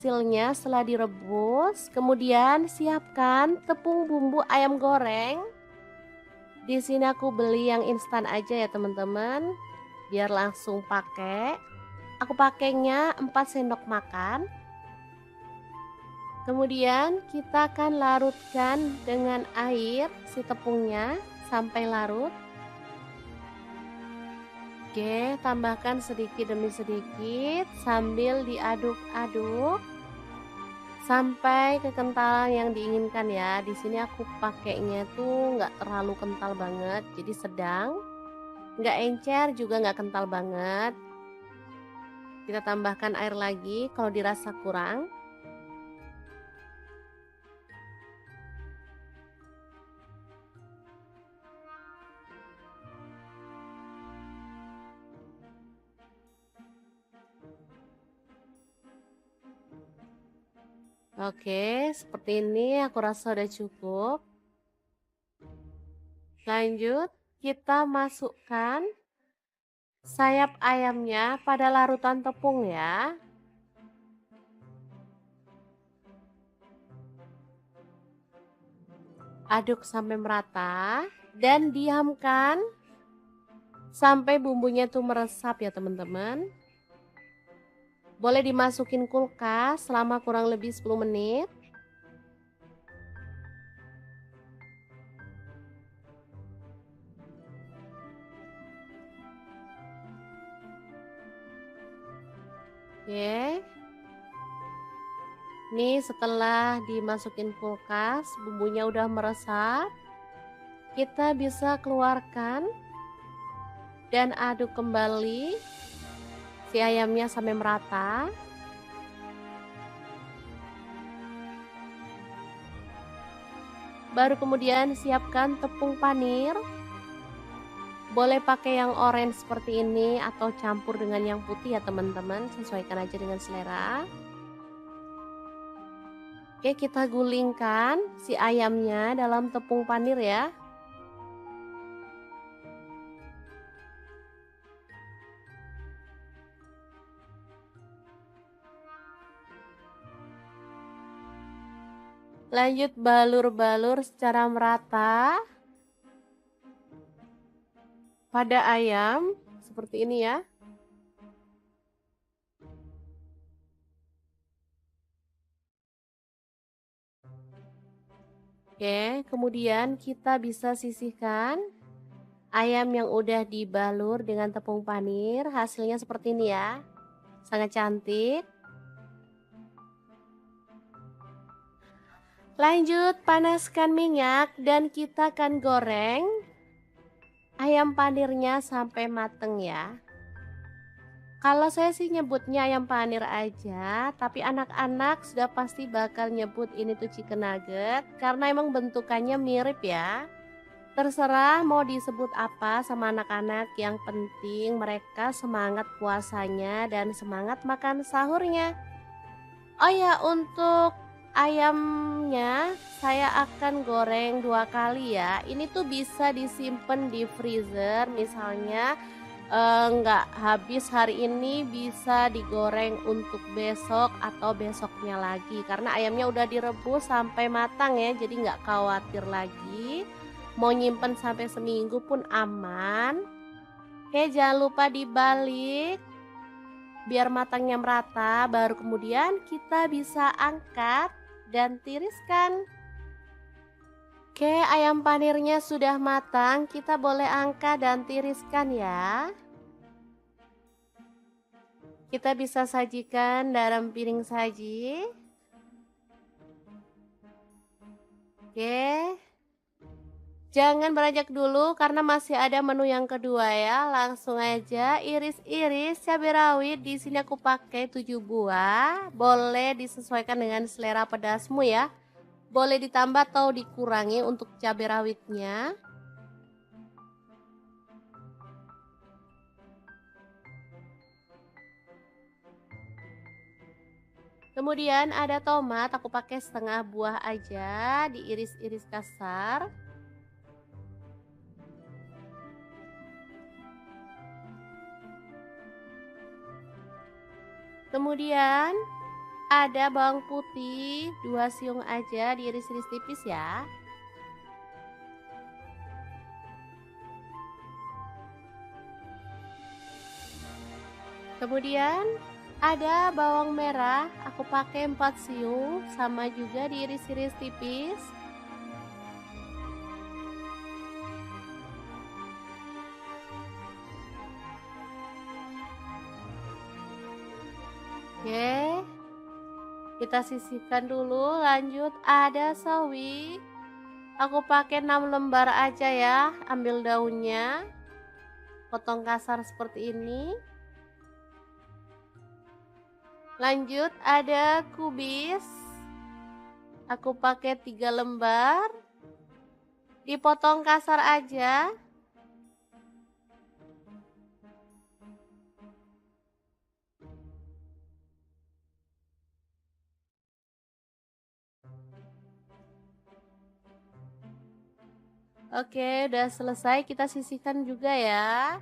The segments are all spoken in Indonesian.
Hasilnya setelah direbus, kemudian siapkan tepung bumbu ayam goreng. Di sini aku beli yang instan aja ya teman-teman, biar langsung pakai. Aku pakainya 4 sendok makan. Kemudian kita akan larutkan dengan air si tepungnya sampai larut. Oke, tambahkan sedikit demi sedikit sambil diaduk-aduk sampai kekentalan yang diinginkan ya. Di sini aku pakainya tuh nggak terlalu kental banget, jadi sedang. Nggak encer juga nggak kental banget. Kita tambahkan air lagi kalau dirasa kurang. Oke, seperti ini aku rasa udah cukup. Lanjut, kita masukkan sayap ayamnya pada larutan tepung ya. Aduk sampai merata dan diamkan sampai bumbunya tuh meresap ya teman-teman. Boleh dimasukin kulkas selama kurang lebih 10 menit. Oke. Nih setelah dimasukin kulkas, bumbunya udah meresap. Kita bisa keluarkan dan aduk kembali si ayamnya sampai merata. Baru kemudian siapkan tepung panir. Boleh pakai yang orange seperti ini atau campur dengan yang putih ya teman-teman, sesuaikan aja dengan selera. Oke, kita gulingkan si ayamnya dalam tepung panir ya. Lanjut balur-balur secara merata pada ayam seperti ini ya. Oke, kemudian kita bisa sisihkan ayam yang udah dibalur dengan tepung panir. Hasilnya seperti ini ya. Sangat cantik. Lanjut panaskan minyak dan kita akan goreng ayam panirnya sampai mateng ya. Kalau saya sih nyebutnya ayam panir aja, tapi anak-anak sudah pasti bakal nyebut ini tuh chicken nugget karena emang bentukannya mirip ya. Terserah mau disebut apa sama anak-anak, yang penting mereka semangat puasanya dan semangat makan sahurnya. Oh ya, untuk ayamnya saya akan goreng 2 kali ya. Ini tuh bisa disimpan di freezer, misalnya nggak habis hari ini bisa digoreng untuk besok atau besoknya lagi. Karena ayamnya udah direbus sampai matang ya, jadi nggak khawatir lagi. Mau nyimpen sampai seminggu pun aman. Oke, jangan lupa dibalik biar matangnya merata, baru kemudian kita bisa angkat dan tiriskan. Oke, ayam panirnya sudah matang, kita boleh angkat dan tiriskan ya. Kita bisa sajikan dalam piring saji. Oke. Jangan beranjak dulu karena masih ada menu yang kedua ya. Langsung aja iris-iris cabai rawit. Di sini aku pakai 7 buah. Boleh disesuaikan dengan selera pedasmu ya. Boleh ditambah atau dikurangi untuk cabai rawitnya. Kemudian ada tomat, aku pakai setengah buah aja, diiris-iris kasar. Kemudian ada bawang putih 2 siung aja, diiris-iris tipis ya. Kemudian ada bawang merah, aku pakai 4 siung, sama juga diiris-iris tipis. Oke, kita sisihkan dulu. Lanjut ada sawi, aku pakai 6 lembar aja ya. Ambil daunnya, potong kasar seperti ini. Lanjut ada kubis, aku pakai 3 lembar, dipotong kasar aja. Oke, udah selesai, kita sisihkan juga ya.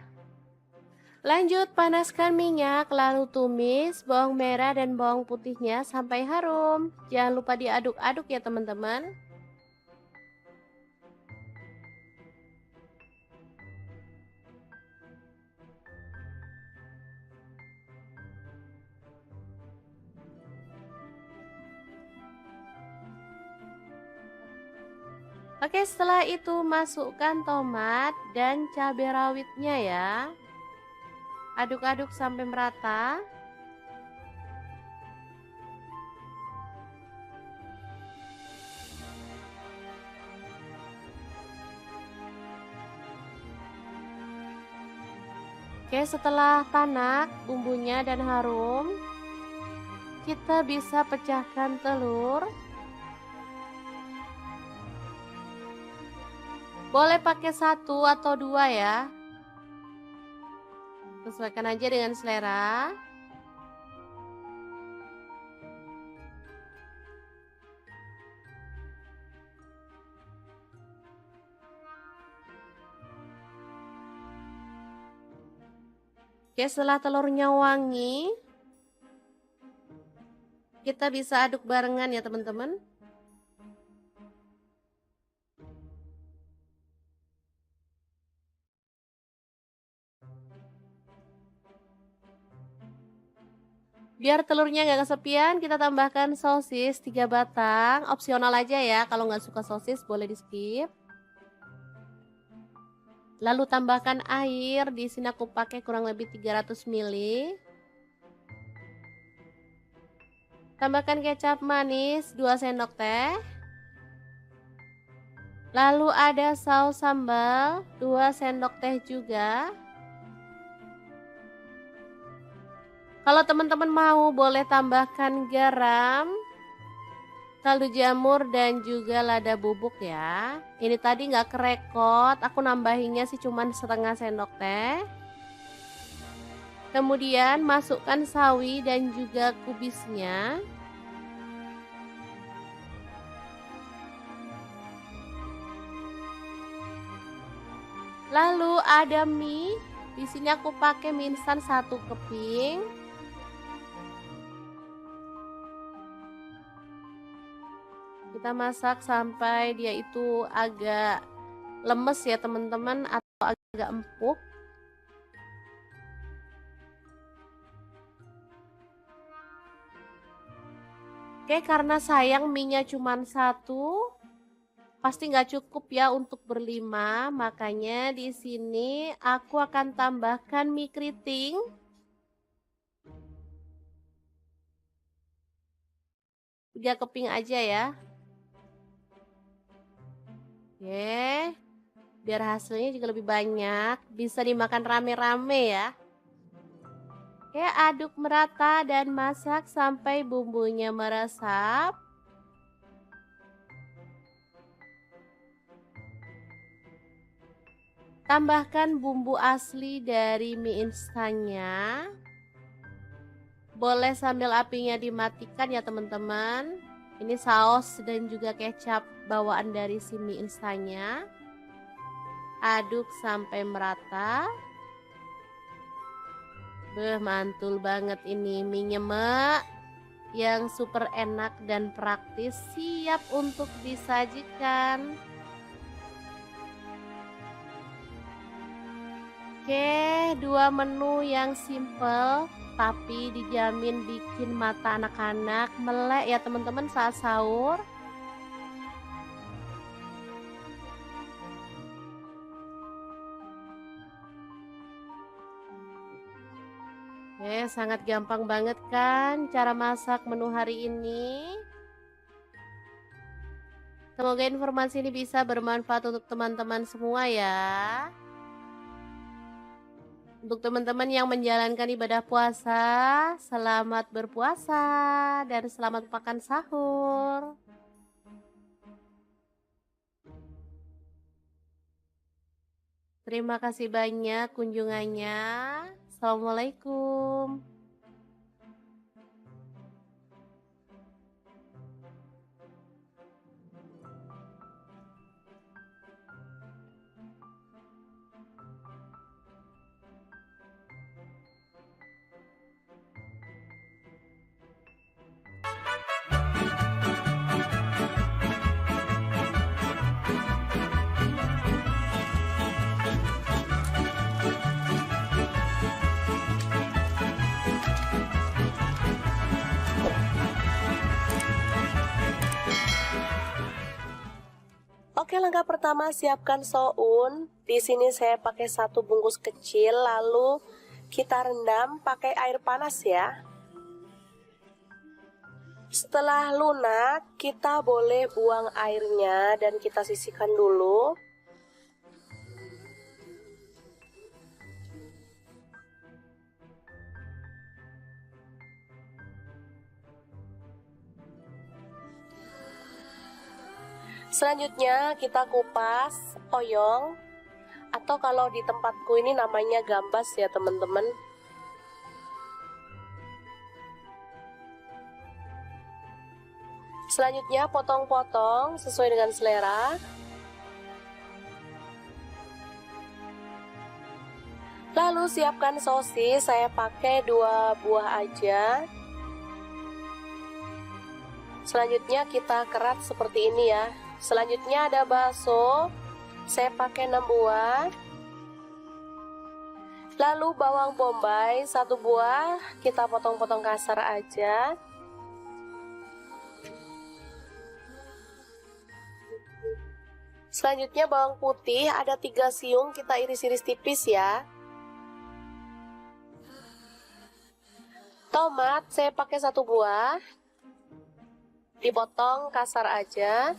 Lanjut panaskan minyak, lalu tumis bawang merah dan bawang putihnya sampai harum. Jangan lupa diaduk-aduk ya teman-teman. Oke, setelah itu masukkan tomat dan cabai rawitnya ya. Aduk-aduk sampai merata. Oke, setelah tanak bumbunya dan harum, kita bisa pecahkan telur. Boleh pakai 1 atau 2 ya. Sesuaikan aja dengan selera. Oke, setelah telurnya wangi, kita bisa aduk barengan ya teman-teman. Biar telurnya nggak kesepian, kita tambahkan sosis 3 batang. Opsional aja ya, kalau nggak suka sosis boleh di skip. Lalu tambahkan air, di sini aku pakai kurang lebih 300 ml. Tambahkan kecap manis 2 sendok teh. Lalu ada saus sambal 2 sendok teh juga. Kalau teman-teman mau boleh tambahkan garam, kaldu jamur dan juga lada bubuk ya. Ini tadi nggak kerekot, aku nambahinnya sih cuman setengah sendok teh. Kemudian masukkan sawi dan juga kubisnya. Lalu ada mie, di sini aku pakai mie instan 1 keping. Kita masak sampai dia itu agak lemes ya teman-teman, atau agak empuk. Oke, karena sayang mie-nya cuma 1, pasti nggak cukup ya untuk berlima, makanya di sini aku akan tambahkan mie keriting. Tiga keping aja ya. Oke, biar hasilnya juga lebih banyak, bisa dimakan rame-rame ya. Oke, aduk merata dan masak sampai bumbunya meresap. Tambahkan bumbu asli dari mie instannya. Boleh sambil apinya dimatikan ya teman-teman. Ini saus dan juga kecap bawaan dari si mie instannya. Aduk sampai merata. Beh, mantul banget ini mie-nya, Mak. yang super enak dan praktis siap untuk disajikan. Oke, dua menu yang simple tapi dijamin bikin mata anak-anak melek ya teman-teman saat sahur. Sangat gampang banget kan cara masak menu hari ini? Semoga informasi ini bisa bermanfaat untuk teman-teman semua ya. Untuk teman-teman yang menjalankan ibadah puasa, selamat berpuasa dan selamat makan sahur. Terima kasih banyak kunjungannya. Assalamualaikum. Oke, langkah pertama siapkan soun. Di sini saya pakai 1 bungkus kecil, lalu kita rendam pakai air panas ya. Setelah lunak, kita boleh buang airnya dan kita sisihkan dulu. Selanjutnya kita kupas oyong, atau kalau di tempatku ini namanya gambas ya teman-teman. Selanjutnya potong-potong sesuai dengan selera. Lalu siapkan sosis, saya pakai 2 buah aja. Selanjutnya kita kerat seperti ini ya. Selanjutnya ada bakso, saya pakai 6 buah. Lalu bawang bombay 1 buah, kita potong-potong kasar aja. Selanjutnya bawang putih ada 3 siung, kita iris-iris tipis ya. Tomat saya pakai 1 buah, dipotong kasar aja.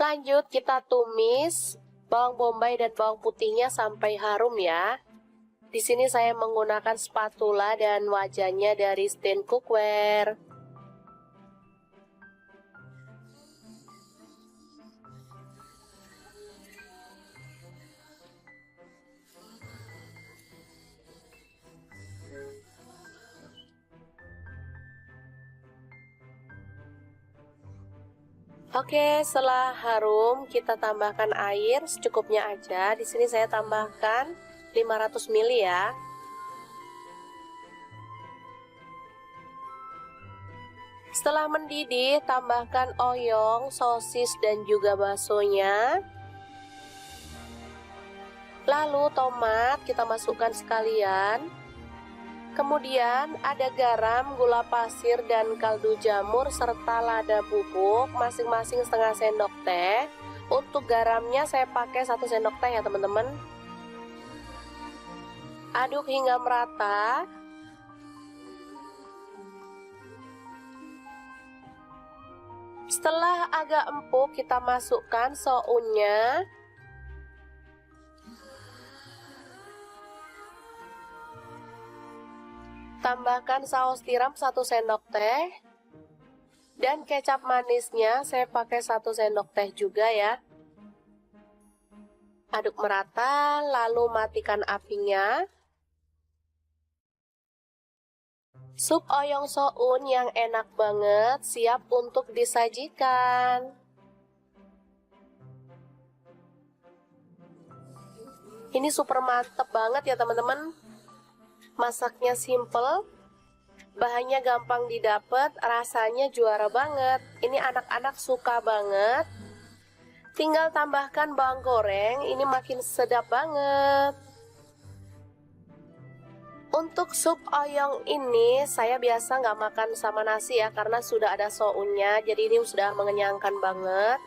Lanjut kita tumis bawang bombay dan bawang putihnya sampai harum ya. Di sini saya menggunakan spatula dan wajannya dari stand cookware. Oke, setelah harum kita tambahkan air secukupnya aja. Di sini saya tambahkan 500 ml ya. Setelah mendidih, tambahkan oyong, sosis dan juga baksonya. Lalu tomat kita masukkan sekalian. Kemudian ada garam, gula pasir, dan kaldu jamur serta lada bubuk masing-masing setengah sendok teh. Untuk garamnya saya pakai 1 sendok teh ya teman-teman. Aduk hingga merata. Setelah agak empuk kita masukkan sounnya. Tambahkan saus tiram 1 sendok teh. Dan kecap manisnya saya pakai 1 sendok teh juga ya. Aduk merata, lalu matikan apinya. Sup oyong soun yang enak banget siap untuk disajikan. Ini super mantep banget ya teman-teman. Masaknya simple, bahannya gampang didapat, rasanya juara banget. Ini anak-anak suka banget. Tinggal tambahkan bawang goreng, ini makin sedap banget. Untuk sup oyong ini saya biasa nggak makan sama nasi ya, karena sudah ada sounnya, jadi ini sudah mengenyangkan banget.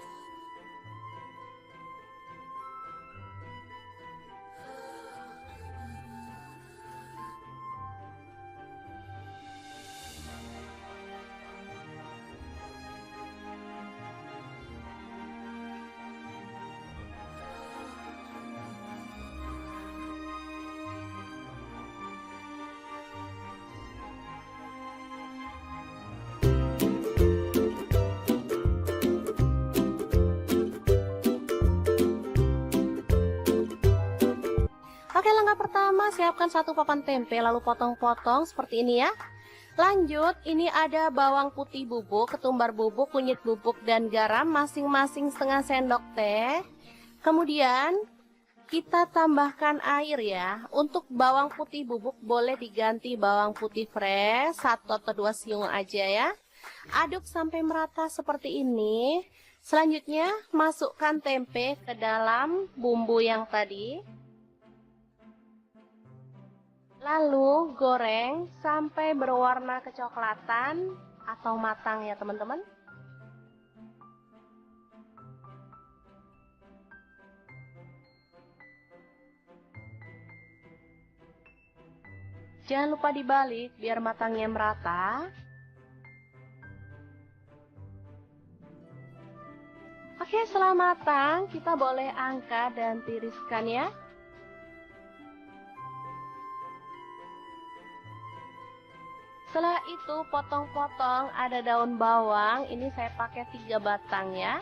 Oke, langkah pertama siapkan satu papan tempe lalu potong-potong seperti ini ya. Lanjut, ini ada bawang putih bubuk, ketumbar bubuk, kunyit bubuk, dan garam masing-masing setengah sendok teh. Kemudian kita tambahkan air ya. Untuk bawang putih bubuk boleh diganti bawang putih fresh, 1 atau 2 siung aja ya. Aduk sampai merata seperti ini. Selanjutnya masukkan tempe ke dalam bumbu yang tadi. Lalu goreng sampai berwarna kecoklatan atau matang ya teman-teman. Jangan lupa dibalik biar matangnya merata. Oke, setelah matang kita boleh angkat dan tiriskan ya. Setelah itu potong-potong ada daun bawang, ini saya pakai 3 batang ya.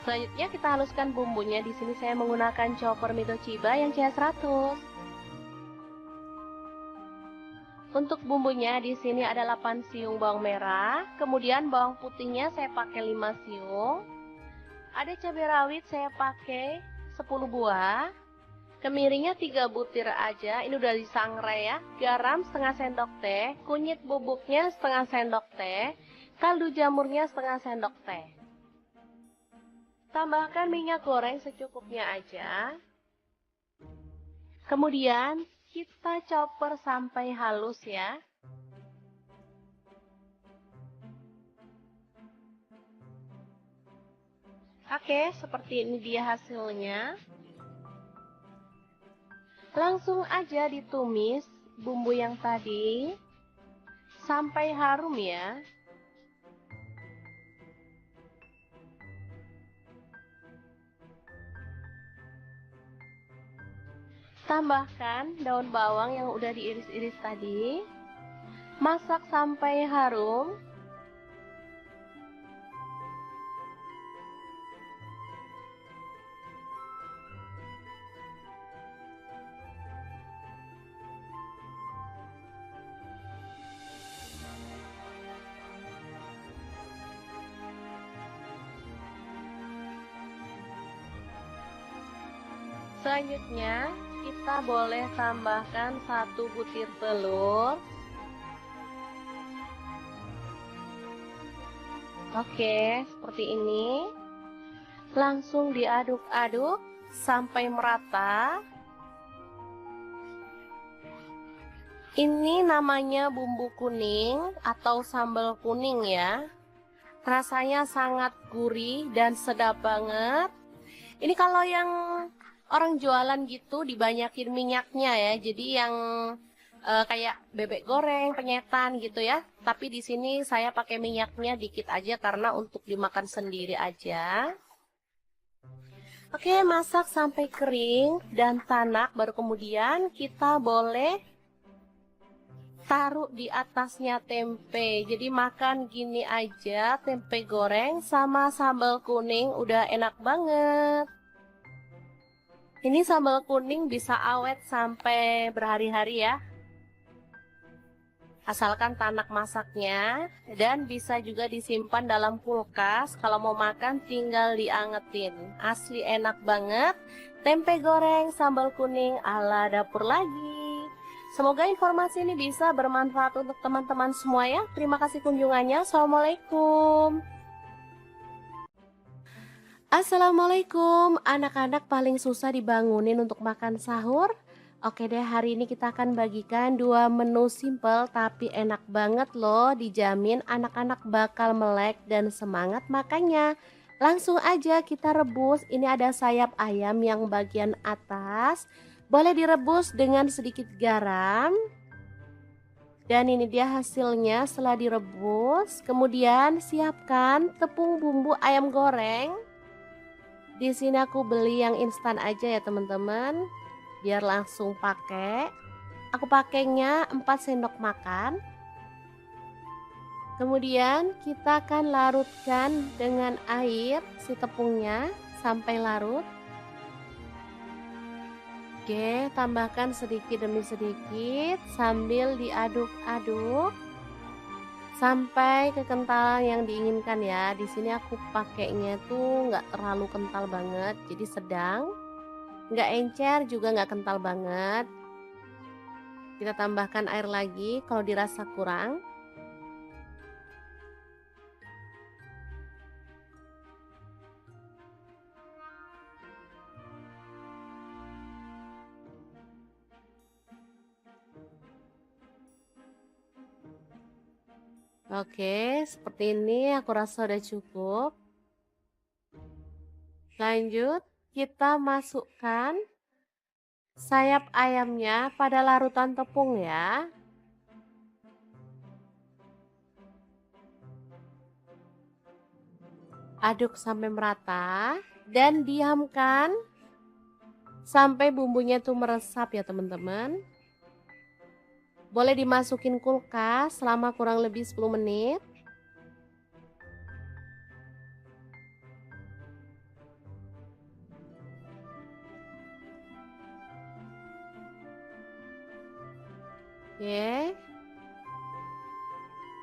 Selanjutnya kita haluskan bumbunya. Di sini saya menggunakan chopper Mitochiba yang CH100. Untuk bumbunya di sini ada 8 siung bawang merah, kemudian bawang putihnya saya pakai 5 siung. Ada cabai rawit saya pakai 10 buah. Kemiringnya 3 butir aja, ini udah disangrai ya. Garam setengah sendok teh, kunyit bubuknya setengah sendok teh, kaldu jamurnya setengah sendok teh. Tambahkan minyak goreng secukupnya aja. Kemudian kita chopper sampai halus ya. Oke, seperti ini dia hasilnya. Langsung aja ditumis bumbu yang tadi sampai harum ya. Tambahkan daun bawang yang udah diiris-iris tadi. Masak sampai harum. Selanjutnya kita boleh tambahkan 1 butir telur. Oke, seperti ini. Langsung diaduk-aduk sampai merata. Ini namanya bumbu kuning atau sambal kuning ya. Rasanya sangat gurih dan sedap banget. Ini kalau yang orang jualan gitu dibanyakin minyaknya ya. Jadi yang kayak bebek goreng, penyetan gitu ya. Tapi di sini saya pakai minyaknya dikit aja karena untuk dimakan sendiri aja. Oke, masak sampai kering dan tanak, baru kemudian kita boleh taruh di atasnya tempe. Jadi makan gini aja, tempe goreng sama sambal kuning udah enak banget. Ini sambal kuning bisa awet sampai berhari-hari ya. Asalkan tanak masaknya, dan bisa juga disimpan dalam kulkas. Kalau mau makan tinggal diangetin. Asli enak banget. Tempe goreng sambal kuning ala dapur lagi. Semoga informasi ini bisa bermanfaat untuk teman-teman semua ya. Terima kasih kunjungannya. Assalamualaikum. Assalamualaikum, anak-anak paling susah dibangunin untuk makan sahur. Oke deh, hari ini kita akan bagikan dua menu simple tapi enak banget loh. Dijamin anak-anak bakal melek dan semangat makannya. Langsung aja kita rebus. Ini ada sayap ayam yang bagian atas. Boleh direbus dengan sedikit garam. Dan ini dia hasilnya setelah direbus. Kemudian siapkan tepung bumbu ayam goreng. Di sini aku beli yang instan aja ya teman-teman, biar langsung pakai. Aku pakainya 4 sendok makan. Kemudian kita akan larutkan dengan air si tepungnya sampai larut. Oke, tambahkan sedikit demi sedikit sambil diaduk-aduk sampai kekentalan yang diinginkan ya. Di sini aku pakainya tuh nggak terlalu kental banget, jadi sedang, nggak encer juga nggak kental banget. Kita tambahkan air lagi kalau dirasa kurang. Oke, seperti ini aku rasa udah cukup. Lanjut, kita masukkan sayap ayamnya pada larutan tepung ya. Aduk sampai merata dan diamkan sampai bumbunya tuh meresap ya teman-teman. Boleh dimasukin kulkas selama kurang lebih 10 menit. Oke.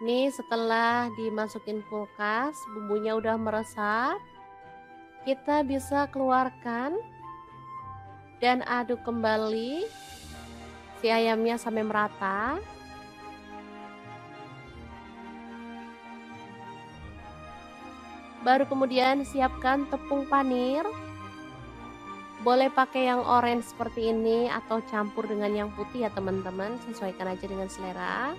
Nih setelah dimasukin kulkas, bumbunya udah meresap. Kita bisa keluarkan dan aduk kembali si ayamnya sampai merata. Baru kemudian siapkan tepung panir. Boleh pakai yang orange seperti ini atau campur dengan yang putih ya teman-teman, sesuaikan aja dengan selera.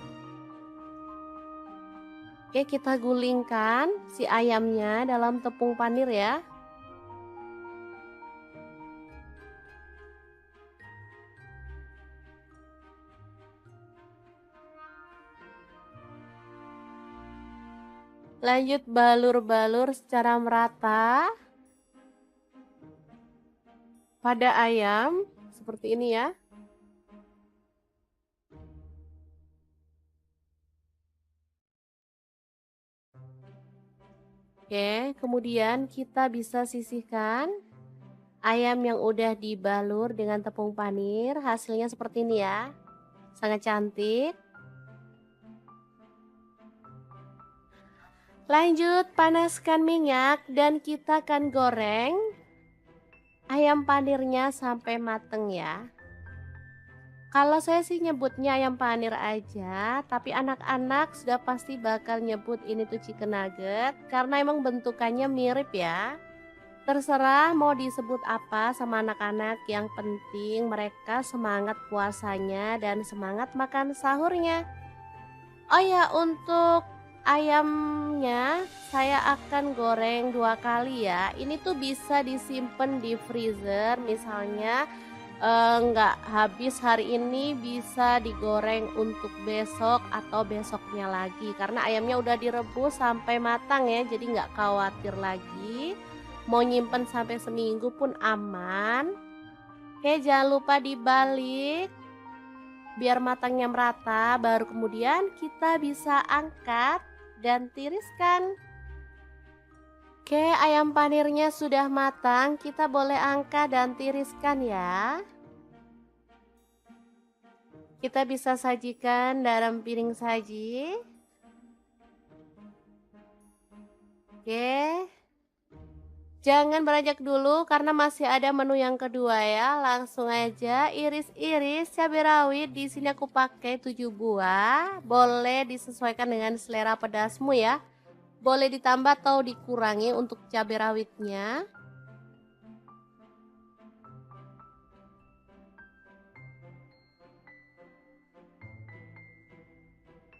Oke, kita gulingkan si ayamnya dalam tepung panir ya. Lanjut balur-balur secara merata pada ayam seperti ini ya. Oke, kemudian kita bisa sisihkan ayam yang udah dibalur dengan tepung panir. Hasilnya seperti ini ya. Sangat cantik. Lanjut, panaskan minyak dan kita akan goreng ayam panirnya sampai mateng ya. Kalau saya sih nyebutnya ayam panir aja, tapi anak-anak sudah pasti bakal nyebut ini tuh chicken nugget karena emang bentukannya mirip ya. Terserah mau disebut apa sama anak-anak, yang penting mereka semangat puasanya dan semangat makan sahurnya. Oh ya, untuk ayamnya saya akan goreng 2 kali ya. Ini tuh bisa disimpan di freezer, misalnya nggak habis hari ini bisa digoreng untuk besok atau besoknya lagi. Karena ayamnya udah direbus sampai matang ya, jadi nggak khawatir lagi. Mau nyimpen sampai seminggu pun aman. Oke, jangan lupa dibalik biar matangnya merata, baru kemudian kita bisa angkat dan tiriskan. Oke, ayam panirnya sudah matang, kita boleh angkat dan tiriskan ya. Kita bisa sajikan dalam piring saji. Oke. Jangan beranjak dulu karena masih ada menu yang kedua ya. Langsung aja iris-iris cabai rawit. Di sini aku pakai 7 buah. Boleh disesuaikan dengan selera pedasmu ya. Boleh ditambah atau dikurangi untuk cabai rawitnya.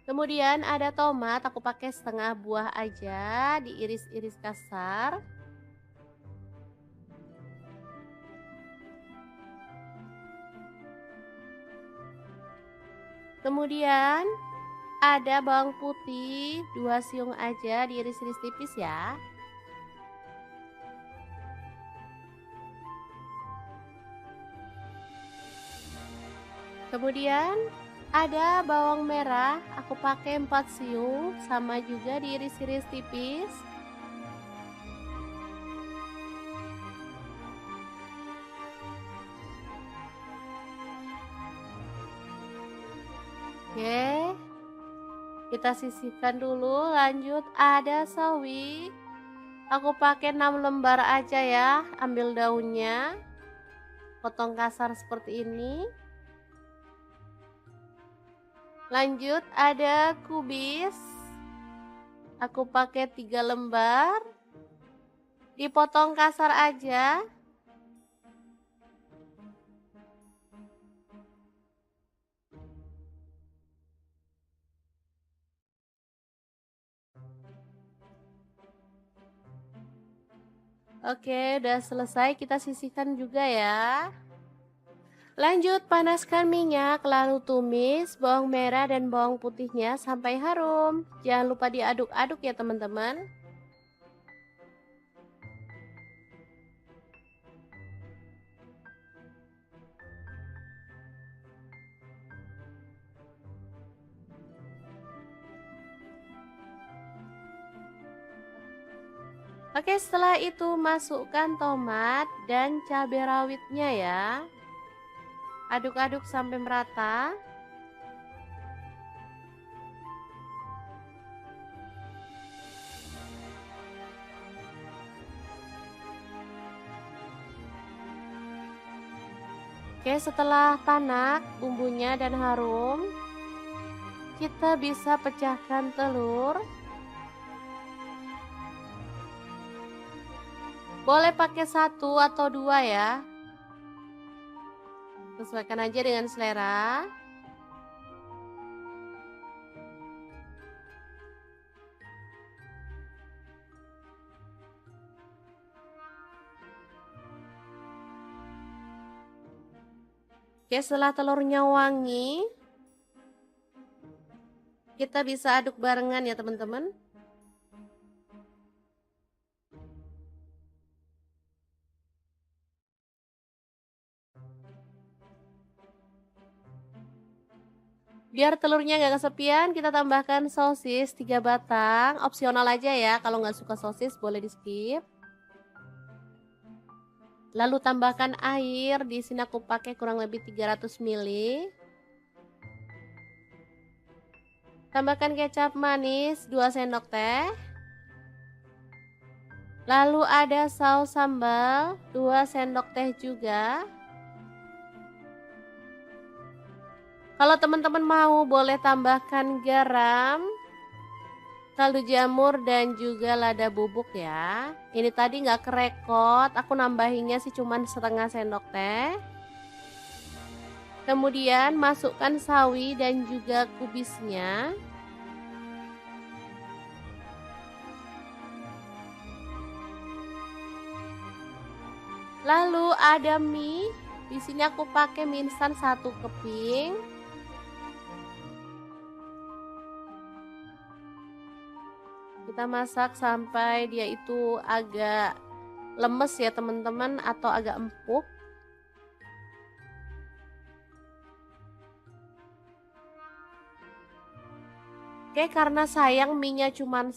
Kemudian ada tomat, aku pakai setengah buah aja, diiris-iris kasar. Kemudian ada bawang putih, 2 siung aja, diiris-iris tipis ya. Kemudian ada bawang merah, aku pakai 4 siung, sama juga diiris-iris tipis. Oke, kita sisihkan dulu. Lanjut ada sawi, aku pakai 6 lembar aja ya. Ambil daunnya, potong kasar seperti ini. Lanjut ada kubis, aku pakai 3 lembar, dipotong kasar aja. Oke, udah selesai, kita sisihkan juga ya. Lanjut panaskan minyak, lalu tumis bawang merah dan bawang putihnya sampai harum. Jangan lupa diaduk-aduk ya teman-teman. Oke, setelah itu masukkan tomat dan cabai rawitnya ya. Aduk-aduk sampai merata. Oke, setelah tanak bumbunya dan harum, kita bisa pecahkan telur. Boleh pakai 1 atau 2 ya. Sesuaikan aja dengan selera. Oke, setelah telurnya wangi, kita bisa aduk barengan ya teman-teman. Biar telurnya nggak kesepian, kita tambahkan sosis 3 batang. Opsional aja ya, kalau nggak suka sosis boleh di skip. Lalu tambahkan air, di sini aku pakai kurang lebih 300 ml. Tambahkan kecap manis 2 sendok teh. Lalu ada saus sambal 2 sendok teh juga. Kalau teman-teman mau boleh tambahkan garam, kaldu jamur dan juga lada bubuk ya. Ini tadi nggak kerekot, aku nambahinnya sih cuman setengah sendok teh. Kemudian masukkan sawi dan juga kubisnya. Lalu ada mie, di sini aku pakai mie instan 1 keping. Kita masak sampai dia itu agak lemes ya teman-teman, atau agak empuk. Oke, karena sayang mie-nya cuma 1,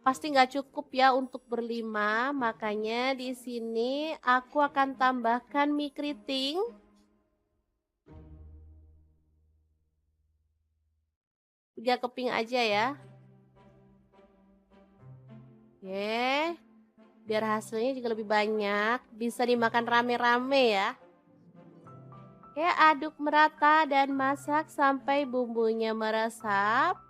pasti nggak cukup ya untuk berlima, makanya di sini aku akan tambahkan mie keriting. 3 keping aja ya. Oke, biar hasilnya juga lebih banyak, bisa dimakan rame-rame ya. Oke, aduk merata dan masak sampai bumbunya meresap.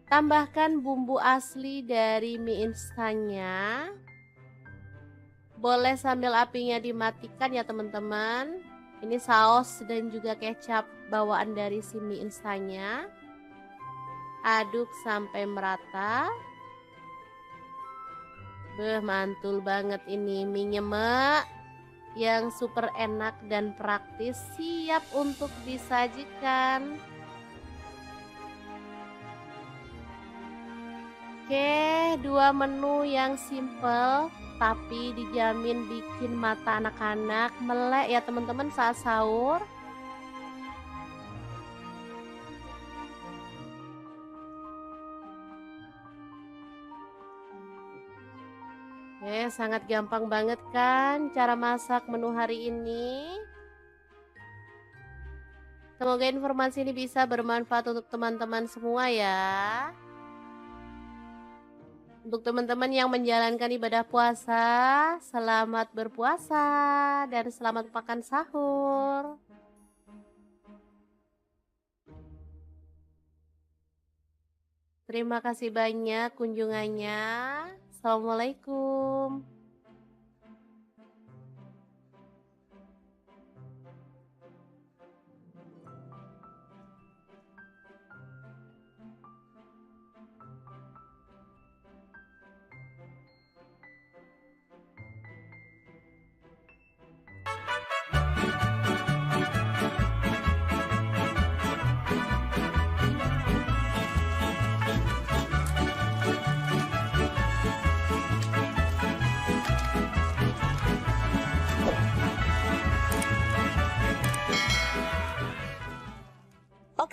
Tambahkan bumbu asli dari mie instannya. Boleh sambil apinya dimatikan ya teman-teman. Ini saus dan juga kecap bawaan dari si mie instannya. Aduk sampai merata. Beh, mantul banget ini mie nyemek yang super enak dan praktis, siap untuk disajikan. Oke, 2 menu yang simple tapi dijamin bikin mata anak-anak melek ya teman-teman saat sahur. Sangat gampang banget kan cara masak menu hari ini. Semoga informasi ini bisa bermanfaat untuk teman-teman semua ya. Untuk teman-teman yang menjalankan ibadah puasa, selamat berpuasa dan selamat makan sahur. Terima kasih banyak kunjungannya. Assalamualaikum.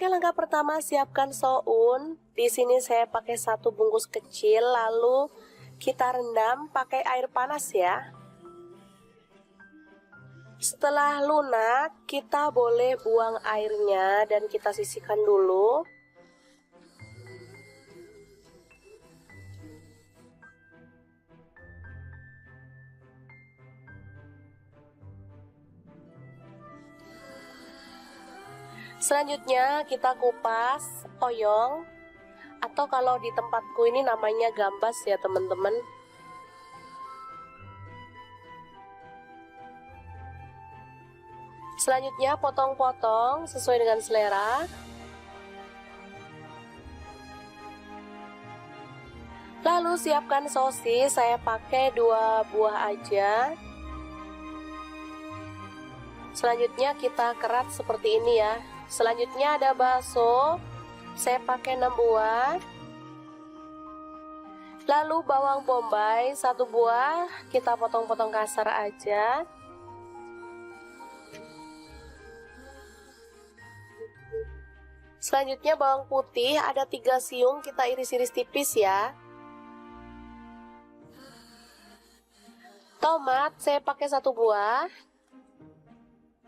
Oke, langkah pertama siapkan soun. Di sini saya pakai 1 bungkus kecil, lalu kita rendam pakai air panas ya. Setelah lunak, kita boleh buang airnya dan kita sisihkan dulu. Selanjutnya kita kupas oyong, atau kalau di tempatku ini namanya gambas ya teman-teman. Selanjutnya potong-potong sesuai dengan selera. Lalu siapkan sosis, saya pakai 2 buah aja. Selanjutnya kita kerat seperti ini ya. Selanjutnya ada bakso, saya pakai 6 buah. Lalu bawang bombay 1 buah, kita potong-potong kasar aja. Selanjutnya bawang putih ada 3 siung, kita iris-iris tipis ya. Tomat saya pakai 1 buah,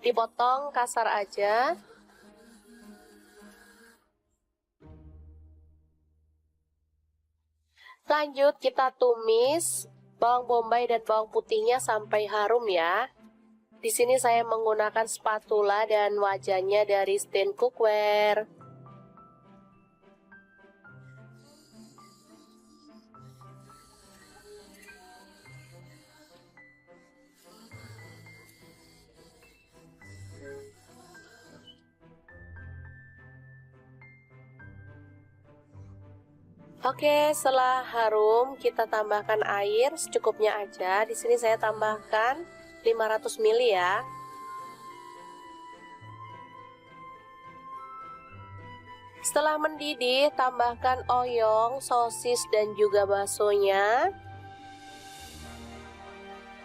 dipotong kasar aja. Lanjut kita tumis bawang bombay dan bawang putihnya sampai harum ya. Di sini saya menggunakan spatula dan wajannya dari Stand Cookware. Oke, setelah harum kita tambahkan air secukupnya aja. Di sini saya tambahkan 500 ml ya. Setelah mendidih, tambahkan oyong, sosis dan juga baksonya.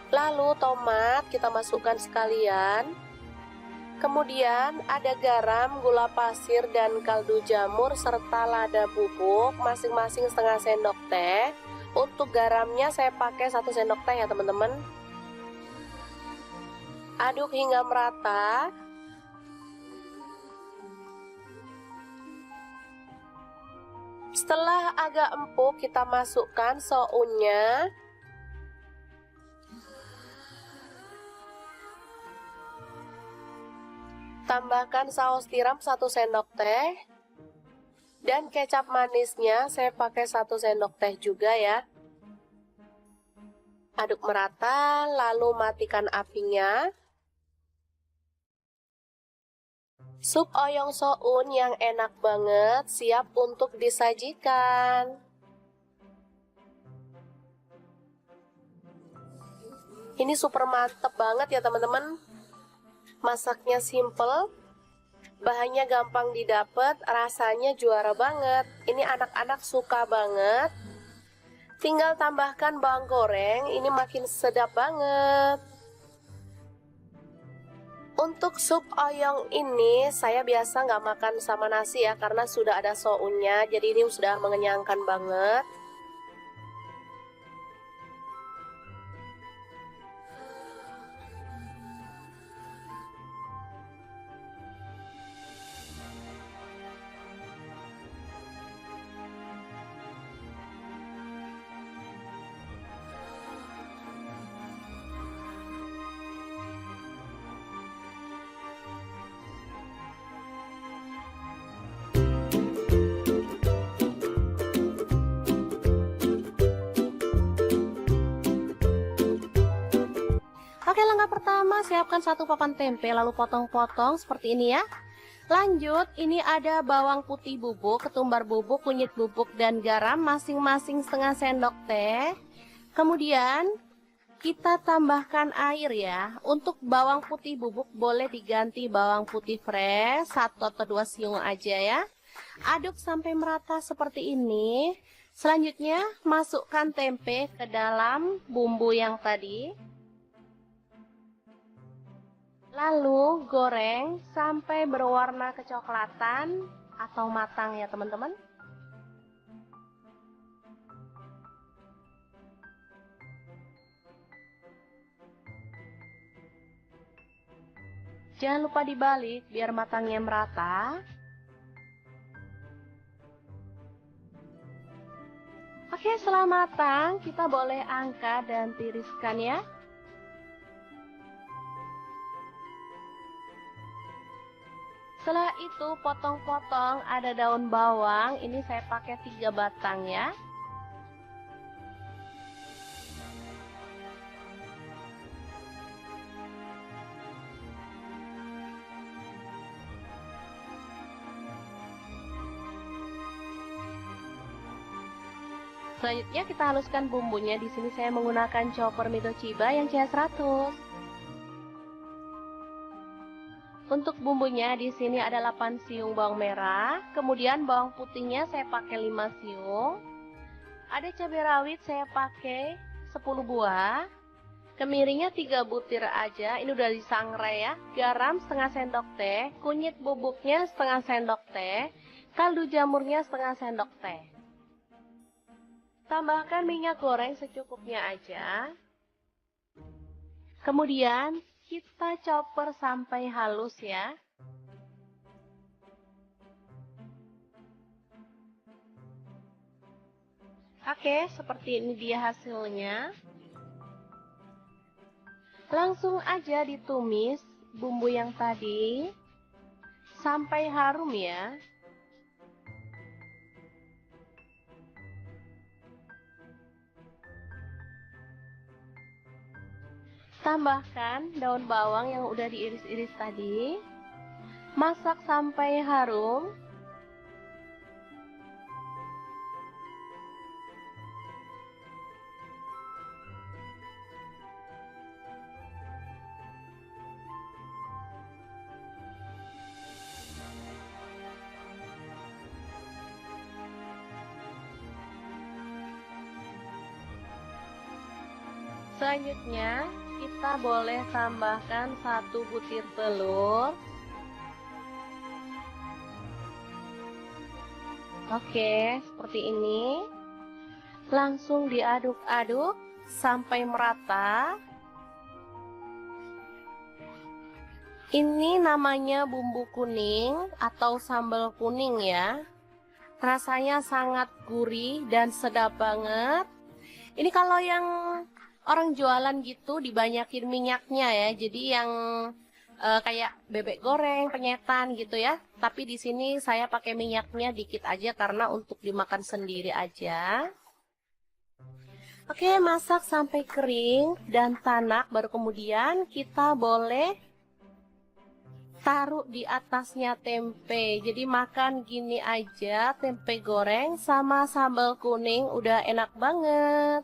Lalu tomat kita masukkan sekalian. Kemudian ada garam, gula pasir, dan kaldu jamur serta lada bubuk masing-masing setengah sendok teh. Untuk garamnya saya pakai 1 sendok teh ya teman-teman. Aduk hingga merata. Setelah agak empuk, kita masukkan sounnya. Tambahkan saus tiram 1 sendok teh. Dan kecap manisnya saya pakai 1 sendok teh juga ya. Aduk merata, lalu matikan apinya. Sup oyong soun yang enak banget siap untuk disajikan. Ini super mantep banget ya teman-teman. Masaknya simple, bahannya gampang didapat, rasanya juara banget. Ini anak-anak suka banget. Tinggal tambahkan bawang goreng, ini makin sedap banget. Untuk sup oyong ini saya biasa nggak makan sama nasi ya, karena sudah ada sounnya, jadi ini sudah mengenyangkan banget. Oke, langkah pertama siapkan 1 papan tempe lalu potong-potong seperti ini ya. Lanjut, ini ada bawang putih bubuk, ketumbar bubuk, kunyit bubuk, dan garam masing-masing setengah sendok teh. Kemudian kita tambahkan air ya. Untuk bawang putih bubuk boleh diganti bawang putih fresh 1 atau 2 siung aja ya. Aduk sampai merata seperti ini. Selanjutnya masukkan tempe ke dalam bumbu yang tadi. Lalu goreng sampai berwarna kecoklatan atau matang ya teman-teman. Jangan lupa dibalik biar matangnya merata. Oke, setelah matang kita boleh angkat dan tiriskan ya. Setelah itu potong-potong ada daun bawang, ini saya pakai 3 batang ya. Selanjutnya kita haluskan bumbunya. Di sini saya menggunakan chopper Mitochiba yang CH100. Untuk bumbunya di sini ada 8 siung bawang merah, kemudian bawang putihnya saya pakai 5 siung. Ada cabai rawit saya pakai 10 buah. Kemiringnya 3 butir aja, ini udah disangrai ya. Garam setengah sendok teh, kunyit bubuknya setengah sendok teh, kaldu jamurnya setengah sendok teh. Tambahkan minyak goreng secukupnya aja. Kemudian kita chopper sampai halus ya. Oke, seperti ini dia hasilnya. Langsung aja ditumis bumbu yang tadi sampai harum ya. Tambahkan daun bawang yang udah diiris-iris tadi. Masak sampai harum. Selanjutnya kita boleh tambahkan 1 butir telur. Oke, seperti ini. Langsung diaduk-aduk sampai merata. Ini namanya bumbu kuning atau sambal kuning ya. Rasanya sangat gurih dan sedap banget. Ini kalau yang orang jualan gitu dibanyakin minyaknya ya. Jadi yang kayak bebek goreng, penyetan gitu ya. Tapi di sini saya pakai minyaknya dikit aja karena untuk dimakan sendiri aja. Oke, masak sampai kering dan tanak, baru kemudian kita boleh taruh di atasnya tempe. Jadi makan gini aja, tempe goreng sama sambal kuning udah enak banget.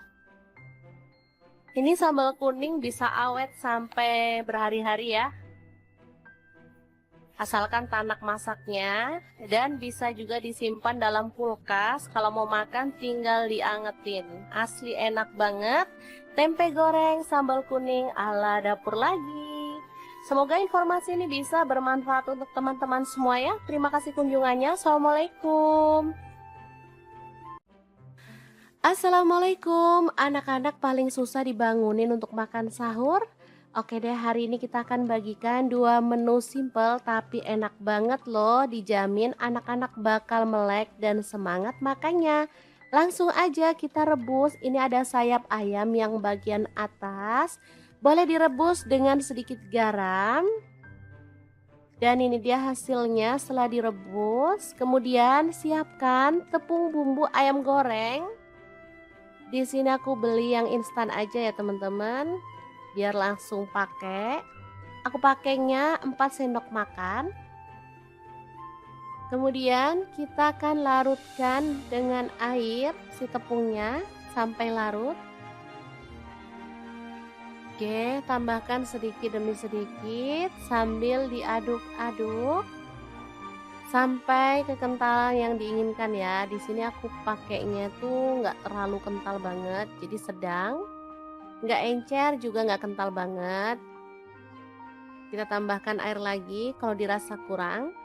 Ini sambal kuning bisa awet sampai berhari-hari ya. Asalkan tanak masaknya, dan bisa juga disimpan dalam kulkas. Kalau mau makan tinggal diangetin. Asli enak banget. Tempe goreng sambal kuning ala dapur lagi. Semoga informasi ini bisa bermanfaat untuk teman-teman semua ya. Terima kasih kunjungannya. Assalamualaikum. Assalamualaikum. Anak-anak paling susah dibangunin untuk makan sahur. Oke deh, hari ini kita akan bagikan 2 menu simple tapi enak banget loh. Dijamin anak-anak bakal melek dan semangat makannya. Langsung aja kita rebus. Ini ada sayap ayam yang bagian atas. Boleh direbus dengan sedikit garam. Dan ini dia hasilnya setelah direbus. Kemudian siapkan tepung bumbu ayam goreng. Di sini aku beli yang instan aja ya teman-teman. Biar langsung pakai. Aku pakainya 4 sendok makan. Kemudian kita akan larutkan dengan air si tepungnya sampai larut. Oke, tambahkan sedikit demi sedikit sambil diaduk-aduk sampai kekentalan yang diinginkan ya. Di sini aku pakainya tuh nggak terlalu kental banget, jadi sedang. Nggak encer juga nggak kental banget. Kita tambahkan air lagi kalau dirasa kurang.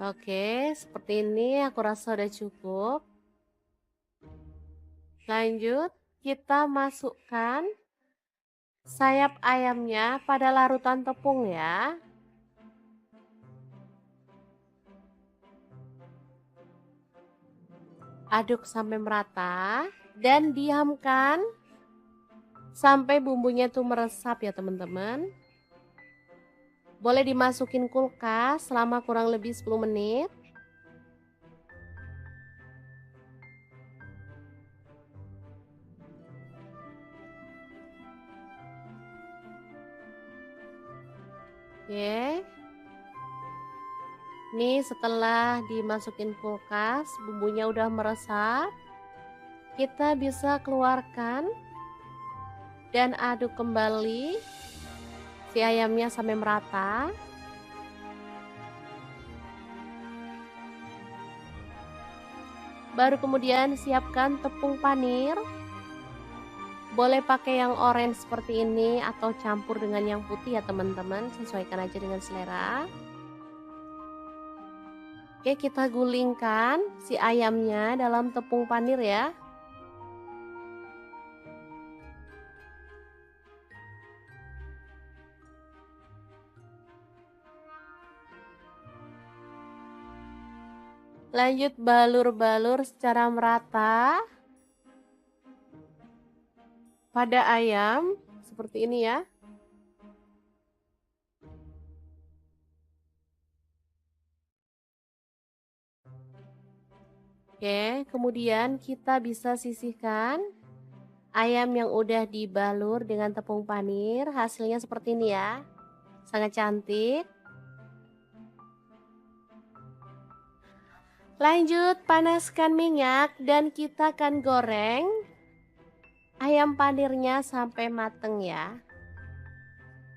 Oke, seperti ini aku rasa udah cukup. Lanjut, kita masukkan sayap ayamnya pada larutan tepung ya. Aduk sampai merata dan diamkan sampai bumbunya tuh meresap ya teman-teman. Boleh dimasukin kulkas selama kurang lebih 10 menit. Oke. Nih setelah dimasukin kulkas, bumbunya udah meresap. Kita bisa keluarkan dan aduk kembali si ayamnya sampai merata. Baru kemudian siapkan tepung panir. Boleh pakai yang orange seperti ini atau campur dengan yang putih ya teman-teman, sesuaikan aja dengan selera. Oke, kita gulingkan si ayamnya dalam tepung panir ya. Lanjut balur-balur secara merata pada ayam seperti ini ya. Oke, kemudian kita bisa sisihkan ayam yang udah dibalur dengan tepung panir. Hasilnya seperti ini ya. Sangat cantik. Lanjut, panaskan minyak dan kita akan goreng ayam panirnya sampai mateng ya.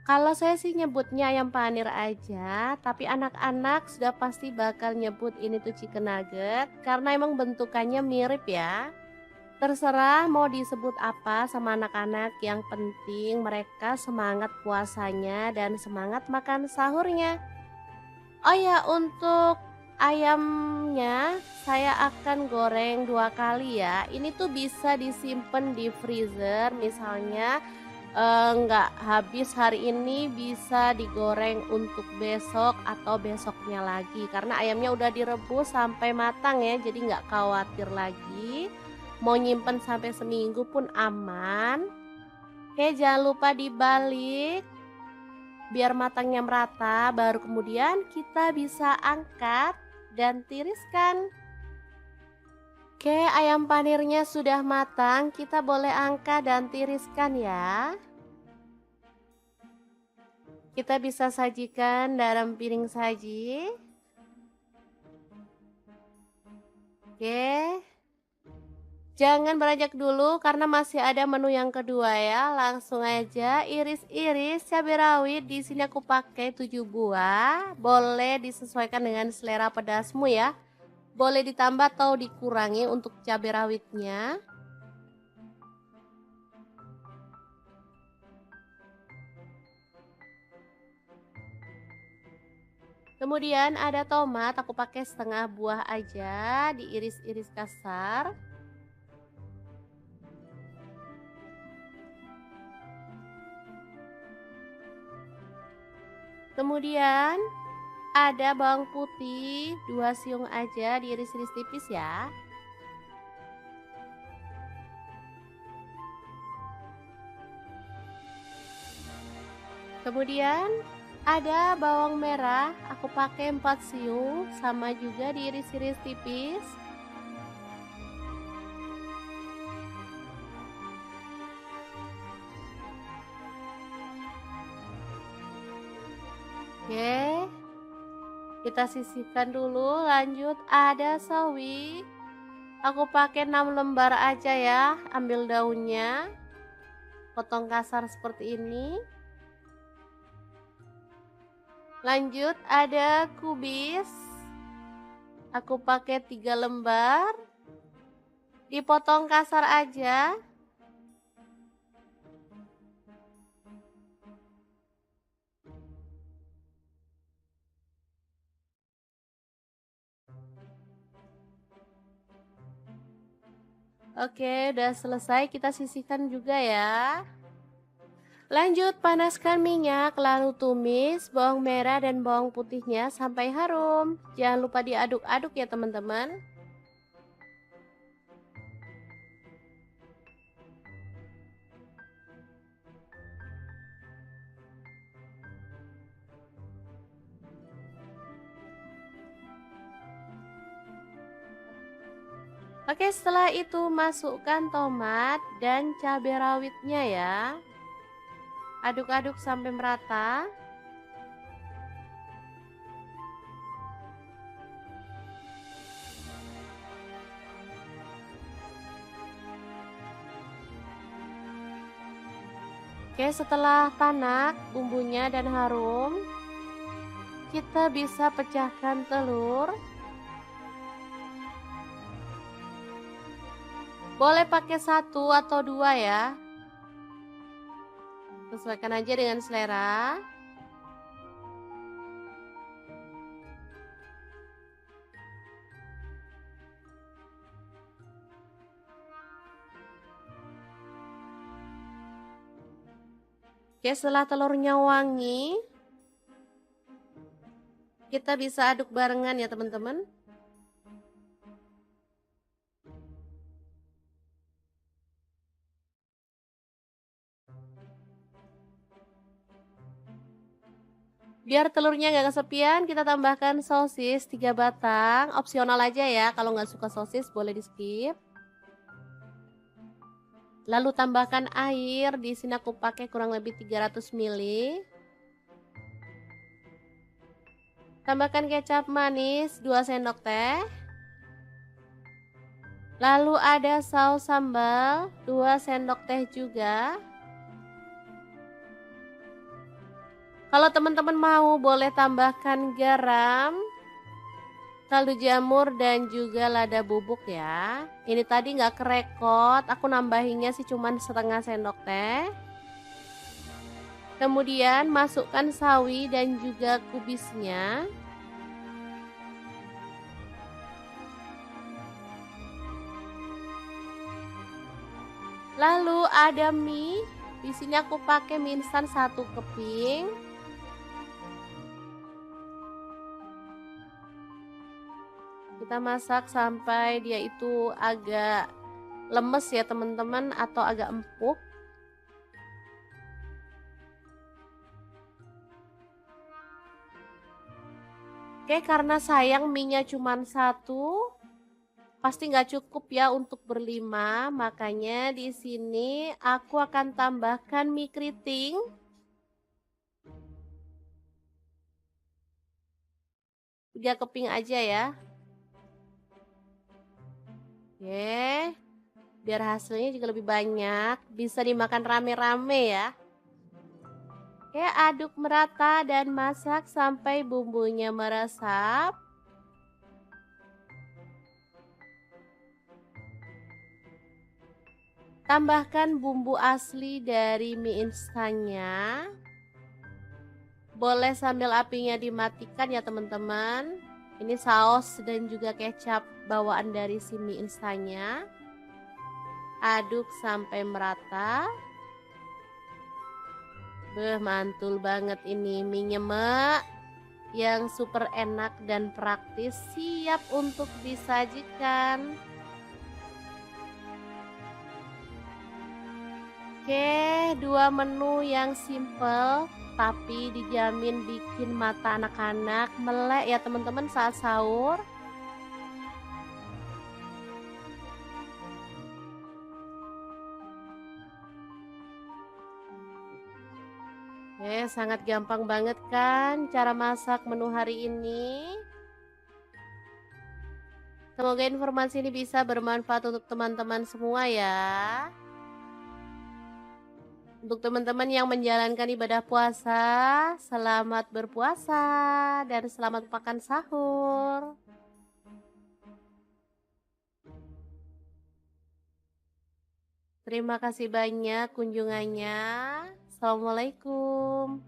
Kalau saya sih nyebutnya ayam panir aja, tapi anak-anak sudah pasti bakal nyebut ini tuh chicken nugget karena emang bentukannya mirip ya. Terserah mau disebut apa sama anak-anak, yang penting mereka semangat puasanya dan semangat makan sahurnya. Oh ya, untuk ayamnya saya akan goreng 2 kali ya. Ini tuh bisa disimpan di freezer, misalnya nggak habis hari ini bisa digoreng untuk besok atau besoknya lagi. Karena ayamnya udah direbus sampai matang ya, jadi nggak khawatir lagi. Mau nyimpen sampai seminggu pun aman. Oke, jangan lupa dibalik biar matangnya merata, baru kemudian kita bisa angkat dan tiriskan. Oke, ayam panirnya sudah matang, kita boleh angkat dan tiriskan ya. Kita bisa sajikan dalam piring saji. Oke. Jangan beranjak dulu karena masih ada menu yang kedua ya. Langsung aja iris-iris cabai rawit. Di sini aku pakai 7 buah. Boleh disesuaikan dengan selera pedasmu ya. Boleh ditambah atau dikurangi untuk cabai rawitnya. Kemudian ada tomat, aku pakai setengah buah aja, diiris-iris kasar. Kemudian ada bawang putih 2 siung aja, diiris-iris tipis ya. Kemudian ada bawang merah, aku pakai 4 siung, sama juga diiris-iris tipis. Oke, kita sisihkan dulu. Lanjut ada sawi, aku pakai 6 lembar aja ya. Ambil daunnya, potong kasar seperti ini. Lanjut ada kubis, aku pakai 3 lembar, dipotong kasar aja. Oke, udah selesai, kita sisihkan juga ya. Lanjut panaskan minyak, lalu tumis bawang merah dan bawang putihnya sampai harum. Jangan lupa diaduk-aduk ya teman-teman. Oke, setelah itu masukkan tomat dan cabai rawitnya ya. Aduk-aduk sampai merata. Oke, setelah tanak bumbunya dan harum, kita bisa pecahkan telur. Boleh pakai 1 atau 2 ya. Sesuaikan aja dengan selera. Oke, setelah telurnya wangi, kita bisa aduk barengan ya teman-teman. Biar telurnya nggak kesepian, kita tambahkan sosis 3 batang. Opsional aja ya, kalau nggak suka sosis boleh di skip. Lalu tambahkan air, di sini aku pakai kurang lebih 300 ml. Tambahkan kecap manis 2 sendok teh. Lalu ada saus sambal 2 sendok teh juga. Kalau teman-teman mau boleh tambahkan garam, kaldu jamur dan juga lada bubuk ya. Ini tadi nggak kerekot, aku nambahinnya sih cuman setengah sendok teh. Kemudian masukkan sawi dan juga kubisnya. Lalu ada mie. Di sini aku pakai mie instan 1 keping. Kita masak sampai dia itu agak lemes ya teman-teman, atau agak empuk. Oke, karena sayang mie-nya cuma 1, pasti nggak cukup ya untuk berlima. Makanya di sini aku akan tambahkan mie keriting. Tiga keping aja ya. Oke, biar hasilnya juga lebih banyak, bisa dimakan rame-rame ya. Oke, aduk merata dan masak sampai bumbunya meresap. Tambahkan bumbu asli dari mie instannya. Boleh sambil apinya dimatikan ya teman-teman. Ini saus dan juga kecap bawaan dari si mie instannya. Aduk sampai merata. Beh, mantul banget ini mie nyemek yang super enak dan praktis, siap untuk disajikan. Oke, 2 menu yang simple tapi dijamin bikin mata anak-anak melek ya teman-teman saat sahur. Sangat gampang banget kan cara masak menu hari ini. Semoga informasi ini bisa bermanfaat untuk teman-teman semua ya. Untuk teman-teman yang menjalankan ibadah puasa, selamat berpuasa dan selamat makan sahur. Terima kasih banyak kunjungannya. Assalamualaikum.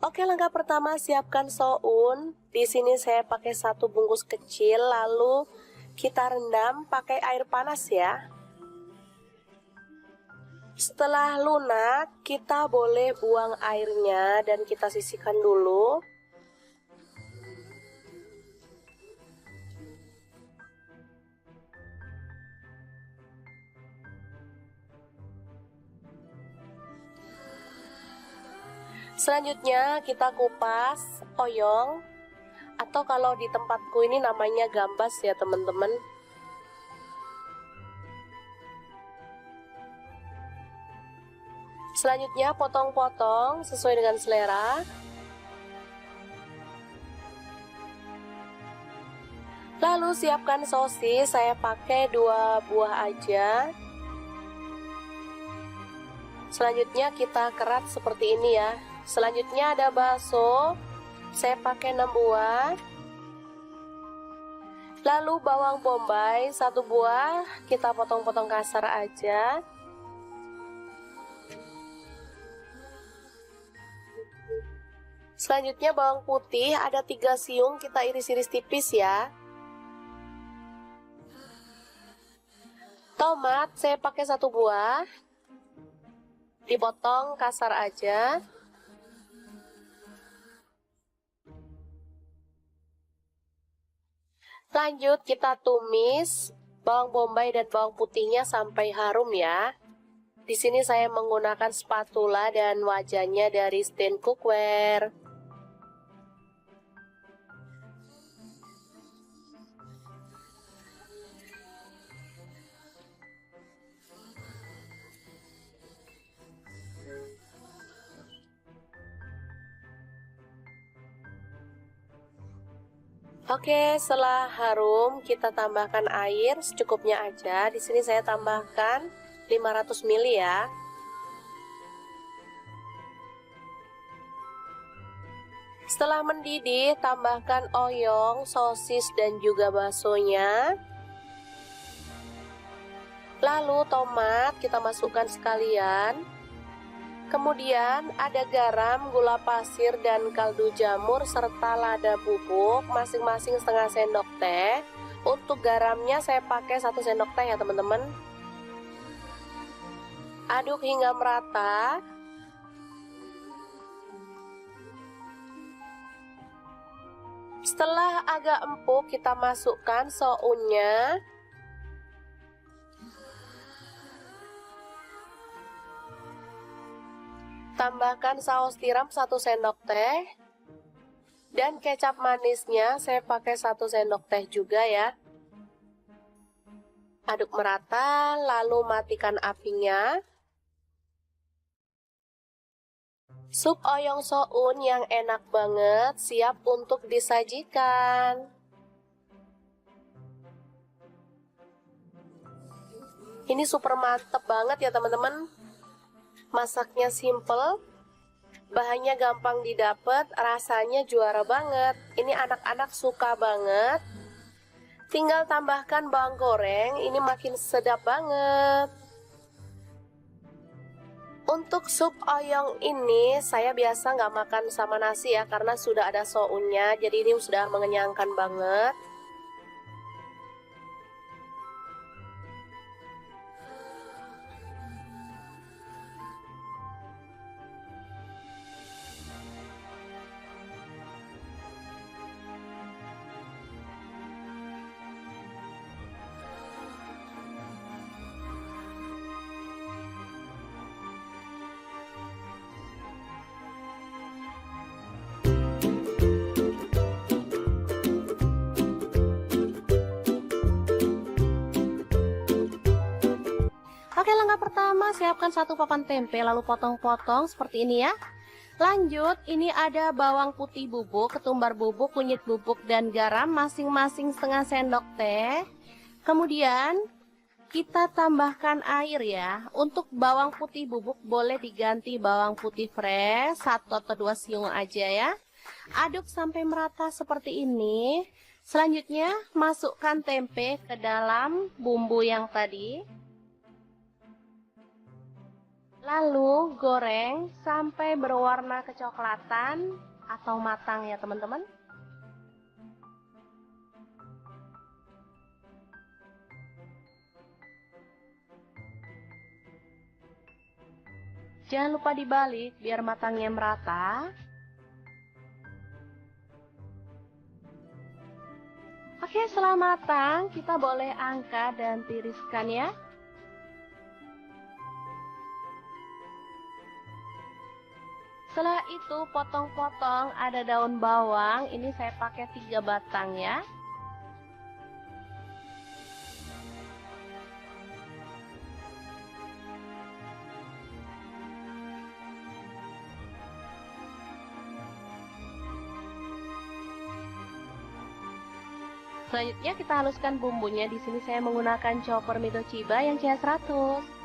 Oke, langkah pertama siapkan soun. Di sini saya pakai 1 bungkus kecil, lalu kita rendam pakai air panas ya. Setelah lunak, kita boleh buang airnya dan kita sisihkan dulu. Selanjutnya kita kupas oyong, atau kalau di tempatku ini namanya gambas ya teman-teman. Selanjutnya potong-potong sesuai dengan selera. Lalu siapkan sosis, saya pakai 2 buah aja. Selanjutnya kita kerat seperti ini ya. Selanjutnya ada bakso, saya pakai 6 buah. Lalu bawang bombay 1 buah, kita potong-potong kasar aja. Selanjutnya bawang putih ada 3 siung, kita iris-iris tipis ya. Tomat saya pakai 1 buah, dipotong kasar aja. Lanjut kita tumis bawang bombay dan bawang putihnya sampai harum ya. Di sini saya menggunakan spatula dan wajannya dari Stand Cookware. Oke, setelah harum kita tambahkan air secukupnya aja. Di sini saya tambahkan 500 ml ya. Setelah mendidih, tambahkan oyong, sosis dan juga baksonya. Lalu tomat kita masukkan sekalian. Kemudian ada garam, gula pasir, dan kaldu jamur serta lada bubuk masing-masing setengah sendok teh. Untuk garamnya saya pakai 1 sendok teh ya teman-teman. Aduk hingga merata. Setelah agak empuk kita masukkan sounnya. Tambahkan saus tiram 1 sendok teh. Dan kecap manisnya saya pakai 1 sendok teh juga ya. Aduk merata, lalu matikan apinya. Sup oyong soun yang enak banget siap untuk disajikan. Ini super mantep banget ya teman-teman. Masaknya simple, bahannya gampang didapat, rasanya juara banget. Ini anak-anak suka banget. Tinggal tambahkan bawang goreng, ini makin sedap banget. Untuk sup oyong ini saya biasa nggak makan sama nasi ya, karena sudah ada sounnya, jadi ini sudah mengenyangkan banget. Oke, langkah pertama siapkan 1 papan tempe lalu potong-potong seperti ini ya. Lanjut, ini ada bawang putih bubuk, ketumbar bubuk, kunyit bubuk, dan garam masing-masing setengah sendok teh. Kemudian kita tambahkan air ya. Untuk bawang putih bubuk boleh diganti bawang putih fresh 1 atau 2 siung aja ya. Aduk sampai merata seperti ini. Selanjutnya masukkan tempe ke dalam bumbu yang tadi. Lalu goreng sampai berwarna kecoklatan atau matang ya teman-teman. Jangan lupa dibalik biar matangnya merata. Oke, setelah matang kita boleh angkat dan tiriskan ya. Setelah itu potong-potong ada daun bawang, ini saya pakai 3 batang ya. Selanjutnya kita haluskan bumbunya. Di sini saya menggunakan chopper Mitochiba yang CH100.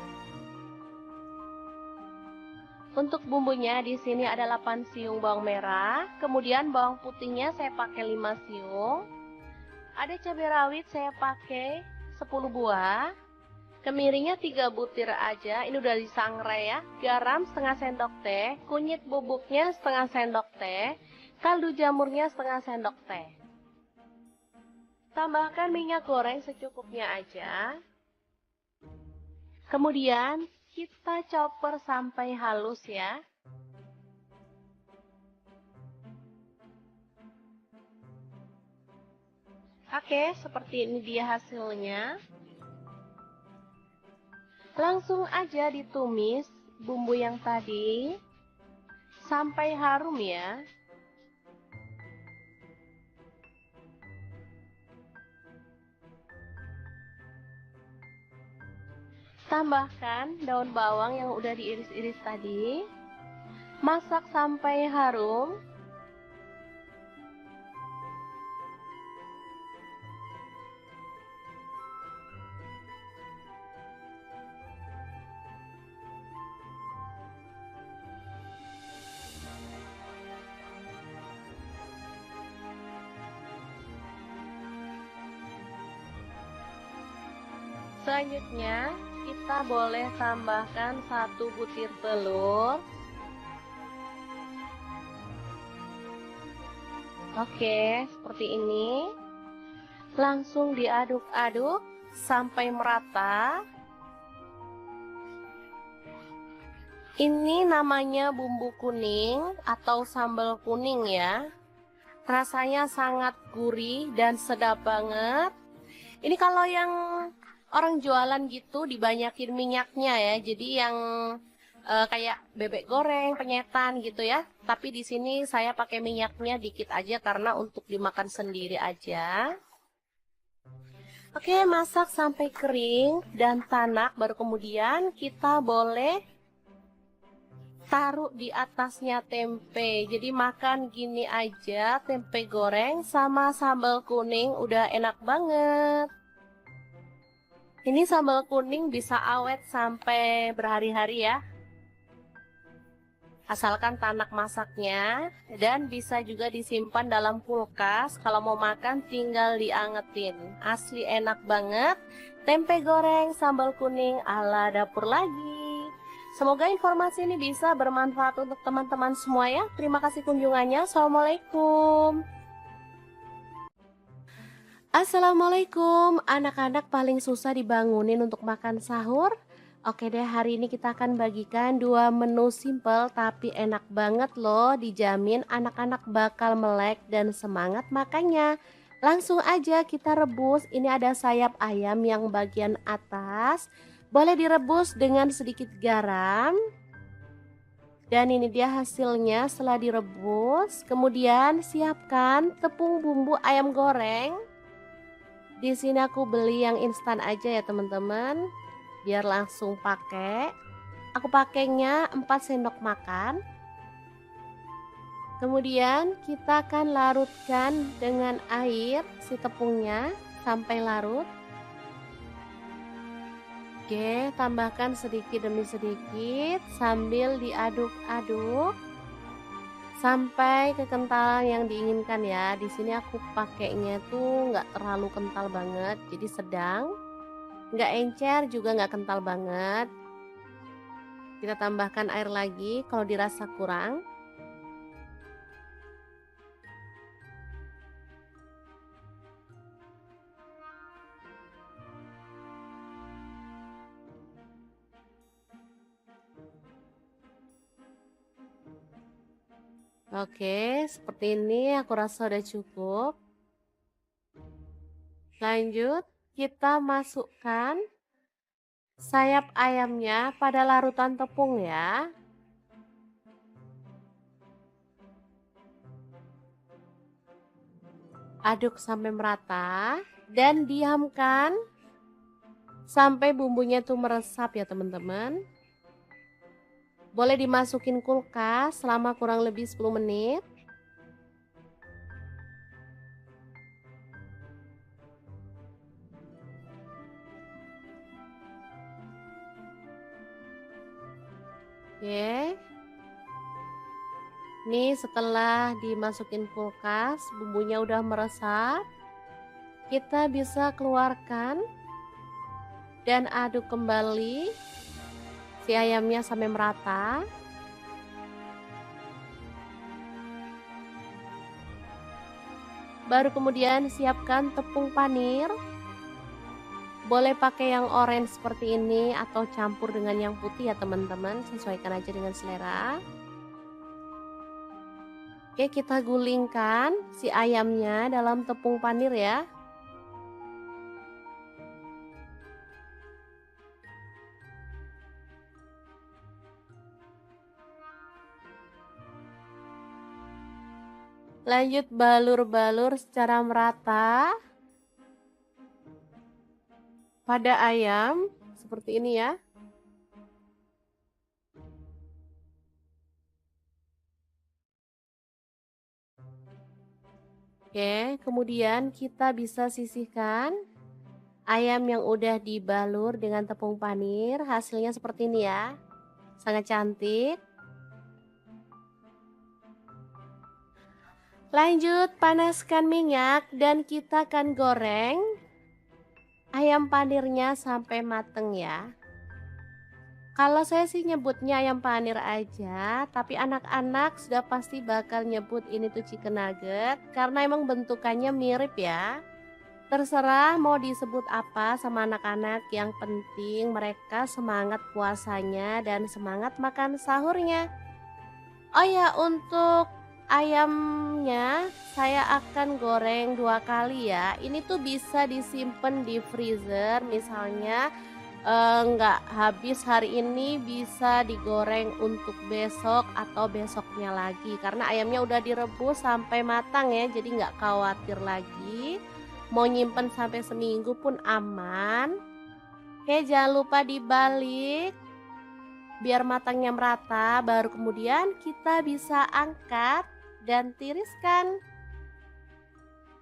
Untuk bumbunya di sini ada 8 siung bawang merah, kemudian bawang putihnya saya pakai 5 siung. Ada cabai rawit saya pakai 10 buah. Kemiringnya 3 butir aja, ini udah disangrai ya. Garam setengah sendok teh, kunyit bubuknya setengah sendok teh, kaldu jamurnya setengah sendok teh. Tambahkan minyak goreng secukupnya aja. Kemudian kita chopper sampai halus ya. Oke, seperti ini dia hasilnya. Langsung aja ditumis bumbu yang tadi sampai harum ya. Tambahkan daun bawang yang udah diiris-iris tadi. Masak sampai harum. Selanjutnya, kita boleh tambahkan 1 butir telur. Oke, seperti ini. Langsung diaduk-aduk sampai merata. Ini namanya bumbu kuning atau sambal kuning ya. Rasanya sangat gurih dan sedap banget. Ini kalau yang orang jualan gitu dibanyakin minyaknya ya. Jadi yang kayak bebek goreng, penyetan gitu ya. Tapi di sini saya pakai minyaknya dikit aja karena untuk dimakan sendiri aja. Oke, masak sampai kering dan tanak, baru kemudian kita boleh taruh di atasnya tempe. Jadi makan gini aja, tempe goreng sama sambal kuning udah enak banget. Ini sambal kuning bisa awet sampai berhari-hari ya. Asalkan tanak masaknya, dan bisa juga disimpan dalam kulkas. Kalau mau makan tinggal diangetin. Asli enak banget. Tempe goreng sambal kuning ala dapur lagi. Semoga informasi ini bisa bermanfaat untuk teman-teman semua ya. Terima kasih kunjungannya. Assalamualaikum. Assalamualaikum. Anak-anak paling susah dibangunin untuk makan sahur. Oke deh, hari ini kita akan bagikan 2 menu simple tapi enak banget loh. Dijamin anak-anak bakal melek dan semangat makannya. Langsung aja kita rebus. Ini ada sayap ayam yang bagian atas. Boleh direbus dengan sedikit garam. Dan ini dia hasilnya setelah direbus. Kemudian siapkan tepung bumbu ayam goreng. Di sini aku beli yang instan aja ya teman-teman. Biar langsung pakai. Aku pakainya 4 sendok makan. Kemudian kita akan larutkan dengan air si tepungnya sampai larut. Oke, tambahkan sedikit demi sedikit sambil diaduk-aduk sampai kekentalan yang diinginkan ya. Di sini aku pakainya tuh nggak terlalu kental banget, jadi sedang. Nggak encer juga nggak kental banget. Kita tambahkan air lagi kalau dirasa kurang. Oke, seperti ini aku rasa udah cukup. Lanjut, kita masukkan sayap ayamnya pada larutan tepung ya. Aduk sampai merata dan diamkan sampai bumbunya tuh meresap ya teman-teman. Boleh dimasukin kulkas selama kurang lebih 10 menit. Oke. Nih setelah dimasukin kulkas, bumbunya udah meresap. Kita bisa keluarkan dan aduk kembali si ayamnya sampai merata. Baru kemudian siapkan tepung panir. Boleh pakai yang orange seperti ini atau campur dengan yang putih ya teman-teman, sesuaikan aja dengan selera. Oke, kita gulingkan si ayamnya dalam tepung panir ya. Lanjut balur-balur secara merata pada ayam seperti ini ya. Oke, kemudian kita bisa sisihkan ayam yang udah dibalur dengan tepung panir. Hasilnya seperti ini ya. Sangat cantik. Lanjut panaskan minyak dan kita akan goreng ayam panirnya sampai mateng ya. Kalau saya sih nyebutnya ayam panir aja, tapi anak-anak sudah pasti bakal nyebut ini tuh chicken nugget karena emang bentukannya mirip ya. Terserah mau disebut apa sama anak-anak, yang penting mereka semangat puasanya dan semangat makan sahurnya. Oh ya, untuk ayamnya saya akan goreng 2 kali ya. Ini tuh bisa disimpan di freezer, misalnya nggak habis hari ini bisa digoreng untuk besok atau besoknya lagi. Karena ayamnya udah direbus sampai matang ya, jadi nggak khawatir lagi. Mau nyimpen sampai seminggu pun aman. Oke, jangan lupa dibalik biar matangnya merata, baru kemudian kita bisa angkat dan tiriskan.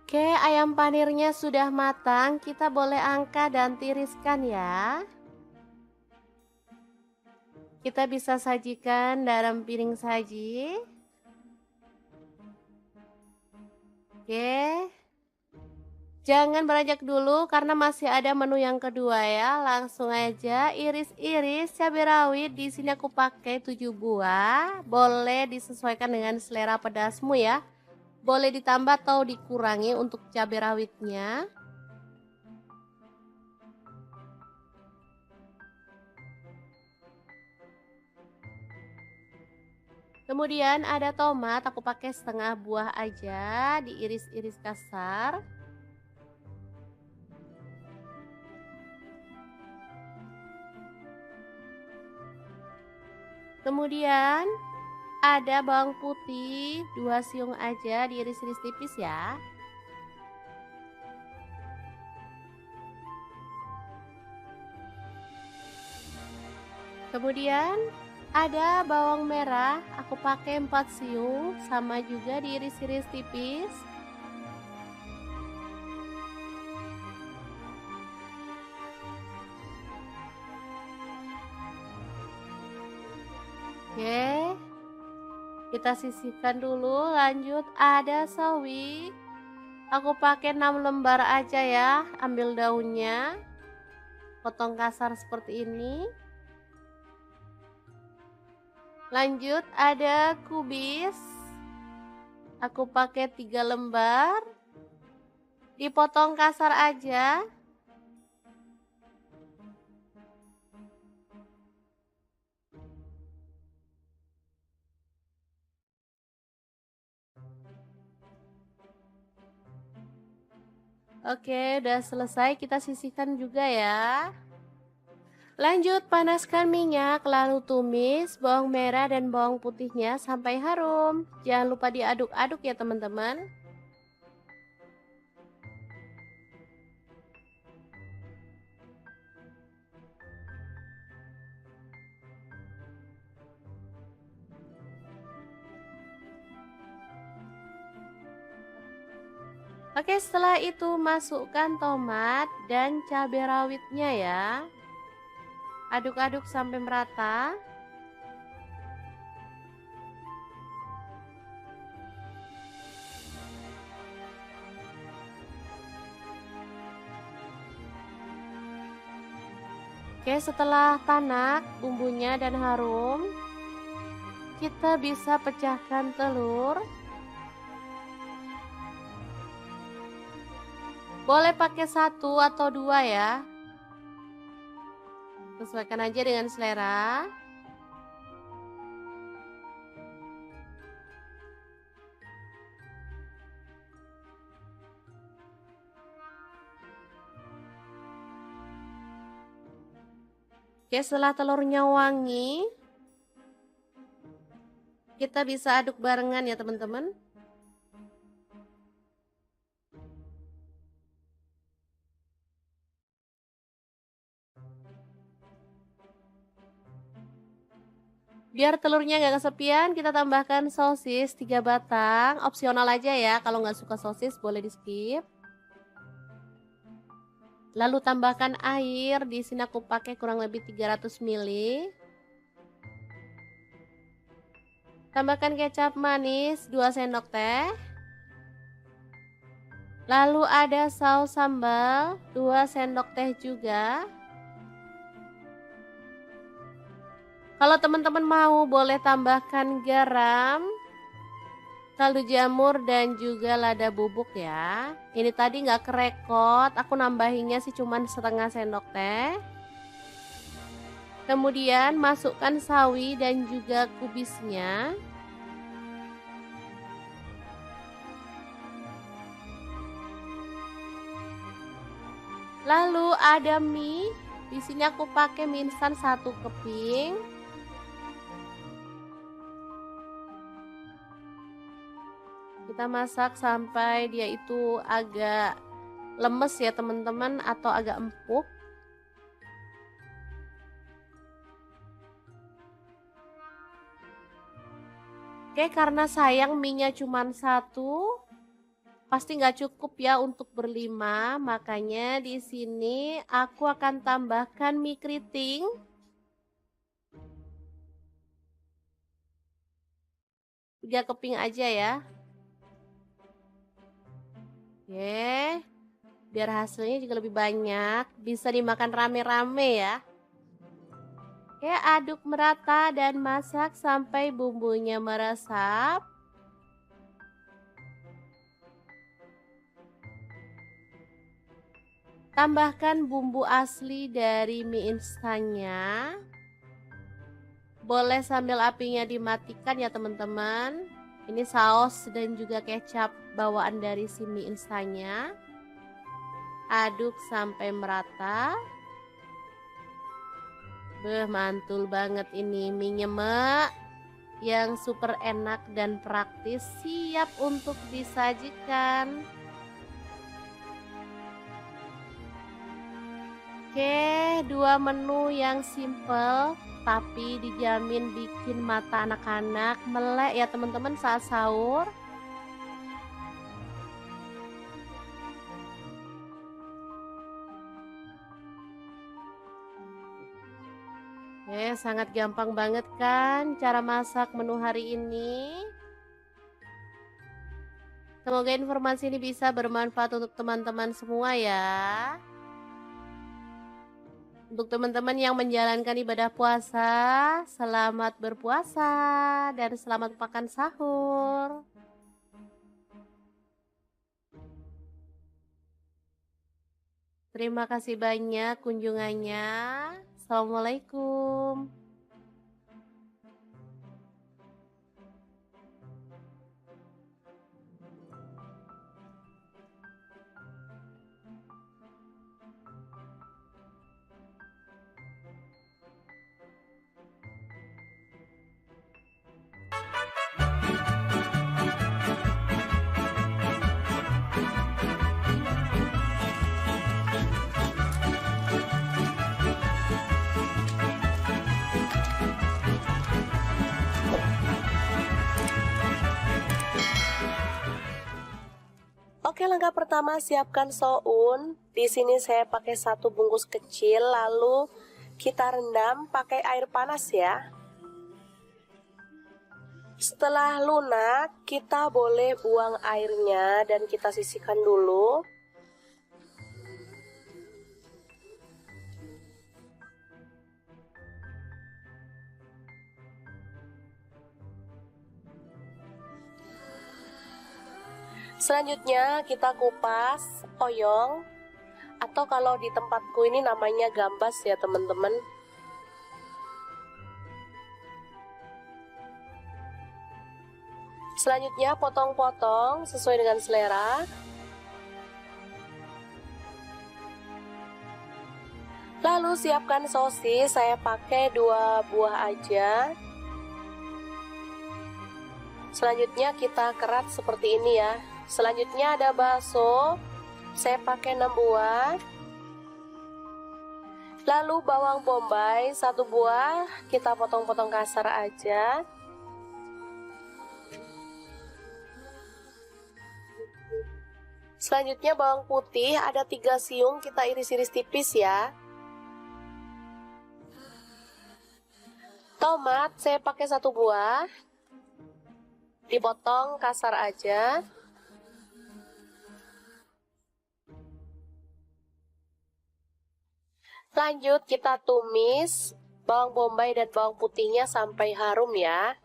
Oke, ayam panirnya sudah matang, kita boleh angkat dan tiriskan ya. Kita bisa sajikan dalam piring saji. Oke. Jangan beranjak dulu karena masih ada menu yang kedua ya. Langsung aja iris-iris cabai rawit. Di sini aku pakai 7 buah. Boleh disesuaikan dengan selera pedasmu ya. Boleh ditambah atau dikurangi untuk cabai rawitnya. Kemudian ada tomat, aku pakai setengah buah aja, diiris-iris kasar. Kemudian ada bawang putih 2 siung aja, diiris-iris tipis ya. Kemudian ada bawang merah, aku pakai 4 siung, sama juga diiris-iris tipis. Oke, kita sisihkan dulu. Lanjut ada sawi, aku pakai 6 lembar aja ya. Ambil daunnya, potong kasar seperti ini. Lanjut ada kubis, aku pakai 3 lembar, dipotong kasar aja. Oke, udah selesai, kita sisihkan juga ya. Lanjut panaskan minyak, lalu tumis bawang merah dan bawang putihnya sampai harum. Jangan lupa diaduk-aduk ya teman-teman. Oke, setelah itu masukkan tomat dan cabai rawitnya ya. Aduk-aduk sampai merata. Oke, setelah tanak bumbunya dan harum, kita bisa pecahkan telur. Boleh pakai 1 atau 2 ya. Sesuaikan aja dengan selera. Oke, setelah telurnya wangi, kita bisa aduk barengan ya teman-teman. Biar telurnya nggak kesepian, kita tambahkan sosis 3 batang. Opsional aja ya, kalau nggak suka sosis boleh di skip. Lalu tambahkan air, di sini aku pakai kurang lebih 300 ml. Tambahkan kecap manis 2 sendok teh. Lalu ada saus sambal 2 sendok teh juga. Kalau teman-teman mau boleh tambahkan garam, kaldu jamur dan juga lada bubuk ya. Ini tadi nggak kerekot, aku nambahinnya sih cuman setengah sendok teh. Kemudian masukkan sawi dan juga kubisnya. Lalu ada mie, di sini aku pakai mie instan 1 keping. Kita masak sampai dia itu agak lemes ya teman-teman, atau agak empuk. Oke, karena sayang mie-nya cuma 1, pasti nggak cukup ya untuk berlima, makanya di sini aku akan tambahkan mie keriting. Tiga keping aja ya. Oke, biar hasilnya juga lebih banyak, bisa dimakan rame-rame ya. Oke, aduk merata dan masak sampai bumbunya meresap. Tambahkan bumbu asli dari mie instannya. Boleh sambil apinya dimatikan ya teman-teman. Ini saus dan juga kecap bawaan dari si mie instannya. Aduk sampai merata. Beh, mantul banget ini mie nyemek yang super enak dan praktis, siap untuk disajikan. Oke, 2 menu yang simple tapi dijamin bikin mata anak-anak melek ya teman-teman saat sahur. Sangat gampang banget kan cara masak menu hari ini. Semoga informasi ini bisa bermanfaat untuk teman-teman semua ya. Untuk teman-teman yang menjalankan ibadah puasa, selamat berpuasa dan selamat makan sahur. Terima kasih banyak kunjungannya. Assalamualaikum. Oke, langkah pertama siapkan soun. Di sini saya pakai 1 bungkus kecil, lalu kita rendam pakai air panas ya. Setelah lunak, kita boleh buang airnya dan kita sisihkan dulu. Selanjutnya kita kupas oyong, atau kalau di tempatku ini namanya gambas ya teman-teman. Selanjutnya potong-potong sesuai dengan selera. Lalu siapkan sosis, saya pakai 2 buah aja. Selanjutnya kita kerat seperti ini ya. Selanjutnya ada bakso, saya pakai 6 buah. Lalu bawang bombay 1 buah, kita potong-potong kasar aja. Selanjutnya bawang putih ada 3 siung, kita iris-iris tipis ya. Tomat saya pakai 1 buah, dipotong kasar aja. Lanjut kita tumis bawang bombay dan bawang putihnya sampai harum ya.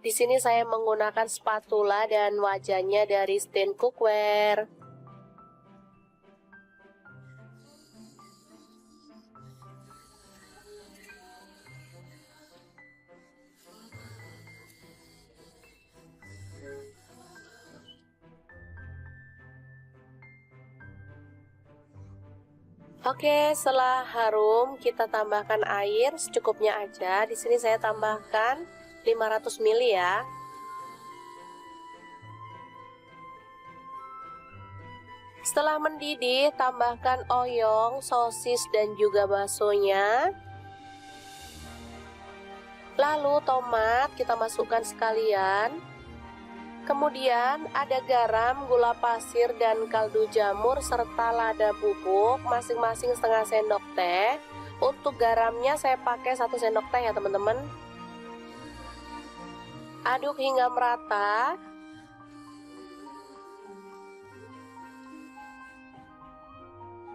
Di sini saya menggunakan spatula dan wajannya dari Stand Cookware. Oke, setelah harum kita tambahkan air secukupnya aja. Di sini saya tambahkan 500 ml ya. Setelah mendidih, tambahkan oyong, sosis dan juga baksonya. Lalu tomat kita masukkan sekalian. Kemudian ada garam, gula pasir, dan kaldu jamur serta lada bubuk masing-masing setengah sendok teh. Untuk garamnya saya pakai 1 sendok teh ya teman-teman. Aduk hingga merata.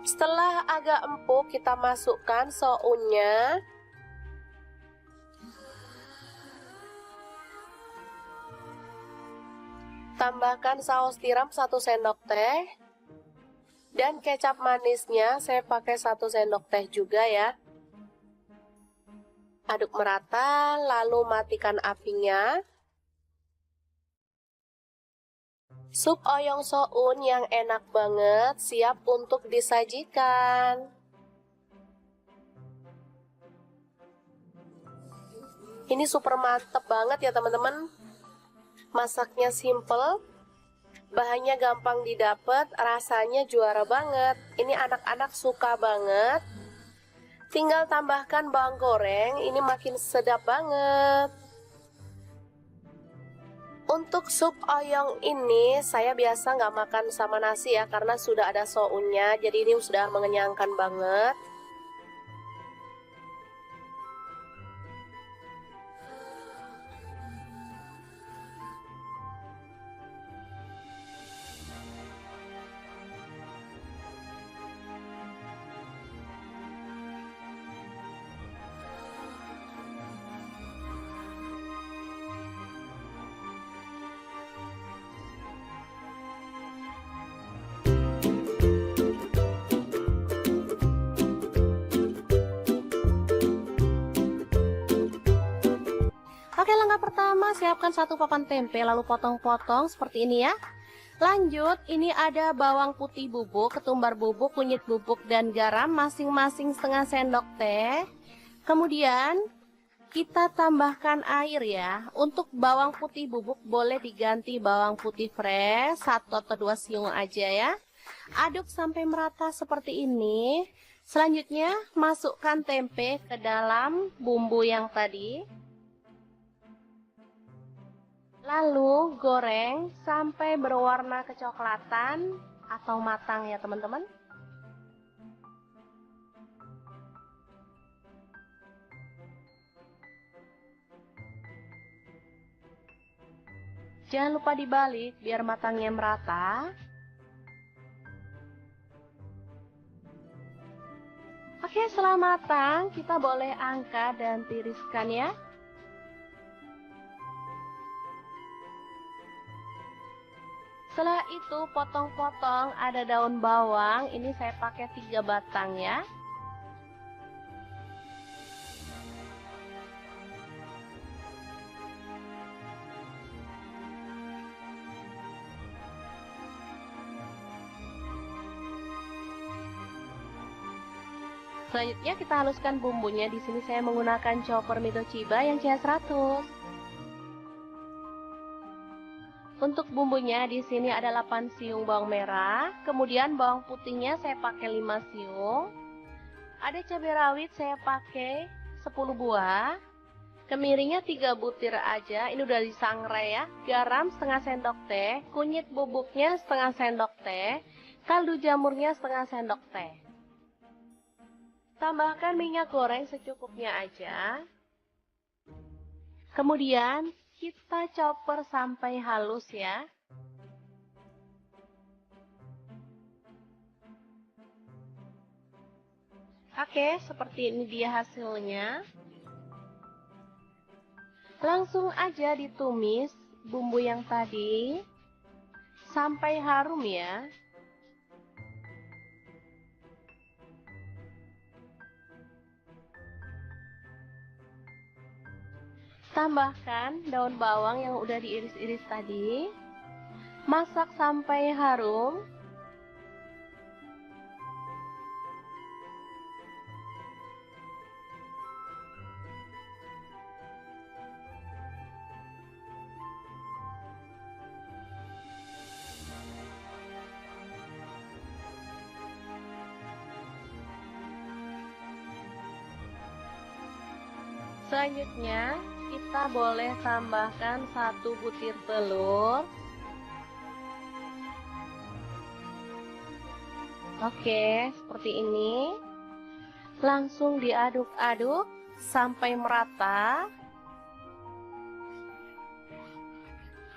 Setelah agak empuk kita masukkan sounnya. Tambahkan saus tiram 1 sendok teh. Dan kecap manisnya saya pakai 1 sendok teh juga ya. Aduk merata, lalu matikan apinya. Sup oyong soun yang enak banget siap untuk disajikan. Ini super mantep banget ya teman-teman. Masaknya simple, bahannya gampang didapat, rasanya juara banget. Ini anak-anak suka banget. Tinggal tambahkan bawang goreng, ini makin sedap banget. Untuk sup oyong ini saya biasa nggak makan sama nasi ya, karena sudah ada sounnya, jadi ini sudah mengenyangkan banget. Oke, langkah pertama siapkan 1 papan tempe lalu potong-potong seperti ini ya. Lanjut, ini ada bawang putih bubuk, ketumbar bubuk, kunyit bubuk, dan garam masing-masing setengah sendok teh. Kemudian kita tambahkan air ya. Untuk bawang putih bubuk boleh diganti bawang putih fresh 1 atau 2 siung aja ya. Aduk sampai merata seperti ini. Selanjutnya masukkan tempe ke dalam bumbu yang tadi. Lalu goreng sampai berwarna kecoklatan atau matang ya teman-teman. Jangan lupa dibalik biar matangnya merata. Oke, setelah matang kita boleh angkat dan tiriskan ya. Setelah itu potong-potong ada daun bawang, ini saya pakai 3 batang ya. Selanjutnya kita haluskan bumbunya. Di sini saya menggunakan chopper Mito-Chiba yang CH100. Untuk bumbunya di sini ada 8 siung bawang merah, kemudian bawang putihnya saya pakai 5 siung. Ada cabai rawit saya pakai 10 buah. Kemirinya 3 butir aja, ini udah disangrai ya. Garam setengah sendok teh, kunyit bubuknya setengah sendok teh, kaldu jamurnya setengah sendok teh. Tambahkan minyak goreng secukupnya aja. Kemudian kita chopper sampai halus ya. Oke, seperti ini dia hasilnya. Langsung aja ditumis bumbu yang tadi sampai harum ya. Tambahkan daun bawang yang udah diiris-iris tadi. Masak sampai harum. Selanjutnya, kita boleh tambahkan 1 butir telur. Oke, seperti ini. Langsung diaduk-aduk sampai merata.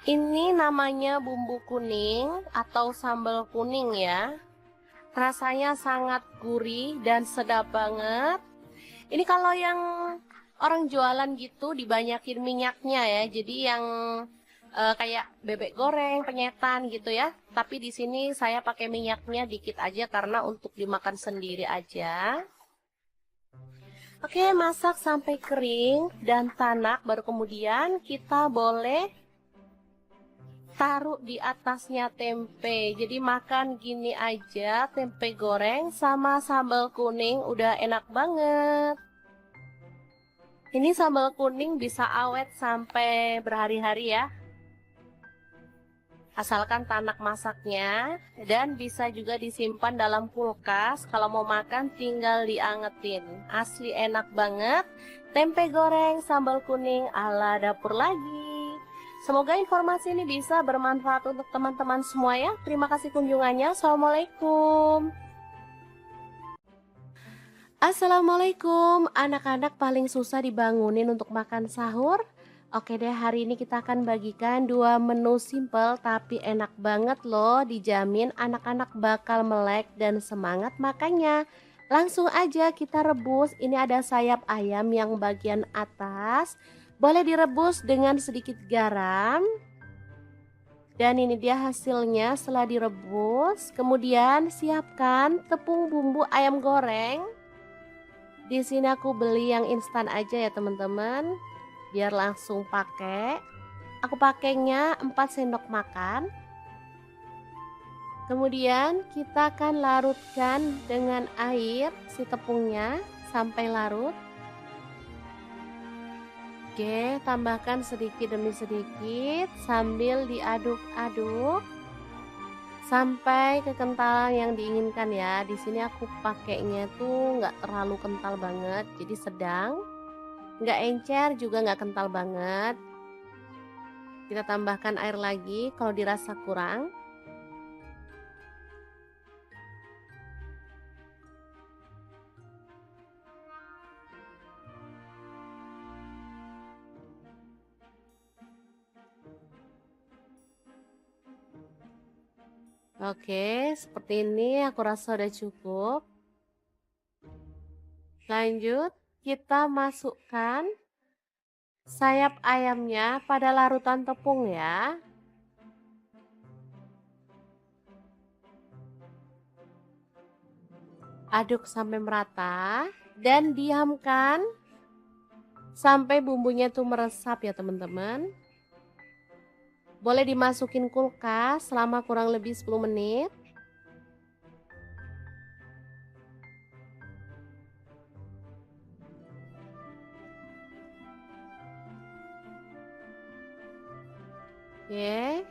Ini namanya bumbu kuning atau sambal kuning ya. Rasanya sangat gurih dan sedap banget. Ini kalau yang orang jualan gitu dibanyakin minyaknya ya. Jadi yang kayak bebek goreng, penyetan gitu ya. Tapi di sini saya pakai minyaknya dikit aja karena untuk dimakan sendiri aja. Oke, masak sampai kering dan tanak, baru kemudian kita boleh taruh di atasnya tempe. Jadi makan gini aja, tempe goreng sama sambal kuning udah enak banget. Ini sambal kuning bisa awet sampai berhari-hari ya. Asalkan tanak masaknya, dan bisa juga disimpan dalam kulkas. Kalau mau makan tinggal diangetin. Asli enak banget. Tempe goreng sambal kuning ala dapur lagi. Semoga informasi ini bisa bermanfaat untuk teman-teman semua ya. Terima kasih kunjungannya. Assalamualaikum. Assalamualaikum. Anak-anak paling susah dibangunin untuk makan sahur. Oke deh, hari ini kita akan bagikan 2 menu simple tapi enak banget loh. Dijamin anak-anak bakal melek dan semangat makannya. Langsung aja kita rebus. Ini ada sayap ayam yang bagian atas. Boleh direbus dengan sedikit garam. Dan ini dia hasilnya setelah direbus. Kemudian siapkan tepung bumbu ayam goreng. Di sini aku beli yang instan aja ya teman-teman. Biar langsung pakai. Aku pakainya 4 sendok makan. Kemudian kita akan larutkan dengan air si tepungnya sampai larut. Oke, tambahkan sedikit demi sedikit sambil diaduk-aduk sampai kekentalan yang diinginkan ya. Di sini aku pakainya tuh nggak terlalu kental banget, jadi sedang. Nggak encer juga nggak kental banget. Kita tambahkan air lagi kalau dirasa kurang. Oke, seperti ini aku rasa udah cukup. Lanjut, kita masukkan sayap ayamnya pada larutan tepung ya. Aduk sampai merata dan diamkan sampai bumbunya tuh meresap ya teman-teman. Boleh dimasukin kulkas selama kurang lebih 10 menit. Oke.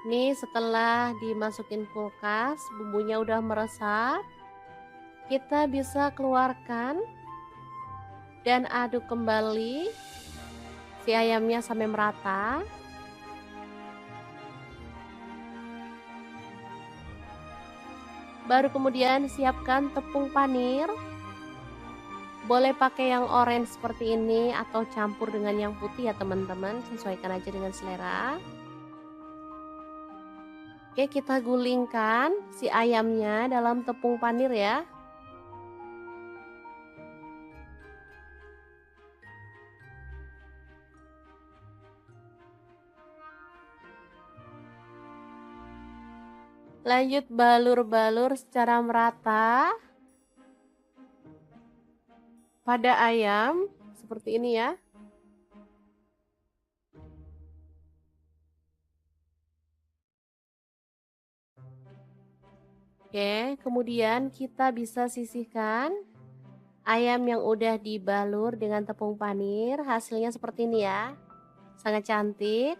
Nih setelah dimasukin kulkas, bumbunya udah meresap. Kita bisa keluarkan dan aduk kembali si ayamnya sampai merata. Baru kemudian siapkan tepung panir. Boleh pakai yang orange seperti ini atau campur dengan yang putih ya teman-teman, sesuaikan aja dengan selera. Oke, kita gulingkan si ayamnya dalam tepung panir ya. Lanjut balur-balur secara merata pada ayam seperti ini ya. Oke, kemudian kita bisa sisihkan ayam yang udah dibalur dengan tepung panir. Hasilnya seperti ini ya. Sangat cantik.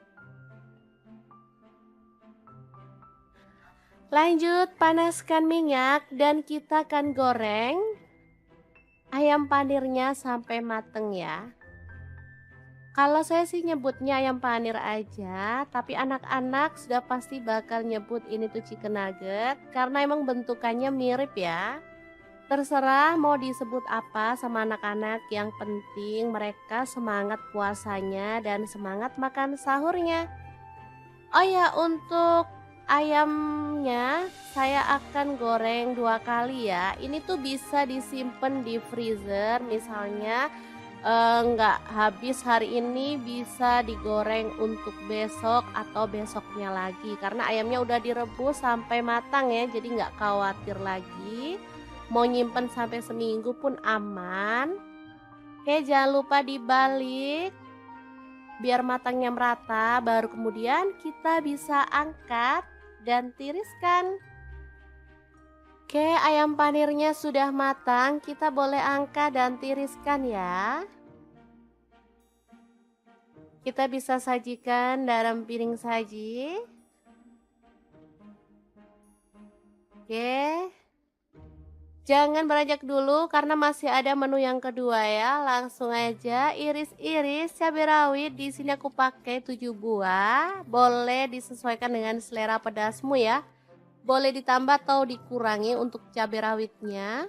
Lanjut panaskan minyak dan kita akan goreng ayam panirnya sampai mateng ya. Kalau saya sih nyebutnya ayam panir aja, tapi anak-anak sudah pasti bakal nyebut ini tuh chicken nugget karena emang bentukannya mirip ya. Terserah mau disebut apa sama anak-anak, yang penting mereka semangat puasanya dan semangat makan sahurnya. Oh ya, untuk ayamnya saya akan goreng 2 kali ya. Ini tuh bisa disimpan di freezer, misalnya nggak habis hari ini bisa digoreng untuk besok atau besoknya lagi. Karena ayamnya udah direbus sampai matang ya, jadi nggak khawatir lagi. Mau nyimpen sampai seminggu pun aman. Oke, jangan lupa dibalik biar matangnya merata, baru kemudian kita bisa angkat dan tiriskan. Oke, ayam panirnya sudah matang, kita boleh angkat dan tiriskan ya. Kita bisa sajikan dalam piring saji. Oke. Jangan beranjak dulu karena masih ada menu yang kedua ya. Langsung aja iris-iris cabai rawit. Di sini aku pakai 7 buah. Boleh disesuaikan dengan selera pedasmu ya. Boleh ditambah atau dikurangi untuk cabai rawitnya.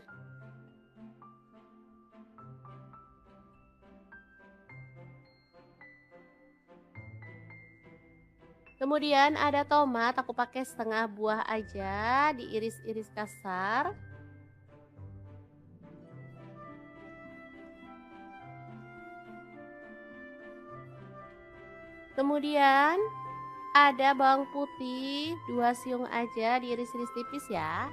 Kemudian ada tomat, aku pakai setengah buah aja, diiris-iris kasar. Kemudian ada bawang putih 2 siung aja, diiris-iris tipis ya.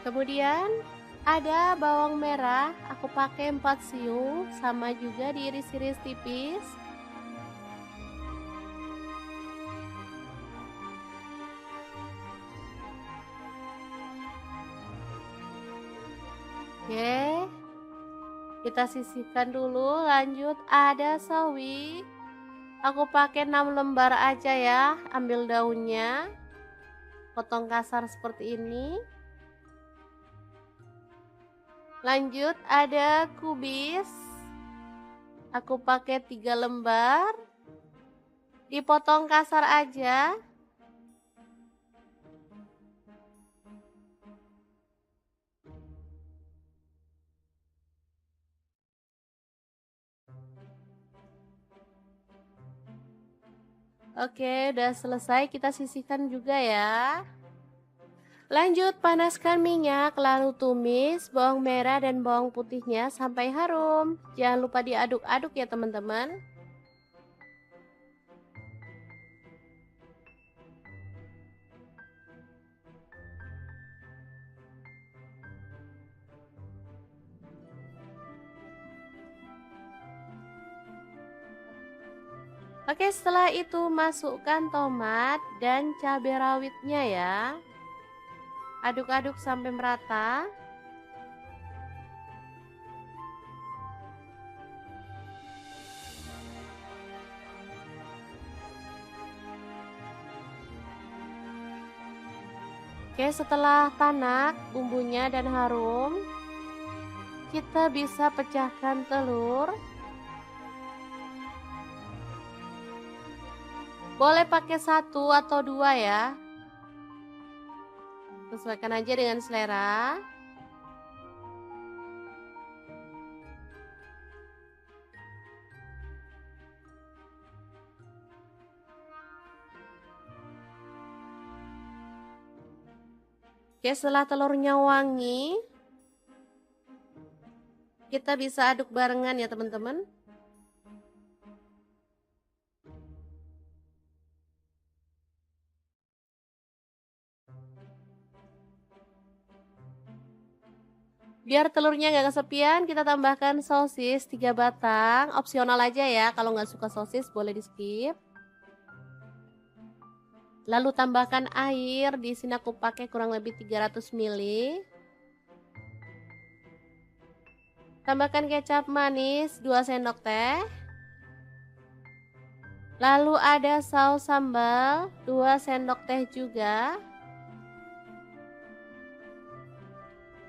Kemudian ada bawang merah, aku pakai 4 siung, sama juga diiris-iris tipis. Oke, kita sisihkan dulu. Lanjut ada sawi, aku pakai 6 lembar aja ya. Ambil daunnya, potong kasar seperti ini. Lanjut ada kubis, aku pakai 3 lembar, dipotong kasar aja. Oke, udah selesai, kita sisihkan juga ya. Lanjut panaskan minyak, lalu tumis bawang merah dan bawang putihnya sampai harum. Jangan lupa diaduk-aduk ya teman-teman. Oke, setelah itu masukkan tomat dan cabai rawitnya ya. Aduk-aduk sampai merata. Oke, setelah tanak bumbunya dan harum, kita bisa pecahkan telur. Boleh pakai 1 atau 2 ya. Sesuaikan aja dengan selera. Oke, setelah telurnya wangi, kita bisa aduk barengan ya teman-teman. Biar telurnya nggak kesepian, kita tambahkan sosis 3 batang. Opsional aja ya, kalau nggak suka sosis boleh di skip. Lalu tambahkan air, di sini aku pakai kurang lebih 300 ml. Tambahkan kecap manis 2 sendok teh. Lalu ada saus sambal 2 sendok teh juga.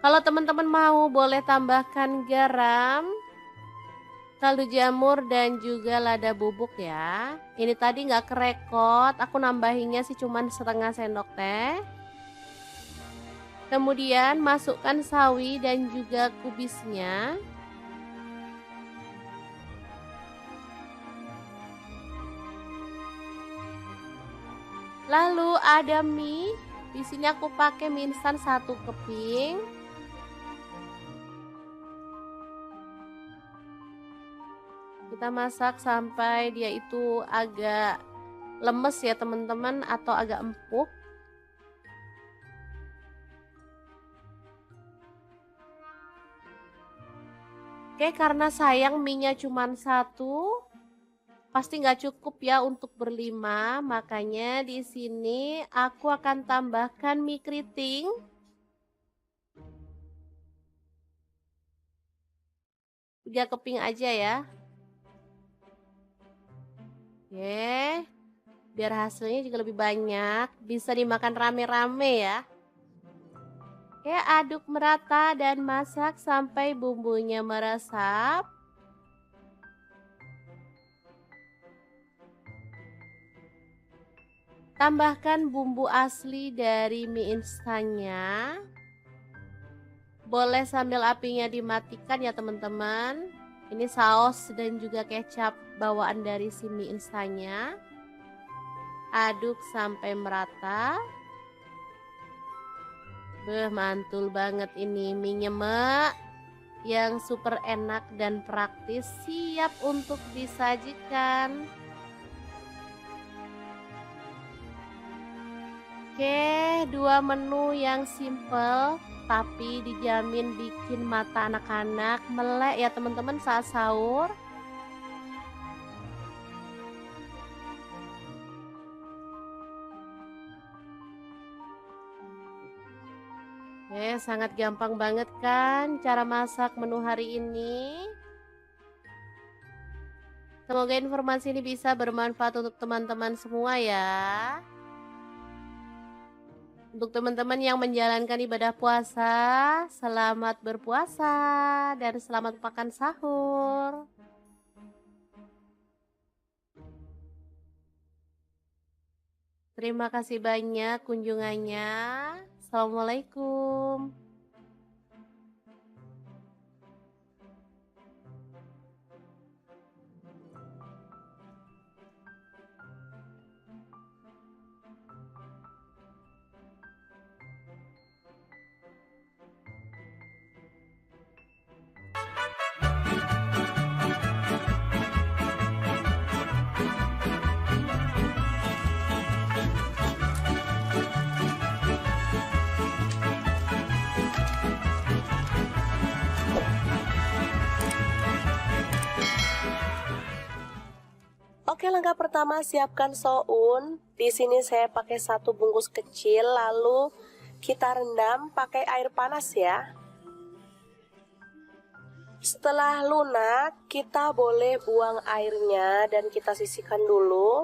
Kalau teman-teman mau boleh tambahkan garam, kaldu jamur dan juga lada bubuk ya. Ini tadi nggak kerekot, aku nambahinnya sih cuman setengah sendok teh. Kemudian masukkan sawi dan juga kubisnya. Lalu ada mie, di sini aku pakai mie instan 1 keping. Kita masak sampai dia itu agak lemes ya teman-teman, atau agak empuk. Oke, karena sayang mie-nya cuma 1, pasti nggak cukup ya untuk berlima. Makanya di sini aku akan tambahkan mie keriting. Tiga keping aja ya. Oke, biar hasilnya juga lebih banyak, bisa dimakan rame-rame ya. Oke, aduk merata dan masak sampai bumbunya meresap. Tambahkan bumbu asli dari mie instannya. Boleh sambil apinya dimatikan ya teman-teman. Ini saus dan juga kecap bawaan dari si mie instannya. Aduk sampai merata. Mantul banget ini mie-nya, Mak. Yang super enak dan praktis, siap untuk disajikan. Oke, 2 menu yang simple tapi dijamin bikin mata anak-anak melek ya teman-teman saat sahur. Sangat gampang banget kan cara masak menu hari ini. Semoga informasi ini bisa bermanfaat untuk teman-teman semua ya. Untuk teman-teman yang menjalankan ibadah puasa, selamat berpuasa dan selamat makan sahur. Terima kasih banyak kunjungannya. Assalamualaikum. Oke, langkah pertama siapkan soun. Di sini saya pakai 1 bungkus kecil, lalu kita rendam pakai air panas ya. Setelah lunak, kita boleh buang airnya dan kita sisihkan dulu.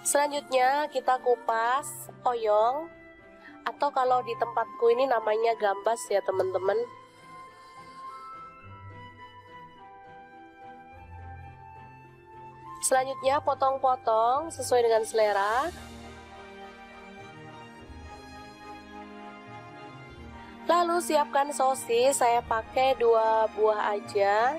Selanjutnya kita kupas oyong, atau kalau di tempatku ini namanya gambas ya teman-teman. Selanjutnya potong-potong sesuai dengan selera. Lalu siapkan sosis, saya pakai 2 buah aja.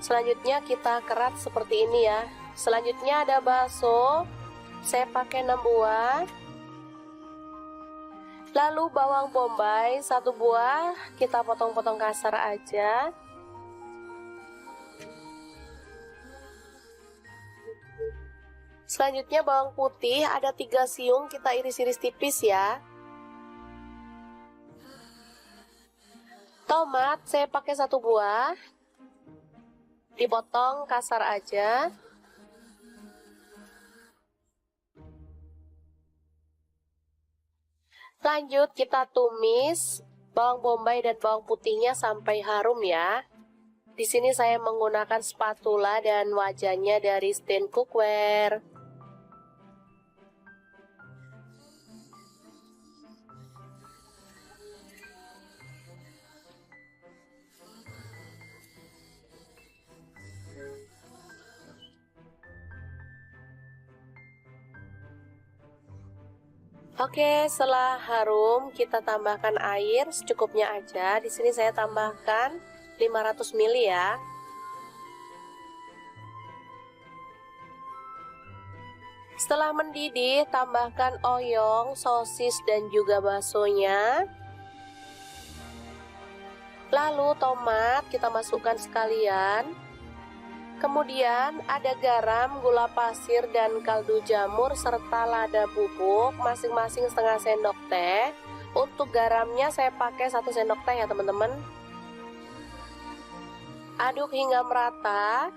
Selanjutnya kita kerat seperti ini ya. Selanjutnya ada bakso, saya pakai 6 buah. Lalu bawang bombay 1 buah, kita potong-potong kasar aja. Selanjutnya bawang putih ada 3 siung, kita iris-iris tipis ya. Tomat saya pakai 1 buah, dipotong kasar aja. Lanjut kita tumis bawang bombay dan bawang putihnya sampai harum ya. Di sini saya menggunakan spatula dan wajannya dari Stand Cookware. Oke, setelah harum kita tambahkan air secukupnya aja. Di sini saya tambahkan 500 ml ya. Setelah mendidih, tambahkan oyong, sosis dan juga baksonya. Lalu tomat kita masukkan sekalian. Kemudian ada garam, gula pasir, dan kaldu jamur serta lada bubuk masing-masing setengah sendok teh. Untuk garamnya saya pakai 1 sendok teh ya teman-teman. Aduk hingga merata.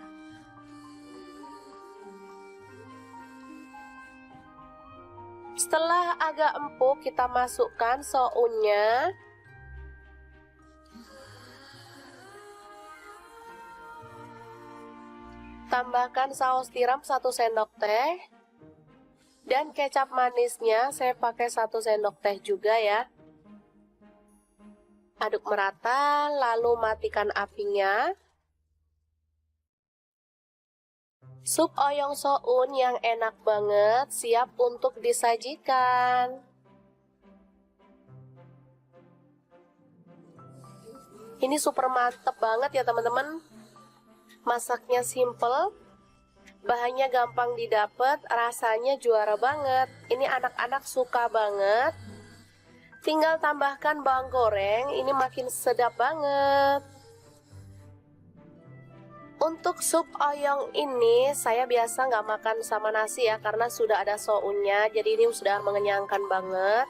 Setelah agak empuk kita masukkan sounnya. Tambahkan saus tiram 1 sendok teh. Dan kecap manisnya saya pakai 1 sendok teh juga ya. Aduk merata, lalu matikan apinya. Sup oyong soun yang enak banget siap untuk disajikan. Ini super mantep banget ya teman-teman. Masaknya simple, bahannya gampang didapat, rasanya juara banget. Ini anak-anak suka banget. Tinggal tambahkan bawang goreng, ini makin sedap banget. Untuk sup oyong ini saya biasa nggak makan sama nasi ya, karena sudah ada sounnya, jadi ini sudah mengenyangkan banget.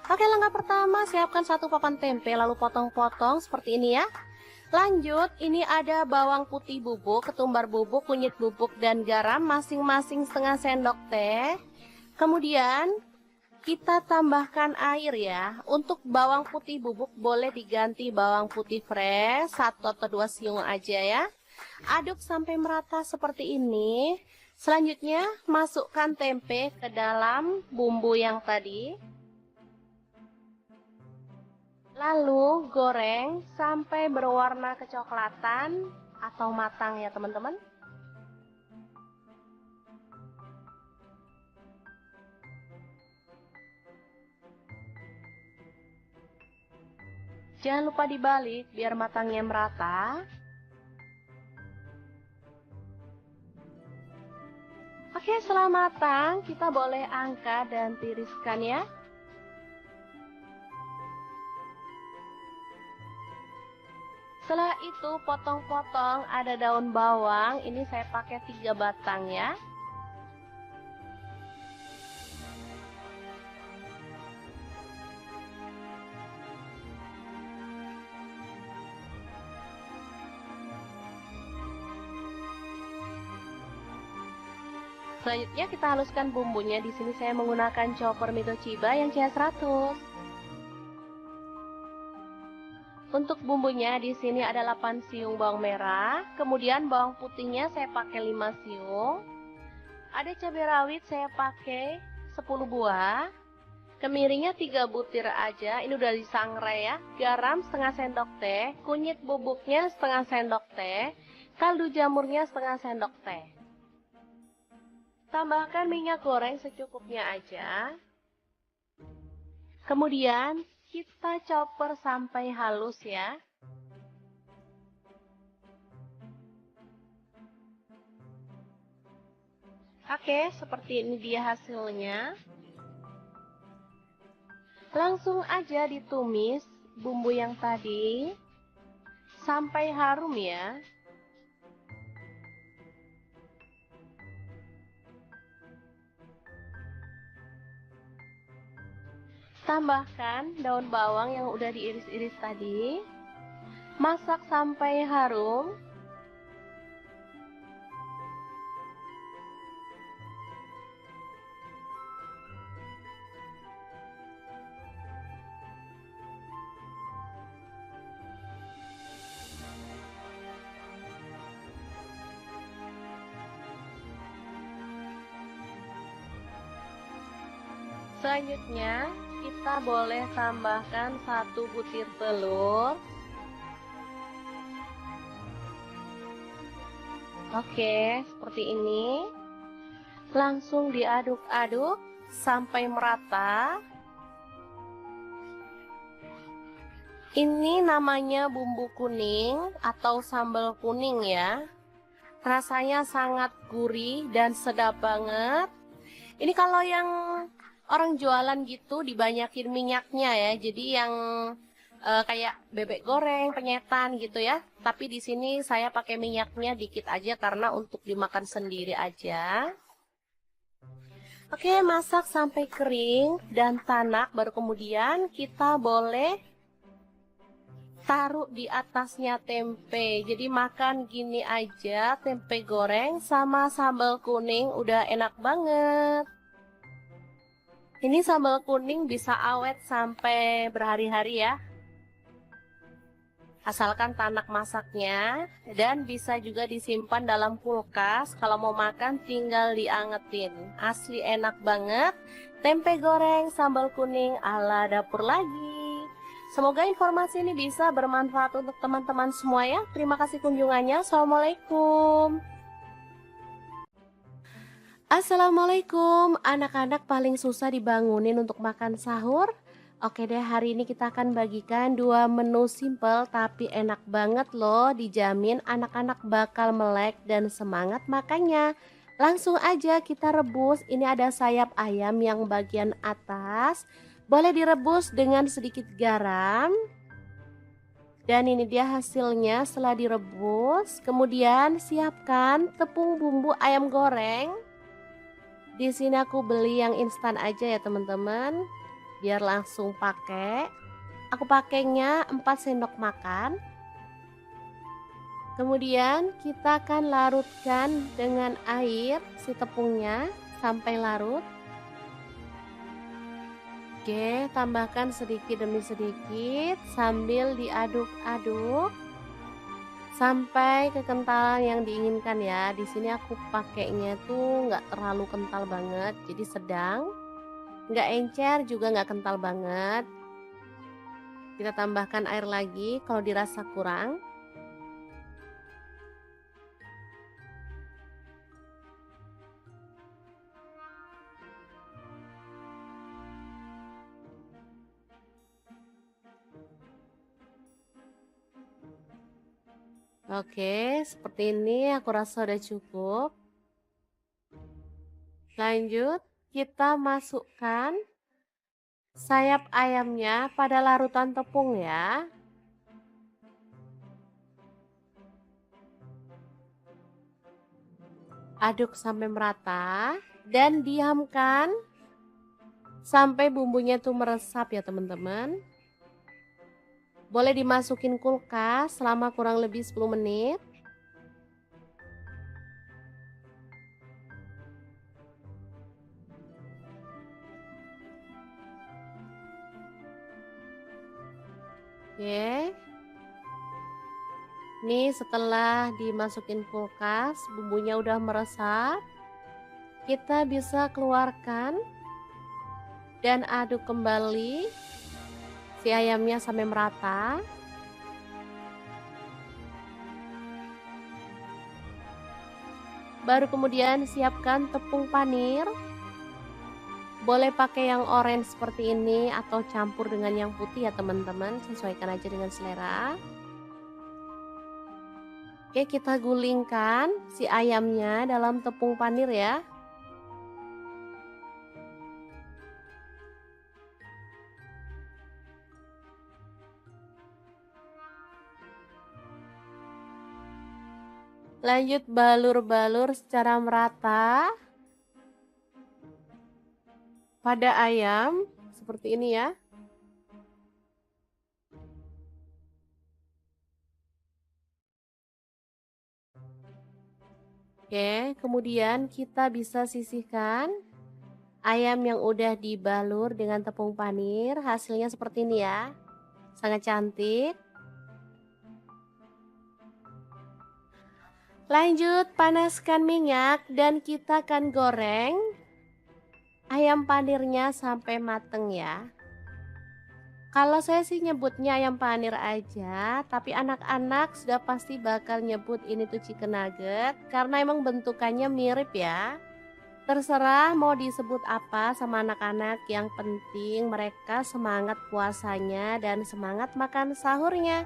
Oke, langkah pertama siapkan 1 papan tempe lalu potong-potong seperti ini ya. Lanjut, ini ada bawang putih bubuk, ketumbar bubuk, kunyit bubuk, dan garam masing-masing setengah sendok teh. Kemudian kita tambahkan air ya. Untuk bawang putih bubuk boleh diganti bawang putih fresh 1 atau 2 siung aja ya. Aduk sampai merata seperti ini. Selanjutnya masukkan tempe ke dalam bumbu yang tadi. Lalu goreng sampai berwarna kecoklatan atau matang ya teman-teman. Jangan lupa dibalik biar matangnya merata. Oke, setelah matang kita boleh angkat dan tiriskan ya. Setelah itu potong-potong, ada daun bawang, ini saya pakai 3 batang ya. Selanjutnya kita haluskan bumbunya. Di sini saya menggunakan chopper Mitochiba yang CH100. Untuk bumbunya di sini ada 8 siung bawang merah, kemudian bawang putihnya saya pakai 5 siung. Ada cabai rawit saya pakai 10 buah. Kemiringnya 3 butir aja, ini udah disangrai ya. Garam setengah sendok teh, kunyit bubuknya setengah sendok teh, kaldu jamurnya setengah sendok teh. Tambahkan minyak goreng secukupnya aja. Kemudian kita chopper sampai halus ya. Oke, seperti ini dia hasilnya. Langsung aja ditumis bumbu yang tadi sampai harum ya. Tambahkan daun bawang yang udah diiris-iris tadi. Masak sampai harum. Selanjutnya kita boleh tambahkan 1 butir telur. Oke, seperti ini. Langsung diaduk-aduk sampai merata. Ini namanya bumbu kuning atau sambal kuning ya. Rasanya sangat gurih dan sedap banget. Ini kalau yang orang jualan gitu dibanyakin minyaknya ya. Jadi yang kayak bebek goreng, penyetan gitu ya. Tapi di sini saya pakai minyaknya dikit aja karena untuk dimakan sendiri aja. Oke, masak sampai kering dan tanak, baru kemudian kita boleh taruh di atasnya tempe. Jadi makan gini aja, tempe goreng sama sambal kuning udah enak banget. Ini sambal kuning bisa awet sampai berhari-hari ya. Asalkan tanak masaknya, dan bisa juga disimpan dalam kulkas. Kalau mau makan tinggal diangetin. Asli enak banget. Tempe goreng sambal kuning ala dapur lagi. Semoga informasi ini bisa bermanfaat untuk teman-teman semua ya. Terima kasih kunjungannya. Assalamualaikum. Assalamualaikum. Anak-anak paling susah dibangunin untuk makan sahur. Oke deh, hari ini kita akan bagikan 2 menu simple tapi enak banget loh. Dijamin anak-anak bakal melek dan semangat makannya. Langsung aja kita rebus. Ini ada sayap ayam yang bagian atas. Boleh direbus dengan sedikit garam. Dan ini dia hasilnya setelah direbus. Kemudian siapkan tepung bumbu ayam goreng. Di sini aku beli yang instan aja ya teman-teman. Biar langsung pakai. Aku pakainya 4 sendok makan. Kemudian kita akan larutkan dengan air si tepungnya sampai larut. Oke, tambahkan sedikit demi sedikit sambil diaduk-aduk sampai kekentalan yang diinginkan ya. Di sini aku pakainya tuh nggak terlalu kental banget, jadi sedang. Nggak encer juga nggak kental banget. Kita tambahkan air lagi kalau dirasa kurang. Oke, seperti ini aku rasa udah cukup. Lanjut, kita masukkan sayap ayamnya pada larutan tepung ya. Aduk sampai merata dan diamkan sampai bumbunya tuh meresap ya teman-teman. Boleh dimasukin kulkas selama kurang lebih 10 menit. Oke. Nih setelah dimasukin kulkas, bumbunya udah meresap. Kita bisa keluarkan dan aduk kembali si ayamnya sampai merata. Baru kemudian siapkan tepung panir. Boleh pakai yang orange seperti ini atau campur dengan yang putih ya teman-teman, sesuaikan aja dengan selera. Oke, kita gulingkan si ayamnya dalam tepung panir ya. Lanjut balur-balur secara merata pada ayam seperti ini ya. Oke, kemudian kita bisa sisihkan ayam yang udah dibalur dengan tepung panir. Hasilnya seperti ini ya. Sangat cantik. Lanjut panaskan minyak dan kita akan goreng ayam panirnya sampai mateng ya. Kalau saya sih nyebutnya ayam panir aja, tapi anak-anak sudah pasti bakal nyebut ini tuh chicken nugget karena emang bentukannya mirip ya. Terserah mau disebut apa sama anak-anak, yang penting mereka semangat puasanya dan semangat makan sahurnya.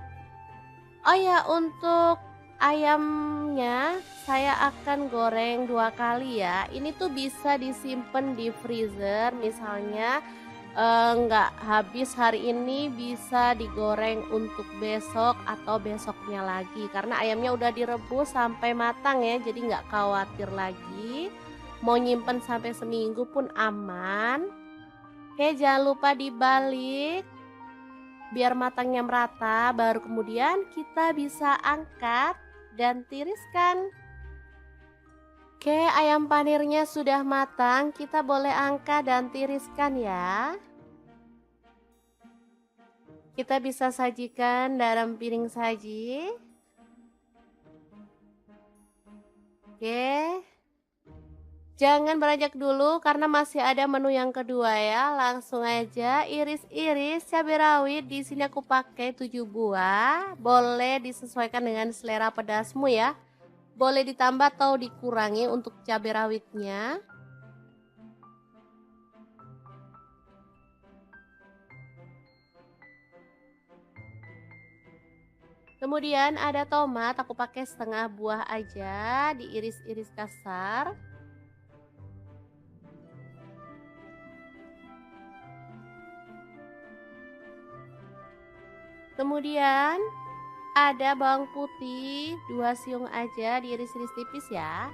Oh ya, untuk ayamnya saya akan goreng 2 kali ya. Ini tuh bisa disimpan di freezer, misalnya nggak habis hari ini bisa digoreng untuk besok atau besoknya lagi. Karena ayamnya udah direbus sampai matang ya, jadi nggak khawatir lagi. Mau nyimpen sampai seminggu pun aman. Oke, jangan lupa dibalik biar matangnya merata, baru kemudian kita bisa angkat dan tiriskan. Oke, ayam panirnya sudah matang, kita boleh angkat dan tiriskan ya. Kita bisa sajikan dalam piring saji. Oke. Jangan beranjak dulu karena masih ada menu yang kedua ya. Langsung aja iris-iris cabai rawit. Di sini aku pakai 7 buah. Boleh disesuaikan dengan selera pedasmu ya. Boleh ditambah atau dikurangi untuk cabai rawitnya. Kemudian ada tomat, aku pakai setengah buah aja, diiris-iris kasar. Kemudian ada bawang putih 2 siung aja, diiris-iris tipis ya.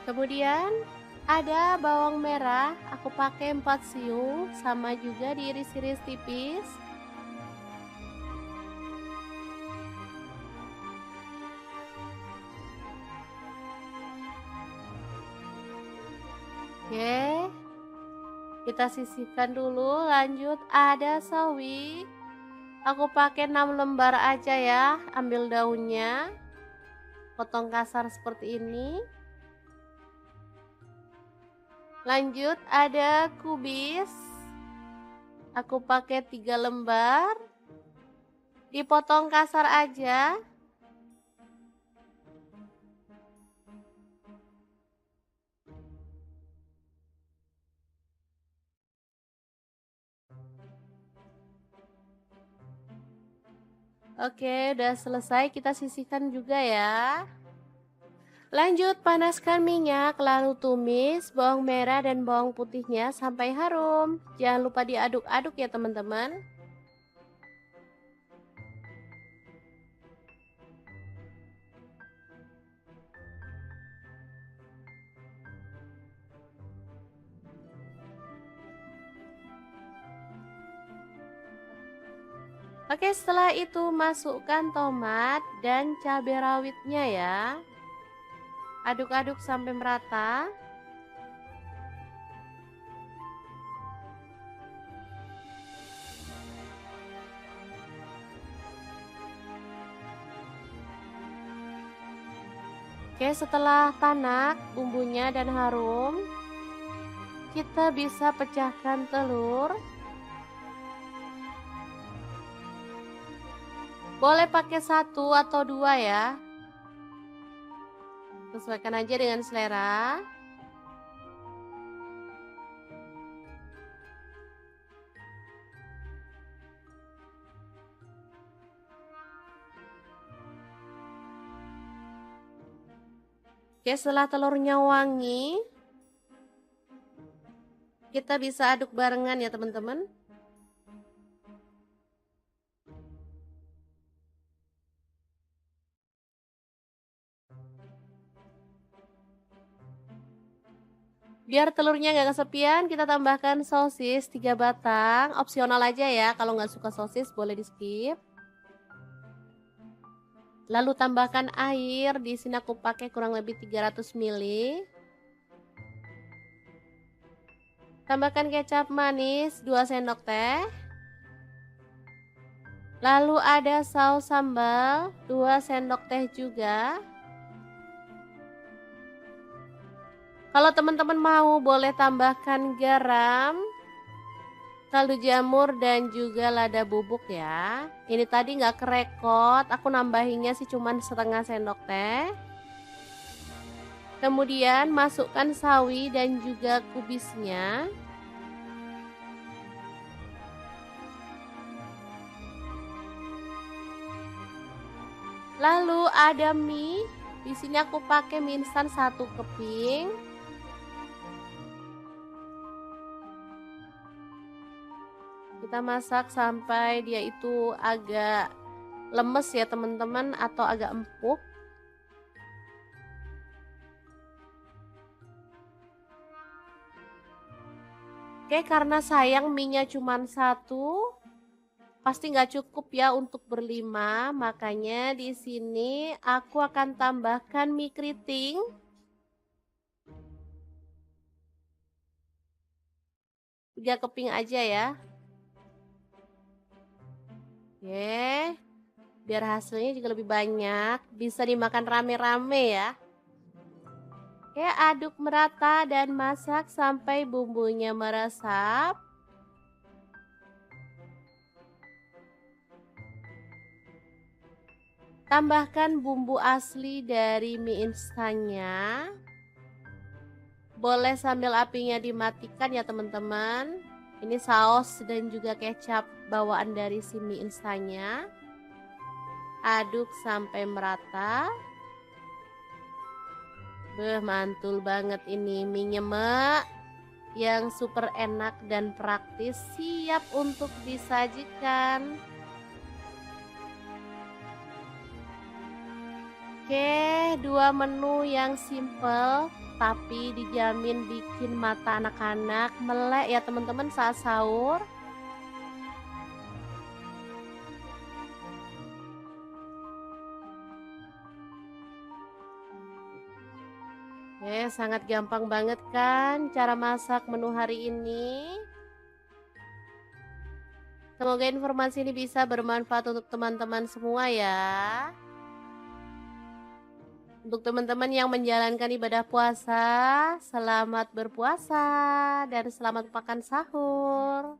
Kemudian ada bawang merah, aku pakai 4 siung, sama juga diiris-iris tipis. Oke, kita sisihkan dulu. Lanjut ada sawi, aku pakai 6 lembar aja ya. Ambil daunnya, potong kasar seperti ini. Lanjut ada kubis, aku pakai 3 lembar, dipotong kasar aja. Oke, udah selesai, kita sisihkan juga ya. Lanjut panaskan minyak, lalu tumis bawang merah dan bawang putihnya sampai harum. Jangan lupa diaduk-aduk ya teman-teman. Oke, setelah itu masukkan tomat dan cabai rawitnya ya. Aduk-aduk sampai merata. Oke, setelah tanak bumbunya dan harum, kita bisa pecahkan telur. Boleh pakai 1 atau 2 ya. Sesuaikan aja dengan selera. Oke, setelah telurnya wangi, kita bisa aduk barengan ya teman-teman. Biar telurnya nggak kesepian, kita tambahkan sosis 3 batang. Opsional aja ya, kalau nggak suka sosis boleh di skip. Lalu tambahkan air, di sini aku pakai kurang lebih 300 ml. Tambahkan kecap manis 2 sendok teh. Lalu ada saus sambal 2 sendok teh juga. Kalau teman-teman mau boleh tambahkan garam, kaldu jamur dan juga lada bubuk ya. Ini tadi nggak kerekot, aku nambahinnya sih cuman setengah sendok teh. Kemudian masukkan sawi dan juga kubisnya. Lalu ada mie, di sini aku pakai mie instan 1 keping. Kita masak sampai dia itu agak lemes ya teman-teman, atau agak empuk. Oke, karena sayang mie-nya cuma 1, pasti nggak cukup ya untuk berlima, makanya di sini aku akan tambahkan mie keriting. Tiga keping aja ya. Oke, biar hasilnya juga lebih banyak, bisa dimakan rame-rame ya. Oke, aduk merata dan masak sampai bumbunya meresap. Tambahkan bumbu asli dari mie instannya. Boleh sambil apinya dimatikan ya teman-teman. Ini saus dan juga kecap bawaan dari si mie instannya. Aduk sampai merata. Mantul banget ini mie nyemek yang super enak dan praktis, siap untuk disajikan. Oke, 2 menu yang simple tapi dijamin bikin mata anak-anak melek ya teman-teman saat sahur. Sangat gampang banget kan cara masak menu hari ini. Semoga informasi ini bisa bermanfaat untuk teman-teman semua ya. Untuk teman-teman yang menjalankan ibadah puasa, selamat berpuasa dan selamat makan sahur.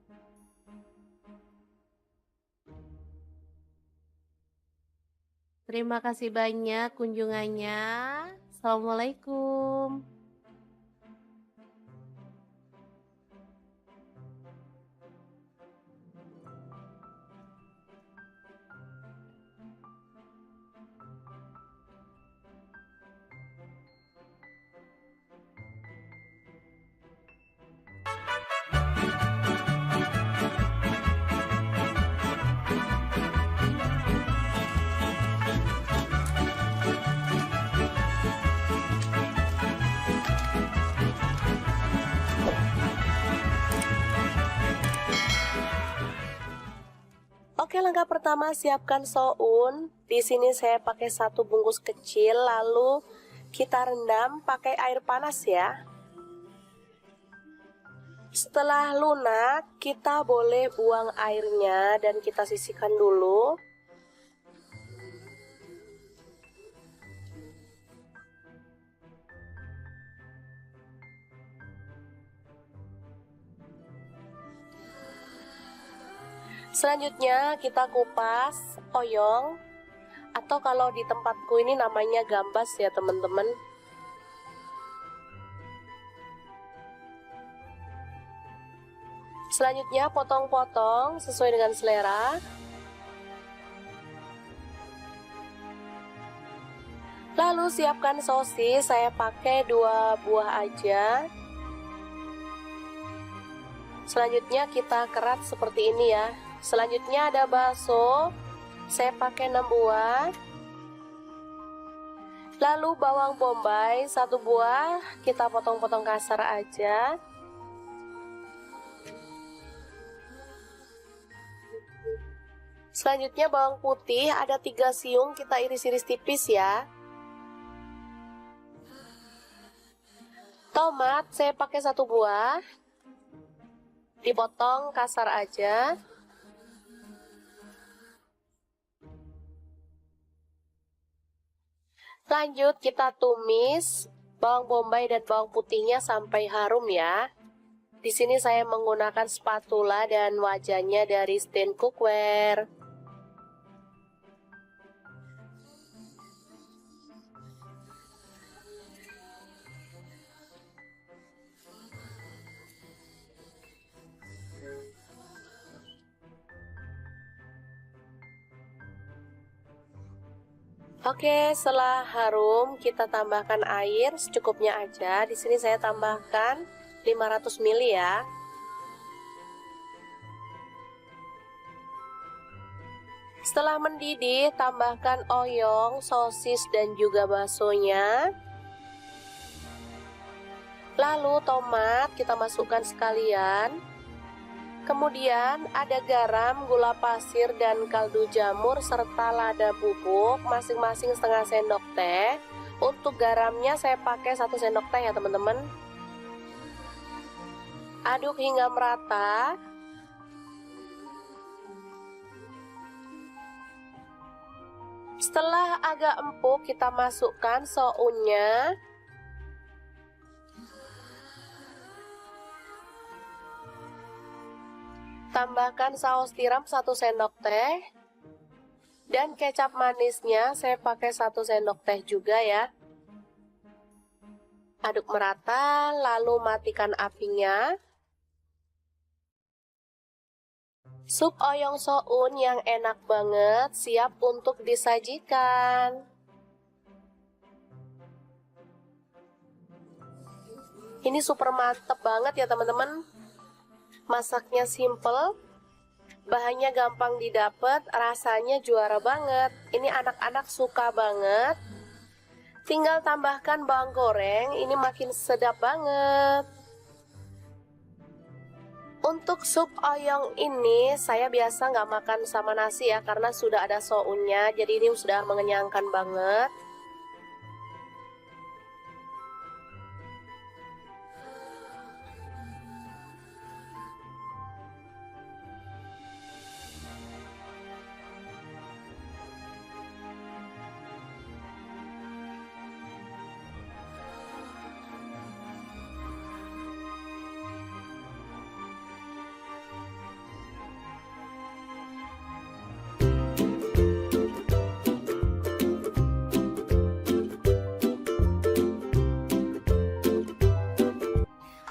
Terima kasih banyak kunjungannya. Assalamualaikum. Oke, langkah pertama siapkan soun. Di sini saya pakai 1 bungkus kecil, lalu kita rendam pakai air panas ya. Setelah lunak, kita boleh buang airnya dan kita sisihkan dulu. Selanjutnya kita kupas oyong, atau kalau di tempatku ini namanya gambas ya teman-teman. Selanjutnya potong-potong sesuai dengan selera. Lalu siapkan sosis, saya pakai 2 buah aja. Selanjutnya kita kerat seperti ini ya. Selanjutnya ada bakso, saya pakai 6 buah. Lalu bawang bombay 1 buah, kita potong-potong kasar aja. Selanjutnya bawang putih ada 3 siung, kita iris-iris tipis ya. Tomat saya pakai 1 buah, dipotong kasar aja. Lanjut kita tumis bawang bombay dan bawang putihnya sampai harum ya. Di sini saya menggunakan spatula dan wajannya dari Stand Cookware. Oke, setelah harum kita tambahkan air secukupnya aja. Di sini saya tambahkan 500 ml ya. Setelah mendidih, tambahkan oyong, sosis dan juga baksonya. Lalu tomat kita masukkan sekalian. Kemudian ada garam, gula pasir, dan kaldu jamur serta lada bubuk masing-masing setengah sendok teh. Untuk garamnya saya pakai 1 sendok teh ya teman-teman. Aduk hingga merata. Setelah agak empuk kita masukkan sounnya. Tambahkan saus tiram 1 sendok teh. Dan kecap manisnya saya pakai 1 sendok teh juga ya. Aduk merata, lalu matikan apinya. Sup oyong soun yang enak banget siap untuk disajikan. Ini super mantep banget ya teman-teman. Masaknya simple, bahannya gampang didapat, rasanya juara banget. Ini anak-anak suka banget. Tinggal tambahkan bawang goreng, ini makin sedap banget. Untuk sup oyong ini saya biasa nggak makan sama nasi ya, karena sudah ada sounnya, jadi ini sudah mengenyangkan banget.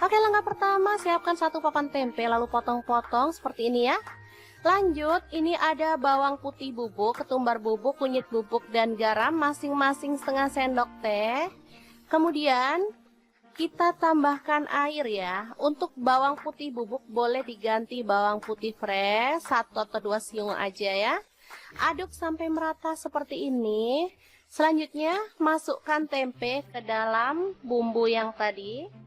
Oke, langkah pertama siapkan 1 papan tempe lalu potong-potong seperti ini ya. Lanjut, ini ada bawang putih bubuk, ketumbar bubuk, kunyit bubuk, dan garam masing-masing setengah sendok teh. Kemudian kita tambahkan air ya. Untuk bawang putih bubuk boleh diganti bawang putih fresh 1 atau 2 siung aja ya. Aduk sampai merata seperti ini. Selanjutnya masukkan tempe ke dalam bumbu yang tadi.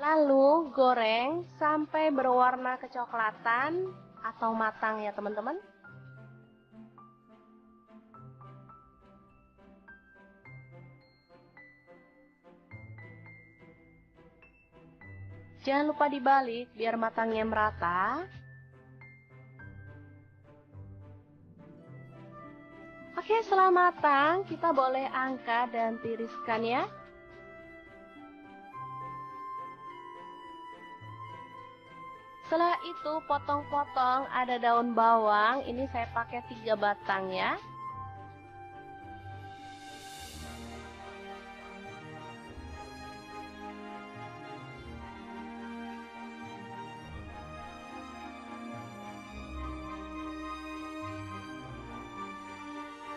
Lalu goreng sampai berwarna kecoklatan atau matang ya teman-teman. Jangan lupa dibalik biar matangnya merata. Oke, setelah matang kita boleh angkat dan tiriskan ya. Setelah itu potong-potong ada daun bawang, ini saya pakai 3 batang ya.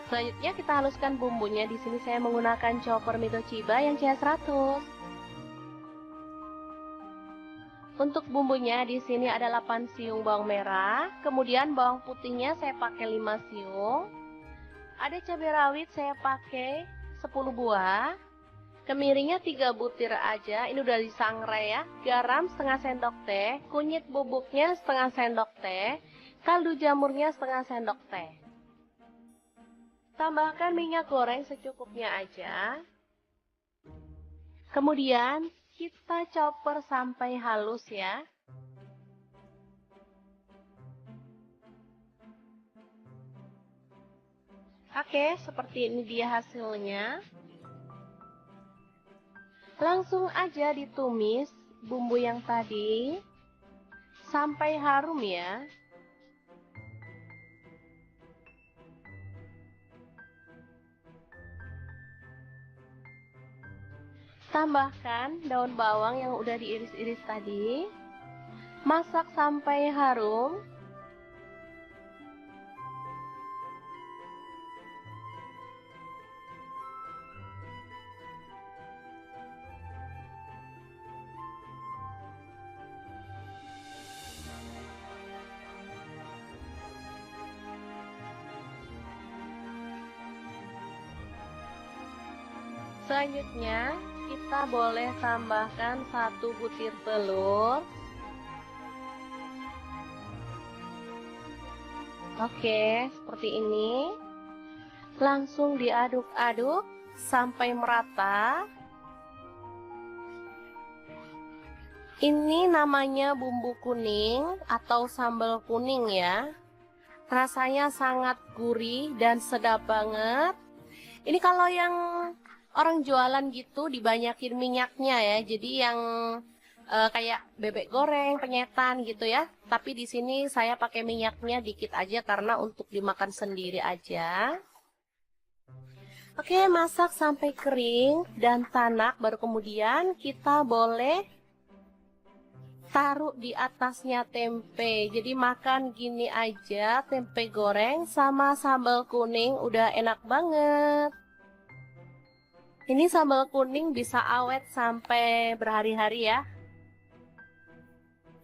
Selanjutnya kita haluskan bumbunya. Di sini saya menggunakan chopper Mitochiba yang CH100. Untuk bumbunya di sini ada 8 siung bawang merah, kemudian bawang putihnya saya pakai 5 siung. Ada cabai rawit saya pakai 10 buah. Kemiringnya 3 butir aja, ini udah disangrai ya. Garam setengah sendok teh, kunyit bubuknya setengah sendok teh, kaldu jamurnya setengah sendok teh. Tambahkan minyak goreng secukupnya aja. Kemudian kita chopper sampai halus ya. Oke, seperti ini dia hasilnya. Langsung aja ditumis bumbu yang tadi sampai harum ya. Tambahkan daun bawang yang udah diiris-iris tadi. Masak sampai harum. Selanjutnya kita boleh tambahkan 1 butir telur. Oke, seperti ini. Langsung diaduk-aduk sampai merata. Ini namanya bumbu kuning atau sambal kuning ya. Rasanya sangat gurih dan sedap banget. Ini kalau yang orang jualan gitu dibanyakin minyaknya ya. Jadi yang kayak bebek goreng, penyetan gitu ya. Tapi di sini saya pakai minyaknya dikit aja karena untuk dimakan sendiri aja. Oke, masak sampai kering dan tanak, baru kemudian kita boleh taruh di atasnya tempe. Jadi makan gini aja, tempe goreng sama sambal kuning udah enak banget. Ini sambal kuning bisa awet sampai berhari-hari ya.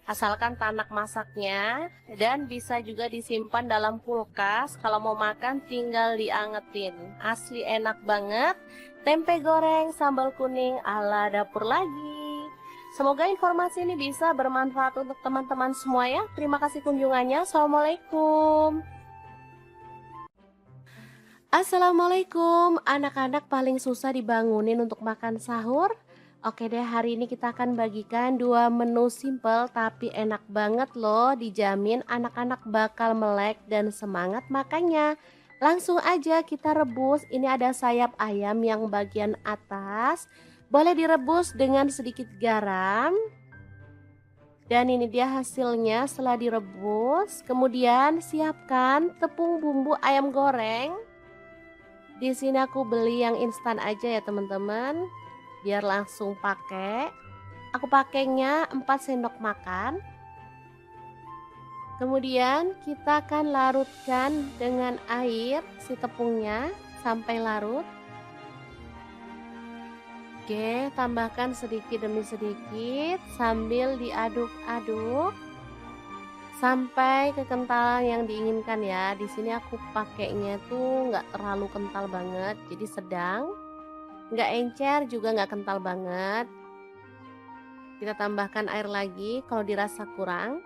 Asalkan tanak masaknya, dan bisa juga disimpan dalam kulkas. Kalau mau makan tinggal diangetin. Asli enak banget. Tempe goreng sambal kuning ala dapur lagi. Semoga informasi ini bisa bermanfaat untuk teman-teman semua ya. Terima kasih kunjungannya. Assalamualaikum. Assalamualaikum. Anak-anak paling susah dibangunin untuk makan sahur. Oke deh, hari ini kita akan bagikan 2 menu simple tapi enak banget loh. Dijamin anak-anak bakal melek dan semangat makannya. Langsung aja kita rebus. Ini ada sayap ayam yang bagian atas. Boleh direbus dengan sedikit garam. Dan ini dia hasilnya setelah direbus. Kemudian siapkan tepung bumbu ayam goreng. Di sini aku beli yang instan aja ya teman-teman. Biar langsung pakai. Aku pakainya 4 sendok makan. Kemudian kita akan larutkan dengan air si tepungnya sampai larut. Oke, tambahkan sedikit demi sedikit sambil diaduk-aduk sampai kekentalan yang diinginkan ya. Di sini aku pakainya tuh nggak terlalu kental banget, jadi sedang. Nggak encer juga nggak kental banget. Kita tambahkan air lagi kalau dirasa kurang.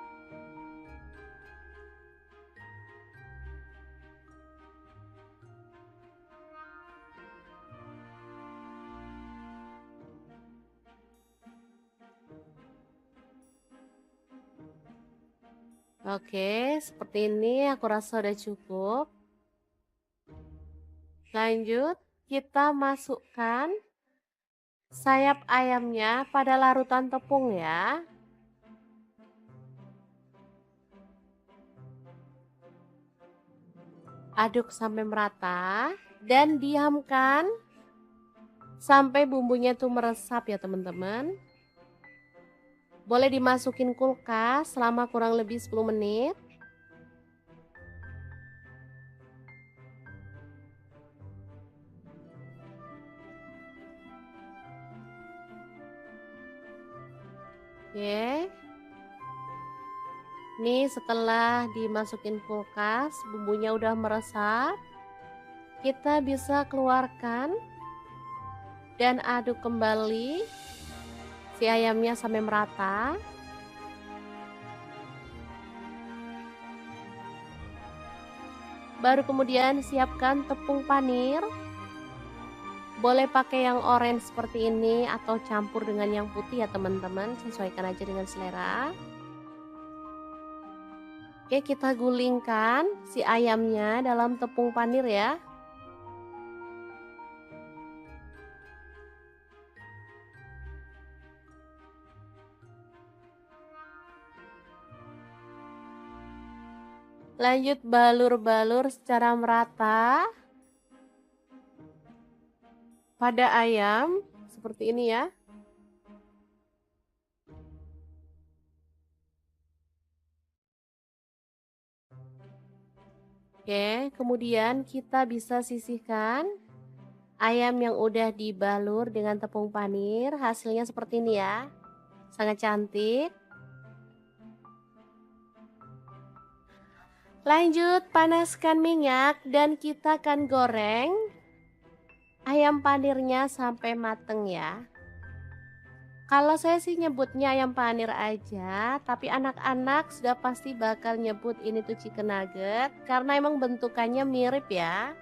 Oke, seperti ini aku rasa udah cukup. Lanjut, kita masukkan sayap ayamnya pada larutan tepung ya. Aduk sampai merata dan diamkan sampai bumbunya tuh meresap ya teman-teman. Boleh dimasukin kulkas selama kurang lebih 10 menit. Oke. Nih setelah dimasukin kulkas, bumbunya udah meresap. Kita bisa keluarkan dan aduk kembali si ayamnya sampai merata. Baru kemudian siapkan tepung panir. Boleh pakai yang orange seperti ini atau campur dengan yang putih ya teman-teman, sesuaikan aja dengan selera. Oke, kita gulingkan si ayamnya dalam tepung panir ya. Lanjut balur-balur secara merata pada ayam seperti ini ya. Oke, kemudian kita bisa sisihkan ayam yang udah dibalur dengan tepung panir. Hasilnya seperti ini ya. Sangat cantik. Lanjut, panaskan minyak dan kita akan goreng ayam panirnya sampai mateng ya. Kalau saya sih nyebutnya ayam panir aja, tapi anak-anak sudah pasti bakal nyebut ini tuh chicken nugget karena emang bentukannya mirip ya.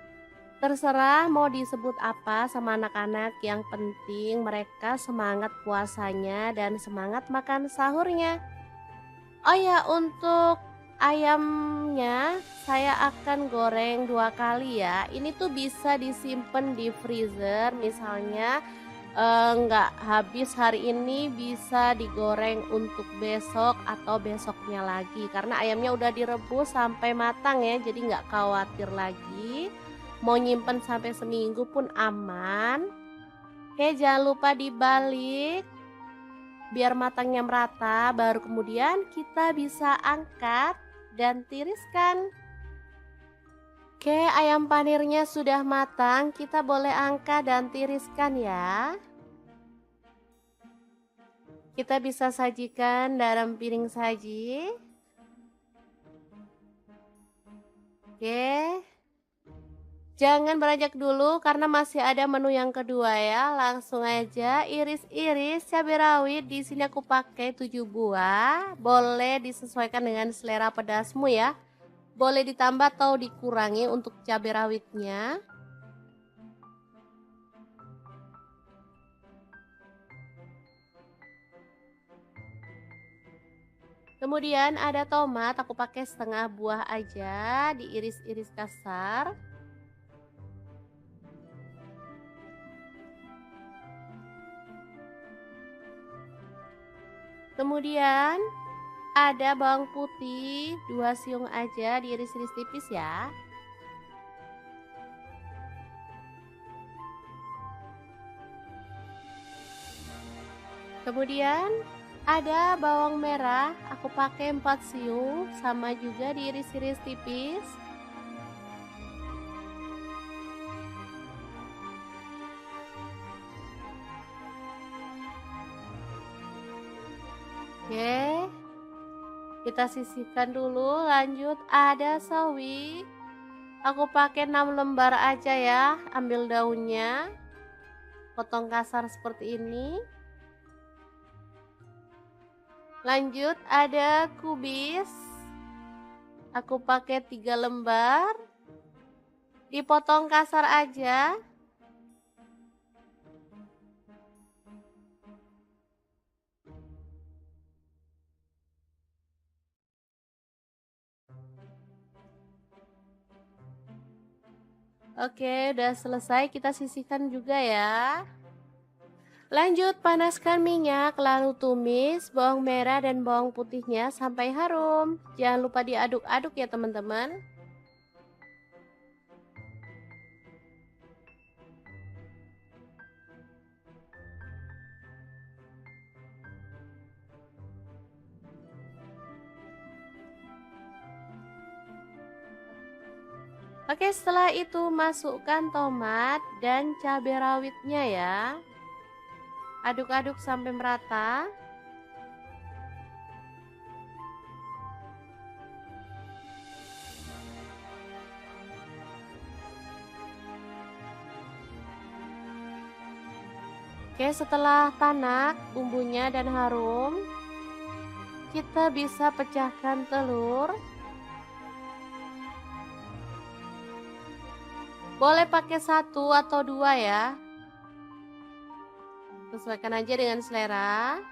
Terserah mau disebut apa sama anak-anak, yang penting mereka semangat puasanya dan semangat makan sahurnya. Oh ya, untuk ayamnya saya akan goreng 2 kali ya. Ini tuh bisa disimpan di freezer, misalnya nggak habis hari ini bisa digoreng untuk besok atau besoknya lagi. Karena ayamnya udah direbus sampai matang ya, jadi nggak khawatir lagi. Mau nyimpen sampai seminggu pun aman. Oke, jangan lupa dibalik biar matangnya merata, baru kemudian kita bisa angkat dan tiriskan. Oke, ayam panirnya sudah matang, kita boleh angkat dan tiriskan ya. Kita bisa sajikan dalam piring saji. Oke. Jangan beranjak dulu karena masih ada menu yang kedua ya. Langsung aja iris-iris cabai rawit. Di sini aku pakai 7 buah. Boleh disesuaikan dengan selera pedasmu ya. Boleh ditambah atau dikurangi untuk cabai rawitnya. Kemudian ada tomat, aku pakai setengah buah aja, diiris-iris kasar. Kemudian ada bawang putih 2 siung aja, diiris-iris tipis ya. Kemudian ada bawang merah, aku pakai 4 siung, sama juga diiris-iris tipis. Oke, kita sisihkan dulu. Lanjut ada sawi, aku pakai 6 lembar aja ya. Ambil daunnya, potong kasar seperti ini. Lanjut ada kubis. Aku pakai 3 lembar. Dipotong kasar aja. Oke, udah selesai, kita sisihkan juga ya. Lanjut panaskan minyak, lalu tumis bawang merah dan bawang putihnya sampai harum. Jangan lupa diaduk-aduk ya teman-teman. Oke, setelah itu masukkan tomat dan cabai rawitnya ya. Aduk-aduk sampai merata. Oke, setelah tanak bumbunya dan harum, kita bisa pecahkan telur. Boleh pakai 1 atau 2 ya. Sesuaikan aja dengan selera.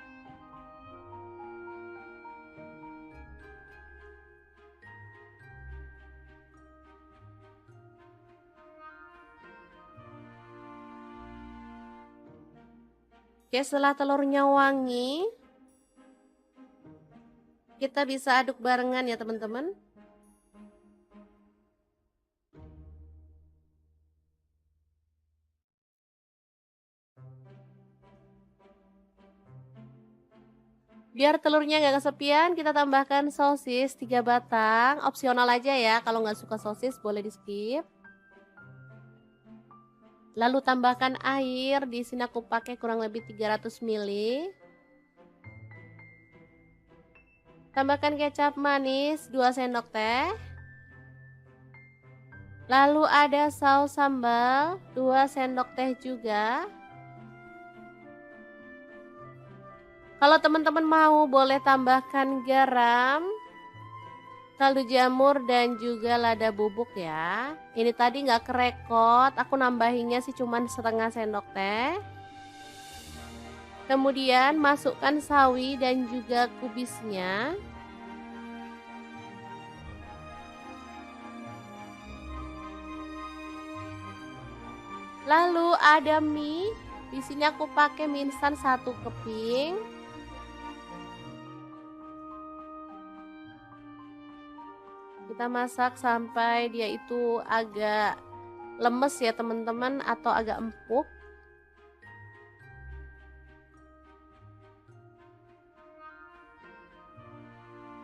Oke, setelah telurnya wangi, kita bisa aduk barengan ya teman-teman. Biar telurnya nggak kesepian, kita tambahkan sosis 3 batang. Opsional aja ya, kalau nggak suka sosis boleh di skip. Lalu tambahkan air, di sini aku pakai kurang lebih 300 ml. Tambahkan kecap manis 2 sendok teh. Lalu ada saus sambal 2 sendok teh juga. Kalau teman-teman mau boleh tambahkan garam, kaldu jamur dan juga lada bubuk ya. Ini tadi nggak kerekot, aku nambahinnya sih cuman setengah sendok teh. Kemudian masukkan sawi dan juga kubisnya. Lalu ada mie. Di sini aku pakai mie instan 1 keping. Kita masak sampai dia itu agak lemes ya teman-teman, atau agak empuk.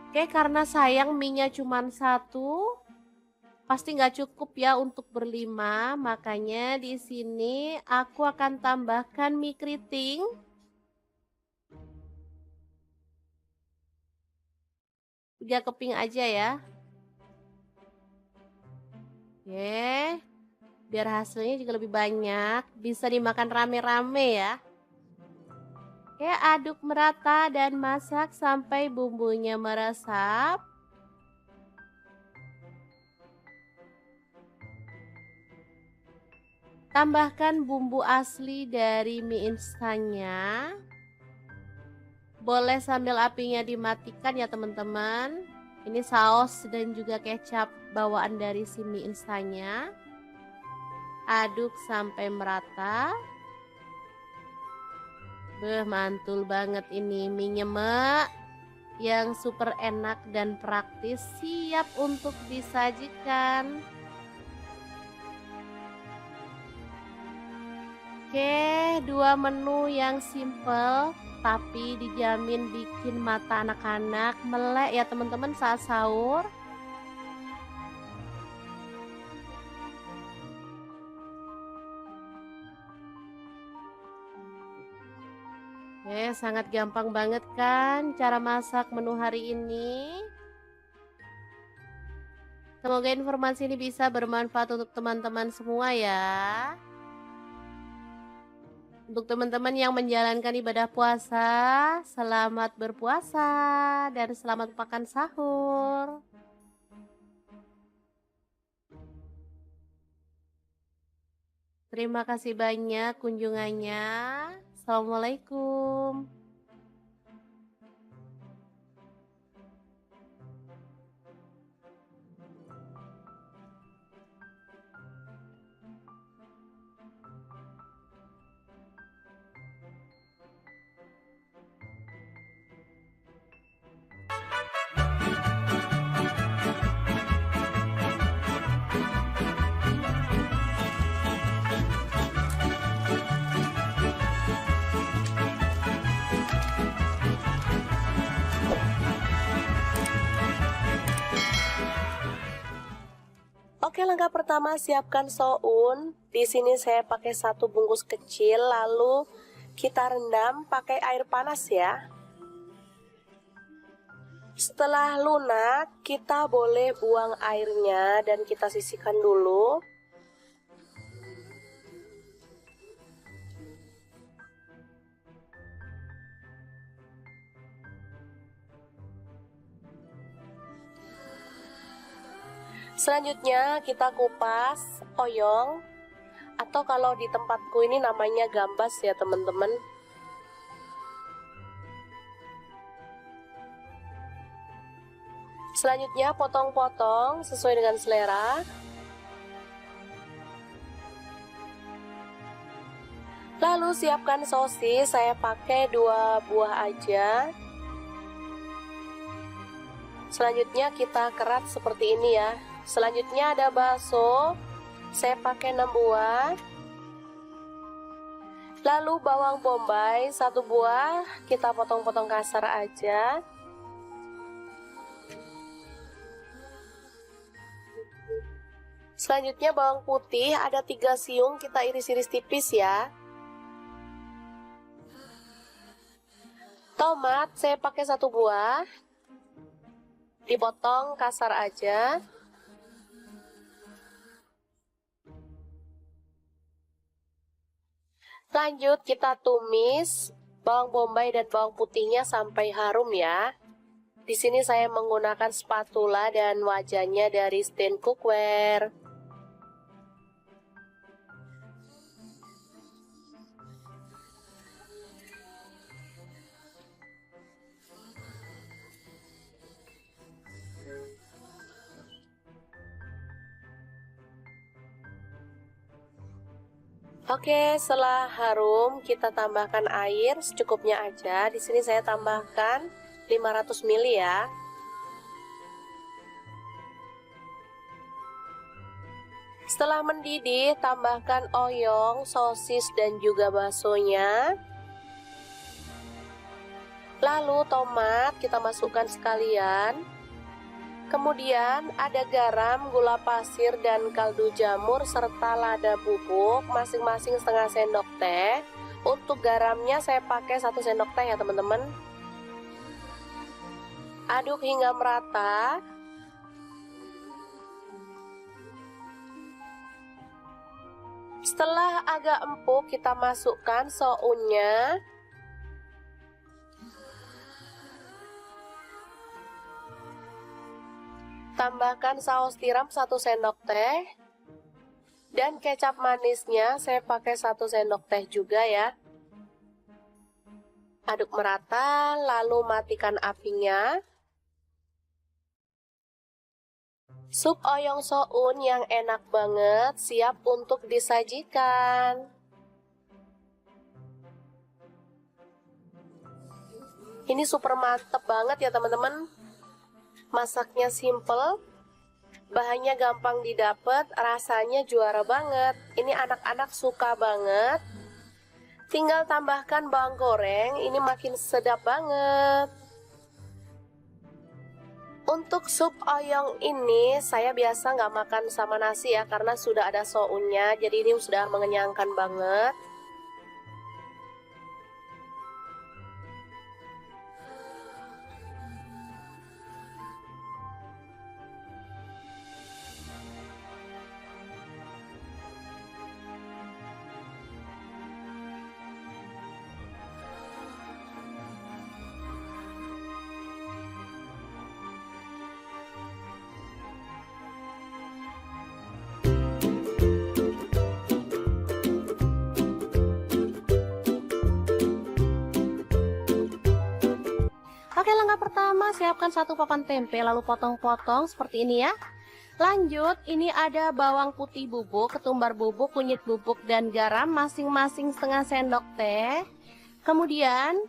Oke, karena sayang mie-nya cuma 1, pasti nggak cukup ya untuk berlima, makanya di sini aku akan tambahkan mie keriting. Tiga keping aja ya. Oke, biar hasilnya juga lebih banyak, bisa dimakan rame-rame ya. Oke, aduk merata dan masak sampai bumbunya meresap. Tambahkan bumbu asli dari mie instannya. Boleh sambil apinya dimatikan ya teman-teman. Ini saus dan juga kecap bawaan dari si mie instannya. Aduk sampai merata. Mantul banget ini mie nyemek yang super enak dan praktis, siap untuk disajikan. Oke, 2 menu yang simple tapi dijamin bikin mata anak-anak melek ya teman-teman saat sahur. Sangat gampang banget kan cara masak menu hari ini. Semoga informasi ini bisa bermanfaat untuk teman-teman semua ya. Untuk teman-teman yang menjalankan ibadah puasa, selamat berpuasa dan selamat makan sahur. Terima kasih banyak kunjungannya. Assalamualaikum. Oke, langkah pertama siapkan soun. Di sini saya pakai 1 bungkus kecil, lalu kita rendam pakai air panas ya. Setelah lunak, kita boleh buang airnya dan kita sisihkan dulu. Selanjutnya kita kupas oyong, atau kalau di tempatku ini namanya gambas ya teman-teman. Selanjutnya potong-potong sesuai dengan selera. Lalu siapkan sosis, saya pakai 2 buah aja. Selanjutnya kita kerat seperti ini ya. Selanjutnya ada bakso, saya pakai 6 buah. Lalu bawang bombay 1 buah, kita potong-potong kasar aja. Selanjutnya bawang putih ada 3 siung, kita iris-iris tipis ya. Tomat saya pakai 1 buah, dipotong kasar aja. Lanjut kita tumis bawang bombay dan bawang putihnya sampai harum ya. Di sini saya menggunakan spatula dan wajannya dari Stand Cookware. Oke, setelah harum kita tambahkan air secukupnya aja. Di sini saya tambahkan 500 ml ya. Setelah mendidih, tambahkan oyong, sosis dan juga baksonya. Lalu tomat kita masukkan sekalian. Kemudian ada garam, gula pasir, dan kaldu jamur serta lada bubuk masing-masing setengah sendok teh. Untuk garamnya saya pakai 1 sendok teh ya teman-teman. Aduk hingga merata. Setelah agak empuk kita masukkan sounnya. Tambahkan saus tiram 1 sendok teh. Dan kecap manisnya saya pakai 1 sendok teh juga ya. Aduk merata, lalu matikan apinya. Sup oyong soun yang enak banget siap untuk disajikan. Ini super mantep banget ya teman-teman. Masaknya simple, bahannya gampang didapat, rasanya juara banget. Ini anak-anak suka banget. Tinggal tambahkan bawang goreng, ini makin sedap banget. Untuk sup oyong ini saya biasa nggak makan sama nasi ya, karena sudah ada sounnya, jadi ini sudah mengenyangkan banget. Oke, langkah pertama siapkan satu papan tempe lalu potong-potong seperti ini ya. Lanjut, ini ada bawang putih bubuk, ketumbar bubuk, kunyit bubuk, dan garam masing-masing setengah sendok teh. Kemudian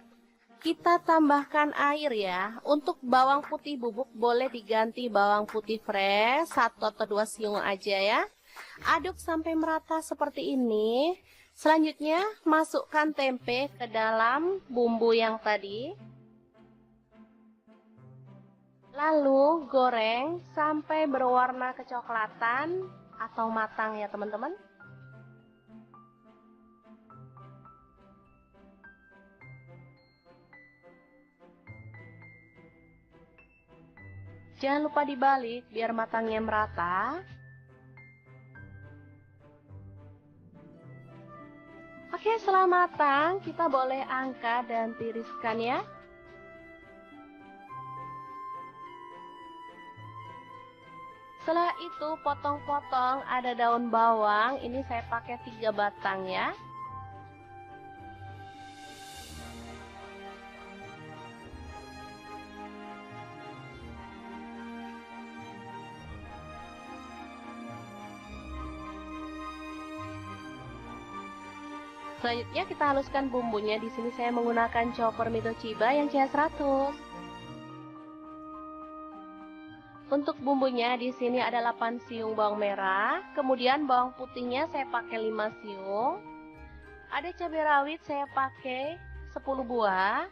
kita tambahkan air ya. Untuk bawang putih bubuk boleh diganti bawang putih fresh 1 atau 2 siung aja ya. Aduk sampai merata seperti ini. Selanjutnya masukkan tempe ke dalam bumbu yang tadi. Lalu goreng sampai berwarna kecoklatan atau matang ya teman-teman. Jangan lupa dibalik biar matangnya merata. Oke, setelah matang kita boleh angkat dan tiriskan ya. Setelah itu potong-potong ada daun bawang, ini saya pakai 3 batang ya. Selanjutnya kita haluskan bumbunya. Di sini saya menggunakan chopper Mitochiba yang CH100. Untuk bumbunya di sini ada 8 siung bawang merah, kemudian bawang putihnya saya pakai 5 siung. Ada cabai rawit saya pakai 10 buah.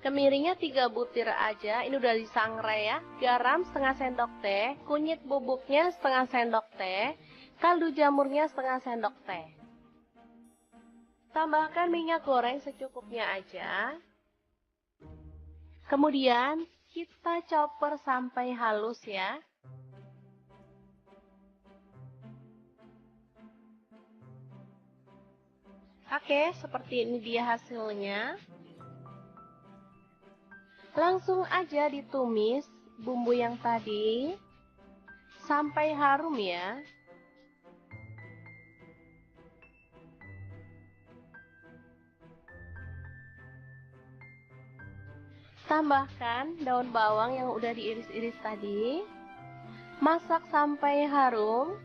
Kemiringnya 3 butir aja, ini udah disangrai ya. Garam setengah sendok teh, kunyit bubuknya setengah sendok teh, kaldu jamurnya setengah sendok teh. Tambahkan minyak goreng secukupnya aja. Kemudian kita chopper sampai halus ya. Oke, seperti ini dia hasilnya. Langsung aja ditumis bumbu yang tadi sampai harum ya. Tambahkan daun bawang yang udah diiris-iris tadi. Masak sampai harum.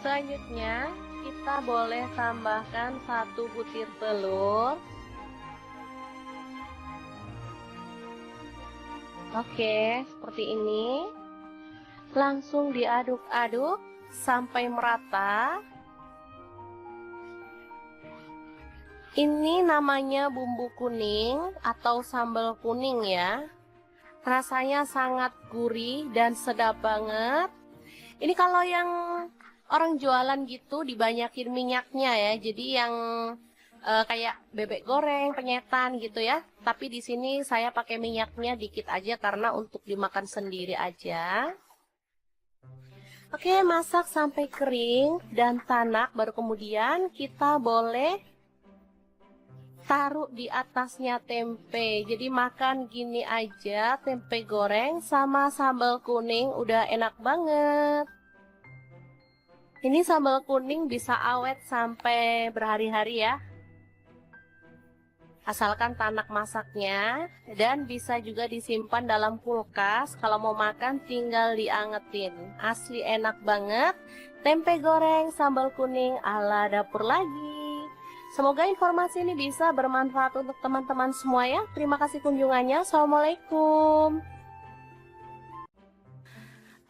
Selanjutnya kita boleh tambahkan 1 butir telur. Oke, seperti ini. Langsung diaduk-aduk sampai merata. Ini namanya bumbu kuning atau sambal kuning ya. Rasanya sangat gurih dan sedap banget. Ini kalau yang orang jualan gitu dibanyakin minyaknya ya. Jadi yang kayak bebek goreng, penyetan gitu ya. Tapi di sini saya pakai minyaknya dikit aja karena untuk dimakan sendiri aja. Oke, masak sampai kering dan tanak, baru kemudian kita boleh taruh di atasnya tempe. Jadi makan gini aja, tempe goreng sama sambal kuning udah enak banget. Ini sambal kuning bisa awet sampai berhari-hari ya. Asalkan tanak masaknya, dan bisa juga disimpan dalam kulkas. Kalau mau makan tinggal diangetin. Asli enak banget. Tempe goreng sambal kuning ala dapur lagi. Semoga informasi ini bisa bermanfaat untuk teman-teman semua ya. Terima kasih kunjungannya. Assalamualaikum.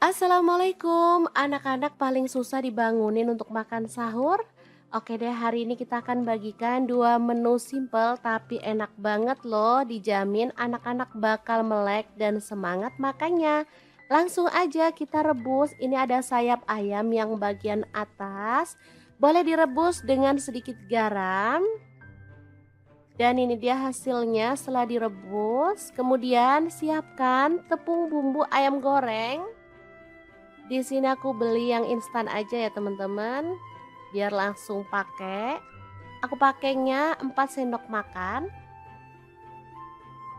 Assalamualaikum. Anak-anak paling susah dibangunin untuk makan sahur. Oke deh, hari ini kita akan bagikan 2 menu simple tapi enak banget loh. Dijamin anak-anak bakal melek dan semangat makannya. Langsung aja kita rebus. Ini ada sayap ayam yang bagian atas. Boleh direbus dengan sedikit garam. Dan ini dia hasilnya setelah direbus. Kemudian siapkan tepung bumbu ayam goreng. Di sini aku beli yang instan aja ya teman-teman. biar langsung pakai. Aku pakainya 4 sendok makan.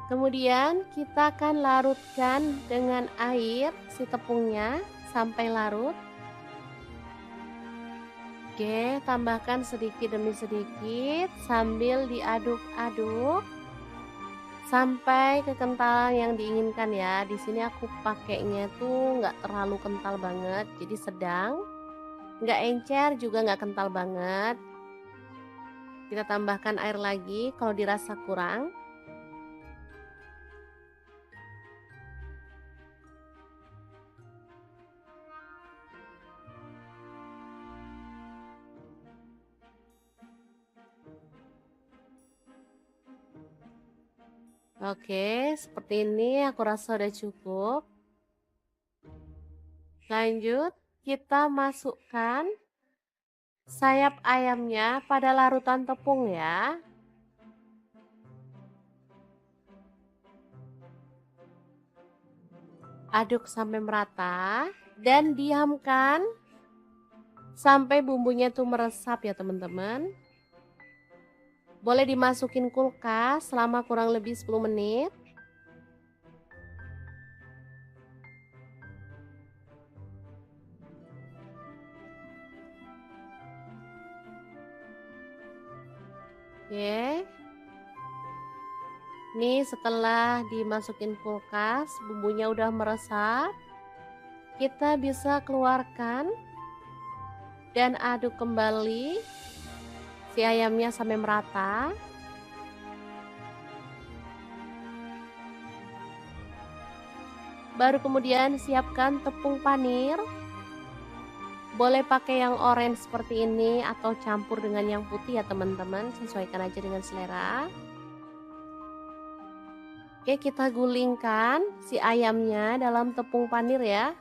Kemudian kita akan larutkan dengan air si tepungnya sampai larut. Oke, tambahkan sedikit demi sedikit sambil diaduk-aduk sampai kekentalan yang diinginkan ya. Di sini aku pakainya tuh nggak terlalu kental banget, jadi sedang. Nggak encer juga nggak kental banget. Kita tambahkan air lagi kalau dirasa kurang. Oke, seperti ini aku rasa udah cukup. Lanjut, kita masukkan sayap ayamnya pada larutan tepung ya. Aduk sampai merata dan diamkan sampai bumbunya tuh meresap ya teman-teman. Boleh dimasukin kulkas selama kurang lebih 10 menit. Oke. Nih setelah dimasukin kulkas, bumbunya udah meresap. Kita bisa keluarkan dan aduk kembali si ayamnya sampai merata. Baru kemudian siapkan tepung panir. Boleh pakai yang orange seperti ini atau campur dengan yang putih ya teman-teman, sesuaikan aja dengan selera. Oke, kita gulingkan si ayamnya dalam tepung panir ya.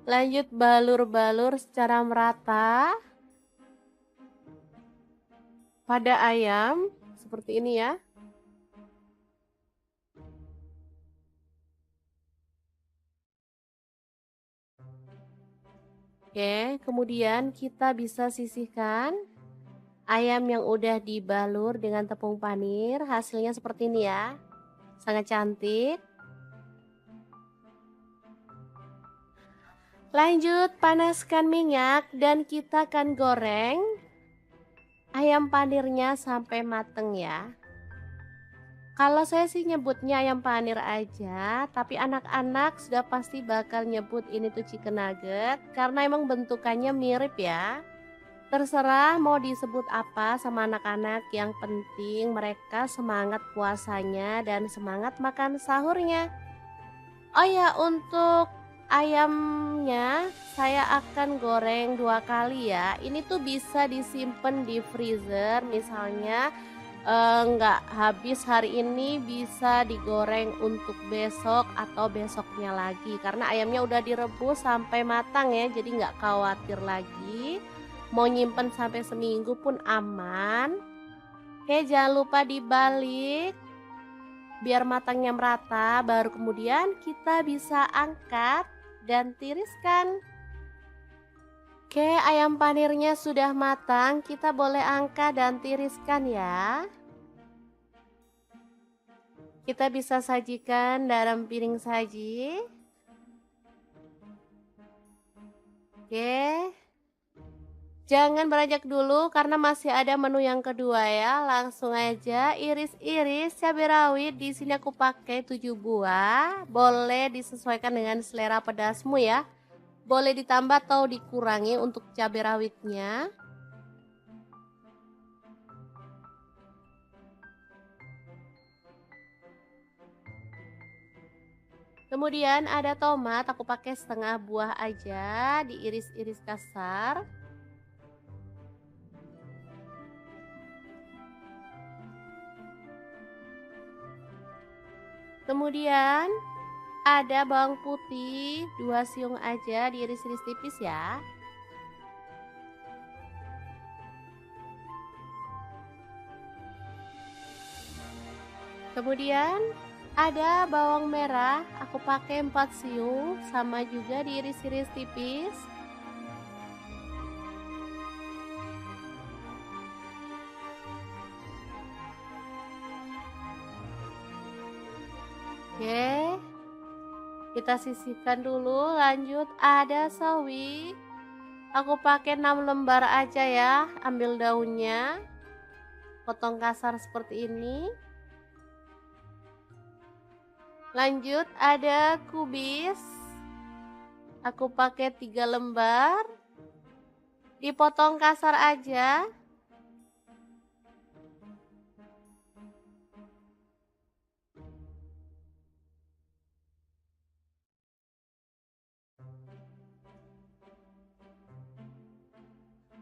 Lanjut balur-balur secara merata pada ayam seperti ini ya. Oke, kemudian kita bisa sisihkan ayam yang udah dibalur dengan tepung panir. Hasilnya seperti ini ya. Sangat cantik. Lanjut, panaskan minyak dan kita akan goreng ayam panirnya sampai mateng ya. Kalau saya sih nyebutnya ayam panir aja, tapi anak-anak sudah pasti bakal nyebut ini tuh chicken nugget karena emang bentukannya mirip ya. Terserah mau disebut apa sama anak-anak, yang penting mereka semangat puasanya dan semangat makan sahurnya. Oh ya, untuk ayamnya saya akan goreng 2 kali ya. Ini tuh bisa disimpan di freezer, misalnya nggak habis hari ini bisa digoreng untuk besok atau besoknya lagi. Karena ayamnya udah direbus sampai matang ya, jadi nggak khawatir lagi. Mau nyimpen sampai seminggu pun aman. Oke, jangan lupa dibalik biar matangnya merata, baru kemudian kita bisa angkat dan tiriskan. Oke, ayam panirnya sudah matang, kita boleh angkat dan tiriskan ya. Kita bisa sajikan dalam piring saji. Oke. Jangan beranjak dulu karena masih ada menu yang kedua ya. Langsung aja iris-iris cabai rawit. Di sini aku pakai 7 buah. Boleh disesuaikan dengan selera pedasmu ya. Boleh ditambah atau dikurangi untuk cabai rawitnya. Kemudian ada tomat, aku pakai setengah buah aja, diiris-iris kasar. Kemudian ada bawang putih 2 siung aja, diiris-iris tipis ya. Kemudian ada bawang merah, aku pakai 4 siung, sama juga diiris-iris tipis. Oke, kita sisihkan dulu. Lanjut ada sawi. Aku pakai 6 lembar aja ya. Ambil daunnya, potong kasar seperti ini. Lanjut ada kubis. Aku pakai 3 lembar. Dipotong kasar aja.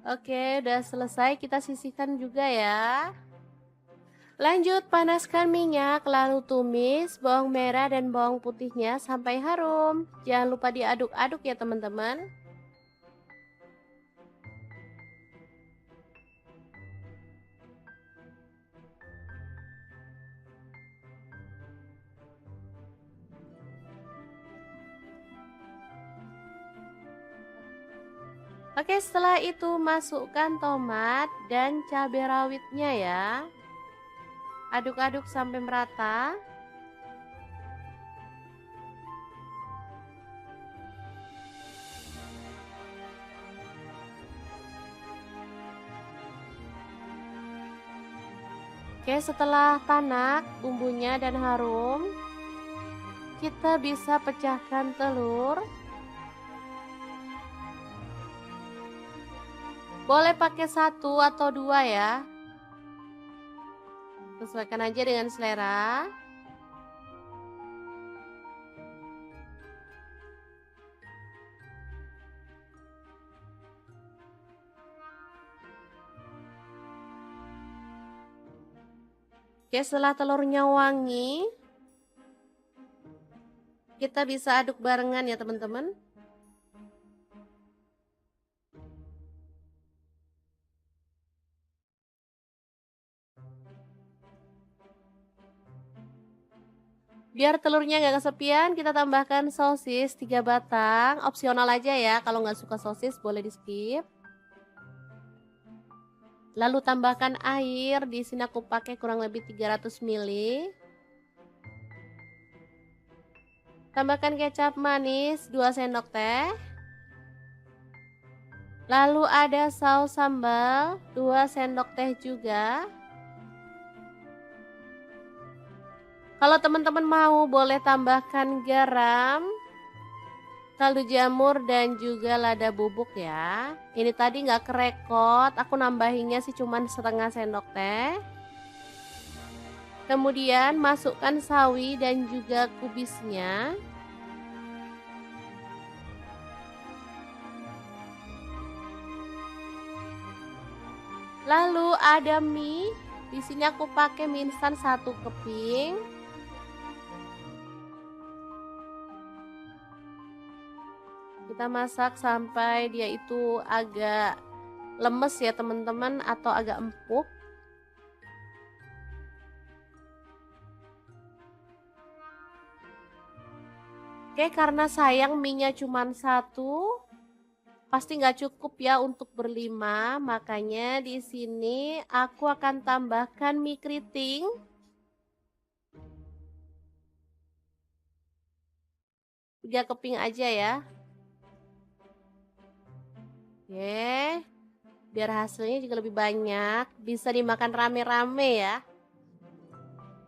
Oke, udah selesai, kita sisihkan juga ya. Lanjut panaskan minyak, lalu tumis bawang merah dan bawang putihnya sampai harum. Jangan lupa diaduk-aduk ya teman-teman. Oke, setelah itu masukkan tomat dan cabai rawitnya ya. Aduk-aduk sampai merata. Oke, setelah tanak bumbunya dan harum, kita bisa pecahkan telur. Boleh pakai 1 atau 2 ya. Sesuaikan aja dengan selera. Oke, setelah telurnya wangi, kita bisa aduk barengan ya teman-teman. Biar telurnya nggak kesepian, kita tambahkan sosis 3 batang. Opsional aja ya, kalau nggak suka sosis boleh di skip. Lalu tambahkan air, di sini aku pakai kurang lebih 300 ml. Tambahkan kecap manis 2 sendok teh. Lalu ada saus sambal 2 sendok teh juga. Kalau teman-teman mau boleh tambahkan garam, kaldu jamur dan juga lada bubuk ya. Ini tadi nggak kerekot, aku nambahinnya sih cuman setengah sendok teh. Kemudian masukkan sawi dan juga kubisnya. Lalu ada mie. Di sini aku pakai mie instan 1 keping. Kita masak sampai dia itu agak lemes ya teman-teman, atau agak empuk. Oke, karena sayang mie-nya cuma 1, pasti nggak cukup ya untuk berlima. Makanya di sini aku akan tambahkan mie keriting. Tiga keping aja ya. Oke, biar hasilnya juga lebih banyak, bisa dimakan rame-rame ya.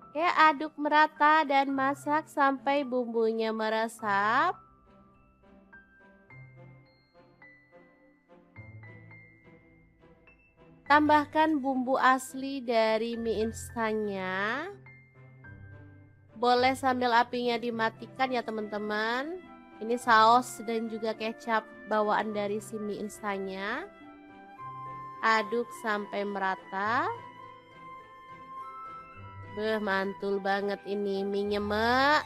Oke, aduk merata dan masak sampai bumbunya meresap. Tambahkan bumbu asli dari mie instannya. Boleh sambil apinya dimatikan ya teman-teman. Ini saus dan juga kecap bawaan dari si mie instannya. Aduk sampai merata. Beh, mantul banget ini mie nyemek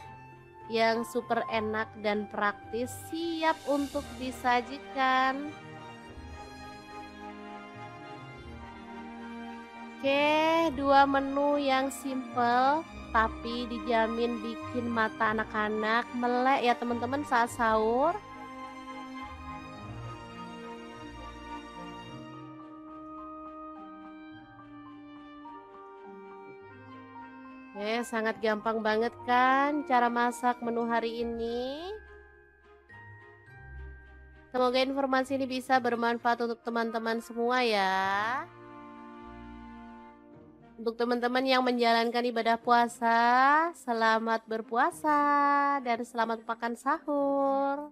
yang super enak dan praktis, siap untuk disajikan. Oke, 2 menu yang simple tapi dijamin bikin mata anak-anak melek ya teman-teman saat sahur. Sangat gampang banget kan cara masak menu hari ini. Semoga informasi ini bisa bermanfaat untuk teman-teman semua ya. Untuk teman-teman yang menjalankan ibadah puasa, selamat berpuasa dan selamat makan sahur.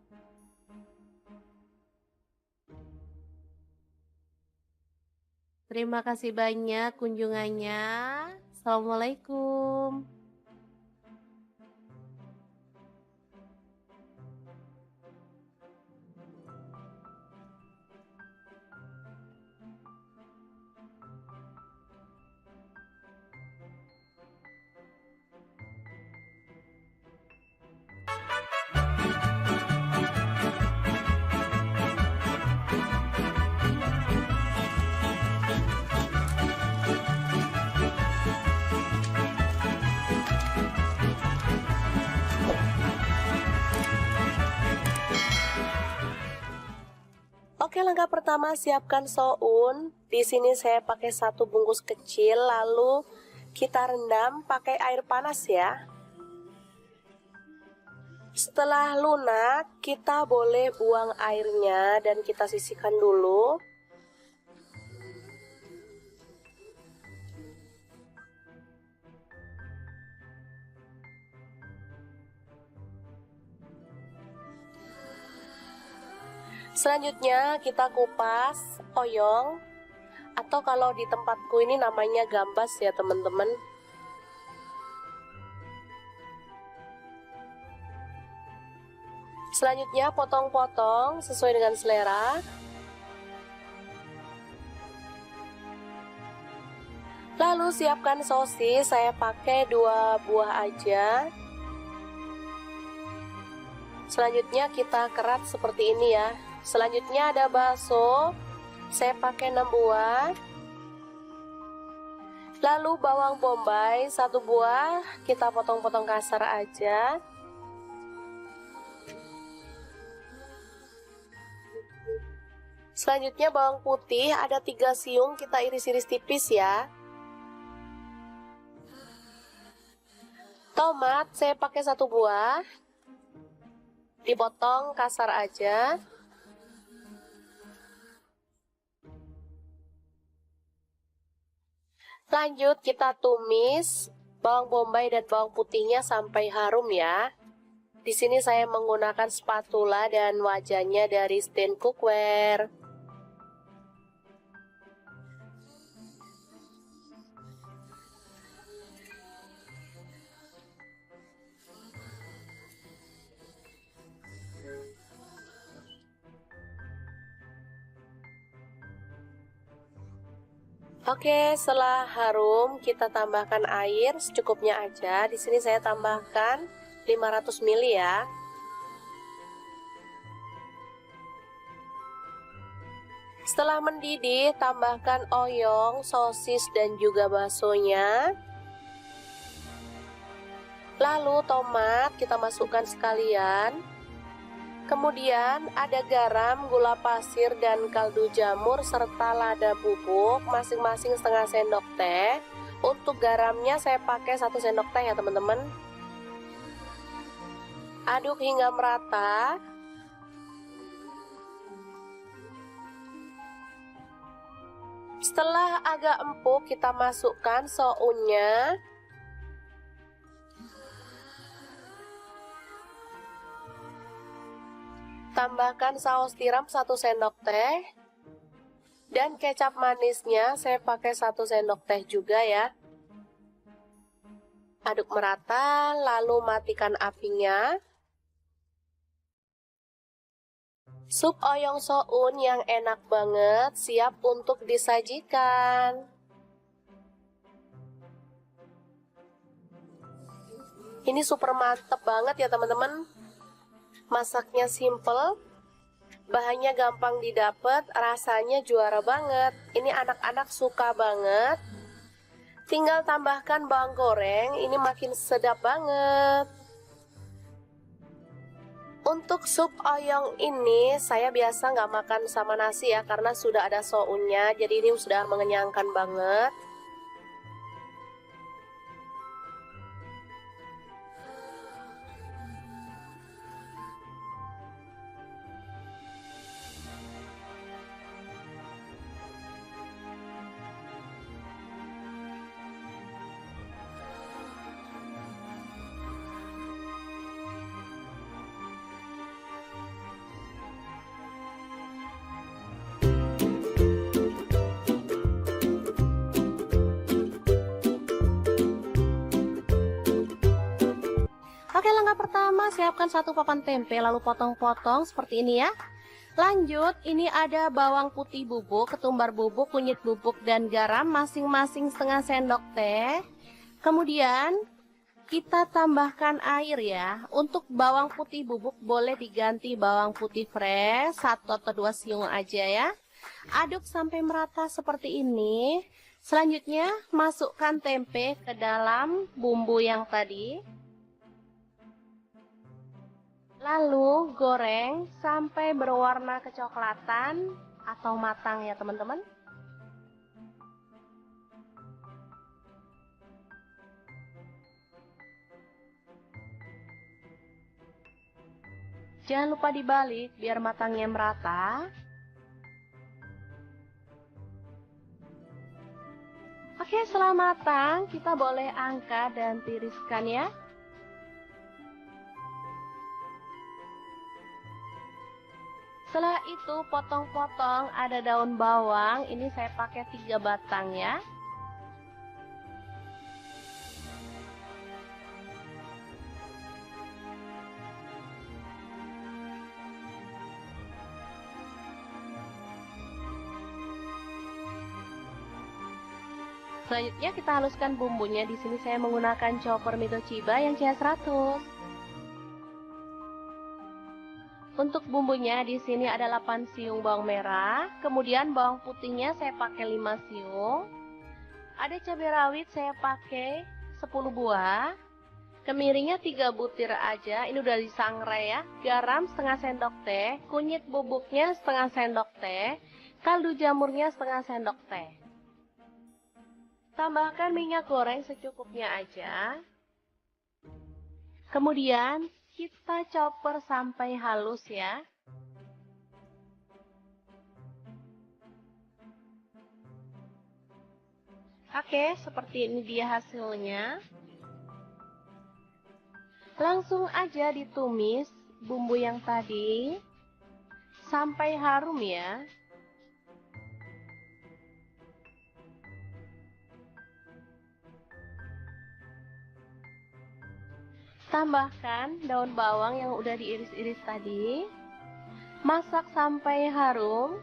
Terima kasih banyak kunjungannya. Assalamualaikum. Oke, langkah pertama siapkan soun. Di sini saya pakai 1 bungkus kecil, lalu kita rendam pakai air panas ya. Setelah lunak, kita boleh buang airnya dan kita sisihkan dulu. Selanjutnya kita kupas oyong, atau kalau di tempatku ini namanya gambas ya teman-teman. Selanjutnya potong-potong sesuai dengan selera. Lalu siapkan sosis, saya pakai 2 buah aja. Selanjutnya kita kerat seperti ini ya. Selanjutnya ada bakso, saya pakai 6 buah. Lalu bawang bombay 1 buah, kita potong-potong kasar aja. Selanjutnya bawang putih ada 3 siung, kita iris-iris tipis ya. Tomat saya pakai 1 buah, dipotong kasar aja. Lanjut kita tumis bawang bombay dan bawang putihnya sampai harum ya. Di sini saya menggunakan spatula dan wajannya dari Stand Cookware. Oke, setelah harum kita tambahkan air secukupnya aja. Di sini saya tambahkan 500 ml ya. Setelah mendidih, tambahkan oyong, sosis dan juga baksonya. Lalu tomat kita masukkan sekalian. Kemudian ada garam, gula pasir, dan kaldu jamur serta lada bubuk masing-masing setengah sendok teh. Untuk garamnya saya pakai 1 sendok teh ya teman-teman. Aduk hingga merata. Setelah agak empuk kita masukkan sounnya. Tambahkan saus tiram 1 sendok teh. Dan kecap manisnya saya pakai 1 sendok teh juga ya. Aduk merata, lalu matikan apinya. Sup oyong soun yang enak banget siap untuk disajikan. Ini super mantep banget ya teman-teman. Masaknya simple, bahannya gampang didapat, rasanya juara banget. Ini anak-anak suka banget. Tinggal tambahkan bawang goreng, ini makin sedap banget. Untuk sup oyong ini saya biasa nggak makan sama nasi ya, karena sudah ada sounnya, jadi ini sudah mengenyangkan banget. Oke, langkah pertama siapkan satu papan tempe lalu potong-potong seperti ini ya. Lanjut, ini ada bawang putih bubuk, ketumbar bubuk, kunyit bubuk, dan garam masing-masing setengah sendok teh. Kemudian kita tambahkan air ya. Untuk bawang putih bubuk boleh diganti bawang putih fresh 1 atau 2 siung aja ya. Aduk sampai merata seperti ini. Selanjutnya masukkan tempe ke dalam bumbu yang tadi. Lalu goreng sampai berwarna kecoklatan atau matang ya teman-teman. Jangan lupa dibalik biar matangnya merata. Oke, setelah matang kita boleh angkat dan tiriskan ya. Setelah itu potong-potong ada daun bawang, ini saya pakai 3 batang ya. Selanjutnya kita haluskan bumbunya. Di sini saya menggunakan chopper Mitochiba yang CH100. Untuk bumbunya di sini ada 8 siung bawang merah, kemudian bawang putihnya saya pakai 5 siung. Ada cabai rawit saya pakai 10 buah. Kemiringnya 3 butir aja, ini udah disangrai ya. Garam setengah sendok teh, kunyit bubuknya setengah sendok teh, kaldu jamurnya setengah sendok teh. Tambahkan minyak goreng secukupnya aja. Kemudian kita chopper sampai halus ya. Oke, seperti ini dia hasilnya. Langsung aja ditumis bumbu yang tadi sampai harum ya. Tambahkan daun bawang yang udah diiris-iris tadi. Masak sampai harum.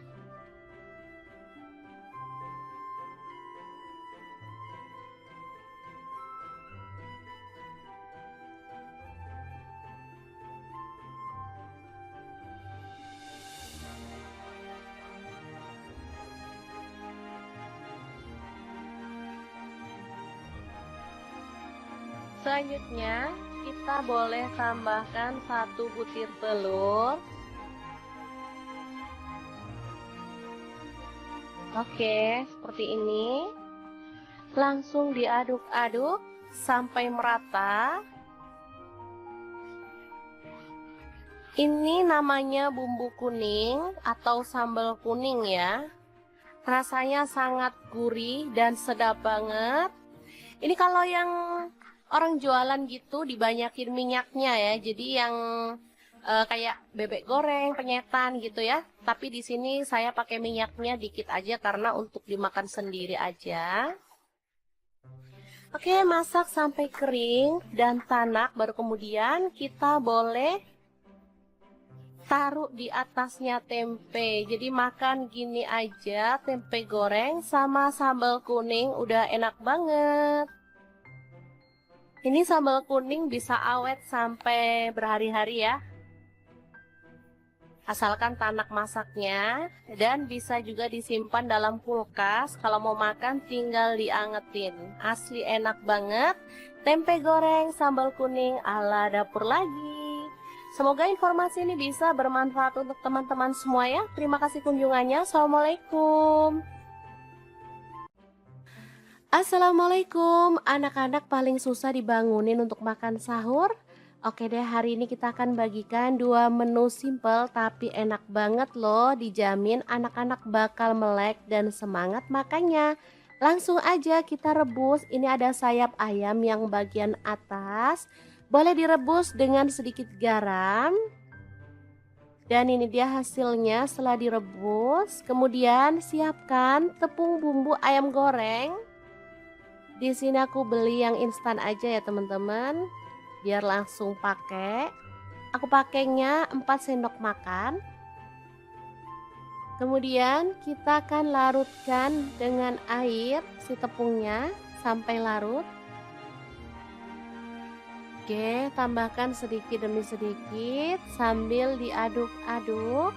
Selanjutnya kita boleh tambahkan 1 butir telur. Oke, seperti ini. Langsung diaduk-aduk sampai merata. Ini namanya bumbu kuning atau sambal kuning ya. Rasanya sangat gurih dan sedap banget. Ini kalau yang orang jualan gitu dibanyakin minyaknya ya. Jadi yang kayak bebek goreng, penyetan gitu ya. Tapi di sini saya pakai minyaknya dikit aja karena untuk dimakan sendiri aja. Oke, masak sampai kering dan tanak, baru kemudian kita boleh taruh di atasnya tempe. Jadi makan gini aja, tempe goreng sama sambal kuning udah enak banget. Ini sambal kuning bisa awet sampai berhari-hari ya. Asalkan tanak masaknya, dan bisa juga disimpan dalam kulkas. Kalau mau makan tinggal diangetin. Asli enak banget. Tempe goreng sambal kuning ala dapur lagi. Semoga informasi ini bisa bermanfaat untuk teman-teman semua ya. Terima kasih kunjungannya. Assalamualaikum. Assalamualaikum. Anak-anak paling susah dibangunin untuk makan sahur. Oke deh, hari ini kita akan bagikan dua menu simple tapi enak banget loh. Dijamin anak-anak bakal melek dan semangat makannya. Langsung aja kita rebus. Ini ada sayap ayam yang bagian atas. Boleh direbus dengan sedikit garam. Dan ini dia hasilnya setelah direbus. Kemudian siapkan tepung bumbu ayam goreng. Di sini aku beli yang instan aja ya teman-teman, biar langsung pakai. Aku pakainya 4 sendok makan. Kemudian kita akan larutkan dengan air si tepungnya sampai larut. Oke, tambahkan sedikit demi sedikit sambil diaduk-aduk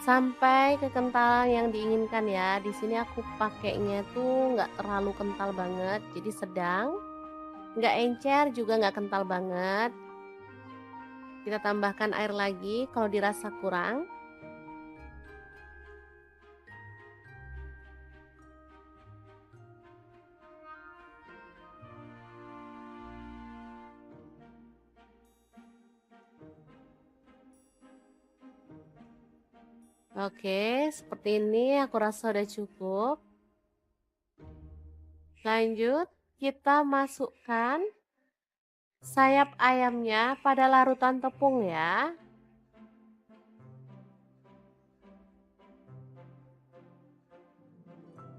sampai kekentalan yang diinginkan ya. Di sini aku pakainya tuh nggak terlalu kental banget, jadi sedang, nggak encer juga nggak kental banget. Kita tambahkan air lagi kalau dirasa kurang. Oke, seperti ini aku rasa udah cukup. Lanjut, kita masukkan sayap ayamnya pada larutan tepung ya.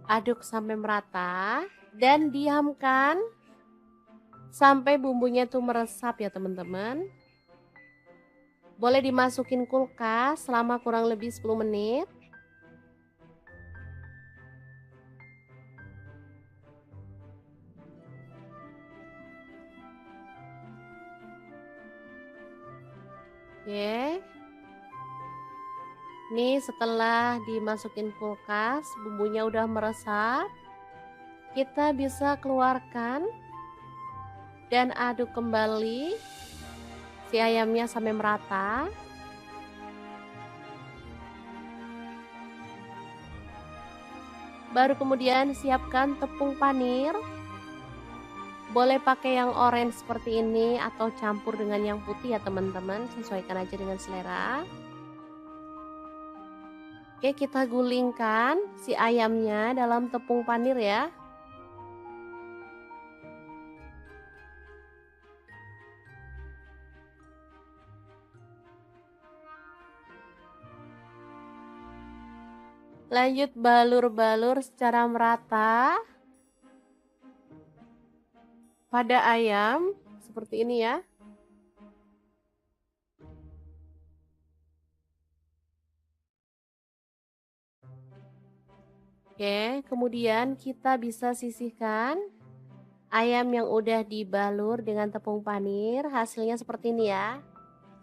Aduk sampai merata dan diamkan sampai bumbunya tuh meresap ya teman-teman. Boleh dimasukin kulkas selama kurang lebih 10 menit. Oke. Nih setelah dimasukin kulkas, bumbunya udah meresap. Kita bisa keluarkan dan aduk kembali si ayamnya sampai merata. Baru kemudian siapkan tepung panir. Boleh pakai yang orange seperti ini atau campur dengan yang putih ya teman-teman, sesuaikan aja dengan selera. Oke, kita gulingkan si ayamnya dalam tepung panir ya. Lanjut balur-balur secara merata pada ayam seperti ini ya. Oke, kemudian kita bisa sisihkan ayam yang udah dibalur dengan tepung panir. Hasilnya seperti ini ya.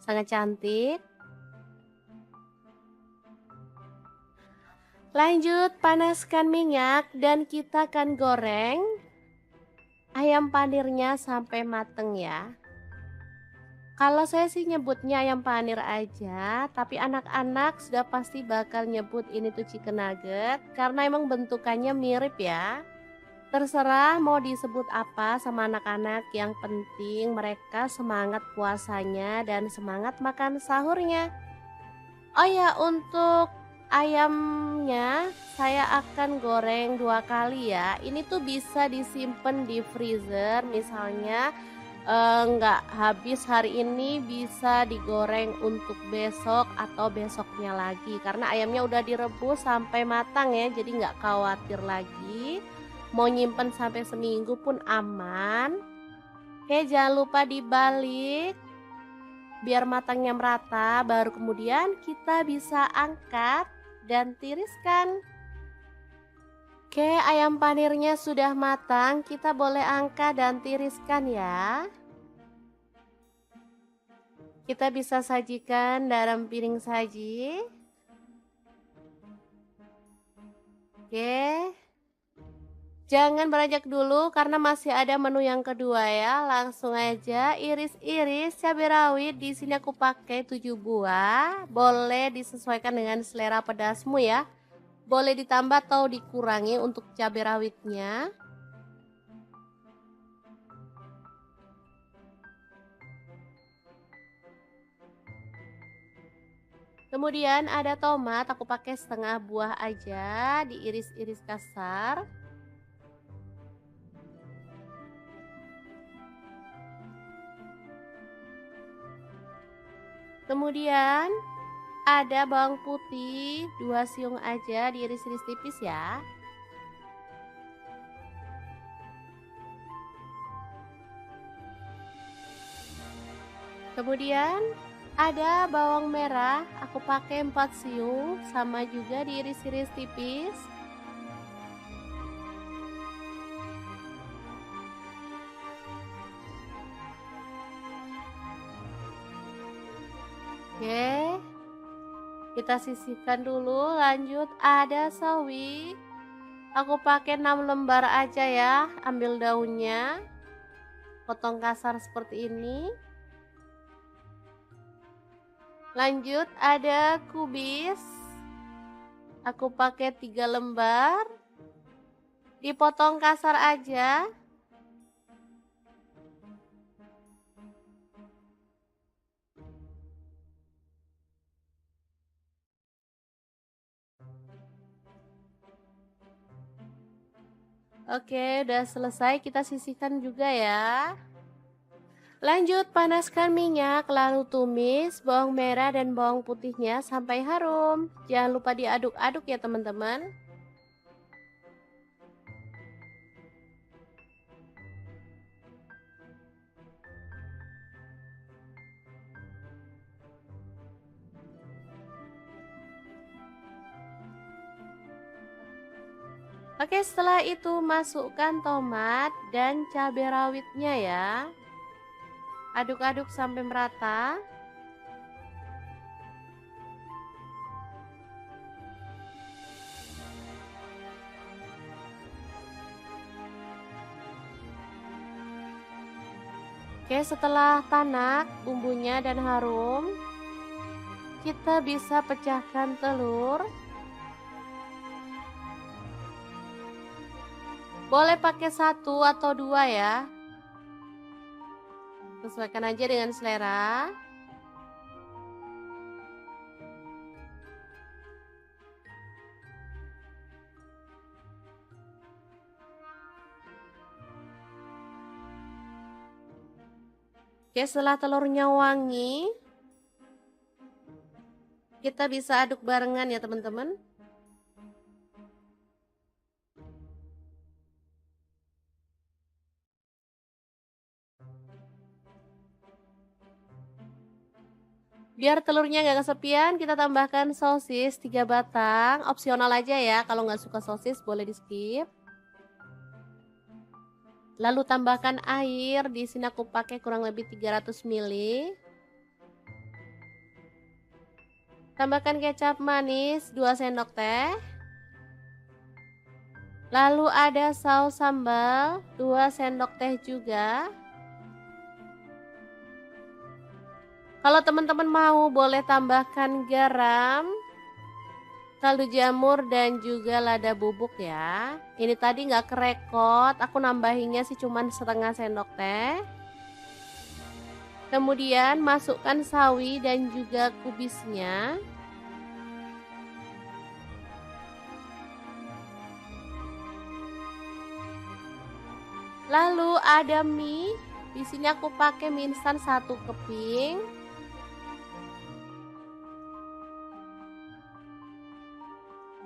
Sangat cantik. Lanjut, panaskan minyak dan kita akan goreng ayam panirnya sampai mateng ya. Kalau saya sih nyebutnya ayam panir aja, tapi anak-anak sudah pasti bakal nyebut ini tuh chicken nugget karena emang bentukannya mirip ya. Terserah mau disebut apa sama anak-anak, yang penting mereka semangat puasanya dan semangat makan sahurnya. Oh ya, untuk ayamnya saya akan goreng 2 kali ya. Ini tuh bisa disimpan di freezer, misalnya nggak habis hari ini bisa digoreng untuk besok atau besoknya lagi. Karena ayamnya udah direbus sampai matang ya, jadi nggak khawatir lagi. Mau nyimpen sampai seminggu pun aman. Oke, jangan lupa dibalik biar matangnya merata, baru kemudian kita bisa angkat dan tiriskan. Oke, ayam panirnya sudah matang, kita boleh angkat dan tiriskan ya. Kita bisa sajikan dalam piring saji. Oke. Jangan beranjak dulu karena masih ada menu yang kedua ya. Langsung aja iris-iris cabai rawit. Di sini aku pakai 7 buah. Boleh disesuaikan dengan selera pedasmu ya. Boleh ditambah atau dikurangi untuk cabai rawitnya. Kemudian ada tomat, aku pakai setengah buah aja, diiris-iris kasar. Kemudian ada bawang putih, 2 siung aja, diiris-iris tipis ya. Kemudian ada bawang merah, aku pakai 4 siung, sama juga diiris-iris tipis. Oke, kita sisihkan dulu. Lanjut ada sawi, aku pakai 6 lembar aja ya. Ambil daunnya, potong kasar seperti ini. Lanjut ada kubis, aku pakai 3 lembar, dipotong kasar aja. Oke, udah selesai, kita sisihkan juga ya. Lanjut panaskan minyak, lalu tumis bawang merah dan bawang putihnya sampai harum. Jangan lupa diaduk-aduk ya teman-teman. Oke, setelah itu masukkan tomat dan cabai rawitnya ya. Aduk-aduk sampai merata. Oke, setelah tanak bumbunya dan harum, kita bisa pecahkan telur. Boleh pakai 1 atau 2 ya. Sesuaikan aja dengan selera. Oke, setelah telurnya wangi, kita bisa aduk barengan ya teman-teman. Biar telurnya nggak kesepian, kita tambahkan sosis 3 batang. Opsional aja ya, kalau nggak suka sosis boleh di skip. Lalu tambahkan air, di sini aku pakai kurang lebih 300 ml. Tambahkan kecap manis 2 sendok teh. Lalu ada saus sambal 2 sendok teh juga. Kalau teman-teman mau boleh tambahkan garam, kaldu jamur dan juga lada bubuk ya. Ini tadi nggak kerekot, aku nambahinnya sih cuman setengah sendok teh. Kemudian masukkan sawi dan juga kubisnya. Lalu ada mie, di sini aku pakai mie instan 1 keping.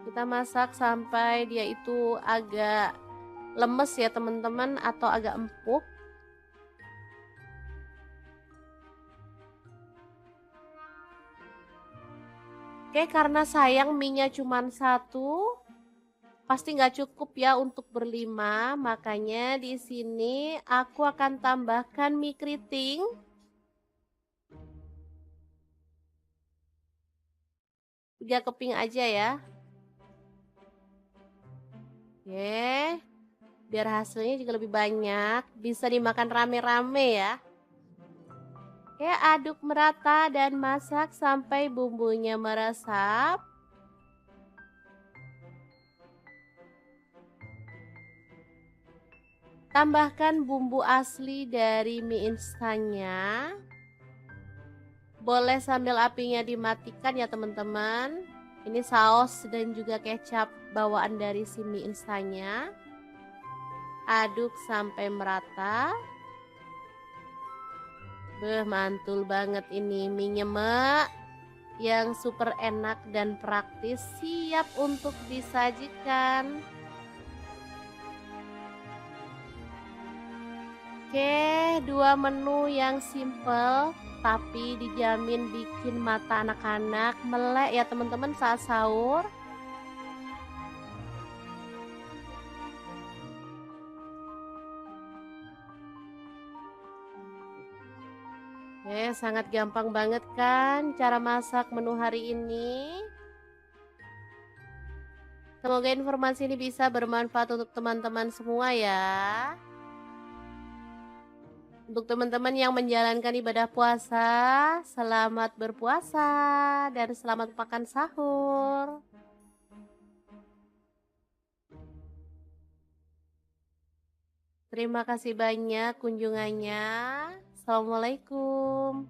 Kita masak sampai dia itu agak lemes ya teman-teman, atau agak empuk. Oke, karena sayang mie-nya cuma 1, pasti nggak cukup ya untuk berlima. Makanya di sini aku akan tambahkan mie keriting. 3 keping aja ya. Oke, biar hasilnya juga lebih banyak, bisa dimakan rame-rame ya. Oke, aduk merata dan masak sampai bumbunya meresap. Tambahkan bumbu asli dari mie instannya. Boleh sambil apinya dimatikan ya teman-teman. Ini saus dan juga kecap bawaan dari si mie instannya. Aduk sampai merata. Mantul banget ini mie nyemek yang super enak dan praktis, siap untuk disajikan. Oke, 2 menu yang simple tapi dijamin bikin mata anak-anak melek ya teman-teman saat sahur. Sangat gampang banget kan cara masak menu hari ini. Semoga informasi ini bisa bermanfaat untuk teman-teman semua ya. Untuk teman-teman yang menjalankan ibadah puasa, selamat berpuasa dan selamat makan sahur. Terima kasih banyak kunjungannya. Assalamualaikum.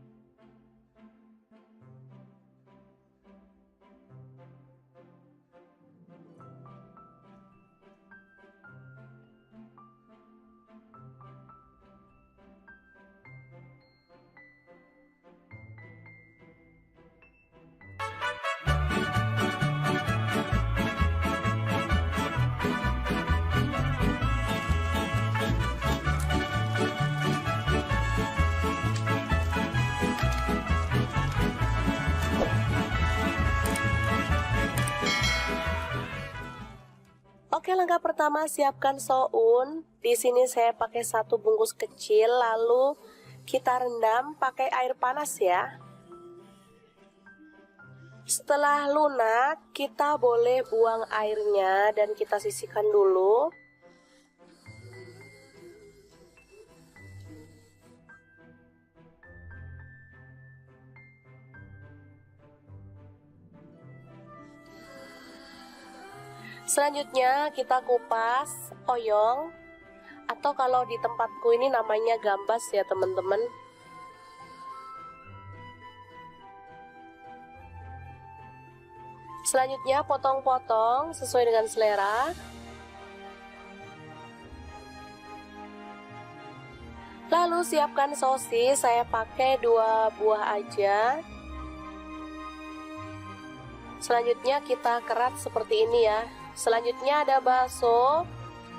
Oke, langkah pertama siapkan soun. Di sini saya pakai 1 bungkus kecil, lalu kita rendam pakai air panas ya. Setelah lunak, kita boleh buang airnya dan kita sisihkan dulu. Selanjutnya kita kupas oyong, atau kalau di tempatku ini namanya gambas ya teman-teman. Selanjutnya potong-potong sesuai dengan selera. Lalu siapkan sosis, saya pakai 2 buah aja. Selanjutnya kita kerat seperti ini ya. Selanjutnya ada bakso,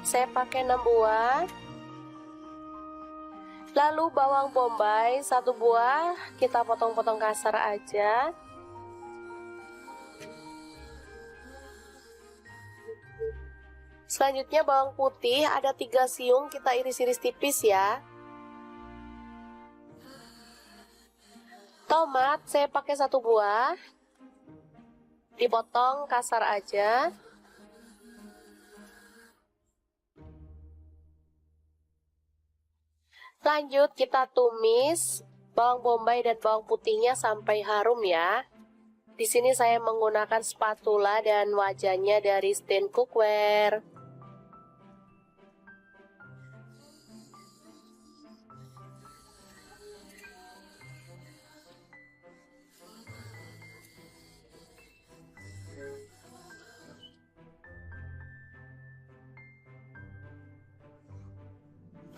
saya pakai 6 buah. Lalu bawang bombay 1 buah, kita potong-potong kasar aja. Selanjutnya bawang putih ada 3 siung, kita iris-iris tipis ya. Tomat saya pakai 1 buah, dipotong kasar aja. Lanjut kita tumis bawang bombay dan bawang putihnya sampai harum ya. Di sini saya menggunakan spatula dan wajannya dari Stand Cookware.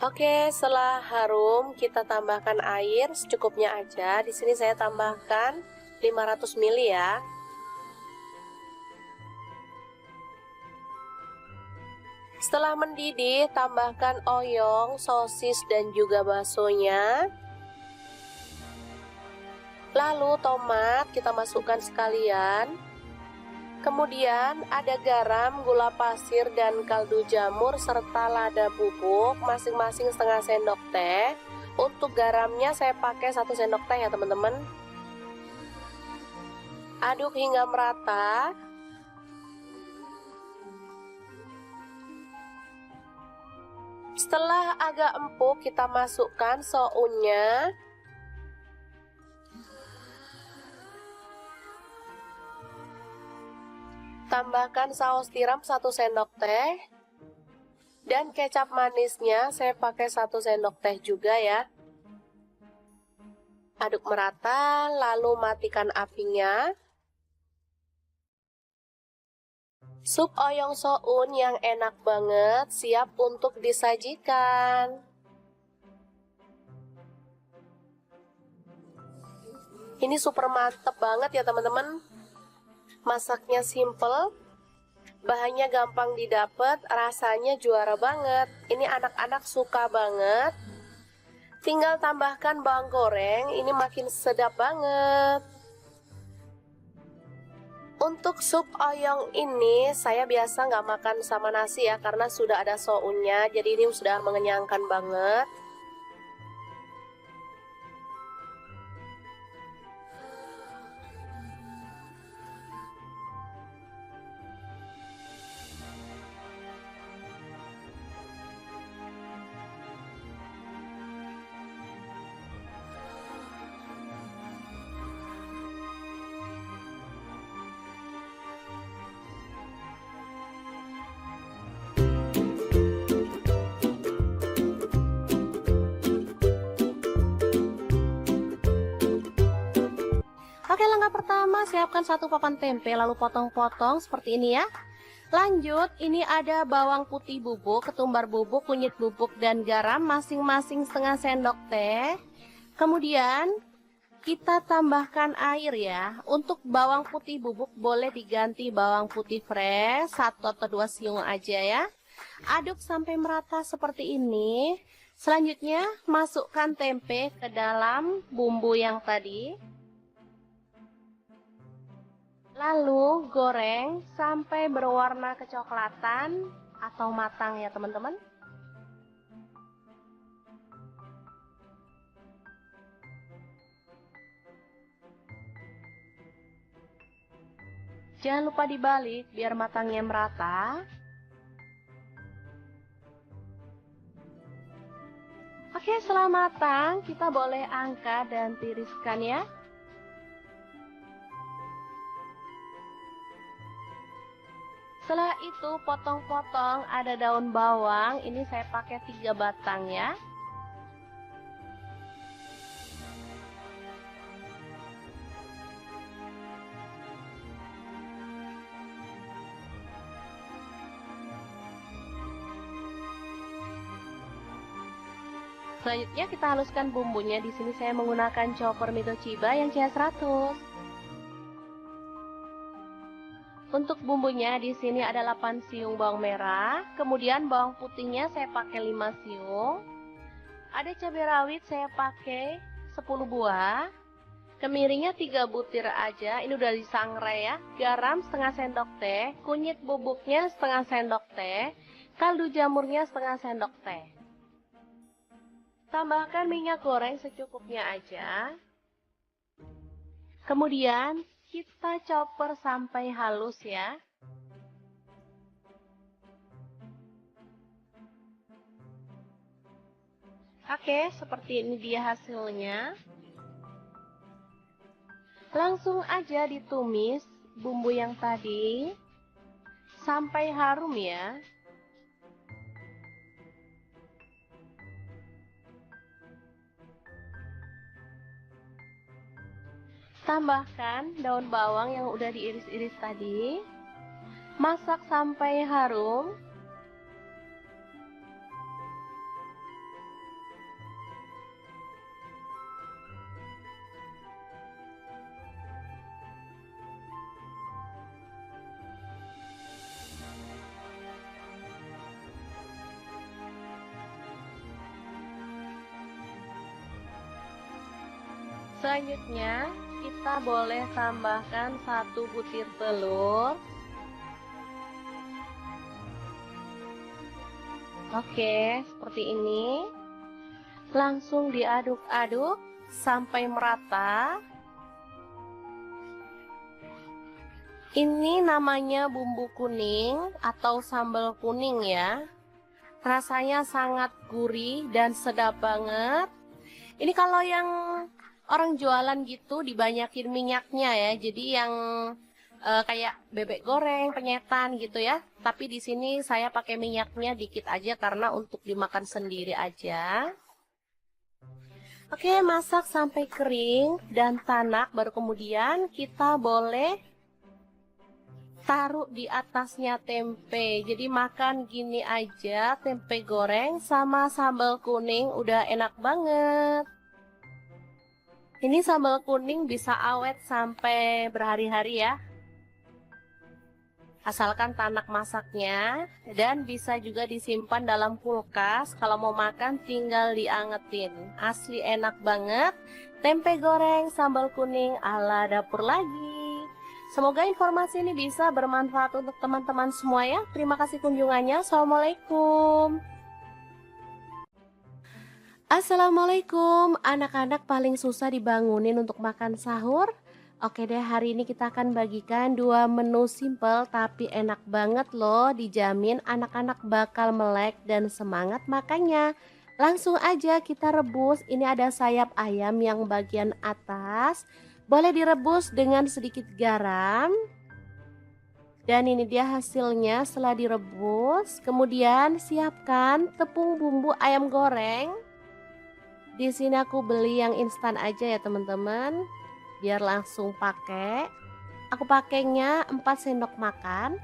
Oke, setelah harum kita tambahkan air secukupnya aja. Di sini saya tambahkan 500 ml ya. Setelah mendidih, tambahkan oyong, sosis dan juga baksonya. Lalu tomat kita masukkan sekalian. Kemudian ada garam, gula pasir, dan kaldu jamur serta lada bubuk masing-masing setengah sendok teh. Untuk garamnya saya pakai 1 sendok teh ya teman-teman. Aduk hingga merata. Setelah agak empuk, kita masukkan sounnya. Tambahkan saus tiram 1 sendok teh. Dan kecap manisnya saya pakai 1 sendok teh juga ya. Aduk merata, lalu matikan apinya. Sup oyong soun yang enak banget siap untuk disajikan. Ini super mantep banget ya teman-teman. Masaknya simple, bahannya gampang didapat, rasanya juara banget. Ini anak-anak suka banget. Tinggal tambahkan bawang goreng, ini makin sedap banget. Untuk sup oyong ini saya biasa nggak makan sama nasi ya, karena sudah ada sounnya, jadi ini sudah mengenyangkan banget. Oke, langkah pertama siapkan 1 papan tempe lalu potong-potong seperti ini ya. Lanjut, ini ada bawang putih bubuk, ketumbar bubuk, kunyit bubuk, dan garam masing-masing setengah sendok teh. Kemudian kita tambahkan air ya. Untuk bawang putih bubuk boleh diganti bawang putih fresh 1 atau 2 siung aja ya. Aduk sampai merata seperti ini. Selanjutnya masukkan tempe ke dalam bumbu yang tadi. Lalu goreng sampai berwarna kecoklatan atau matang ya teman-teman. Jangan lupa dibalik biar matangnya merata. Oke, setelah matang kita boleh angkat dan tiriskan ya. Setelah itu potong-potong ada daun bawang, ini saya pakai 3 batang ya. Selanjutnya kita haluskan bumbunya. Di sini saya menggunakan chopper Mitochiba yang CH100. Untuk bumbunya di sini ada 8 siung bawang merah, kemudian bawang putihnya saya pakai 5 siung. Ada cabai rawit saya pakai 10 buah. Kemiringnya 3 butir aja, ini udah disangrai ya. Garam setengah sendok teh, kunyit bubuknya setengah sendok teh, kaldu jamurnya setengah sendok teh. Tambahkan minyak goreng secukupnya aja. Kemudian kita chopper sampai halus ya. Oke, seperti ini dia hasilnya. Langsung aja ditumis bumbu yang tadi sampai harum ya. Tambahkan daun bawang yang udah diiris-iris tadi. Masak sampai harum. Selanjutnya kita boleh tambahkan 1 butir telur. Oke, seperti ini. Langsung diaduk-aduk sampai merata. Ini namanya bumbu kuning atau sambal kuning ya. Rasanya sangat gurih dan sedap banget. Ini kalau yang orang jualan gitu dibanyakin minyaknya ya. Jadi yang kayak bebek goreng, penyetan gitu ya. Tapi di sini saya pakai minyaknya dikit aja karena untuk dimakan sendiri aja. Oke, masak sampai kering dan tanak, baru kemudian kita boleh taruh di atasnya tempe. Jadi makan gini aja, tempe goreng sama sambal kuning udah enak banget. Ini sambal kuning bisa awet sampai berhari-hari ya. Asalkan tanak masaknya, dan bisa juga disimpan dalam kulkas. Kalau mau makan tinggal diangetin. Asli enak banget. Tempe goreng sambal kuning ala dapur lagi. Semoga informasi ini bisa bermanfaat untuk teman-teman semua ya. Terima kasih kunjungannya. Assalamualaikum. Assalamualaikum. Anak-anak paling susah dibangunin untuk makan sahur. Oke deh, hari ini kita akan bagikan dua menu simple tapi enak banget loh. Dijamin anak-anak bakal melek dan semangat makannya. Langsung aja kita rebus. Ini ada sayap ayam yang bagian atas. Boleh direbus dengan sedikit garam. Dan ini dia hasilnya setelah direbus. Kemudian siapkan tepung bumbu ayam goreng. Di sini aku beli yang instan aja ya teman-teman, biar langsung pakai. Aku pakainya 4 sendok makan.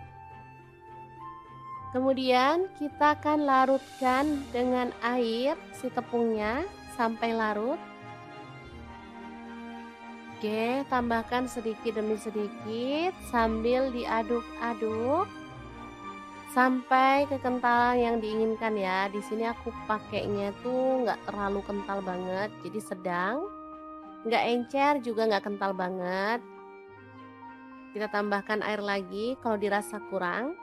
Kemudian kita akan larutkan dengan air si tepungnya sampai larut. Oke, tambahkan sedikit demi sedikit sambil diaduk-aduk sampai kekentalan yang diinginkan ya. Di sini aku pakainya tuh nggak terlalu kental banget, jadi sedang, nggak encer juga nggak kental banget. Kita tambahkan air lagi kalau dirasa kurang.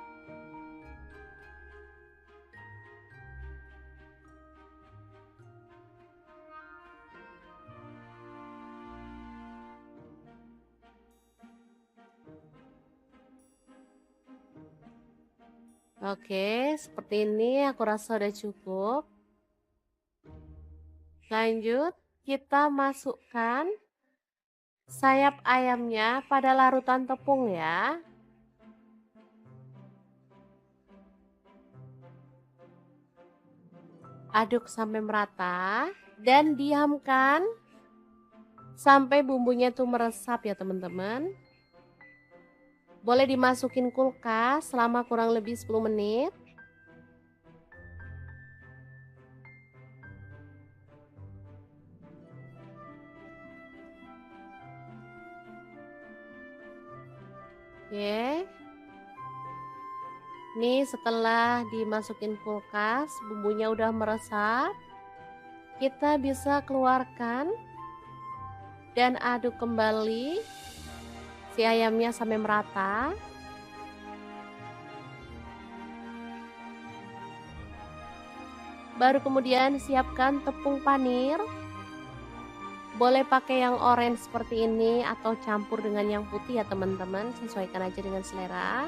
Oke, seperti ini aku rasa udah cukup. Lanjut, kita masukkan sayap ayamnya pada larutan tepung ya. Aduk sampai merata dan diamkan sampai bumbunya tuh meresap ya teman-teman. Boleh dimasukin kulkas selama kurang lebih 10 menit. Oke. Nih setelah dimasukin kulkas, bumbunya udah meresap. Kita bisa keluarkan dan aduk kembali si ayamnya sampai merata. Baru kemudian siapkan tepung panir. Boleh pakai yang orange seperti ini atau campur dengan yang putih ya teman-teman, sesuaikan aja dengan selera.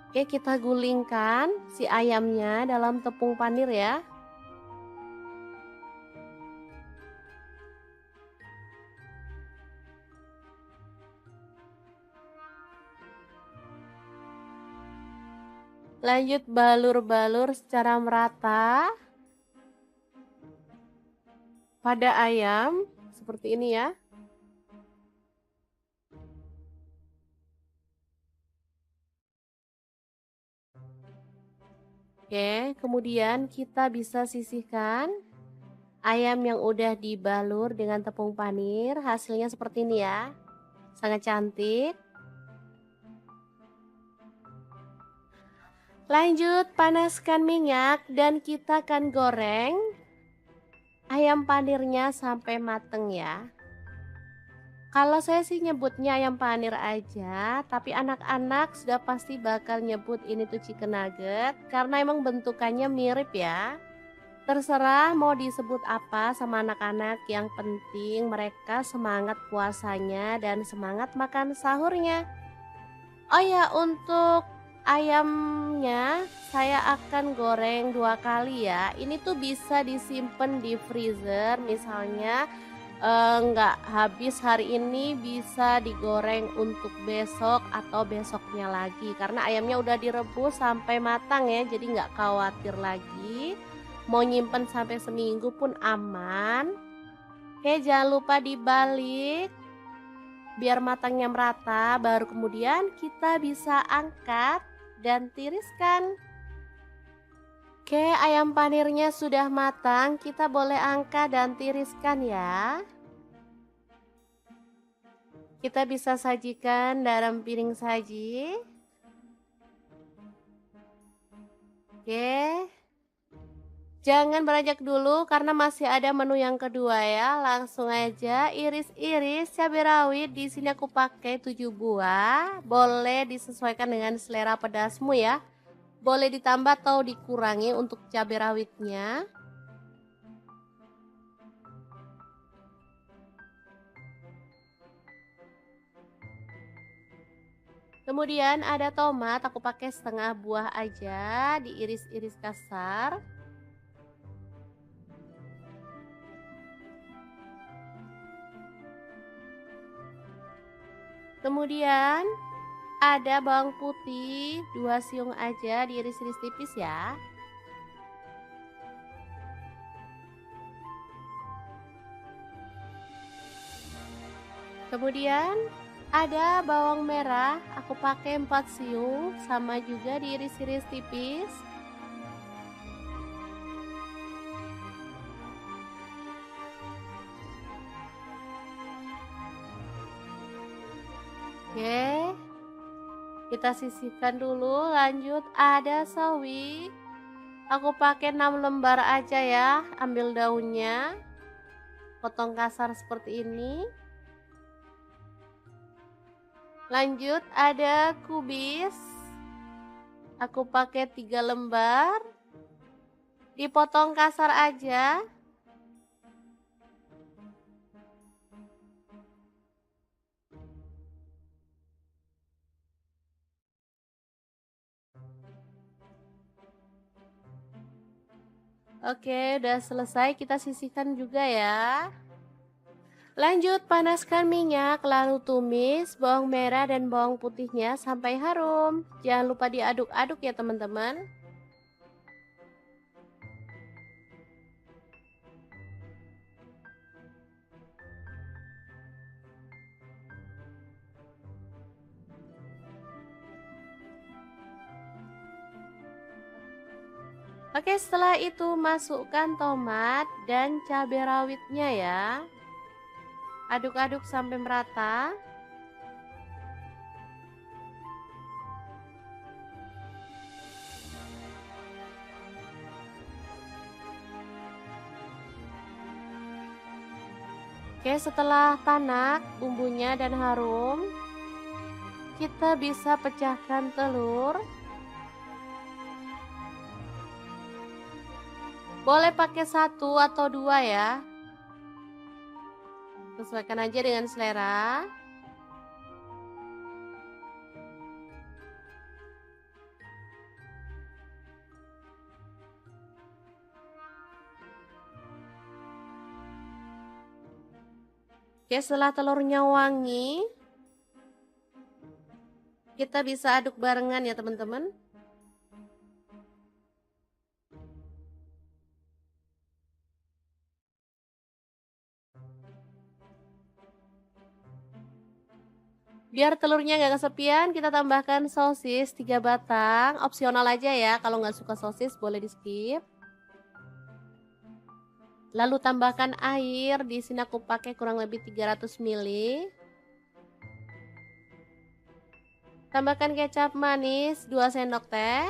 Oke, kita gulingkan si ayamnya dalam tepung panir ya. Lanjut balur-balur secara merata pada ayam seperti ini ya. Oke, kemudian kita bisa sisihkan ayam yang udah dibalur dengan tepung panir. Hasilnya seperti ini ya. Sangat cantik. Lanjut, panaskan minyak dan kita akan goreng ayam panirnya sampai mateng ya. Kalau saya sih nyebutnya ayam panir aja, tapi anak-anak sudah pasti bakal nyebut ini tuh chicken nugget karena emang bentukannya mirip ya. Terserah mau disebut apa sama anak-anak, yang penting mereka semangat puasanya dan semangat makan sahurnya. Oh ya, untuk ayamnya saya akan goreng 2 kali ya. Ini tuh bisa disimpan di freezer, misalnya nggak habis hari ini bisa digoreng untuk besok atau besoknya lagi. Karena ayamnya udah direbus sampai matang ya, jadi nggak khawatir lagi. Mau nyimpen sampai seminggu pun aman. Oke, jangan lupa dibalik biar matangnya merata, baru kemudian kita bisa angkat dan tiriskan. Oke, ayam panirnya sudah matang, kita boleh angkat dan tiriskan ya. Kita bisa sajikan dalam piring saji. Oke. Jangan beranjak dulu karena masih ada menu yang kedua ya. Langsung aja iris-iris cabai rawit. Di sini aku pakai 7 buah. Boleh disesuaikan dengan selera pedasmu ya. Boleh ditambah atau dikurangi untuk cabai rawitnya. Kemudian ada tomat, aku pakai setengah buah aja, diiris-iris kasar. Kemudian ada bawang putih 2 siung aja, diiris-iris tipis ya. Kemudian ada bawang merah, aku pakai 4 siung, sama juga diiris-iris tipis. Oke, kita sisihkan dulu. Lanjut ada sawi, aku pakai 6 lembar aja ya. Ambil daunnya, potong kasar seperti ini. Lanjut ada kubis, aku pakai 3 lembar, dipotong kasar aja. Oke, udah selesai, kita sisihkan juga ya. Lanjut panaskan minyak, lalu tumis bawang merah dan bawang putihnya sampai harum. Jangan lupa diaduk-aduk ya teman-teman. Oke, setelah itu masukkan tomat dan cabai rawitnya ya. Aduk-aduk sampai merata. Oke, setelah tanak bumbunya dan harum, kita bisa pecahkan telur. Boleh pakai 1 atau 2 ya. Sesuaikan aja dengan selera. Oke, setelah telurnya wangi, kita bisa aduk barengan ya teman-teman. Biar telurnya nggak kesepian, kita tambahkan sosis 3 batang. Opsional aja ya, kalau nggak suka sosis boleh di skip. Lalu tambahkan air, di sini aku pakai kurang lebih 300 ml. Tambahkan kecap manis 2 sendok teh.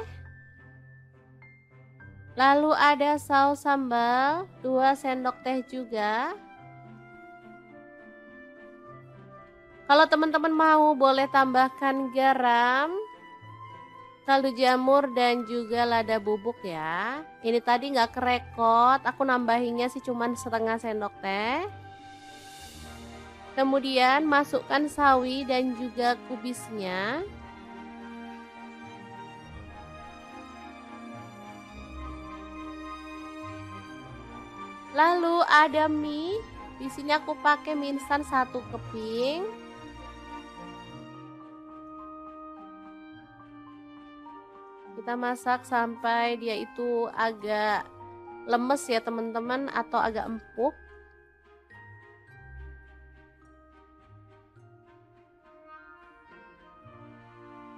Lalu ada saus sambal 2 sendok teh juga. Kalau teman-teman mau boleh tambahkan garam. kaldu jamur dan juga lada bubuk ya. Ini tadi nggak kerekot, aku nambahinnya sih cuman setengah sendok teh. Kemudian masukkan sawi dan juga kubisnya. Lalu ada mie. Di sini aku pakai mie instan 1 keping. Kita masak sampai dia itu agak lemes ya teman-teman, atau agak empuk.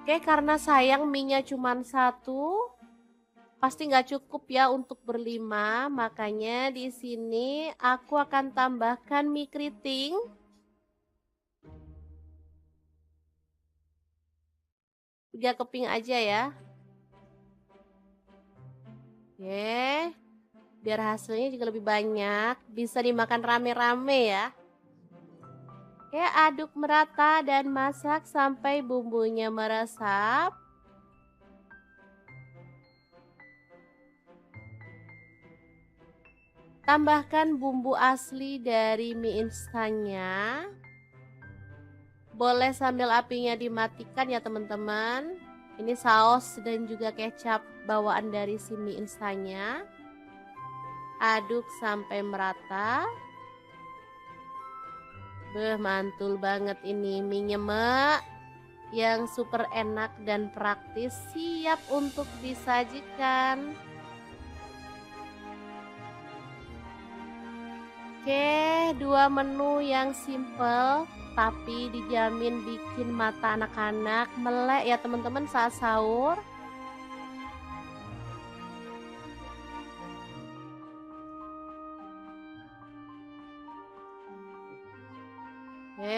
Oke, karena sayang mie-nya cuma 1, pasti nggak cukup ya untuk berlima, makanya di sini aku akan tambahkan mie keriting. Tiga keping aja ya. Oke, biar hasilnya juga lebih banyak, bisa dimakan rame-rame ya. Oke, aduk merata dan masak sampai bumbunya meresap. Tambahkan bumbu asli dari mie instannya. Boleh sambil apinya dimatikan ya teman-teman. Ini saus dan juga kecap bawaan dari si mie instannya. Aduk sampai merata. Mantul banget ini mie mak yang super enak dan praktis, siap untuk disajikan. Oke, 2 menu yang simple tapi dijamin bikin mata anak-anak melek ya teman-teman saat sahur.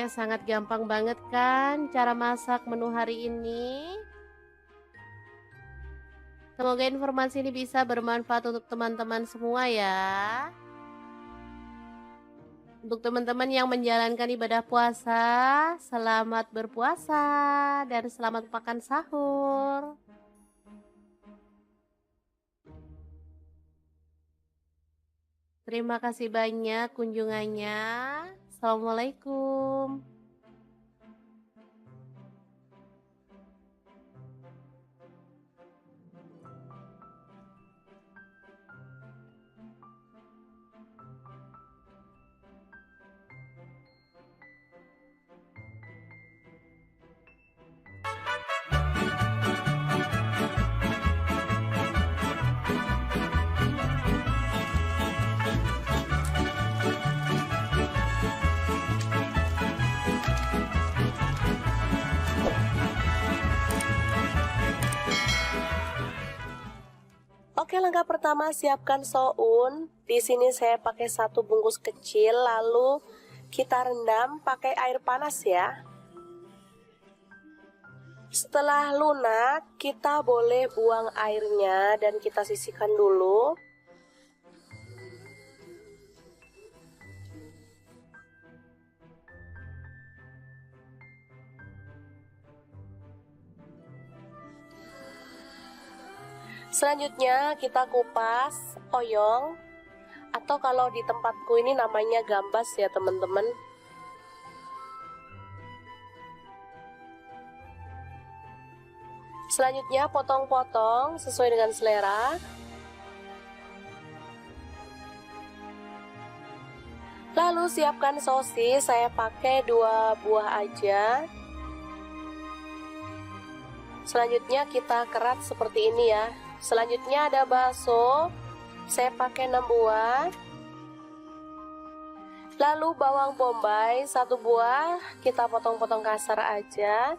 Sangat gampang banget kan cara masak menu hari ini. Semoga informasi ini bisa bermanfaat untuk teman-teman semua ya. Untuk teman-teman yang menjalankan ibadah puasa, selamat berpuasa dan selamat makan sahur. Terima kasih banyak kunjungannya. Assalamualaikum. Oke, langkah pertama siapkan soun. Di sini saya pakai 1 bungkus kecil, lalu kita rendam pakai air panas ya. Setelah lunak, kita boleh buang airnya dan kita sisihkan dulu. Selanjutnya kita kupas oyong, atau kalau di tempatku ini namanya gambas ya teman-teman. Selanjutnya potong-potong sesuai dengan selera. Lalu siapkan sosis, saya pakai 2 buah aja. Selanjutnya kita kerat seperti ini ya. Selanjutnya ada bakso, saya pakai 6 buah. Lalu bawang bombay 1 buah, kita potong-potong kasar aja.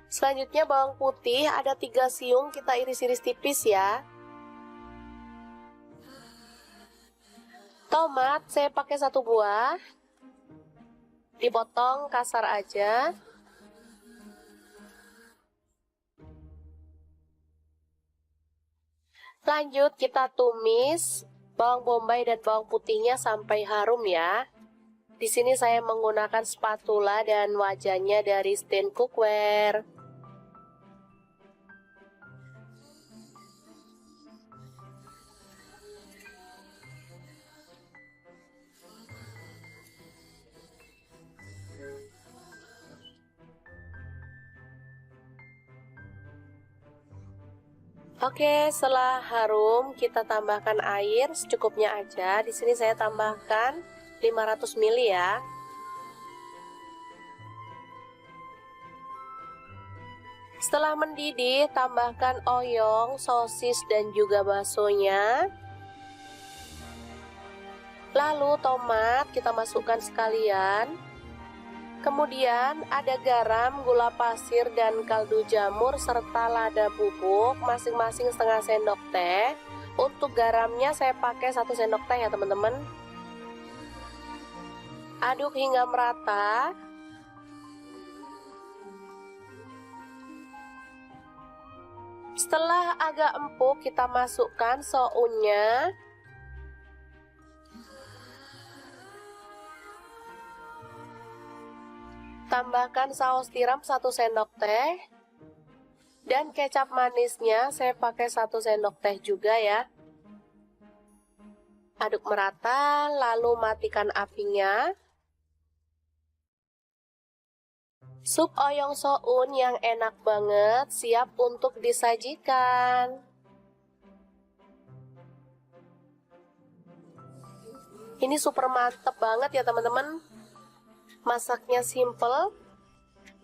Selanjutnya bawang putih ada 3 siung, kita iris-iris tipis ya. Tomat saya pakai 1 buah, dipotong kasar aja. Lanjut kita tumis bawang bombay dan bawang putihnya sampai harum ya. Di sini saya menggunakan spatula dan wajahnya dari Stand Cookware. Oke, setelah harum kita tambahkan air secukupnya aja. Di sini saya tambahkan 500 ml ya. Setelah mendidih, tambahkan oyong, sosis dan juga baksonya. Lalu tomat kita masukkan sekalian. Kemudian ada garam, gula pasir, dan kaldu jamur serta lada bubuk masing-masing setengah sendok teh. Untuk garamnya saya pakai 1 sendok teh ya teman-teman. Aduk hingga merata. Setelah agak empuk kita masukkan sounnya. Tambahkan saus tiram 1 sendok teh. Dan kecap manisnya saya pakai 1 sendok teh juga ya. Aduk merata, lalu matikan apinya. Sup oyong soun yang enak banget siap untuk disajikan. Ini super mantep banget ya teman-teman. Masaknya simple,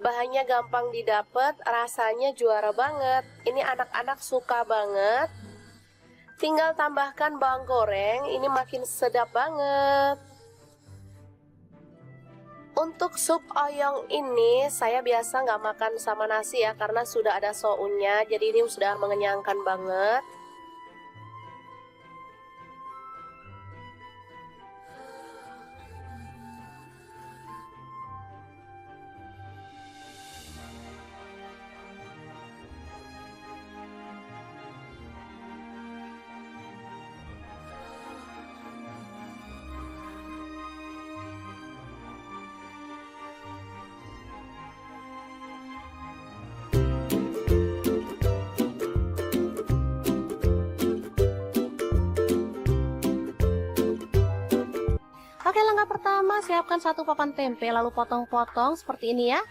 bahannya gampang didapat, rasanya juara banget. Ini anak-anak suka banget. Tinggal tambahkan bawang goreng, ini makin sedap banget. Untuk sup oyong ini saya biasa nggak makan sama nasi ya, karena sudah ada sounnya, jadi ini sudah mengenyangkan banget. Oke, langkah pertama siapkan 1 papan tempe lalu potong-potong seperti ini ya.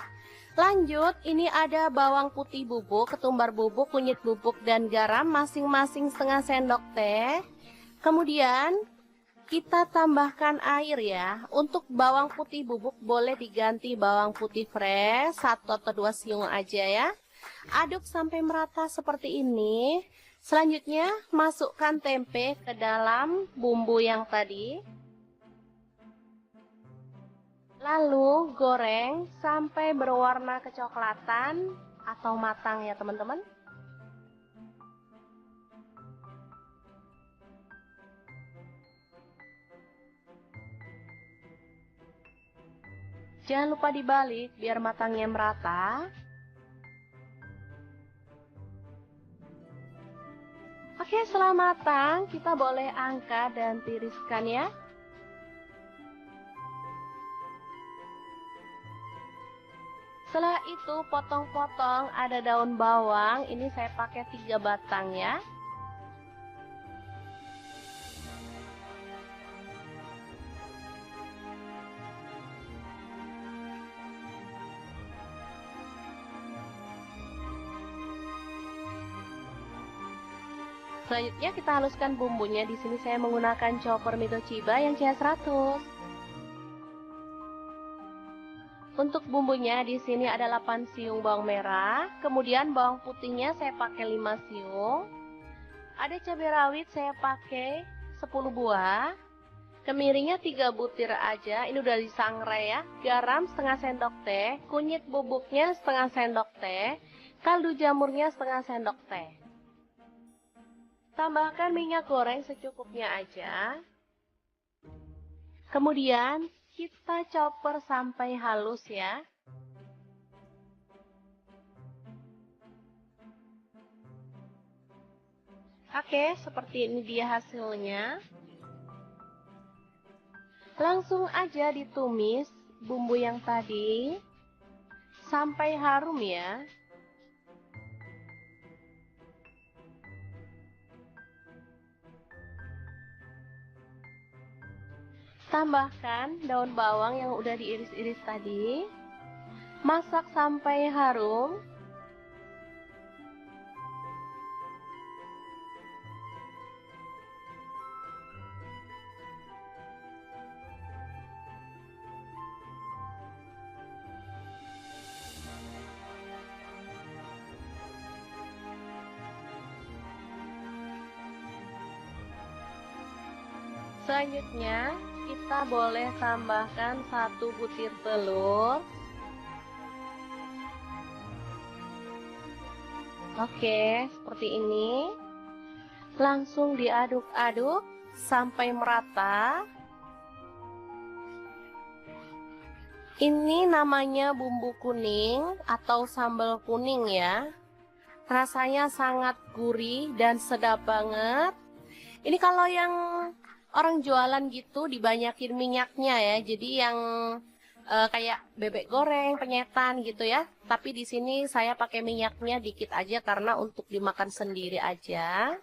Lanjut, ini ada bawang putih bubuk, ketumbar bubuk, kunyit bubuk, dan garam masing-masing setengah sendok teh. Kemudian kita tambahkan air ya. Untuk bawang putih bubuk boleh diganti bawang putih fresh 1 atau 2 siung aja ya. Aduk sampai merata seperti ini. Selanjutnya masukkan tempe ke dalam bumbu yang tadi. Lalu goreng sampai berwarna kecoklatan atau matang ya teman-teman. Jangan lupa dibalik biar matangnya merata. Oke, setelah matang kita boleh angkat dan tiriskan ya. Setelah itu potong-potong ada daun bawang, ini saya pakai 3 batang ya. Selanjutnya kita haluskan bumbunya. Di sini saya menggunakan chopper Mitochiba yang CH100. Untuk bumbunya di sini ada 8 siung bawang merah, kemudian bawang putihnya saya pakai 5 siung. Ada cabai rawit saya pakai 10 buah. Kemiringnya 3 butir aja, ini udah disangrai ya. Garam setengah sendok teh, kunyit bubuknya setengah sendok teh, kaldu jamurnya setengah sendok teh. Tambahkan minyak goreng secukupnya aja. Kemudian kita chopper sampai halus ya. Oke, seperti ini dia hasilnya. Langsung aja ditumis bumbu yang tadi sampai harum ya. Tambahkan daun bawang yang udah diiris-iris tadi. Masak sampai harum. Selanjutnya, kita boleh tambahkan 1 butir telur. Oke, seperti ini. Langsung diaduk-aduk sampai merata. Ini namanya bumbu kuning atau sambal kuning ya. Rasanya sangat gurih dan sedap banget. Ini kalau yang orang jualan gitu dibanyakin minyaknya ya. Jadi yang kayak bebek goreng, penyetan gitu ya. Tapi di sini saya pakai minyaknya dikit aja karena untuk dimakan sendiri aja.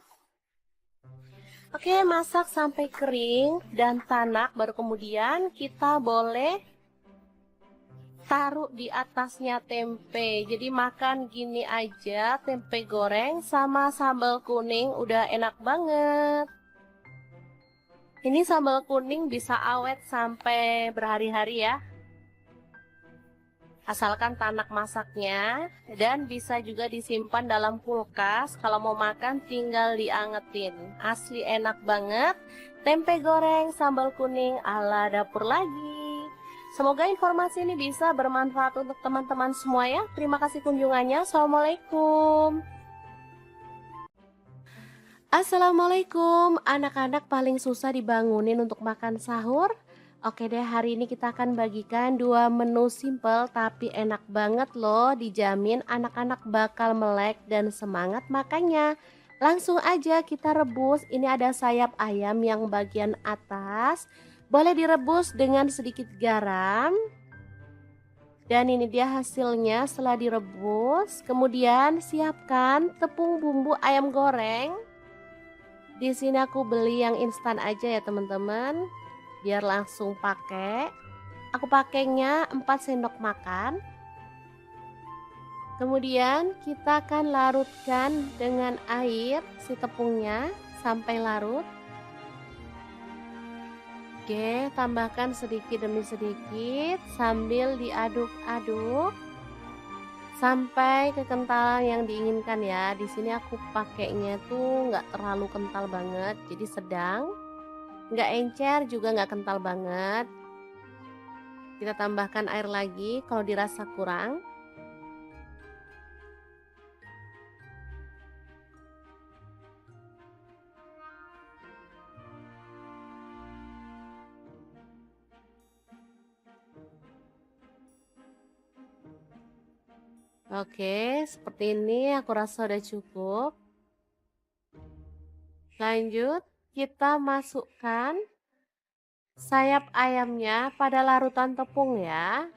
Oke, masak sampai kering dan tanak, baru kemudian kita boleh taruh di atasnya tempe. Jadi makan gini aja, tempe goreng sama sambal kuning udah enak banget. Ini sambal kuning bisa awet sampai berhari-hari ya. Asalkan tanak masaknya, dan bisa juga disimpan dalam kulkas. Kalau mau makan tinggal diangetin. Asli enak banget. Tempe goreng sambal kuning ala dapur lagi. Semoga informasi ini bisa bermanfaat untuk teman-teman semua ya. Terima kasih kunjungannya. Assalamualaikum. Assalamualaikum. Anak-anak paling susah dibangunin untuk makan sahur. Oke deh, hari ini kita akan bagikan 2 menu simple tapi enak banget loh. Dijamin anak-anak bakal melek dan semangat makannya. Langsung aja kita rebus. Ini ada sayap ayam yang bagian atas. Boleh direbus dengan sedikit garam. Dan ini dia hasilnya setelah direbus. Kemudian siapkan tepung bumbu ayam goreng. Di sini aku beli yang instan aja ya teman-teman. Biar langsung pakai. Aku pakainya 4 sendok makan. Kemudian kita akan larutkan dengan air si tepungnya sampai larut. Oke, tambahkan sedikit demi sedikit sambil diaduk-aduk sampai kekentalan yang diinginkan ya. Di sini aku pakainya tuh nggak terlalu kental banget, jadi sedang. Nggak encer juga nggak kental banget. Kita tambahkan air lagi kalau dirasa kurang. Oke, seperti ini aku rasa udah cukup. Lanjut, kita masukkan sayap ayamnya pada larutan tepung ya.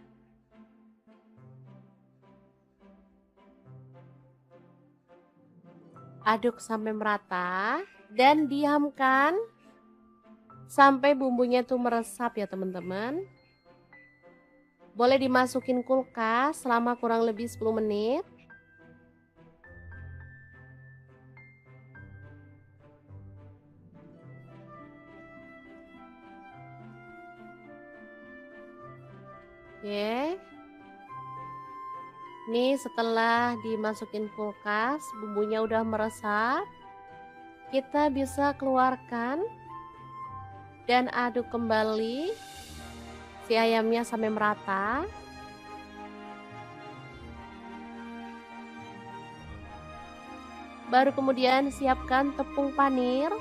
Aduk sampai merata dan diamkan sampai bumbunya tuh meresap ya teman-teman. Boleh dimasukin kulkas selama kurang lebih 10 menit. Oke. Nih setelah dimasukin kulkas, bumbunya udah meresap. Kita bisa keluarkan dan aduk kembali si ayamnya sampai merata. Baru kemudian siapkan tepung panir.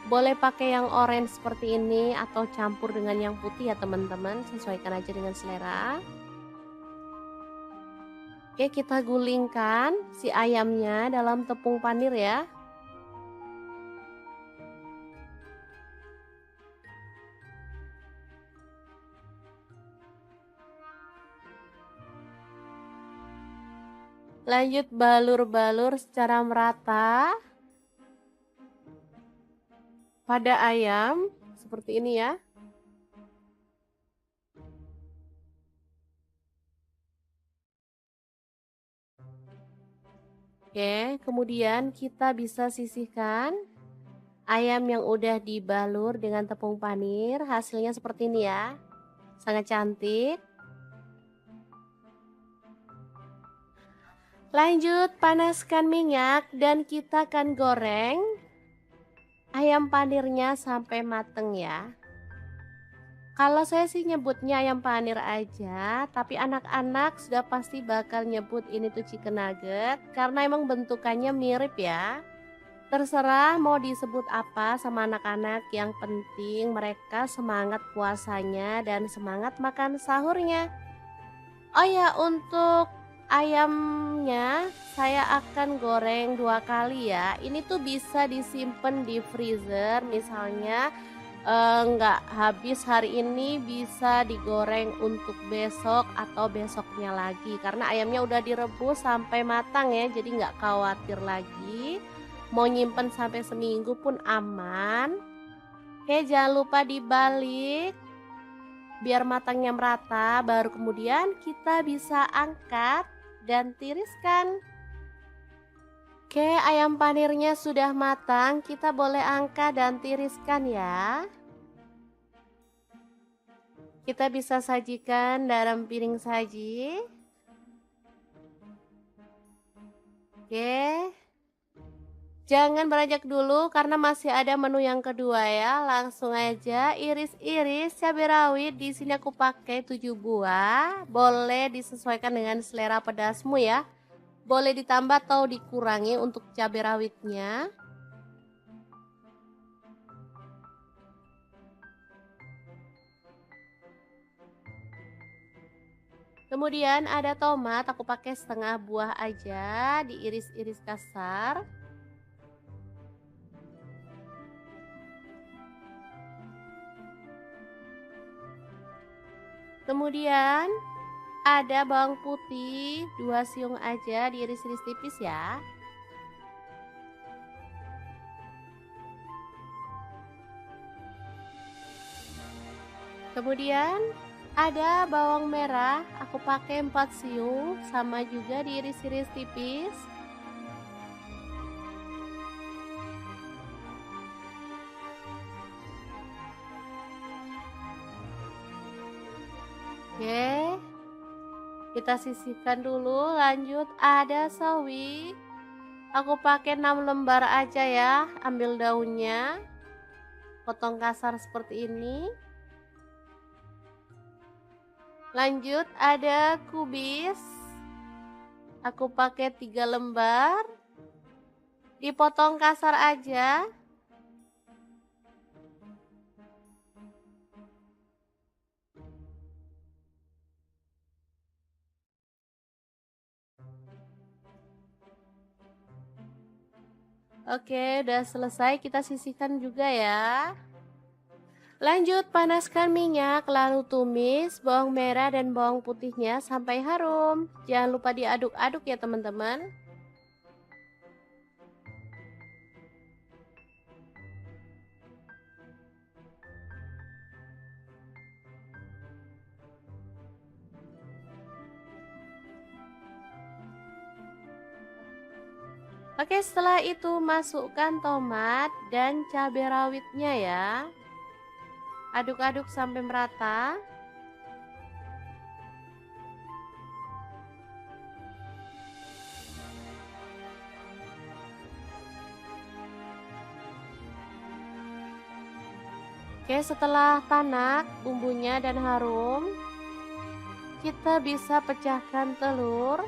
Boleh pakai yang orange seperti ini atau campur dengan yang putih ya teman-teman, sesuaikan aja dengan selera. Oke, kita gulingkan si ayamnya dalam tepung panir ya. Lanjut balur-balur secara merata pada ayam seperti ini ya. Oke, kemudian kita bisa sisihkan ayam yang udah dibalur dengan tepung panir. Hasilnya seperti ini ya. Sangat cantik. Lanjut panaskan minyak dan kita akan goreng ayam panirnya sampai mateng ya. Kalau saya sih nyebutnya ayam panir aja, tapi anak-anak sudah pasti bakal nyebut ini tuh chicken nugget karena emang bentukannya mirip ya. Terserah mau disebut apa sama anak-anak, yang penting mereka semangat puasanya dan semangat makan sahurnya. Oh ya, untuk ayamnya saya akan goreng 2 kali ya. Ini tuh bisa disimpan di freezer, misalnya nggak habis hari ini bisa digoreng untuk besok atau besoknya lagi. Karena ayamnya udah direbus sampai matang ya, jadi nggak khawatir lagi. Mau nyimpen sampai seminggu pun aman. Oke, jangan lupa dibalik biar matangnya merata, baru kemudian kita bisa angkat dan tiriskan. Oke, ayam panirnya sudah matang, kita boleh angkat dan tiriskan ya. Kita bisa sajikan dalam piring saji. Oke. Jangan beranjak dulu karena masih ada menu yang kedua ya. Langsung aja iris-iris cabai rawit. Di sini aku pakai 7 buah. Boleh disesuaikan dengan selera pedasmu ya. Boleh ditambah atau dikurangi untuk cabai rawitnya. Kemudian ada tomat, aku pakai setengah buah aja, diiris-iris kasar. Kemudian ada bawang putih 2 siung aja, diiris-iris tipis ya. Kemudian ada bawang merah, aku pakai 4 siung, sama juga diiris-iris tipis. Oke, kita sisihkan dulu. Lanjut ada sawi, aku pakai 6 lembar aja ya. Ambil daunnya, potong kasar seperti ini. Lanjut ada kubis, aku pakai 3 lembar, dipotong kasar aja. Oke, udah selesai, kita sisihkan juga ya. Lanjut panaskan minyak, lalu tumis bawang merah dan bawang putihnya sampai harum. Jangan lupa diaduk-aduk ya teman-teman. Oke, setelah itu masukkan tomat dan cabai rawitnya ya. Aduk-aduk sampai merata. Oke, setelah tanak bumbunya dan harum, kita bisa pecahkan telur.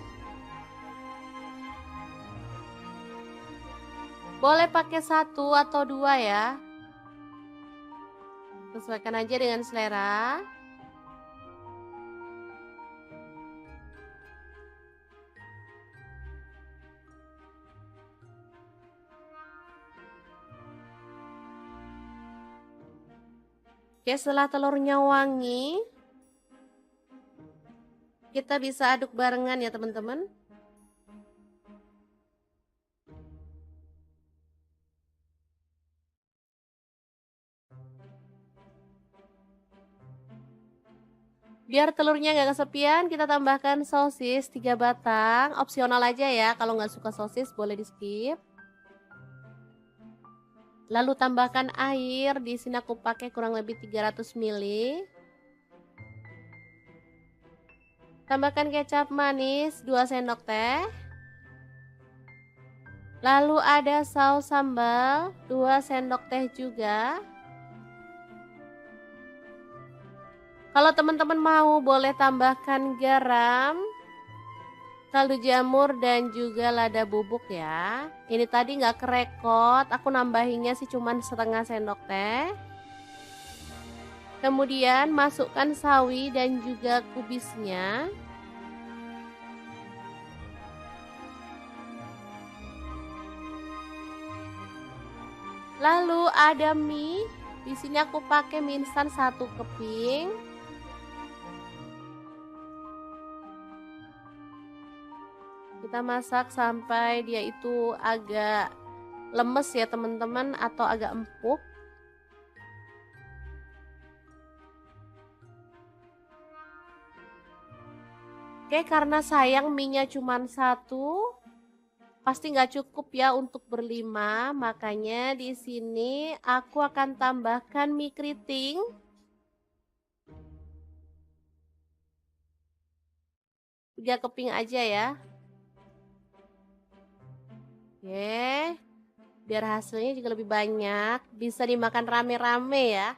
Boleh pakai 1 atau 2 ya. Sesuaikan aja dengan selera. Oke, setelah telurnya wangi, kita bisa aduk barengan ya teman-teman. Biar telurnya nggak kesepian, kita tambahkan sosis 3 batang, opsional aja ya, kalau nggak suka sosis boleh di skip. Lalu tambahkan air, di sini aku pakai kurang lebih 300 ml. Tambahkan kecap manis 2 sendok teh. Lalu ada saus sambal 2 sendok teh juga. Kalau teman-teman mau boleh tambahkan garam, kaldu jamur dan juga lada bubuk ya. Ini tadi nggak kerekot, aku nambahinnya sih cuman setengah sendok teh. Kemudian masukkan sawi dan juga kubisnya. Lalu ada mie, di sini aku pakai mie instan 1 keping. Kita masak sampai dia itu agak lemes ya teman-teman, atau agak empuk. Oke, karena sayang mie-nya cuma 1, pasti nggak cukup ya untuk berlima, makanya di sini aku akan tambahkan mie keriting. Tiga keping aja ya. Oke, biar hasilnya juga lebih banyak, bisa dimakan rame-rame ya.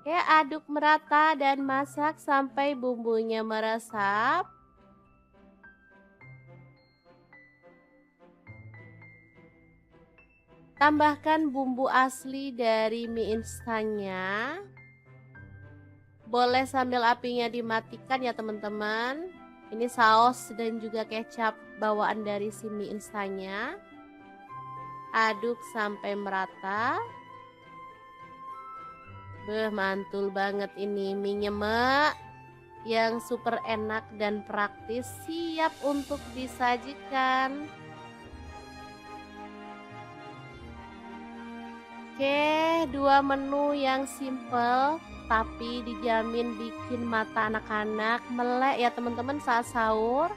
Oke, aduk merata dan masak sampai bumbunya meresap. Tambahkan bumbu asli dari mie instannya. Boleh sambil apinya dimatikan ya teman-teman. Ini saus dan juga kecap bawaan dari si mie instannya. Aduk sampai merata. Mantul banget ini mie nyemek yang super enak dan praktis, siap untuk disajikan. Oke, 2 menu yang simple tapi dijamin bikin mata anak-anak melek ya teman-teman saat sahur.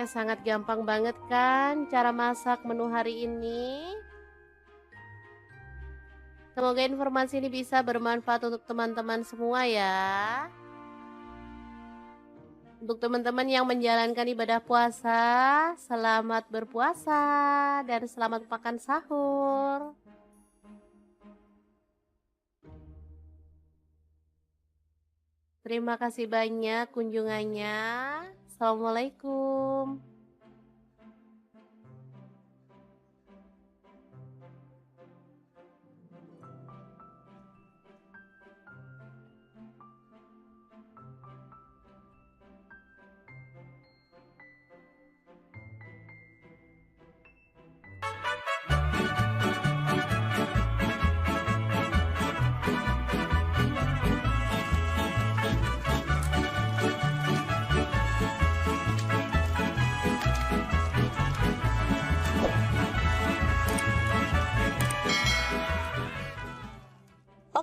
Sangat gampang banget kan cara masak menu hari ini. Semoga informasi ini bisa bermanfaat untuk teman-teman semua ya. Untuk teman-teman yang menjalankan ibadah puasa, selamat berpuasa dan selamat makan sahur. Terima kasih banyak kunjungannya. Assalamualaikum.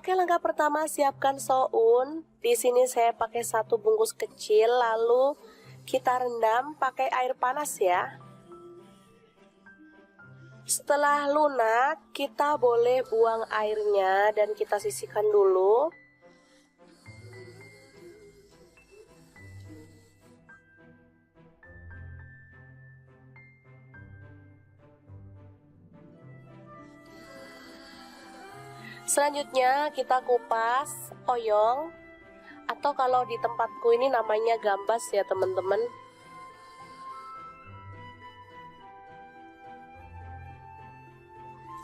Oke, langkah pertama siapkan soun. Di sini saya pakai 1 bungkus kecil, lalu kita rendam pakai air panas ya. Setelah lunak, kita boleh buang airnya dan kita sisihkan dulu. Selanjutnya kita kupas oyong, atau kalau di tempatku ini namanya gambas ya teman-teman.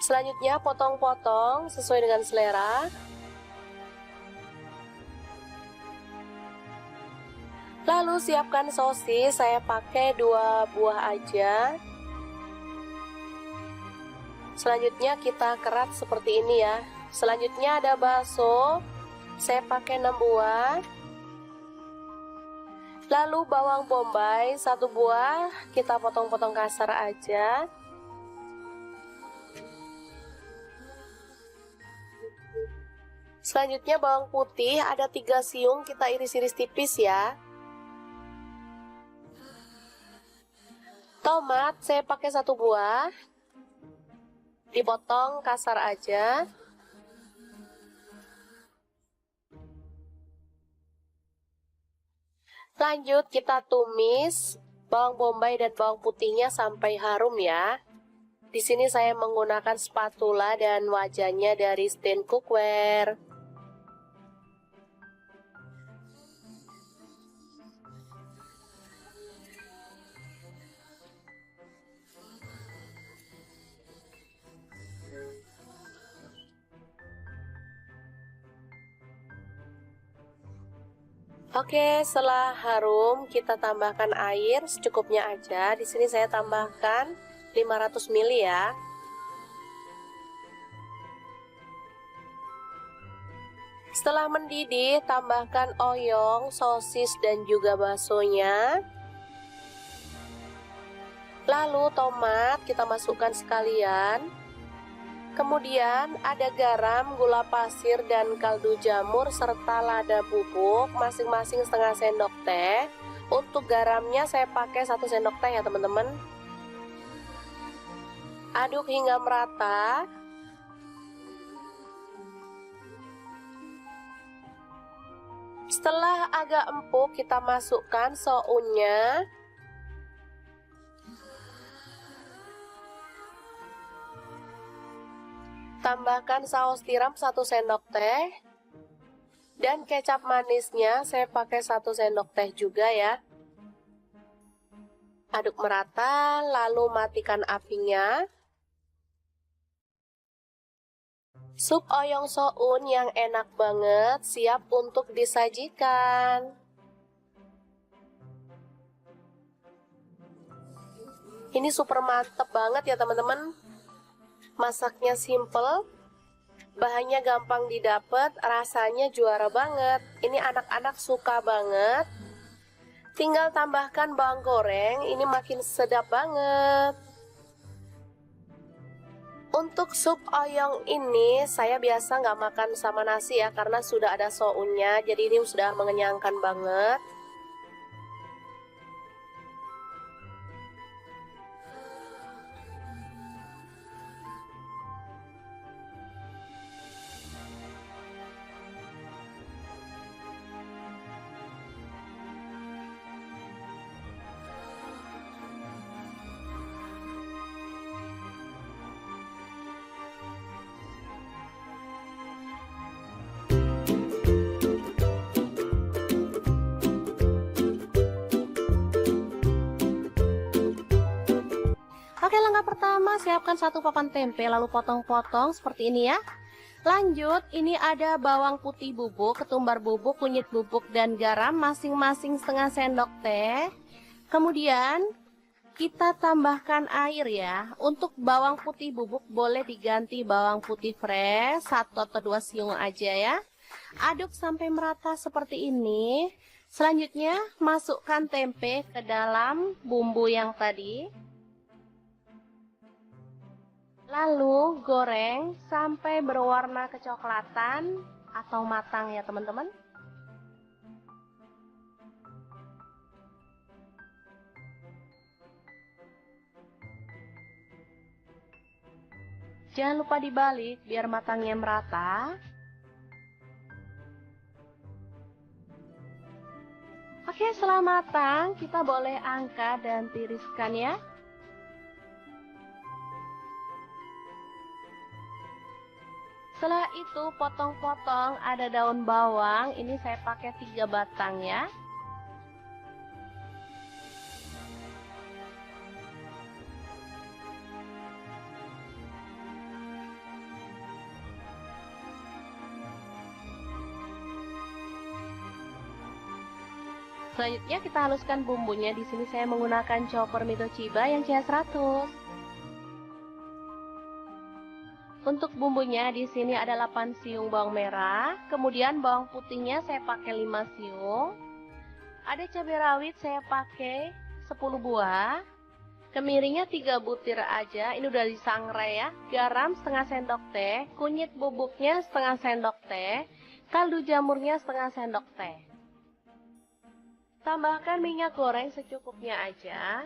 Selanjutnya potong-potong sesuai dengan selera. Lalu siapkan sosis, saya pakai 2 buah aja. Selanjutnya kita kerat seperti ini ya. Selanjutnya ada bakso, saya pakai 6 buah. Lalu bawang bombay 1 buah kita potong-potong kasar aja. Selanjutnya bawang putih ada 3 siung kita iris-iris tipis ya. Tomat saya pakai 1 buah, dipotong kasar aja. Lanjut kita tumis bawang bombay dan bawang putihnya sampai harum ya. Di sini saya menggunakan spatula dan wajannya dari Stand Cookware. Oke, setelah harum kita tambahkan air secukupnya aja. Di sini saya tambahkan 500 ml ya. Setelah mendidih, tambahkan oyong, sosis dan juga baksonya. Lalu tomat kita masukkan sekalian. Kemudian ada garam, gula pasir, dan kaldu jamur serta lada bubuk masing-masing setengah sendok teh. Untuk garamnya saya pakai 1 sendok teh ya teman-teman. Aduk hingga merata. Setelah agak empuk kita masukkan sounnya. Tambahkan saus tiram 1 sendok teh. Dan kecap manisnya saya pakai 1 sendok teh juga ya. Aduk merata, lalu matikan apinya. Sup oyong soun yang enak banget siap untuk disajikan. Ini super mantep banget ya teman-teman. Masaknya simple, bahannya gampang didapat, rasanya juara banget. Ini anak-anak suka banget. Tinggal tambahkan bawang goreng, ini makin sedap banget. Untuk sup oyong ini saya biasa nggak makan sama nasi ya, karena sudah ada sounnya, jadi ini sudah mengenyangkan banget. Oke, langkah pertama siapkan 1 papan tempe lalu potong-potong seperti ini ya. Lanjut, ini ada bawang putih bubuk, ketumbar bubuk, kunyit bubuk, dan garam masing-masing setengah sendok teh. Kemudian kita tambahkan air ya. Untuk bawang putih bubuk boleh diganti bawang putih fresh 1 atau 2 siung aja ya. Aduk sampai merata seperti ini. Selanjutnya masukkan tempe ke dalam bumbu yang tadi. Lalu goreng sampai berwarna kecoklatan atau matang ya teman-teman. Jangan lupa dibalik biar matangnya merata. Oke, setelah matang kita boleh angkat dan tiriskan ya. Setelah itu potong-potong ada daun bawang, ini saya pakai 3 batang ya. Selanjutnya kita haluskan bumbunya. Di sini saya menggunakan chopper Mitochiba yang CH100. Untuk bumbunya di sini ada 8 siung bawang merah, kemudian bawang putihnya saya pakai 5 siung. Ada cabai rawit saya pakai 10 buah. Kemirinya 3 butir aja, ini udah disangrai ya. Garam setengah sendok teh, kunyit bubuknya setengah sendok teh, kaldu jamurnya setengah sendok teh. Tambahkan minyak goreng secukupnya aja.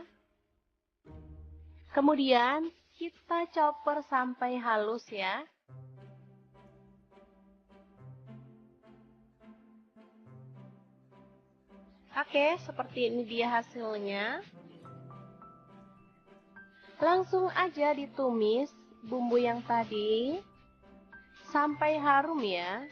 Kemudian kita chopper sampai halus ya. Oke, seperti ini dia hasilnya. Langsung aja ditumis bumbu yang tadi sampai harum ya.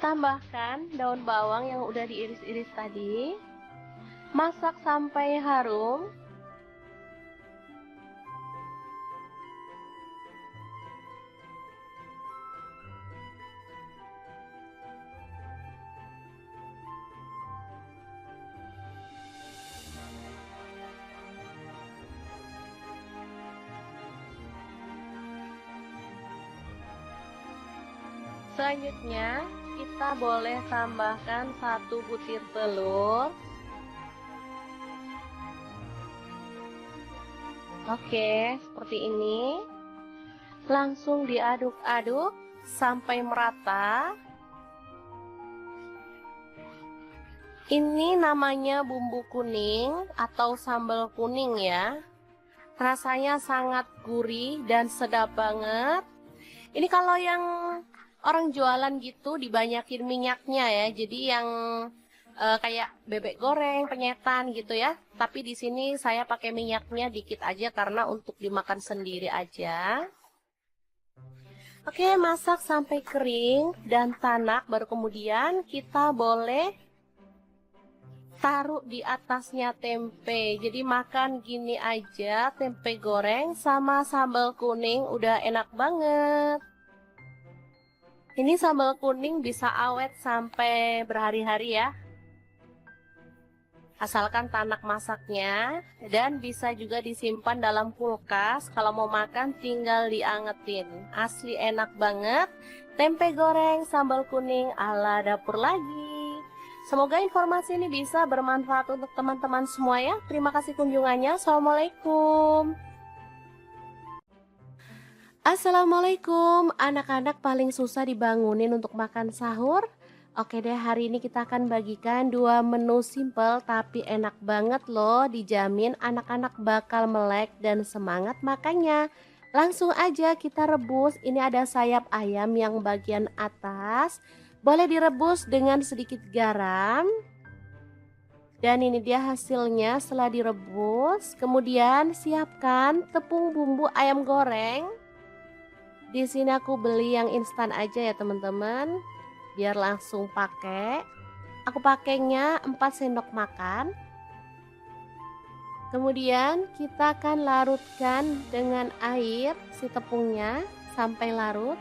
Tambahkan daun bawang yang udah diiris-iris tadi. Masak sampai harum. Selanjutnya, kita boleh tambahkan 1 butir telur. Oke, seperti ini. Langsung diaduk-aduk sampai merata. Ini namanya bumbu kuning atau sambal kuning ya. Rasanya sangat gurih dan sedap banget. Ini kalau yang orang jualan gitu dibanyakin minyaknya ya. Jadi yang kayak bebek goreng, penyetan gitu ya. Tapi di sini saya pakai minyaknya dikit aja karena untuk dimakan sendiri aja. Oke, masak sampai kering dan tanak, baru kemudian kita boleh taruh di atasnya tempe. Jadi makan gini aja, tempe goreng sama sambal kuning udah enak banget. Ini sambal kuning bisa awet sampai berhari-hari ya. Asalkan tanak masaknya, dan bisa juga disimpan dalam kulkas. Kalau mau makan tinggal diangetin. Asli enak banget. Tempe goreng sambal kuning ala dapur lagi. Semoga informasi ini bisa bermanfaat untuk teman-teman semua ya. Terima kasih kunjungannya. Assalamualaikum. Assalamualaikum. Anak-anak paling susah dibangunin untuk makan sahur. Oke deh, hari ini kita akan bagikan 2 menu simple tapi enak banget loh. Dijamin anak-anak bakal melek dan semangat makannya. Langsung aja kita rebus. Ini ada sayap ayam yang bagian atas. Boleh direbus dengan sedikit garam. Dan ini dia hasilnya setelah direbus. Kemudian siapkan tepung bumbu ayam goreng. Di sini aku beli yang instan aja ya teman-teman. Biar langsung pakai. Aku pakainya 4 sendok makan. Kemudian kita akan larutkan dengan air si tepungnya sampai larut.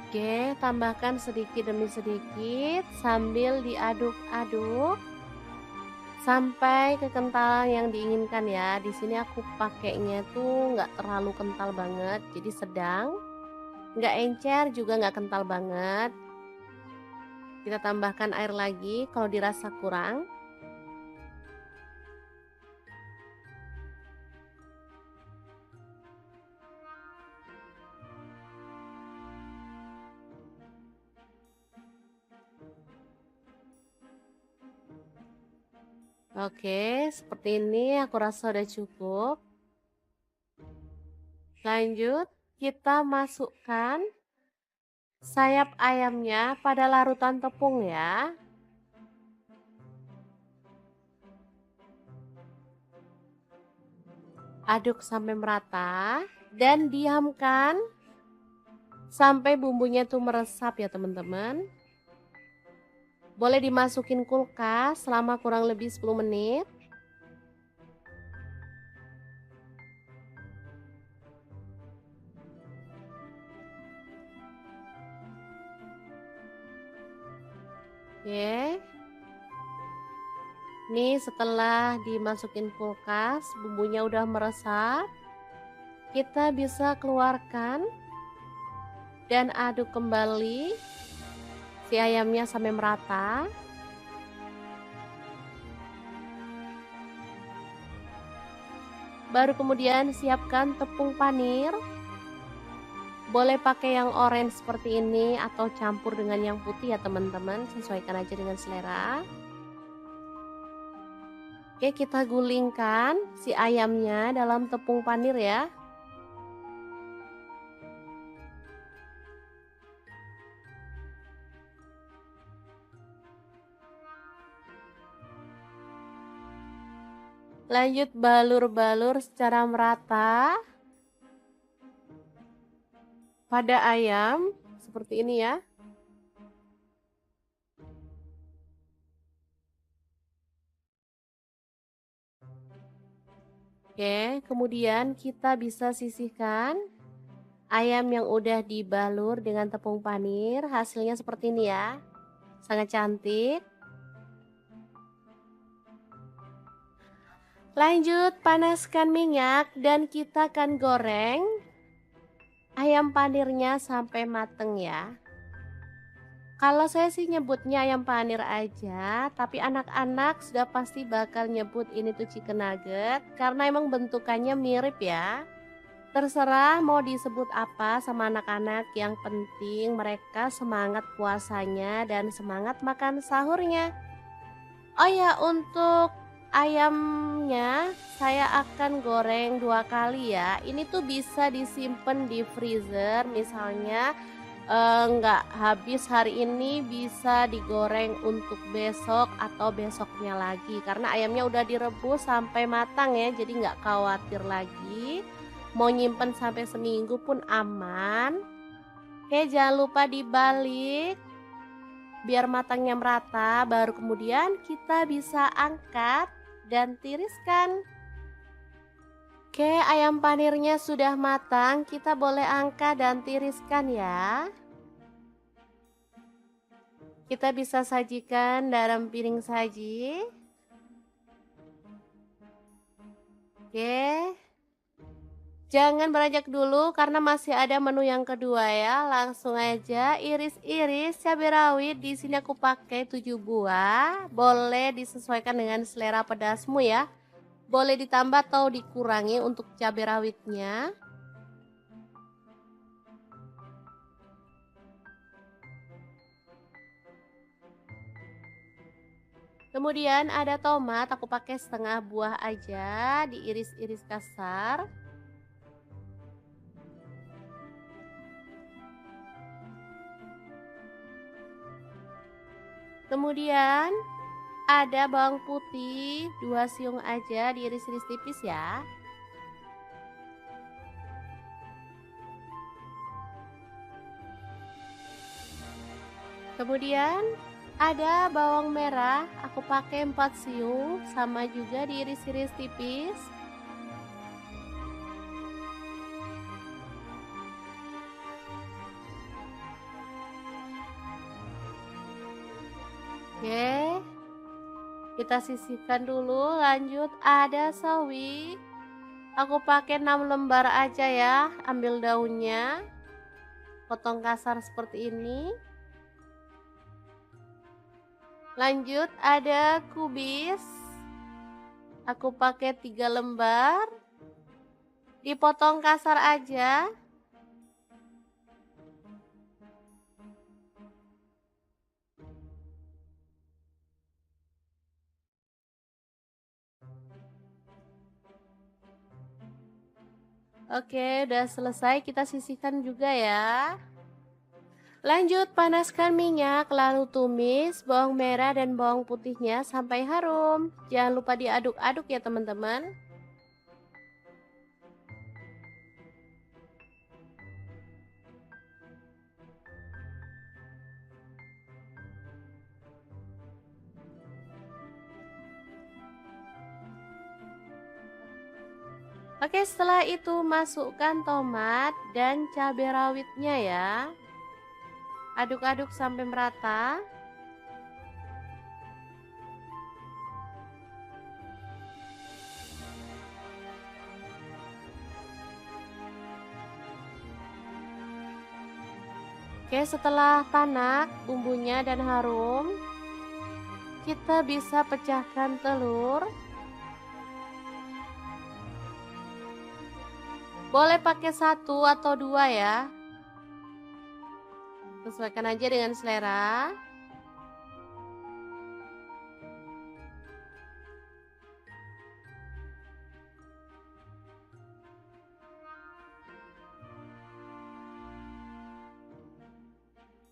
Oke, tambahkan sedikit demi sedikit sambil diaduk-aduk sampai kekentalan yang diinginkan ya. Di sini aku pakainya tuh nggak terlalu kental banget, jadi sedang. Nggak encer juga nggak kental banget. Kita tambahkan air lagi kalau dirasa kurang. Oke, seperti ini aku rasa udah cukup. Lanjut, kita masukkan sayap ayamnya pada larutan tepung ya. Aduk sampai merata dan diamkan sampai bumbunya tuh meresap ya teman-teman. Boleh dimasukin kulkas selama kurang lebih 10 menit. Oke. Nih setelah dimasukin kulkas, bumbunya udah meresap. Kita bisa keluarkan dan aduk kembali si ayamnya sampai merata. Baru kemudian siapkan tepung panir. Boleh pakai yang orange seperti ini atau campur dengan yang putih ya teman-teman, sesuaikan aja dengan selera. Oke, kita gulingkan si ayamnya dalam tepung panir ya. Lanjut balur-balur secara merata pada ayam seperti ini ya. Oke, kemudian kita bisa sisihkan ayam yang udah dibalur dengan tepung panir. Hasilnya seperti ini ya. Sangat cantik. Lanjut panaskan minyak dan kita akan goreng ayam panirnya sampai mateng ya. Kalau saya sih nyebutnya ayam panir aja, tapi anak-anak sudah pasti bakal nyebut ini tuh chicken nugget karena emang bentukannya mirip ya. Terserah mau disebut apa sama anak-anak, yang penting mereka semangat puasanya dan semangat makan sahurnya. Oh ya, untuk ayamnya saya akan goreng 2 kali ya. Ini tuh bisa disimpan di freezer, misalnya nggak habis hari ini bisa digoreng untuk besok atau besoknya lagi. Karena ayamnya udah direbus sampai matang ya, jadi nggak khawatir lagi. Mau nyimpen sampai seminggu pun aman. Oke, jangan lupa dibalik biar matangnya merata, baru kemudian kita bisa angkat dan tiriskan. Oke, ayam panirnya sudah matang, kita boleh angkat dan tiriskan ya. Kita bisa sajikan dalam piring saji. Oke. Jangan beranjak dulu karena masih ada menu yang kedua ya. Langsung aja iris-iris cabai rawit. Di sini aku pakai 7 buah. Boleh disesuaikan dengan selera pedasmu ya. Boleh ditambah atau dikurangi untuk cabai rawitnya. Kemudian ada tomat, aku pakai setengah buah aja, diiris-iris kasar. Kemudian ada bawang putih 2 siung aja, diiris-iris tipis ya. Kemudian ada bawang merah, aku pakai 4 siung, sama juga diiris-iris tipis. Oke, kita sisihkan dulu. Lanjut ada sawi, aku pakai 6 lembar aja ya. Ambil daunnya, potong kasar seperti ini. Lanjut ada kubis, aku pakai 3 lembar, dipotong kasar aja. Oke, udah selesai, kita sisihkan juga ya. Lanjut panaskan minyak, lalu tumis bawang merah dan bawang putihnya sampai harum. Jangan lupa diaduk-aduk ya teman-teman. Oke, setelah itu masukkan tomat dan cabai rawitnya ya. Aduk-aduk sampai merata. Oke, setelah tanak bumbunya dan harum, kita bisa pecahkan telur. Boleh pakai 1 atau 2 ya. Sesuaikan aja dengan selera.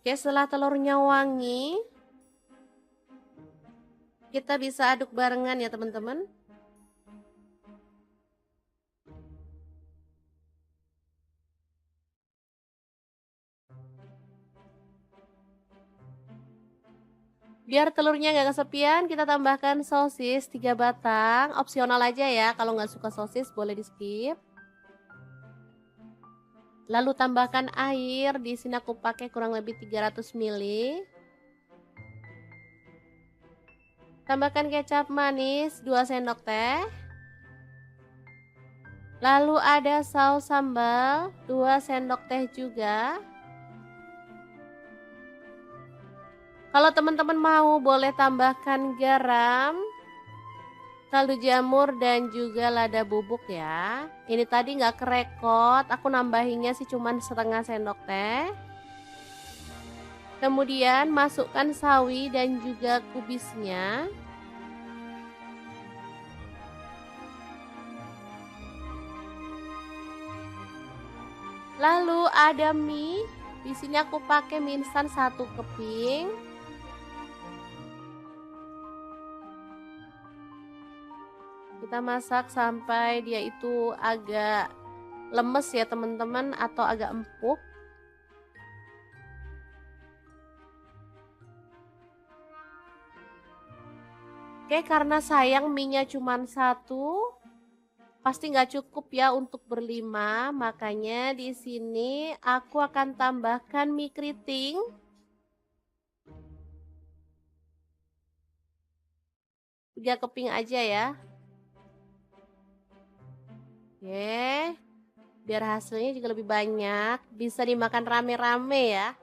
Oke, setelah telurnya wangi, kita bisa aduk barengan ya teman-teman. Biar telurnya nggak kesepian, kita tambahkan sosis 3 batang. Opsional aja ya, kalau nggak suka sosis boleh di skip. Lalu tambahkan air, di sini aku pakai kurang lebih 300 ml. Tambahkan kecap manis 2 sendok teh. Lalu ada saus sambal 2 sendok teh juga. Kalau teman-teman mau boleh tambahkan garam, kaldu jamur dan juga lada bubuk ya. Ini tadi nggak kerekot, aku nambahinnya sih cuman setengah sendok teh. Kemudian masukkan sawi dan juga kubisnya. Lalu ada mie, di sini aku pakai mie instan 1 keping. Kita masak sampai dia itu agak lemes ya teman-teman, atau agak empuk. Oke, karena sayang mie-nya cuma 1, pasti nggak cukup ya untuk berlima, makanya di sini aku akan tambahkan mie keriting. Tiga keping aja ya. Oke, biar hasilnya juga lebih banyak, bisa dimakan rame-rame ya.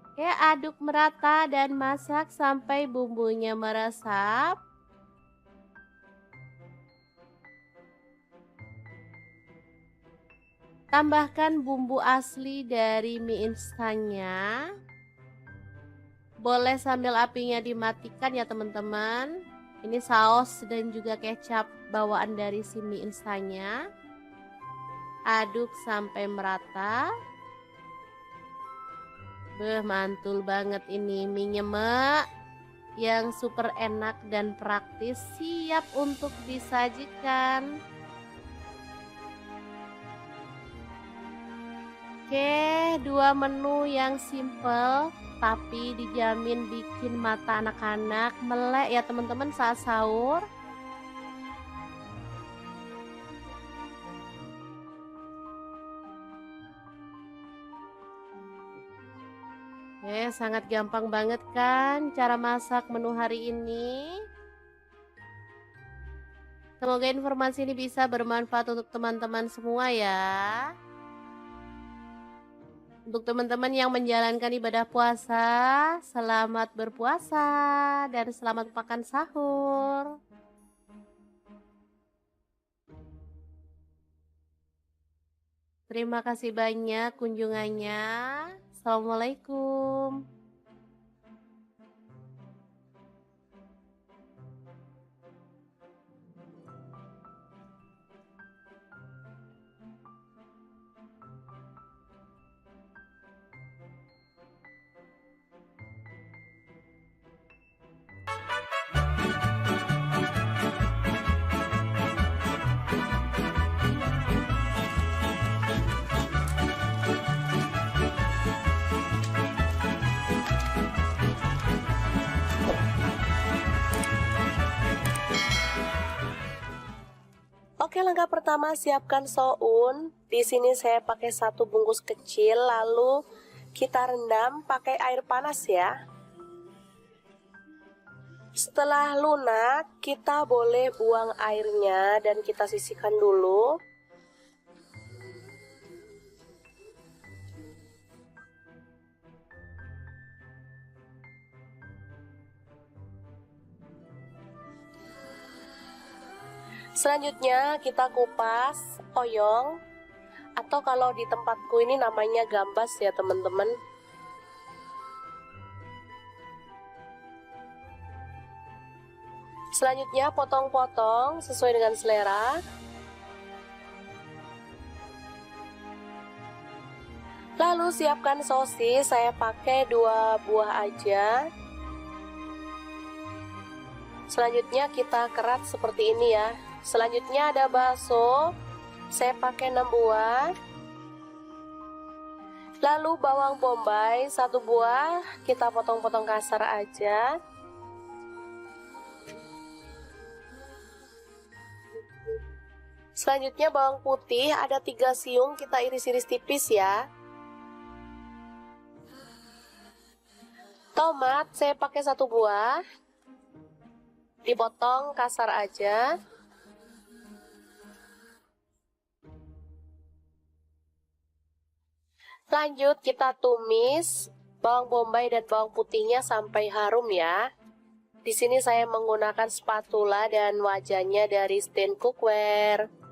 Oke, aduk merata dan masak sampai bumbunya meresap. Tambahkan bumbu asli dari mie instannya. Boleh sambil apinya dimatikan ya teman-teman. Ini saus dan juga kecap bawaan dari si mie instannya. Aduk sampai merata. Mantul banget ini mie nyemek yang super enak dan praktis, siap untuk disajikan. Oke, 2 menu yang simple tapi dijamin bikin mata anak-anak melek ya teman-teman saat sahur. Sangat gampang banget kan cara masak menu hari ini. Semoga informasi ini bisa bermanfaat untuk teman-teman semua ya. Untuk teman-teman yang menjalankan ibadah puasa, selamat berpuasa dan selamat makan sahur. Terima kasih banyak kunjungannya. Assalamualaikum. Oke, langkah pertama siapkan soun. Di sini saya pakai 1 bungkus kecil, lalu kita rendam pakai air panas ya. Setelah lunak, kita boleh buang airnya dan kita sisihkan dulu. Selanjutnya kita kupas oyong, atau kalau di tempatku ini namanya gambas ya teman-teman. Selanjutnya potong-potong sesuai dengan selera. Lalu siapkan sosis, saya pakai 2 buah aja. Selanjutnya kita kerat seperti ini ya. Selanjutnya ada bakso, saya pakai 6 buah. Lalu bawang bombay 1 buah, kita potong-potong kasar aja. Selanjutnya bawang putih ada 3 siung, kita iris-iris tipis ya. Tomat saya pakai 1 buah, dipotong kasar aja. Lanjut kita tumis bawang bombay dan bawang putihnya sampai harum ya. Di sini saya menggunakan spatula dan wajannya dari Stand Cookware.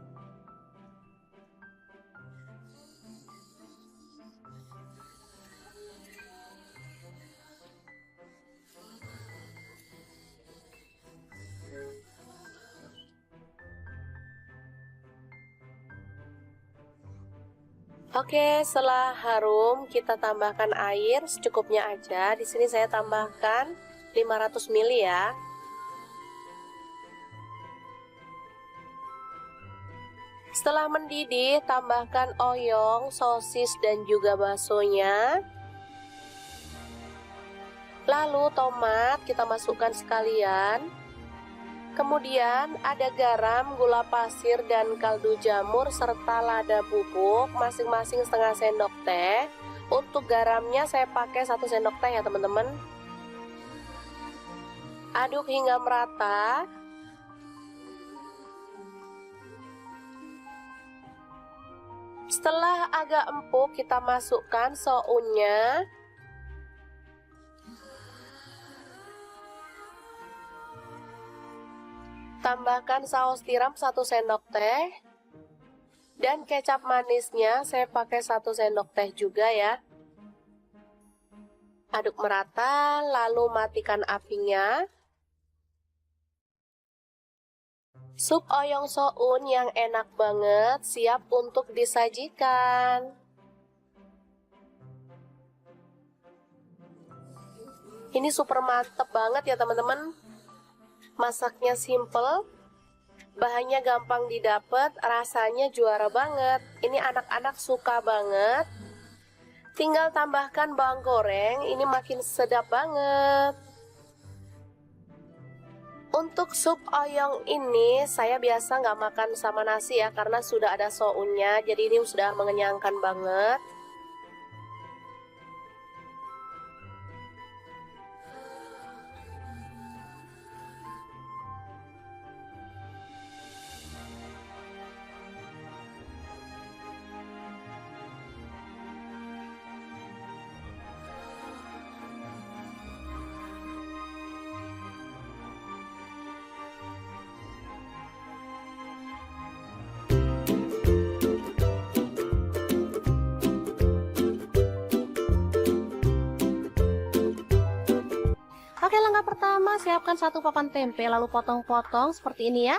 Oke, setelah harum kita tambahkan air secukupnya aja. Di sini saya tambahkan 500 ml ya. Setelah mendidih, tambahkan oyong, sosis dan juga baksonya. Lalu tomat kita masukkan sekalian. Kemudian ada garam, gula pasir, dan kaldu jamur serta lada bubuk masing-masing setengah sendok teh. Untuk garamnya saya pakai 1 sendok teh ya teman-teman. Aduk hingga merata. Setelah agak empuk kita masukkan sounnya. Tambahkan saus tiram 1 sendok teh. Dan kecap manisnya saya pakai 1 sendok teh juga ya. Aduk merata, lalu matikan apinya. Sup oyong soun yang enak banget siap untuk disajikan. Ini super mantep banget ya teman-teman. Masaknya simple, bahannya gampang didapat, rasanya juara banget. Ini anak-anak suka banget. Tinggal tambahkan bawang goreng, ini makin sedap banget. Untuk sup oyong ini saya biasa nggak makan sama nasi ya, karena sudah ada sounnya, jadi ini sudah mengenyangkan banget. Oke, langkah pertama siapkan 1 papan tempe lalu potong-potong seperti ini ya.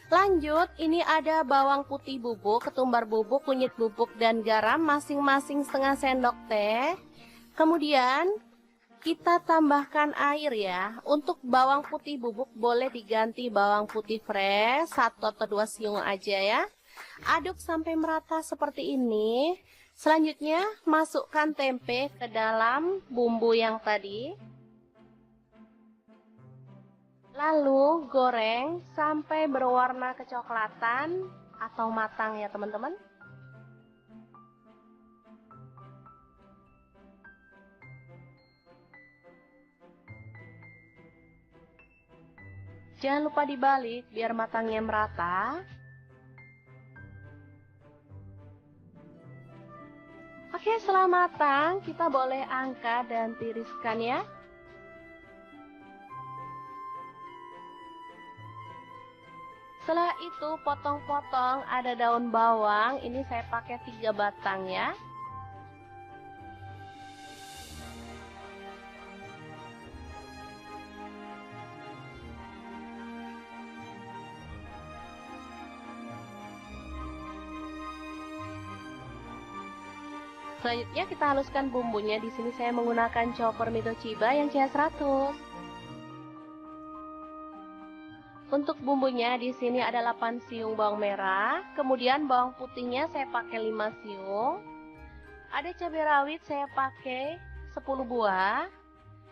Lanjut, ini ada bawang putih bubuk, ketumbar bubuk, kunyit bubuk, dan garam masing-masing setengah sendok teh. Kemudian kita tambahkan air ya. Untuk bawang putih bubuk boleh diganti bawang putih fresh 1 atau 2 siung aja ya. Aduk sampai merata seperti ini. Selanjutnya masukkan tempe ke dalam bumbu yang tadi. Lalu goreng sampai berwarna kecoklatan atau matang ya teman-teman. Jangan lupa dibalik biar matangnya merata. Oke, setelah matang kita boleh angkat dan tiriskan ya. Setelah itu potong-potong, ada daun bawang, ini saya pakai 3 batang ya. Selanjutnya kita haluskan bumbunya. Di sini saya menggunakan chopper Mitochiba yang CH100. Untuk bumbunya di sini ada 8 siung bawang merah, kemudian bawang putihnya saya pakai 5 siung. Ada cabai rawit saya pakai 10 buah.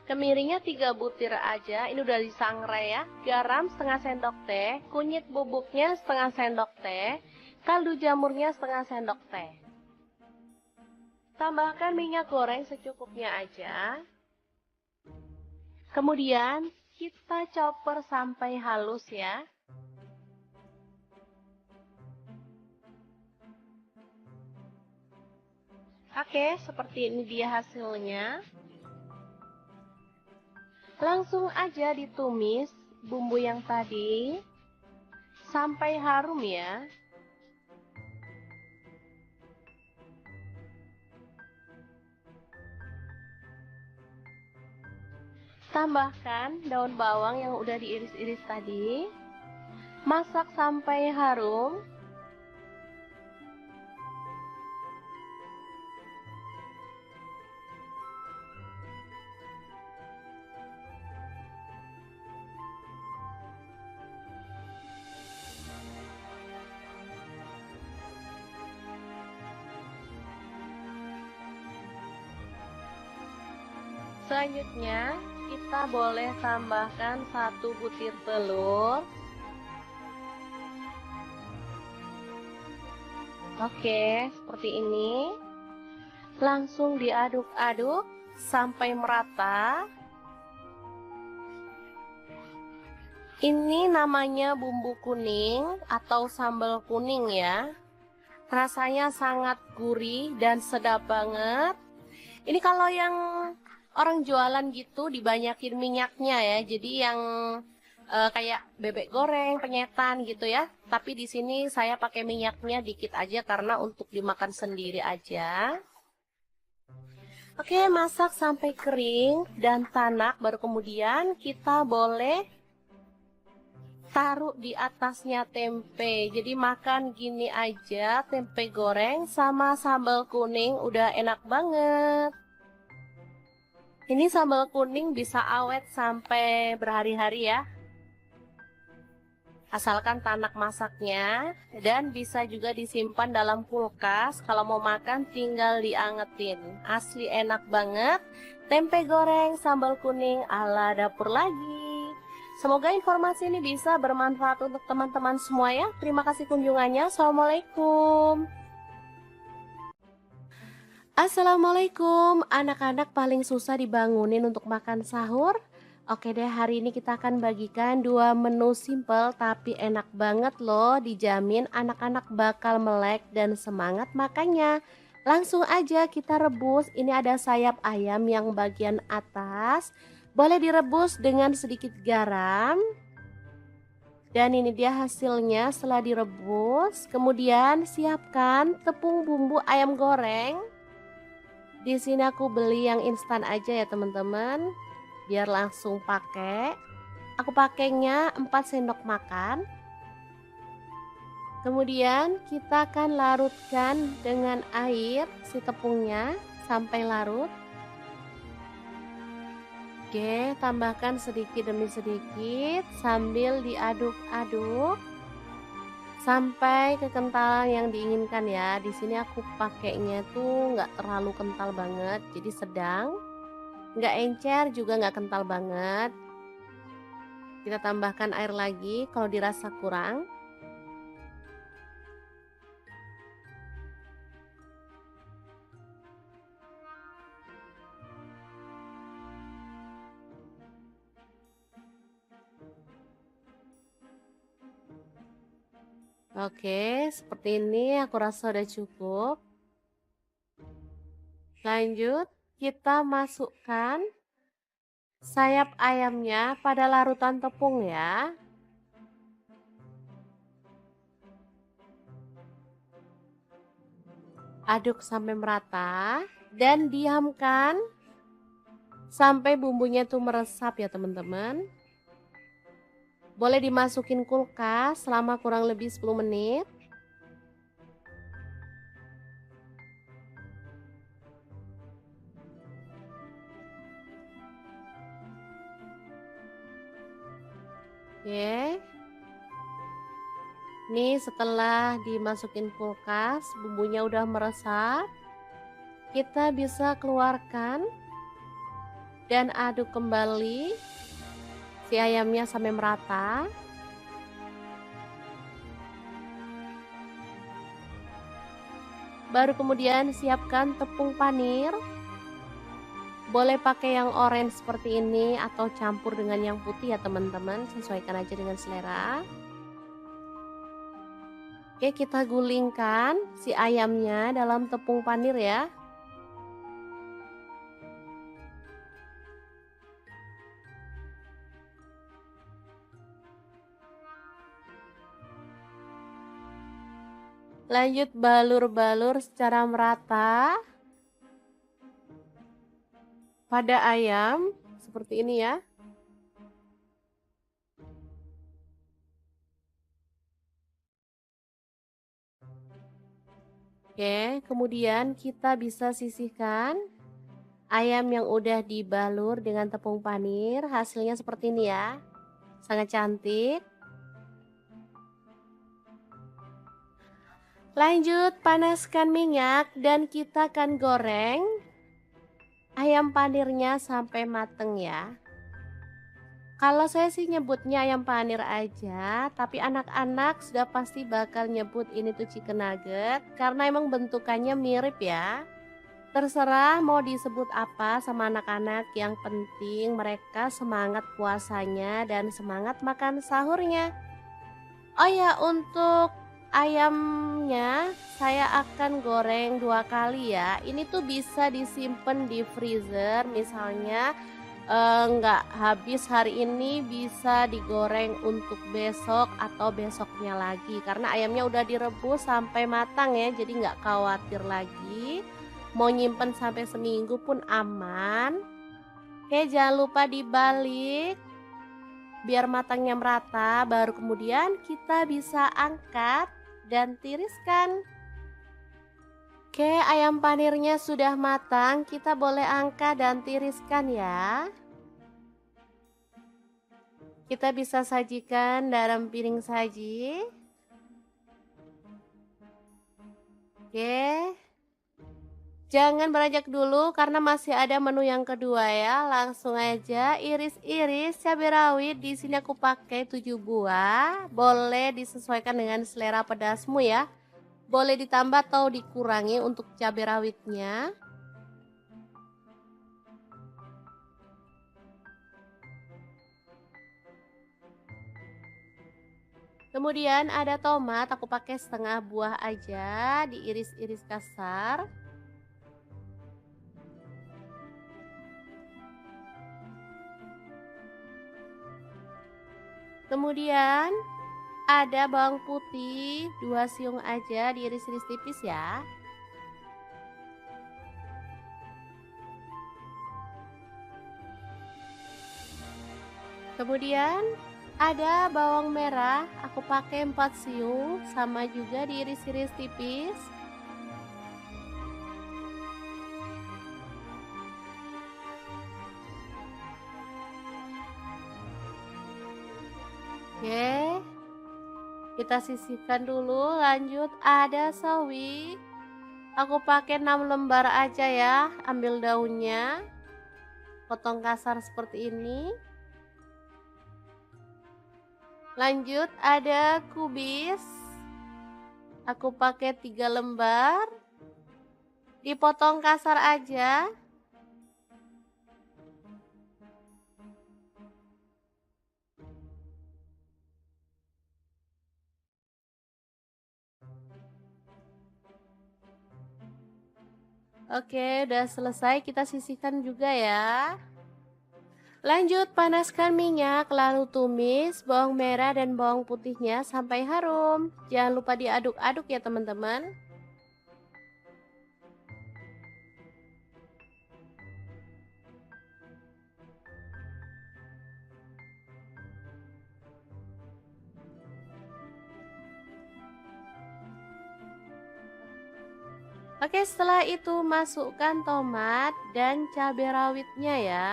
Kemiringnya 3 butir aja, ini udah disangrai ya. Garam setengah sendok teh, kunyit bubuknya setengah sendok teh, kaldu jamurnya setengah sendok teh. Tambahkan minyak goreng secukupnya aja. Kemudian kita chopper sampai halus ya. Oke, seperti ini dia hasilnya. Langsung aja ditumis bumbu yang tadi sampai harum ya. Tambahkan daun bawang yang udah diiris-iris tadi. Masak sampai harum. Selanjutnya kita boleh tambahkan 1 butir telur. Oke, seperti ini. Langsung diaduk-aduk sampai merata. Ini namanya bumbu kuning atau sambal kuning ya. Rasanya sangat gurih dan sedap banget. Ini kalau yang orang jualan gitu dibanyakin minyaknya ya. Jadi yang kayak bebek goreng, penyetan gitu ya. Tapi di sini saya pakai minyaknya dikit aja karena untuk dimakan sendiri aja. Oke, masak sampai kering dan tanak, baru kemudian kita boleh taruh di atasnya tempe. Jadi makan gini aja, tempe goreng sama sambal kuning udah enak banget. Ini sambal kuning bisa awet sampai berhari-hari ya. Asalkan tanak masaknya, dan bisa juga disimpan dalam kulkas. Kalau mau makan tinggal diangetin. Asli enak banget. Tempe goreng sambal kuning ala dapur lagi. Semoga informasi ini bisa bermanfaat untuk teman-teman semua ya. Terima kasih kunjungannya. Assalamualaikum. Assalamualaikum. Anak-anak paling susah dibangunin untuk makan sahur. Oke deh, hari ini kita akan bagikan 2 menu simple tapi enak banget loh. Dijamin anak-anak bakal melek dan semangat makannya. Langsung aja kita rebus. Ini ada sayap ayam yang bagian atas. Boleh direbus dengan sedikit garam. Dan ini dia hasilnya setelah direbus. Kemudian siapkan tepung bumbu ayam goreng. Di sini aku beli yang instan aja ya teman-teman. Biar langsung pakai. Aku pakainya 4 sendok makan. Kemudian kita akan larutkan dengan air si tepungnya sampai larut. Oke, tambahkan sedikit demi sedikit sambil diaduk-aduk sampai kekentalan yang diinginkan ya. Di sini aku pakainya tuh nggak terlalu kental banget, jadi sedang. Nggak encer juga nggak kental banget. Kita tambahkan air lagi kalau dirasa kurang. Oke, seperti ini aku rasa udah cukup. Lanjut, kita masukkan sayap ayamnya pada larutan tepung ya. Aduk sampai merata dan diamkan sampai bumbunya tuh meresap ya teman-teman. Boleh dimasukin kulkas selama kurang lebih 10 menit. Oke. Nih setelah dimasukin kulkas, bumbunya udah meresap. Kita bisa keluarkan dan aduk kembali si ayamnya sampai merata. Baru kemudian siapkan tepung panir. Boleh pakai yang orange seperti ini atau campur dengan yang putih ya teman-teman, sesuaikan aja dengan selera. Oke, kita gulingkan si ayamnya dalam tepung panir ya. Lanjut balur-balur secara merata pada ayam seperti ini ya. Oke, kemudian kita bisa sisihkan ayam yang udah dibalur dengan tepung panir. Hasilnya seperti ini ya. Sangat cantik. Lanjut panaskan minyak dan kita akan goreng ayam panirnya sampai mateng ya. Kalau saya sih nyebutnya ayam panir aja, tapi anak-anak sudah pasti bakal nyebut ini tuh chicken nugget karena emang bentukannya mirip ya. Terserah mau disebut apa sama anak-anak, yang penting mereka semangat puasanya dan semangat makan sahurnya. Oh ya, untuk ayamnya saya akan goreng 2 kali ya. Ini tuh bisa disimpan di freezer, misalnya nggak habis hari ini bisa digoreng untuk besok atau besoknya lagi. Karena ayamnya udah direbus sampai matang ya, jadi nggak khawatir lagi. Mau nyimpen sampai seminggu pun aman. Oke, jangan lupa dibalik biar matangnya merata, baru kemudian kita bisa angkat dan tiriskan. Oke, ayam panirnya sudah matang, kita boleh angkat dan tiriskan ya. Kita bisa sajikan dalam piring saji. Oke. Jangan beranjak dulu karena masih ada menu yang kedua ya. Langsung aja iris-iris cabai rawit. Di sini aku pakai 7 buah. Boleh disesuaikan dengan selera pedasmu ya. Boleh ditambah atau dikurangi untuk cabai rawitnya. Kemudian ada tomat, aku pakai setengah buah aja, diiris-iris kasar. Kemudian ada bawang putih 2 siung aja, diiris-iris tipis ya. Kemudian ada bawang merah, aku pakai 4 siung, sama juga diiris-iris tipis. Oke, kita sisihkan dulu. Lanjut ada sawi, aku pakai 6 lembar aja ya. Ambil daunnya, potong kasar seperti ini. Lanjut ada kubis, aku pakai 3 lembar, dipotong kasar aja. Oke, udah selesai, kita sisihkan juga ya. Lanjut panaskan minyak, lalu tumis bawang merah dan bawang putihnya sampai harum. Jangan lupa diaduk-aduk ya teman-teman. Oke, setelah itu masukkan tomat dan cabai rawitnya ya.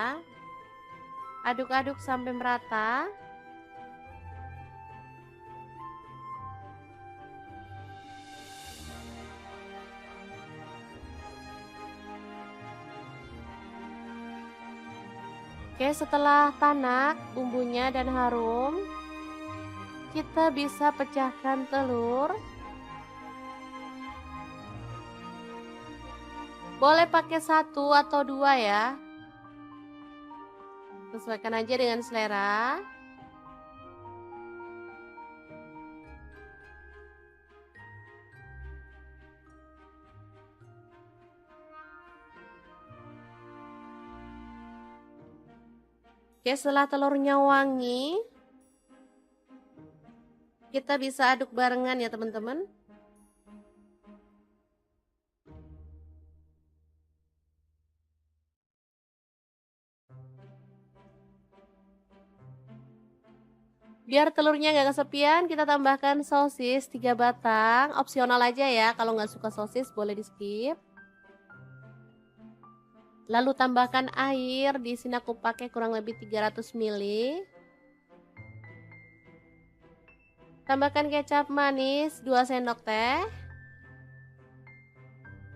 Aduk-aduk sampai merata. Oke, setelah tanak bumbunya dan harum, kita bisa pecahkan telur. Boleh pakai 1 atau 2 ya. Sesuaikan aja dengan selera. Oke, setelah telurnya wangi, kita bisa aduk barengan ya teman-teman. Biar telurnya nggak kesepian, kita tambahkan sosis 3 batang. Opsional aja ya, kalau nggak suka sosis boleh di skip. Lalu tambahkan air, di sini aku pakai kurang lebih 300 ml. Tambahkan kecap manis 2 sendok teh.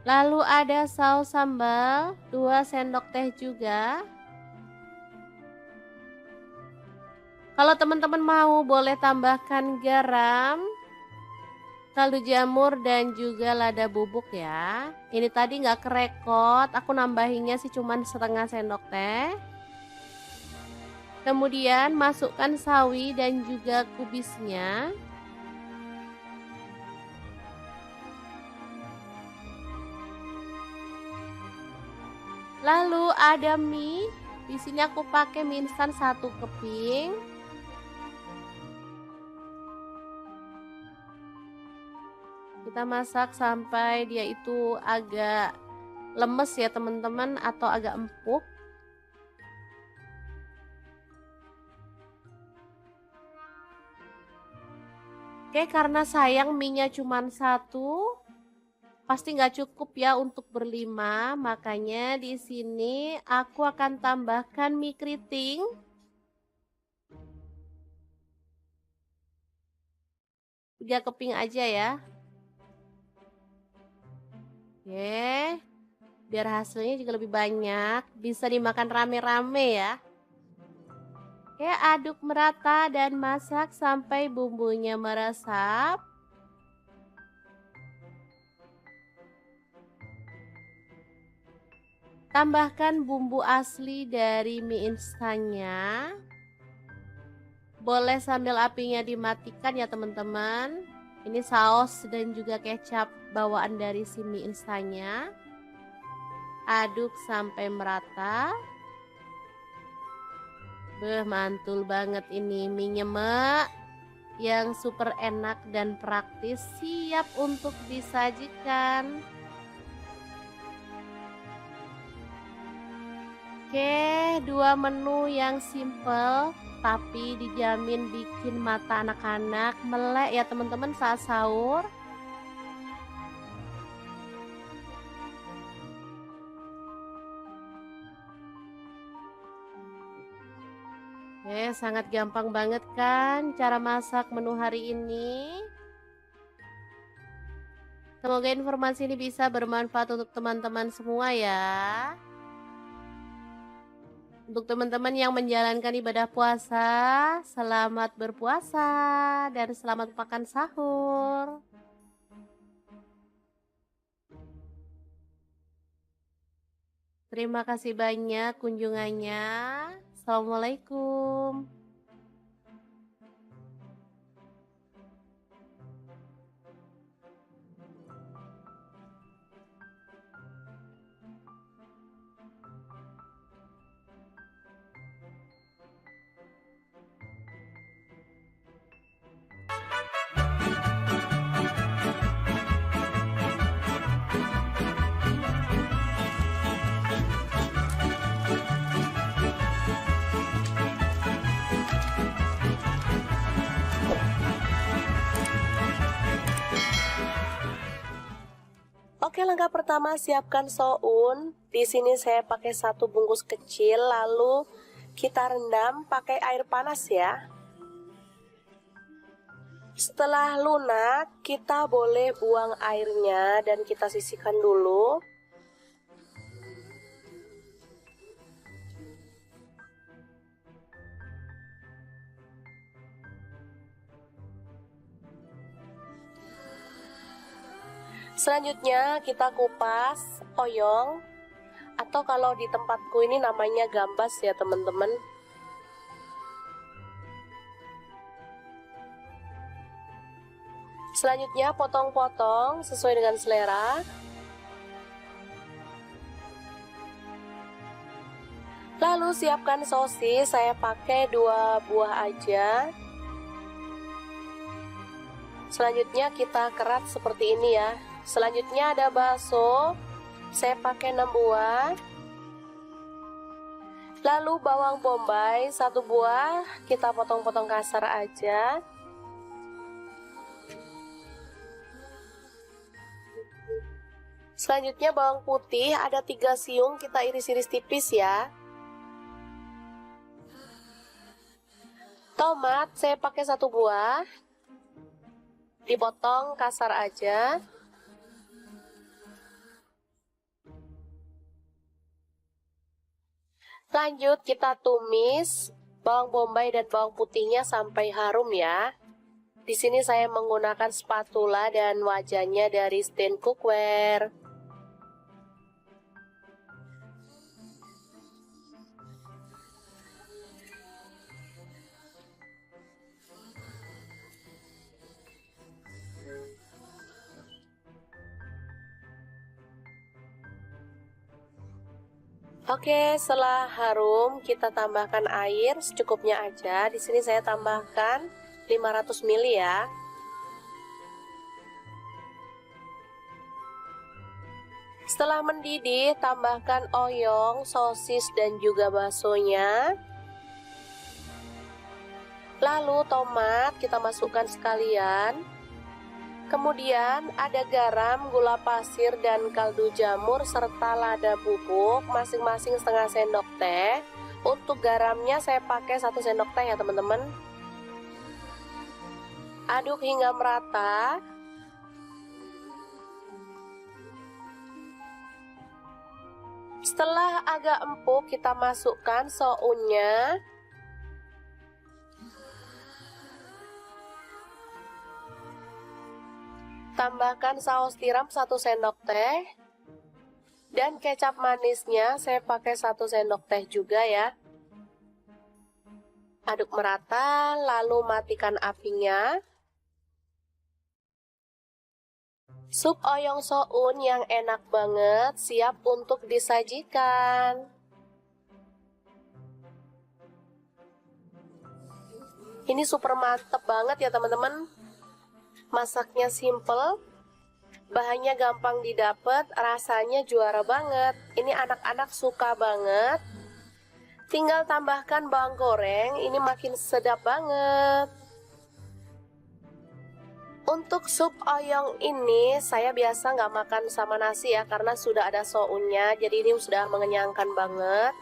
Lalu ada saus sambal 2 sendok teh juga. Kalau teman-teman mau boleh tambahkan garam, kaldu jamur dan juga lada bubuk ya. Ini tadi nggak kerekot, aku nambahinnya sih cuman setengah sendok teh. Kemudian masukkan sawi dan juga kubisnya. Lalu ada mie, di sini aku pakai mie instan 1 keping. Kita masak sampai dia itu agak lemes ya teman-teman, atau agak empuk. Oke, karena sayang mie-nya cuma 1, pasti nggak cukup ya untuk berlima, makanya di sini aku akan tambahkan mie keriting. Tiga keping aja ya. Oke, biar hasilnya juga lebih banyak, bisa dimakan rame-rame ya. Oke, aduk merata dan masak sampai bumbunya meresap. Tambahkan bumbu asli dari mie instannya. Boleh sambil apinya dimatikan ya teman-teman. Ini saus dan juga kecap bawaan dari si mie instannya. Aduk sampai merata. Beh, mantul banget ini mie nyemek yang super enak dan praktis, siap untuk disajikan. Oke, 2 menu yang simple tapi dijamin bikin mata anak-anak melek ya teman-teman saat sahur. Oke, sangat gampang banget kan cara masak menu hari ini. Semoga informasi ini bisa bermanfaat untuk teman-teman semua ya. Untuk teman-teman yang menjalankan ibadah puasa, selamat berpuasa dan selamat makan sahur. Terima kasih banyak kunjungannya. Assalamualaikum. Oke, langkah pertama siapkan soun. Di sini saya pakai 1 bungkus kecil, lalu kita rendam pakai air panas ya. Setelah lunak, kita boleh buang airnya dan kita sisihkan dulu. Selanjutnya kita kupas oyong, atau kalau di tempatku ini namanya gambas ya teman-teman. Selanjutnya potong-potong sesuai dengan selera. Lalu siapkan sosis, saya pakai 2 buah aja. Selanjutnya kita kerat seperti ini ya. Selanjutnya ada bakso, saya pakai 6 buah. Lalu bawang bombay 1 buah, kita potong-potong kasar aja. Selanjutnya bawang putih ada 3 siung, kita iris-iris tipis ya. Tomat saya pakai 1 buah, dipotong kasar aja. Lanjut kita tumis bawang bombay dan bawang putihnya sampai harum ya. Di sini saya menggunakan spatula dan wajannya dari Stand Cookware. Oke, setelah harum kita tambahkan air secukupnya aja. Di sini saya tambahkan 500 ml ya. Setelah mendidih, tambahkan oyong, sosis dan juga baksonya. Lalu tomat kita masukkan sekalian. Kemudian ada garam, gula pasir, dan kaldu jamur serta lada bubuk masing-masing setengah sendok teh. Untuk garamnya saya pakai 1 sendok teh ya teman-teman. Aduk hingga merata. Setelah agak empuk kita masukkan sounnya. Tambahkan saus tiram 1 sendok teh. Dan kecap manisnya saya pakai 1 sendok teh juga ya. Aduk merata, lalu matikan apinya. Sup oyong soun yang enak banget siap untuk disajikan. Ini super mantep banget ya teman-teman. Masaknya simple, bahannya gampang didapat, rasanya juara banget. Ini anak-anak suka banget. Tinggal tambahkan bawang goreng, ini makin sedap banget. Untuk sup oyong ini saya biasa nggak makan sama nasi ya, karena sudah ada sounnya, jadi ini sudah mengenyangkan banget.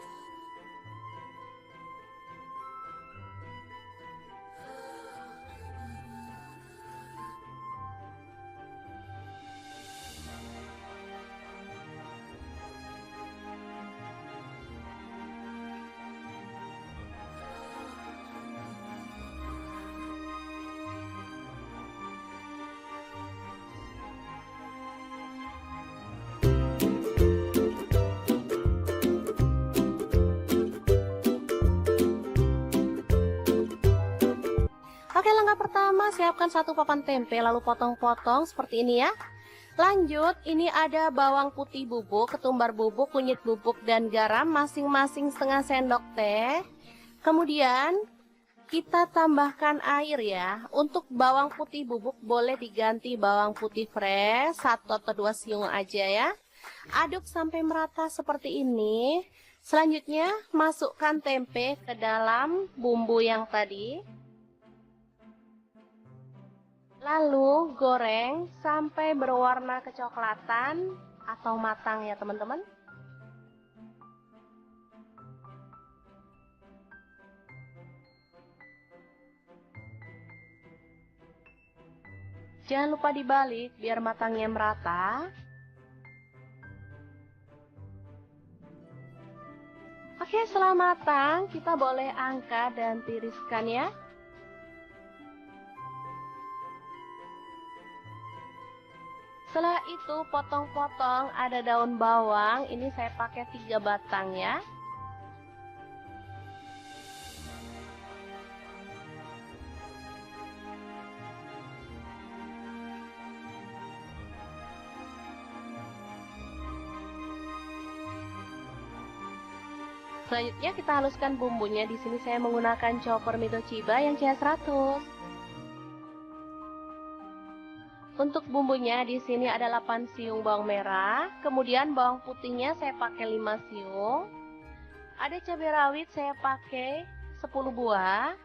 Oke, langkah pertama siapkan 1 papan tempe lalu potong-potong seperti ini ya. Lanjut, ini ada bawang putih bubuk, ketumbar bubuk, kunyit bubuk, dan garam masing-masing setengah sendok teh. Kemudian kita tambahkan air ya. Untuk bawang putih bubuk boleh diganti bawang putih fresh 1 atau 2 siung aja ya. Aduk sampai merata seperti ini. Selanjutnya masukkan tempe ke dalam bumbu yang tadi. Lalu goreng sampai berwarna kecoklatan atau matang ya teman-teman. Jangan lupa dibalik biar matangnya merata. Oke, setelah matang, kita boleh angkat dan tiriskan ya. Setelah itu potong-potong ada daun bawang, ini saya pakai 3 batang ya. Selanjutnya kita haluskan bumbunya. Di sini saya menggunakan chopper Mito Chiba yang CH100. Untuk bumbunya di sini ada 8 siung bawang merah, kemudian bawang putihnya saya pakai 5 siung. Ada cabai rawit saya pakai 10 buah.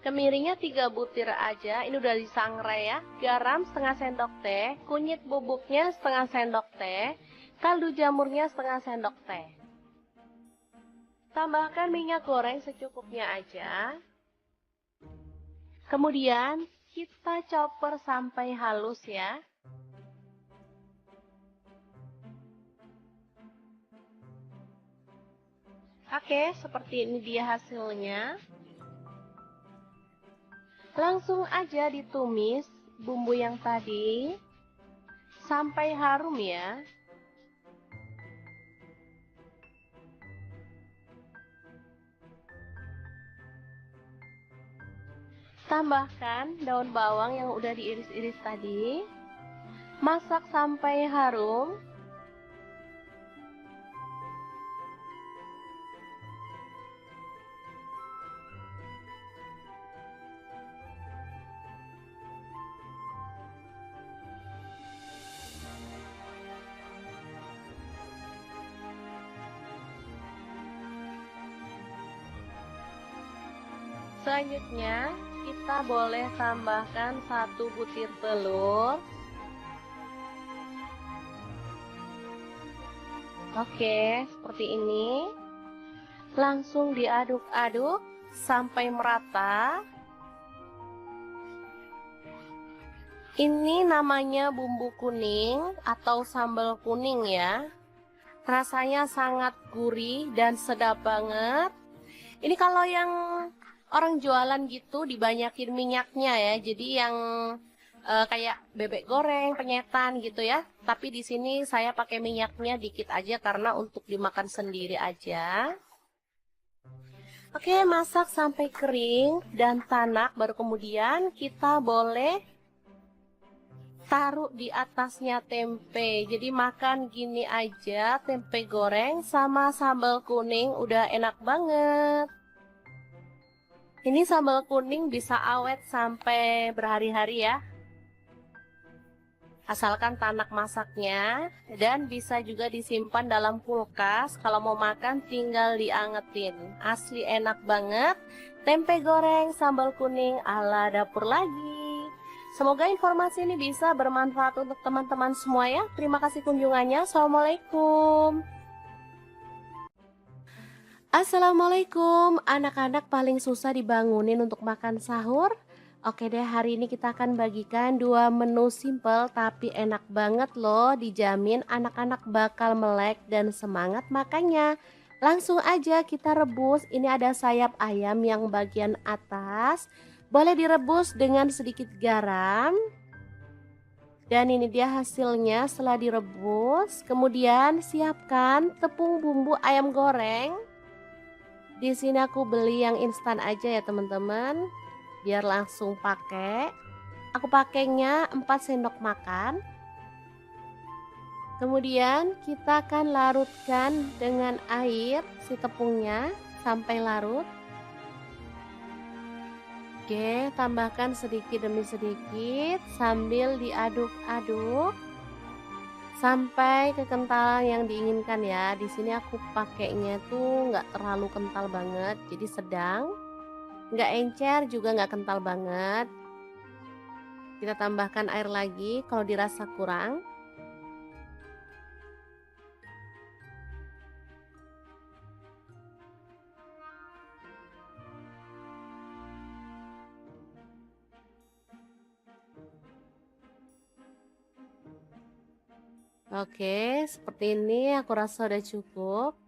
Kemiringnya 3 butir aja, ini udah disangrai ya. Garam setengah sendok teh, kunyit bubuknya setengah sendok teh, kaldu jamurnya setengah sendok teh. Tambahkan minyak goreng secukupnya aja. Kemudian kita chopper sampai halus ya. Oke, seperti ini dia hasilnya. Langsung aja ditumis bumbu yang tadi sampai harum ya. Tambahkan daun bawang yang udah diiris-iris tadi. Masak sampai harum. Selanjutnya kita boleh tambahkan 1 butir telur. Oke, seperti ini. Langsung diaduk-aduk sampai merata. Ini namanya bumbu kuning atau sambal kuning ya. Rasanya sangat gurih dan sedap banget. Ini kalau yang orang jualan gitu dibanyakin minyaknya ya. Jadi yang kayak bebek goreng, penyetan gitu ya. Tapi di sini saya pakai minyaknya dikit aja karena untuk dimakan sendiri aja. Oke, masak sampai kering dan tanak, baru kemudian kita boleh taruh di atasnya tempe. Jadi makan gini aja, tempe goreng sama sambal kuning udah enak banget. Ini sambal kuning bisa awet sampai berhari-hari ya. Asalkan tanak masaknya, dan bisa juga disimpan dalam kulkas. Kalau mau makan tinggal diangetin. Asli enak banget. Tempe goreng sambal kuning ala dapur lagi. Semoga informasi ini bisa bermanfaat untuk teman-teman semua ya. Terima kasih kunjungannya. Assalamualaikum. Assalamualaikum. Anak-anak paling susah dibangunin untuk makan sahur. Oke deh, hari ini kita akan bagikan 2 menu simple tapi enak banget loh. Dijamin anak-anak bakal melek dan semangat makannya. Langsung aja kita rebus. Ini ada sayap ayam yang bagian atas. Boleh direbus dengan sedikit garam. Dan ini dia hasilnya setelah direbus. Kemudian siapkan tepung bumbu ayam goreng. Di sini aku beli yang instan aja ya teman-teman, biar langsung pakai. Aku pakainya 4 sendok makan. Kemudian kita akan larutkan dengan air si tepungnya sampai larut. Oke, tambahkan sedikit demi sedikit sambil diaduk-aduk sampai kekentalan yang diinginkan ya. Di sini aku pakainya tuh nggak terlalu kental banget, jadi sedang, nggak encer juga nggak kental banget. Kita tambahkan air lagi kalau dirasa kurang. Oke, seperti ini aku rasa udah cukup.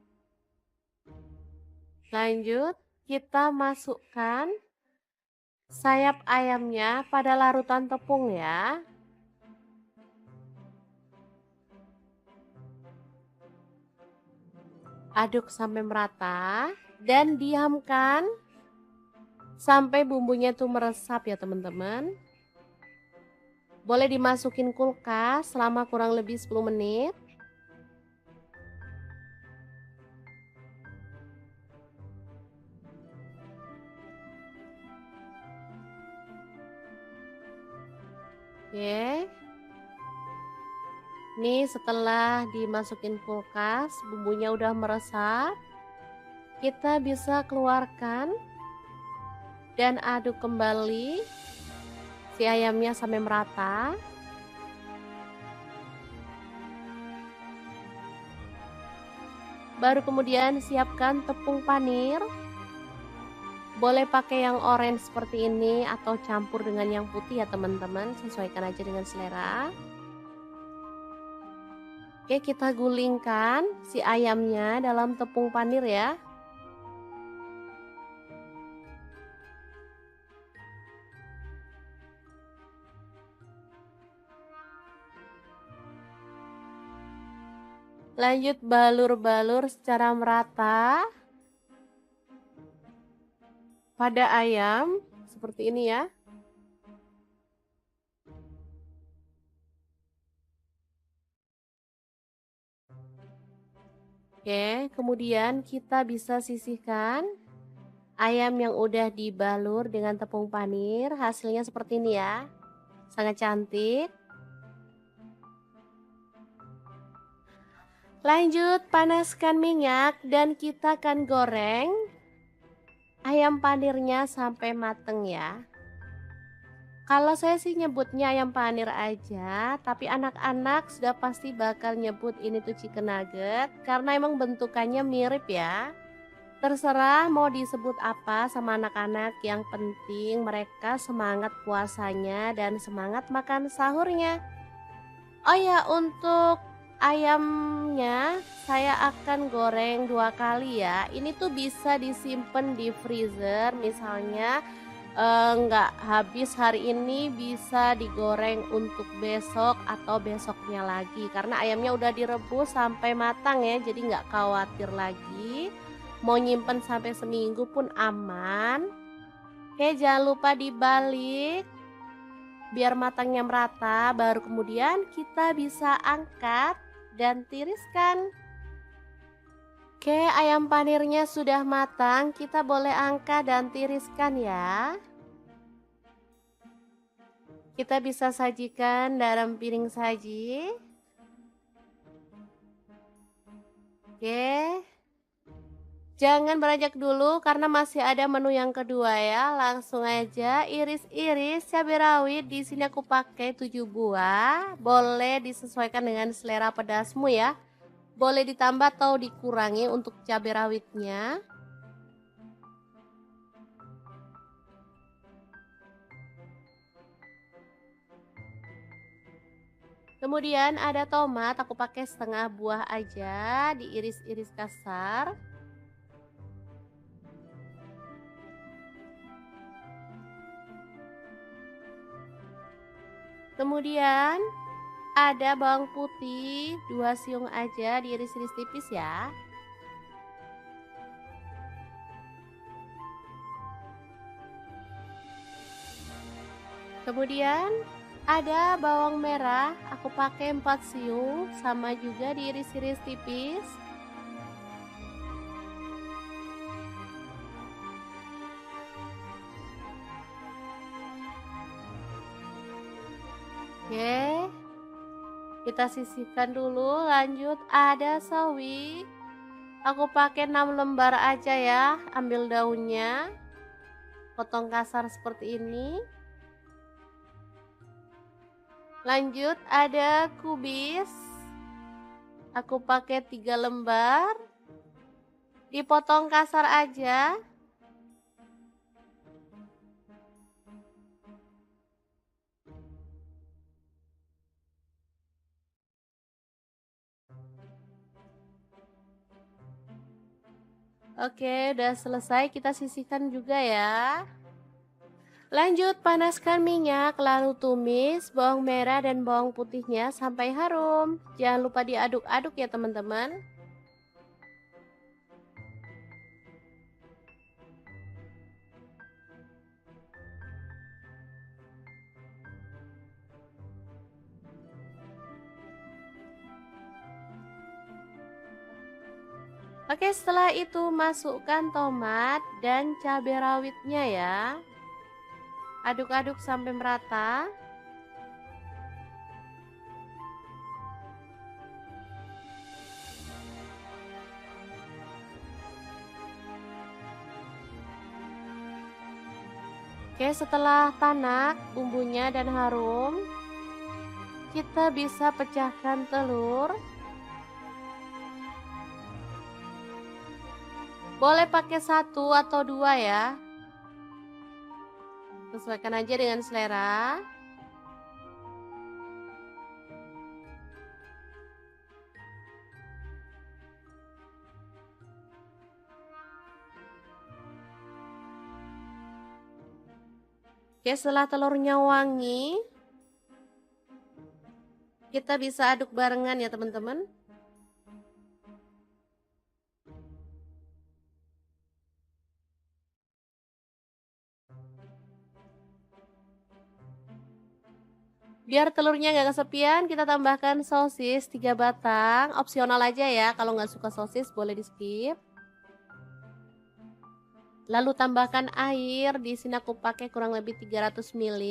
Lanjut, kita masukkan sayap ayamnya pada larutan tepung ya. Aduk sampai merata dan diamkan sampai bumbunya tuh meresap ya teman-teman. Boleh dimasukin kulkas selama kurang lebih 10 menit. Oke. Nih setelah dimasukin kulkas, bumbunya udah meresap. Kita bisa keluarkan dan aduk kembali si ayamnya sampai merata. Baru kemudian siapkan tepung panir. Boleh pakai yang orange seperti ini atau campur dengan yang putih ya teman-teman, sesuaikan aja dengan selera. Oke, kita gulingkan si ayamnya dalam tepung panir ya. Lanjut balur-balur secara merata pada ayam seperti ini ya. Oke, kemudian kita bisa sisihkan ayam yang udah dibalur dengan tepung panir. Hasilnya seperti ini ya. Sangat cantik. Lanjut, panaskan minyak dan kita akan goreng ayam panirnya sampai mateng ya. Kalau saya sih nyebutnya ayam panir aja, tapi anak-anak sudah pasti bakal nyebut ini tuh chicken nugget karena emang bentukannya mirip ya. Terserah mau disebut apa sama anak-anak, yang penting mereka semangat puasanya dan semangat makan sahurnya. Oh ya, untuk ayamnya saya akan goreng 2 kali ya. Ini tuh bisa disimpan di freezer, misalnya nggak habis hari ini bisa digoreng untuk besok atau besoknya lagi. Karena ayamnya udah direbus sampai matang ya, jadi nggak khawatir lagi. Mau nyimpen sampai seminggu pun aman. Oke, jangan lupa dibalik biar matangnya merata, baru kemudian kita bisa angkat dan tiriskan. Oke, ayam panirnya sudah matang, kita boleh angkat dan tiriskan ya. Kita bisa sajikan dalam piring saji. Oke. Jangan beranjak dulu karena masih ada menu yang kedua ya. Langsung aja iris-iris cabai rawit. Di sini aku pakai 7 buah. Boleh disesuaikan dengan selera pedasmu ya. Boleh ditambah atau dikurangi untuk cabai rawitnya. Kemudian ada tomat, aku pakai setengah buah aja, diiris-iris kasar. Kemudian ada bawang putih 2 siung aja, diiris-iris tipis ya. Kemudian ada bawang merah, aku pakai 4 siung, sama juga diiris-iris tipis. Oke, kita sisihkan dulu. Lanjut ada sawi, aku pakai 6 lembar aja ya. Ambil daunnya, potong kasar seperti ini. Lanjut ada kubis, aku pakai 3 lembar, dipotong kasar aja. Oke, udah selesai, kita sisihkan juga ya. Lanjut panaskan minyak, lalu tumis bawang merah dan bawang putihnya sampai harum. Jangan lupa diaduk-aduk ya teman-teman. Oke, setelah itu masukkan tomat dan cabai rawitnya ya. Aduk-aduk sampai merata. Oke, setelah tanak bumbunya dan harum, kita bisa pecahkan telur. Boleh pakai 1 atau 2 ya. Sesuaikan aja dengan selera. Oke, setelah telurnya wangi, kita bisa aduk barengan ya teman-teman. Biar telurnya nggak kesepian, kita tambahkan sosis 3 batang. Opsional aja ya, kalau nggak suka sosis boleh di skip. Lalu tambahkan air, di sini aku pakai kurang lebih 300 ml.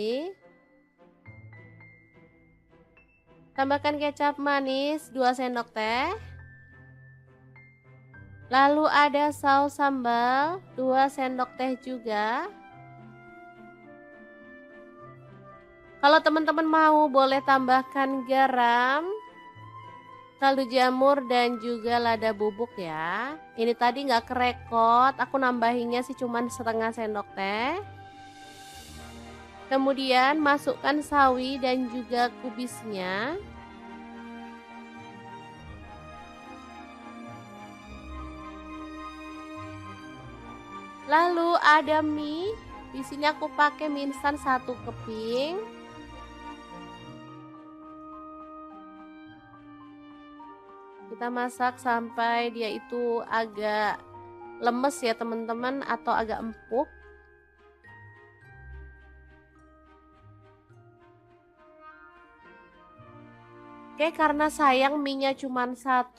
Tambahkan kecap manis 2 sendok teh. Lalu ada saus sambal 2 sendok teh juga. Kalau teman-teman mau boleh tambahkan garam, kaldu jamur dan juga lada bubuk ya. Ini tadi nggak kerekot, aku nambahinnya sih cuman setengah sendok teh. Kemudian masukkan sawi dan juga kubisnya. Lalu ada mie, di sini aku pakai mie instan 1 keping. Kita masak sampai dia itu agak lemes ya teman-teman, atau agak empuk. Oke, karena sayang mie-nya cuma 1,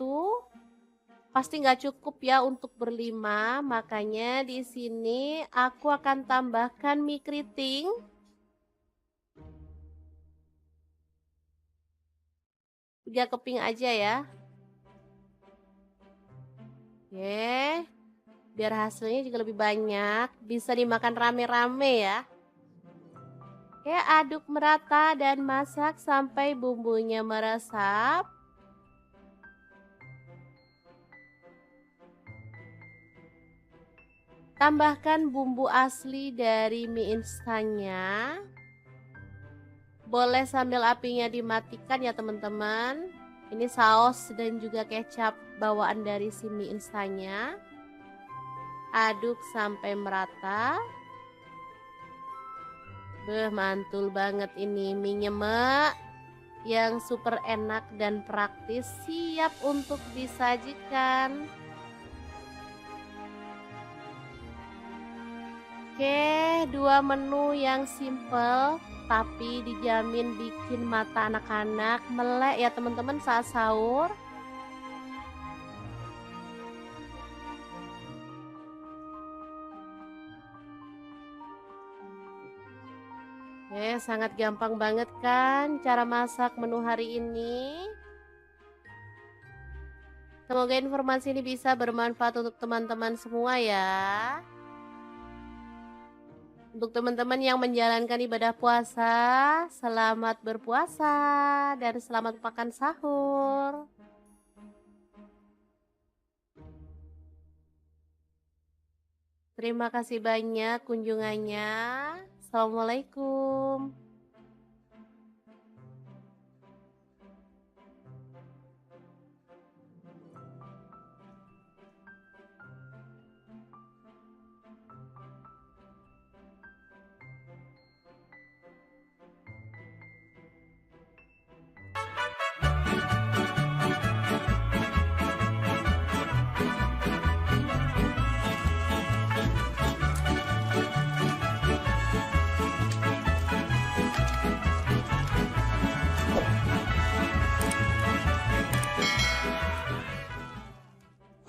pasti nggak cukup ya untuk berlima, makanya di sini aku akan tambahkan mie keriting. 3 keping aja ya. Oke, biar hasilnya juga lebih banyak, bisa dimakan rame-rame ya. Oke, aduk merata dan masak sampai bumbunya meresap. Tambahkan bumbu asli dari mie instannya. Boleh sambil apinya dimatikan ya teman-teman. Ini saus dan juga kecap bawaan dari si mie instannya. Aduk sampai merata. Beh, mantul banget ini mie mak, yang super enak dan praktis, siap untuk disajikan. Oke, 2 menu yang simple tapi dijamin bikin mata anak-anak melek ya teman-teman saat sahur. Sangat gampang banget kan cara masak menu hari ini. Semoga informasi ini bisa bermanfaat untuk teman-teman semua ya. Untuk teman-teman yang menjalankan ibadah puasa, selamat berpuasa dan selamat makan sahur. Terima kasih banyak kunjungannya. Assalamualaikum.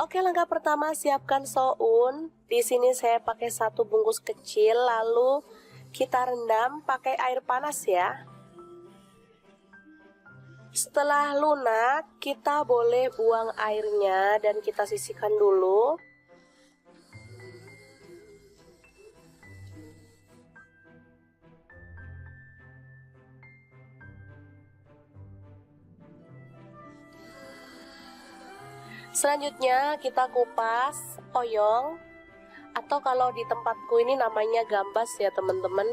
Oke, langkah pertama siapkan soun. Di sini saya pakai 1 bungkus kecil, lalu kita rendam pakai air panas ya. Setelah lunak, kita boleh buang airnya dan kita sisihkan dulu. Selanjutnya kita kupas oyong, atau kalau di tempatku ini namanya gambas ya teman-teman.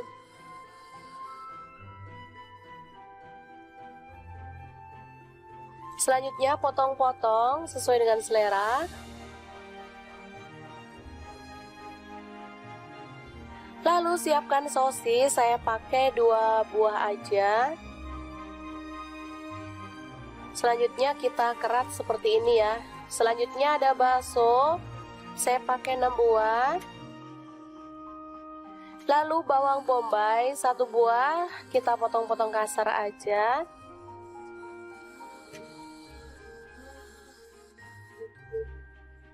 Selanjutnya potong-potong sesuai dengan selera. Lalu siapkan sosis, saya pakai 2 buah aja. Selanjutnya kita kerat seperti ini ya. Selanjutnya ada bakso, saya pakai 6 buah. Lalu bawang bombay 1 buah, kita potong-potong kasar aja.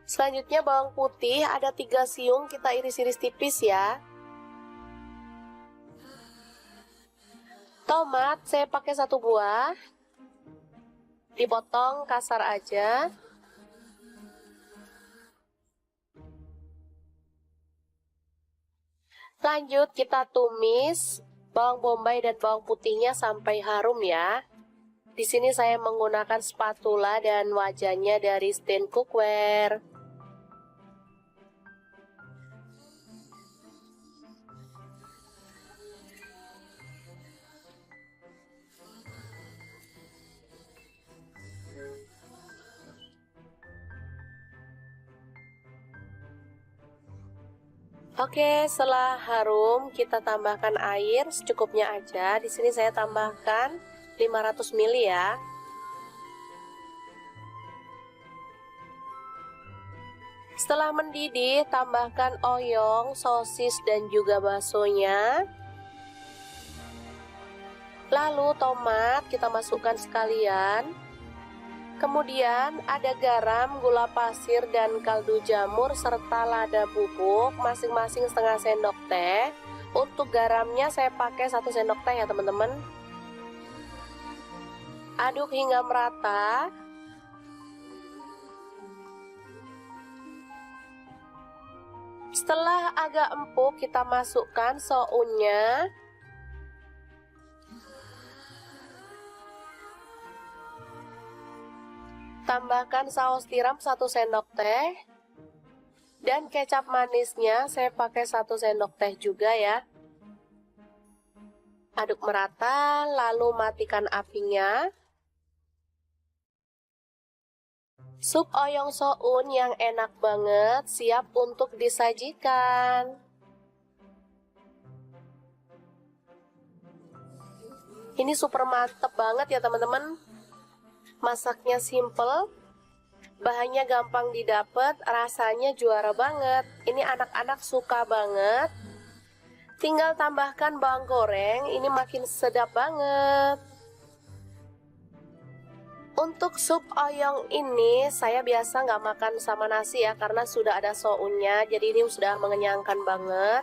Selanjutnya bawang putih ada 3 siung, kita iris-iris tipis ya. Tomat saya pakai 1 buah, dipotong kasar aja. Lanjut kita tumis bawang bombay dan bawang putihnya sampai harum ya. Di sini saya menggunakan spatula dan wajannya dari Stand Cookware. Oke, setelah harum kita tambahkan air secukupnya aja. Di sini saya tambahkan 500 ml ya. Setelah mendidih, tambahkan oyong, sosis dan juga baksonya. Lalu tomat kita masukkan sekalian. Kemudian ada garam, gula pasir, dan kaldu jamur serta lada bubuk masing-masing setengah sendok teh. Untuk garamnya saya pakai 1 sendok teh ya teman-teman. Aduk hingga merata. Setelah agak empuk kita masukkan sounnya. Tambahkan saus tiram 1 sendok teh. Dan kecap manisnya saya pakai 1 sendok teh juga ya. Aduk merata, lalu matikan apinya. Sup oyong soun yang enak banget siap untuk disajikan. Ini super mantep banget ya teman-teman. Masaknya simple, bahannya gampang didapat, rasanya juara banget. Ini anak-anak suka banget. Tinggal tambahkan bawang goreng, ini makin sedap banget. Untuk sup oyong ini saya biasa nggak makan sama nasi ya, karena sudah ada sounnya, jadi ini sudah mengenyangkan banget.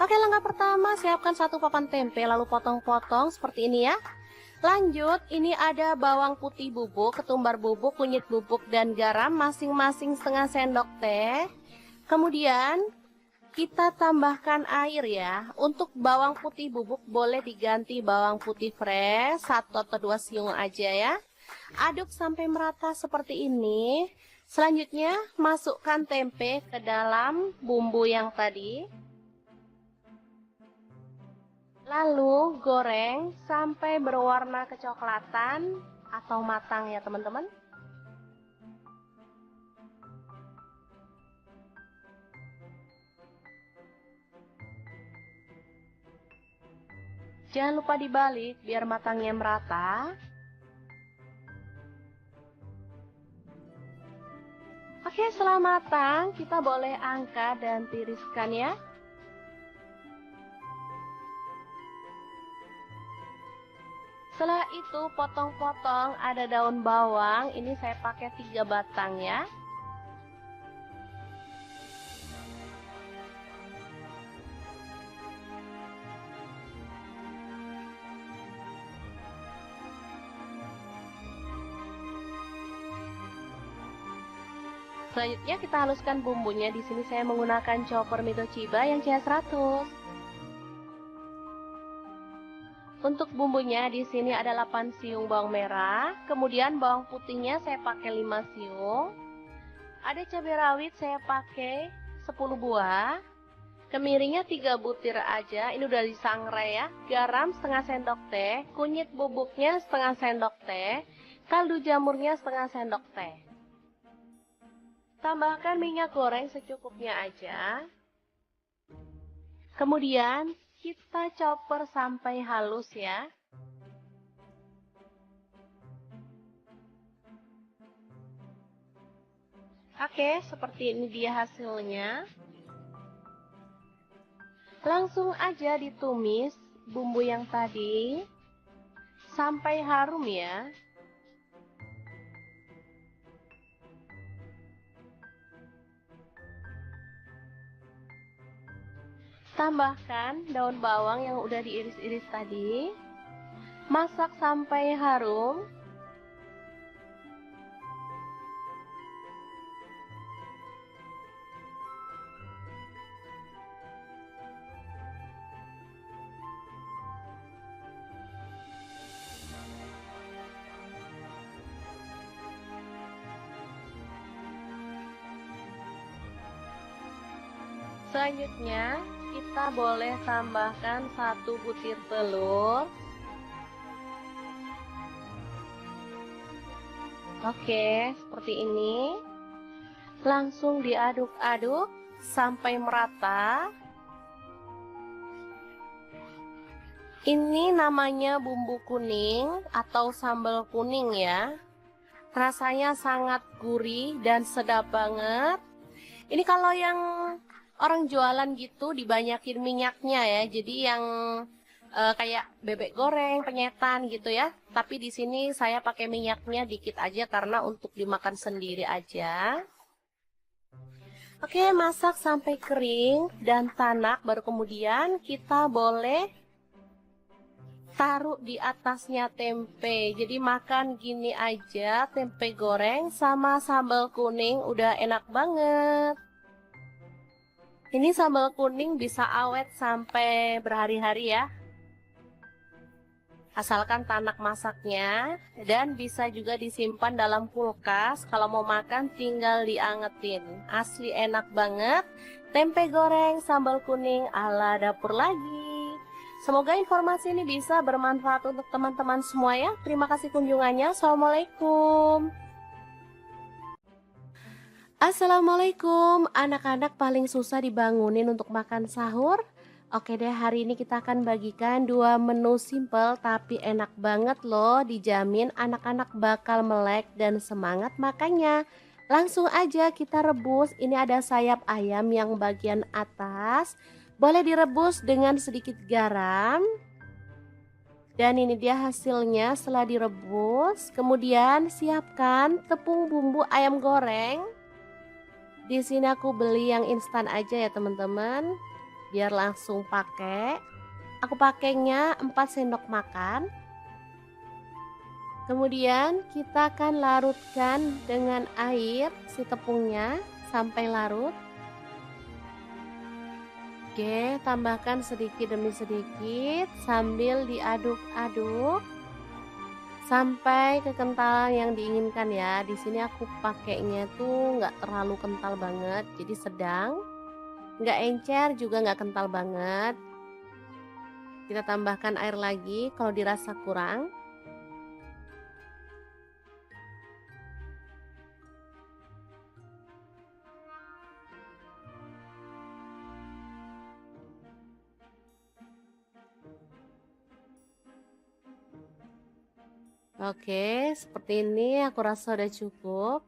Oke, langkah pertama siapkan 1 papan tempe lalu potong-potong seperti ini ya. Lanjut, ini ada bawang putih bubuk, ketumbar bubuk, kunyit bubuk, dan garam masing-masing setengah sendok teh. Kemudian kita tambahkan air ya. Untuk bawang putih bubuk boleh diganti bawang putih fresh 1 atau 2 siung aja ya. Aduk sampai merata seperti ini. Selanjutnya masukkan tempe ke dalam bumbu yang tadi. Lalu goreng sampai berwarna kecoklatan atau matang ya teman-teman. Jangan lupa dibalik biar matangnya merata. Oke, setelah matang, kita boleh angkat dan tiriskan ya. Setelah itu potong-potong ada daun bawang, ini saya pakai 3 batang ya. Selanjutnya kita haluskan bumbunya. Di sini saya menggunakan chopper Mitoshiba yang CH100. Untuk bumbunya di sini ada 8 siung bawang merah, kemudian bawang putihnya saya pakai 5 siung. Ada cabai rawit saya pakai 10 buah. Kemiringnya 3 butir aja, ini udah disangrai ya. Garam setengah sendok teh, kunyit bubuknya setengah sendok teh, kaldu jamurnya setengah sendok teh. Tambahkan minyak goreng secukupnya aja. Kemudian kita chopper sampai halus ya. Oke, seperti ini dia hasilnya. Langsung aja ditumis bumbu yang tadi sampai harum ya. Tambahkan daun bawang yang udah diiris-iris tadi. Masak sampai harum. Selanjutnya kita boleh tambahkan 1 butir telur. Oke, seperti ini. Langsung diaduk-aduk sampai merata. Ini namanya bumbu kuning atau sambal kuning ya. Rasanya sangat gurih dan sedap banget. Ini kalau yang orang jualan gitu dibanyakin minyaknya ya. Jadi yang kayak bebek goreng, penyetan gitu ya. Tapi di sini saya pakai minyaknya dikit aja karena untuk dimakan sendiri aja. Oke, masak sampai kering dan tanak, baru kemudian kita boleh taruh di atasnya tempe. Jadi makan gini aja, tempe goreng sama sambal kuning udah enak banget. Ini sambal kuning bisa awet sampai berhari-hari ya. Asalkan tanak masaknya, dan bisa juga disimpan dalam kulkas. Kalau mau makan tinggal diangetin. Asli enak banget. Tempe goreng sambal kuning ala dapur lagi. Semoga informasi ini bisa bermanfaat untuk teman-teman semua ya. Terima kasih kunjungannya. Assalamualaikum. Assalamualaikum. Anak-anak paling susah dibangunin untuk makan sahur. Oke deh, hari ini kita akan bagikan 2 menu simple tapi enak banget loh. Dijamin anak-anak bakal melek dan semangat makannya. Langsung aja kita rebus. Ini ada sayap ayam yang bagian atas. Boleh direbus dengan sedikit garam. Dan ini dia hasilnya setelah direbus. Kemudian siapkan tepung bumbu ayam goreng. Di sini aku beli yang instan aja ya teman-teman, biar langsung pakai. Aku pakainya 4 sendok makan. Kemudian kita akan larutkan dengan air si tepungnya sampai larut. Oke, tambahkan sedikit demi sedikit sambil diaduk-aduk sampai kekentalan yang diinginkan ya. Di sini aku pakainya tuh nggak terlalu kental banget, jadi sedang, nggak encer juga nggak kental banget. Kita tambahkan air lagi kalau dirasa kurang. Oke, seperti ini aku rasa udah cukup.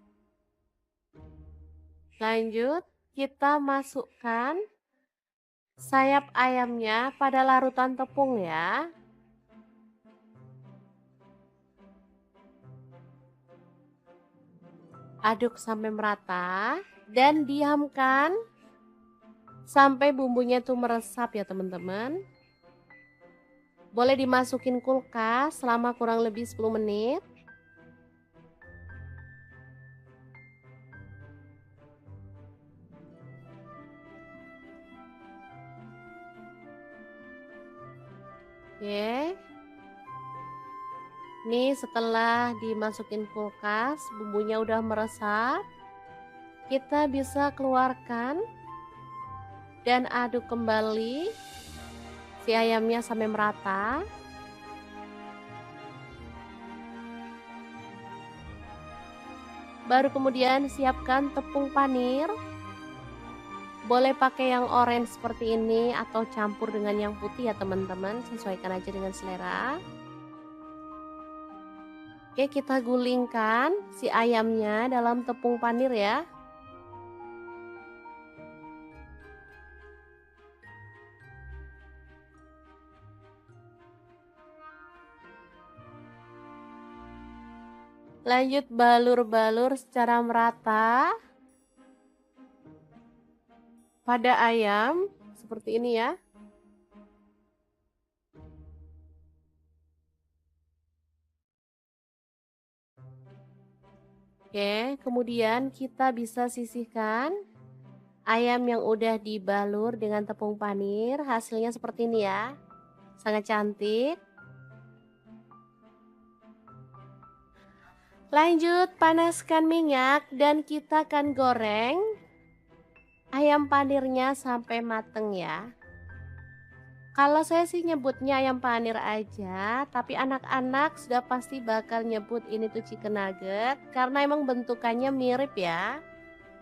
Lanjut, kita masukkan sayap ayamnya pada larutan tepung ya. Aduk sampai merata dan diamkan sampai bumbunya tuh meresap ya teman-teman. Boleh dimasukin kulkas selama kurang lebih 10 menit. Oke. Nih setelah dimasukin kulkas, bumbunya udah meresap. Kita bisa keluarkan dan aduk kembali si ayamnya sampai merata. Baru kemudian siapkan tepung panir. Boleh pakai yang orange seperti ini atau campur dengan yang putih ya teman-teman, sesuaikan aja dengan selera. Oke, kita gulingkan si ayamnya dalam tepung panir ya. Lanjut balur-balur secara merata pada ayam seperti ini ya. Oke, kemudian kita bisa sisihkan ayam yang udah dibalur dengan tepung panir. Hasilnya seperti ini ya. Sangat cantik. Lanjut, panaskan minyak dan kita akan goreng ayam panirnya sampai mateng ya. Kalau saya sih nyebutnya ayam panir aja, tapi anak-anak sudah pasti bakal nyebut ini tuh chicken nugget karena emang bentukannya mirip ya.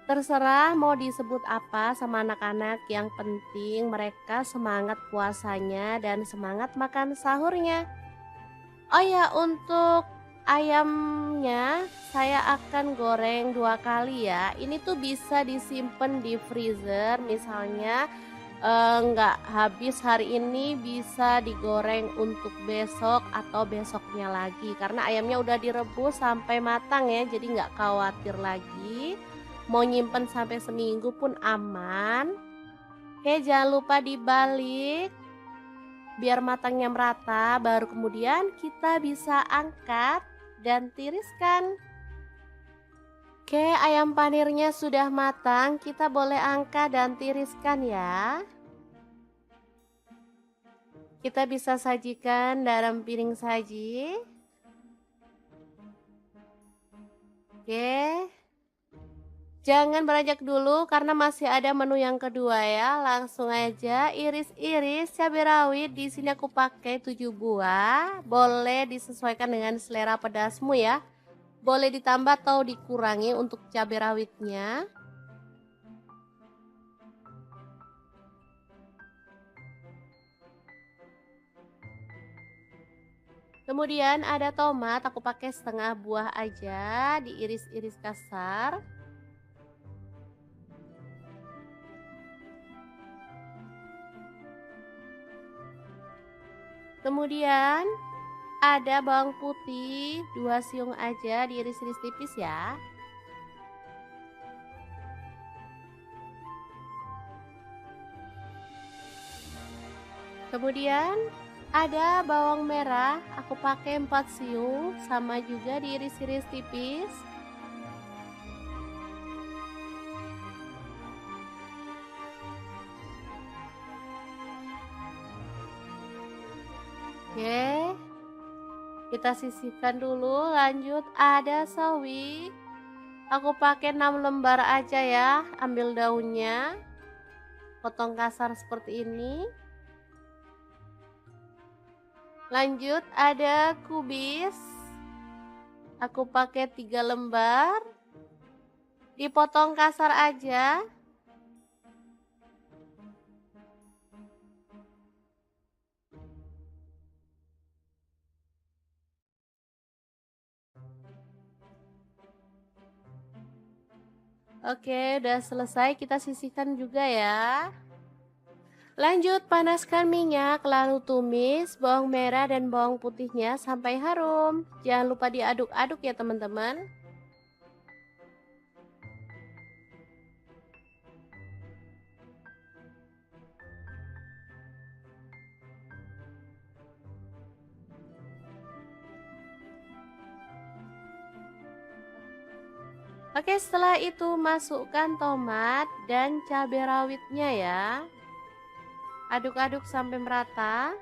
Terserah mau disebut apa sama anak-anak, yang penting mereka semangat puasanya dan semangat makan sahurnya. Oh ya, untuk ayamnya saya akan goreng 2 kali ya. Ini tuh bisa disimpan di freezer, misalnya nggak habis hari ini bisa digoreng untuk besok atau besoknya lagi. Karena ayamnya udah direbus sampai matang ya, jadi nggak khawatir lagi. Mau nyimpen sampai seminggu pun aman. Oke, jangan lupa dibalik biar matangnya merata, baru kemudian kita bisa angkat dan tiriskan. Oke, ayam panirnya sudah matang, kita boleh angkat dan tiriskan ya. Kita bisa sajikan dalam piring saji. Oke. Jangan beranjak dulu karena masih ada menu yang kedua ya. Langsung aja iris-iris cabai rawit. Di sini aku pakai 7 buah. Boleh disesuaikan dengan selera pedasmu ya. Boleh ditambah atau dikurangi untuk cabai rawitnya. Kemudian ada tomat, aku pakai setengah buah aja, diiris-iris kasar. Kemudian ada bawang putih 2 siung aja, diiris-iris tipis ya. Kemudian ada bawang merah, aku pakai 4 siung, sama juga diiris-iris tipis. Oke, kita sisihkan dulu. Lanjut ada sawi, aku pakai 6 lembar aja ya. Ambil daunnya, potong kasar seperti ini. Lanjut ada kubis. Aku pakai 3 lembar. Dipotong kasar aja. Oke, udah selesai, kita sisihkan juga ya. Lanjut panaskan minyak, lalu tumis bawang merah dan bawang putihnya sampai harum. Jangan lupa diaduk-aduk ya teman-teman. Oke, setelah itu masukkan tomat dan cabai rawitnya ya. Aduk-aduk sampai merata.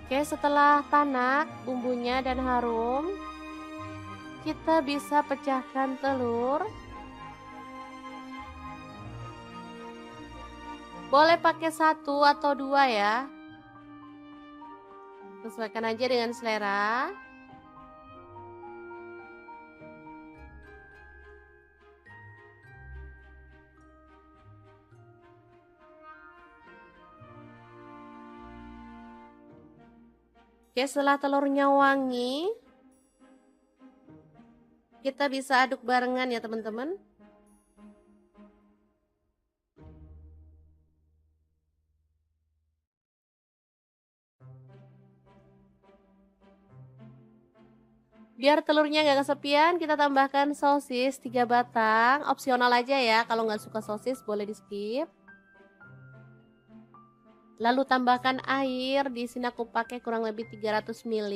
Oke, setelah tanak bumbunya dan harum, kita bisa pecahkan telur. Boleh pakai 1 atau 2 ya. Sesuaikan aja dengan selera. Oke, setelah telurnya wangi, kita bisa aduk barengan ya teman-teman. Biar telurnya nggak kesepian, kita tambahkan sosis 3 batang. Opsional aja ya, kalau nggak suka sosis boleh di skip. Lalu tambahkan air, di sini aku pakai kurang lebih 300 ml.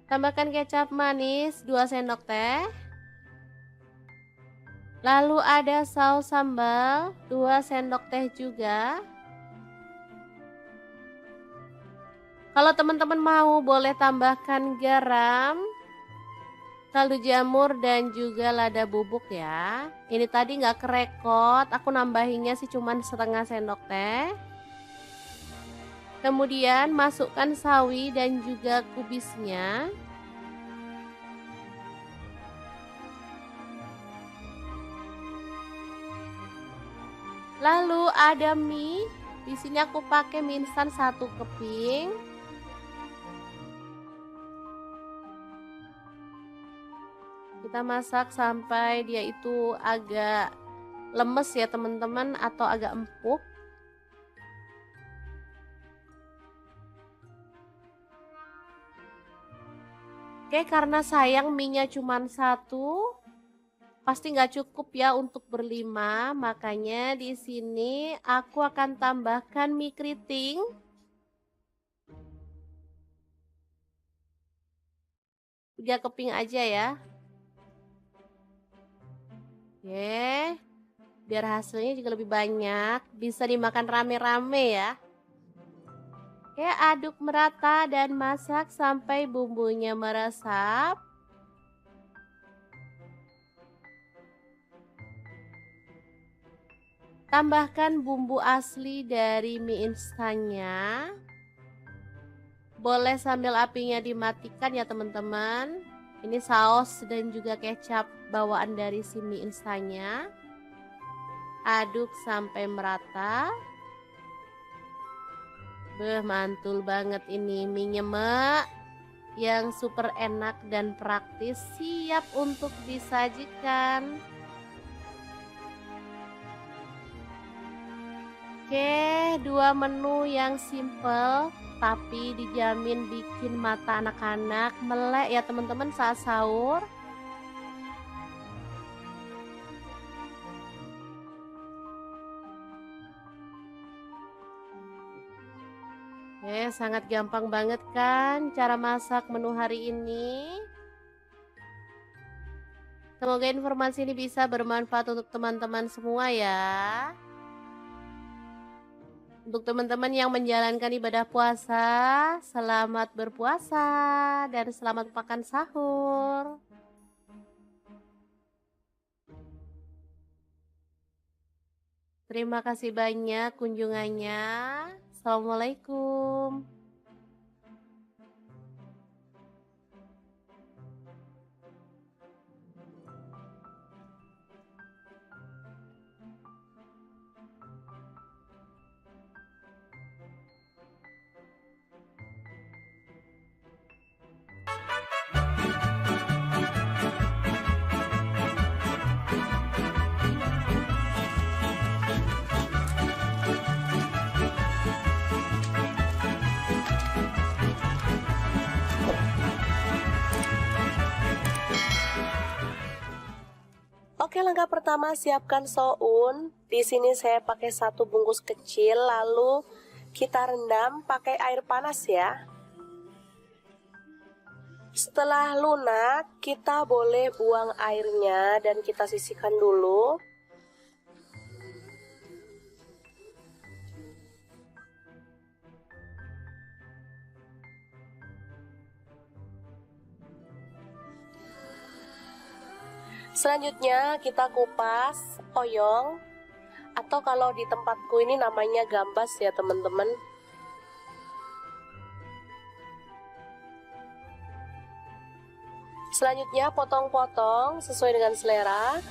Tambahkan kecap manis 2 sendok teh. Lalu ada saus sambal 2 sendok teh juga. Kalau teman-teman mau boleh tambahkan garam, kaldu jamur dan juga lada bubuk ya. Ini tadi nggak kerekot, aku nambahinnya sih cuman setengah sendok teh. Kemudian masukkan sawi dan juga kubisnya. Lalu ada mie, di sini aku pakai mie instan 1 keping. Kita masak sampai dia itu agak lemes ya teman-teman, atau agak empuk. Oke, karena sayang mie-nya cuma 1, pasti nggak cukup ya untuk berlima. Makanya di sini aku akan tambahkan mie keriting. Tiga keping aja ya. Oke, biar hasilnya juga lebih banyak, bisa dimakan rame-rame ya. Oke, aduk merata dan masak sampai bumbunya meresap. Tambahkan bumbu asli dari mie instannya. Boleh sambil apinya dimatikan ya teman-teman. Ini saus dan juga kecap bawaan dari si mie instannya. Aduk sampai merata. Mantul banget ini mie nyemek yang super enak dan praktis, siap untuk disajikan. Oke, 2 menu yang simple tapi dijamin bikin mata anak-anak melek ya teman-teman saat sahur. Sangat gampang banget kan cara masak menu hari ini. Semoga informasi ini bisa bermanfaat untuk teman-teman semua ya. Untuk teman-teman yang menjalankan ibadah puasa, selamat berpuasa dan selamat makan sahur. Terima kasih banyak kunjungannya. Assalamualaikum. Oke, langkah pertama siapkan soun. Di sini saya pakai 1 bungkus kecil, lalu kita rendam pakai air panas ya. Setelah lunak, kita boleh buang airnya dan kita sisihkan dulu. Selanjutnya kita kupas oyong, atau kalau di tempatku ini namanya gambas ya teman-teman. Selanjutnya potong-potong sesuai dengan selera.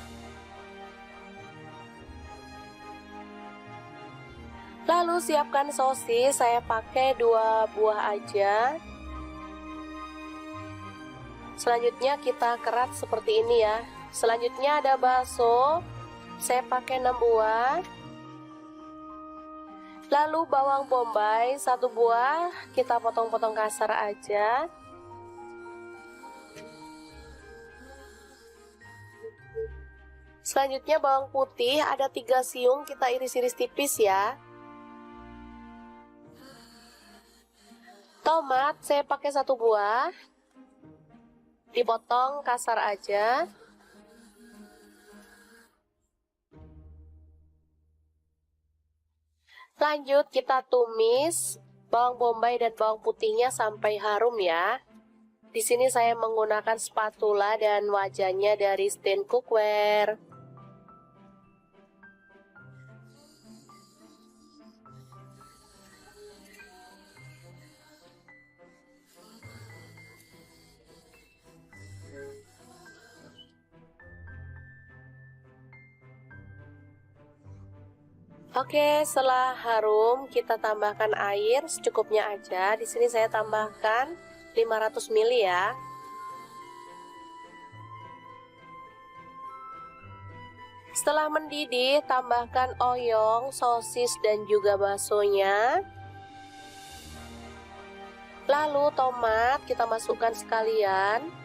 Lalu siapkan sosis, saya pakai 2 buah aja. Selanjutnya kita kerat seperti ini ya. Selanjutnya ada bakso, saya pakai 6 buah. Lalu bawang bombay 1 buah, kita potong-potong kasar aja. Selanjutnya bawang putih ada 3 siung, kita iris-iris tipis ya. Tomat saya pakai 1 buah, dipotong kasar aja. Lanjut kita tumis bawang bombay dan bawang putihnya sampai harum ya. Di sini saya menggunakan spatula dan wajannya dari Stand Cookware. Oke, setelah harum kita tambahkan air secukupnya aja. Di sini saya tambahkan 500 ml ya. Setelah mendidih, tambahkan oyong, sosis dan juga baksonya. Lalu tomat kita masukkan sekalian.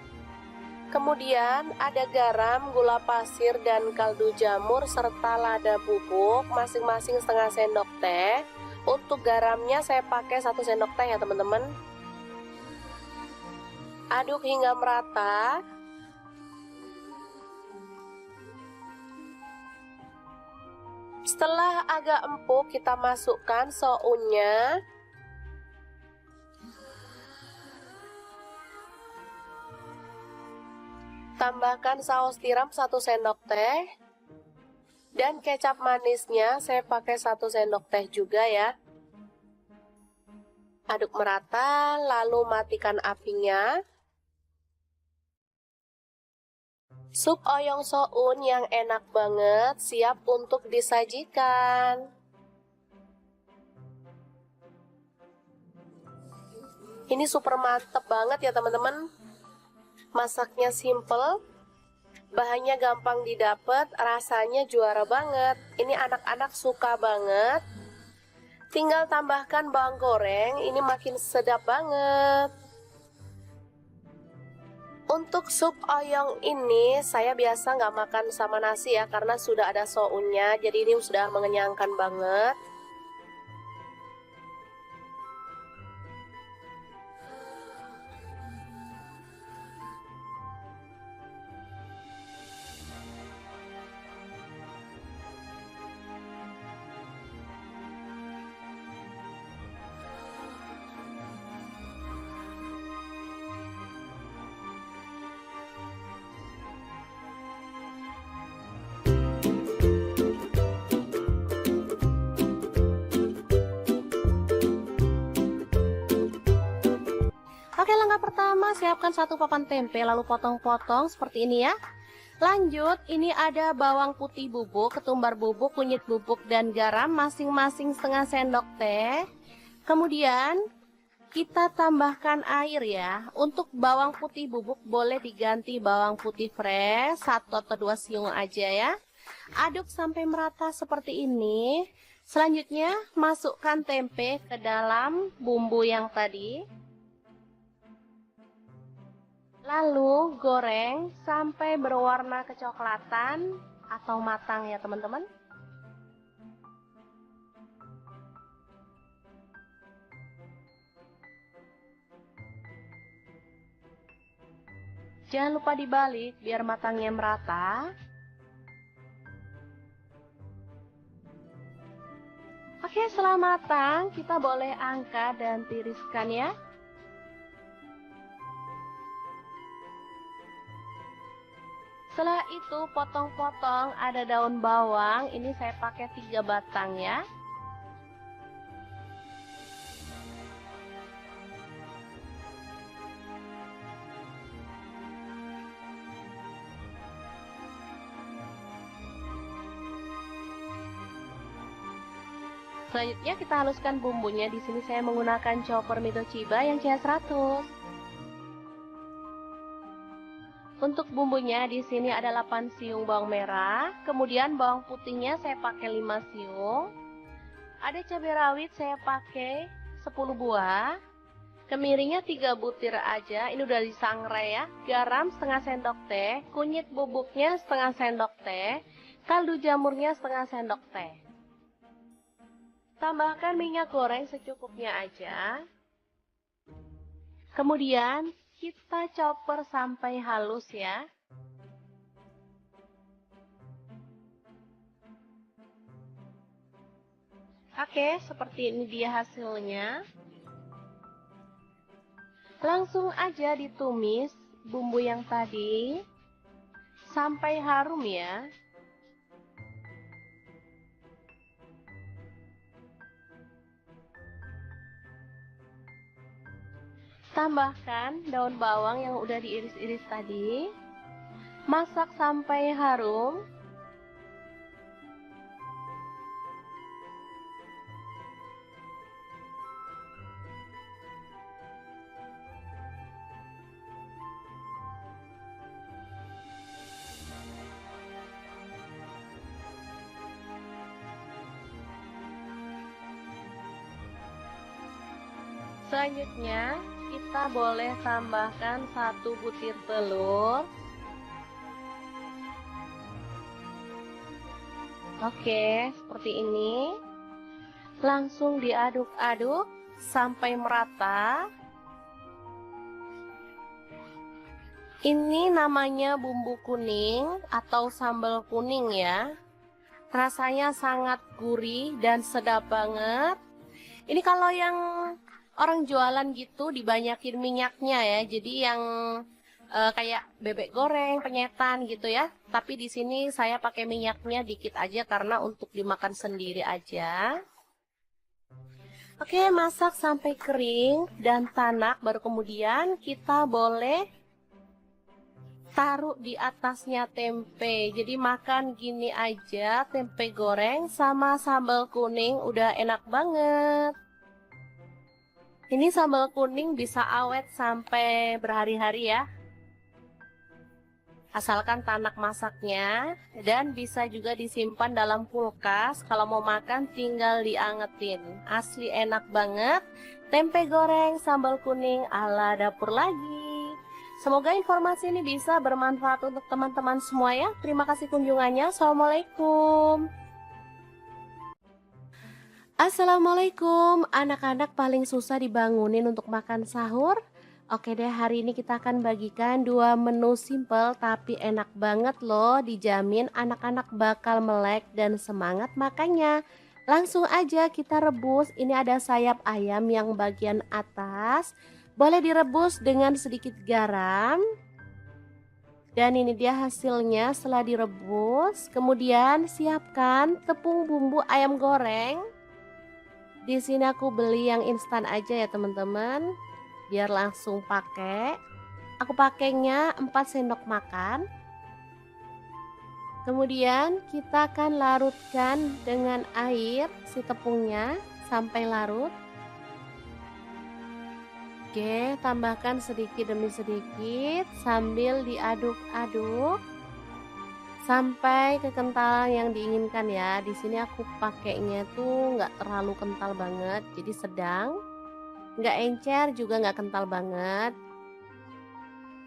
Kemudian ada garam, gula pasir, dan kaldu jamur serta lada bubuk masing-masing setengah sendok teh. Untuk garamnya saya pakai 1 sendok teh ya teman-teman. Aduk hingga merata. Setelah agak empuk kita masukkan sounnya. Tambahkan saus tiram 1 sendok teh. Dan kecap manisnya saya pakai 1 sendok teh juga ya. Aduk merata, lalu matikan apinya. Sup oyong soun yang enak banget siap untuk disajikan. Ini super mantep banget ya teman-teman. Masaknya simple, bahannya gampang didapat, rasanya juara banget. Ini anak-anak suka banget. Tinggal tambahkan bawang goreng, ini makin sedap banget. Untuk sup oyong ini saya biasa nggak makan sama nasi ya, karena sudah ada sounnya, jadi ini sudah mengenyangkan banget. pertama siapkan satu papan tempe lalu potong-potong seperti ini ya. Lanjut, ini ada bawang putih bubuk, ketumbar bubuk, kunyit bubuk, dan garam masing-masing setengah sendok teh. Kemudian kita tambahkan air ya. Untuk bawang putih bubuk boleh diganti bawang putih fresh, 1 atau 2 siung aja ya. Aduk sampai merata seperti ini. Selanjutnya masukkan tempe ke dalam bumbu yang tadi. Lalu goreng sampai berwarna kecoklatan atau matang ya teman-teman. Jangan lupa dibalik biar matangnya merata. Oke, setelah matang kita boleh angkat dan tiriskan ya. Setelah itu potong-potong ada daun bawang, ini saya pakai 3 batang ya. Selanjutnya kita haluskan bumbunya. Di sini saya menggunakan chopper Mitochiba yang CH100. Untuk bumbunya di sini ada 8 siung bawang merah, kemudian bawang putihnya saya pakai 5 siung. Ada cabai rawit saya pakai 10 buah. Kemiringnya 3 butir aja, ini udah disangrai ya. Garam setengah sendok teh, kunyit bubuknya setengah sendok teh, kaldu jamurnya setengah sendok teh. Tambahkan minyak goreng secukupnya aja. Kemudian kita chopper sampai halus ya. Oke, seperti ini dia hasilnya. Langsung aja ditumis bumbu yang tadi sampai harum ya. Tambahkan daun bawang yang udah diiris-iris tadi. Masak sampai harum. Selanjutnya kita boleh tambahkan 1 butir telur. Oke, seperti ini. Langsung diaduk-aduk sampai merata. Ini namanya bumbu kuning atau sambal kuning ya. Rasanya sangat gurih dan sedap banget. Ini kalau yang orang jualan gitu dibanyakin minyaknya ya. Jadi yang kayak bebek goreng, penyetan gitu ya. Tapi di sini saya pakai minyaknya dikit aja karena untuk dimakan sendiri aja. Oke, masak sampai kering dan tanak, baru kemudian kita boleh taruh di atasnya tempe. Jadi makan gini aja, tempe goreng sama sambal kuning udah enak banget. Ini sambal kuning bisa awet sampai berhari-hari ya. Asalkan tanak masaknya, dan bisa juga disimpan dalam kulkas. Kalau mau makan tinggal diangetin. Asli enak banget. Tempe goreng sambal kuning ala dapur lagi. Semoga informasi ini bisa bermanfaat untuk teman-teman semua ya. Terima kasih kunjungannya. Assalamualaikum. Assalamualaikum, anak-anak paling susah dibangunin untuk makan sahur. Oke deh, hari ini kita akan bagikan 2 menu simple tapi enak banget loh. Dijamin anak-anak bakal melek dan semangat makannya. Langsung aja kita rebus. Ini ada sayap ayam yang bagian atas. Boleh direbus dengan sedikit garam. Dan ini dia hasilnya setelah direbus. Kemudian siapkan tepung bumbu ayam goreng. Di sini aku beli yang instan aja ya teman-teman. biar langsung pakai. Aku pakainya 4 sendok makan. Kemudian kita akan larutkan dengan air si tepungnya sampai larut. Oke, tambahkan sedikit demi sedikit sambil diaduk-aduk sampai kekentalan yang diinginkan ya. Di sini aku pakainya tuh nggak terlalu kental banget, jadi sedang, nggak encer juga nggak kental banget.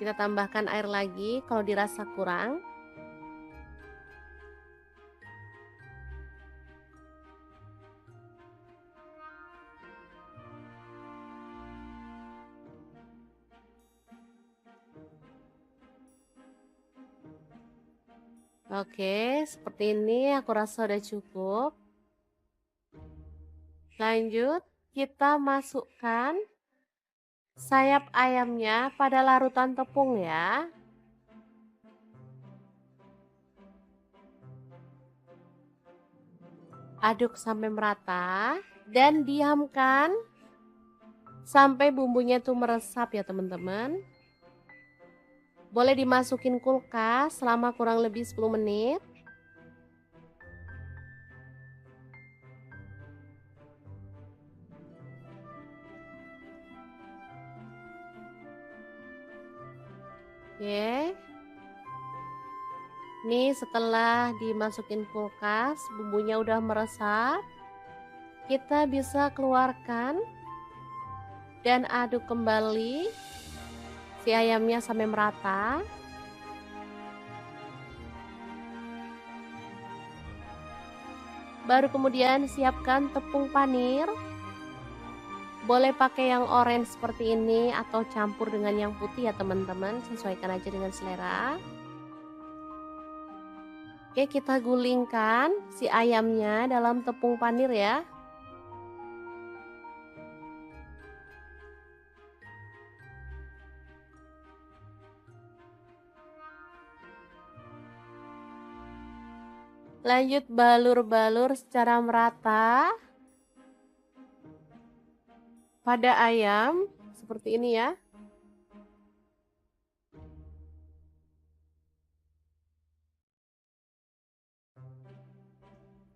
Kita tambahkan air lagi kalau dirasa kurang. Oke, seperti ini aku rasa udah cukup. Lanjut, kita masukkan sayap ayamnya pada larutan tepung ya. Aduk sampai merata dan diamkan sampai bumbunya tuh meresap ya teman-teman. Boleh dimasukin kulkas selama kurang lebih 10 menit. Oke. Nih setelah dimasukin kulkas, bumbunya udah meresap. Kita bisa keluarkan dan aduk kembali si ayamnya sampai merata. Baru kemudian siapkan tepung panir. Boleh pakai yang orange seperti ini atau campur dengan yang putih ya teman-teman, sesuaikan aja dengan selera. Oke, kita gulingkan si ayamnya dalam tepung panir ya. Lanjut balur-balur secara merata pada ayam seperti ini ya.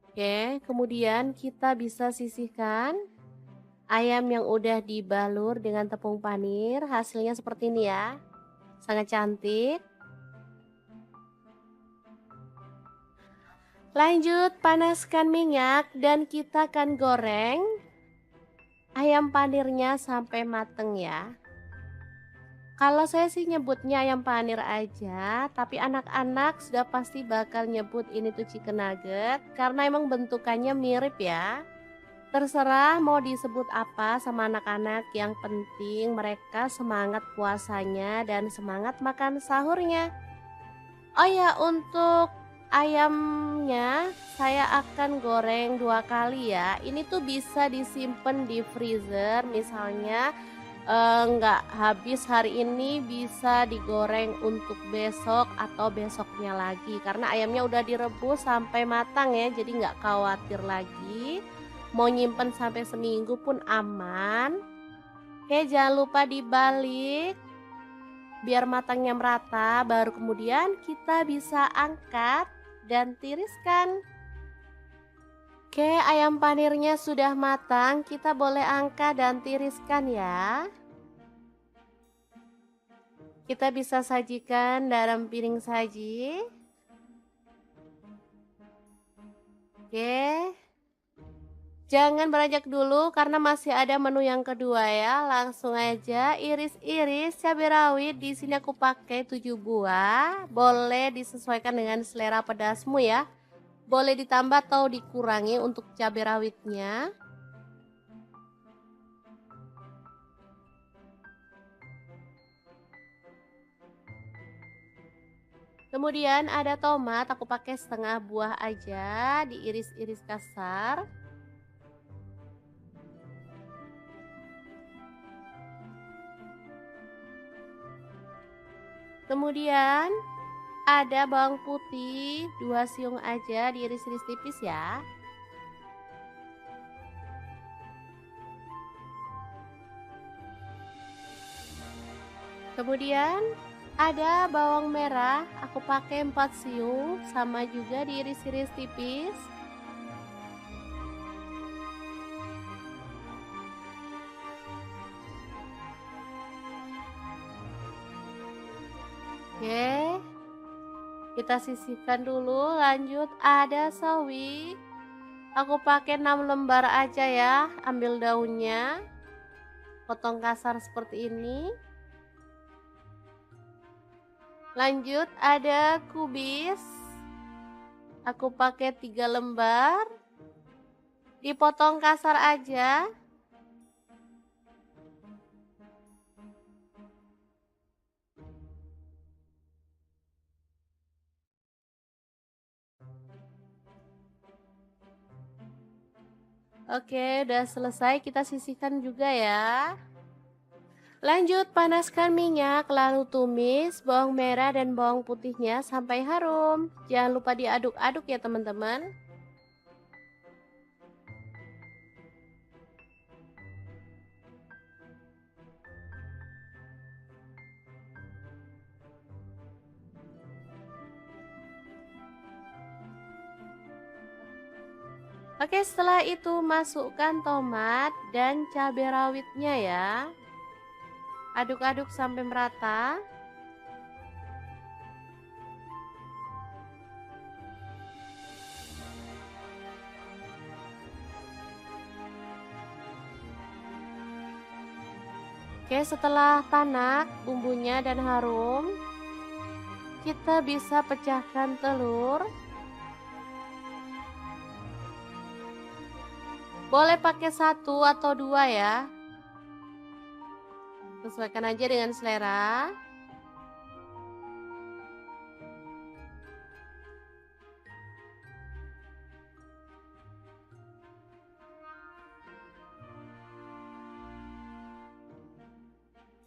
Oke, kemudian kita bisa sisihkan ayam yang udah dibalur dengan tepung panir. Hasilnya seperti ini ya. Sangat cantik. Lanjut, panaskan minyak dan kita akan goreng ayam panirnya sampai mateng ya. Kalau saya sih nyebutnya ayam panir aja, tapi anak-anak sudah pasti bakal nyebut ini tuh chicken nugget karena emang bentukannya mirip ya. Terserah mau disebut apa sama anak-anak, yang penting mereka semangat puasanya dan semangat makan sahurnya. Oh ya, untuk ayamnya saya akan goreng 2 kali ya. Ini tuh bisa disimpan di freezer, misalnya nggak habis hari ini bisa digoreng untuk besok atau besoknya lagi. Karena ayamnya udah direbus sampai matang ya, jadi nggak khawatir lagi. Mau nyimpen sampai seminggu pun aman. Oke, jangan lupa dibalik biar matangnya merata, baru kemudian kita bisa angkat dan tiriskan. Oke, ayam panirnya sudah matang, kita boleh angkat dan tiriskan ya. Kita bisa sajikan dalam piring saji. Oke. Jangan beranjak dulu karena masih ada menu yang kedua ya. Langsung aja iris-iris cabai rawit. Di sini aku pakai 7 buah. Boleh disesuaikan dengan selera pedasmu ya. Boleh ditambah atau dikurangi untuk cabai rawitnya. Kemudian ada tomat, aku pakai setengah buah aja, diiris-iris kasar. Kemudian ada bawang putih 2 siung aja, diiris-iris tipis ya. Kemudian ada bawang merah, aku pakai 4 siung, sama juga diiris-iris tipis. Oke, kita sisihkan dulu. Lanjut ada sawi. Aku pakai 6 lembar aja ya. Ambil daunnya, potong kasar seperti ini. Lanjut ada kubis. Aku pakai 3 lembar. Dipotong kasar aja. Oke, udah selesai, kita sisihkan juga ya. Lanjut panaskan minyak, lalu tumis bawang merah dan bawang putihnya sampai harum. Jangan lupa diaduk-aduk ya teman-teman. Oke, setelah itu masukkan tomat dan cabai rawitnya ya. Aduk-aduk sampai merata. Oke, setelah tanak bumbunya dan harum, kita bisa pecahkan telur. Boleh pakai 1 atau 2 ya. Sesuaikan aja dengan selera.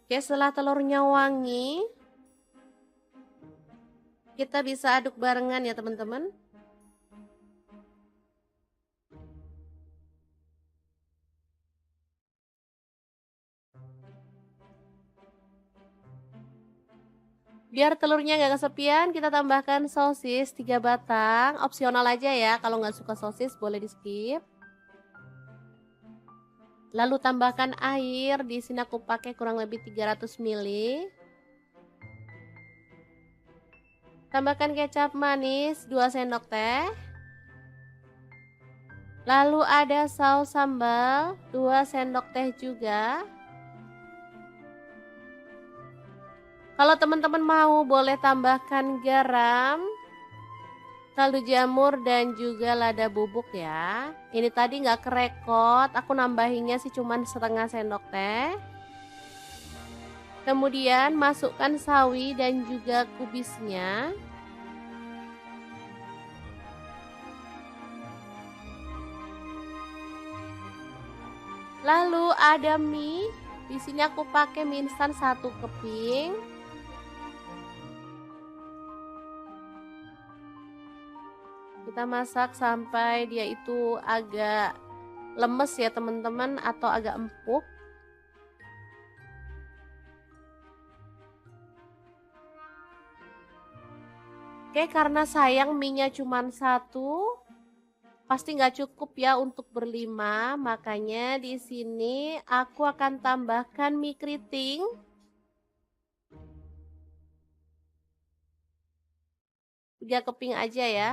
Oke, setelah telurnya wangi, kita bisa aduk barengan ya teman-teman. Biar telurnya nggak kesepian, kita tambahkan sosis 3 batang. Opsional aja ya, kalau nggak suka sosis boleh di skip. Lalu tambahkan air, di sini aku pakai kurang lebih 300 ml. Tambahkan kecap manis 2 sendok teh. Lalu ada saus sambal 2 sendok teh juga. Kalau teman-teman mau boleh tambahkan garam, kaldu jamur dan juga lada bubuk ya. Ini tadi nggak kerekot, aku nambahinnya sih cuman setengah sendok teh. Kemudian masukkan sawi dan juga kubisnya. Lalu ada mie. Di sini aku pakai mie instan 1 keping. Kita masak sampai dia itu agak lemes ya teman-teman, atau agak empuk. Oke, karena sayang mie-nya cuma 1, pasti nggak cukup ya untuk berlima. Makanya di sini aku akan tambahkan mie keriting. Tiga keping aja ya.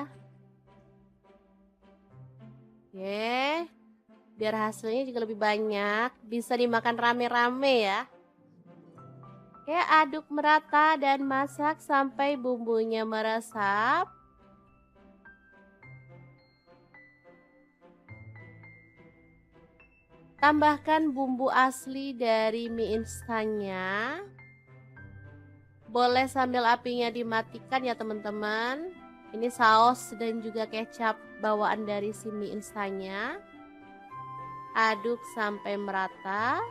Oke, biar hasilnya juga lebih banyak, bisa dimakan rame-rame ya. Oke, aduk merata dan masak sampai bumbunya meresap. Tambahkan bumbu asli dari mie instannya. Boleh sambil apinya dimatikan ya teman-teman. Ini saus dan juga kecap bawaan dari si mie instannya. Aduk sampai merata.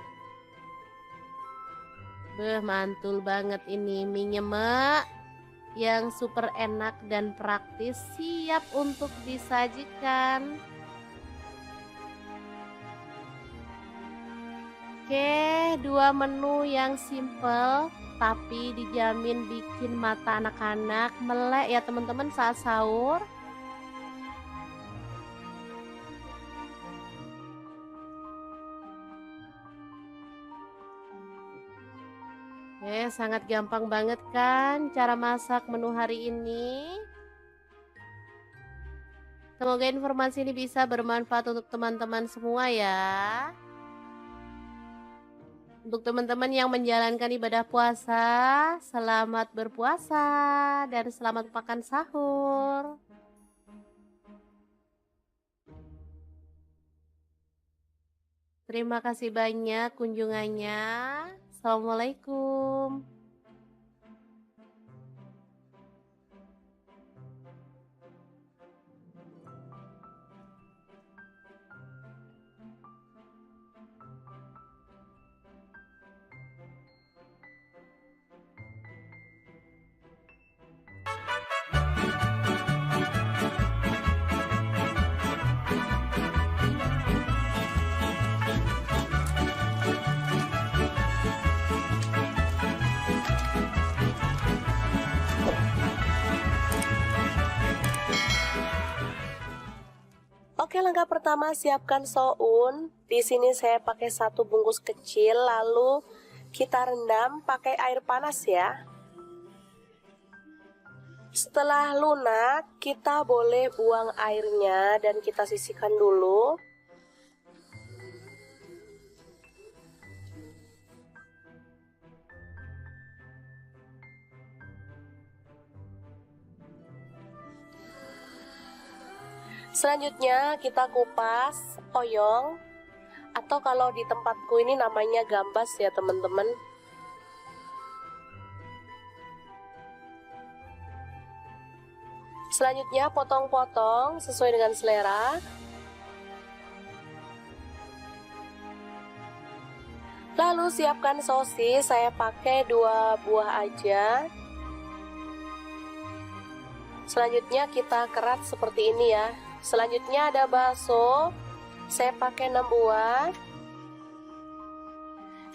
Mantul banget ini mie nyemek yang super enak dan praktis, siap untuk disajikan. Oke, 2 menu yang simple tapi dijamin bikin mata anak-anak melek ya teman-teman saat sahur. Sangat gampang banget kan cara masak menu hari ini? Semoga informasi ini bisa bermanfaat untuk teman-teman semua ya. Untuk teman-teman yang menjalankan ibadah puasa, selamat berpuasa dan selamat makan sahur. Terima kasih banyak kunjungannya. Assalamualaikum. Oke, langkah pertama siapkan soun. Di sini saya pakai 1 bungkus kecil, lalu kita rendam pakai air panas ya. Setelah lunak, kita boleh buang airnya dan kita sisihkan dulu. Selanjutnya kita kupas oyong, atau kalau di tempatku ini namanya gambas ya teman-teman. Selanjutnya potong-potong sesuai dengan selera. Lalu siapkan sosis, saya pakai 2 buah aja. Selanjutnya kita kerat seperti ini ya. Selanjutnya ada bakso, saya pakai 6 buah.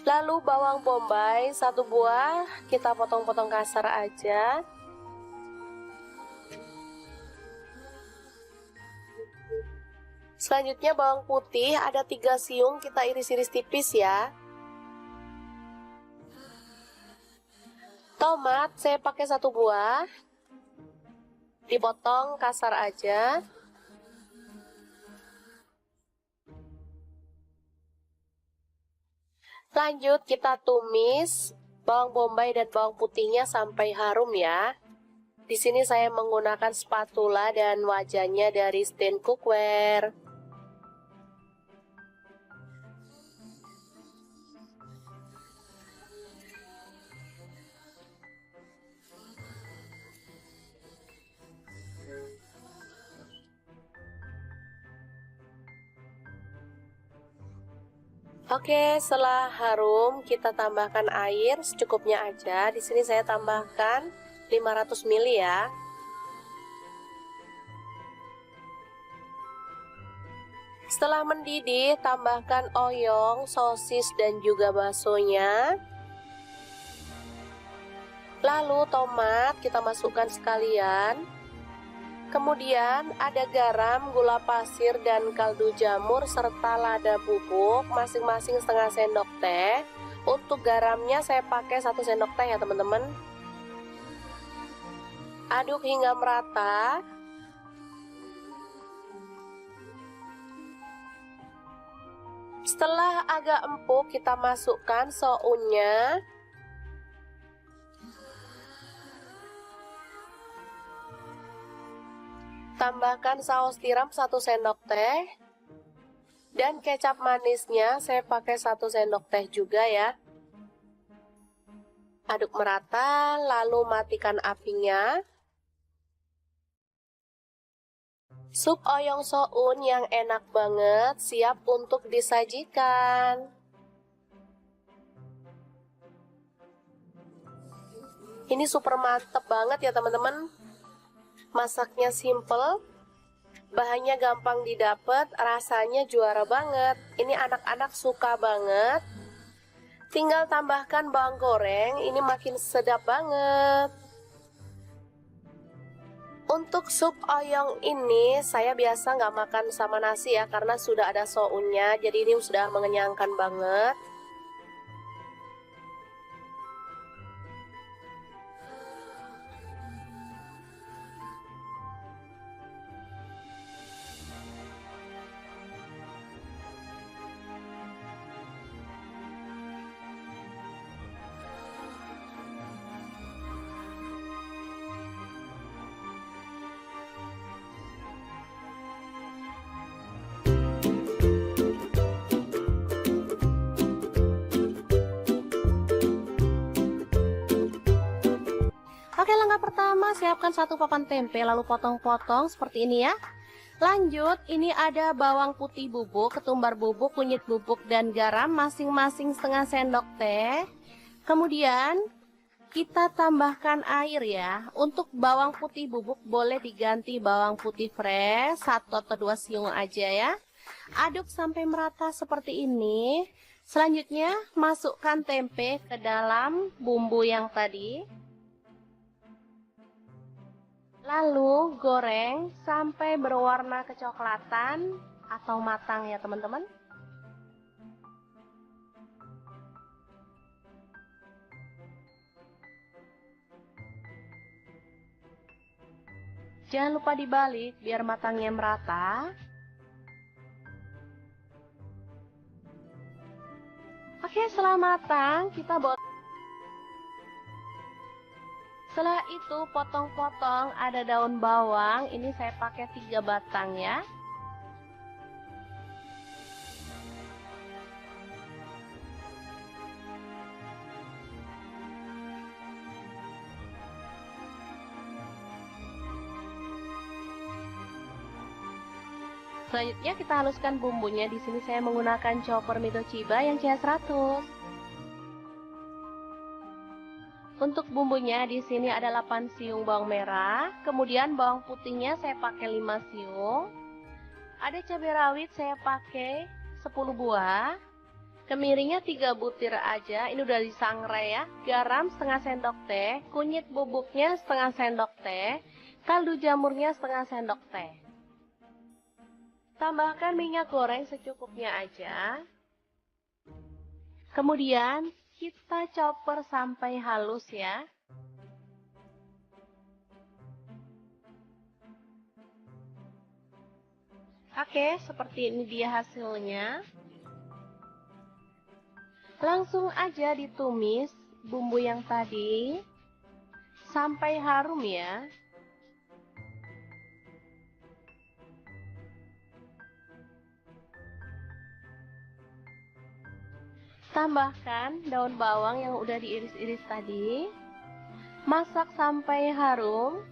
Lalu bawang bombay 1 buah, kita potong-potong kasar aja. Selanjutnya bawang putih ada 3 siung, kita iris-iris tipis ya. Tomat saya pakai 1 buah, dipotong kasar aja. Lanjut kita tumis bawang bombay dan bawang putihnya sampai harum ya. Di sini saya menggunakan spatula dan wajannya dari Stand Cookware. Oke, setelah harum kita tambahkan air secukupnya aja. Di sini saya tambahkan 500 ml ya. Setelah mendidih, tambahkan oyong, sosis dan juga baksonya. Lalu tomat kita masukkan sekalian. Kemudian ada garam, gula pasir, dan kaldu jamur serta lada bubuk masing-masing setengah sendok teh. Untuk garamnya saya pakai 1 sendok teh ya teman-teman. Aduk hingga merata. Setelah agak empuk kita masukkan sounnya. Tambahkan saus tiram 1 sendok teh. Dan kecap manisnya saya pakai 1 sendok teh juga ya. Aduk merata, lalu matikan apinya. Sup oyong soun yang enak banget siap untuk disajikan. Ini super mantep banget ya teman-teman. Masaknya simple, bahannya gampang didapat, rasanya juara banget. Ini anak-anak suka banget. Tinggal tambahkan bawang goreng, ini makin sedap banget. Untuk sup oyong ini saya biasa nggak makan sama nasi ya, karena sudah ada sounnya, jadi ini sudah mengenyangkan banget. Oke, langkah pertama siapkan satu papan tempe lalu potong-potong seperti ini ya. Lanjut, ini ada bawang putih bubuk, ketumbar bubuk, kunyit bubuk, dan garam masing-masing setengah sendok teh. Kemudian kita tambahkan air ya. Untuk bawang putih bubuk boleh diganti bawang putih fresh 1 atau 2 siung aja ya. Aduk sampai merata seperti ini. Selanjutnya masukkan tempe ke dalam bumbu yang tadi. Lalu goreng sampai berwarna kecoklatan atau matang ya teman-teman. Jangan lupa dibalik biar matangnya merata. Oke, setelah matang kita boleh. Setelah itu potong-potong ada daun bawang, ini saya pakai 3 batang ya. Selanjutnya kita haluskan bumbunya. Di sini saya menggunakan chopper Mitochiba yang CH100. Untuk bumbunya di sini ada 8 siung bawang merah, kemudian bawang putihnya saya pakai 5 siung. Ada cabai rawit saya pakai 10 buah. Kemiringnya 3 butir aja, ini udah disangrai ya. Garam setengah sendok teh, kunyit bubuknya setengah sendok teh, kaldu jamurnya setengah sendok teh. Tambahkan minyak goreng secukupnya aja. Kemudian kita chopper sampai halus ya. Oke, seperti ini dia hasilnya. Langsung aja ditumis bumbu yang tadi sampai harum ya. Tambahkan daun bawang yang udah diiris-iris tadi. Masak sampai harum.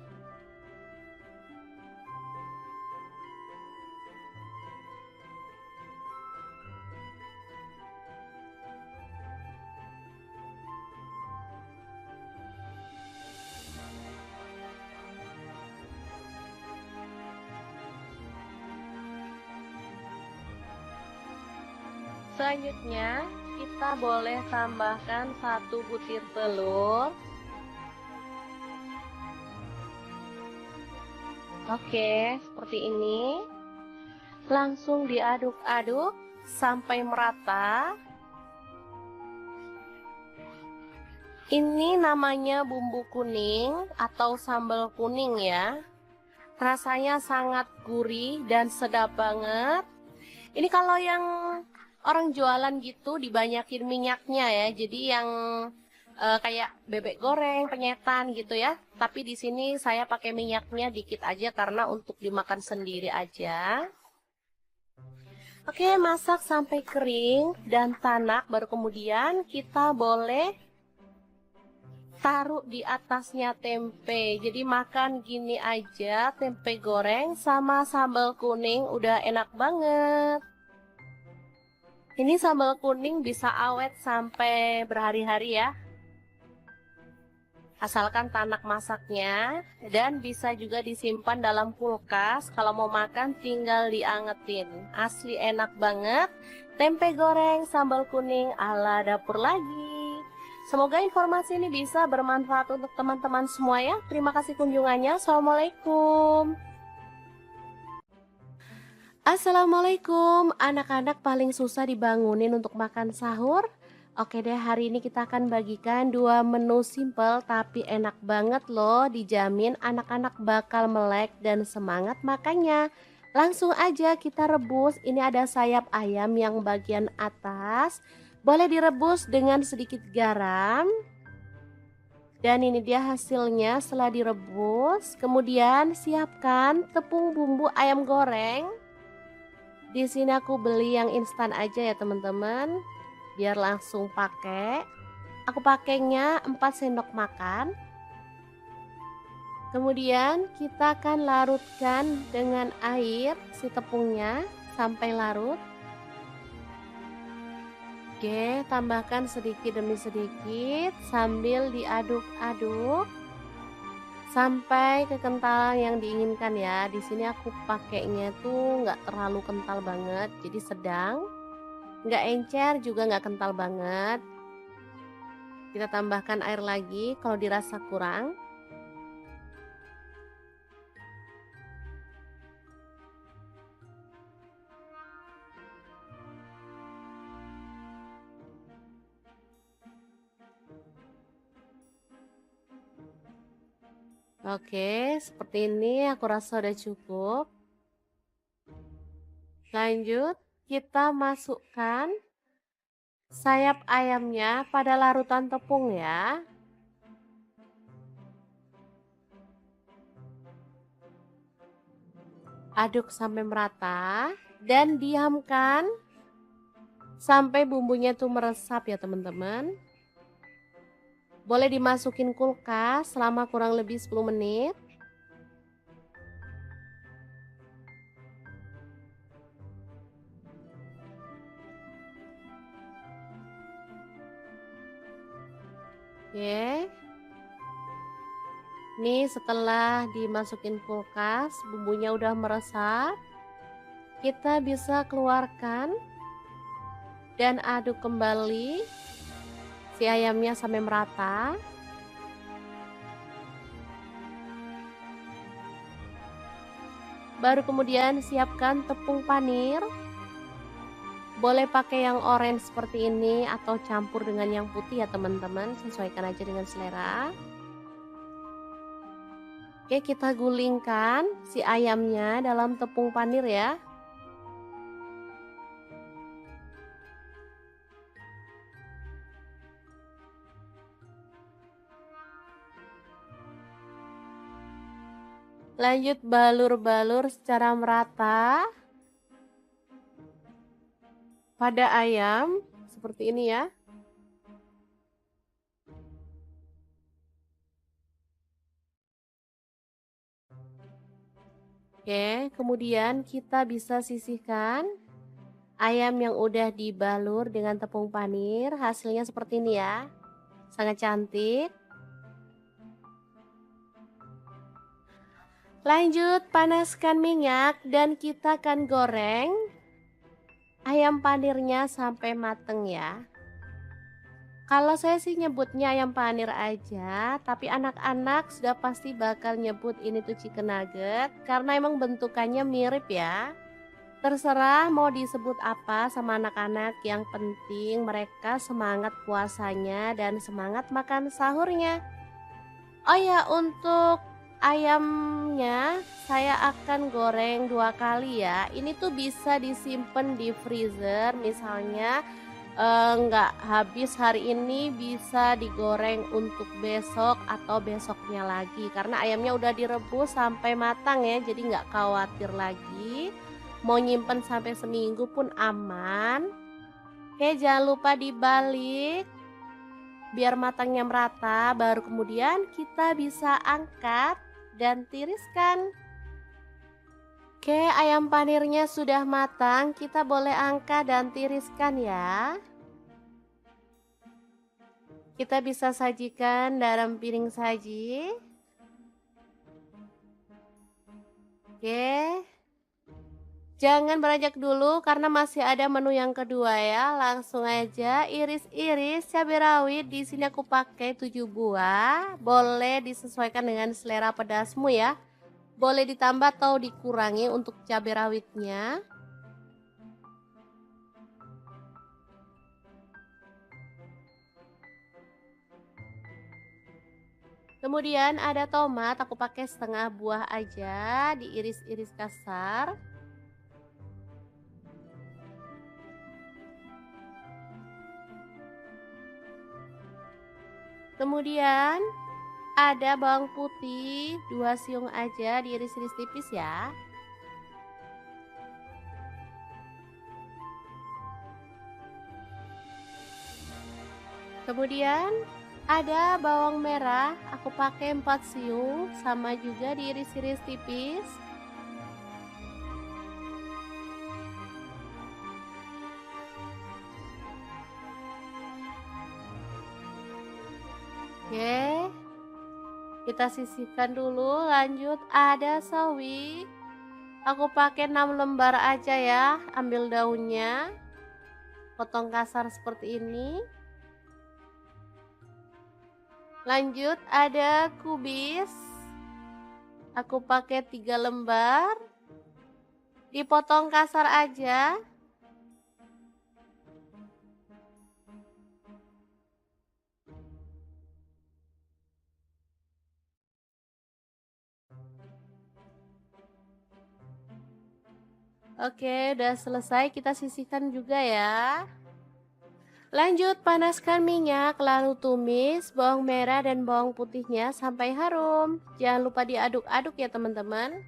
Selanjutnya kita boleh tambahkan 1 butir telur. Oke, seperti ini. Langsung diaduk-aduk sampai merata. Ini namanya bumbu kuning atau sambal kuning ya. Rasanya sangat gurih dan sedap banget. Ini kalau yang orang jualan gitu dibanyakin minyaknya ya. Jadi yang kayak bebek goreng, penyetan gitu ya. Tapi di sini saya pakai minyaknya dikit aja karena untuk dimakan sendiri aja. Oke, masak sampai kering dan tanak, baru kemudian kita boleh taruh di atasnya tempe. Jadi makan gini aja, tempe goreng sama sambal kuning udah enak banget. Ini sambal kuning bisa awet sampai berhari-hari ya. asalkan tanak masaknya, dan bisa juga disimpan dalam kulkas. Kalau mau makan tinggal diangetin. Asli enak banget. Tempe goreng sambal kuning ala dapur lagi. Semoga informasi ini bisa bermanfaat untuk teman-teman semua ya. Terima kasih kunjungannya. Assalamualaikum. Assalamualaikum. Anak-anak paling susah dibangunin untuk makan sahur. Oke deh, hari ini kita akan bagikan dua menu simple tapi enak banget loh. Dijamin anak-anak bakal melek dan semangat makannya. Langsung aja kita rebus. Ini ada sayap ayam yang bagian atas. Boleh direbus dengan sedikit garam. Dan ini dia hasilnya setelah direbus. Kemudian siapkan tepung bumbu ayam goreng. Di sini aku beli yang instan aja ya teman-teman, biar langsung pakai. Aku pakainya 4 sendok makan. Kemudian kita akan larutkan dengan air si tepungnya sampai larut. Oke, tambahkan sedikit demi sedikit sambil diaduk-aduk sampai kekentalan yang diinginkan ya. Di sini aku pakainya tuh nggak terlalu kental banget, jadi sedang. Nggak encer juga nggak kental banget. Kita tambahkan air lagi kalau dirasa kurang. Oke, seperti ini aku rasa udah cukup. Lanjut, kita masukkan sayap ayamnya pada larutan tepung ya. Aduk sampai merata dan diamkan sampai bumbunya tuh meresap ya teman-teman. Boleh dimasukin kulkas selama kurang lebih 10 menit. Oke. Nih setelah dimasukin kulkas, bumbunya udah meresap. Kita bisa keluarkan dan aduk kembali si ayamnya sampai merata. Baru kemudian siapkan tepung panir. Boleh pakai yang orange seperti ini atau campur dengan yang putih ya teman-teman, sesuaikan aja dengan selera. Oke, kita gulingkan si ayamnya dalam tepung panir ya. Lanjut balur-balur secara merata pada ayam seperti ini ya. Oke, kemudian kita bisa sisihkan ayam yang udah dibalur dengan tepung panir. Hasilnya seperti ini ya. Sangat cantik. Lanjut, panaskan minyak dan kita akan goreng ayam panirnya sampai mateng ya. Kalau saya sih nyebutnya ayam panir aja, tapi anak-anak sudah pasti bakal nyebut ini tuh chicken nugget karena emang bentukannya mirip ya. Terserah mau disebut apa sama anak-anak, yang penting mereka semangat puasanya dan semangat makan sahurnya. Oh ya, untuk ayamnya saya akan goreng 2 kali ya. Ini tuh bisa disimpan di freezer, misalnya nggak habis hari ini bisa digoreng untuk besok atau besoknya lagi. Karena ayamnya udah direbus sampai matang ya, jadi nggak khawatir lagi. Mau nyimpen sampai seminggu pun aman. Oke, jangan lupa dibalik biar matangnya merata, baru kemudian kita bisa angkat dan tiriskan. Oke, ayam panirnya sudah matang, kita boleh angkat dan tiriskan ya. Kita bisa sajikan dalam piring saji. Oke. Jangan beranjak dulu karena masih ada menu yang kedua ya. Langsung aja iris-iris cabai rawit. Di sini aku pakai 7 buah. Boleh disesuaikan dengan selera pedasmu ya. Boleh ditambah atau dikurangi untuk cabai rawitnya. Kemudian ada tomat, aku pakai setengah buah aja, diiris-iris kasar. Kemudian ada bawang putih, 2 siung aja, diiris-iris tipis ya. Kemudian ada bawang merah, aku pakai 4 siung, sama juga diiris-iris tipis. Oke, kita sisihkan dulu. Lanjut ada sawi, aku pakai 6 lembar aja ya. Ambil daunnya, potong kasar seperti ini. Lanjut ada kubis, aku pakai 3 lembar, dipotong kasar aja. Oke, udah selesai, kita sisihkan juga ya. Lanjut panaskan minyak, lalu tumis bawang merah dan bawang putihnya sampai harum. Jangan lupa diaduk-aduk ya teman-teman.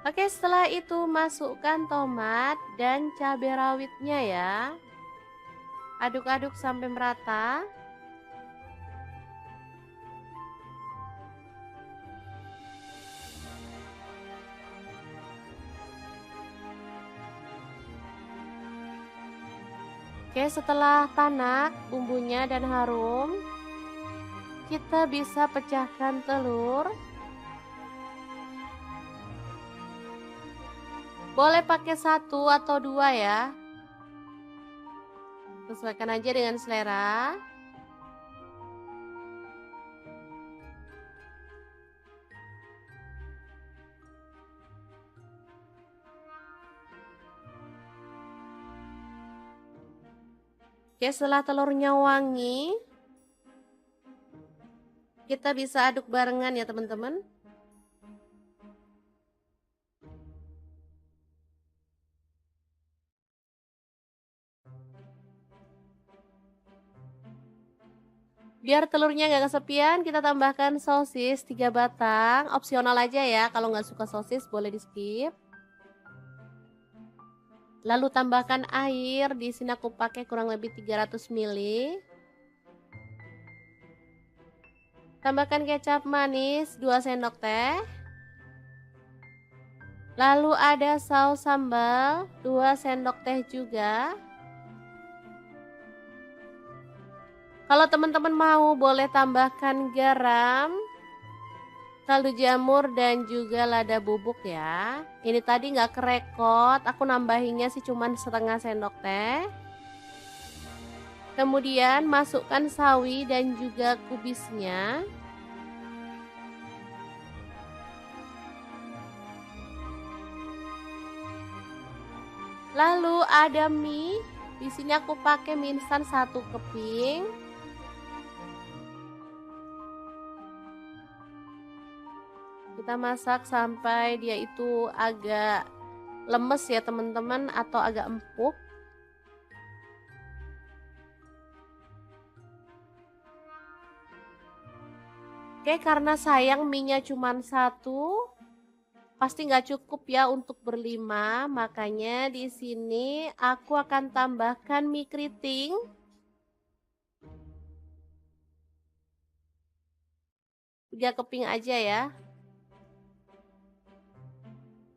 Oke, setelah itu masukkan tomat dan cabai rawitnya ya. Aduk-aduk sampai merata. Oke, setelah tanak bumbunya dan harum, kita bisa pecahkan telur. Boleh pakai 1 atau 2 ya. Sesuaikan aja dengan selera. Oke, setelah telurnya wangi, kita bisa aduk barengan ya teman-teman. Biar telurnya nggak kesepian, kita tambahkan sosis 3 batang. Opsional aja ya, kalau nggak suka sosis boleh di skip. Lalu tambahkan air, di sini aku pakai kurang lebih 300 ml. Tambahkan kecap manis 2 sendok teh. Lalu ada saus sambal 2 sendok teh juga. Kalau teman-teman mau boleh tambahkan garam, kaldu jamur dan juga lada bubuk ya. Ini tadi nggak kerekot, aku nambahinnya sih cuman setengah sendok teh. Kemudian masukkan sawi dan juga kubisnya. Lalu ada mie, di sini aku pakai mie instan 1 keping. Kita masak sampai dia itu agak lemes ya teman-teman, atau agak empuk. Oke, karena sayang mie-nya cuma 1, pasti nggak cukup ya untuk berlima. Makanya di sini aku akan tambahkan mie keriting. 3 keping aja ya.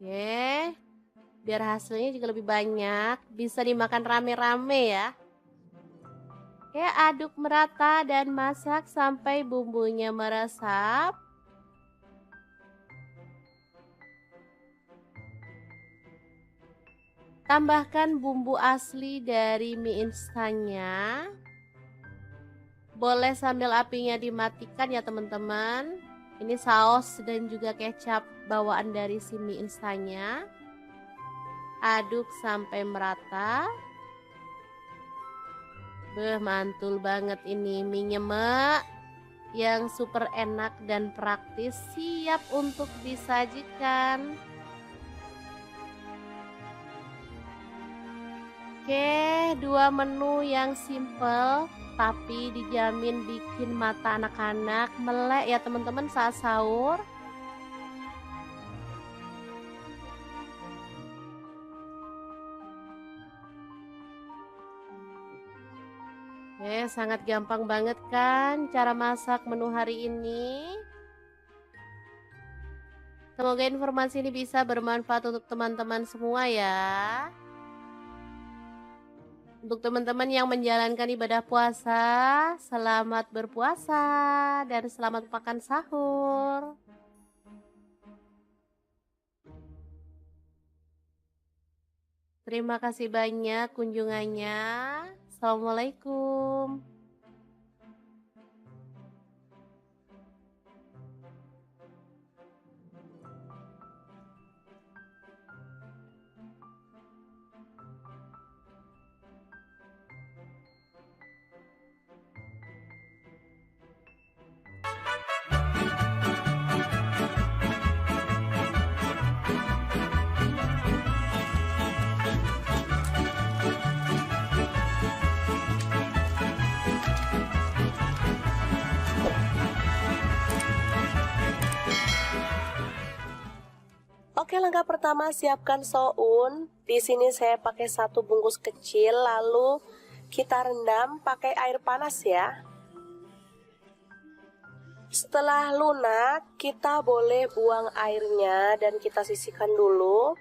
Oke, biar hasilnya juga lebih banyak, bisa dimakan rame-rame ya. Oke, aduk merata dan masak sampai bumbunya meresap. Tambahkan bumbu asli dari mie instannya. Boleh sambil apinya dimatikan ya teman-teman. Ini saus dan juga kecap bawaan dari si mie instannya. Aduk sampai merata. Mantul banget ini mie nyemek yang super enak dan praktis, siap untuk disajikan. Oke, 2 menu yang simple tapi dijamin bikin mata anak-anak melek ya teman-teman saat sahur. Sangat gampang banget kan cara masak menu hari ini. Semoga informasi ini bisa bermanfaat untuk teman-teman semua ya. Untuk teman-teman yang menjalankan ibadah puasa, selamat berpuasa dan selamat makan sahur. Terima kasih banyak kunjungannya. Assalamualaikum. Oke, langkah pertama siapkan soun. Di sini saya pakai 1 bungkus kecil, lalu kita rendam pakai air panas ya. Setelah lunak, kita boleh buang airnya dan kita sisihkan dulu.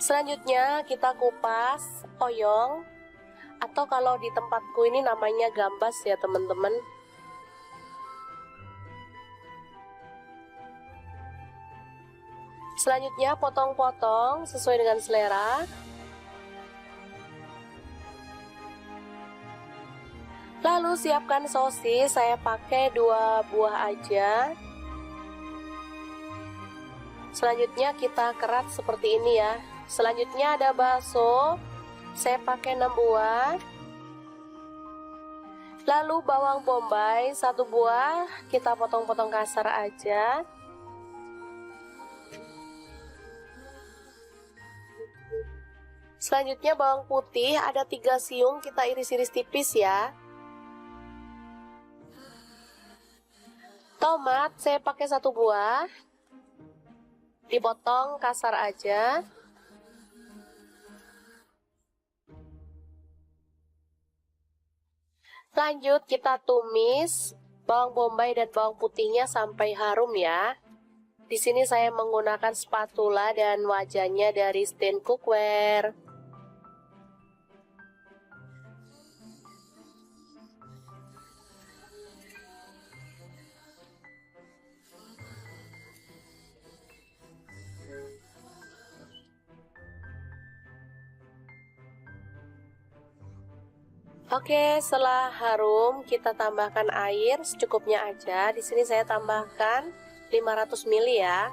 Selanjutnya kita kupas oyong, atau kalau di tempatku ini namanya gambas ya teman-teman. Selanjutnya potong-potong sesuai dengan selera. Lalu siapkan sosis, saya pakai 2 buah aja. Selanjutnya kita kerat seperti ini ya. Selanjutnya ada bakso, saya pakai 6 buah. Lalu bawang bombay 1 buah, kita potong-potong kasar aja. Selanjutnya bawang putih ada 3 siung, kita iris-iris tipis ya. Tomat saya pakai 1 buah, dipotong kasar aja. Lanjut kita tumis bawang bombay dan bawang putihnya sampai harum ya. Di sini saya menggunakan spatula dan wajannya dari Stand Cookware. Oke, setelah harum kita tambahkan air secukupnya aja. Di sini saya tambahkan 500 ml ya.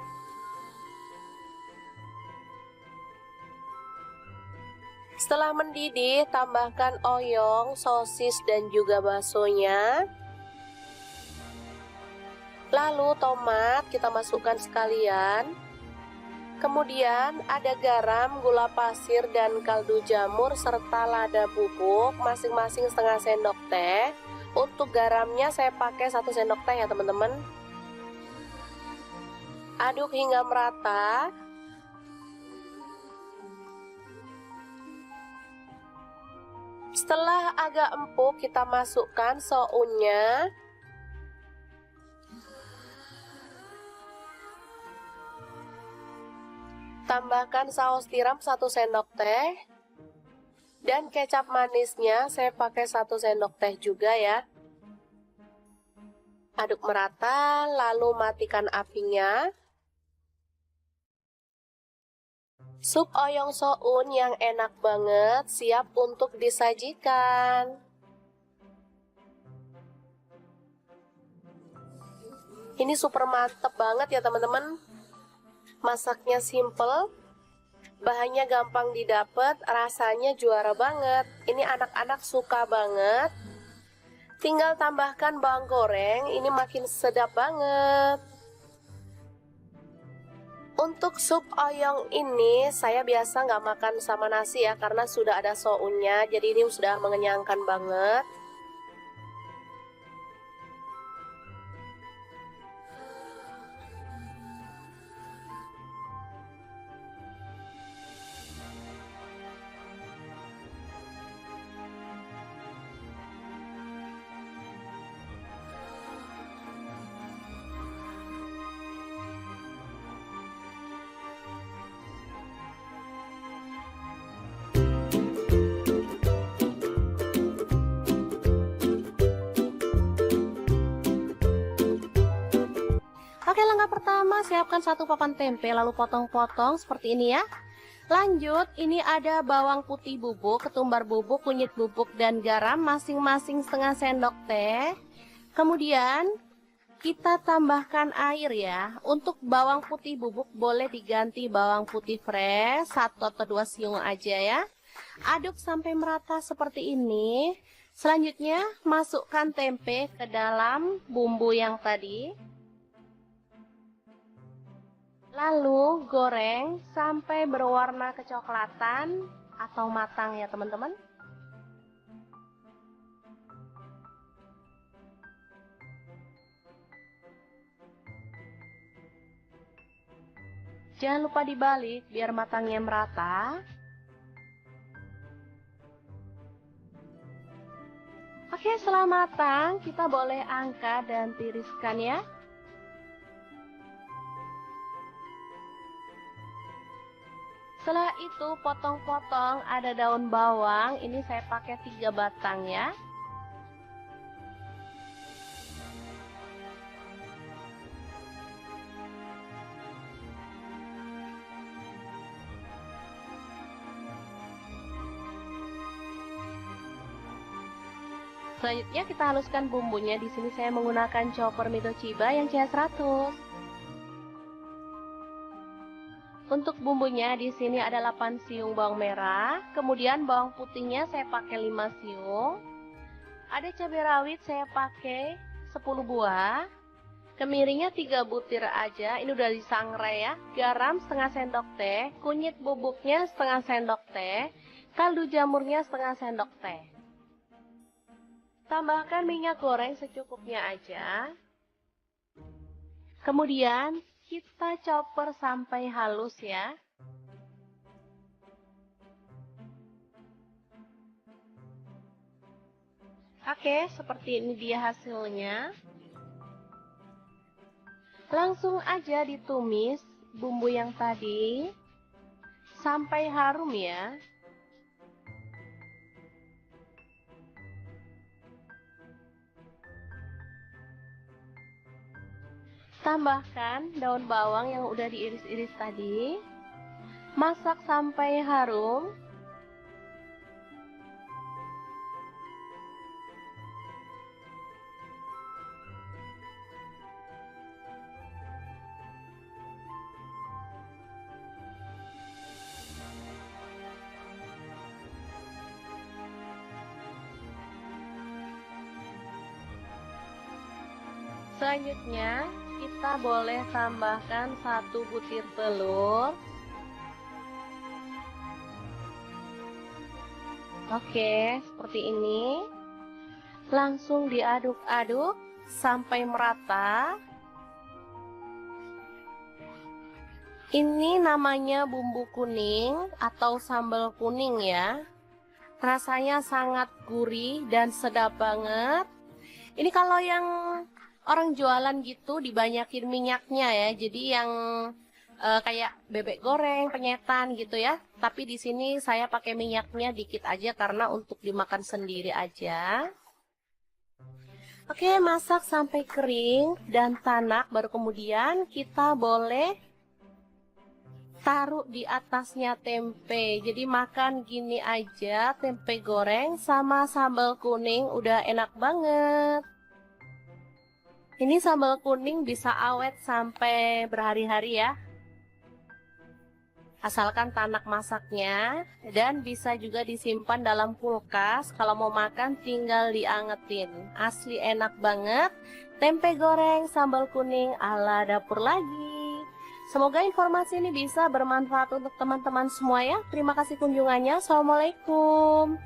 Setelah mendidih, tambahkan oyong, sosis dan juga baksonya. Lalu tomat kita masukkan sekalian. Kemudian ada garam, gula pasir, dan kaldu jamur serta lada bubuk masing-masing setengah sendok teh. Untuk garamnya saya pakai 1 sendok teh ya teman-teman. Aduk hingga merata. Setelah agak empuk, kita masukkan sounnya. Tambahkan saus tiram 1 sendok teh. Dan kecap manisnya saya pakai 1 sendok teh juga ya. Aduk merata, lalu matikan apinya. Sup oyong soun yang enak banget siap untuk disajikan. Ini super mantep banget ya teman-teman. Masaknya simple, bahannya gampang didapat, rasanya juara banget. Ini anak-anak suka banget. Tinggal tambahkan bawang goreng, ini makin sedap banget. Untuk sup oyong ini saya biasa nggak makan sama nasi ya, karena sudah ada sounnya, jadi ini sudah mengenyangkan banget. Oke, langkah pertama siapkan 1 papan tempe lalu potong-potong seperti ini ya. Lanjut, ini ada bawang putih bubuk, ketumbar bubuk, kunyit bubuk, dan garam masing-masing setengah sendok teh. Kemudian kita tambahkan air ya. Untuk bawang putih bubuk boleh diganti bawang putih fresh 1 atau 2 siung aja ya. Aduk sampai merata seperti ini. Selanjutnya masukkan tempe ke dalam bumbu yang tadi. Lalu goreng sampai berwarna kecoklatan atau matang ya teman-teman. Jangan lupa dibalik biar matangnya merata. Oke, setelah matang kita boleh angkat dan tiriskan ya. Setelah itu potong-potong ada daun bawang, ini saya pakai 3 batang ya. Selanjutnya kita haluskan bumbunya. Di sini saya menggunakan chopper Mito Chiba yang CH100. Untuk bumbunya di sini ada 8 siung bawang merah, kemudian bawang putihnya saya pakai 5 siung. Ada cabai rawit saya pakai 10 buah. Kemiringnya 3 butir aja, ini udah disangrai ya. Garam setengah sendok teh, kunyit bubuknya setengah sendok teh, kaldu jamurnya setengah sendok teh. Tambahkan minyak goreng secukupnya aja. Kemudian kita chopper sampai halus ya. Oke, seperti ini dia hasilnya. Langsung aja ditumis bumbu yang tadi sampai harum ya. Tambahkan daun bawang yang udah diiris-iris tadi. Masak sampai harum. Selanjutnya kita boleh tambahkan 1 butir telur. Oke, seperti ini. Langsung diaduk-aduk sampai merata. Ini namanya bumbu kuning atau sambal kuning ya. Rasanya sangat gurih dan sedap banget. Ini kalau yang orang jualan gitu dibanyakin minyaknya ya. Jadi yang kayak bebek goreng, penyetan gitu ya. Tapi di sini saya pakai minyaknya dikit aja karena untuk dimakan sendiri aja. Oke, masak sampai kering dan tanak, baru kemudian kita boleh taruh di atasnya tempe. Jadi makan gini aja, tempe goreng sama sambal kuning udah enak banget. Ini sambal kuning bisa awet sampai berhari-hari ya. Asalkan tanak masaknya, dan bisa juga disimpan dalam kulkas. Kalau mau makan tinggal diangetin. Asli enak banget. Tempe goreng sambal kuning ala dapur lagi. Semoga informasi ini bisa bermanfaat untuk teman-teman semua ya. Terima kasih kunjungannya. Assalamualaikum.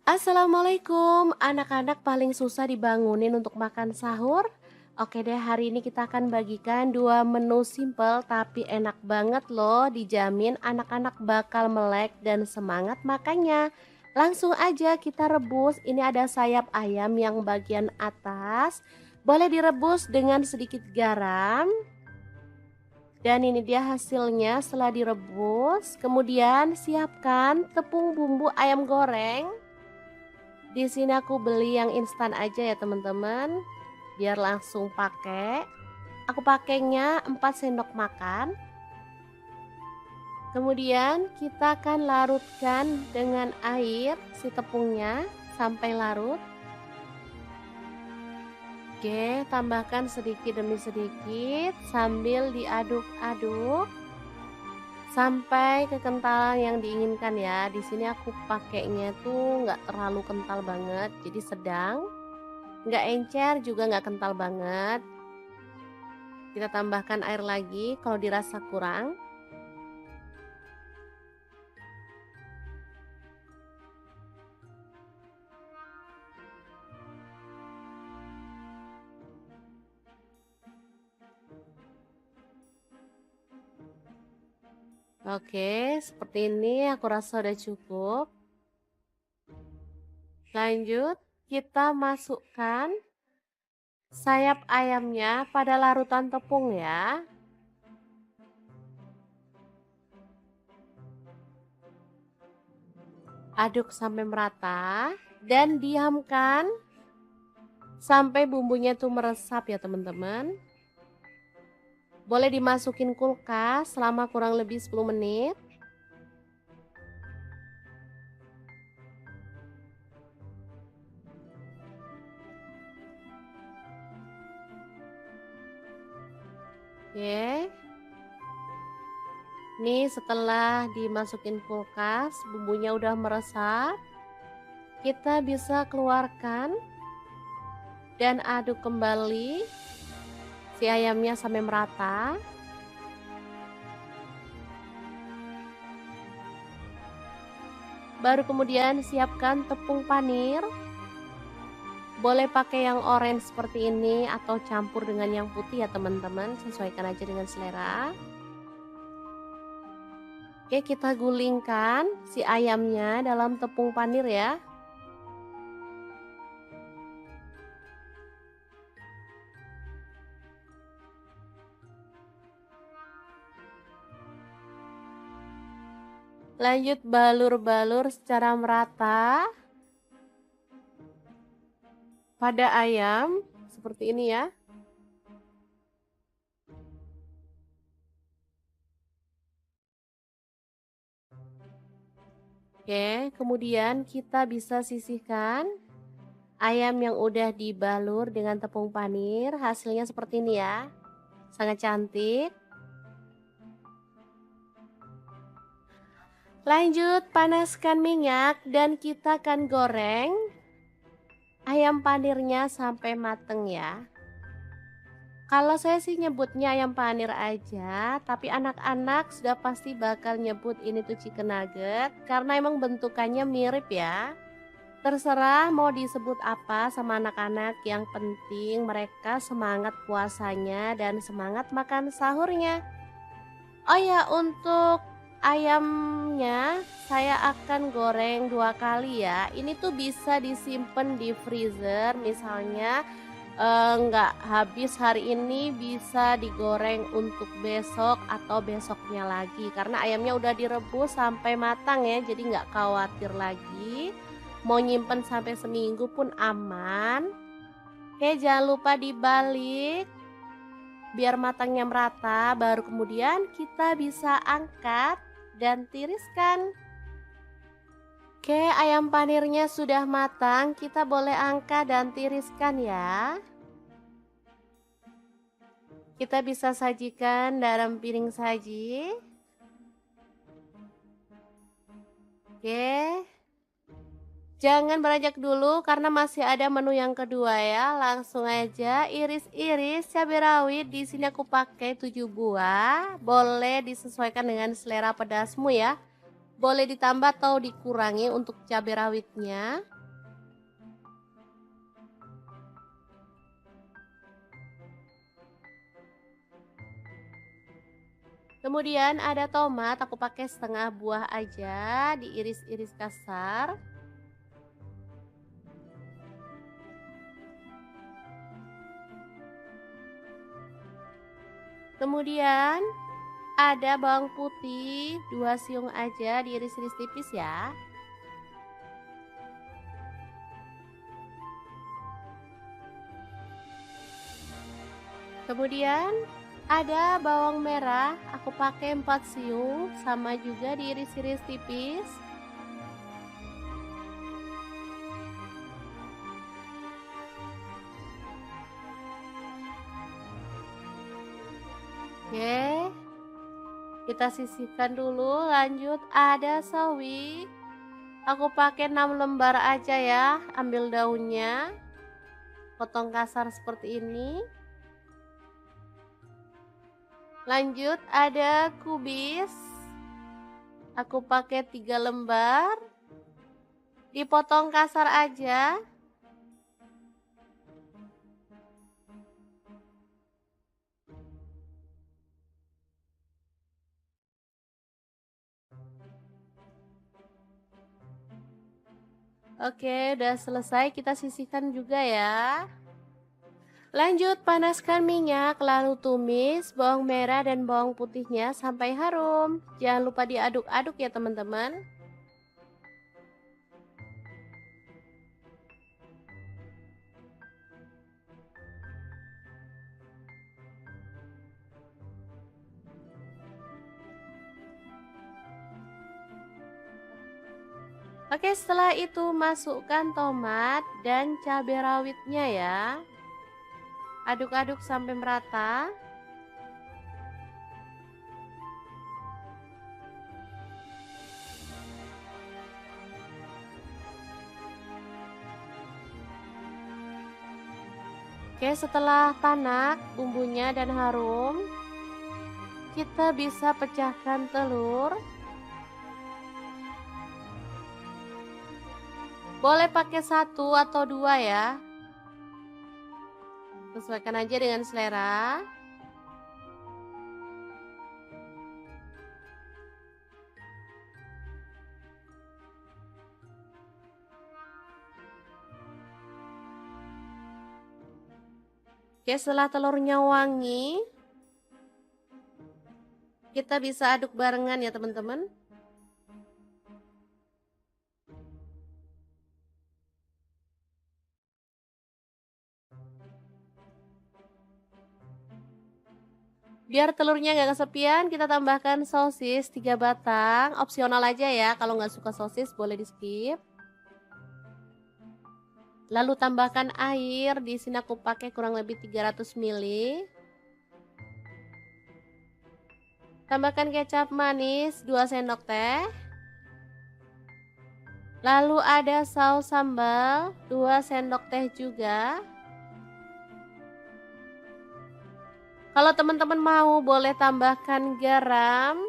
Assalamualaikum. Anak-anak paling susah dibangunin untuk makan sahur. Oke deh, hari ini kita akan bagikan dua menu simple tapi enak banget loh. Dijamin anak-anak bakal melek dan semangat makannya. Langsung aja kita rebus. Ini ada sayap ayam yang bagian atas. Boleh direbus dengan sedikit garam. Dan ini dia hasilnya setelah direbus. Kemudian siapkan tepung bumbu ayam goreng. Di sini aku beli yang instan aja ya teman-teman, biar langsung pakai. Aku pakainya 4 sendok makan. Kemudian kita akan larutkan dengan air si tepungnya sampai larut. Oke, tambahkan sedikit demi sedikit sambil diaduk-aduk sampai kekentalan yang diinginkan ya. Di sini aku pakainya tuh nggak terlalu kental banget, jadi sedang. Nggak encer juga nggak kental banget. Kita tambahkan air lagi kalau dirasa kurang. Oke, seperti ini aku rasa udah cukup. Lanjut, kita masukkan sayap ayamnya pada larutan tepung ya. Aduk sampai merata dan diamkan sampai bumbunya tuh meresap ya teman-teman. Boleh dimasukin kulkas selama kurang lebih 10 menit. Oke. Nih setelah dimasukin kulkas, bumbunya udah meresap. Kita bisa keluarkan dan aduk kembali si ayamnya sampai merata. Baru kemudian siapkan tepung panir. Boleh pakai yang orange seperti ini atau campur dengan yang putih ya teman-teman, sesuaikan aja dengan selera. Oke, kita gulingkan si ayamnya dalam tepung panir ya. Lanjut balur-balur secara merata pada ayam seperti ini ya. Oke, kemudian kita bisa sisihkan ayam yang udah dibalur dengan tepung panir. Hasilnya seperti ini ya. Sangat cantik. Lanjut, panaskan minyak dan kita akan goreng ayam panirnya sampai mateng ya. Kalau saya sih nyebutnya ayam panir aja, tapi anak-anak sudah pasti bakal nyebut ini tuh chicken nugget karena emang bentukannya mirip ya. Terserah mau disebut apa sama anak-anak, yang penting mereka semangat puasanya dan semangat makan sahurnya. Oh ya, untuk ayamnya saya akan goreng 2 kali ya. Ini tuh bisa disimpan di freezer, misalnya nggak habis hari ini bisa digoreng untuk besok atau besoknya lagi. Karena ayamnya udah direbus sampai matang ya, jadi nggak khawatir lagi. Mau nyimpen sampai seminggu pun aman. Oke, jangan lupa dibalik biar matangnya merata, baru kemudian kita bisa angkat dan tiriskan. Oke, ayam panirnya sudah matang, kita boleh angkat dan tiriskan ya. Kita bisa sajikan dalam piring saji. Oke. Jangan beranjak dulu karena masih ada menu yang kedua ya. Langsung aja iris-iris cabai rawit. Di sini aku pakai 7 buah. Boleh disesuaikan dengan selera pedasmu ya. Boleh ditambah atau dikurangi untuk cabai rawitnya. Kemudian ada tomat, aku pakai setengah buah aja, diiris-iris kasar. Kemudian ada bawang putih 2 siung aja, diiris-iris tipis ya. Kemudian ada bawang merah, aku pakai 4 siung, sama juga diiris-iris tipis. Oke, kita sisihkan dulu. Lanjut ada sawi, aku pakai 6 lembar aja ya. Ambil daunnya, potong kasar seperti ini. Lanjut ada kubis, aku pakai 3 lembar, dipotong kasar aja. Oke, udah selesai, kita sisihkan juga ya. Lanjut panaskan minyak, lalu tumis bawang merah dan bawang putihnya sampai harum. Jangan lupa diaduk-aduk ya teman-teman. Oke, setelah itu masukkan tomat dan cabai rawitnya ya. Aduk-aduk sampai merata. Oke, setelah tanak bumbunya dan harum, kita bisa pecahkan telur. Boleh pakai 1 atau 2 ya. Sesuaikan aja dengan selera. Oke, setelah telurnya wangi, kita bisa aduk barengan ya teman-teman. Biar telurnya nggak kesepian, kita tambahkan sosis 3 batang. Opsional aja ya, kalau nggak suka sosis boleh di skip. Lalu tambahkan air, di sini aku pakai kurang lebih 300 ml. Tambahkan kecap manis 2 sendok teh. Lalu ada saus sambal 2 sendok teh juga. Kalau teman-teman mau boleh tambahkan garam.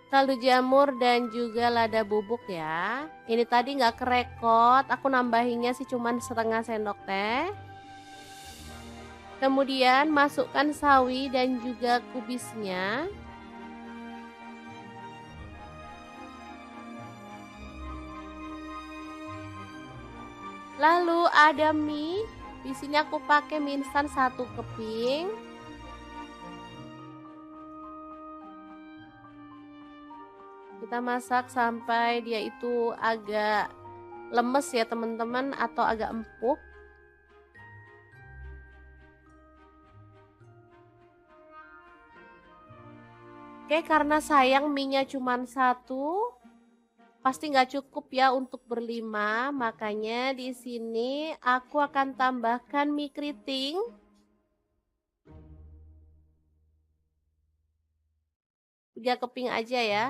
kaldu jamur dan juga lada bubuk ya. Ini tadi nggak kerekot, aku nambahinnya sih cuman setengah sendok teh. Kemudian masukkan sawi dan juga kubisnya. Lalu ada mie. Di sini aku pakai mie instan 1 keping. Kita masak sampai dia itu agak lemes ya teman-teman, atau agak empuk. Oke, karena sayang mie-nya cuma 1, pasti nggak cukup ya untuk berlima. Makanya di sini aku akan tambahkan mie keriting. Tiga keping aja ya.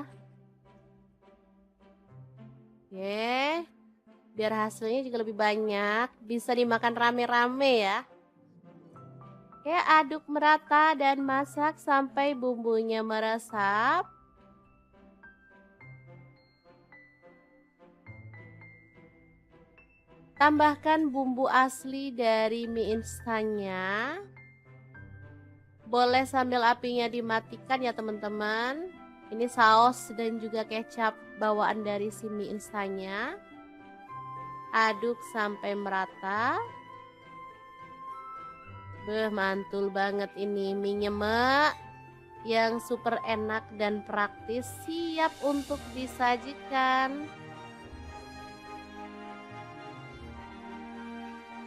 Oke, biar hasilnya juga lebih banyak, bisa dimakan rame-rame ya. Oke, aduk merata dan masak sampai bumbunya meresap. Tambahkan bumbu asli dari mie instannya. Boleh sambil apinya dimatikan ya teman-teman. Ini saus dan juga kecap bawaan dari si mie instannya. Aduk sampai merata. Beh, mantul banget ini mie nyemek yang super enak dan praktis, siap untuk disajikan.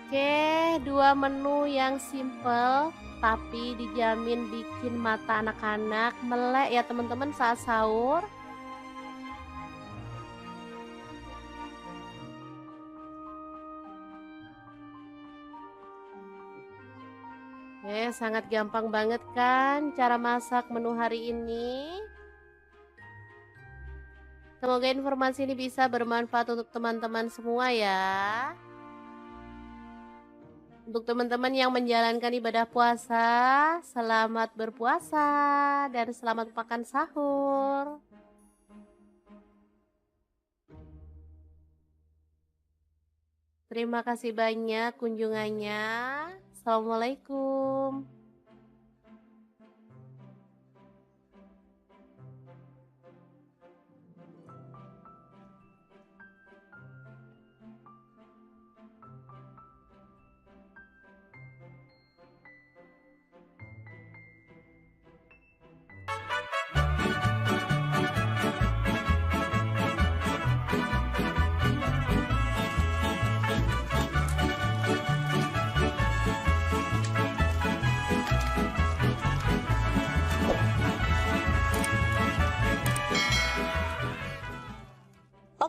Oke, 2 menu yang simple tapi dijamin bikin mata anak-anak melek ya teman-teman saat sahur. Sangat gampang banget kan cara masak menu hari ini. Semoga informasi ini bisa bermanfaat untuk teman-teman semua ya. Untuk teman-teman yang menjalankan ibadah puasa, selamat berpuasa dan selamat makan sahur. Terima kasih banyak kunjungannya. Assalamualaikum.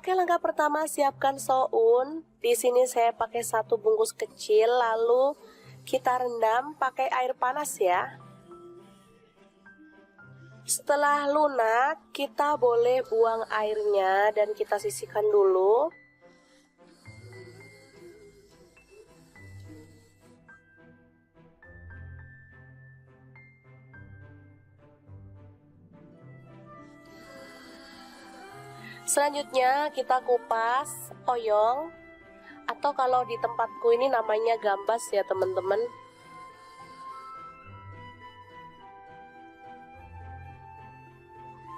Oke, langkah pertama siapkan soun. Di sini saya pakai 1 bungkus kecil, lalu kita rendam pakai air panas ya. Setelah lunak, kita boleh buang airnya dan kita sisihkan dulu. Selanjutnya kita kupas oyong, atau kalau di tempatku ini namanya gambas ya teman-teman.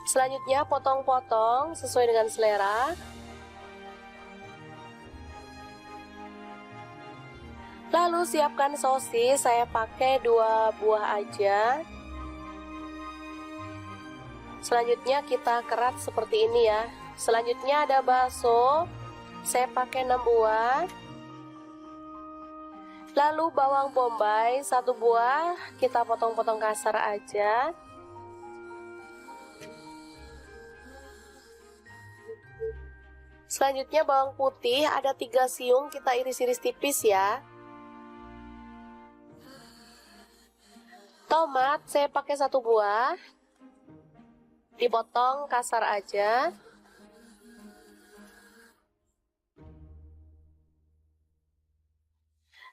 Selanjutnya potong-potong sesuai dengan selera. Lalu siapkan sosis, saya pakai 2 buah aja. Selanjutnya kita kerat seperti ini ya. Selanjutnya ada bakso, saya pakai 6 buah. Lalu bawang bombay 1 buah, kita potong-potong kasar aja. Selanjutnya bawang putih ada 3 siung, kita iris-iris tipis ya. Tomat saya pakai 1 buah, dipotong kasar aja.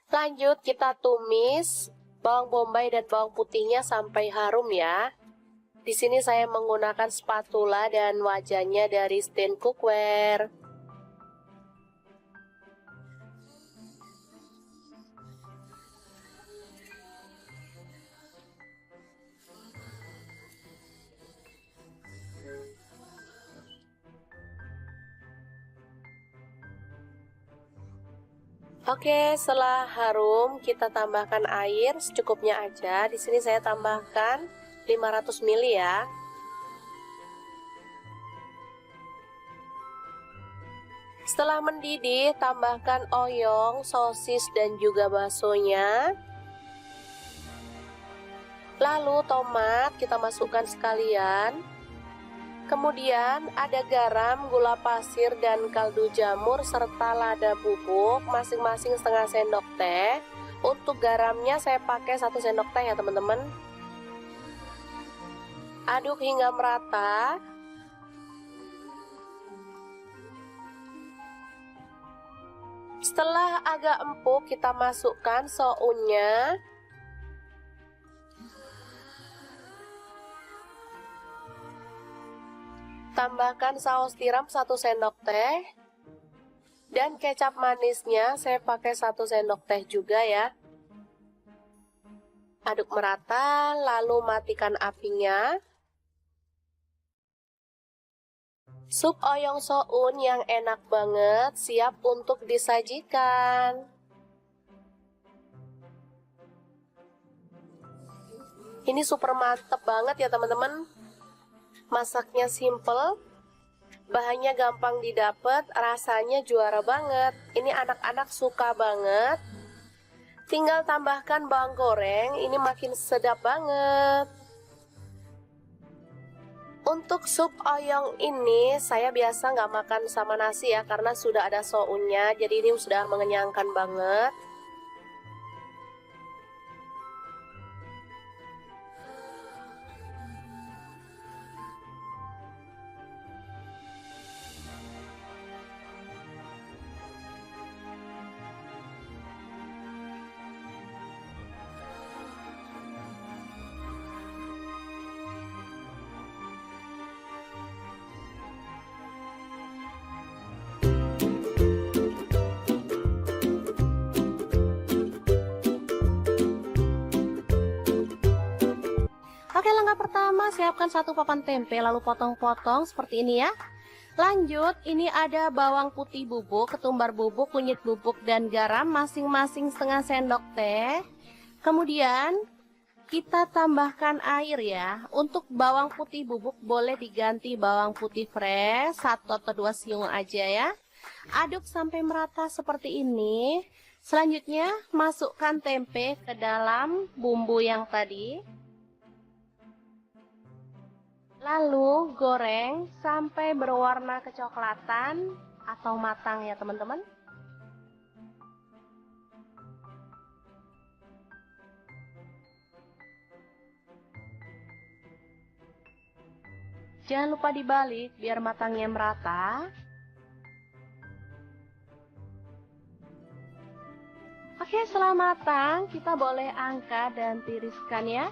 Lanjut kita tumis bawang bombay dan bawang putihnya sampai harum ya. Di sini saya menggunakan spatula dan wajahnya dari Stand Cookware. Oke, setelah harum kita tambahkan air secukupnya aja. Di sini saya tambahkan 500 ml ya. Setelah mendidih, tambahkan oyong, sosis dan juga baksonya. Lalu tomat kita masukkan sekalian. Kemudian ada garam, gula pasir, dan kaldu jamur serta lada bubuk masing-masing setengah sendok teh. Untuk garamnya saya pakai 1 sendok teh ya teman-teman. Aduk hingga merata. Setelah agak empuk kita masukkan sounnya. Tambahkan saus tiram 1 sendok teh. Dan kecap manisnya saya pakai 1 sendok teh juga ya. Aduk merata, lalu matikan apinya. Sup oyong soun yang enak banget siap untuk disajikan. Ini super mantep banget ya teman-teman. Masaknya simple, bahannya gampang didapat, rasanya juara banget. Ini anak-anak suka banget. Tinggal tambahkan bawang goreng, ini makin sedap banget. Untuk sup oyong ini saya biasa nggak makan sama nasi ya, karena sudah ada sounnya, jadi ini sudah mengenyangkan banget. Oke, langkah pertama siapkan 1 papan tempe lalu potong-potong seperti ini ya. Lanjut, ini ada bawang putih bubuk, ketumbar bubuk, kunyit bubuk, dan garam masing-masing setengah sendok teh. Kemudian kita tambahkan air ya. Untuk bawang putih bubuk boleh diganti bawang putih fresh 1 atau 2 siung aja ya. Aduk sampai merata seperti ini. Selanjutnya masukkan tempe ke dalam bumbu yang tadi. Lalu goreng sampai berwarna kecoklatan atau matang ya teman-teman. Jangan lupa dibalik biar matangnya merata. Oke, setelah matang kita boleh angkat dan tiriskan ya.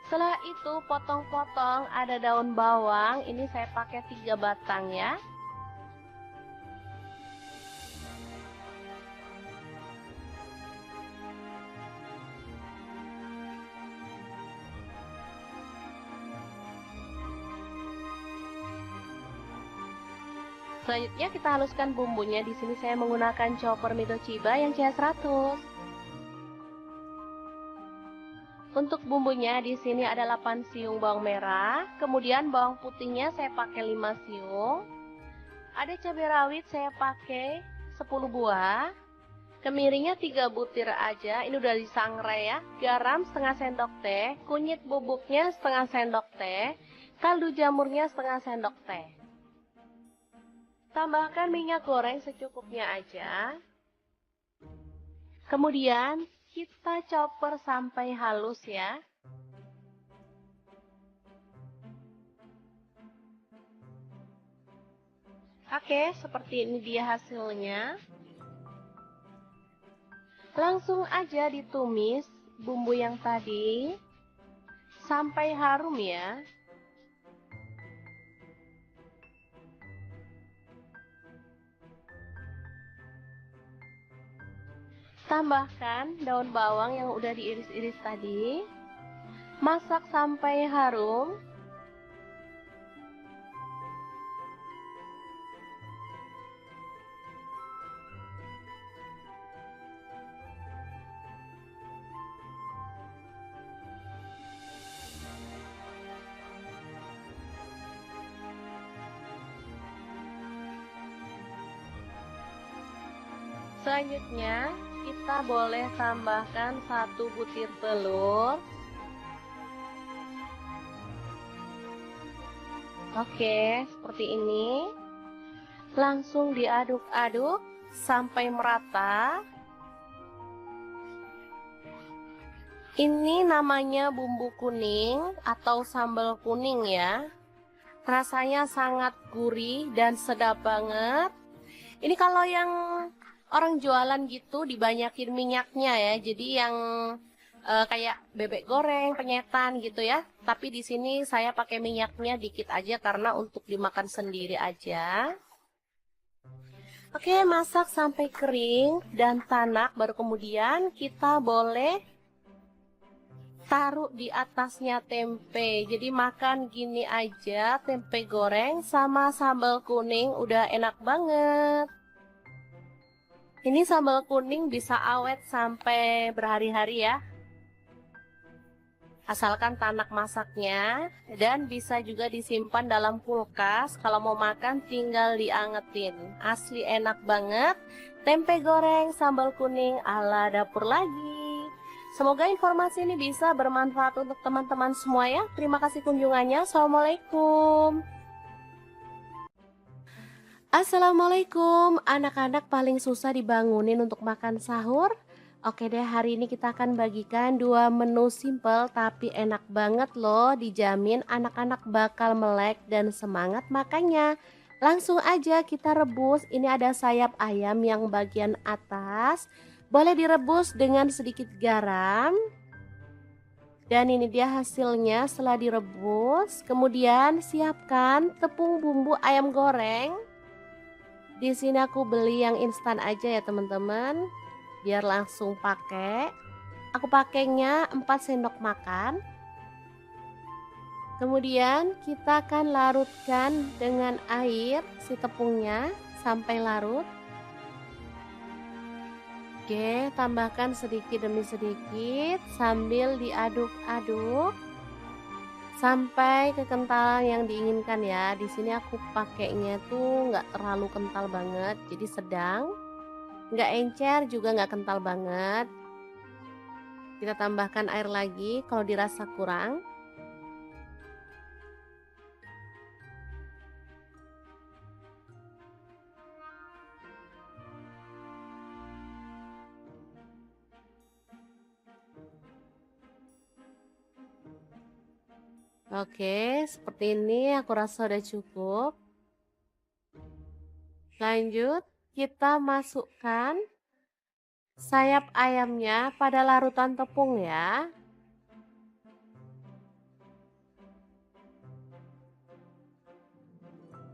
Setelah itu potong-potong ada daun bawang, ini saya pakai 3 batang ya. Selanjutnya kita haluskan bumbunya. Di sini saya menggunakan chopper Midoshiba yang CH100. Untuk bumbunya di sini ada 8 siung bawang merah, kemudian bawang putihnya saya pakai 5 siung. Ada cabai rawit saya pakai 10 buah. Kemiringnya 3 butir aja, ini udah disangrai ya. Garam setengah sendok teh, kunyit bubuknya setengah sendok teh, kaldu jamurnya setengah sendok teh. Tambahkan minyak goreng secukupnya aja. Kemudian kita chopper sampai halus ya. Oke, seperti ini dia hasilnya. Langsung aja ditumis bumbu yang tadi sampai harum ya. Tambahkan daun bawang yang udah diiris-iris tadi. Masak sampai harum. Selanjutnya, kita boleh tambahkan 1 butir telur. Oke, seperti ini. Langsung diaduk-aduk sampai merata. Ini namanya bumbu kuning atau sambal kuning ya. Rasanya sangat gurih dan sedap banget. Ini kalau yang orang jualan gitu dibanyakin minyaknya ya. Jadi yang kayak bebek goreng, penyetan gitu ya. Tapi di sini saya pakai minyaknya dikit aja karena untuk dimakan sendiri aja. Oke, masak sampai kering dan tanak, baru kemudian kita boleh taruh di atasnya tempe. Jadi makan gini aja, tempe goreng sama sambal kuning udah enak banget. Ini sambal kuning bisa awet sampai berhari-hari ya. Asalkan tanak masaknya, dan bisa juga disimpan dalam kulkas. Kalau mau makan tinggal diangetin. Asli enak banget. Tempe goreng sambal kuning ala dapur lagi. Semoga informasi ini bisa bermanfaat untuk teman-teman semua ya. Terima kasih kunjungannya. Assalamualaikum. Assalamualaikum. Anak-anak paling susah dibangunin untuk makan sahur. Oke deh, hari ini kita akan bagikan 2 menu simple tapi enak banget loh. Dijamin anak-anak bakal melek dan semangat makannya. Langsung aja kita rebus. Ini ada sayap ayam yang bagian atas. Boleh direbus dengan sedikit garam. Dan ini dia hasilnya setelah direbus. Kemudian siapkan tepung bumbu ayam goreng. Di sini aku beli yang instan aja ya teman-teman. Biar langsung pakai. Aku pakainya 4 sendok makan. Kemudian kita akan larutkan dengan air si tepungnya sampai larut. Oke, tambahkan sedikit demi sedikit sambil diaduk-aduk sampai kekentalan yang diinginkan ya. Di sini aku pakainya tuh nggak terlalu kental banget, jadi sedang. Nggak encer juga nggak kental banget. Kita tambahkan air lagi kalau dirasa kurang. Oke, seperti ini aku rasa udah cukup. Lanjut, kita masukkan sayap ayamnya pada larutan tepung ya.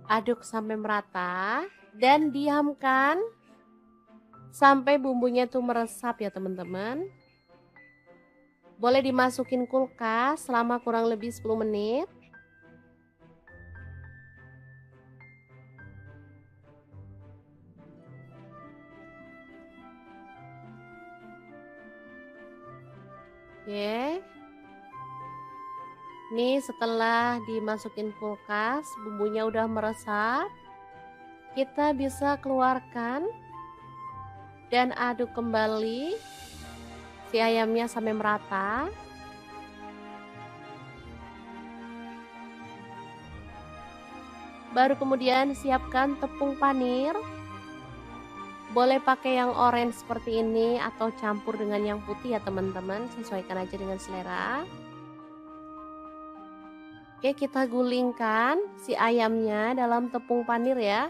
Aduk sampai merata dan diamkan sampai bumbunya tuh meresap ya teman-teman. Boleh dimasukin kulkas selama kurang lebih 10 menit. Oke. Nih setelah dimasukin kulkas, bumbunya udah meresap. Kita bisa keluarkan dan aduk kembali si ayamnya sampai merata. Baru kemudian siapkan tepung panir. Boleh pakai yang orange seperti ini atau campur dengan yang putih ya teman-teman, sesuaikan aja dengan selera. Oke, kita gulingkan si ayamnya dalam tepung panir ya.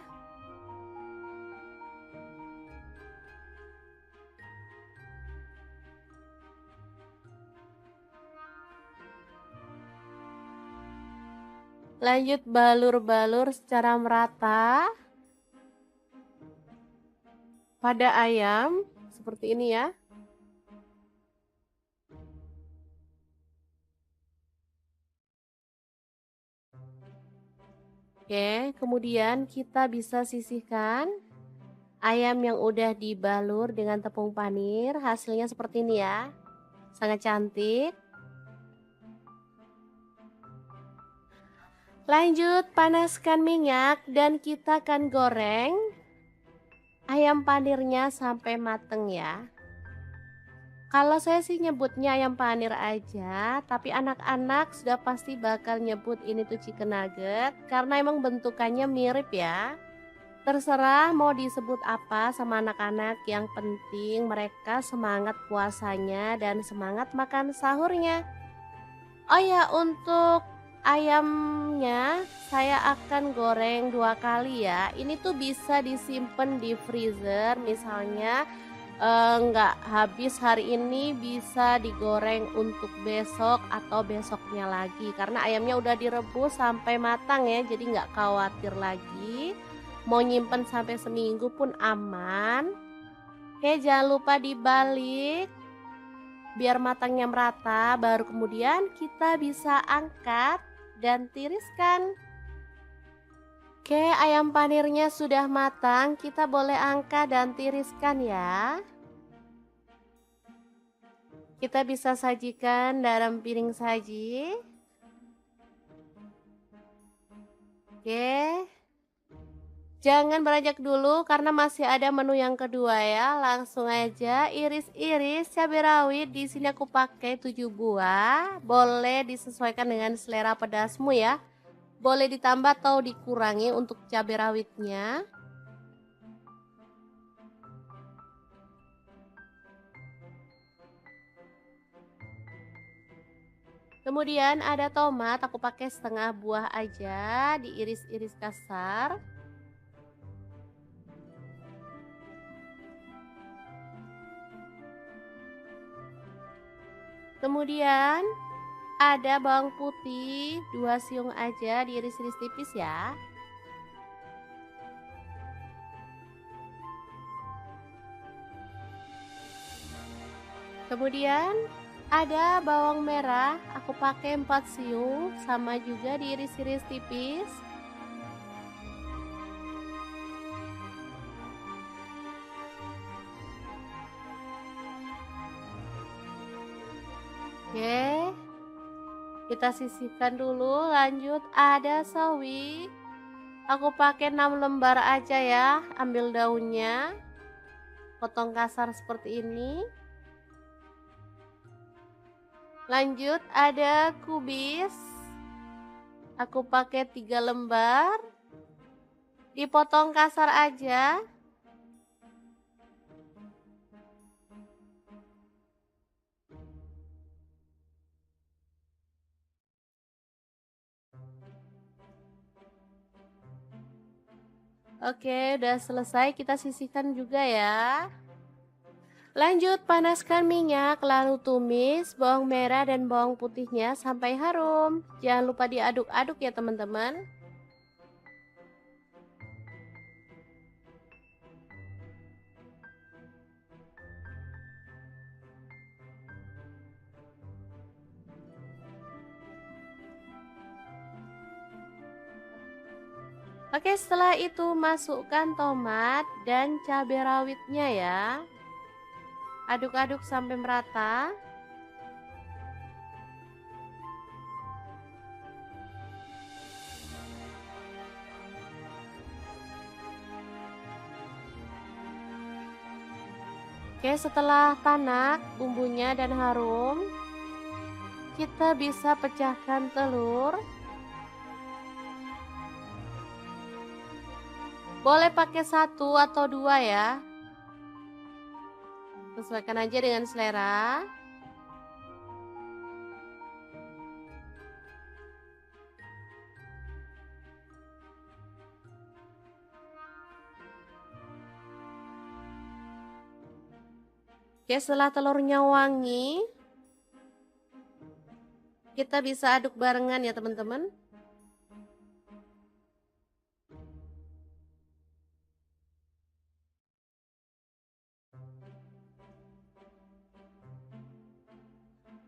Lanjut balur-balur secara merata pada ayam seperti ini ya. Oke, kemudian kita bisa sisihkan ayam yang udah dibalur dengan tepung panir. Hasilnya seperti ini ya. Sangat cantik. Lanjut panaskan minyak dan kita akan goreng ayam panirnya sampai mateng ya. Kalau saya sih nyebutnya ayam panir aja, tapi anak-anak sudah pasti bakal nyebut ini tuh chicken nugget karena emang bentukannya mirip ya. Terserah mau disebut apa sama anak-anak, yang penting mereka semangat puasanya dan semangat makan sahurnya. Oh ya, untuk ayamnya saya akan goreng 2 kali ya. Ini tuh bisa disimpan di freezer, misalnya nggak habis hari ini bisa digoreng untuk besok atau besoknya lagi. Karena ayamnya udah direbus sampai matang ya, jadi nggak khawatir lagi. Mau nyimpen sampai seminggu pun aman. Oke, jangan lupa dibalik biar matangnya merata, baru kemudian kita bisa angkat dan tiriskan. Oke, ayam panirnya sudah matang, kita boleh angkat dan tiriskan ya. Kita bisa sajikan dalam piring saji. Oke. Jangan beranjak dulu karena masih ada menu yang kedua ya. Langsung aja iris-iris cabai rawit. Di sini aku pakai 7 buah. Boleh disesuaikan dengan selera pedasmu ya. Boleh ditambah atau dikurangi untuk cabai rawitnya. Kemudian ada tomat, aku pakai setengah buah aja, diiris-iris kasar. Kemudian ada bawang putih 2 siung aja, diiris-iris tipis ya. Kemudian ada bawang merah, aku pakai 4 siung, sama juga diiris-iris tipis. Oke, kita sisihkan dulu. Lanjut ada sawi, aku pakai 6 lembar aja ya. Ambil daunnya, potong kasar seperti ini. Lanjut ada kubis, aku pakai 3 lembar, dipotong kasar aja. Oke, udah selesai, kita sisihkan juga ya. Lanjut panaskan minyak, lalu tumis bawang merah dan bawang putihnya sampai harum. Jangan lupa diaduk-aduk ya teman-teman. Oke, setelah itu masukkan tomat dan cabai rawitnya ya. Aduk-aduk sampai merata. Oke, setelah tanak bumbunya dan harum, kita bisa pecahkan telur. Boleh pakai 1 atau 2 ya. Sesuaikan aja dengan selera. Oke, setelah telurnya wangi, kita bisa aduk barengan ya teman-teman.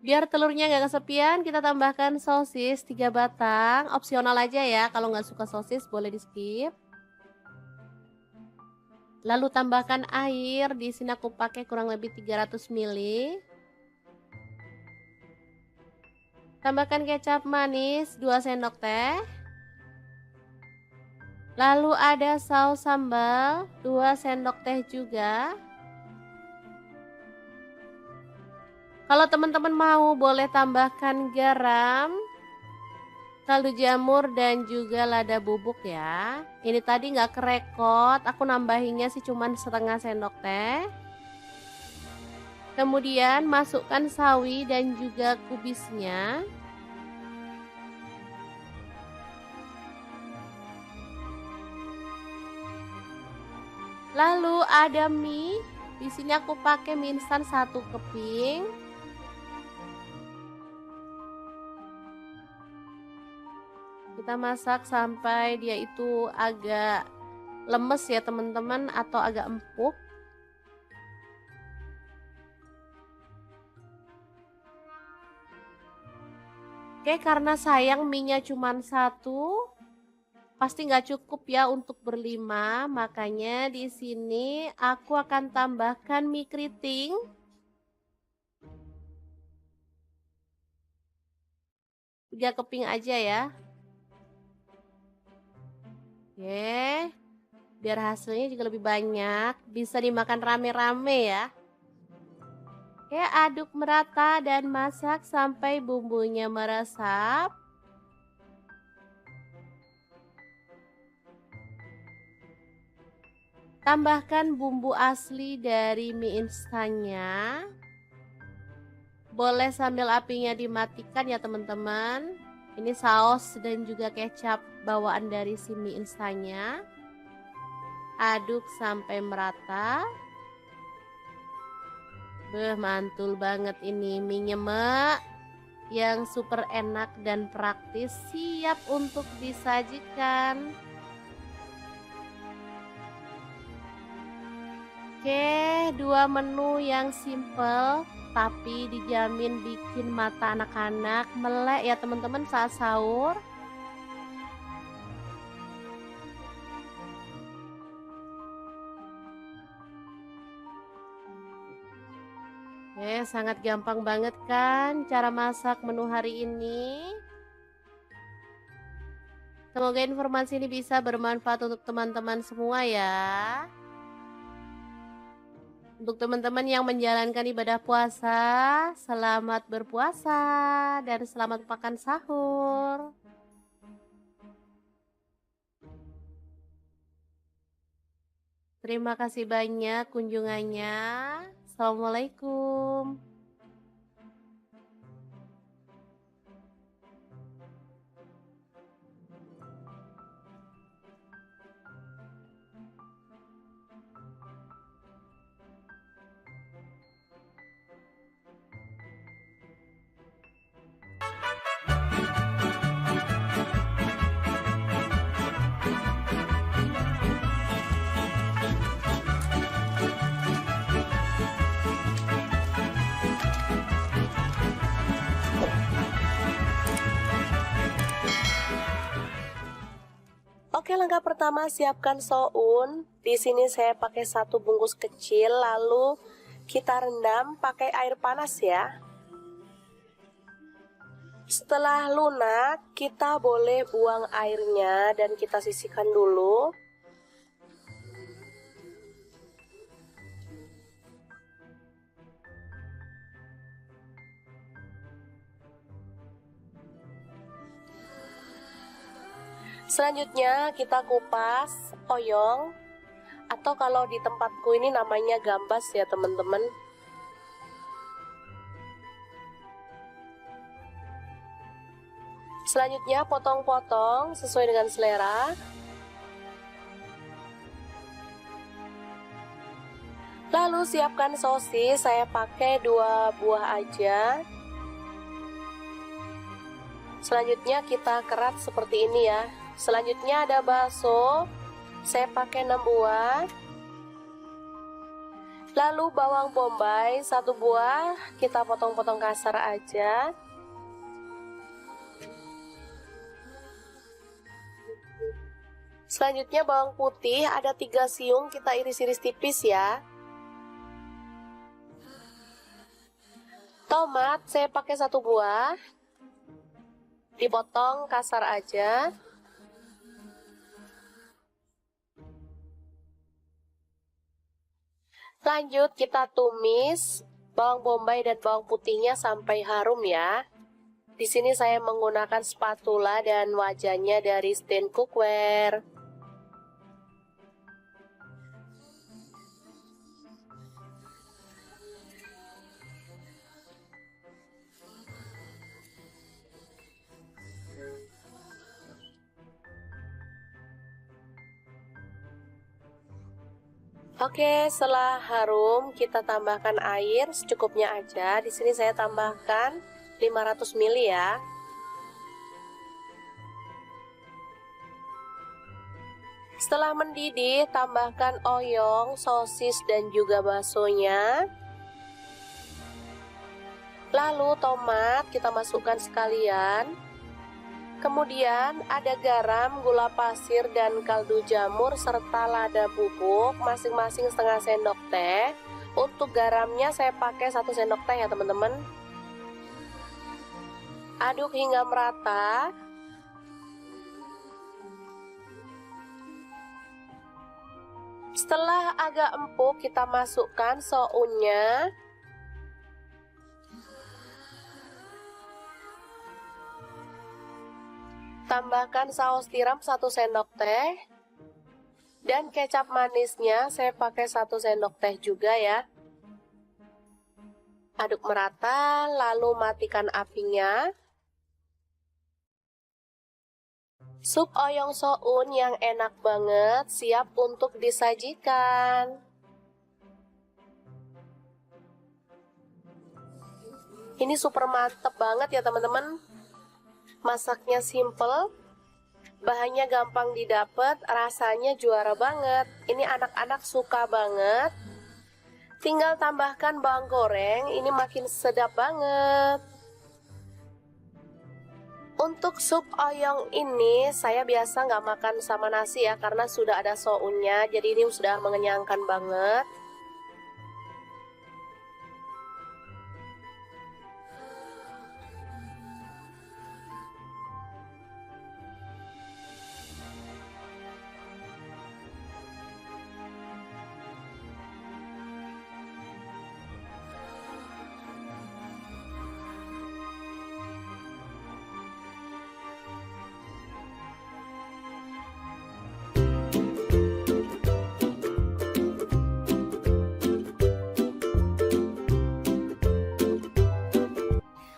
Biar telurnya nggak kesepian, kita tambahkan sosis 3 batang. Opsional aja ya, kalau nggak suka sosis boleh di skip. Lalu tambahkan air, di sini aku pakai kurang lebih 300 ml. Tambahkan kecap manis 2 sendok teh. Lalu ada saus sambal 2 sendok teh juga. Kalau teman-teman mau boleh tambahkan garam, kaldu jamur dan juga lada bubuk ya. Ini tadi nggak kerekot, aku nambahinnya sih cuman setengah sendok teh. Kemudian masukkan sawi dan juga kubisnya. Lalu ada mie, di sini aku pakai mie instan 1 keping. Kita masak sampai dia itu agak lemes ya teman-teman, atau agak empuk. Oke, karena sayang mie-nya cuma 1, pasti nggak cukup ya untuk berlima, makanya di sini aku akan tambahkan mie keriting. Tiga keping aja ya. Oke, biar hasilnya juga lebih banyak, bisa dimakan rame-rame ya. Oke, aduk merata dan masak sampai bumbunya meresap. Tambahkan bumbu asli dari mie instannya. Boleh sambil apinya dimatikan ya teman-teman. Ini saus dan juga kecap bawaan dari si mie instannya. Aduk sampai merata. Mantul banget ini mie-nya Mak, yang super enak dan praktis, siap untuk disajikan. Oke, 2 menu yang simple tapi dijamin bikin mata anak-anak melek ya teman-teman saat sahur. Sangat gampang banget kan cara masak menu hari ini. Semoga informasi ini bisa bermanfaat untuk teman-teman semua ya. Untuk teman-teman yang menjalankan ibadah puasa, selamat berpuasa dan selamat makan sahur. Terima kasih banyak kunjungannya. Assalamualaikum. Oke, langkah pertama siapkan soun. Di sini saya pakai 1 bungkus kecil, lalu kita rendam pakai air panas ya. Setelah lunak, kita boleh buang airnya dan kita sisihkan dulu. Selanjutnya kita kupas oyong, atau kalau di tempatku ini namanya gambas ya teman-teman. Selanjutnya potong-potong sesuai dengan selera. Lalu siapkan sosis, saya pakai 2 buah aja. Selanjutnya kita kerat seperti ini ya. Selanjutnya ada bakso, saya pakai 6 buah. Lalu bawang bombay 1 buah, kita potong-potong kasar aja. Selanjutnya bawang putih ada 3 siung, kita iris-iris tipis ya. Tomat saya pakai 1 buah, dipotong kasar aja. Lanjut kita tumis bawang bombay dan bawang putihnya sampai harum ya. Di sini saya menggunakan spatula dan wajannya dari Stand Cookware. Oke, setelah harum kita tambahkan air secukupnya aja. Di sini saya tambahkan 500 ml ya. Setelah mendidih, tambahkan oyong, sosis dan juga baksonya. Lalu tomat kita masukkan sekalian. Kemudian ada garam, gula pasir, dan kaldu jamur serta lada bubuk masing-masing setengah sendok teh. Untuk garamnya saya pakai 1 sendok teh ya teman-teman. Aduk hingga merata. Setelah agak empuk kita masukkan sounnya. Tambahkan saus tiram 1 sendok teh. Dan kecap manisnya saya pakai 1 sendok teh juga ya. Aduk merata, lalu matikan apinya. Sup oyong soun yang enak banget siap untuk disajikan. Ini super mantep banget ya teman-teman. Masaknya simple, bahannya gampang didapat, rasanya juara banget. Ini anak-anak suka banget. Tinggal tambahkan bawang goreng, ini makin sedap banget. Untuk sup oyong ini saya biasa nggak makan sama nasi ya, karena sudah ada sounnya, jadi ini sudah mengenyangkan banget.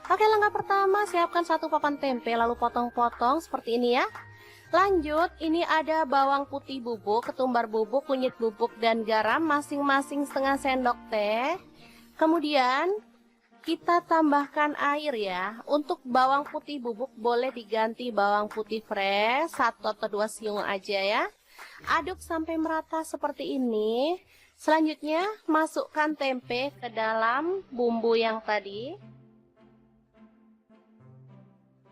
Oke, langkah pertama siapkan 1 papan tempe lalu potong-potong seperti ini ya. Lanjut, ini ada bawang putih bubuk, ketumbar bubuk, kunyit bubuk, dan garam masing-masing setengah sendok teh. Kemudian kita tambahkan air ya. Untuk bawang putih bubuk boleh diganti bawang putih fresh 1 atau 2 siung aja ya. Aduk sampai merata seperti ini. Selanjutnya masukkan tempe ke dalam bumbu yang tadi.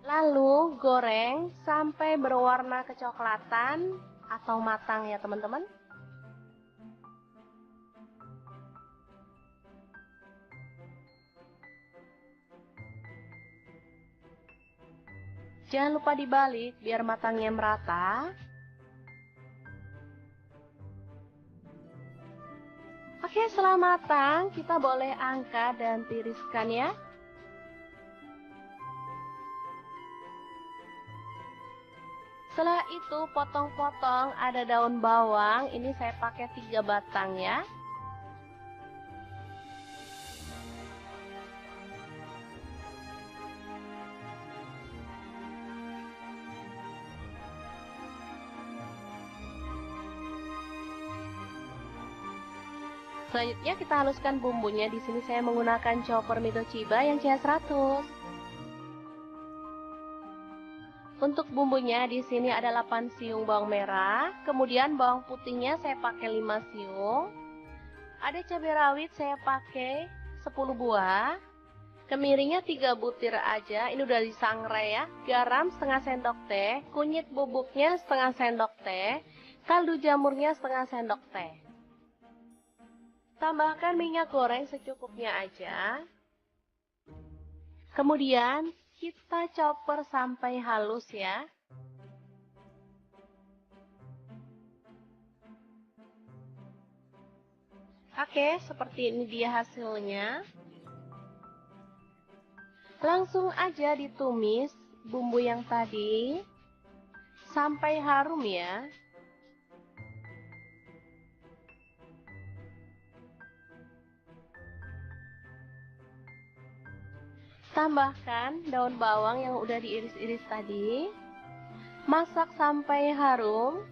Lalu goreng sampai berwarna kecoklatan atau matang ya teman-teman. Jangan lupa dibalik biar matangnya merata. Oke, setelah matang kita boleh angkat dan tiriskan ya. Setelah itu potong-potong ada daun bawang, ini saya pakai 3 batang ya. Selanjutnya kita haluskan bumbunya. Di sini saya menggunakan chopper Mito Chiba yang CH100. Untuk bumbunya di sini ada 8 siung bawang merah, kemudian bawang putihnya saya pakai 5 siung. Ada cabai rawit saya pakai 10 buah. Kemirinya 3 butir aja, ini udah disangrai ya. Garam setengah sendok teh, kunyit bubuknya setengah sendok teh, kaldu jamurnya setengah sendok teh. Tambahkan minyak goreng secukupnya aja. Kemudian kita chopper sampai halus ya. Oke, seperti ini dia hasilnya. Langsung aja ditumis bumbu yang tadi sampai harum ya. Tambahkan daun bawang yang udah diiris-iris tadi. Masak sampai harum.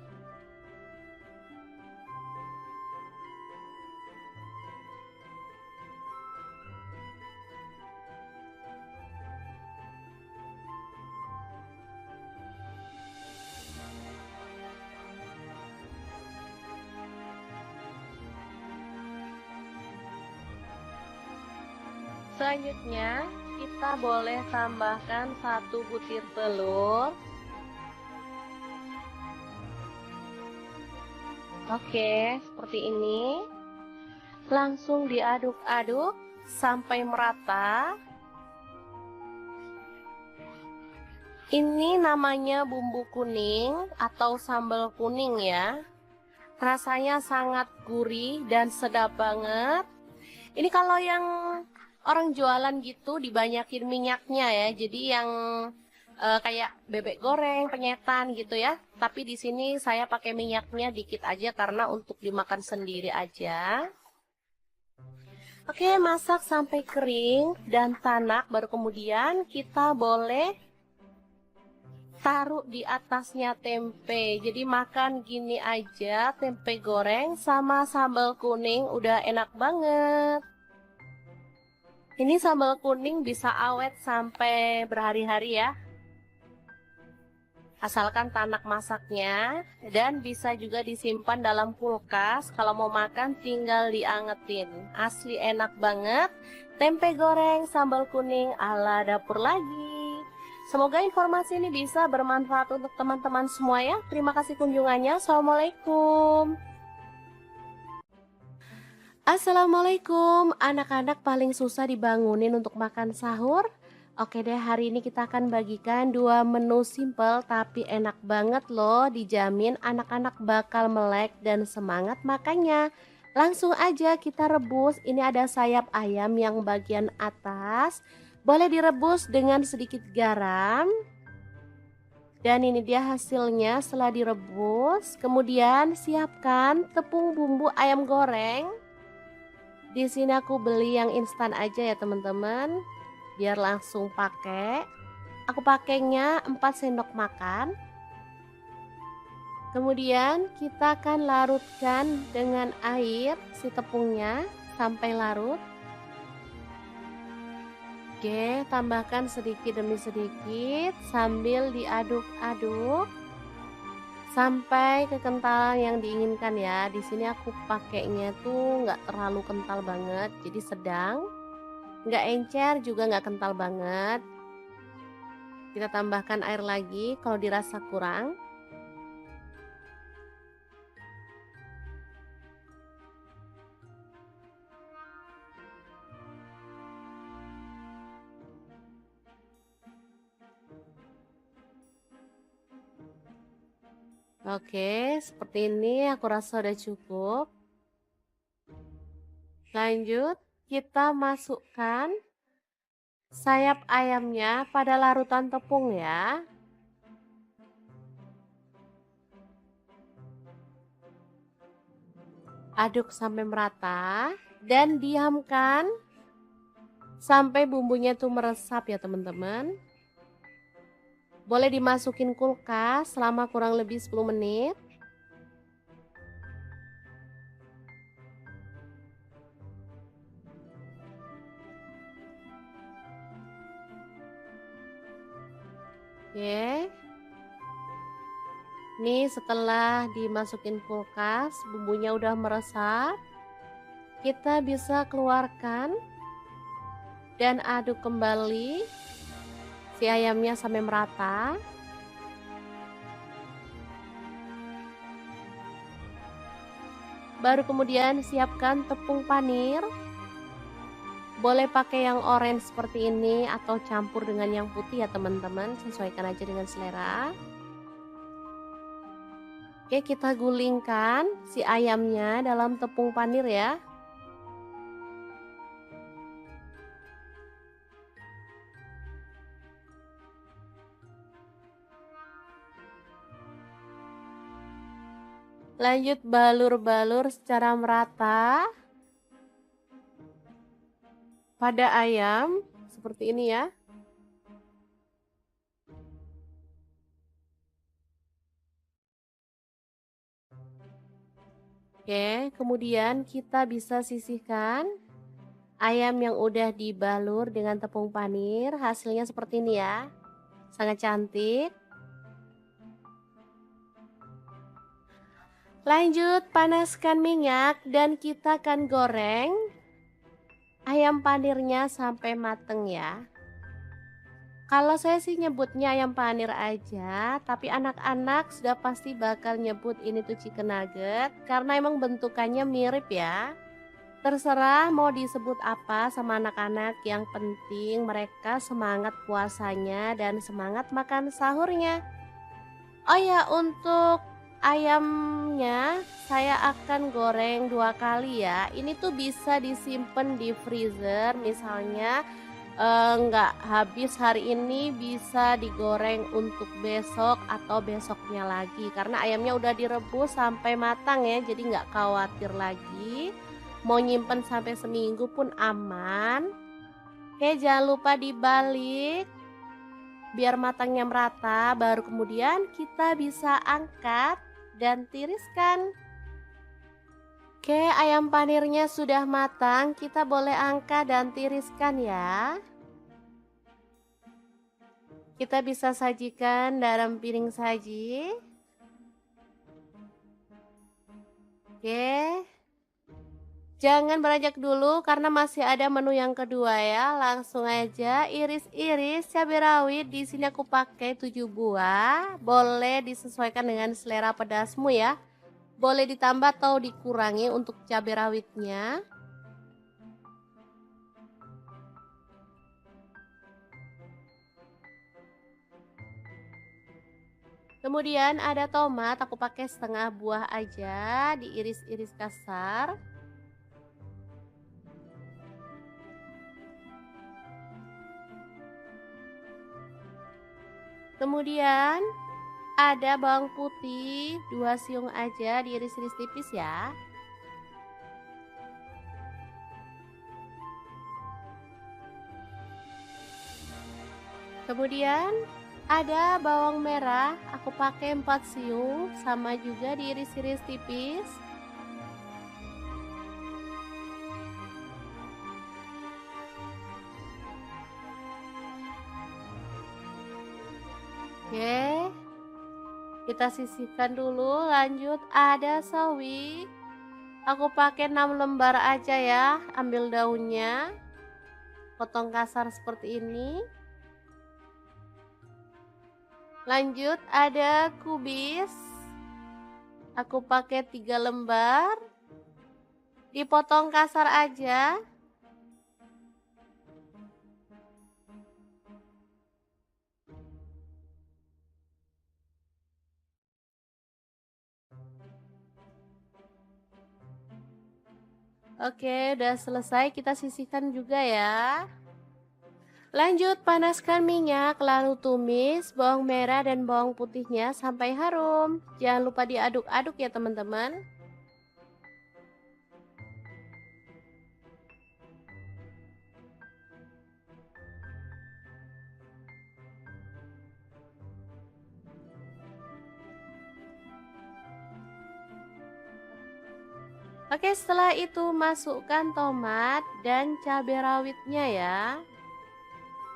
Selanjutnya, kita boleh tambahkan 1 butir telur. Oke, seperti ini. Langsung diaduk-aduk sampai merata. Ini namanya bumbu kuning atau sambal kuning ya. Rasanya sangat gurih dan sedap banget. Ini kalau yang orang jualan gitu dibanyakin minyaknya ya. Jadi yang kayak bebek goreng, penyetan gitu ya. Tapi di sini saya pakai minyaknya dikit aja karena untuk dimakan sendiri aja. Oke, masak sampai kering dan tanak, baru kemudian kita boleh taruh di atasnya tempe. Jadi makan gini aja, tempe goreng sama sambal kuning udah enak banget. Ini sambal kuning bisa awet sampai berhari-hari ya. Asalkan tanak masaknya, dan bisa juga disimpan dalam kulkas. Kalau mau makan tinggal diangetin. Asli enak banget. Tempe goreng sambal kuning ala dapur lagi. Semoga informasi ini bisa bermanfaat untuk teman-teman semua ya. Terima kasih kunjungannya. Assalamualaikum. Assalamualaikum. Anak-anak paling susah dibangunin untuk makan sahur. Oke deh, hari ini kita akan bagikan 2 menu simple tapi enak banget loh. Dijamin anak-anak bakal melek dan semangat makannya. Langsung aja kita rebus. Ini ada sayap ayam yang bagian atas. Boleh direbus dengan sedikit garam. Dan ini dia hasilnya setelah direbus. Kemudian siapkan tepung bumbu ayam goreng. Di sini aku beli yang instan aja ya teman-teman, biar langsung pakai. Aku pakainya 4 sendok makan. Kemudian kita akan larutkan dengan air si tepungnya sampai larut. Oke, tambahkan sedikit demi sedikit sambil diaduk-aduk sampai kekentalan yang diinginkan ya. Di sini aku pakainya tuh nggak terlalu kental banget, jadi sedang. Nggak encer juga nggak kental banget. Kita tambahkan air lagi kalau dirasa kurang. Oke, seperti ini aku rasa udah cukup. Lanjut, kita masukkan sayap ayamnya pada larutan tepung ya. Aduk sampai merata dan diamkan sampai bumbunya tuh meresap ya teman-teman. Boleh dimasukin kulkas selama kurang lebih 10 menit. Oke. Nih setelah dimasukin kulkas, bumbunya udah meresap. Kita bisa keluarkan dan aduk kembali si ayamnya sampai merata. Baru kemudian siapkan tepung panir. Boleh pakai yang orange seperti ini atau campur dengan yang putih ya teman-teman, sesuaikan aja dengan selera. Oke, kita gulingkan si ayamnya dalam tepung panir ya. Lanjut balur-balur secara merata pada ayam seperti ini ya. Oke, kemudian kita bisa sisihkan ayam yang udah dibalur dengan tepung panir. Hasilnya seperti ini ya. Sangat cantik. Lanjut panaskan minyak dan kita akan goreng ayam panirnya sampai mateng ya. Kalau saya sih nyebutnya ayam panir aja, tapi anak-anak sudah pasti bakal nyebut ini tuh chicken nugget karena emang bentukannya mirip ya. Terserah mau disebut apa sama anak-anak, yang penting mereka semangat puasanya dan semangat makan sahurnya. Oh ya, untuk ayamnya saya akan goreng 2 kali ya. Ini tuh bisa disimpan di freezer, misalnya nggak habis hari ini bisa digoreng untuk besok atau besoknya lagi. Karena ayamnya udah direbus sampai matang ya, jadi nggak khawatir lagi. Mau nyimpen sampai seminggu pun aman. Oke, jangan lupa dibalik biar matangnya merata, baru kemudian kita bisa angkat dan tiriskan. Oke, ayam panirnya sudah matang, kita boleh angkat dan tiriskan ya. Kita bisa sajikan dalam piring saji. Oke. Jangan beranjak dulu karena masih ada menu yang kedua ya. Langsung aja iris-iris cabai rawit. Di sini aku pakai 7 buah. Boleh disesuaikan dengan selera pedasmu ya. Boleh ditambah atau dikurangi untuk cabai rawitnya. Kemudian ada tomat, aku pakai setengah buah aja, diiris-iris kasar. Kemudian ada bawang putih 2 siung aja, diiris-iris tipis ya. Kemudian ada bawang merah, aku pakai 4 siung, sama juga diiris-iris tipis. Oke, kita sisihkan dulu. Lanjut ada sawi, aku pakai 6 lembar aja ya. Ambil daunnya, potong kasar seperti ini. Lanjut ada kubis, aku pakai 3 lembar, dipotong kasar aja. Oke, udah selesai, kita sisihkan juga ya. Lanjut panaskan minyak, lalu tumis bawang merah dan bawang putihnya sampai harum. Jangan lupa diaduk-aduk ya teman-teman. Oke, setelah itu masukkan tomat dan cabai rawitnya ya.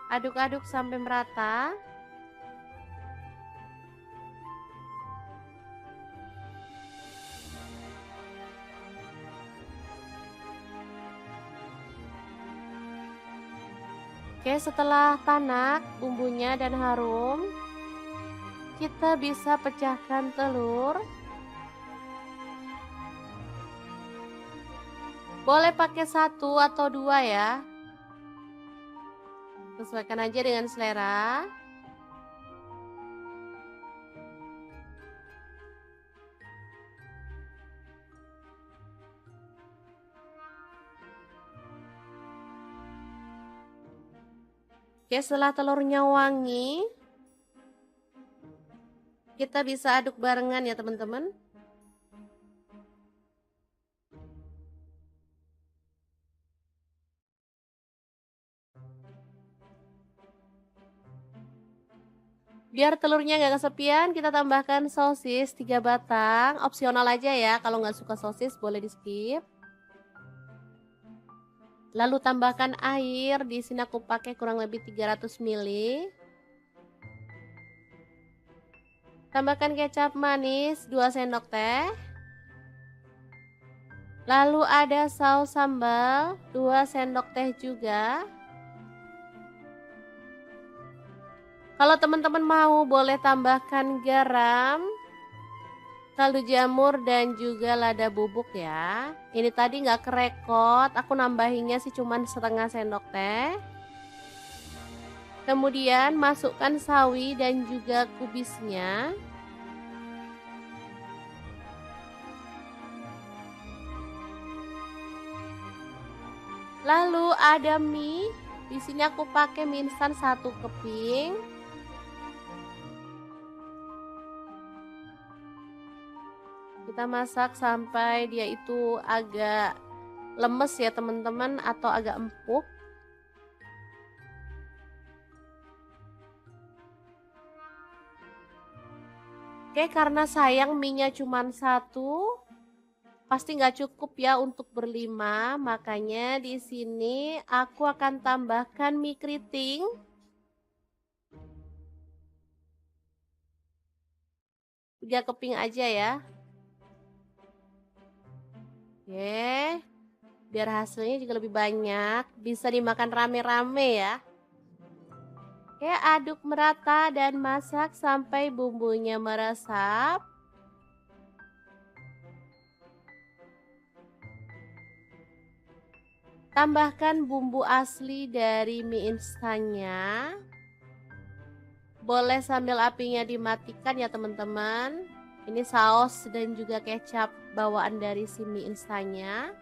Aduk-aduk sampai merata. Oke, setelah tanak bumbunya dan harum, kita bisa pecahkan telur. Boleh pakai 1 atau 2 ya. Sesuaikan aja dengan selera. Oke, setelah telurnya wangi, kita bisa aduk barengan ya teman-teman. Biar telurnya nggak kesepian, kita tambahkan sosis 3 batang. Opsional aja ya, kalau nggak suka sosis boleh di skip. Lalu tambahkan air, di sini aku pakai kurang lebih 300 ml. Tambahkan kecap manis 2 sendok teh. Lalu ada saus sambal 2 sendok teh juga. Kalau teman-teman mau boleh tambahkan garam, kaldu jamur dan juga lada bubuk ya. Ini tadi nggak kerekot, aku nambahinnya sih cuman setengah sendok teh. Kemudian masukkan sawi dan juga kubisnya. Lalu ada mie, di sini aku pakai mie instan 1 keping. Kita masak sampai dia itu agak lemes ya teman-teman, atau agak empuk. Oke, karena sayang mie-nya cuma 1, pasti nggak cukup ya untuk berlima, makanya di sini aku akan tambahkan mie keriting. Tiga keping aja ya. Oke, biar hasilnya juga lebih banyak, bisa dimakan rame-rame ya. Oke, aduk merata dan masak sampai bumbunya meresap. Tambahkan bumbu asli dari mie instannya. Boleh sambil apinya dimatikan ya teman-teman. Ini saus dan juga kecap bawaan dari si mie instannya.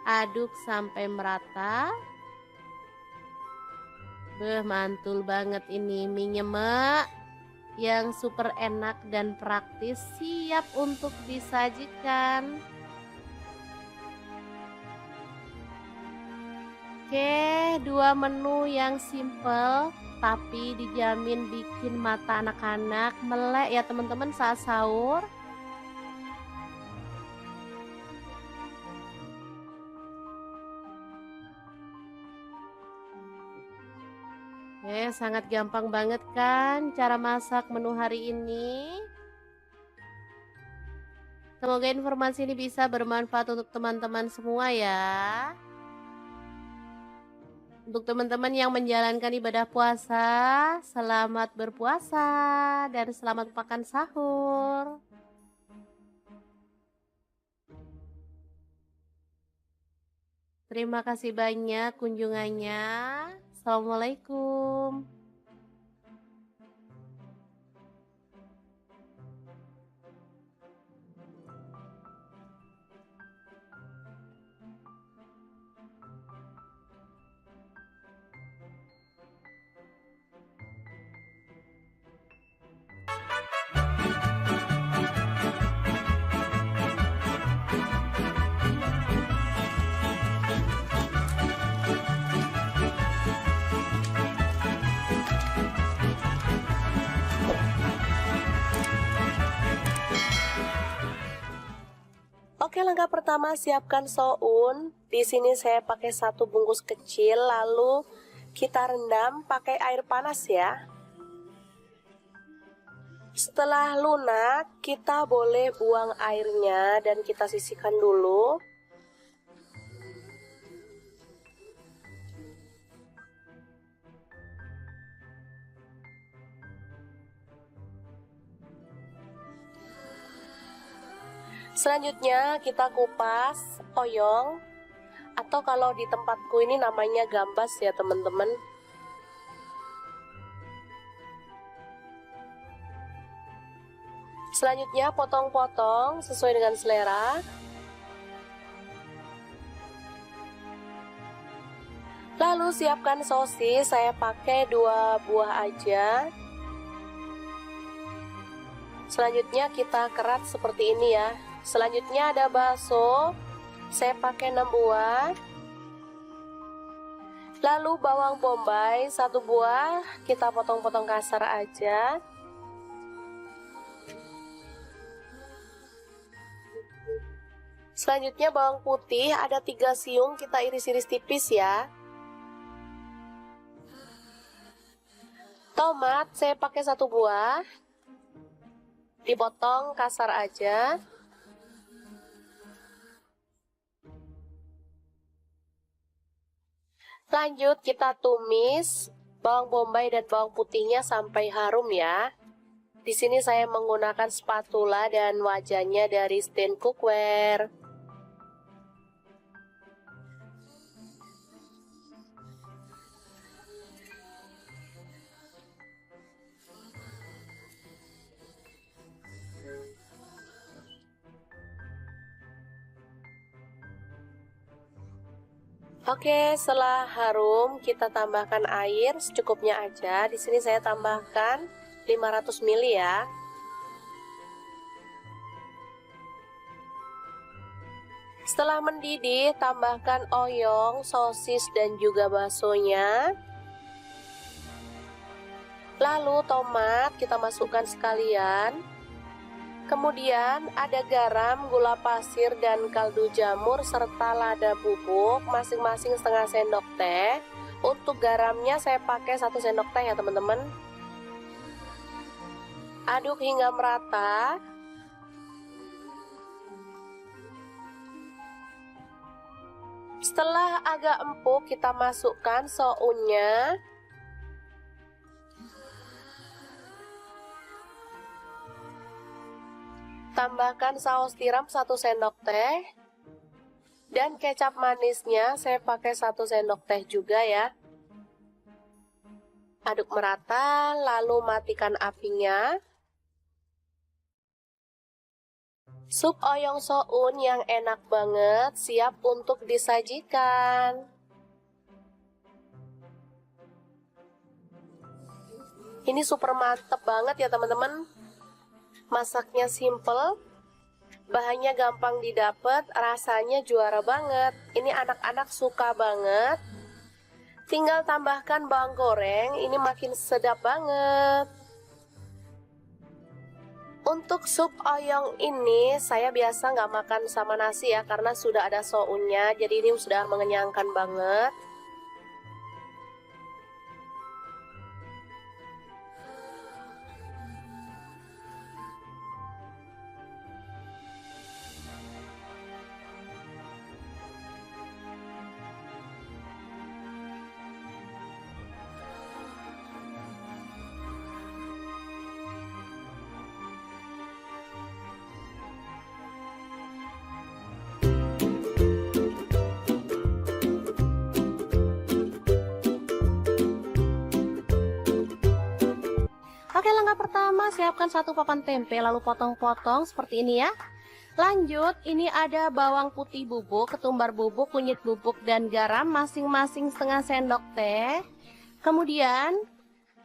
Aduk sampai merata. Mantul banget ini mie nyemek yang super enak dan praktis, siap untuk disajikan. Oke, 2 menu yang simple tapi dijamin bikin mata anak-anak melek ya teman-teman saat sahur. Sangat gampang banget kan cara masak menu hari ini. Semoga informasi ini bisa bermanfaat untuk teman-teman semua ya. Untuk teman-teman yang menjalankan ibadah puasa, selamat berpuasa dan selamat makan sahur. Terima kasih banyak kunjungannya. Assalamualaikum. Oke, langkah pertama siapkan soun. Di sini saya pakai 1 bungkus kecil, lalu kita rendam pakai air panas ya. Setelah lunak, kita boleh buang airnya dan kita sisihkan dulu. Selanjutnya kita kupas oyong, atau kalau di tempatku ini namanya gambas ya teman-teman. Selanjutnya potong-potong sesuai dengan selera. Lalu siapkan sosis, saya pakai 2 buah aja. Selanjutnya kita kerat seperti ini ya. Selanjutnya ada bakso, saya pakai 6 buah. Lalu bawang bombay 1 buah, kita potong-potong kasar aja. Selanjutnya bawang putih ada 3 siung, kita iris-iris tipis ya. Tomat saya pakai 1 buah, dipotong kasar aja. Lanjut kita tumis bawang bombay dan bawang putihnya sampai harum ya. Di sini saya menggunakan spatula dan wajannya dari stand cookware. Oke, setelah harum kita tambahkan air secukupnya aja. Di sini saya tambahkan 500 ml ya. Setelah mendidih, tambahkan oyong, sosis dan juga baksonya. Lalu tomat kita masukkan sekalian. Kemudian ada garam, gula pasir, dan kaldu jamur serta lada bubuk masing-masing setengah sendok teh. Untuk garamnya saya pakai 1 sendok teh ya teman-teman. Aduk hingga merata. Setelah agak empuk kita masukkan sounnya. Tambahkan saus tiram 1 sendok teh. Dan kecap manisnya saya pakai 1 sendok teh juga ya. Aduk merata, lalu matikan apinya. Sup oyong soun yang enak banget siap untuk disajikan. Ini super mantep banget ya teman-teman. Masaknya simple, bahannya gampang didapat, rasanya juara banget. Ini anak-anak suka banget. Tinggal tambahkan bawang goreng, ini makin sedap banget. Untuk sup oyong ini saya biasa nggak makan sama nasi ya, karena sudah ada sounnya, jadi ini sudah mengenyangkan banget. Oke, langkah pertama siapkan 1 papan tempe lalu potong-potong seperti ini ya. Lanjut, ini ada bawang putih bubuk, ketumbar bubuk, kunyit bubuk, dan garam masing-masing setengah sendok teh. Kemudian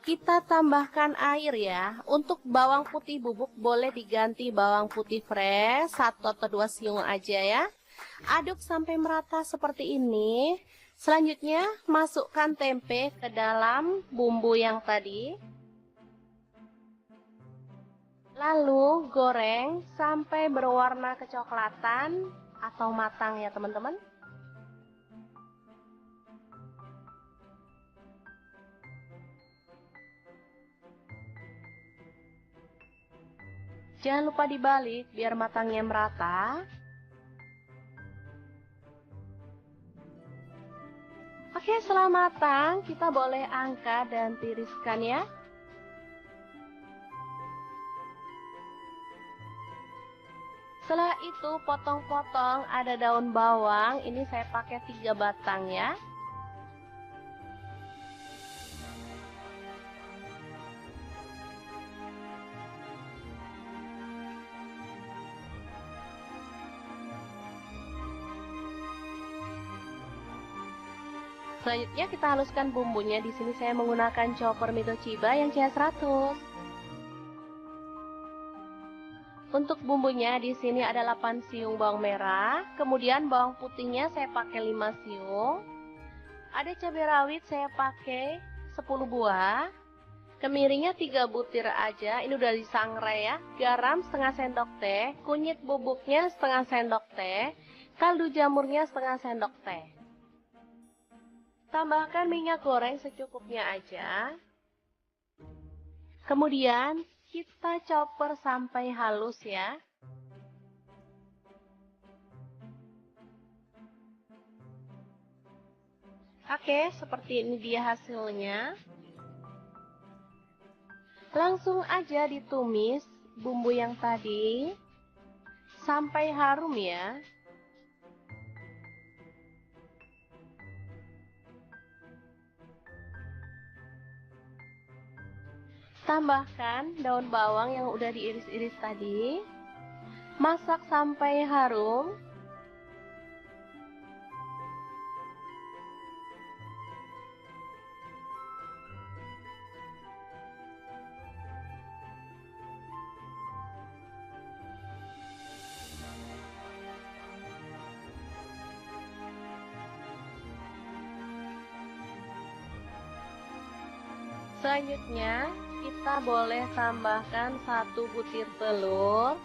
kita tambahkan air ya. Untuk bawang putih bubuk boleh diganti bawang putih fresh 1 atau 2 siung aja ya. Aduk sampai merata seperti ini. Selanjutnya masukkan tempe ke dalam bumbu yang tadi. Lalu goreng sampai berwarna kecoklatan atau matang ya teman-teman. Jangan lupa dibalik biar matangnya merata. Oke, setelah matang kita boleh angkat dan tiriskan ya. Setelah itu potong-potong, ada daun bawang, ini saya pakai 3 batang ya. Selanjutnya kita haluskan bumbunya. Di sini saya menggunakan chopper Mitochiba yang CH100. Untuk bumbunya di sini ada 8 siung bawang merah, kemudian bawang putihnya saya pakai 5 siung. Ada cabai rawit saya pakai 10 buah. Kemiringnya 3 butir aja, ini udah disangrai ya. Garam setengah sendok teh, kunyit bubuknya setengah sendok teh, kaldu jamurnya setengah sendok teh. Tambahkan minyak goreng secukupnya aja. Kemudian kita chopper sampai halus ya. Oke, seperti ini dia hasilnya. Langsung aja ditumis bumbu yang tadi sampai harum ya. Tambahkan daun bawang yang udah diiris-iris tadi. Masak sampai harum. Selanjutnya kita boleh tambahkan 1 butir telur.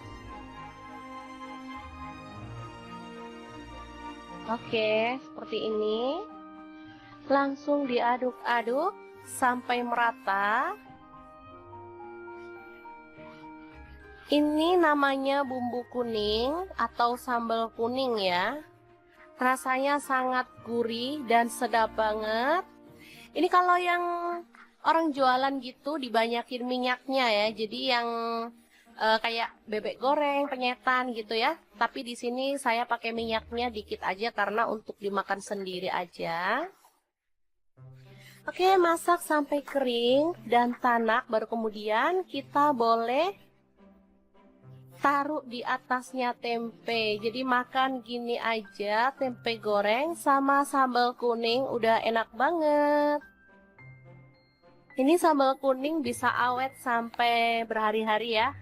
Oke, seperti ini. Langsung diaduk-aduk sampai merata. Ini namanya bumbu kuning atau sambal kuning ya. Rasanya sangat gurih dan sedap banget. Ini kalau yang orang jualan gitu dibanyakin minyaknya ya. Jadi yang kayak bebek goreng, penyetan gitu ya. Tapi di sini saya pakai minyaknya dikit aja karena untuk dimakan sendiri aja. Oke, masak sampai kering dan tanak, baru kemudian kita boleh taruh di atasnya tempe. Jadi makan gini aja, tempe goreng sama sambal kuning udah enak banget. Ini sambal kuning bisa awet sampai berhari-hari ya.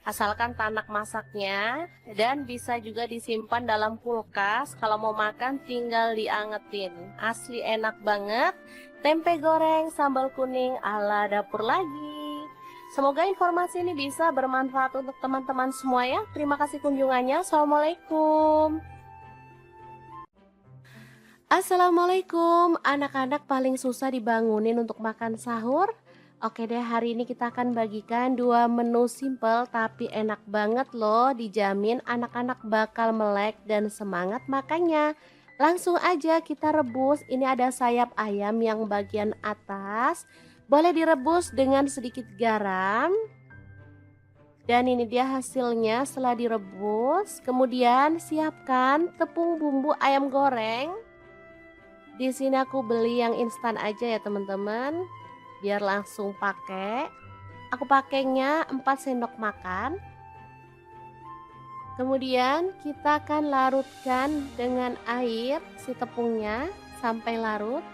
Asalkan tanak masaknya, dan bisa juga disimpan dalam kulkas. Kalau mau makan tinggal diangetin. Asli enak banget. Tempe goreng sambal kuning ala dapur lagi. Semoga informasi ini bisa bermanfaat untuk teman-teman semua ya. Terima kasih kunjungannya. Assalamualaikum. Assalamualaikum. Anak-anak paling susah dibangunin untuk makan sahur. Oke deh, hari ini kita akan bagikan 2 menu simple tapi enak banget loh. Dijamin anak-anak bakal melek dan semangat makannya. Langsung aja kita rebus. Ini ada sayap ayam yang bagian atas. Boleh direbus dengan sedikit garam. Dan ini dia hasilnya setelah direbus. Kemudian siapkan tepung bumbu ayam goreng. Di sini aku beli yang instan aja ya teman-teman, biar langsung pakai. Aku pakainya 4 sendok makan. Kemudian kita akan larutkan dengan air si tepungnya sampai larut.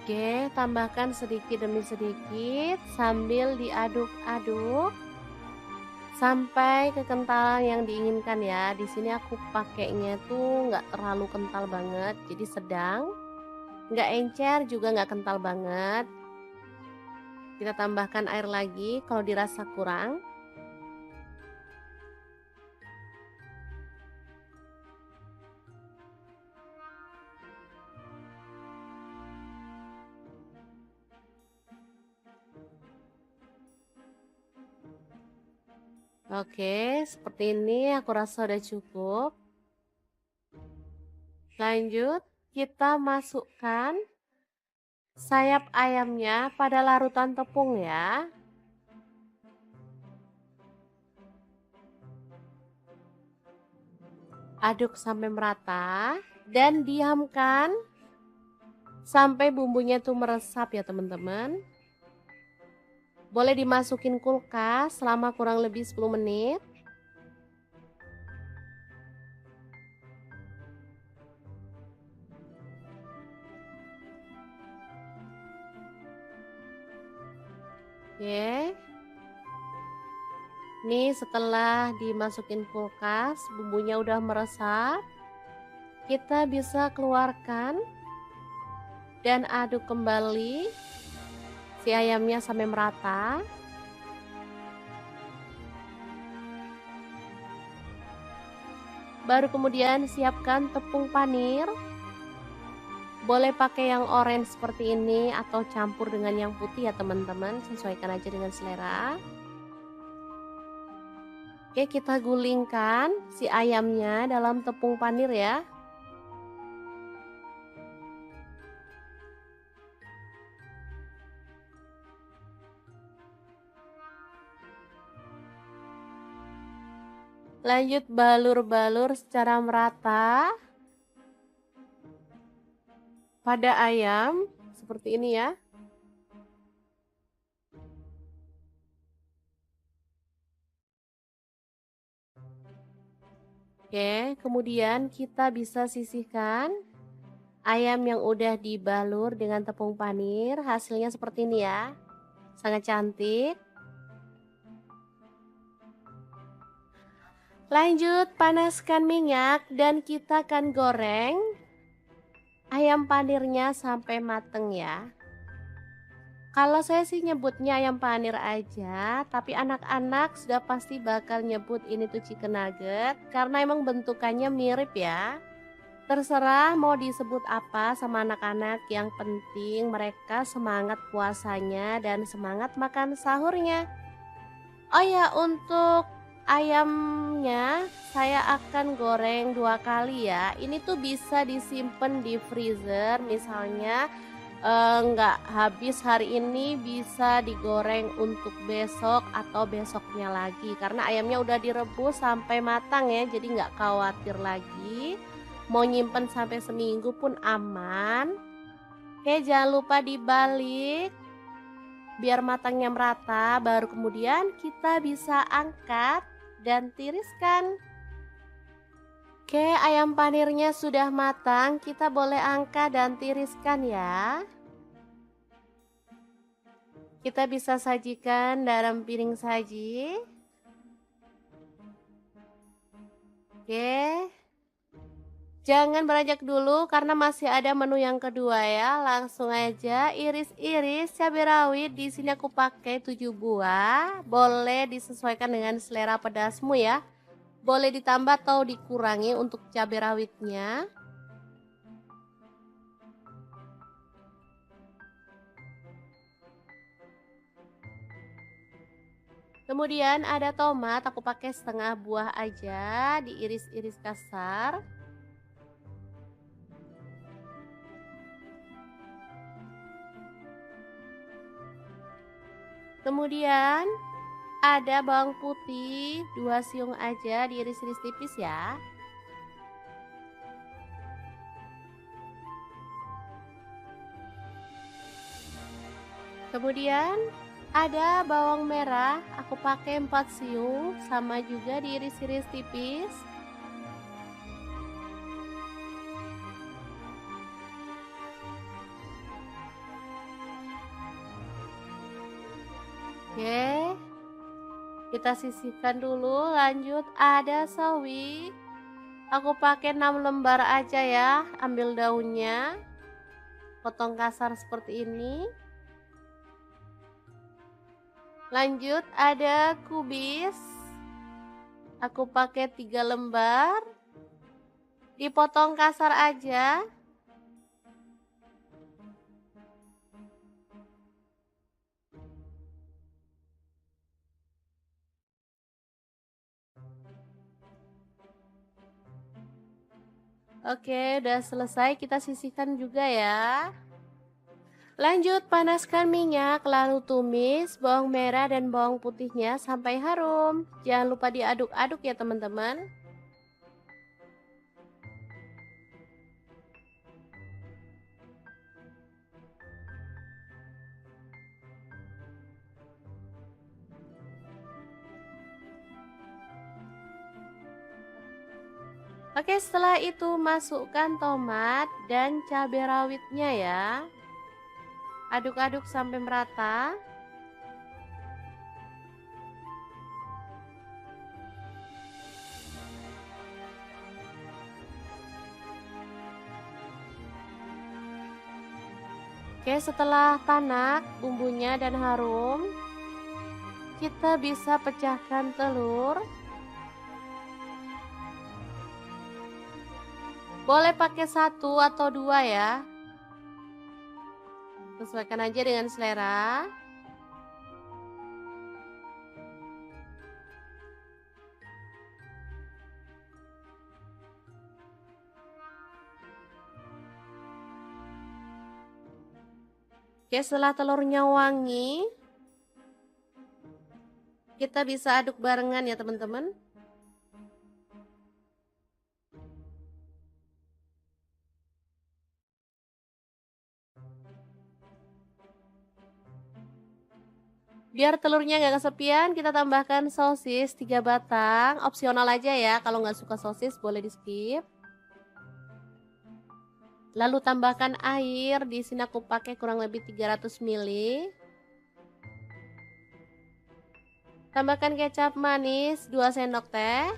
Oke, tambahkan sedikit demi sedikit sambil diaduk-aduk sampai kekentalan yang diinginkan ya. Di sini aku pakainya tuh nggak terlalu kental banget, jadi sedang. Nggak encer juga nggak kental banget. Kita tambahkan air lagi kalau dirasa kurang. Oke, seperti ini aku rasa udah cukup. Lanjut, kita masukkan sayap ayamnya pada larutan tepung ya. Aduk sampai merata dan diamkan sampai bumbunya tuh meresap ya teman-teman. Boleh dimasukin kulkas selama kurang lebih 10 menit. Oke. Nih setelah dimasukin kulkas, bumbunya udah meresap. Kita bisa keluarkan dan aduk kembali si ayamnya sampai merata. Baru kemudian siapkan tepung panir. Boleh pakai yang orange seperti ini atau campur dengan yang putih ya teman-teman, sesuaikan aja dengan selera. Oke, kita gulingkan si ayamnya dalam tepung panir ya. Lanjut balur-balur secara merata pada ayam seperti ini ya. Oke, kemudian kita bisa sisihkan ayam yang udah dibalur dengan tepung panir. Hasilnya seperti ini ya. Sangat cantik. Lanjut panaskan minyak dan kita akan goreng ayam panirnya sampai mateng ya. Kalau saya sih nyebutnya ayam panir aja, tapi anak-anak sudah pasti bakal nyebut ini tuh chicken nugget karena emang bentukannya mirip ya. Terserah mau disebut apa sama anak-anak, yang penting mereka semangat puasanya dan semangat makan sahurnya. Oh ya, untuk ayamnya saya akan goreng 2 kali ya. Ini tuh bisa disimpan di freezer, misalnya nggak habis hari ini bisa digoreng untuk besok atau besoknya lagi, karena ayamnya udah direbus sampai matang ya, jadi nggak khawatir lagi. Mau nyimpen sampai seminggu pun aman. Oke, jangan lupa dibalik biar matangnya merata, baru kemudian kita bisa angkat dan tiriskan. Oke, ayam panirnya sudah matang, kita boleh angkat dan tiriskan ya. Kita bisa sajikan dalam piring saji. Oke. Jangan beranjak dulu karena masih ada menu yang kedua ya. Langsung aja iris-iris cabai rawit. Di sini aku pakai 7 buah. Boleh disesuaikan dengan selera pedasmu ya. Boleh ditambah atau dikurangi untuk cabai rawitnya. Kemudian ada tomat, aku pakai setengah buah aja, diiris-iris kasar. Kemudian ada bawang putih 2 siung aja, diiris-iris tipis ya. Kemudian ada bawang merah, aku pakai 4 siung, sama juga diiris-iris tipis. Oke, kita sisihkan dulu. Lanjut ada sawi, aku pakai 6 lembar aja ya. Ambil daunnya, potong kasar seperti ini. Lanjut ada kubis, aku pakai 3 lembar, dipotong kasar aja. Oke, udah selesai, kita sisihkan juga ya. Lanjut panaskan minyak, lalu tumis bawang merah dan bawang putihnya sampai harum. Jangan lupa diaduk-aduk ya teman-teman. Oke, setelah itu masukkan tomat dan cabai rawitnya ya. Aduk-aduk sampai merata. Oke, setelah tanak bumbunya dan harum, kita bisa pecahkan telur. Boleh pakai 1 atau 2 ya. Sesuaikan aja dengan selera. Oke, setelah telurnya wangi, kita bisa aduk barengan ya teman-teman. Biar telurnya nggak kesepian, kita tambahkan sosis 3 batang. Opsional aja ya, kalau nggak suka sosis boleh di skip. Lalu tambahkan air, di sini aku pakai kurang lebih 300 ml. Tambahkan kecap manis 2 sendok teh.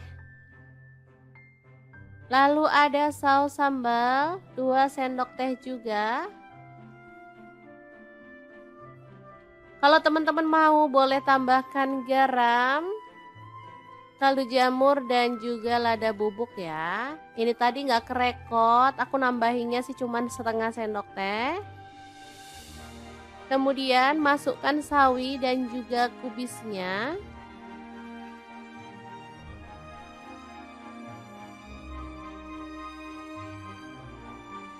Lalu ada saus sambal 2 sendok teh juga. Kalau teman-teman mau boleh tambahkan garam, kaldu jamur dan juga lada bubuk ya. Ini tadi nggak kerekot, aku nambahinnya sih cuman setengah sendok teh. Kemudian masukkan sawi dan juga kubisnya.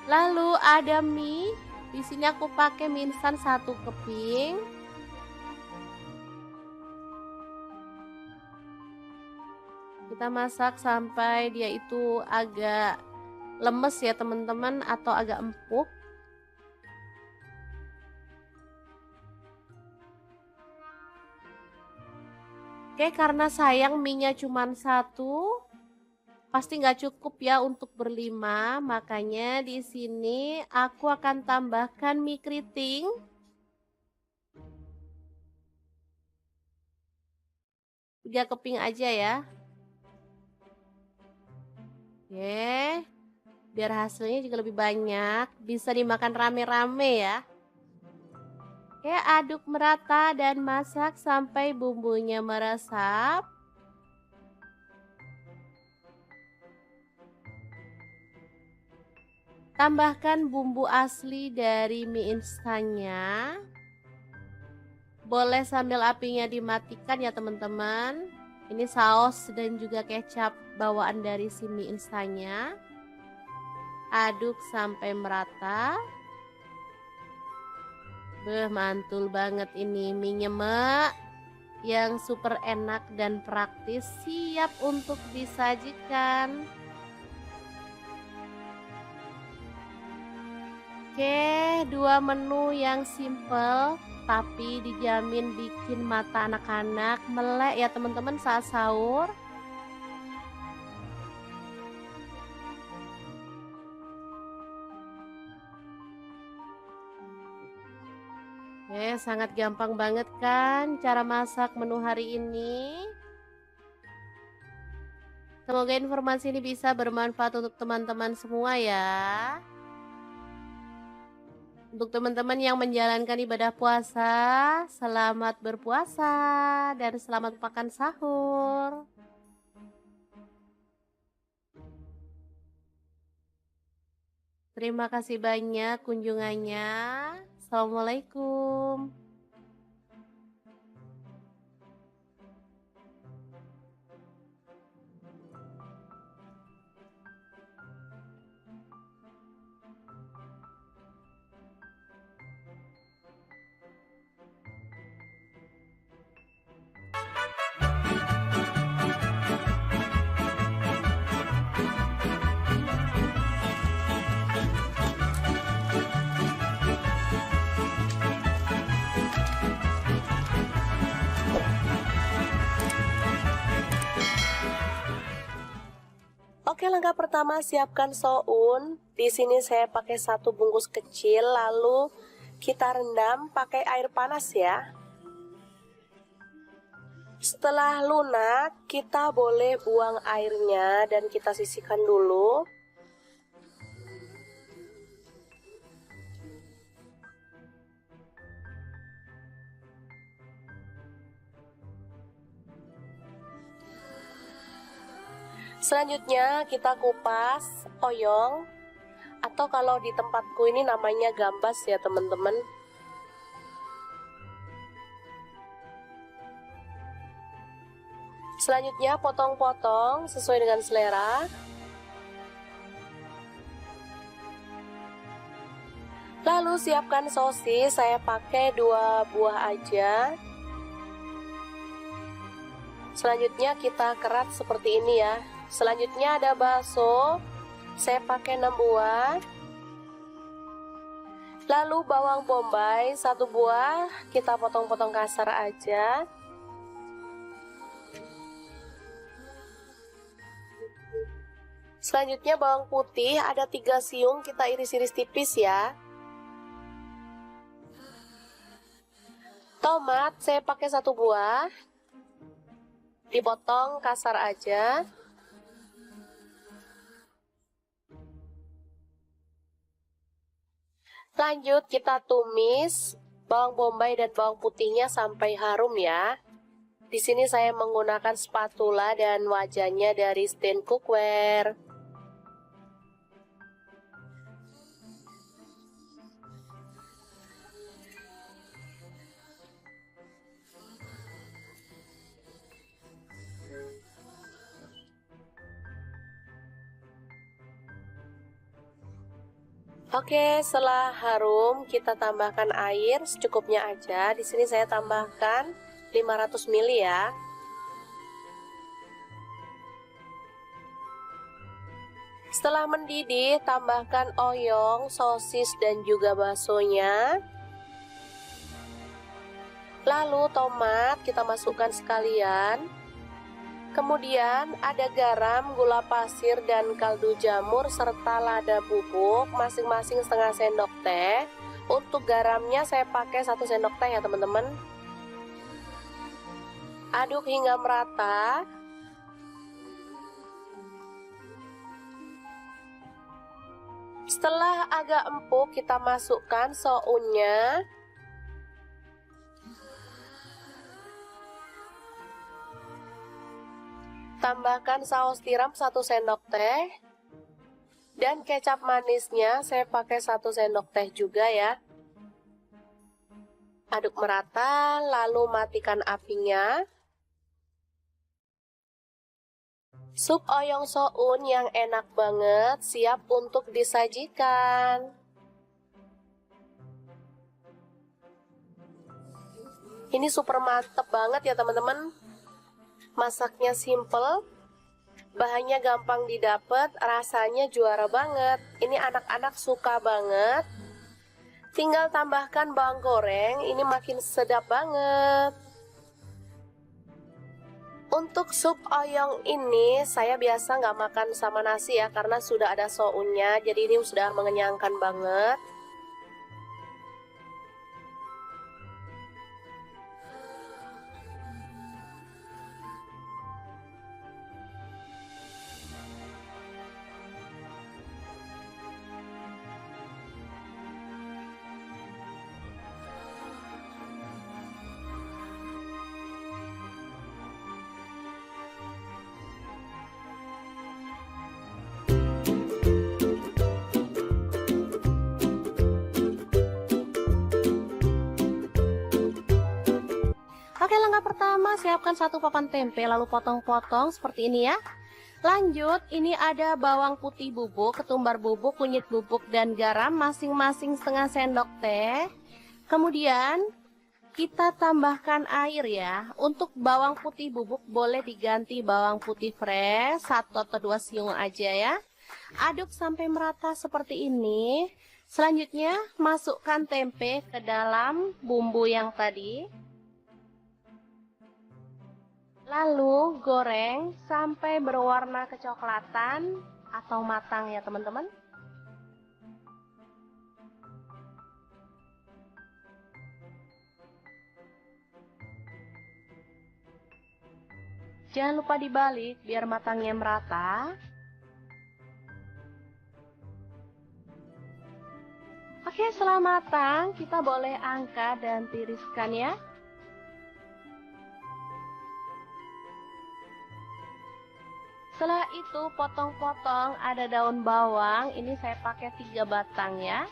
Lalu ada mie, di sini aku pakai mie instan 1 keping. Kita masak sampai dia itu agak lemes ya teman-teman, atau agak empuk. Oke, karena sayang mie-nya cuma 1, pasti nggak cukup ya untuk berlima, makanya di sini aku akan tambahkan mie keriting. Tiga keping aja ya. Oke, biar hasilnya juga lebih banyak, bisa dimakan rame-rame ya. Oke, aduk merata dan masak sampai bumbunya meresap. Tambahkan bumbu asli dari mie instannya. Boleh sambil apinya dimatikan ya teman-teman. Ini saus dan juga kecap bawaan dari si mie instannya. Aduk sampai merata. Mantul banget ini mie nyemek yang super enak dan praktis, siap untuk disajikan. Oke, 2 menu yang simple tapi dijamin bikin mata anak-anak melek ya teman-teman saat sahur. Sangat gampang banget kan cara masak menu hari ini. Semoga informasi ini bisa bermanfaat untuk teman-teman semua ya. Untuk teman-teman yang menjalankan ibadah puasa, selamat berpuasa dan selamat makan sahur. Terima kasih banyak kunjungannya. Assalamualaikum. Oke, langkah pertama siapkan soun. Di sini saya pakai 1 bungkus kecil, lalu kita rendam pakai air panas ya. Setelah lunak, kita boleh buang airnya dan kita sisihkan dulu. Selanjutnya kita kupas oyong, atau kalau di tempatku ini namanya gambas ya teman-teman. Selanjutnya potong-potong sesuai dengan selera. Lalu siapkan sosis, saya pakai 2 buah aja. Selanjutnya kita kerat seperti ini ya. Selanjutnya ada bakso, saya pakai 6 buah. Lalu bawang bombay 1 buah, kita potong-potong kasar aja. Selanjutnya bawang putih ada 3 siung, kita iris-iris tipis ya. Tomat saya pakai 1 buah, dipotong kasar aja. Lanjut kita tumis bawang bombay dan bawang putihnya sampai harum ya. Di sini saya menggunakan spatula dan wajannya dari Stand Cookware. Oke, setelah harum kita tambahkan air secukupnya aja. Di sini saya tambahkan 500 ml ya. Setelah mendidih, tambahkan oyong, sosis dan juga baksonya. Lalu tomat kita masukkan sekalian. Kemudian ada garam, gula pasir, dan kaldu jamur serta lada bubuk masing-masing setengah sendok teh. Untuk garamnya saya pakai 1 sendok teh ya teman-teman. Aduk hingga merata. Setelah agak empuk kita masukkan sounnya. Tambahkan saus tiram 1 sendok teh. Dan kecap manisnya saya pakai 1 sendok teh juga ya. Aduk merata, lalu matikan apinya. Sup oyong soun yang enak banget siap untuk disajikan. Ini super mantep banget ya teman-teman. Masaknya simple, bahannya gampang didapat, rasanya juara banget. Ini anak-anak suka banget. Tinggal tambahkan bawang goreng, ini makin sedap banget. Untuk sup oyong ini saya biasa nggak makan sama nasi ya, karena sudah ada sounnya, jadi ini sudah mengenyangkan banget. Oke, langkah pertama siapkan 1 papan tempe lalu potong-potong seperti ini ya. Lanjut, ini ada bawang putih bubuk, ketumbar bubuk, kunyit bubuk, dan garam masing-masing setengah sendok teh. Kemudian kita tambahkan air ya. Untuk bawang putih bubuk boleh diganti bawang putih fresh 1 atau 2 siung aja ya. Aduk sampai merata seperti ini. Selanjutnya masukkan tempe ke dalam bumbu yang tadi. Lalu goreng sampai berwarna kecoklatan atau matang ya teman-teman. Jangan lupa dibalik biar matangnya merata. Oke, setelah matang kita boleh angkat dan tiriskan ya. Setelah itu potong-potong ada daun bawang, ini saya pakai 3 batang ya.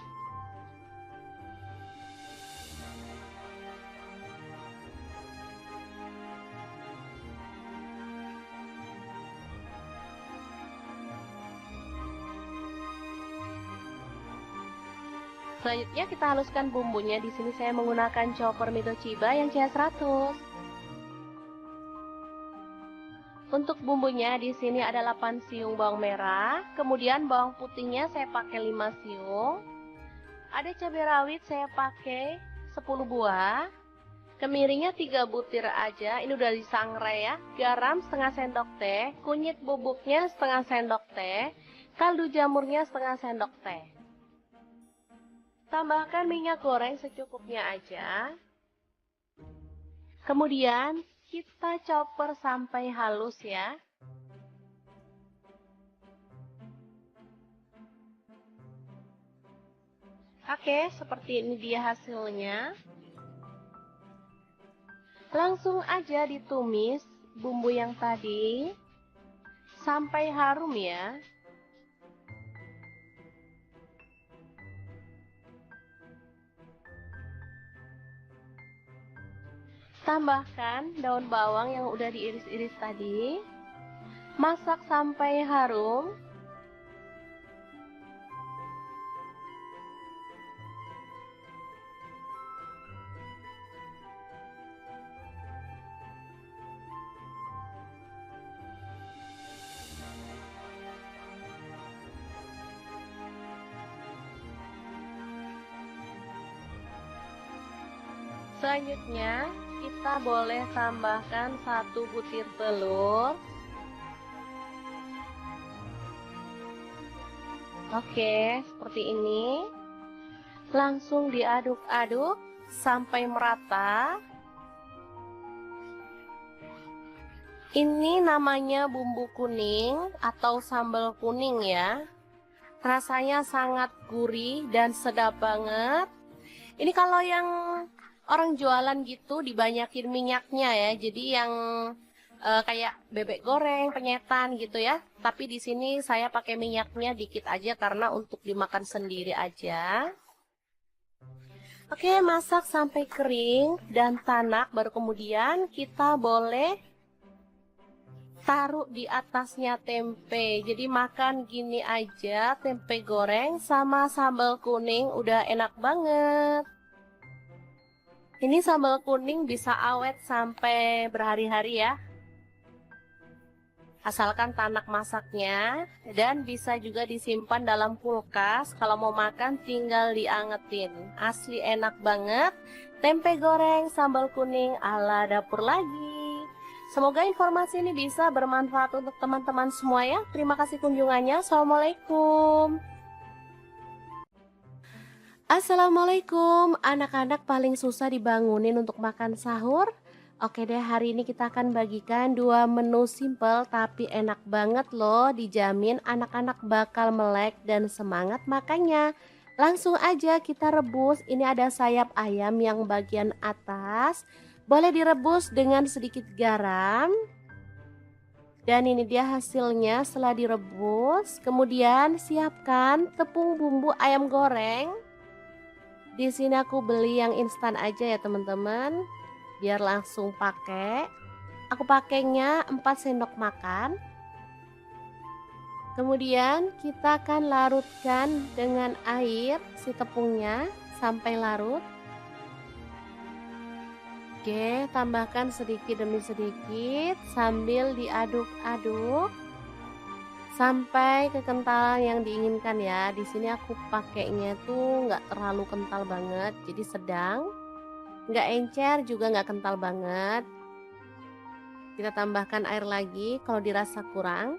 Selanjutnya kita haluskan bumbunya. Di sini saya menggunakan chopper Mitochiba yang CH100. Untuk bumbunya di sini ada 8 siung bawang merah, kemudian bawang putihnya saya pakai 5 siung. Ada cabai rawit saya pakai 10 buah. Kemiringnya 3 butir aja, ini udah disangrai ya. Garam setengah sendok teh, kunyit bubuknya setengah sendok teh, kaldu jamurnya setengah sendok teh. Tambahkan minyak goreng secukupnya aja. Kemudian kita chopper sampai halus ya. Oke, seperti ini dia hasilnya. Langsung aja ditumis bumbu yang tadi sampai harum ya. Tambahkan daun bawang yang udah diiris-iris tadi. Masak sampai harum. Selanjutnya kita boleh tambahkan 1 butir telur. Oke, seperti ini. Langsung diaduk-aduk sampai merata. Ini namanya bumbu kuning atau sambal kuning ya. Rasanya sangat gurih dan sedap banget. Ini kalau yang orang jualan gitu dibanyakin minyaknya ya. Jadi yang kayak bebek goreng, penyetan gitu ya. Tapi di sini saya pakai minyaknya dikit aja karena untuk dimakan sendiri aja. Oke, masak sampai kering dan tanak, baru kemudian kita boleh taruh di atasnya tempe. Jadi makan gini aja, tempe goreng sama sambal kuning udah enak banget. Ini sambal kuning bisa awet sampai berhari-hari ya. Asalkan tanak masaknya, dan bisa juga disimpan dalam kulkas. Kalau mau makan tinggal diangetin. Asli enak banget. Tempe goreng sambal kuning ala dapur lagi. Semoga informasi ini bisa bermanfaat untuk teman-teman semua ya. Terima kasih kunjungannya. Assalamualaikum. Assalamualaikum. Anak-anak paling susah dibangunin untuk makan sahur. Oke deh, hari ini kita akan bagikan 2 menu simple tapi enak banget loh. Dijamin anak-anak bakal melek dan semangat makannya. Langsung aja kita rebus. Ini ada sayap ayam yang bagian atas. Boleh direbus dengan sedikit garam. Dan ini dia hasilnya setelah direbus. Kemudian siapkan tepung bumbu ayam goreng. Di sini aku beli yang instan aja ya teman-teman. Biar langsung pakai. Aku pakainya 4 sendok makan. Kemudian kita akan larutkan dengan air si tepungnya sampai larut. Oke, tambahkan sedikit demi sedikit sambil diaduk-aduk sampai kekentalan yang diinginkan ya. Di sini aku pakainya tuh nggak terlalu kental banget, jadi sedang. Nggak encer juga nggak kental banget. Kita tambahkan air lagi kalau dirasa kurang.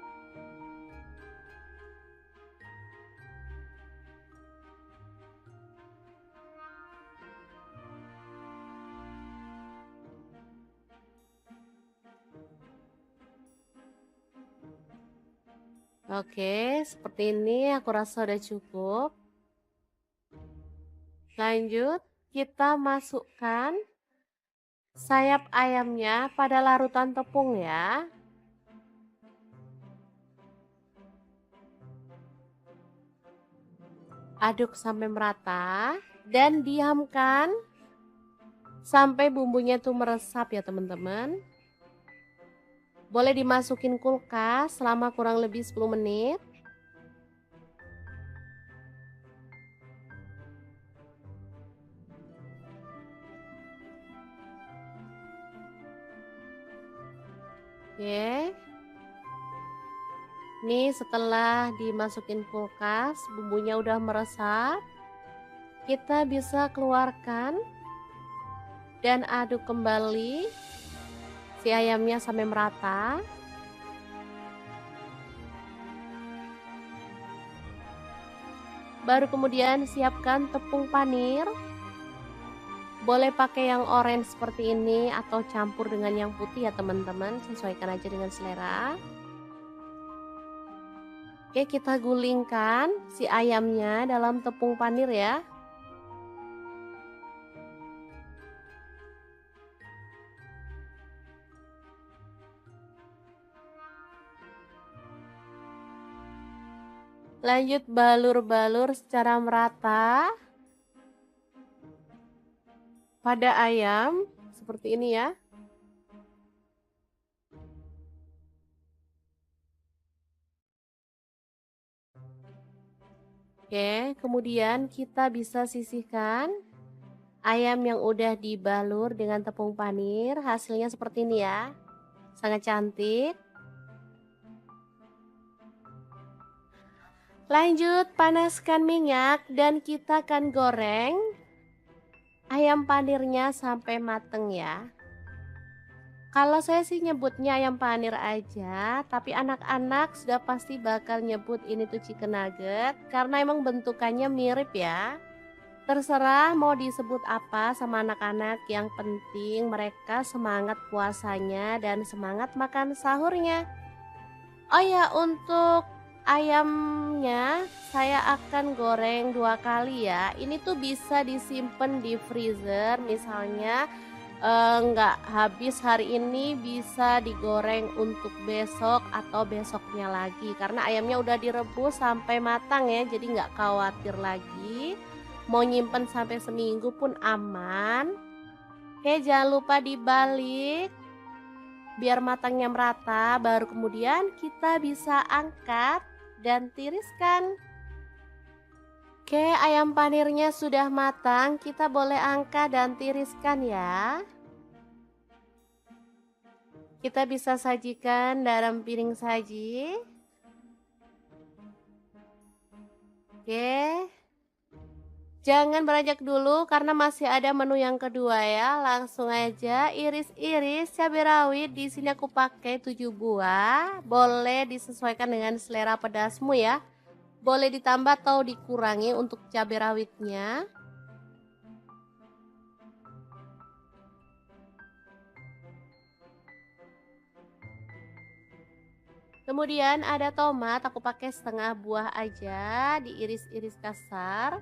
Oke, seperti ini aku rasa udah cukup. Lanjut, kita masukkan sayap ayamnya pada larutan tepung ya. Aduk sampai merata dan diamkan sampai bumbunya tuh meresap ya teman-teman. Boleh dimasukin kulkas selama kurang lebih 10 menit. Oke. Nih setelah dimasukin kulkas, bumbunya udah meresap. Kita bisa keluarkan dan aduk kembali si ayamnya sampai merata. Baru kemudian siapkan tepung panir. Boleh pakai yang orange seperti ini atau campur dengan yang putih ya teman-teman, sesuaikan aja dengan selera. Oke, kita gulingkan si ayamnya dalam tepung panir ya. Lanjut balur-balur secara merata pada ayam seperti ini ya. Oke, kemudian kita bisa sisihkan ayam yang udah dibalur dengan tepung panir. Hasilnya seperti ini ya. Sangat cantik. Lanjut, panaskan minyak dan kita akan goreng ayam panirnya sampai mateng ya. Kalau saya sih nyebutnya ayam panir aja, tapi anak-anak sudah pasti bakal nyebut ini tuh chicken nugget karena emang bentukannya mirip ya. Terserah mau disebut apa sama anak-anak, yang penting mereka semangat puasanya dan semangat makan sahurnya. Oh ya, untuk ayamnya saya akan goreng 2 kali ya. Ini tuh bisa disimpan di freezer, misalnya nggak habis hari ini bisa digoreng untuk besok atau besoknya lagi. Karena ayamnya udah direbus sampai matang ya, jadi nggak khawatir lagi. Mau nyimpen sampai seminggu pun aman. Oke, jangan lupa dibalik biar matangnya merata, baru kemudian kita bisa angkat dan tiriskan. Oke, ayam panirnya sudah matang, kita boleh angkat dan tiriskan ya. Kita bisa sajikan dalam piring saji. Oke. Jangan beranjak dulu karena masih ada menu yang kedua ya. Langsung aja iris-iris cabai rawit. Di sini aku pakai 7 buah. Boleh disesuaikan dengan selera pedasmu ya. Boleh ditambah atau dikurangi untuk cabai rawitnya. Kemudian ada tomat, aku pakai setengah buah aja, diiris-iris kasar.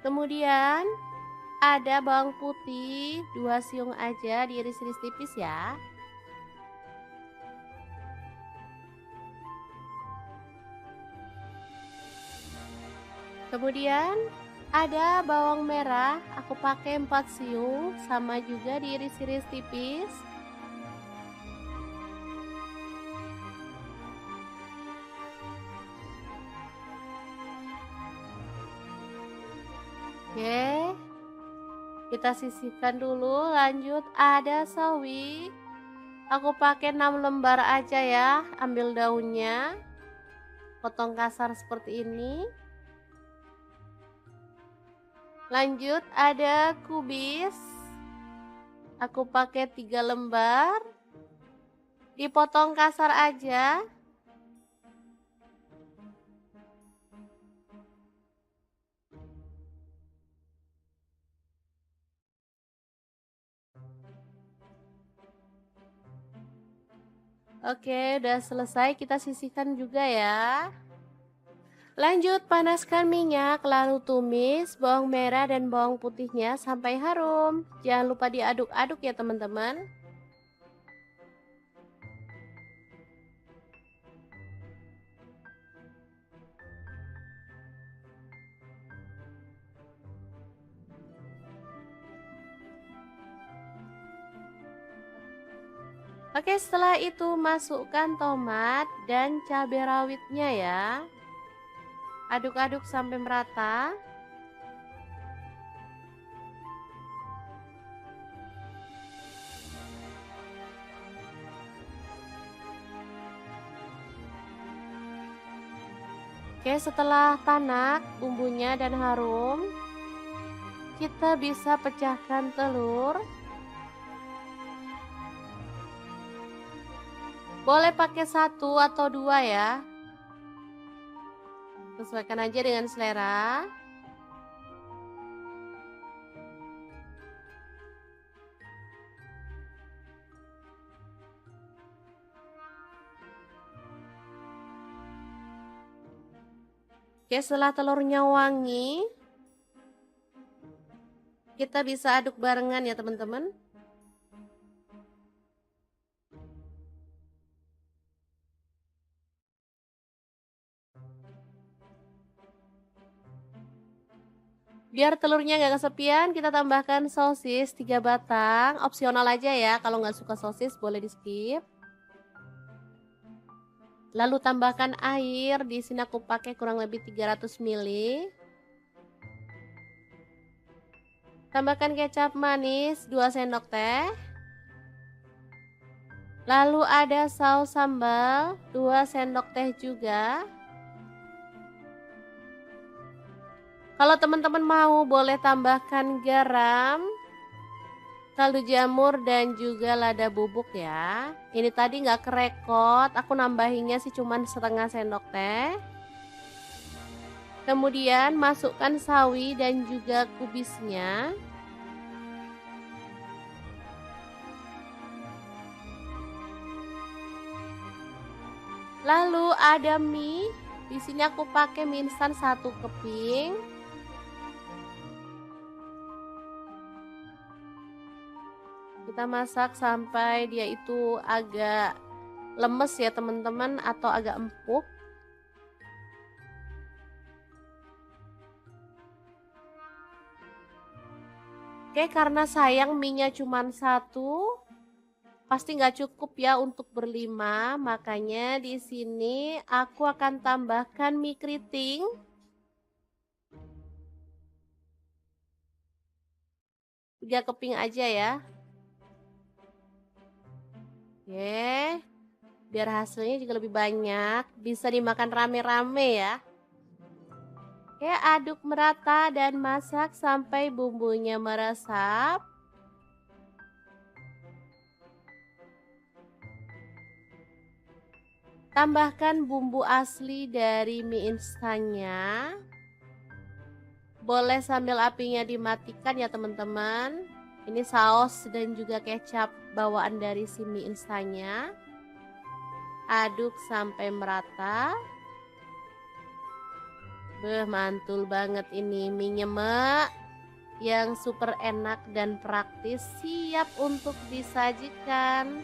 Kemudian ada bawang putih 2 siung aja, diiris-iris tipis ya. Kemudian ada bawang merah, aku pakai 4 siung, sama juga diiris-iris tipis. Oke, kita sisihkan dulu. Lanjut ada sawi, aku pakai 6 lembar aja ya. Ambil daunnya, potong kasar seperti ini. Lanjut ada kubis. Aku pakai 3 lembar. Dipotong kasar aja. Oke, udah selesai, kita sisihkan juga ya. Lanjut panaskan minyak, lalu tumis bawang merah dan bawang putihnya sampai harum. Jangan lupa diaduk-aduk ya teman-teman. Oke, setelah itu masukkan tomat dan cabai rawitnya ya. Aduk-aduk sampai merata. Oke, setelah tanak bumbunya dan harum, kita bisa pecahkan telur. Boleh pakai 1 atau 2 ya. Sesuaikan aja dengan selera. Oke, setelah telurnya wangi, kita bisa aduk barengan ya teman-teman. Biar telurnya nggak kesepian, kita tambahkan sosis 3 batang. Opsional aja ya, kalau nggak suka sosis boleh di skip. Lalu tambahkan air, di sini aku pakai kurang lebih 300 ml. Tambahkan kecap manis 2 sendok teh. Lalu ada saus sambal 2 sendok teh juga. Kalau teman-teman mau boleh tambahkan garam, kaldu jamur dan juga lada bubuk ya. Ini tadi nggak kerekot, aku nambahinnya sih cuman setengah sendok teh. Kemudian masukkan sawi dan juga kubisnya. Lalu ada mie. Di sini aku pakai mie instan 1 keping. Kita masak sampai dia itu agak lemes ya teman-teman, atau agak empuk. Oke, karena sayang mie-nya cuma 1, pasti nggak cukup ya untuk berlima. Makanya di sini aku akan tambahkan mie keriting. Tiga keping aja ya. Oke, biar hasilnya juga lebih banyak, bisa dimakan rame-rame ya. Oke, aduk merata dan masak sampai bumbunya meresap. Tambahkan bumbu asli dari mie instannya. Boleh sambil apinya dimatikan ya teman-teman. Ini saus dan juga kecap bawaan dari si mie instannya. Aduk sampai merata. Beh, mantul banget ini mie nyemek yang super enak dan praktis, siap untuk disajikan.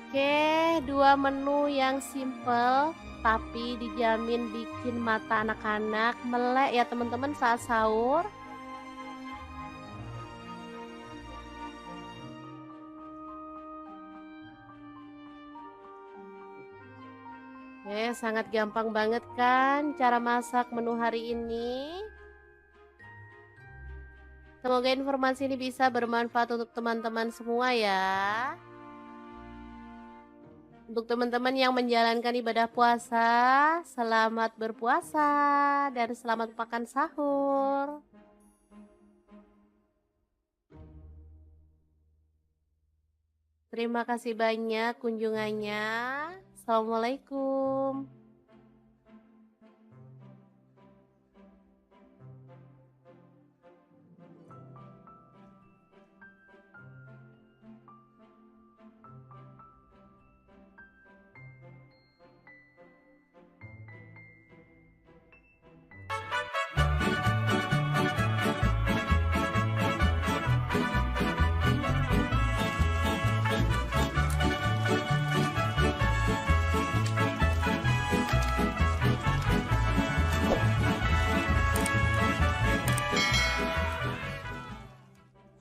Oke, 2 menu yang simple tapi dijamin bikin mata anak-anak melek ya teman-teman saat sahur. Sangat gampang banget kan cara masak menu hari ini. Semoga informasi ini bisa bermanfaat untuk teman-teman semua ya. Untuk teman-teman yang menjalankan ibadah puasa, selamat berpuasa dan selamat makan sahur. Terima kasih banyak kunjungannya. Assalamualaikum.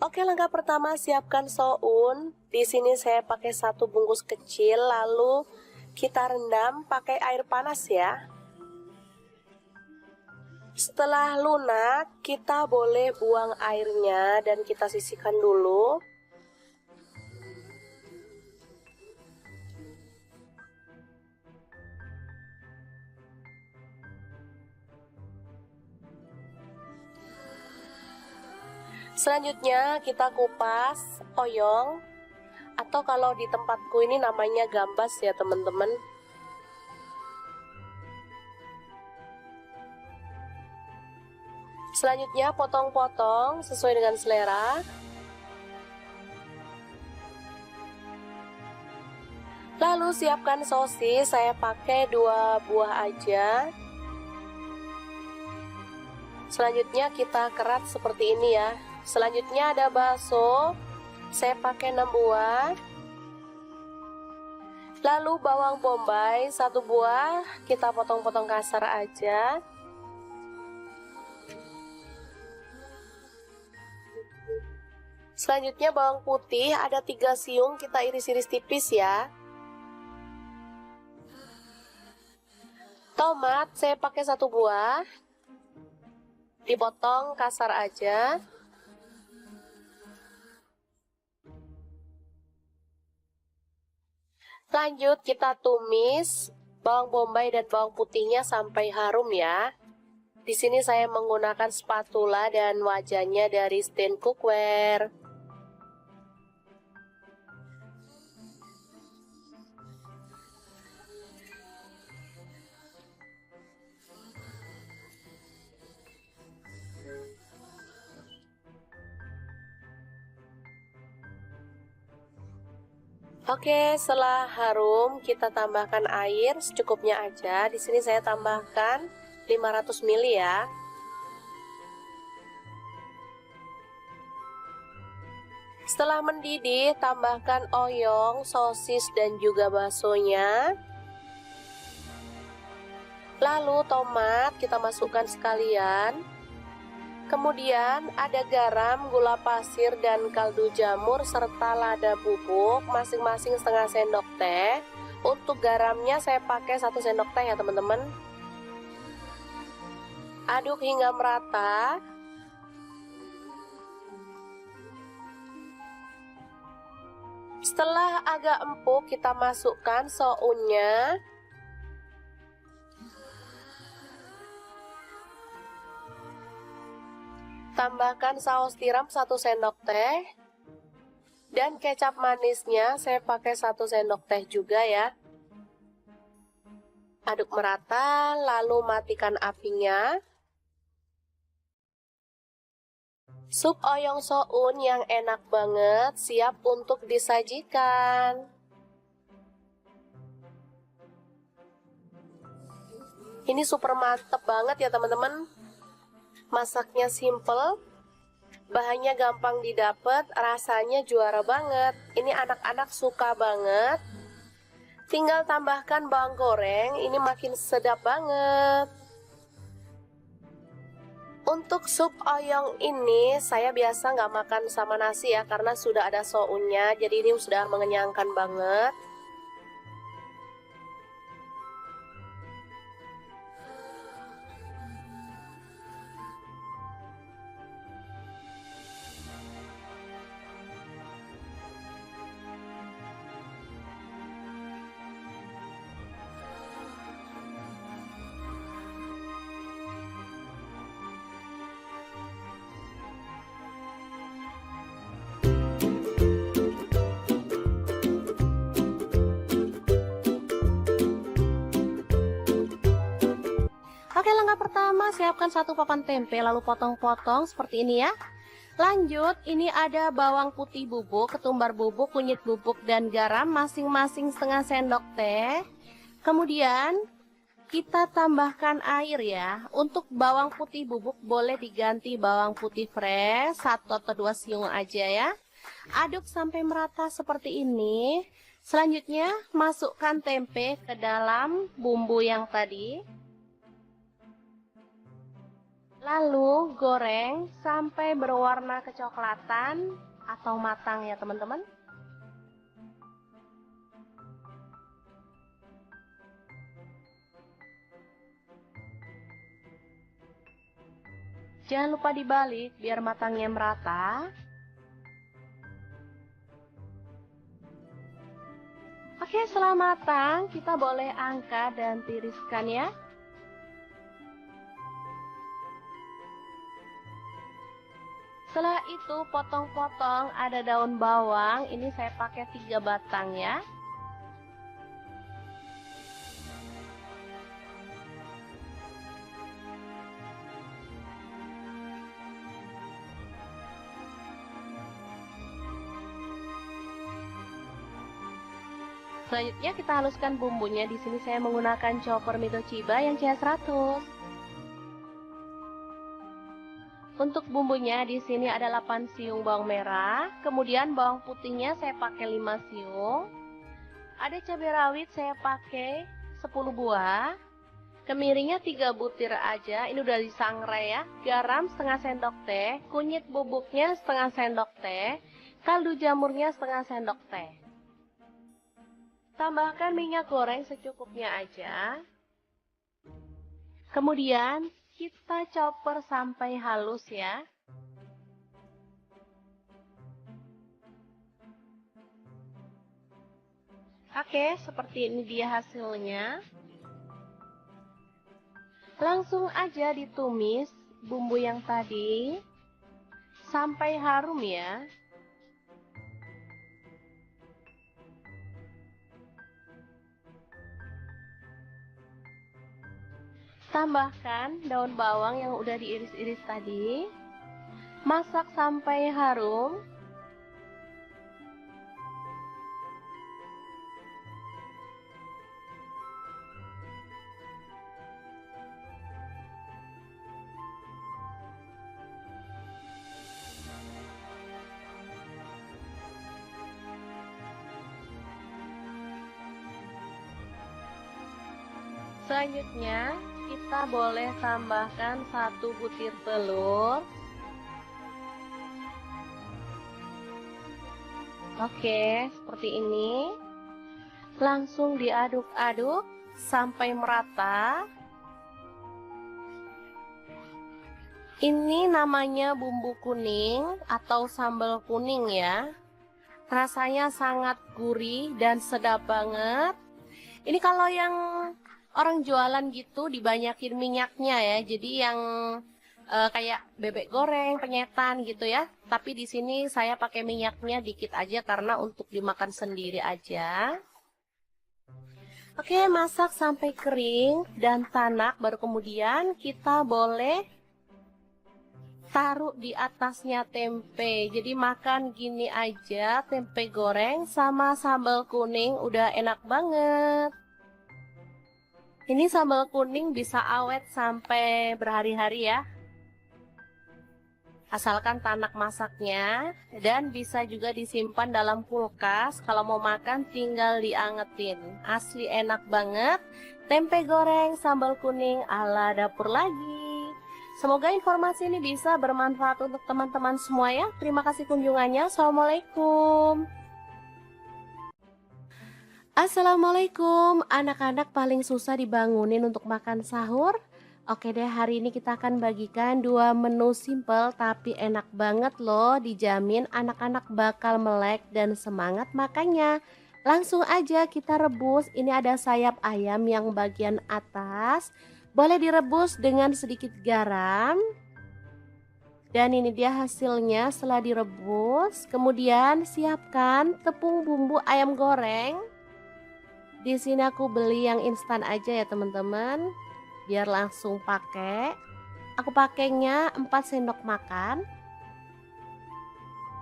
Oke, langkah pertama siapkan soun. Di sini saya pakai 1 bungkus kecil, lalu kita rendam pakai air panas ya. Setelah lunak, kita boleh buang airnya dan kita sisihkan dulu. Selanjutnya kita kupas oyong, atau kalau di tempatku ini namanya gambas ya teman-teman. Selanjutnya potong-potong sesuai dengan selera. Lalu siapkan sosis, saya pakai 2 buah aja. Selanjutnya kita kerat seperti ini ya. Selanjutnya ada bakso, saya pakai 6 buah. Lalu bawang bombay 1 buah, kita potong-potong kasar aja. Selanjutnya bawang putih ada 3 siung, kita iris-iris tipis ya. Tomat saya pakai 1 buah, dipotong kasar aja. Lanjut kita tumis bawang bombay dan bawang putihnya sampai harum ya. Di sini saya menggunakan spatula dan wajannya dari Stand Cookware. Oke, setelah harum kita tambahkan air secukupnya aja. Di sini saya tambahkan 500 ml ya. Setelah mendidih, tambahkan oyong, sosis dan juga baksonya. Lalu tomat kita masukkan sekalian. Kemudian ada garam, gula pasir, dan kaldu jamur serta lada bubuk masing-masing setengah sendok teh. Untuk garamnya saya pakai 1 sendok teh ya teman-teman. Aduk hingga merata. Setelah agak empuk kita masukkan sounnya. Tambahkan saus tiram 1 sendok teh. Dan kecap manisnya saya pakai 1 sendok teh juga ya. Aduk merata, lalu matikan apinya. Sup oyong soun yang enak banget siap untuk disajikan. Ini super mantep banget ya teman-teman. Masaknya simple, bahannya gampang didapat, rasanya juara banget. Ini anak-anak suka banget. Tinggal tambahkan bawang goreng, ini makin sedap banget. Untuk sup oyong ini saya biasa nggak makan sama nasi ya, karena sudah ada sounnya, jadi ini sudah mengenyangkan banget. langkah pertama, siapkan satu papan tempe lalu potong-potong seperti ini ya. Lanjut, ini ada bawang putih bubuk, ketumbar bubuk, kunyit bubuk, dan garam masing-masing setengah sendok teh. Kemudian kita tambahkan air ya. Untuk bawang putih bubuk boleh diganti bawang putih fresh, 1 atau 2 siung aja ya. Aduk sampai merata seperti ini. Selanjutnya masukkan tempe ke dalam bumbu yang tadi. Lalu goreng sampai berwarna kecoklatan atau matang ya teman-teman. Jangan lupa dibalik biar matangnya merata. Oke, setelah matang kita boleh angkat dan tiriskan ya. Setelah itu potong-potong ada daun bawang, ini saya pakai 3 batang ya. Selanjutnya kita haluskan bumbunya. Di sini saya menggunakan chopper Mitochiba yang CH100. Untuk bumbunya di sini ada 8 siung bawang merah, kemudian bawang putihnya saya pakai 5 siung. Ada cabai rawit saya pakai 10 buah. Kemiringnya 3 butir aja, ini udah disangrai ya. Garam setengah sendok teh, kunyit bubuknya setengah sendok teh, kaldu jamurnya setengah sendok teh. Tambahkan minyak goreng secukupnya aja. Kemudian kita chopper sampai halus ya. Oke, seperti ini dia hasilnya. Langsung aja ditumis bumbu yang tadi sampai harum ya. Tambahkan daun bawang yang udah diiris-iris tadi. Masak sampai harum. Selanjutnya kita boleh tambahkan 1 butir telur. Oke, seperti ini. Langsung diaduk-aduk sampai merata. Ini namanya bumbu kuning atau sambal kuning ya. Rasanya sangat gurih dan sedap banget. Ini kalau yang orang jualan gitu dibanyakin minyaknya ya. Jadi yang kayak bebek goreng, penyetan gitu ya. Tapi di sini saya pakai minyaknya dikit aja karena untuk dimakan sendiri aja. Oke, masak sampai kering dan tanak, baru kemudian kita boleh taruh di atasnya tempe. Jadi makan gini aja, tempe goreng sama sambal kuning udah enak banget. Ini sambal kuning bisa awet sampai berhari-hari ya. Asalkan tanak masaknya, dan bisa juga disimpan dalam kulkas. Kalau mau makan tinggal diangetin. Asli enak banget. Tempe goreng sambal kuning ala dapur lagi. Semoga informasi ini bisa bermanfaat untuk teman-teman semua ya. Terima kasih kunjungannya. Assalamualaikum. Assalamualaikum. Anak-anak paling susah dibangunin untuk makan sahur. Oke deh, hari ini kita akan bagikan 2 menu simple tapi enak banget loh. Dijamin anak-anak bakal melek dan semangat makannya. Langsung aja kita rebus. Ini ada sayap ayam yang bagian atas. Boleh direbus dengan sedikit garam. Dan ini dia hasilnya setelah direbus. Kemudian siapkan tepung bumbu ayam goreng. Di sini aku beli yang instan aja ya teman-teman. biar langsung pakai. Aku pakainya 4 sendok makan.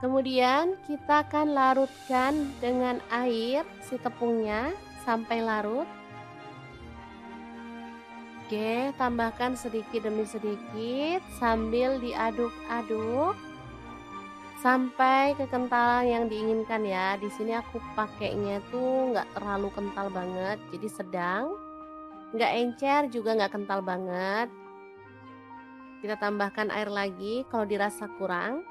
Kemudian kita akan larutkan dengan air si tepungnya sampai larut. Oke, tambahkan sedikit demi sedikit sambil diaduk-aduk sampai kekentalan yang diinginkan ya. Di sini aku pakainya tuh nggak terlalu kental banget, jadi sedang. Nggak encer juga nggak kental banget. Kita tambahkan air lagi kalau dirasa kurang.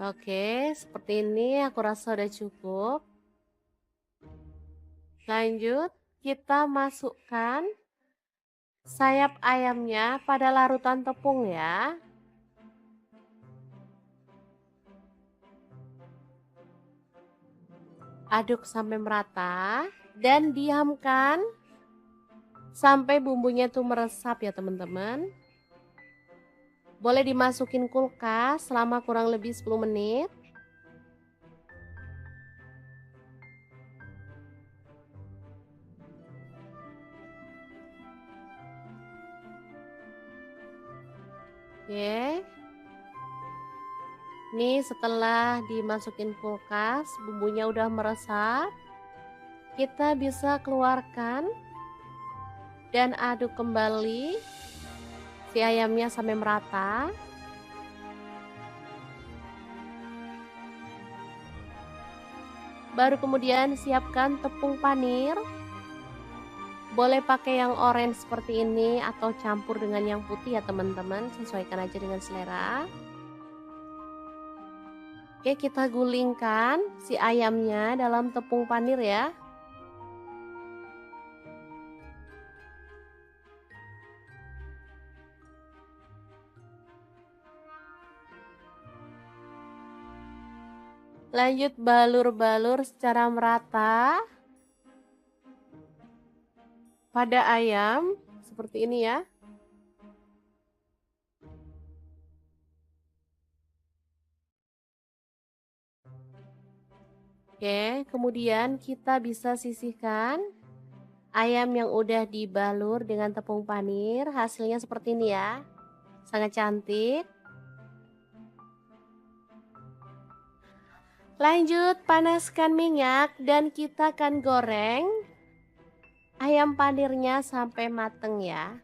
Oke, seperti ini aku rasa udah cukup. Lanjut, kita masukkan sayap ayamnya pada larutan tepung ya. Aduk sampai merata dan diamkan sampai bumbunya tuh meresap ya teman-teman. Boleh dimasukin kulkas selama kurang lebih 10 menit. Oke. Nih setelah dimasukin kulkas, bumbunya udah meresap. Kita bisa keluarkan dan aduk kembali si ayamnya sampai merata. Baru kemudian siapkan tepung panir. Boleh pakai yang orange seperti ini atau campur dengan yang putih ya teman-teman, sesuaikan aja dengan selera. Oke, kita gulingkan si ayamnya dalam tepung panir ya. Lanjut balur-balur secara merata pada ayam seperti ini ya. Oke, kemudian kita bisa sisihkan ayam yang udah dibalur dengan tepung panir. Hasilnya seperti ini ya. Sangat cantik. Lanjut, panaskan minyak dan kita akan goreng ayam panirnya sampai mateng ya.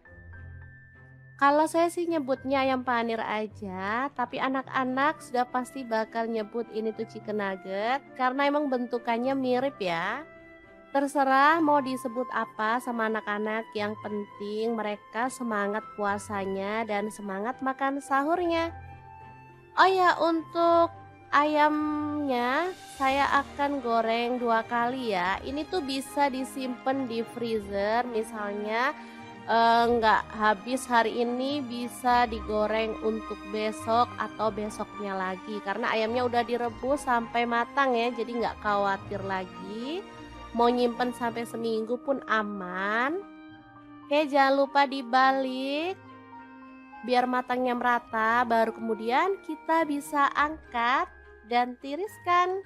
Kalau saya sih nyebutnya ayam panir aja, tapi anak-anak sudah pasti bakal nyebut ini tuh chicken nugget karena emang bentukannya mirip ya. Terserah mau disebut apa sama anak-anak, yang penting mereka semangat puasanya dan semangat makan sahurnya. Oh ya, untuk ayamnya saya akan goreng 2 kali ya. Ini tuh bisa disimpan di freezer, misalnya nggak habis hari ini bisa digoreng untuk besok atau besoknya lagi. Karena ayamnya udah direbus sampai matang ya, jadi nggak khawatir lagi. Mau nyimpen sampai seminggu pun aman. Oke, jangan lupa dibalik biar matangnya merata, baru kemudian kita bisa angkat dan tiriskan.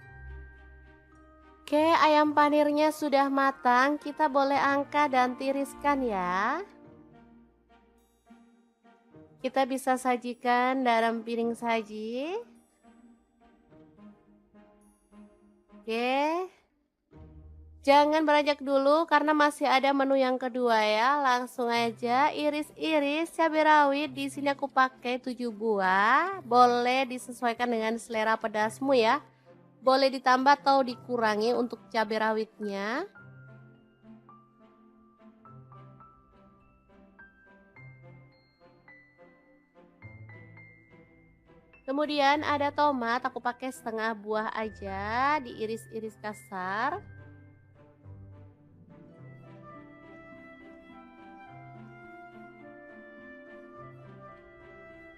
Oke, ayam panirnya sudah matang, kita boleh angkat dan tiriskan ya. Kita bisa sajikan dalam piring saji. Oke. Jangan beranjak dulu karena masih ada menu yang kedua ya. Langsung aja iris-iris cabai rawit. Di sini aku pakai 7 buah. Boleh disesuaikan dengan selera pedasmu ya. Boleh ditambah atau dikurangi untuk cabai rawitnya. Kemudian ada tomat, aku pakai setengah buah aja, diiris-iris kasar.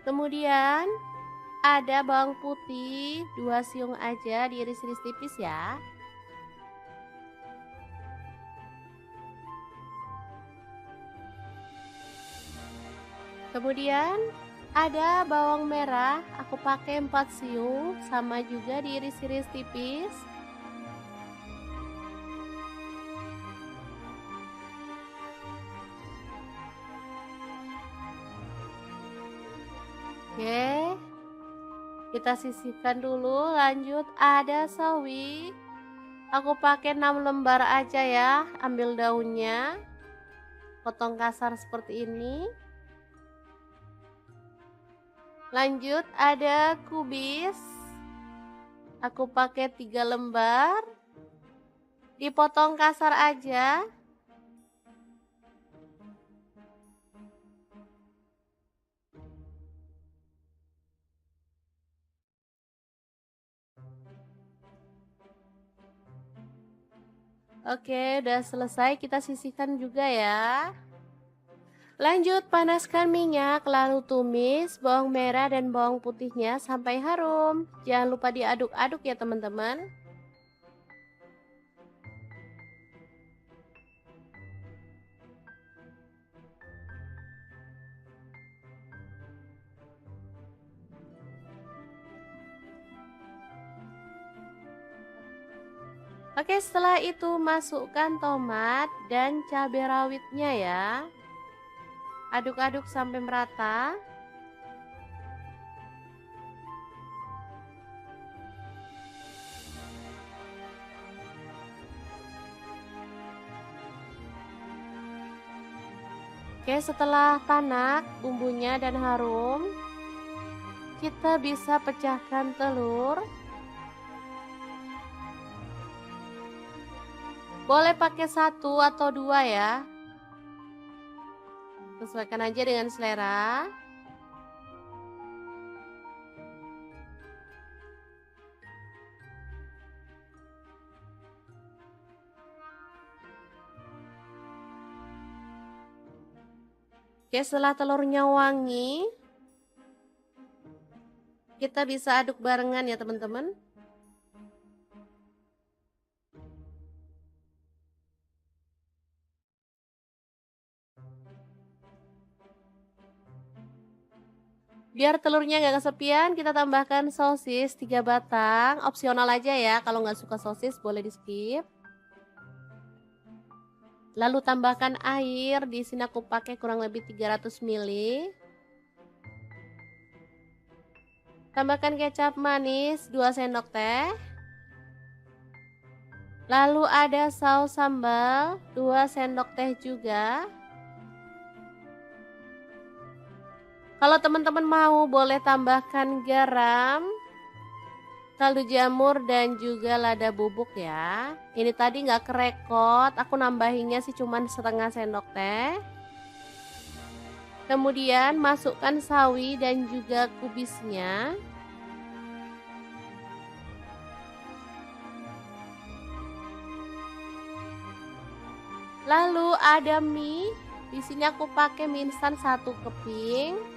Kemudian ada bawang putih 2 siung aja, diiris-iris tipis ya. Kemudian ada bawang merah, aku pakai 4 siung, sama juga diiris-iris tipis. Oke, kita sisihkan dulu. Lanjut ada sawi. Aku pakai 6 lembar aja ya. Ambil daunnya, potong kasar seperti ini. Lanjut ada kubis. Aku pakai 3 lembar. Dipotong kasar aja. Oke, udah selesai, kita sisihkan juga ya. Lanjut panaskan minyak, lalu tumis bawang merah dan bawang putihnya sampai harum. Jangan lupa diaduk-aduk ya teman-teman. Oke, setelah itu masukkan tomat dan cabai rawitnya ya. Aduk-aduk sampai merata. Oke, setelah tanak bumbunya dan harum, kita bisa pecahkan telur. Boleh pakai 1 atau 2 ya. Sesuaikan aja dengan selera. Oke, setelah telurnya wangi, kita bisa aduk barengan ya teman-teman. Biar telurnya nggak kesepian, kita tambahkan sosis 3 batang. Opsional aja ya, kalau nggak suka sosis boleh di skip. Lalu tambahkan air, di sini aku pakai kurang lebih 300 ml. Tambahkan kecap manis 2 sendok teh. Lalu ada saus sambal 2 sendok teh juga. Kalau teman-teman mau boleh tambahkan garam, kaldu jamur dan juga lada bubuk ya. Ini tadi nggak kerekot, aku nambahinnya sih cuman setengah sendok teh. Kemudian masukkan sawi dan juga kubisnya. Lalu ada mie, di sini aku pakai mie instan 1 keping.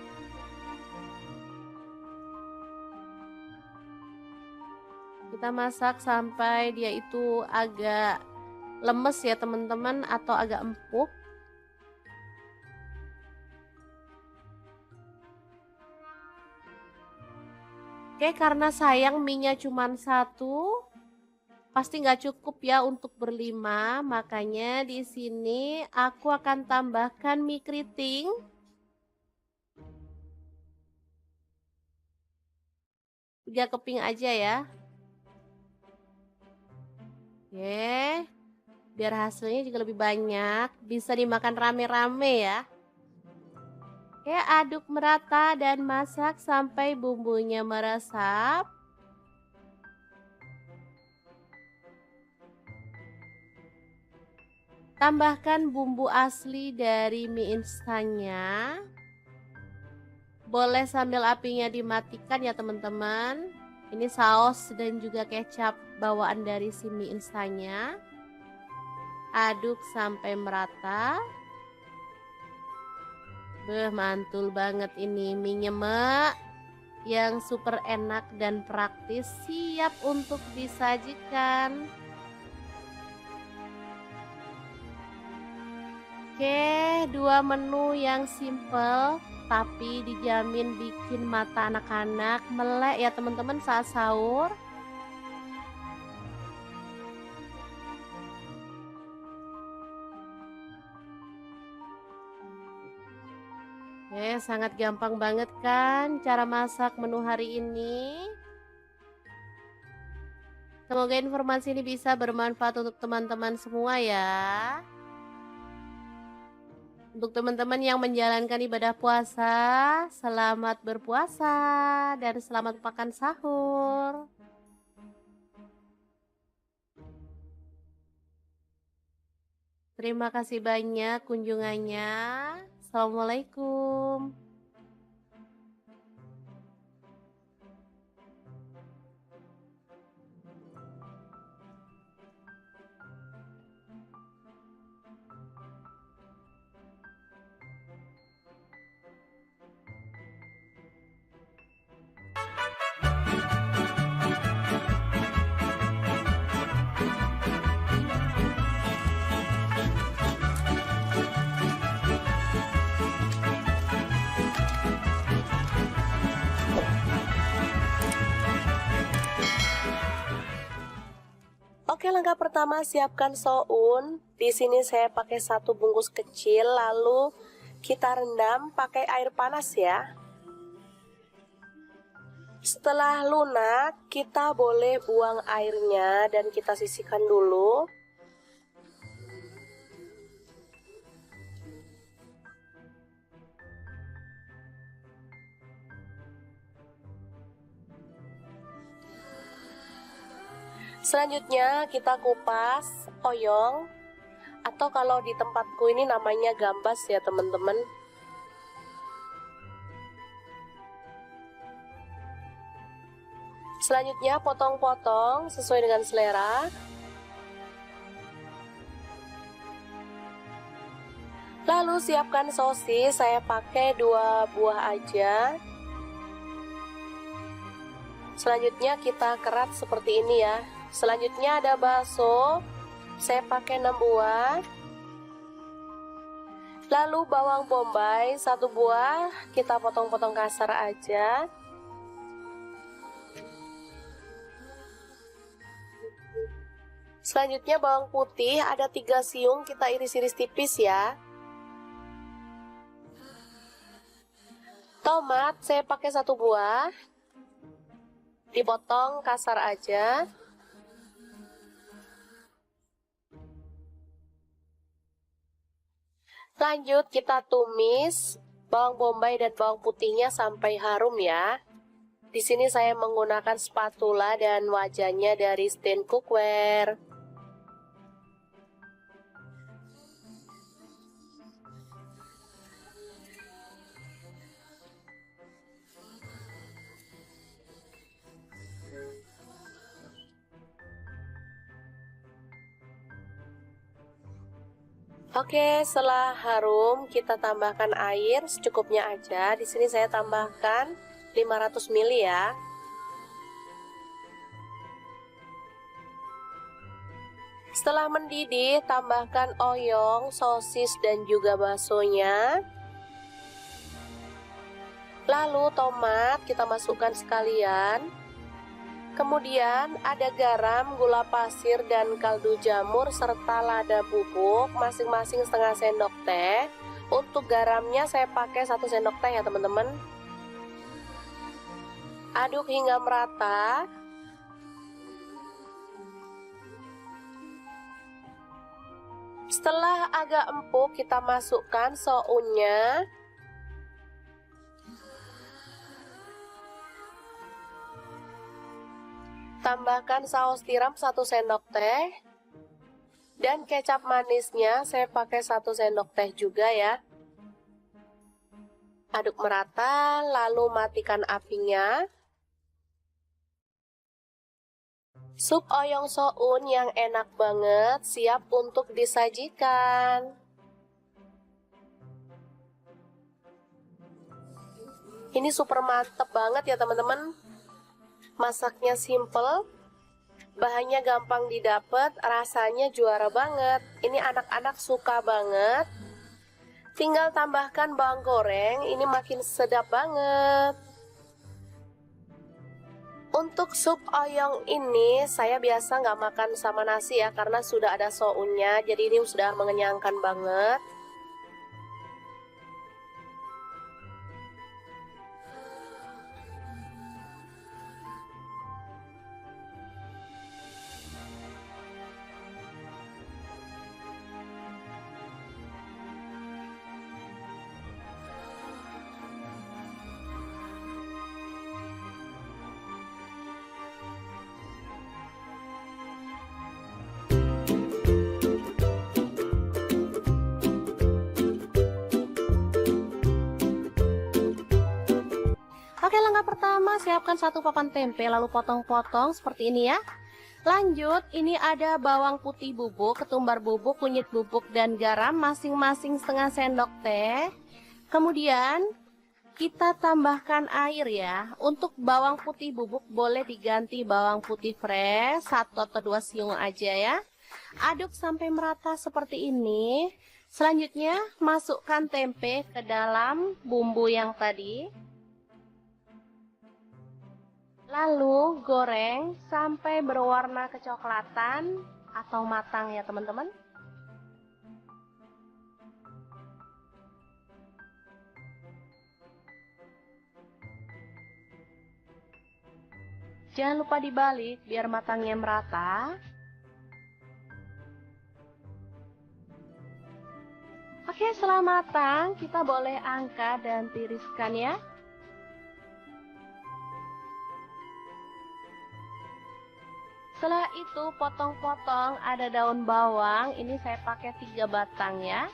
Kita masak sampai dia itu agak lemes ya teman-teman, atau agak empuk. Oke, karena sayang mie-nya cuma 1, pasti nggak cukup ya untuk berlima. Makanya di sini aku akan tambahkan mie keriting. Tiga keping aja ya. Oke, biar hasilnya juga lebih banyak, bisa dimakan rame-rame ya. Oke, aduk merata dan masak sampai bumbunya meresap. Tambahkan bumbu asli dari mie instannya. Boleh sambil apinya dimatikan ya teman-teman. Ini saus dan juga kecap bawaan dari si mie instannya. Aduk sampai merata. Mantul banget ini mie nyemek yang super enak dan praktis, siap untuk disajikan. Oke, 2 menu yang simple tapi dijamin bikin mata anak-anak melek ya teman-teman saat sahur. Sangat gampang banget kan cara masak menu hari ini. Semoga informasi ini bisa bermanfaat untuk teman-teman semua ya. Untuk teman-teman yang menjalankan ibadah puasa, selamat berpuasa dan selamat makan sahur. Terima kasih banyak kunjungannya. Assalamualaikum. Oke, langkah pertama siapkan soun. Di sini saya pakai 1 bungkus kecil, lalu kita rendam pakai air panas ya. Setelah lunak, kita boleh buang airnya dan kita sisihkan dulu. Selanjutnya kita kupas oyong, atau kalau di tempatku ini namanya gambas ya teman-teman. Selanjutnya potong-potong sesuai dengan selera. Lalu siapkan sosis, saya pakai 2 buah aja. Selanjutnya kita kerat seperti ini ya. Selanjutnya ada bakso, saya pakai 6 buah. Lalu bawang bombay 1 buah, kita potong-potong kasar aja. Selanjutnya bawang putih ada 3 siung, kita iris-iris tipis ya. Tomat saya pakai 1 buah, dipotong kasar aja. Lanjut kita tumis bawang bombay dan bawang putihnya sampai harum ya. Di sini saya menggunakan spatula dan wajannya dari Stand Cookware. Oke, setelah harum kita tambahkan air secukupnya aja. Di sini saya tambahkan 500 ml ya. Setelah mendidih, tambahkan oyong, sosis dan juga baksonya. Lalu tomat kita masukkan sekalian. Kemudian ada garam, gula pasir, dan kaldu jamur serta lada bubuk masing-masing setengah sendok teh. Untuk garamnya saya pakai 1 sendok teh ya teman-teman. Aduk hingga merata. Setelah agak empuk kita masukkan sounnya. Tambahkan saus tiram 1 sendok teh. Dan kecap manisnya saya pakai 1 sendok teh juga ya. Aduk merata, lalu matikan apinya. Sup oyong soun yang enak banget siap untuk disajikan. Ini super mantep banget ya teman-teman. Masaknya simple, bahannya gampang didapat, rasanya juara banget. Ini anak-anak suka banget. Tinggal tambahkan bawang goreng, ini makin sedap banget. Untuk sup oyong ini saya biasa nggak makan sama nasi ya, karena sudah ada sounnya, jadi ini sudah mengenyangkan banget. Oke, langkah pertama siapkan satu papan tempe lalu potong-potong seperti ini ya. Lanjut, ini ada bawang putih bubuk, ketumbar bubuk, kunyit bubuk, dan garam masing-masing setengah sendok teh. Kemudian kita tambahkan air ya. Untuk bawang putih bubuk boleh diganti bawang putih fresh 1 atau 2 siung aja ya. Aduk sampai merata seperti ini. Selanjutnya masukkan tempe ke dalam bumbu yang tadi. Lalu goreng sampai berwarna kecoklatan atau matang ya teman-teman. Jangan lupa dibalik biar matangnya merata. Oke, setelah matang kita boleh angkat dan tiriskan ya. Setelah itu potong-potong ada daun bawang, ini saya pakai 3 batang ya.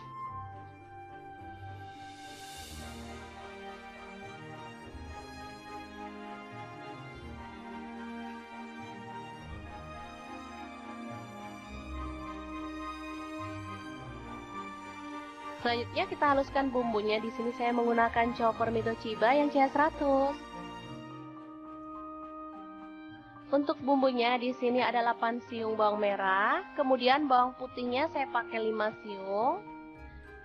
Selanjutnya kita haluskan bumbunya. Di sini saya menggunakan chopper Mitochiba yang CH100. Untuk bumbunya di sini ada 8 siung bawang merah, kemudian bawang putihnya saya pakai 5 siung.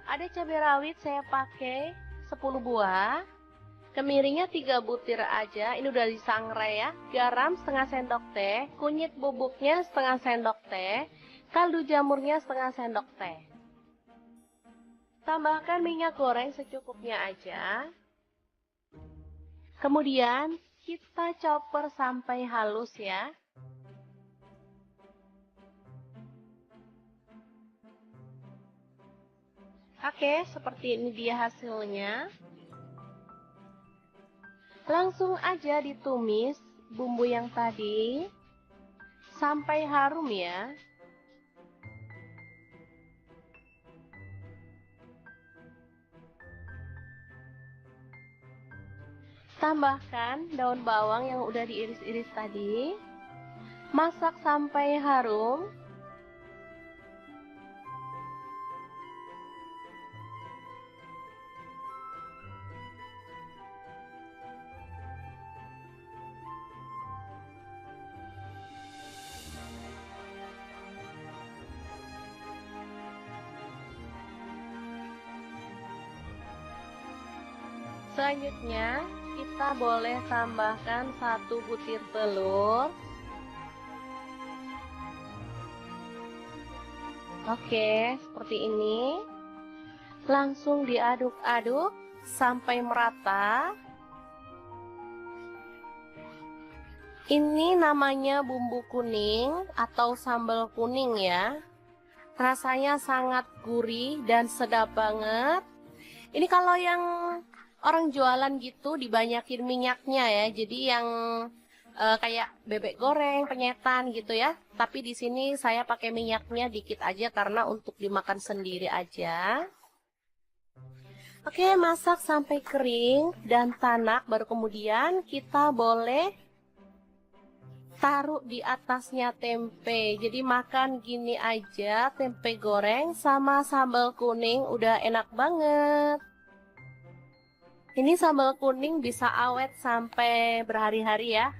Ada cabai rawit saya pakai 10 buah. Kemiringnya 3 butir aja, ini udah disangrai ya. Garam setengah sendok teh, kunyit bubuknya setengah sendok teh, kaldu jamurnya setengah sendok teh. Tambahkan minyak goreng secukupnya aja. Kemudian kita chopper sampai halus ya. Oke, seperti ini dia hasilnya. Langsung aja ditumis bumbu yang tadi sampai harum ya. Tambahkan daun bawang yang udah diiris-iris tadi. Masak sampai harum. Selanjutnya kita boleh tambahkan 1 butir telur. Oke, seperti ini. Langsung diaduk-aduk sampai merata. Ini namanya bumbu kuning atau sambal kuning ya. Rasanya sangat gurih dan sedap banget. Ini kalau yang orang jualan gitu dibanyakin minyaknya ya. Jadi yang kayak bebek goreng, penyetan gitu ya. Tapi di sini saya pakai minyaknya dikit aja karena untuk dimakan sendiri aja. Oke, masak sampai kering dan tanak, baru kemudian kita boleh taruh di atasnya tempe. Jadi makan gini aja, tempe goreng sama sambal kuning udah enak banget. Ini sambal kuning bisa awet sampai berhari-hari ya.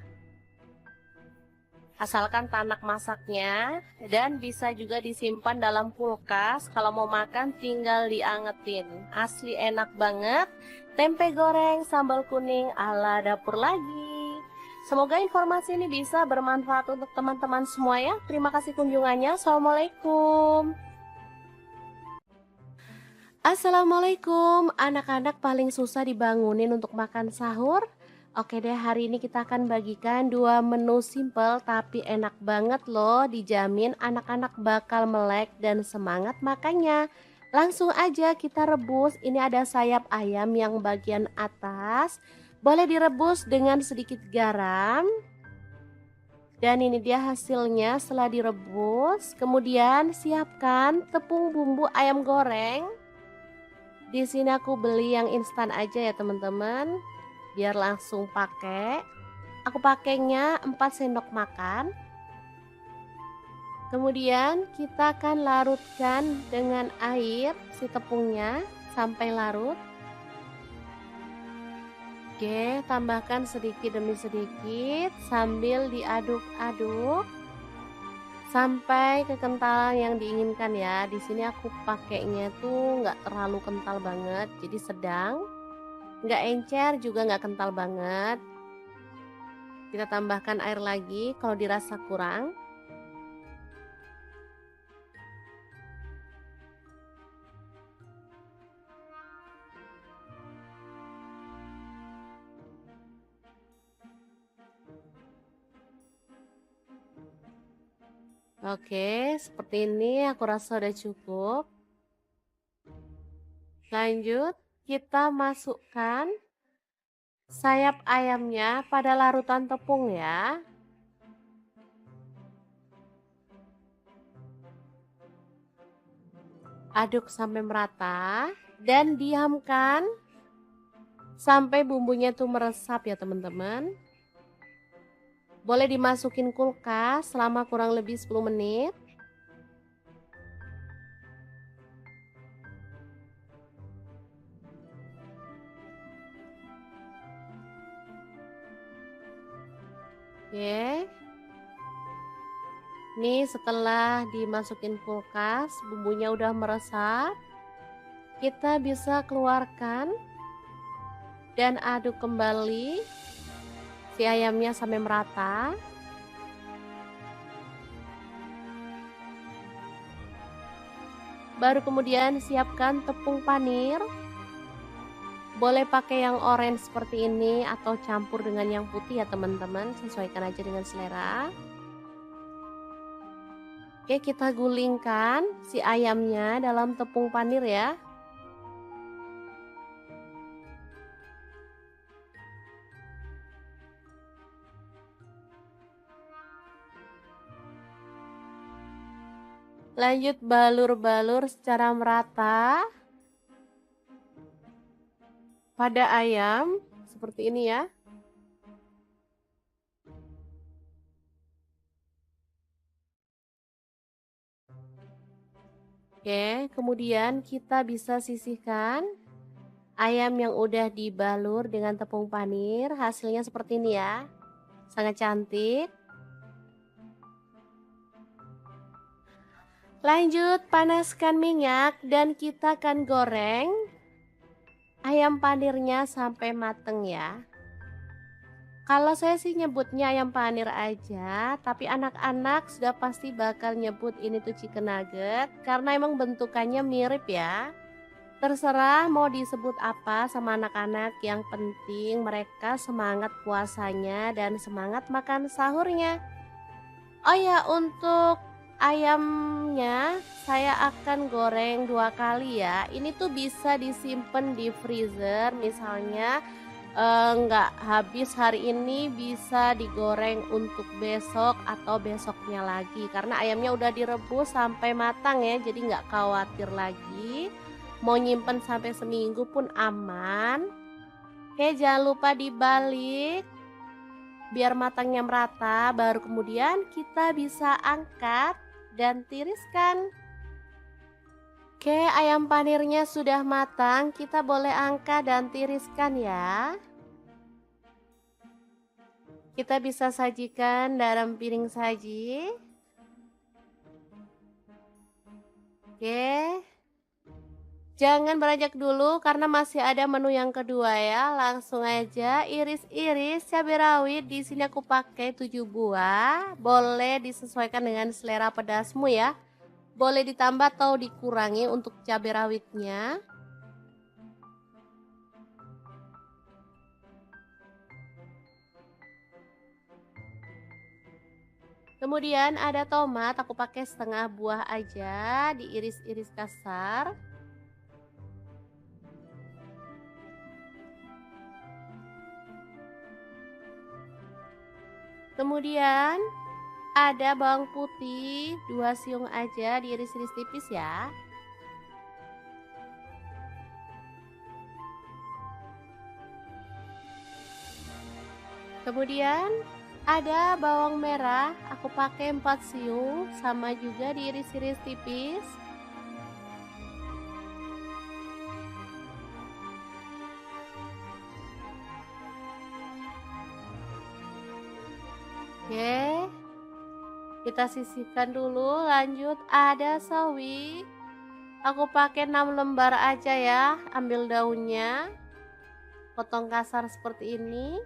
Asalkan tanak masaknya, dan bisa juga disimpan dalam kulkas. Kalau mau makan tinggal diangetin. Asli enak banget. Tempe goreng sambal kuning ala dapur lagi. Semoga informasi ini bisa bermanfaat untuk teman-teman semua ya. Terima kasih kunjungannya. Assalamualaikum. Assalamualaikum. Anak-anak paling susah dibangunin untuk makan sahur. Oke deh, hari ini kita akan bagikan dua menu simple tapi enak banget loh. Dijamin anak-anak bakal melek dan semangat makannya. Langsung aja kita rebus. Ini ada sayap ayam yang bagian atas. Boleh direbus dengan sedikit garam. Dan ini dia hasilnya setelah direbus. Kemudian siapkan tepung bumbu ayam goreng. Di sini aku beli yang instan aja ya teman-teman, biar langsung pakai. Aku pakainya 4 sendok makan. Kemudian kita akan larutkan dengan air si tepungnya sampai larut. Oke, tambahkan sedikit demi sedikit sambil diaduk-aduk sampai kekentalan yang diinginkan ya. Di sini aku pakainya tuh nggak terlalu kental banget, jadi sedang, nggak encer juga nggak kental banget. Kita tambahkan air lagi kalau dirasa kurang. Oke, seperti ini aku rasa udah cukup. Lanjut, kita masukkan sayap ayamnya pada larutan tepung ya. Aduk sampai merata dan diamkan sampai bumbunya tuh meresap ya teman-teman. Boleh dimasukin kulkas selama kurang lebih 10 menit. Oke. Nih setelah dimasukin kulkas, bumbunya udah meresap. Kita bisa keluarkan dan aduk kembali si ayamnya sampai merata. Baru kemudian siapkan tepung panir. Boleh pakai yang orange seperti ini atau campur dengan yang putih ya teman-teman, sesuaikan aja dengan selera. Oke, kita gulingkan si ayamnya dalam tepung panir ya. Lanjut balur-balur secara merata pada ayam seperti ini ya. Oke, kemudian kita bisa sisihkan ayam yang udah dibalur dengan tepung panir. Hasilnya seperti ini ya. Sangat cantik. Lanjut, panaskan minyak dan kita akan goreng ayam panirnya sampai mateng ya. Kalau saya sih nyebutnya ayam panir aja, tapi anak-anak sudah pasti bakal nyebut ini tuh chicken nugget karena emang bentukannya mirip ya. Terserah mau disebut apa sama anak-anak, yang penting mereka semangat puasanya dan semangat makan sahurnya. Oh ya, untuk ayamnya saya akan goreng 2 kali ya. Ini tuh bisa disimpan di freezer, misalnya nggak habis hari ini bisa digoreng untuk besok atau besoknya lagi. Karena ayamnya udah direbus sampai matang ya, jadi nggak khawatir lagi. Mau nyimpen sampai seminggu pun aman. Oke, jangan lupa dibalik biar matangnya merata, baru kemudian kita bisa angkat dan tiriskan. Oke, ayam panirnya sudah matang, kita boleh angkat dan tiriskan ya. Kita bisa sajikan dalam piring saji. Oke. Jangan beranjak dulu karena masih ada menu yang kedua ya. Langsung aja iris-iris cabai rawit. Di sini aku pakai 7 buah. Boleh disesuaikan dengan selera pedasmu ya. Boleh ditambah atau dikurangi untuk cabai rawitnya. Kemudian ada tomat, aku pakai setengah buah aja, diiris-iris kasar. Kemudian ada bawang putih, 2 siung aja, diiris-iris tipis ya. Kemudian ada bawang merah, aku pakai 4 siung, sama juga diiris-iris tipis. Oke, kita sisihkan dulu. Lanjut ada sawi, aku pakai 6 lembar aja ya. Ambil daunnya, potong kasar seperti ini.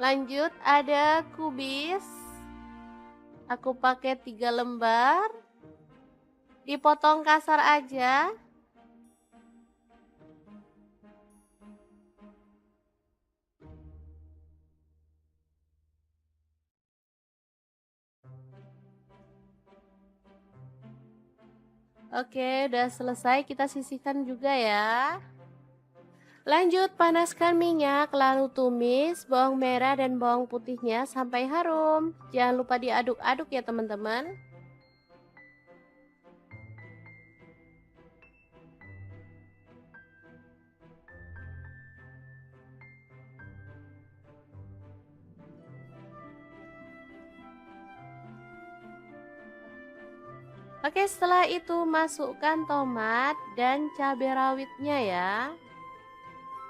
Lanjut ada kubis, aku pakai 3 lembar, dipotong kasar aja. Oke, udah selesai, kita sisihkan juga ya. Lanjut panaskan minyak, lalu tumis bawang merah dan bawang putihnya sampai harum. Jangan lupa diaduk-aduk ya teman-teman. Oke, setelah itu masukkan tomat dan cabai rawitnya ya.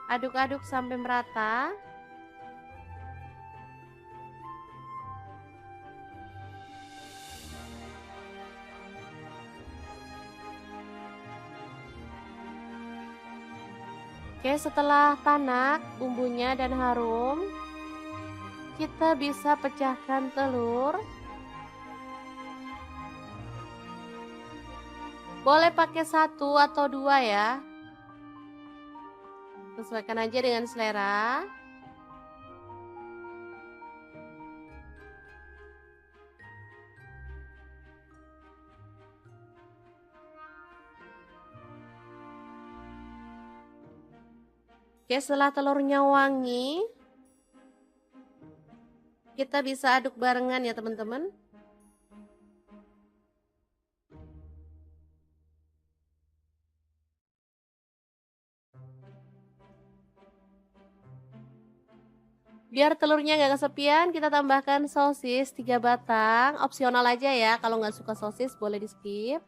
Aduk-aduk sampai merata. Oke, setelah tanak bumbunya dan harum, kita bisa pecahkan telur. Boleh pakai 1 atau 2 ya. Sesuaikan aja dengan selera. Oke, setelah telurnya wangi, kita bisa aduk barengan ya teman-teman. Biar telurnya nggak kesepian, kita tambahkan sosis 3 batang. Opsional aja ya, kalau nggak suka sosis boleh di skip.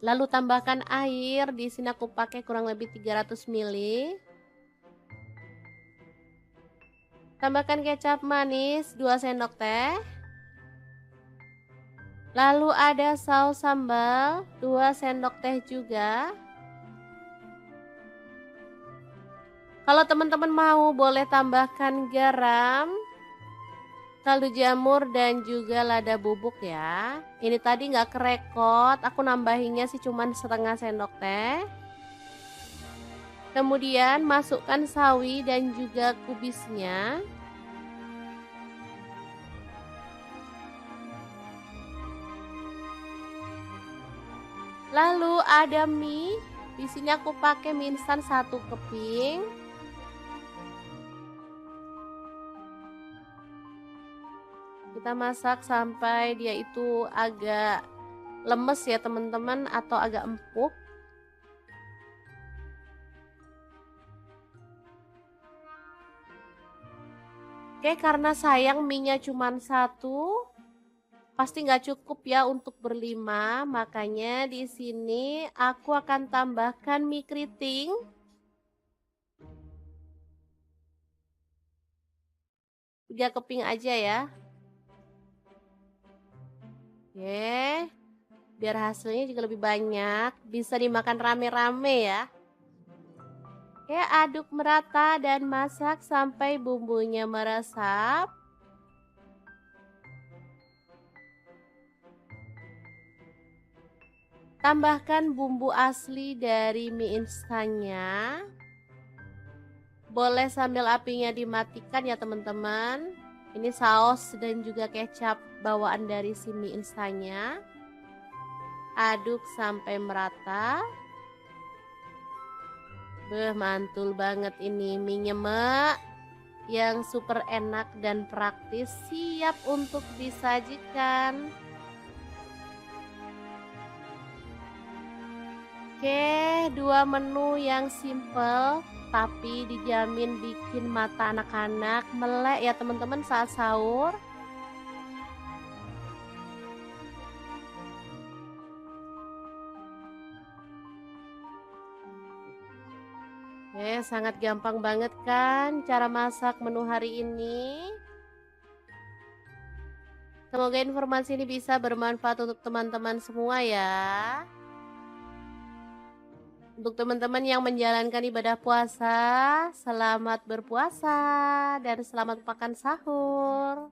Lalu tambahkan air, di sini aku pakai kurang lebih 300 ml. Tambahkan kecap manis 2 sendok teh. Lalu ada saus sambal 2 sendok teh juga. Kalau teman-teman mau boleh tambahkan garam, kaldu jamur dan juga lada bubuk ya. Ini tadi nggak kerekot, aku nambahinnya sih cuman setengah sendok teh. Kemudian masukkan sawi dan juga kubisnya. Lalu ada mie, di sini aku pakai mie instan 1 keping. Kita masak sampai dia itu agak lemes ya teman-teman, atau agak empuk. Oke, karena sayang mie-nya cuma 1, pasti nggak cukup ya untuk berlima. Makanya di sini aku akan tambahkan mie keriting. 3 keping aja ya. Oke, biar hasilnya juga lebih banyak, bisa dimakan rame-rame ya. Oke, aduk merata dan masak sampai bumbunya meresap. Tambahkan bumbu asli dari mie instannya. Boleh sambil apinya dimatikan ya teman-teman. Ini saus dan juga kecap bawaan dari si mie instannya. Aduk sampai merata. Mantul banget ini mie mak yang super enak dan praktis, siap untuk disajikan. Oke, 2 menu yang simple tapi dijamin bikin mata anak-anak melek ya teman-teman saat sahur. Sangat gampang banget kan cara masak menu hari ini. Semoga informasi ini bisa bermanfaat untuk teman-teman semua ya. Untuk teman-teman yang menjalankan ibadah puasa, selamat berpuasa dan selamat makan sahur.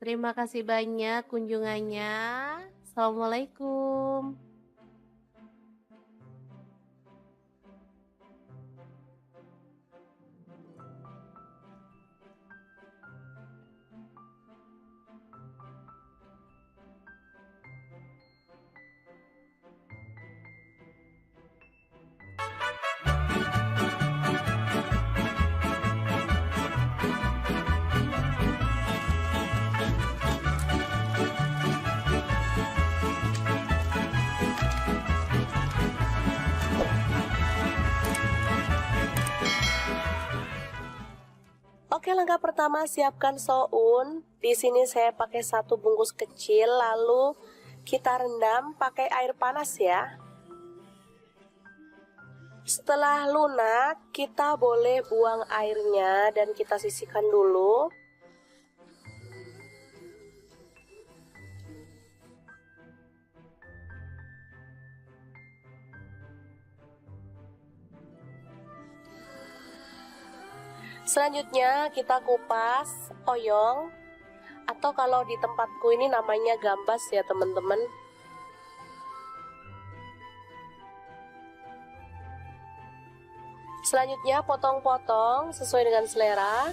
Terima kasih banyak kunjungannya. Assalamualaikum. Oke, langkah pertama siapkan soun. Di sini saya pakai 1 bungkus kecil, lalu kita rendam pakai air panas ya. Setelah lunak, kita boleh buang airnya dan kita sisihkan dulu. Selanjutnya kita kupas oyong, atau kalau di tempatku ini namanya gambas ya teman-teman. Selanjutnya potong-potong sesuai dengan selera.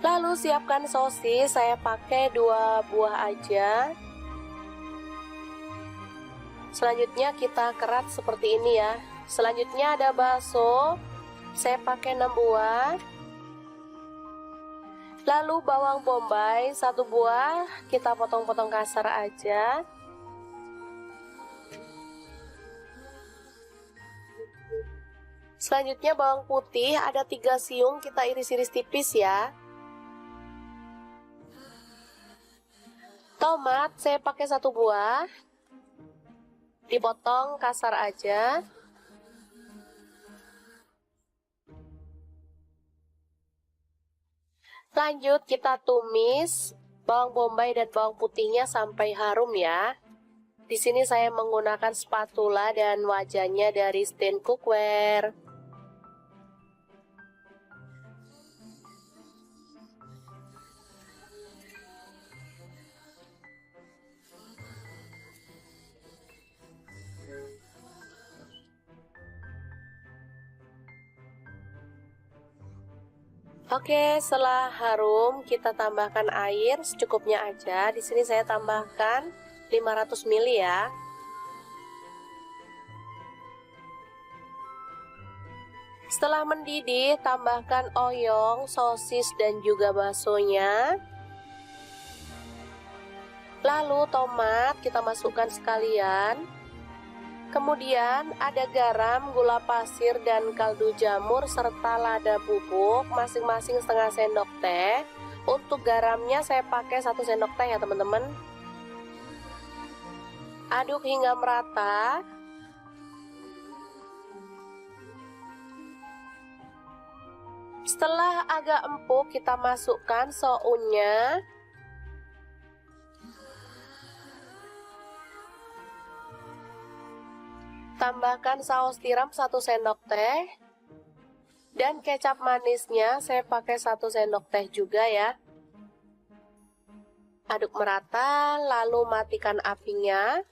Lalu siapkan sosis, saya pakai 2 buah aja. Selanjutnya kita kerat seperti ini ya. Selanjutnya ada bakso, saya pakai 6 buah. Lalu bawang bombay 1 buah, kita potong-potong kasar aja. Selanjutnya bawang putih ada 3 siung, kita iris-iris tipis ya. Tomat saya pakai 1 buah, dipotong kasar aja. Lanjut kita tumis bawang bombay dan bawang putihnya sampai harum ya. Di sini saya menggunakan spatula dan wajannya dari Stand Cookware. Oke, setelah harum kita tambahkan air secukupnya aja. Di sini saya tambahkan 500 ml ya. Setelah mendidih, tambahkan oyong, sosis dan juga baksonya. Lalu tomat kita masukkan sekalian. Kemudian ada garam, gula pasir, dan kaldu jamur serta lada bubuk masing-masing setengah sendok teh. Untuk garamnya saya pakai 1 sendok teh ya teman-teman. Aduk hingga merata. Setelah agak empuk, kita masukkan sounnya. Tambahkan saus tiram 1 sendok teh. Dan kecap manisnya saya pakai 1 sendok teh juga ya. Aduk merata, lalu matikan apinya.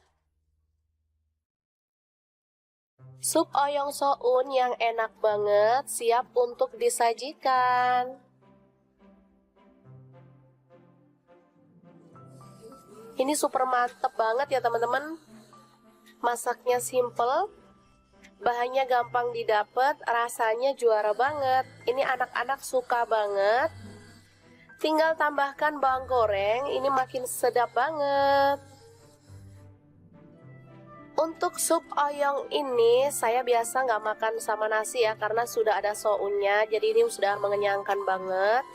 Sup oyong soun yang enak banget siap untuk disajikan. Ini super mantep banget ya teman-teman. Masaknya simple, bahannya gampang didapat, rasanya juara banget. Ini anak-anak suka banget. Tinggal tambahkan bawang goreng, ini makin sedap banget. Untuk sup oyong ini saya biasa nggak makan sama nasi ya, karena sudah ada sounnya, jadi ini sudah mengenyangkan banget.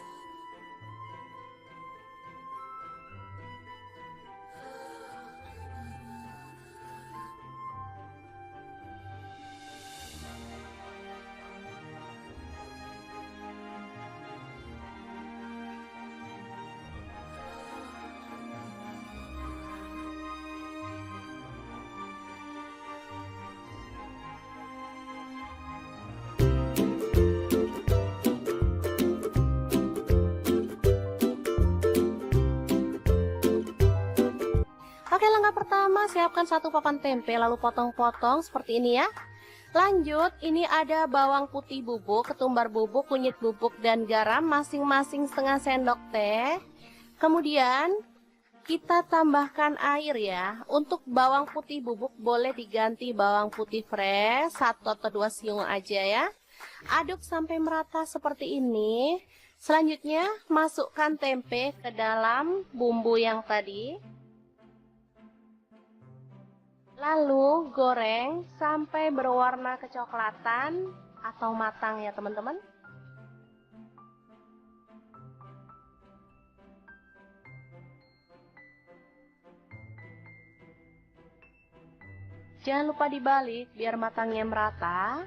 Oke, langkah pertama siapkan 1 papan tempe lalu potong-potong seperti ini ya. Lanjut, ini ada bawang putih bubuk, ketumbar bubuk, kunyit bubuk, dan garam masing-masing setengah sendok teh. Kemudian kita tambahkan air ya. Untuk bawang putih bubuk boleh diganti bawang putih fresh 1 atau 2 siung aja ya. Aduk sampai merata seperti ini. Selanjutnya masukkan tempe ke dalam bumbu yang tadi. Lalu goreng sampai berwarna kecoklatan atau matang ya teman-teman. Jangan lupa dibalik biar matangnya merata.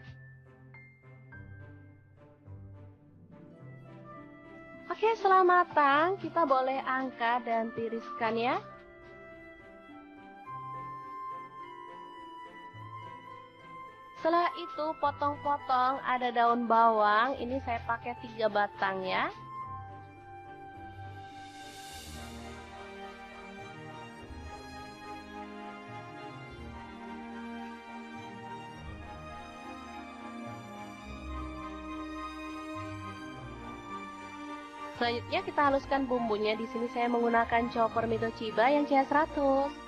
Oke, setelah matang kita boleh angkat dan tiriskan ya. Setelah itu potong-potong ada daun bawang, ini saya pakai 3 batang ya. Selanjutnya kita haluskan bumbunya. Di sini saya menggunakan chopper Mito Chiba yang CH100.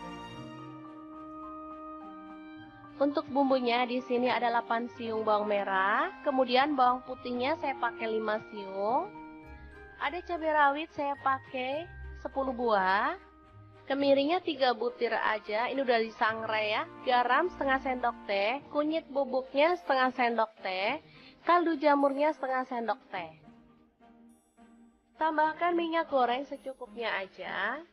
Untuk bumbunya di sini ada 8 siung bawang merah, kemudian bawang putihnya saya pakai 5 siung. Ada cabai rawit saya pakai 10 buah. Kemiringnya 3 butir aja, ini udah disangrai ya. Garam setengah sendok teh, kunyit bubuknya setengah sendok teh, kaldu jamurnya setengah sendok teh. Tambahkan minyak goreng secukupnya aja.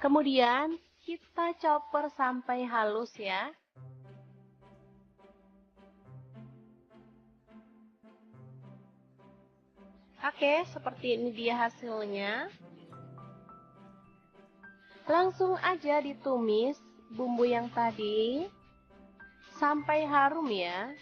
Kemudian kita chopper sampai halus ya. Oke, seperti ini dia hasilnya. Langsung aja ditumis bumbu yang tadi sampai harum ya.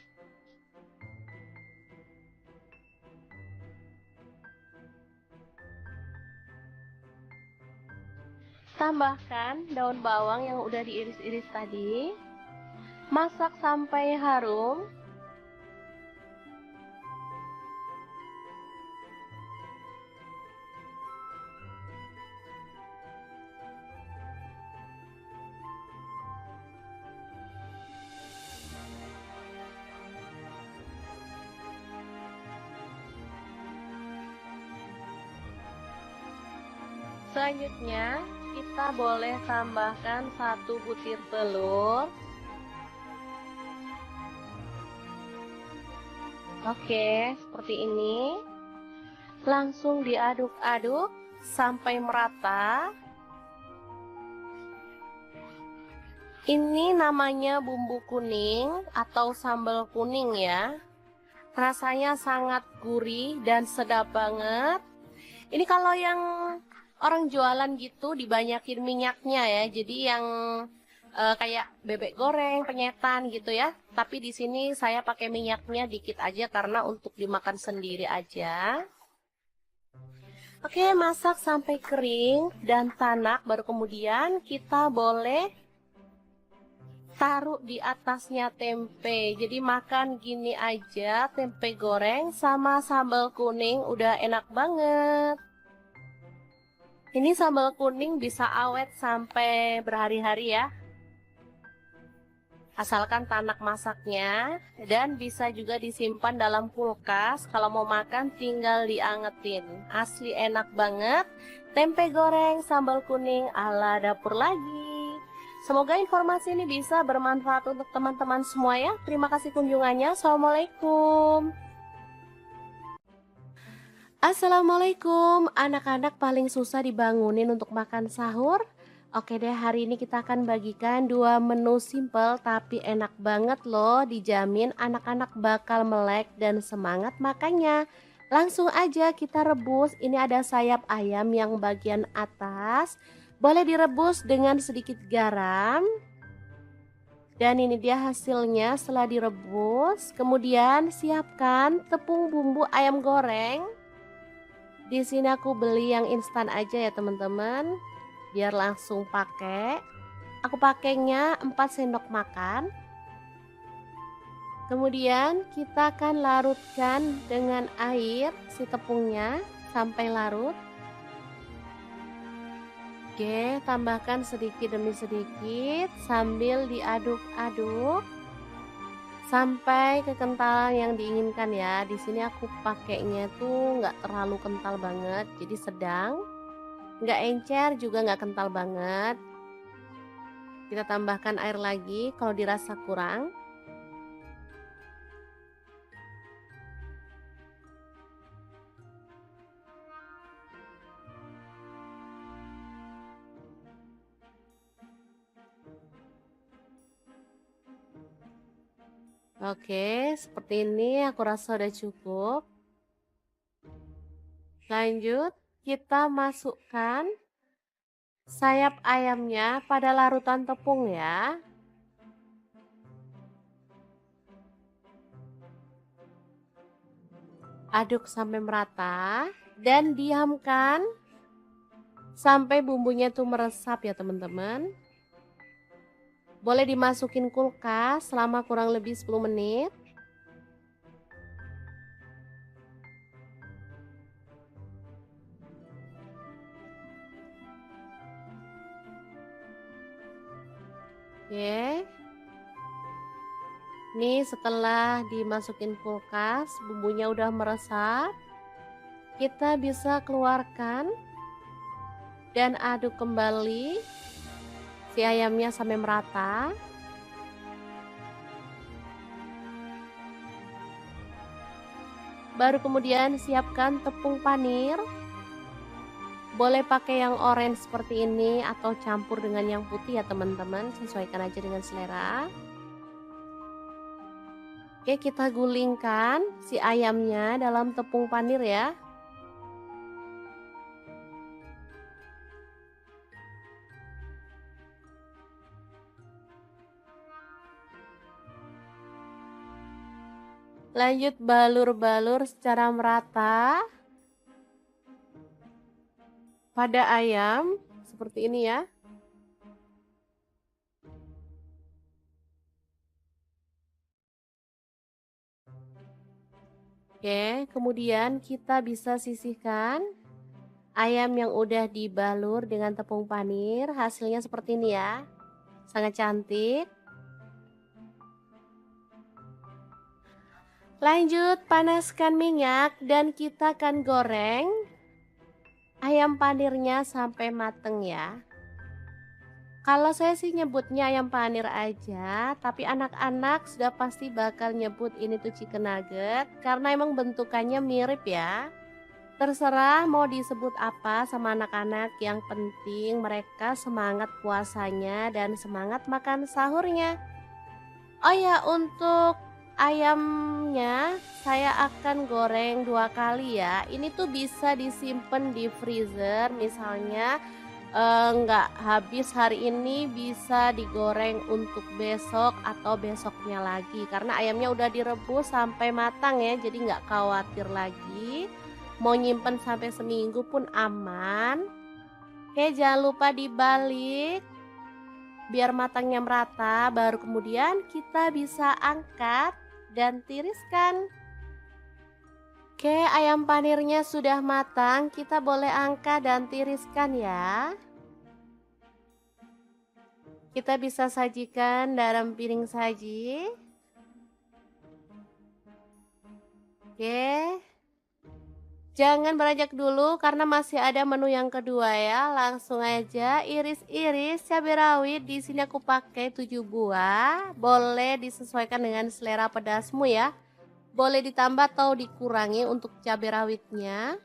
Tambahkan daun bawang yang udah diiris-iris tadi. Masak sampai harum. Selanjutnya kita boleh tambahkan 1 butir telur. Oke, seperti ini. Langsung diaduk-aduk sampai merata. Ini namanya bumbu kuning atau sambal kuning ya. Rasanya sangat gurih dan sedap banget. Ini kalau yang orang jualan gitu dibanyakin minyaknya ya. Jadi yang kayak bebek goreng, penyetan gitu ya. Tapi di sini saya pakai minyaknya dikit aja karena untuk dimakan sendiri aja. Oke, masak sampai kering dan tanak, baru kemudian kita boleh taruh di atasnya tempe. Jadi makan gini aja, tempe goreng sama sambal kuning udah enak banget. Ini sambal kuning bisa awet sampai berhari-hari ya. Asalkan tanak masaknya, dan bisa juga disimpan dalam kulkas. Kalau mau makan tinggal diangetin. Asli enak banget. Tempe goreng sambal kuning ala dapur lagi. Semoga informasi ini bisa bermanfaat untuk teman-teman semua ya. Terima kasih kunjungannya. Assalamualaikum. Assalamualaikum. Anak-anak paling susah dibangunin untuk makan sahur. Oke deh, hari ini kita akan bagikan dua menu simple tapi enak banget loh. Dijamin anak-anak bakal melek dan semangat makannya. Langsung aja kita rebus. Ini ada sayap ayam yang bagian atas. Boleh direbus dengan sedikit garam. Dan ini dia hasilnya setelah direbus. Kemudian siapkan tepung bumbu ayam goreng. Di sini aku beli yang instan aja ya teman-teman, biar langsung pakai. Aku pakainya 4 sendok makan. Kemudian kita akan larutkan dengan air si tepungnya sampai larut. Oke, tambahkan sedikit demi sedikit sambil diaduk-aduk sampai kekentalan yang diinginkan ya. Di sini aku pakainya tuh nggak terlalu kental banget, jadi sedang. Nggak encer juga nggak kental banget. Kita tambahkan air lagi kalau dirasa kurang. Oke, seperti ini aku rasa udah cukup. Lanjut, kita masukkan sayap ayamnya pada larutan tepung ya. Aduk sampai merata dan diamkan sampai bumbunya tuh meresap ya teman-teman. Boleh dimasukin kulkas selama kurang lebih 10 menit. Oke. Nih setelah dimasukin kulkas, bumbunya udah meresap. Kita bisa keluarkan dan aduk kembali si ayamnya sampai merata. Baru kemudian siapkan tepung panir. Boleh pakai yang orange seperti ini atau campur dengan yang putih ya teman-teman, sesuaikan aja dengan selera. Oke, kita gulingkan si ayamnya dalam tepung panir ya. Lanjut balur-balur secara merata pada ayam seperti ini ya. Oke, kemudian kita bisa sisihkan ayam yang udah dibalur dengan tepung panir. Hasilnya seperti ini ya. Sangat cantik. Lanjut, panaskan minyak dan kita akan goreng ayam panirnya sampai mateng ya. Kalau saya sih nyebutnya ayam panir aja, tapi anak-anak sudah pasti bakal nyebut ini tuh chicken nugget karena emang bentukannya mirip ya. Terserah mau disebut apa sama anak-anak, yang penting mereka semangat puasanya dan semangat makan sahurnya. Oh ya, untuk ayamnya saya akan goreng 2 kali ya. Ini tuh bisa disimpan di freezer, misalnya nggak habis hari ini bisa digoreng untuk besok atau besoknya lagi. Karena ayamnya udah direbus sampai matang ya, jadi nggak khawatir lagi. Mau nyimpen sampai seminggu pun aman. Oke, jangan lupa dibalik biar matangnya merata, baru kemudian kita bisa angkat dan tiriskan. Oke, ayam panirnya sudah matang, kita boleh angkat dan tiriskan ya. Kita bisa sajikan dalam piring saji. Oke. Jangan beranjak dulu karena masih ada menu yang kedua ya. Langsung aja iris-iris cabai rawit. Di sini aku pakai 7 buah. Boleh disesuaikan dengan selera pedasmu ya. Boleh ditambah atau dikurangi untuk cabai rawitnya.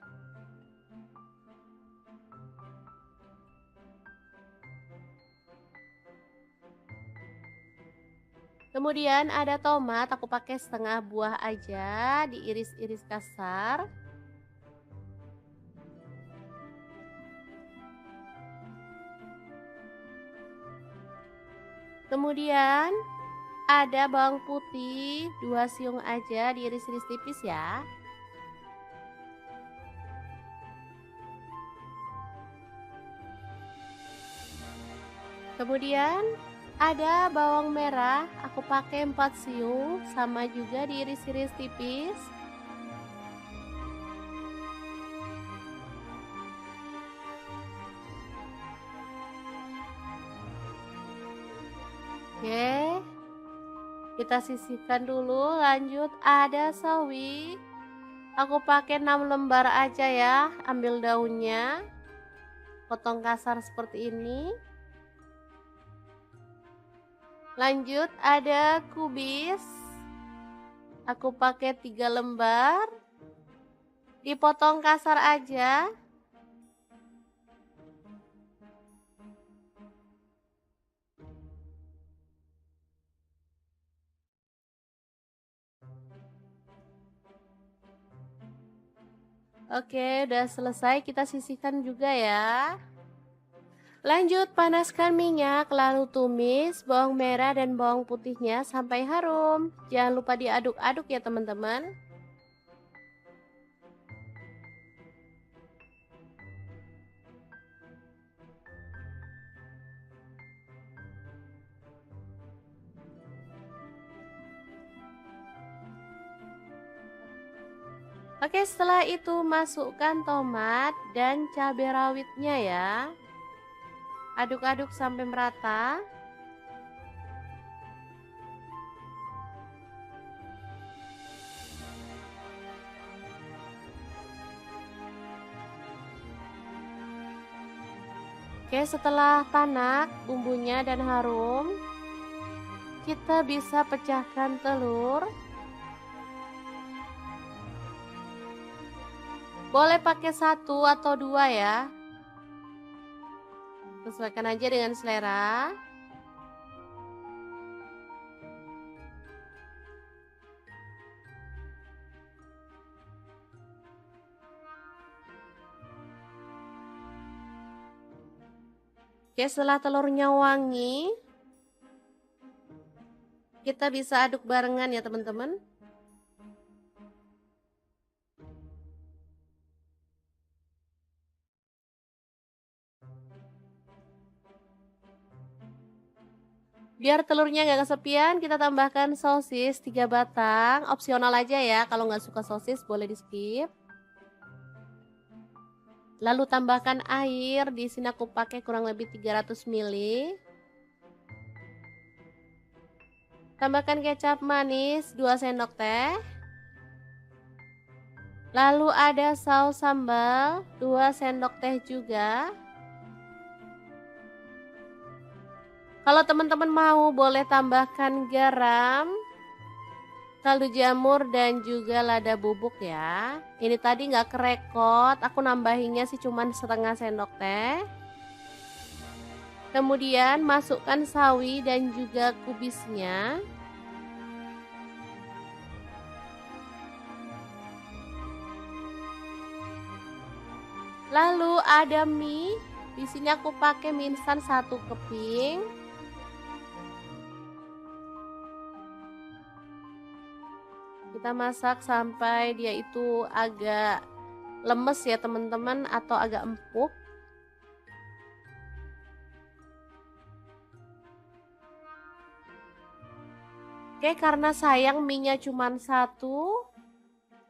Kemudian ada tomat, aku pakai setengah buah aja, diiris-iris kasar. Kemudian ada bawang putih 2 siung aja, diiris-iris tipis ya. Kemudian ada bawang merah, aku pakai 4 siung, sama juga diiris-iris tipis. Oke, kita sisihkan dulu. Lanjut ada sawi, aku pakai 6 lembar aja ya. Ambil daunnya, potong kasar seperti ini. Lanjut ada kubis, aku pakai 3 lembar, dipotong kasar aja. Oke, udah selesai, kita sisihkan juga ya. Lanjut panaskan minyak, lalu tumis bawang merah dan bawang putihnya sampai harum. Jangan lupa diaduk-aduk ya teman-teman. Oke, setelah itu masukkan tomat dan cabai rawitnya ya. Aduk-aduk sampai merata. Oke, setelah tanak bumbunya dan harum, kita bisa pecahkan telur. Boleh pakai 1 atau 2 ya. Sesuaikan aja dengan selera. Oke, setelah telurnya wangi, kita bisa aduk barengan ya teman-teman. Biar telurnya nggak kesepian, kita tambahkan sosis 3 batang. Opsional aja ya, kalau nggak suka sosis boleh di skip. Lalu tambahkan air, di sini aku pakai kurang lebih 300 ml. Tambahkan kecap manis 2 sendok teh. Lalu ada saus sambal 2 sendok teh juga. Kalau teman-teman mau boleh tambahkan garam kaldu jamur dan juga lada bubuk ya. Ini tadi nggak kerekot, aku nambahinnya sih cuman setengah sendok teh. Kemudian masukkan sawi dan juga kubisnya. Lalu ada mie. Di sini aku pakai mie instan 1 keping. Kita masak sampai dia itu agak lemes ya teman-teman, atau agak empuk. Oke, karena sayang mie-nya cuma 1,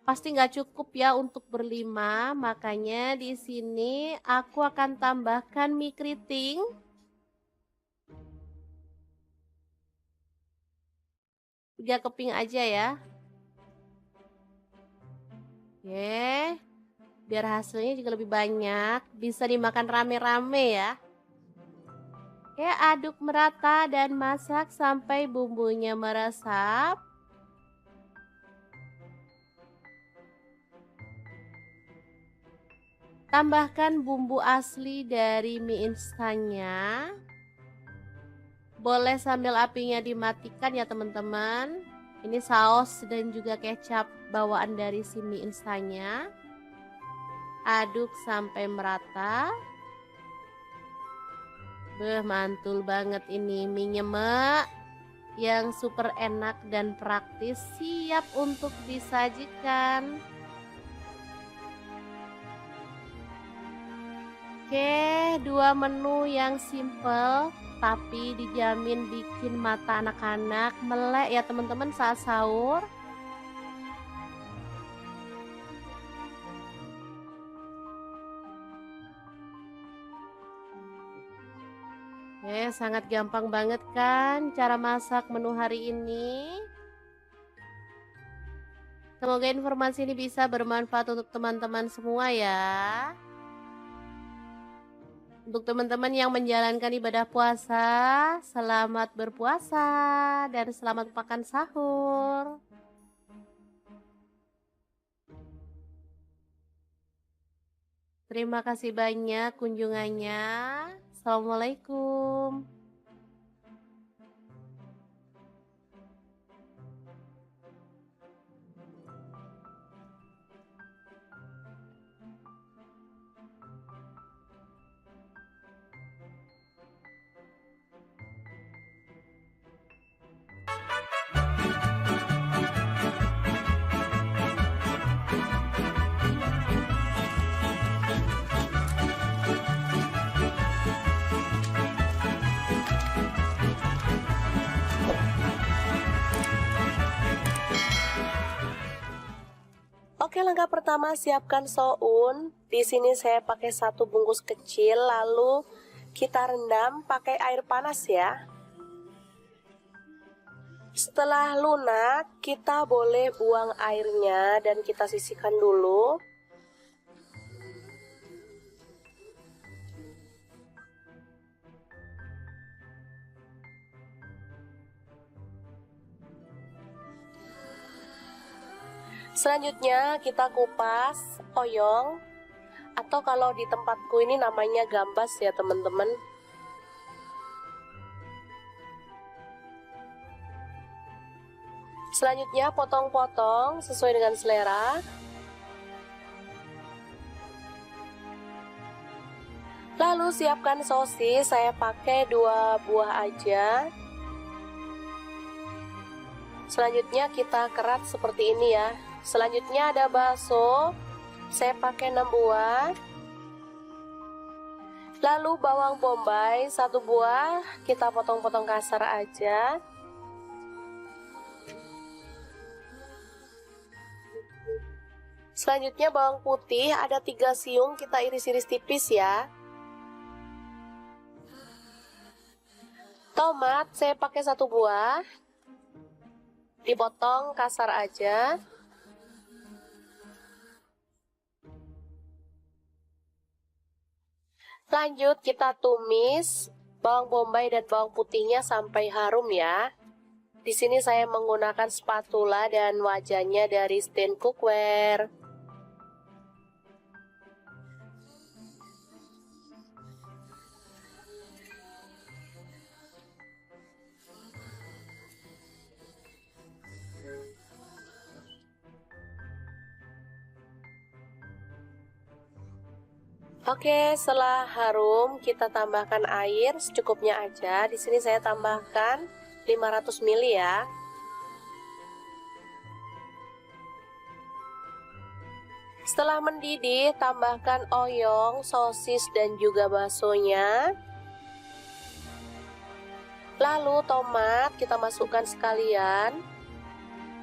pasti nggak cukup ya untuk berlima, makanya di sini aku akan tambahkan mie keriting. Tiga keping aja ya. Oke, biar hasilnya juga lebih banyak, bisa dimakan rame-rame ya. Oke, aduk merata dan masak sampai bumbunya meresap. Tambahkan bumbu asli dari mie instannya. Boleh sambil apinya dimatikan ya teman-teman. Ini saus dan juga kecap bawaan dari si mie instannya. Aduk sampai merata. Mantul banget ini mie nyemek yang super enak dan praktis, siap untuk disajikan. Oke, 2 menu yang simple tapi dijamin bikin mata anak-anak melek ya teman-teman saat sahur. Sangat gampang banget kan cara masak menu hari ini. Semoga informasi ini bisa bermanfaat untuk teman-teman semua ya. Untuk teman-teman yang menjalankan ibadah puasa, selamat berpuasa dan selamat makan sahur. Terima kasih banyak kunjungannya. Assalamualaikum. Oke, langkah pertama siapkan soun. Di sini saya pakai 1 bungkus kecil, lalu kita rendam pakai air panas ya. Setelah lunak, kita boleh buang airnya dan kita sisihkan dulu. Selanjutnya kita kupas oyong, atau kalau di tempatku ini namanya gambas ya teman-teman. Selanjutnya potong-potong sesuai dengan selera. Lalu siapkan sosis, saya pakai 2 buah aja. Selanjutnya kita kerat seperti ini ya. Selanjutnya ada bakso, saya pakai 6 buah. Lalu bawang bombay 1 buah, kita potong-potong kasar aja. Selanjutnya bawang putih ada 3 siung, kita iris-iris tipis ya. Tomat saya pakai 1 buah, dipotong kasar aja. Lanjut kita tumis bawang bombay dan bawang putihnya sampai harum ya. Di sini saya menggunakan spatula dan wajahnya dari Stand Cookware. Oke, setelah harum kita tambahkan air secukupnya aja. Di sini saya tambahkan 500 ml ya. Setelah mendidih, tambahkan oyong, sosis dan juga baksonya. Lalu tomat kita masukkan sekalian.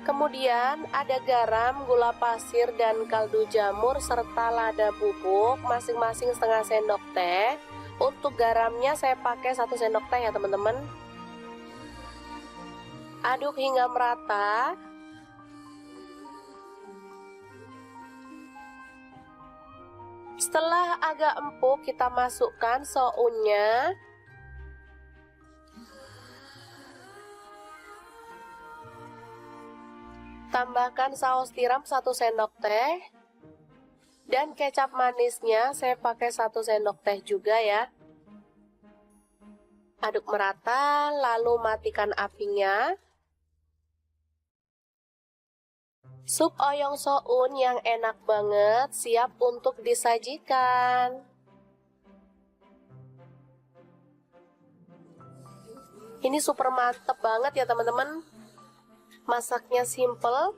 Kemudian ada garam, gula pasir, dan kaldu jamur serta lada bubuk masing-masing setengah sendok teh. Untuk garamnya saya pakai 1 sendok teh ya teman-teman. Aduk hingga merata. Setelah agak empuk kita masukkan sounnya. Tambahkan saus tiram 1 sendok teh. Dan kecap manisnya saya pakai 1 sendok teh juga ya. Aduk merata, lalu matikan apinya. Sup oyong soun yang enak banget siap untuk disajikan. Ini super mantep banget ya teman-teman. Masaknya simple,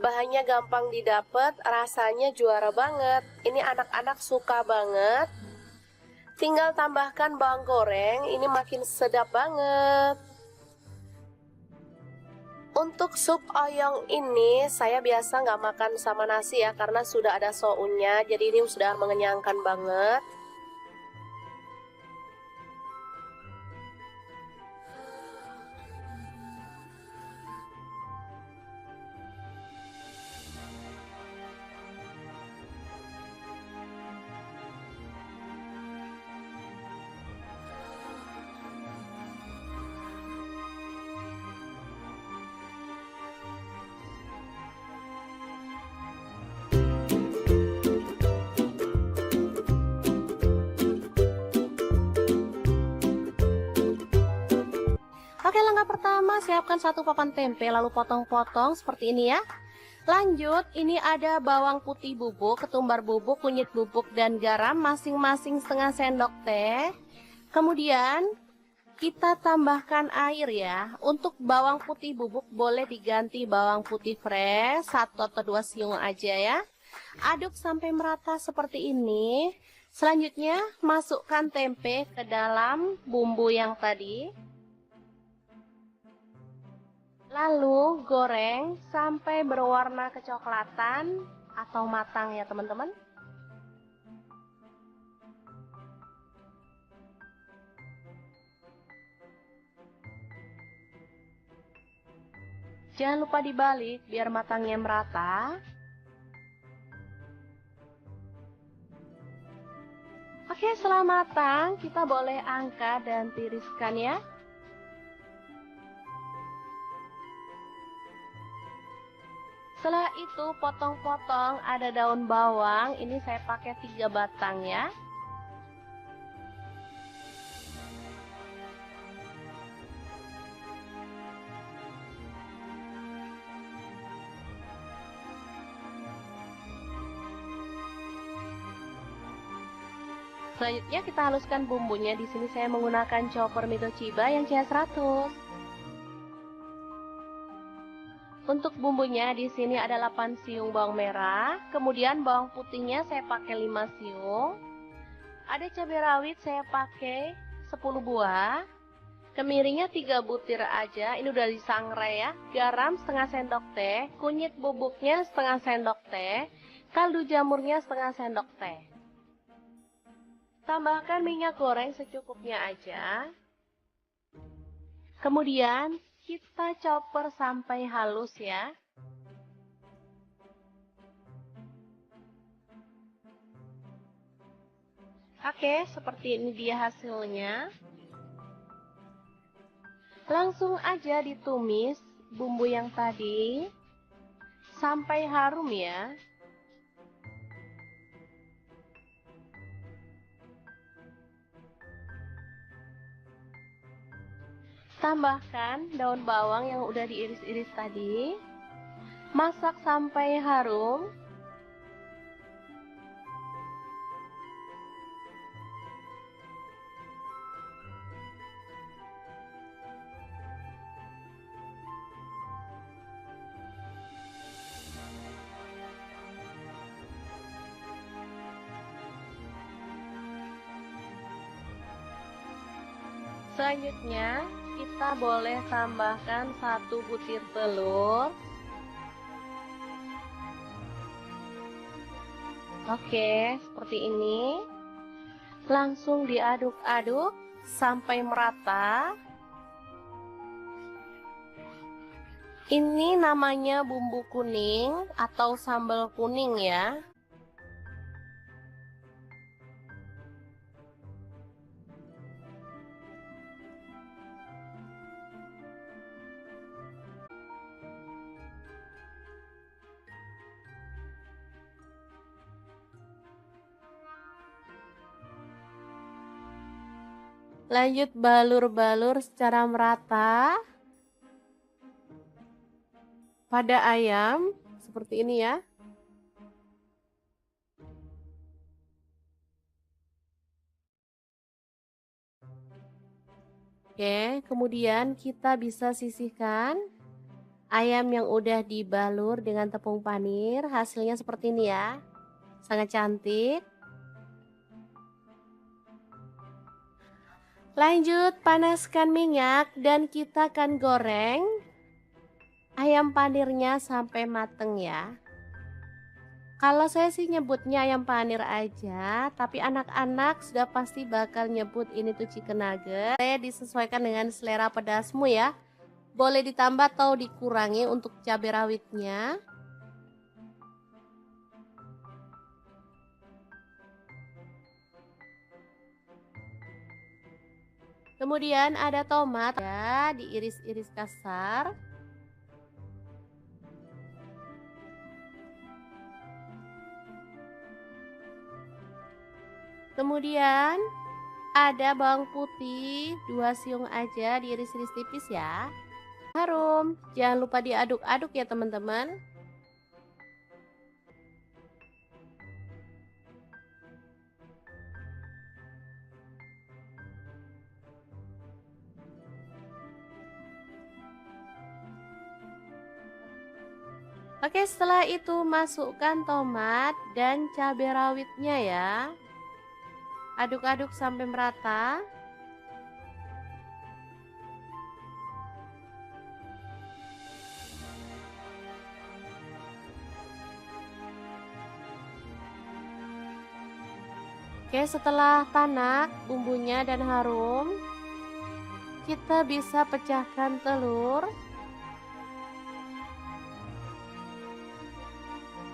bahannya gampang didapat, rasanya juara banget. Ini anak-anak suka banget. Tinggal tambahkan bawang goreng, ini makin sedap banget. Untuk sup oyong ini saya biasa nggak makan sama nasi ya, karena sudah ada sounnya, jadi ini sudah mengenyangkan banget. Oke, langkah pertama siapkan 1 papan tempe lalu potong-potong seperti ini ya. Lanjut, ini ada bawang putih bubuk, ketumbar bubuk, kunyit bubuk, dan garam masing-masing setengah sendok teh. Kemudian kita tambahkan air ya. Untuk bawang putih bubuk boleh diganti bawang putih fresh 1 atau 2 siung aja ya. Aduk sampai merata seperti ini. Selanjutnya masukkan tempe ke dalam bumbu yang tadi. Lalu goreng sampai berwarna kecoklatan atau matang ya teman-teman. Jangan lupa dibalik biar matangnya merata. Oke, setelah matang kita boleh angkat dan tiriskan ya. Setelah itu potong-potong ada daun bawang, ini saya pakai 3 batang ya. Selanjutnya kita haluskan bumbunya. Di sini saya menggunakan chopper Mitochiba yang CH100. Untuk bumbunya di sini ada 8 siung bawang merah, kemudian bawang putihnya saya pakai 5 siung. Ada cabai rawit saya pakai 10 buah. Kemiringnya 3 butir aja, ini udah disangrai ya. Garam setengah sendok teh, kunyit bubuknya setengah sendok teh, kaldu jamurnya setengah sendok teh. Tambahkan minyak goreng secukupnya aja. Kemudian kita chopper sampai halus ya. Oke, seperti ini dia hasilnya. Langsung aja ditumis bumbu yang tadi sampai harum ya. Tambahkan daun bawang yang udah diiris-iris tadi. Masak sampai harum. Selanjutnya, kita boleh tambahkan 1 butir telur. Oke, seperti ini. Langsung diaduk-aduk sampai merata. Ini namanya bumbu kuning atau sambal kuning ya. Lanjut balur-balur secara merata pada ayam seperti ini ya. Oke, kemudian kita bisa sisihkan ayam yang udah dibalur dengan tepung panir. Hasilnya seperti ini ya. Sangat cantik. Lanjut, panaskan minyak dan kita akan goreng ayam panirnya sampai mateng ya. Kalau saya sih nyebutnya ayam panir aja, tapi anak-anak sudah pasti bakal nyebut ini tuh chicken nugget. Saya disesuaikan dengan selera pedasmu ya. Boleh ditambah atau dikurangi untuk cabai rawitnya. Kemudian ada tomat ya, diiris-iris kasar. Kemudian ada bawang putih 2 siung aja, diiris-iris tipis ya. Harum, jangan lupa diaduk-aduk ya teman-teman. Oke, setelah itu masukkan tomat dan cabai rawitnya ya. Aduk-aduk sampai merata. Oke, setelah tanak bumbunya dan harum, kita bisa pecahkan telur.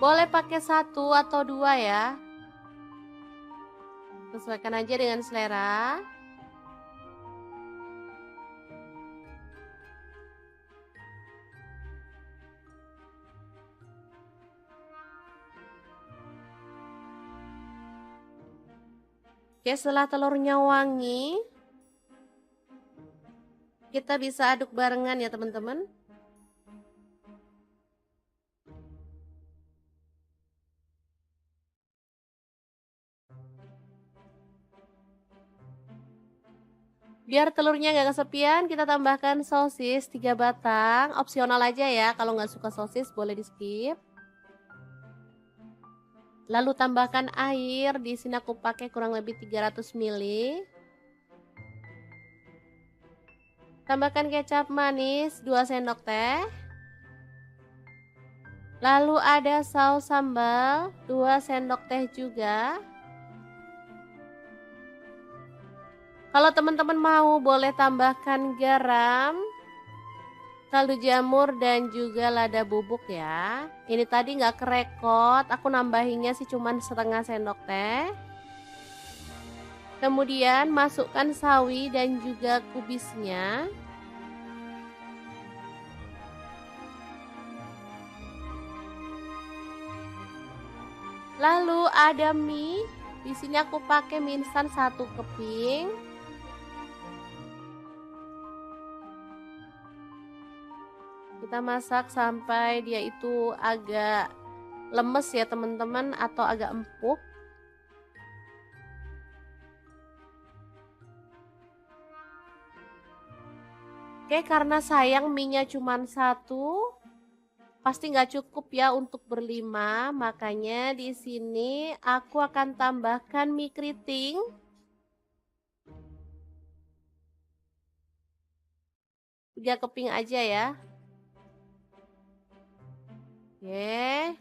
Boleh pakai 1 atau 2 ya. Sesuaikan aja dengan selera. Oke, setelah telurnya wangi, kita bisa aduk barengan ya teman-teman. Biar telurnya nggak kesepian, kita tambahkan sosis 3 batang. Opsional aja ya, kalau nggak suka sosis boleh di skip. Lalu tambahkan air, di sini aku pakai kurang lebih 300 ml. Tambahkan kecap manis 2 sendok teh. Lalu ada saus sambal 2 sendok teh juga. Kalau teman-teman mau boleh tambahkan garam, kaldu jamur dan juga lada bubuk ya. Ini tadi nggak kerekot, aku nambahinnya sih cuman setengah sendok teh. Kemudian masukkan sawi dan juga kubisnya. Lalu ada mie. Di sini aku pakai mie instan 1 keping. Kita masak sampai dia itu agak lemes ya teman-teman, atau agak empuk. Oke, karena sayang mie-nya cuma 1, pasti nggak cukup ya untuk berlima, makanya di sini aku akan tambahkan mie keriting. Tiga keping aja ya. Oke,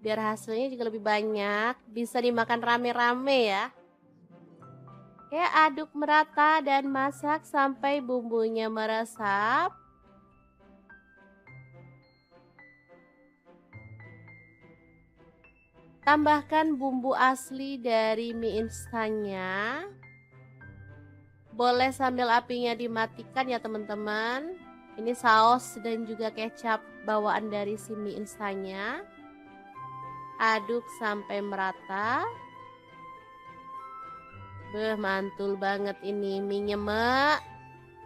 biar hasilnya juga lebih banyak, bisa dimakan rame-rame ya. Oke, aduk merata dan masak sampai bumbunya meresap. Tambahkan bumbu asli dari mie instannya. Boleh sambil apinya dimatikan ya teman-teman. Ini saus dan juga kecap bawaan dari si mie instannya. Aduk sampai merata. Mantul banget ini mie nyemek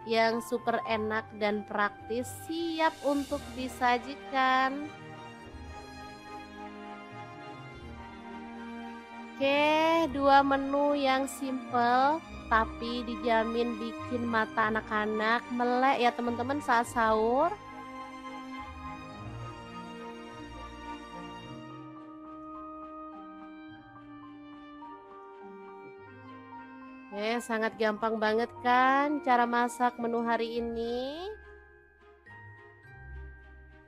yang super enak dan praktis, siap untuk disajikan. Oke, 2 menu yang simple tapi dijamin bikin mata anak-anak melek ya teman-teman saat sahur. Sangat gampang banget kan cara masak menu hari ini.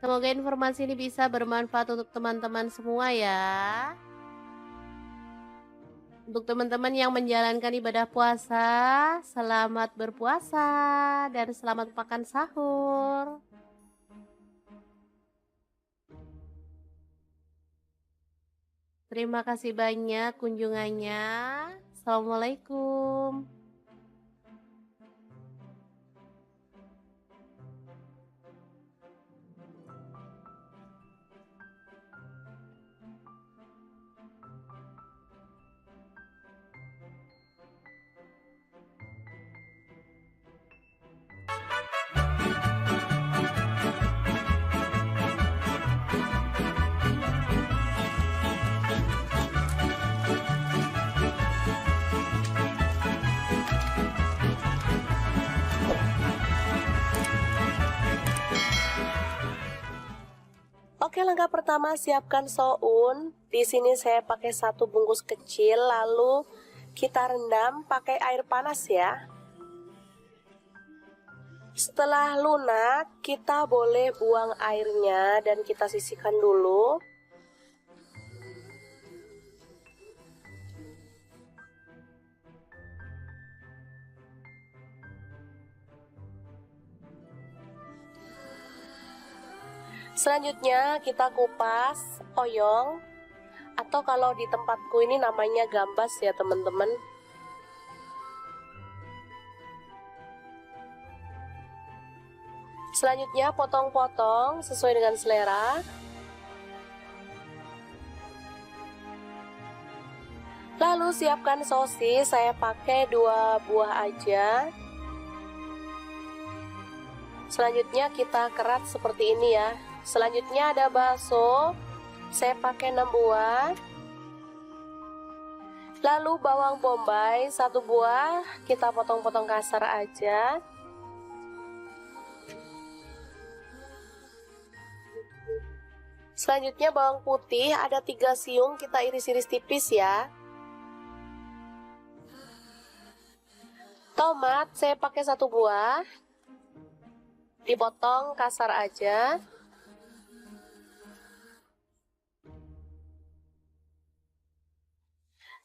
Semoga informasi ini bisa bermanfaat untuk teman-teman semua ya. Untuk teman-teman yang menjalankan ibadah puasa, selamat berpuasa dan selamat makan sahur. Terima kasih banyak kunjungannya. Assalamualaikum. Oke, langkah pertama siapkan soun. Di sini saya pakai 1 bungkus kecil, lalu kita rendam pakai air panas ya. Setelah lunak, kita boleh buang airnya dan kita sisihkan dulu. Selanjutnya kita kupas oyong, atau kalau di tempatku ini namanya gambas ya teman-teman. Selanjutnya potong-potong sesuai dengan selera. Lalu siapkan sosis, saya pakai 2 buah aja. Selanjutnya kita kerat seperti ini ya. Selanjutnya ada bakso, saya pakai 6 buah. Lalu bawang bombay 1 buah, kita potong-potong kasar aja. Selanjutnya bawang putih ada 3 siung, kita iris-iris tipis ya. Tomat saya pakai 1 buah, dipotong kasar aja.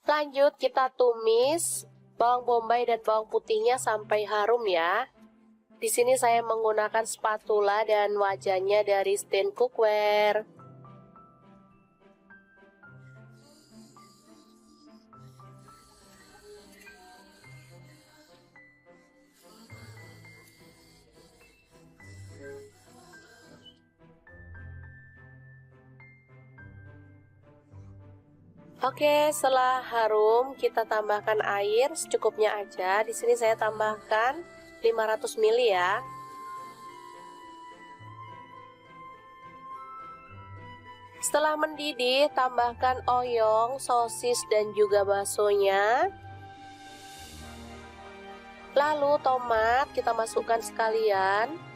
Lanjut kita tumis bawang bombay dan bawang putihnya sampai harum ya. Di sini saya menggunakan spatula dan wajannya dari stand cookware. Oke, setelah harum kita tambahkan air secukupnya aja. Di sini saya tambahkan 500 ml ya. Setelah mendidih, tambahkan oyong, sosis dan juga baksonya. Lalu tomat kita masukkan sekalian.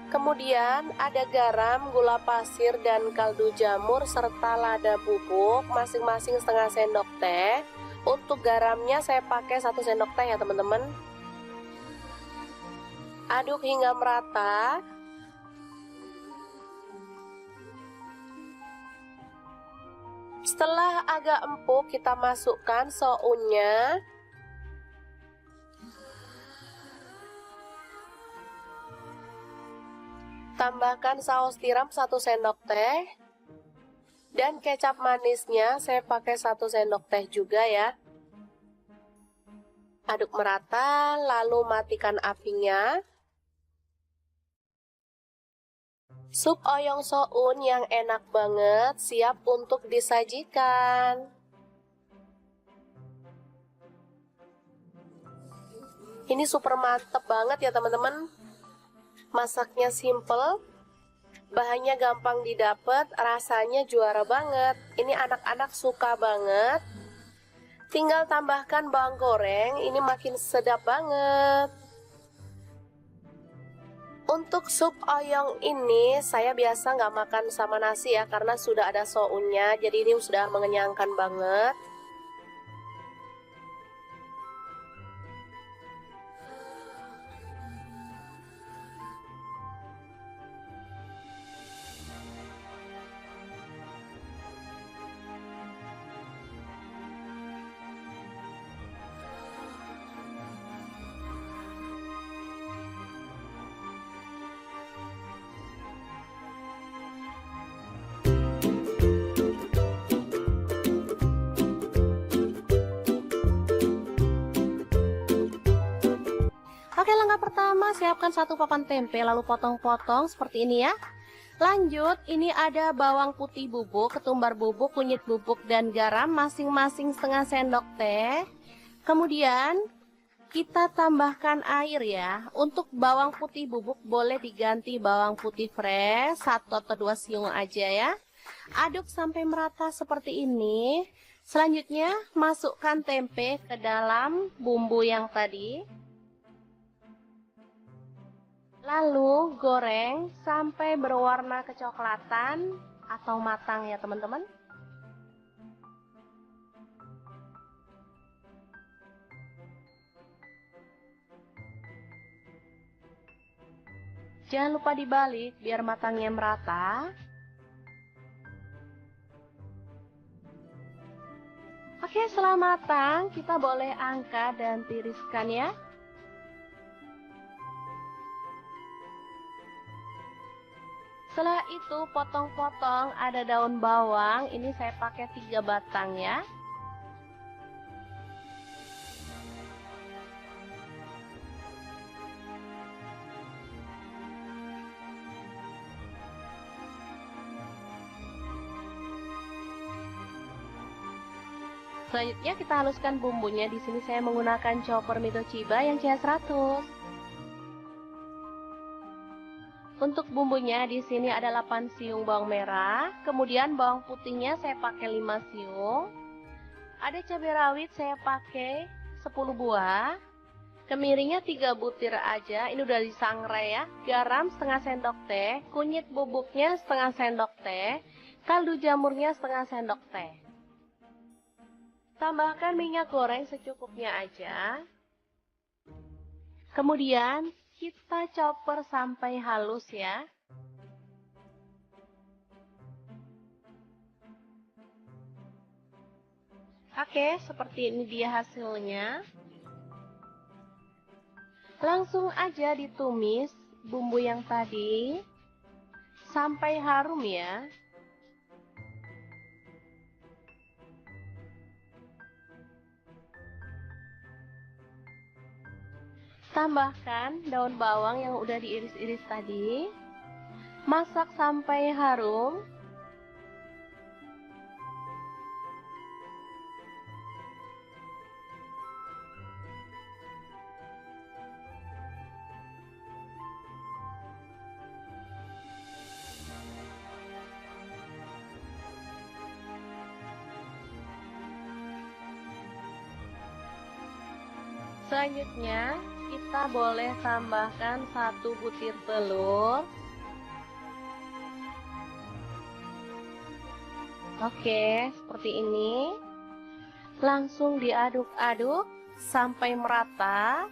Kemudian ada garam, gula pasir, dan kaldu jamur serta lada bubuk masing-masing setengah sendok teh. Untuk garamnya saya pakai 1 sendok teh ya teman-teman. Aduk hingga merata. Setelah agak empuk kita masukkan sounnya. Tambahkan saus tiram 1 sendok teh. Dan kecap manisnya saya pakai 1 sendok teh juga ya. Aduk merata, lalu matikan apinya. Sup oyong soun yang enak banget siap untuk disajikan. Ini super mantep banget ya teman-teman. Masaknya simple, bahannya gampang didapat, rasanya juara banget. Ini anak-anak suka banget. Tinggal tambahkan bawang goreng, ini makin sedap banget. Untuk sup oyong ini saya biasa nggak makan sama nasi ya, karena sudah ada sounnya, jadi ini sudah mengenyangkan banget. Oke, langkah pertama siapkan 1 papan tempe lalu potong-potong seperti ini ya. Lanjut, ini ada bawang putih bubuk, ketumbar bubuk, kunyit bubuk, dan garam masing-masing setengah sendok teh. Kemudian kita tambahkan air ya. Untuk bawang putih bubuk boleh diganti bawang putih fresh 1 atau 2 siung aja ya. Aduk sampai merata seperti ini. Selanjutnya masukkan tempe ke dalam bumbu yang tadi. Lalu goreng sampai berwarna kecoklatan atau matang ya teman-teman. Jangan lupa dibalik biar matangnya merata. Oke, setelah matang kita boleh angkat dan tiriskan ya. Setelah itu potong-potong ada daun bawang, ini saya pakai 3 batang ya. Selanjutnya kita haluskan bumbunya. Di sini saya menggunakan chopper Mitochiba yang CH100. Untuk bumbunya di sini ada 8 siung bawang merah, kemudian bawang putihnya saya pakai 5 siung. Ada cabai rawit saya pakai 10 buah. Kemiringnya 3 butir aja, ini udah disangrai ya. Garam setengah sendok teh, kunyit bubuknya setengah sendok teh, kaldu jamurnya setengah sendok teh. Tambahkan minyak goreng secukupnya aja. Kemudian kita chopper sampai halus ya. Oke, seperti ini dia hasilnya. Langsung aja ditumis bumbu yang tadi sampai harum ya. Tambahkan daun bawang yang udah diiris-iris tadi. Masak sampai harum. Selanjutnya, kita boleh tambahkan 1 butir telur. Oke, seperti ini. Langsung diaduk-aduk sampai merata.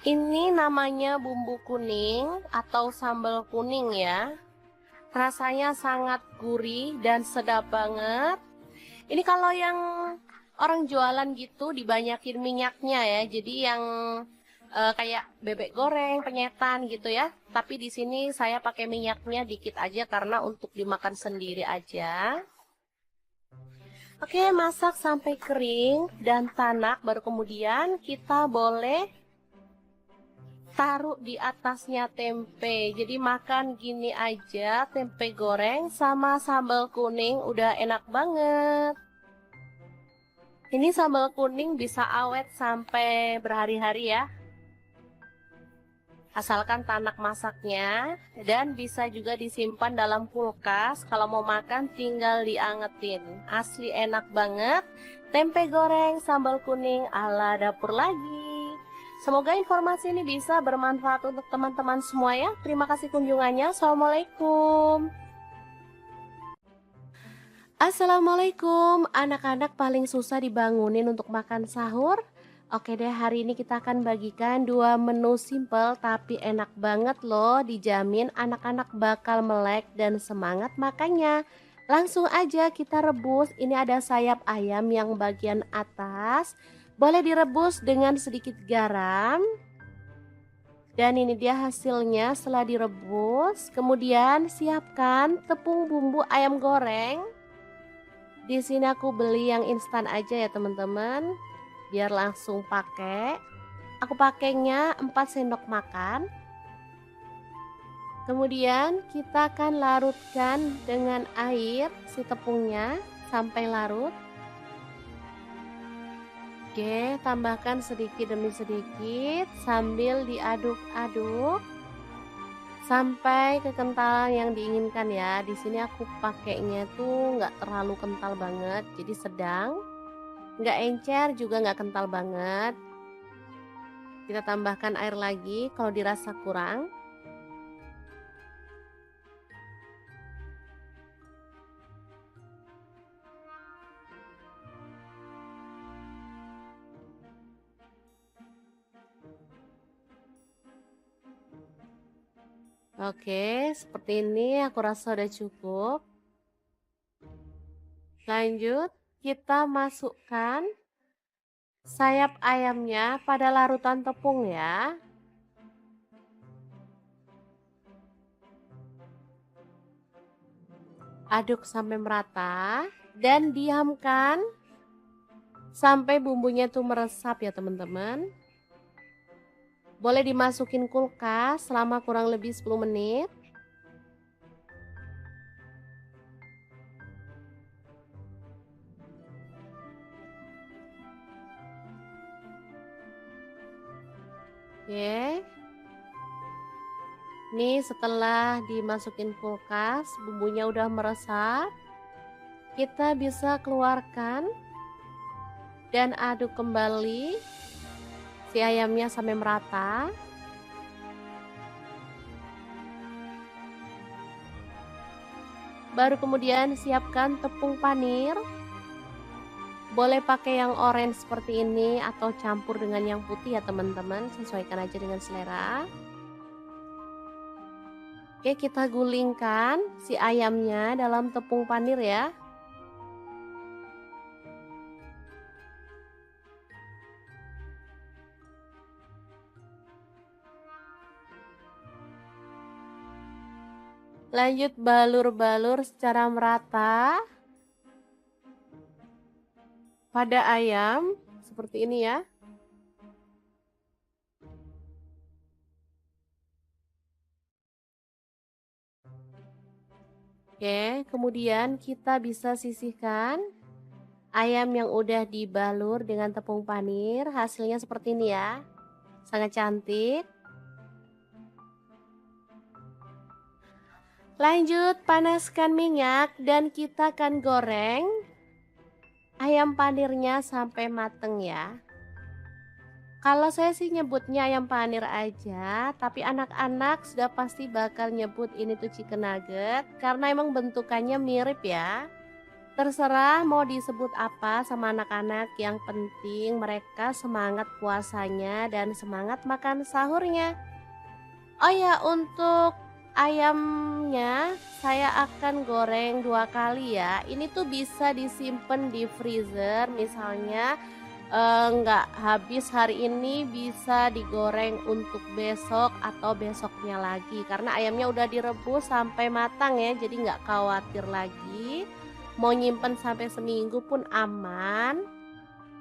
Ini namanya bumbu kuning atau sambal kuning ya. Rasanya sangat gurih dan sedap banget. Ini kalau yang orang jualan gitu dibanyakin minyaknya ya. Jadi yang kayak bebek goreng, penyetan gitu ya. Tapi di sini saya pakai minyaknya dikit aja karena untuk dimakan sendiri aja. Oke, masak sampai kering dan tanak, baru kemudian kita boleh taruh di atasnya tempe. Jadi makan gini aja, tempe goreng sama sambal kuning udah enak banget. Ini sambal kuning bisa awet sampai berhari-hari ya. Asalkan tanak masaknya, dan bisa juga disimpan dalam kulkas. Kalau mau makan tinggal diangetin. Asli enak banget. Tempe goreng sambal kuning ala dapur lagi. Semoga informasi ini bisa bermanfaat untuk teman-teman semua ya. Terima kasih kunjungannya. Assalamualaikum. Assalamualaikum. Anak-anak paling susah dibangunin untuk makan sahur. Oke deh, hari ini kita akan bagikan 2 menu simple tapi enak banget loh. Dijamin anak-anak bakal melek dan semangat makannya. Langsung aja kita rebus. Ini ada sayap ayam yang bagian atas. Boleh direbus dengan sedikit garam. Dan ini dia hasilnya setelah direbus. Kemudian siapkan tepung bumbu ayam goreng. Di sini aku beli yang instan aja ya teman-teman. Biar langsung pakai. Aku pakainya 4 sendok makan. Kemudian kita akan larutkan dengan air si tepungnya sampai larut. Oke, tambahkan sedikit demi sedikit sambil diaduk-aduk sampai kekentalan yang diinginkan ya. Di sini aku pakainya tuh nggak terlalu kental banget, jadi sedang. Nggak encer juga nggak kental banget. Kita tambahkan air lagi kalau dirasa kurang. Oke, seperti ini aku rasa udah cukup. Lanjut, kita masukkan sayap ayamnya pada larutan tepung ya. Aduk sampai merata dan diamkan sampai bumbunya tuh meresap ya teman-teman. Boleh dimasukin kulkas selama kurang lebih 10 menit. Oke. Nih setelah dimasukin kulkas, bumbunya udah meresap. Kita bisa keluarkan dan aduk kembali si ayamnya sampai merata. Baru kemudian siapkan tepung panir. Boleh pakai yang orange seperti ini atau campur dengan yang putih ya teman-teman, sesuaikan aja dengan selera. Oke, kita gulingkan si ayamnya dalam tepung panir ya. Lanjut balur-balur secara merata pada ayam seperti ini ya. Oke, kemudian kita bisa sisihkan ayam yang udah dibalur dengan tepung panir. Hasilnya seperti ini ya. Sangat cantik. Lanjut, panaskan minyak dan kita akan goreng ayam panirnya sampai mateng ya. Kalau saya sih nyebutnya ayam panir aja, tapi anak-anak sudah pasti bakal nyebut ini tuh chicken nugget karena emang bentukannya mirip ya. Terserah mau disebut apa sama anak-anak, yang penting mereka semangat puasanya dan semangat makan sahurnya. Oh ya, untuk ayamnya saya akan goreng 2 kali ya. Ini tuh bisa disimpan di freezer, misalnya nggak habis hari ini bisa digoreng untuk besok atau besoknya lagi. Karena ayamnya udah direbus sampai matang ya, jadi nggak khawatir lagi. Mau nyimpen sampai seminggu pun aman.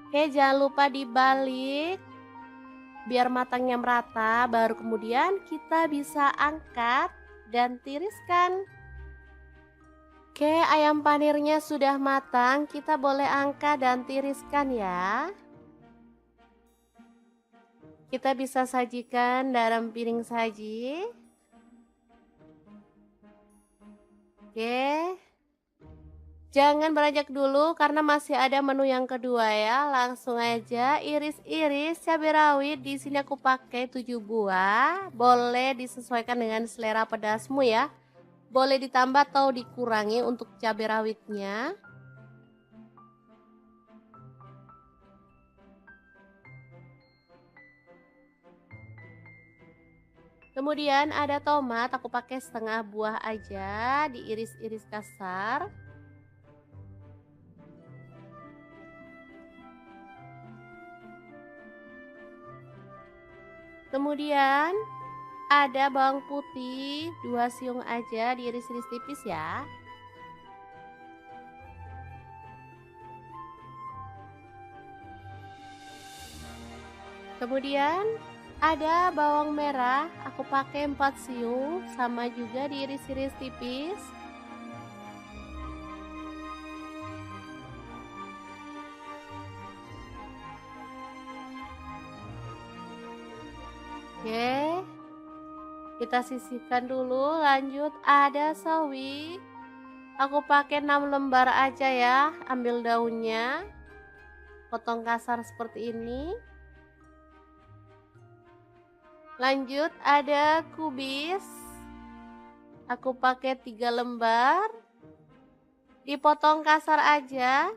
Oke, jangan lupa dibalik biar matangnya merata, baru kemudian kita bisa angkat dan tiriskan. Oke, ayam panirnya sudah matang, kita boleh angkat dan tiriskan ya. Kita bisa sajikan dalam piring saji. Oke. Jangan beranjak dulu karena masih ada menu yang kedua ya. Langsung aja iris-iris cabai rawit. Di sini aku pakai 7 buah. Boleh disesuaikan dengan selera pedasmu ya. Boleh ditambah atau dikurangi untuk cabai rawitnya. Kemudian ada tomat, aku pakai setengah buah aja, diiris-iris kasar. Kemudian ada bawang putih 2 siung aja, diiris-iris tipis ya. Kemudian ada bawang merah, aku pakai 4 siung, sama juga diiris-iris tipis. Oke, kita sisihkan dulu. Lanjut ada sawi, aku pakai 6 lembar aja ya. Ambil daunnya, potong kasar seperti ini. Lanjut ada kubis, aku pakai 3 lembar, dipotong kasar aja.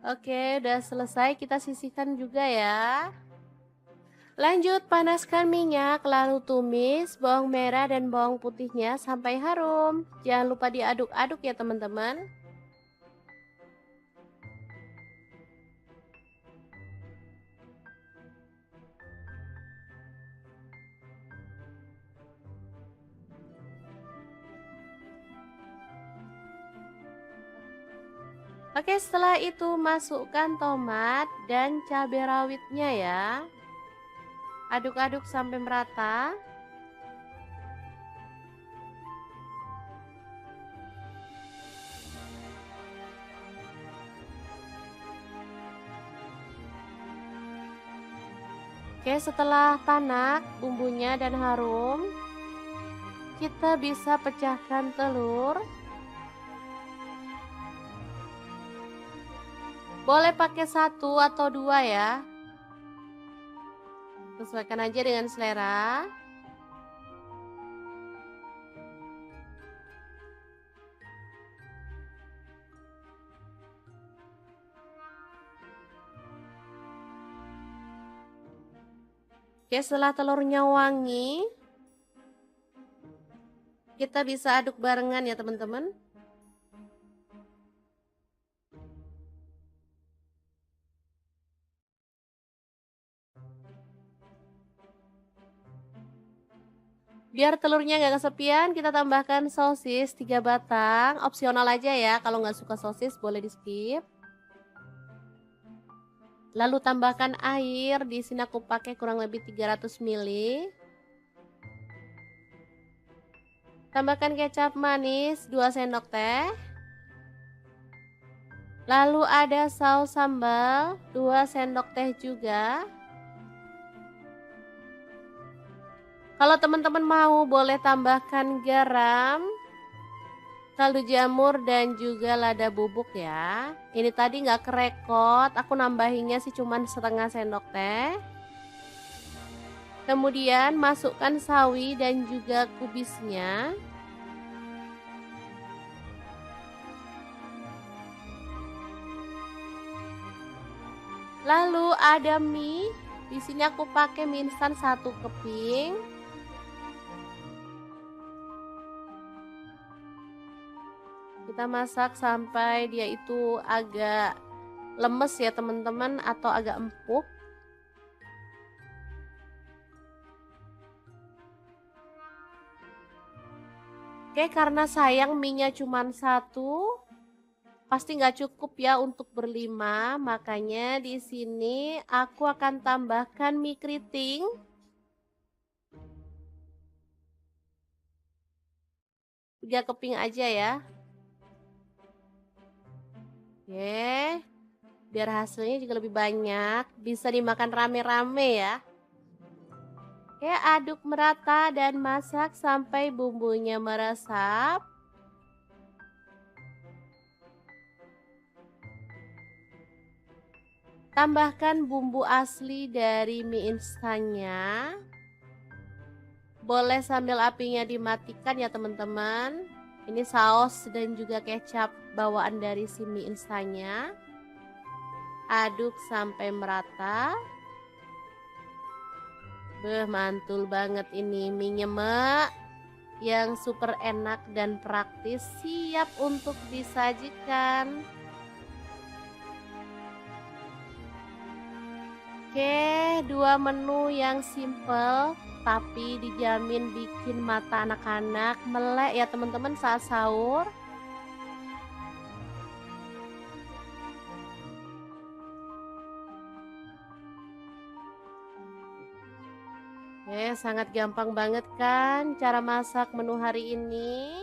Oke, udah selesai, kita sisihkan juga ya. Lanjut panaskan minyak, lalu tumis bawang merah dan bawang putihnya sampai harum. Jangan lupa diaduk-aduk ya teman-teman. Oke, setelah itu masukkan tomat dan cabai rawitnya ya. Aduk-aduk sampai merata. Oke, setelah tanak bumbunya dan harum, kita bisa pecahkan telur. Boleh pakai 1 atau 2 ya. Sesuaikan aja dengan selera. Oke, setelah telurnya wangi, kita bisa aduk barengan ya teman-teman. Biar telurnya nggak kesepian, kita tambahkan sosis 3 batang. Opsional aja ya, kalau nggak suka sosis boleh di skip. Lalu tambahkan air, di sini aku pakai kurang lebih 300 ml. Tambahkan kecap manis 2 sendok teh. Lalu ada saus sambal 2 sendok teh juga. Kalau teman-teman mau boleh tambahkan garam, kaldu jamur dan juga lada bubuk ya. Ini tadi nggak kerekot, aku nambahinnya sih cuman setengah sendok teh. Kemudian masukkan sawi dan juga kubisnya. Lalu ada mie. Di sini aku pakai mie instan 1 keping. Kita masak sampai dia itu agak lemes ya teman-teman, atau agak empuk. Oke, karena sayang mie-nya cuma 1, pasti nggak cukup ya untuk berlima. Makanya di sini aku akan tambahkan mie keriting. Tiga keping aja ya. Oke, biar hasilnya juga lebih banyak, bisa dimakan rame-rame ya. Oke, aduk merata dan masak sampai bumbunya meresap. Tambahkan bumbu asli dari mie instannya. Boleh sambil apinya dimatikan ya teman-teman. Ini saus dan juga kecap bawaan dari si mie instannya. Aduk sampai merata. Mantul banget ini mie nyemek yang super enak dan praktis, siap untuk disajikan. Oke, 2 menu yang simple tapi dijamin bikin mata anak-anak melek ya teman-teman saat sahur. Sangat gampang banget kan cara masak menu hari ini.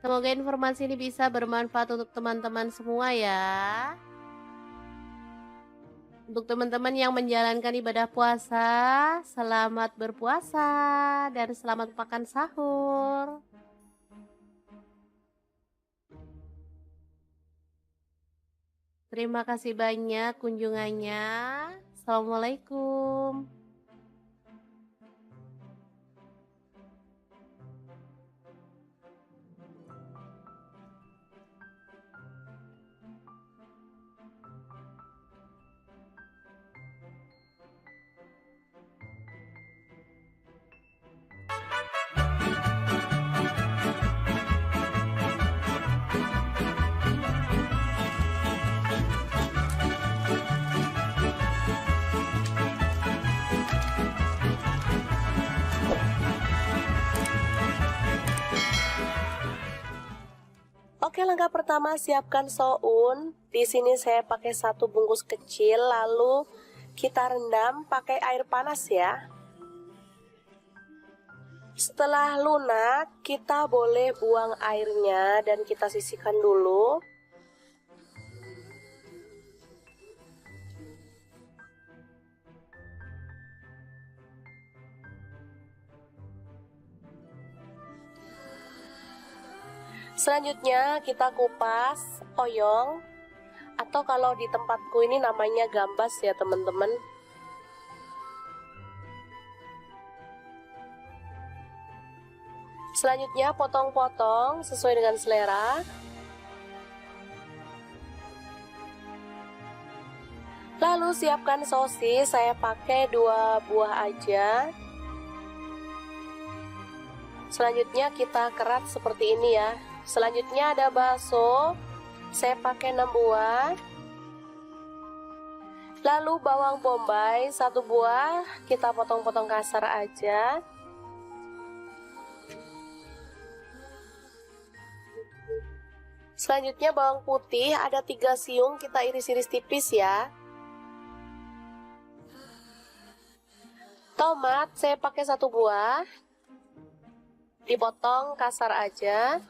Semoga informasi ini bisa bermanfaat untuk teman-teman semua ya. Untuk teman-teman yang menjalankan ibadah puasa, selamat berpuasa dan selamat makan sahur. Terima kasih banyak kunjungannya. Assalamualaikum. Oke, langkah pertama siapkan soun. Di sini saya pakai 1 bungkus kecil, lalu kita rendam pakai air panas ya. Setelah lunak, kita boleh buang airnya dan kita sisihkan dulu. Selanjutnya kita kupas oyong, atau kalau di tempatku ini namanya gambas ya teman-teman. Selanjutnya potong-potong sesuai dengan selera. Lalu siapkan sosis, saya pakai 2 buah aja. Selanjutnya kita kerat seperti ini ya. Selanjutnya ada bakso, saya pakai 6 buah. Lalu bawang bombay 1 buah, kita potong-potong kasar aja. Selanjutnya bawang putih ada 3 siung, kita iris-iris tipis ya. Tomat saya pakai 1 buah, dipotong kasar aja.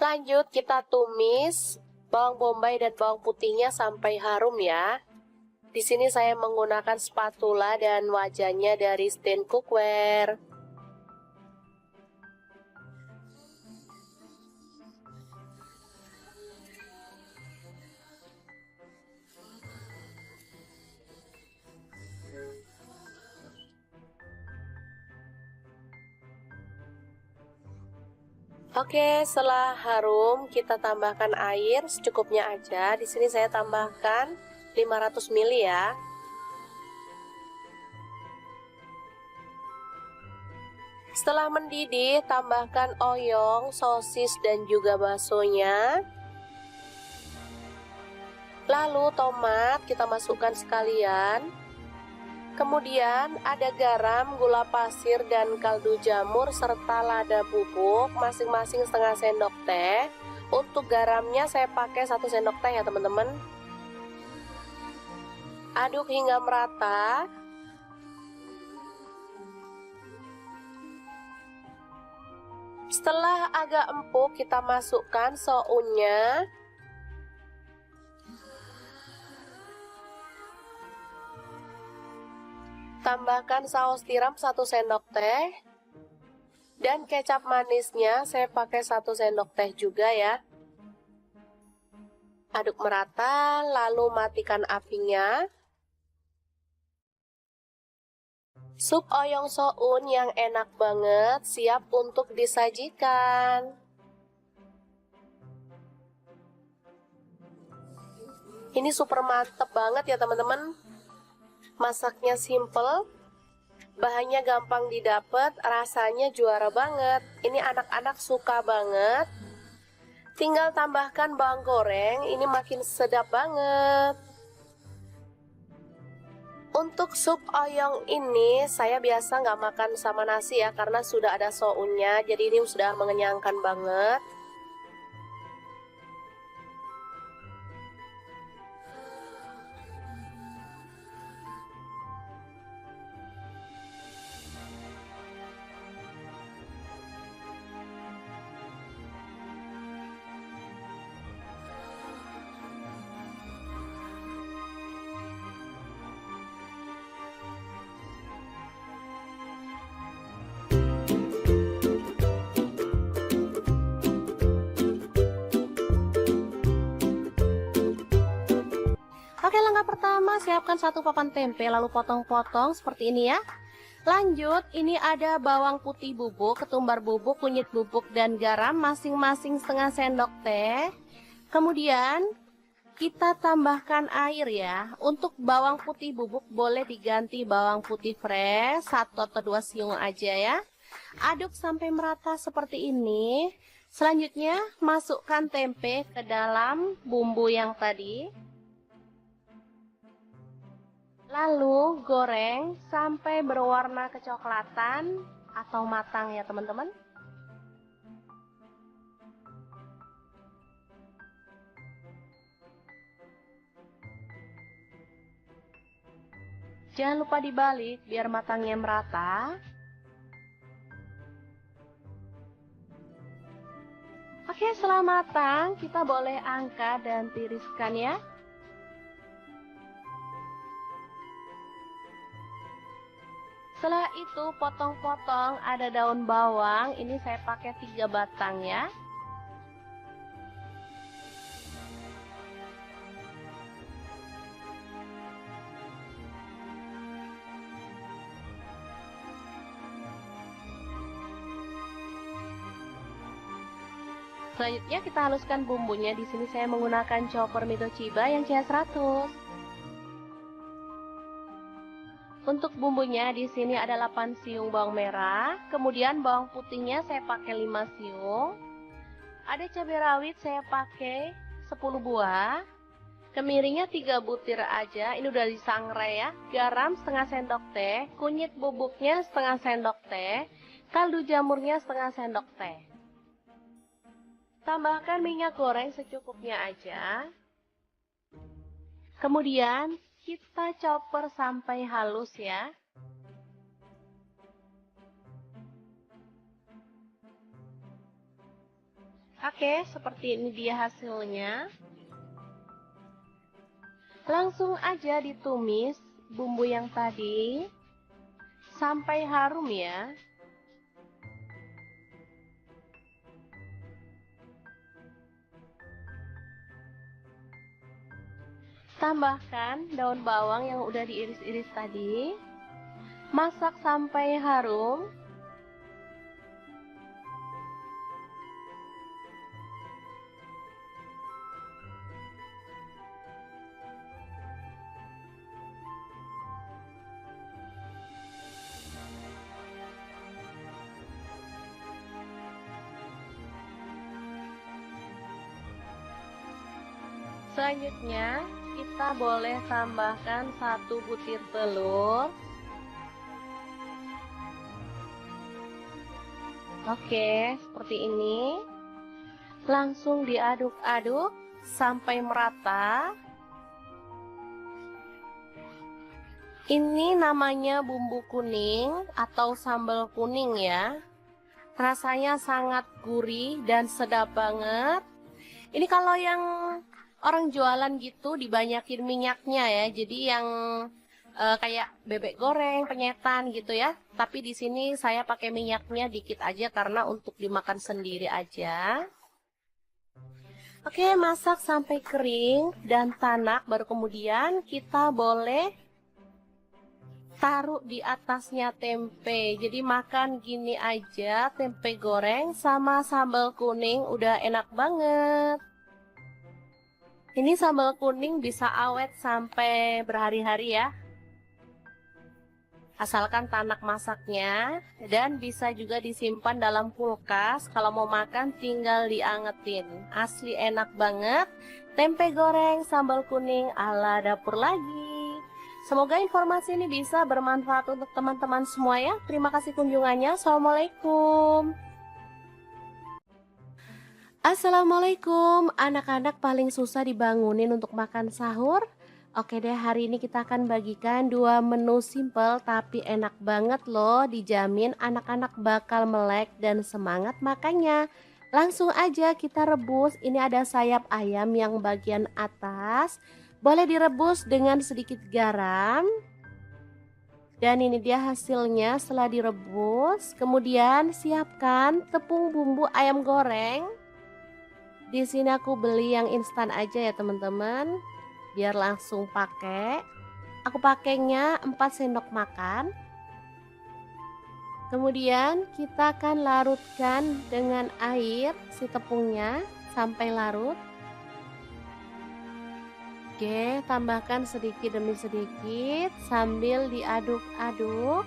Lanjut kita tumis bawang bombay dan bawang putihnya sampai harum ya. Di sini saya menggunakan spatula dan wajannya dari stand cookware. Oke, setelah harum kita tambahkan air secukupnya aja. Di sini saya tambahkan 500 ml ya. Setelah mendidih, tambahkan oyong, sosis dan juga baksonya. Lalu tomat kita masukkan sekalian. Kemudian ada garam, gula pasir, dan kaldu jamur serta lada bubuk masing-masing setengah sendok teh. Untuk garamnya saya pakai 1 sendok teh ya teman-teman. Aduk hingga merata. Setelah agak empuk kita masukkan sounnya. Tambahkan saus tiram 1 sendok teh. Dan kecap manisnya saya pakai 1 sendok teh juga ya. Aduk merata, lalu matikan apinya. Sup oyong soun yang enak banget siap untuk disajikan. Ini super mantep banget ya teman-teman. Masaknya simple, bahannya gampang didapat, rasanya juara banget. Ini anak-anak suka banget. Tinggal tambahkan bawang goreng, ini makin sedap banget. Untuk sup oyong ini saya biasa nggak makan sama nasi ya, karena sudah ada sounnya, jadi ini sudah mengenyangkan banget. Oke, langkah pertama siapkan 1 papan tempe lalu potong-potong seperti ini ya. Lanjut, ini ada bawang putih bubuk, ketumbar bubuk, kunyit bubuk, dan garam masing-masing setengah sendok teh. Kemudian kita tambahkan air ya. Untuk bawang putih bubuk boleh diganti bawang putih fresh 1 atau 2 siung aja ya. Aduk sampai merata seperti ini. Selanjutnya masukkan tempe ke dalam bumbu yang tadi. Lalu goreng sampai berwarna kecoklatan atau matang ya teman-teman. Jangan lupa dibalik biar matangnya merata. Oke, setelah matang kita boleh angkat dan tiriskan ya. Setelah itu potong-potong ada daun bawang, ini saya pakai 3 batang ya. Selanjutnya kita haluskan bumbunya. Di sini saya menggunakan chopper Mitochiba yang CH100. Untuk bumbunya di sini ada 8 siung bawang merah, kemudian bawang putihnya saya pakai 5 siung. Ada cabai rawit saya pakai 10 buah. Kemiringnya 3 butir aja, ini udah disangrai ya. Garam setengah sendok teh, kunyit bubuknya setengah sendok teh, kaldu jamurnya setengah sendok teh. Tambahkan minyak goreng secukupnya aja. Kemudian kita chopper sampai halus ya. Oke, seperti ini dia hasilnya. Langsung aja ditumis bumbu yang tadi sampai harum ya. Tambahkan daun bawang yang udah diiris-iris tadi. Masak sampai harum. Selanjutnya, kita boleh tambahkan 1 butir telur. Oke, seperti ini. Langsung diaduk-aduk sampai merata. Ini namanya bumbu kuning atau sambal kuning ya. Rasanya sangat gurih dan sedap banget. Ini kalau yang orang jualan gitu dibanyakin minyaknya ya. Jadi yang kayak bebek goreng, penyetan gitu ya. Tapi di sini saya pakai minyaknya dikit aja karena untuk dimakan sendiri aja. Oke, masak sampai kering dan tanak, baru kemudian kita boleh taruh di atasnya tempe. Jadi makan gini aja, tempe goreng sama sambal kuning udah enak banget. Ini sambal kuning bisa awet sampai berhari-hari ya. Asalkan tanak masaknya, dan bisa juga disimpan dalam kulkas. Kalau mau makan tinggal diangetin. Asli enak banget. Tempe goreng sambal kuning ala dapur lagi. Semoga informasi ini bisa bermanfaat untuk teman-teman semua ya. Terima kasih kunjungannya. Assalamualaikum. Assalamualaikum. Anak-anak paling susah dibangunin untuk makan sahur. Oke deh, hari ini kita akan bagikan 2 menu simple tapi enak banget loh. Dijamin anak-anak bakal melek dan semangat makannya. Langsung aja kita rebus. Ini ada sayap ayam yang bagian atas. Boleh direbus dengan sedikit garam. Dan ini dia hasilnya setelah direbus. Kemudian siapkan tepung bumbu ayam goreng. Di sini aku beli yang instan aja ya teman-teman. Biar langsung pakai. Aku pakainya 4 sendok makan. Kemudian kita akan larutkan dengan air si tepungnya sampai larut. Oke, tambahkan sedikit demi sedikit sambil diaduk-aduk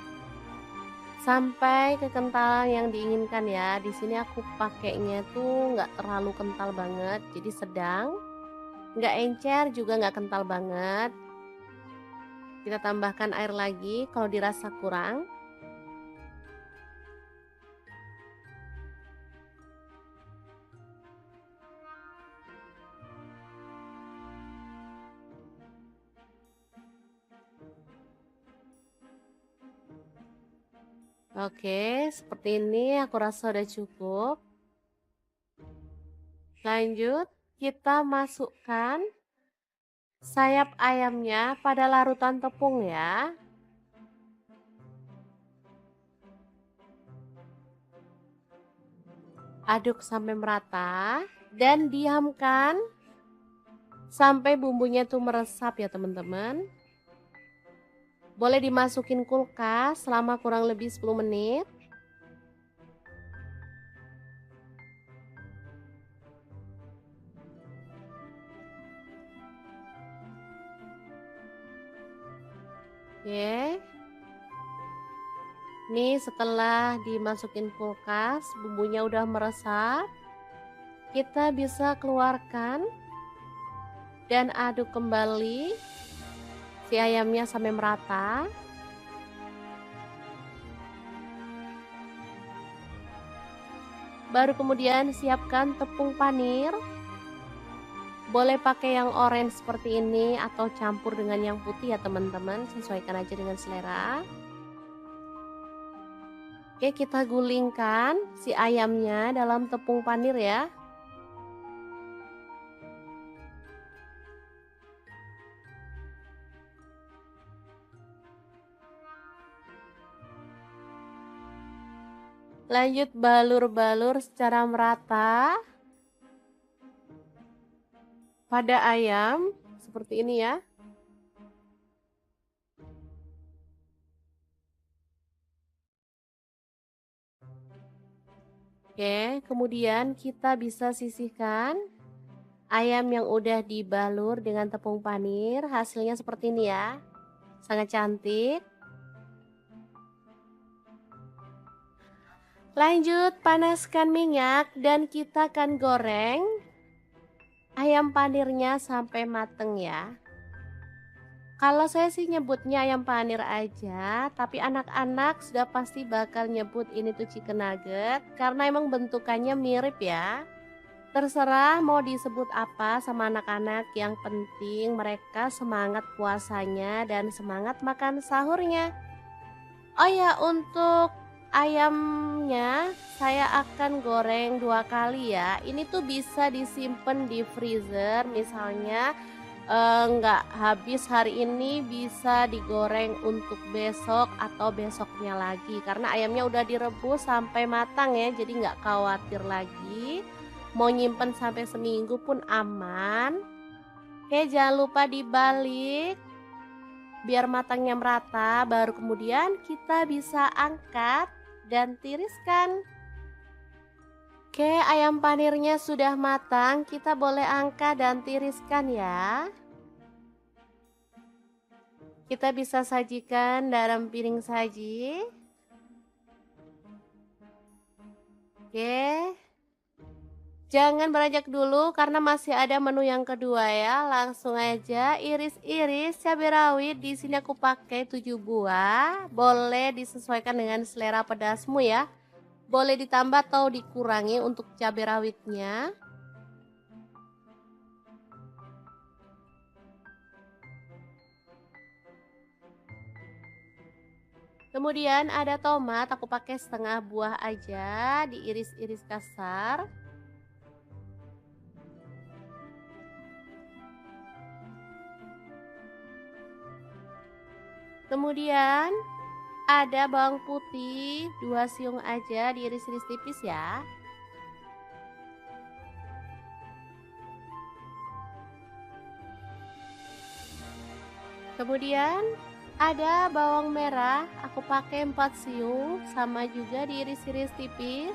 sampai kekentalan yang diinginkan ya. Di sini aku pakainya tuh nggak terlalu kental banget, jadi sedang. Nggak encer juga nggak kental banget. Kita tambahkan air lagi kalau dirasa kurang. Oke, seperti ini aku rasa udah cukup. Lanjut, kita masukkan sayap ayamnya pada larutan tepung ya. Aduk sampai merata dan diamkan sampai bumbunya tuh meresap ya teman-teman. Boleh dimasukin kulkas selama kurang lebih 10 menit. Oke. Nih setelah dimasukin kulkas, bumbunya udah meresap. Kita bisa keluarkan dan aduk kembali si ayamnya sampai merata. Baru kemudian siapkan tepung panir. Boleh pakai yang orange seperti ini atau campur dengan yang putih ya teman-teman, sesuaikan aja dengan selera. Oke, kita gulingkan si ayamnya dalam tepung panir ya. Lanjut balur-balur secara merata pada ayam seperti ini ya. Oke, kemudian kita bisa sisihkan ayam yang udah dibalur dengan tepung panir. Hasilnya seperti ini ya. Sangat cantik. Lanjut panaskan minyak dan kita akan goreng ayam panirnya sampai mateng ya. Kalau saya sih nyebutnya ayam panir aja, tapi anak-anak sudah pasti bakal nyebut ini tuh chicken nugget karena emang bentukannya mirip ya. Terserah mau disebut apa sama anak-anak, yang penting mereka semangat puasanya dan semangat makan sahurnya. Oh ya, untuk ayamnya saya akan goreng 2 kali ya. Ini tuh bisa disimpan di freezer, misalnya nggak habis hari ini bisa digoreng untuk besok atau besoknya lagi. Karena ayamnya udah direbus sampai matang ya, jadi nggak khawatir lagi. Mau nyimpen sampai seminggu pun aman. Oke, jangan lupa dibalik biar matangnya merata, baru kemudian kita bisa angkat dan tiriskan. Oke, ayam panirnya sudah matang, kita boleh angkat dan tiriskan ya. Kita bisa sajikan dalam piring saji. Oke. Jangan beranjak dulu karena masih ada menu yang kedua ya. Langsung aja iris-iris cabai rawit. Di sini aku pakai 7 buah. Boleh disesuaikan dengan selera pedasmu ya. Boleh ditambah atau dikurangi untuk cabai rawitnya. Kemudian ada tomat, aku pakai setengah buah aja, diiris-iris kasar. Kemudian ada bawang putih 2 siung aja, diiris-iris tipis ya. Kemudian ada bawang merah, aku pakai 4 siung, sama juga diiris-iris tipis.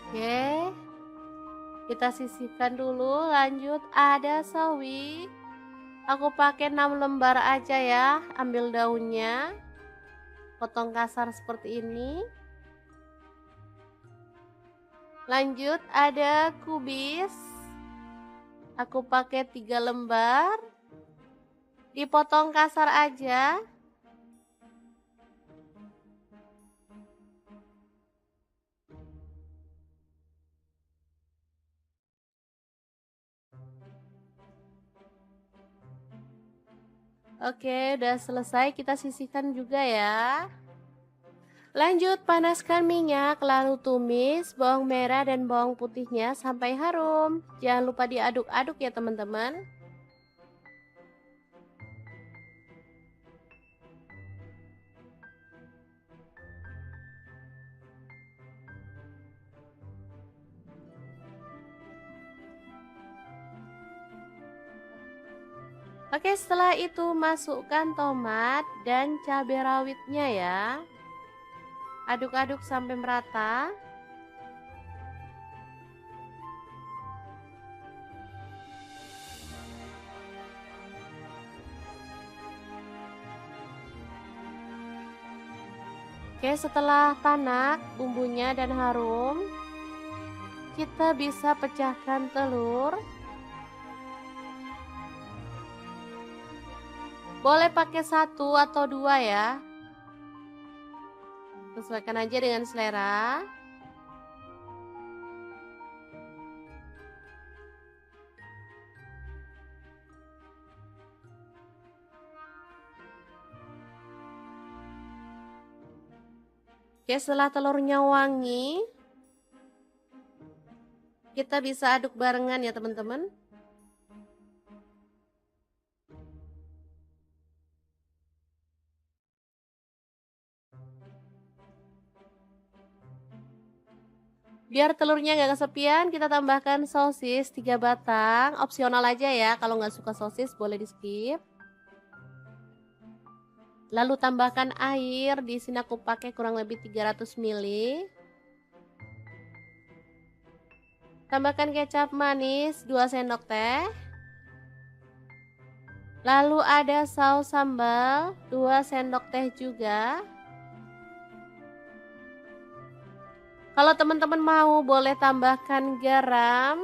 Oke, kita sisihkan dulu. Lanjut ada sawi, aku pakai 6 lembar aja ya. Ambil daunnya, potong kasar seperti ini. Lanjut ada kubis, aku pakai 3 lembar, dipotong kasar aja. Oke, udah selesai, kita sisihkan juga ya. Lanjut panaskan minyak, lalu tumis bawang merah dan bawang putihnya sampai harum. Jangan lupa diaduk-aduk ya teman-teman. Oke, setelah itu masukkan tomat dan cabai rawitnya ya. Aduk-aduk sampai merata. Oke, setelah tanak bumbunya dan harum, kita bisa pecahkan telur. Boleh pakai 1 atau 2 ya. Sesuaikan aja dengan selera. Oke, setelah telurnya wangi, kita bisa aduk barengan ya teman-teman. Biar telurnya nggak kesepian, kita tambahkan sosis 3 batang. Opsional aja ya, kalau nggak suka sosis boleh di skip. Lalu tambahkan air, di sini aku pakai kurang lebih 300 ml. Tambahkan kecap manis 2 sendok teh. Lalu ada saus sambal 2 sendok teh juga. Kalau teman-teman mau boleh tambahkan garam,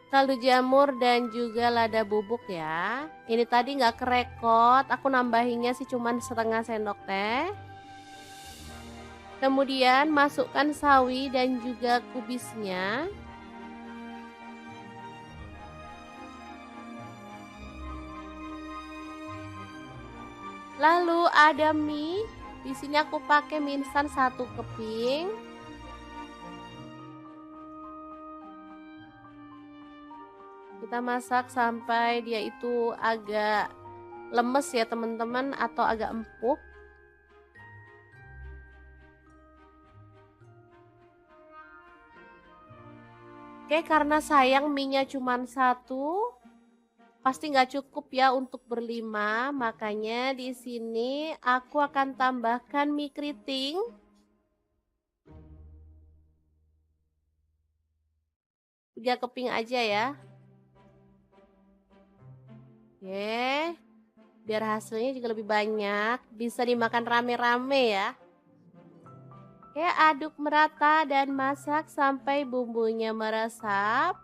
kaldu jamur dan juga lada bubuk ya. Ini tadi nggak kerekot, aku nambahinnya sih cuman setengah sendok teh. Kemudian masukkan sawi dan juga kubisnya. Lalu ada mie. Di sini aku pakai mie instan 1 keping. Kita masak sampai dia itu agak lemes ya teman-teman, atau agak empuk. Oke, karena sayang mie-nya cuma 1, pasti nggak cukup ya untuk berlima, makanya di sini aku akan tambahkan mie keriting. Tiga keping aja ya. Oke, biar hasilnya juga lebih banyak, bisa dimakan rame-rame ya. Oke, aduk merata dan masak sampai bumbunya meresap.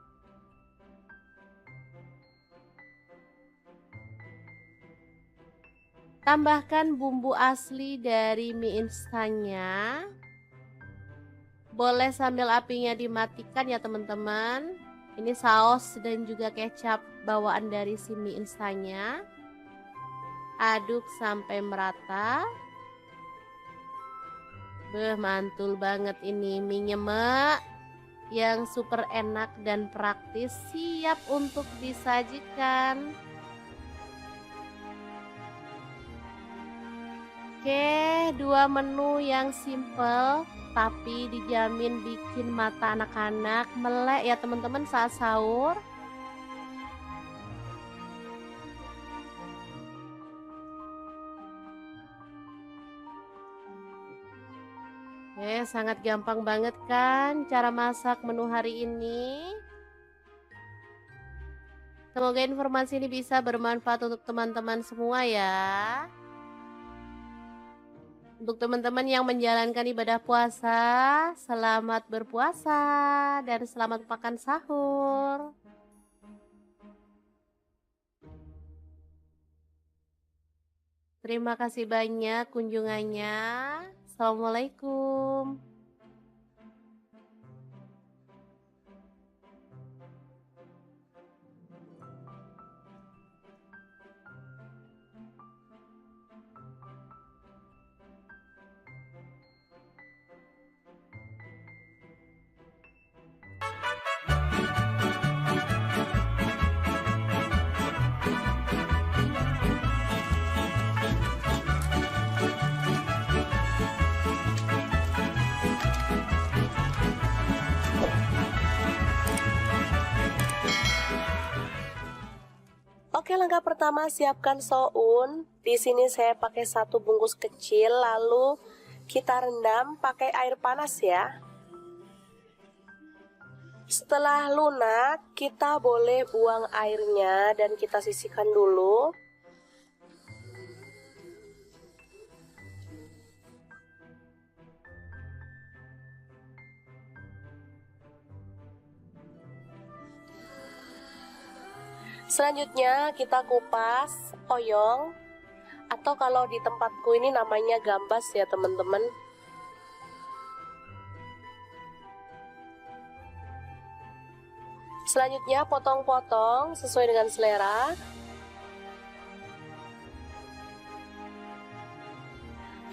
Tambahkan bumbu asli dari mie instannya. Boleh sambil apinya dimatikan ya teman-teman. Ini saus dan juga kecap bawaan dari si mie instannya. Aduk sampai merata. Beh, mantul banget ini mie nyemek yang super enak dan praktis, siap untuk disajikan. Oke, 2 menu yang simple tapi dijamin bikin mata anak-anak melek ya teman-teman saat sahur. Sangat gampang banget kan cara masak menu hari ini. Semoga informasi ini bisa bermanfaat untuk teman-teman semua ya. Untuk teman-teman yang menjalankan ibadah puasa, selamat berpuasa dan selamat makan sahur. Terima kasih banyak kunjungannya. Assalamualaikum. Oke, langkah pertama siapkan soun. Di sini saya pakai 1 bungkus kecil, lalu kita rendam pakai air panas ya. Setelah lunak, kita boleh buang airnya dan kita sisihkan dulu. Selanjutnya kita kupas oyong, atau kalau di tempatku ini namanya gambas ya teman-teman. Selanjutnya potong-potong sesuai dengan selera.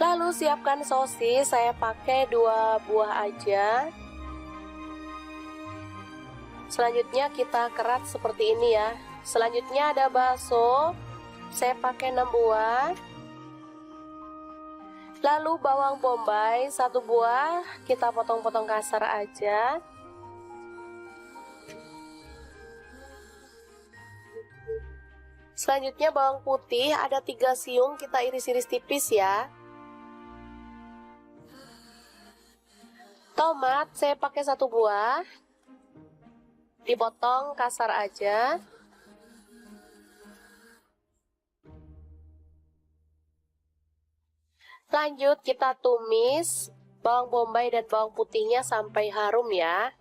Lalu siapkan sosis, saya pakai 2 buah aja. Selanjutnya kita kerat seperti ini ya. Selanjutnya ada bakso, saya pakai 6 buah. Lalu bawang bombay 1 buah, kita potong-potong kasar aja. Selanjutnya bawang putih ada 3 siung, kita iris-iris tipis ya. Tomat saya pakai 1 buah, dipotong kasar aja. Lanjut kita tumis bawang bombay dan bawang putihnya sampai harum ya.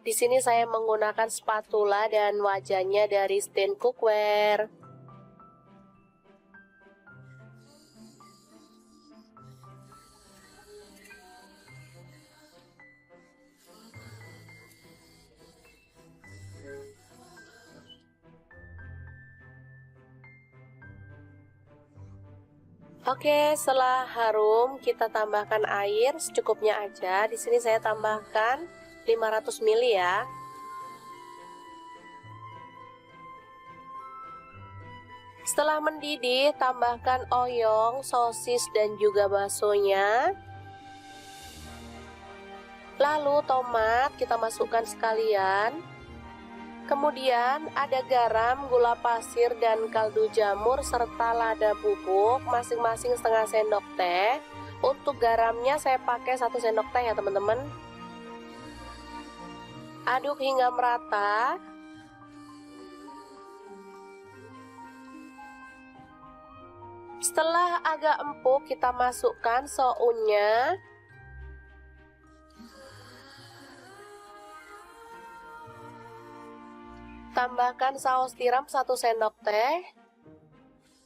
Di sini saya menggunakan spatula dan wajannya dari Stand Cookware. Oke, setelah harum kita tambahkan air secukupnya aja. Di sini saya tambahkan 500 ml ya. Setelah mendidih, tambahkan oyong, sosis dan juga baksonya. Lalu tomat kita masukkan sekalian. Kemudian ada garam, gula pasir, dan kaldu jamur serta lada bubuk masing-masing setengah sendok teh. Untuk garamnya saya pakai 1 sendok teh ya teman-teman. Aduk hingga merata. Setelah agak empuk kita masukkan sounnya. Tambahkan saus tiram 1 sendok teh.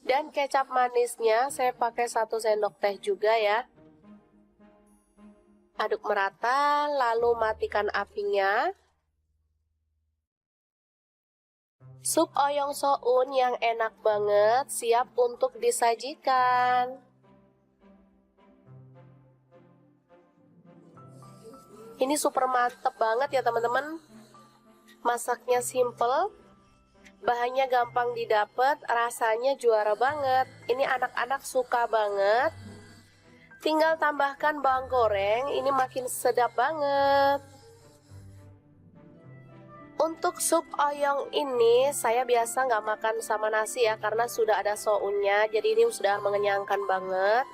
Dan kecap manisnya saya pakai 1 sendok teh juga ya. Aduk merata, lalu matikan apinya. Sup oyong soun yang enak banget siap untuk disajikan. Ini super mantep banget ya teman-teman. Masaknya simple, bahannya gampang didapat, rasanya juara banget. Ini anak-anak suka banget. Tinggal tambahkan bawang goreng, ini makin sedap banget. Untuk sup oyong ini saya biasa nggak makan sama nasi ya, karena sudah ada sounnya, jadi ini sudah mengenyangkan banget.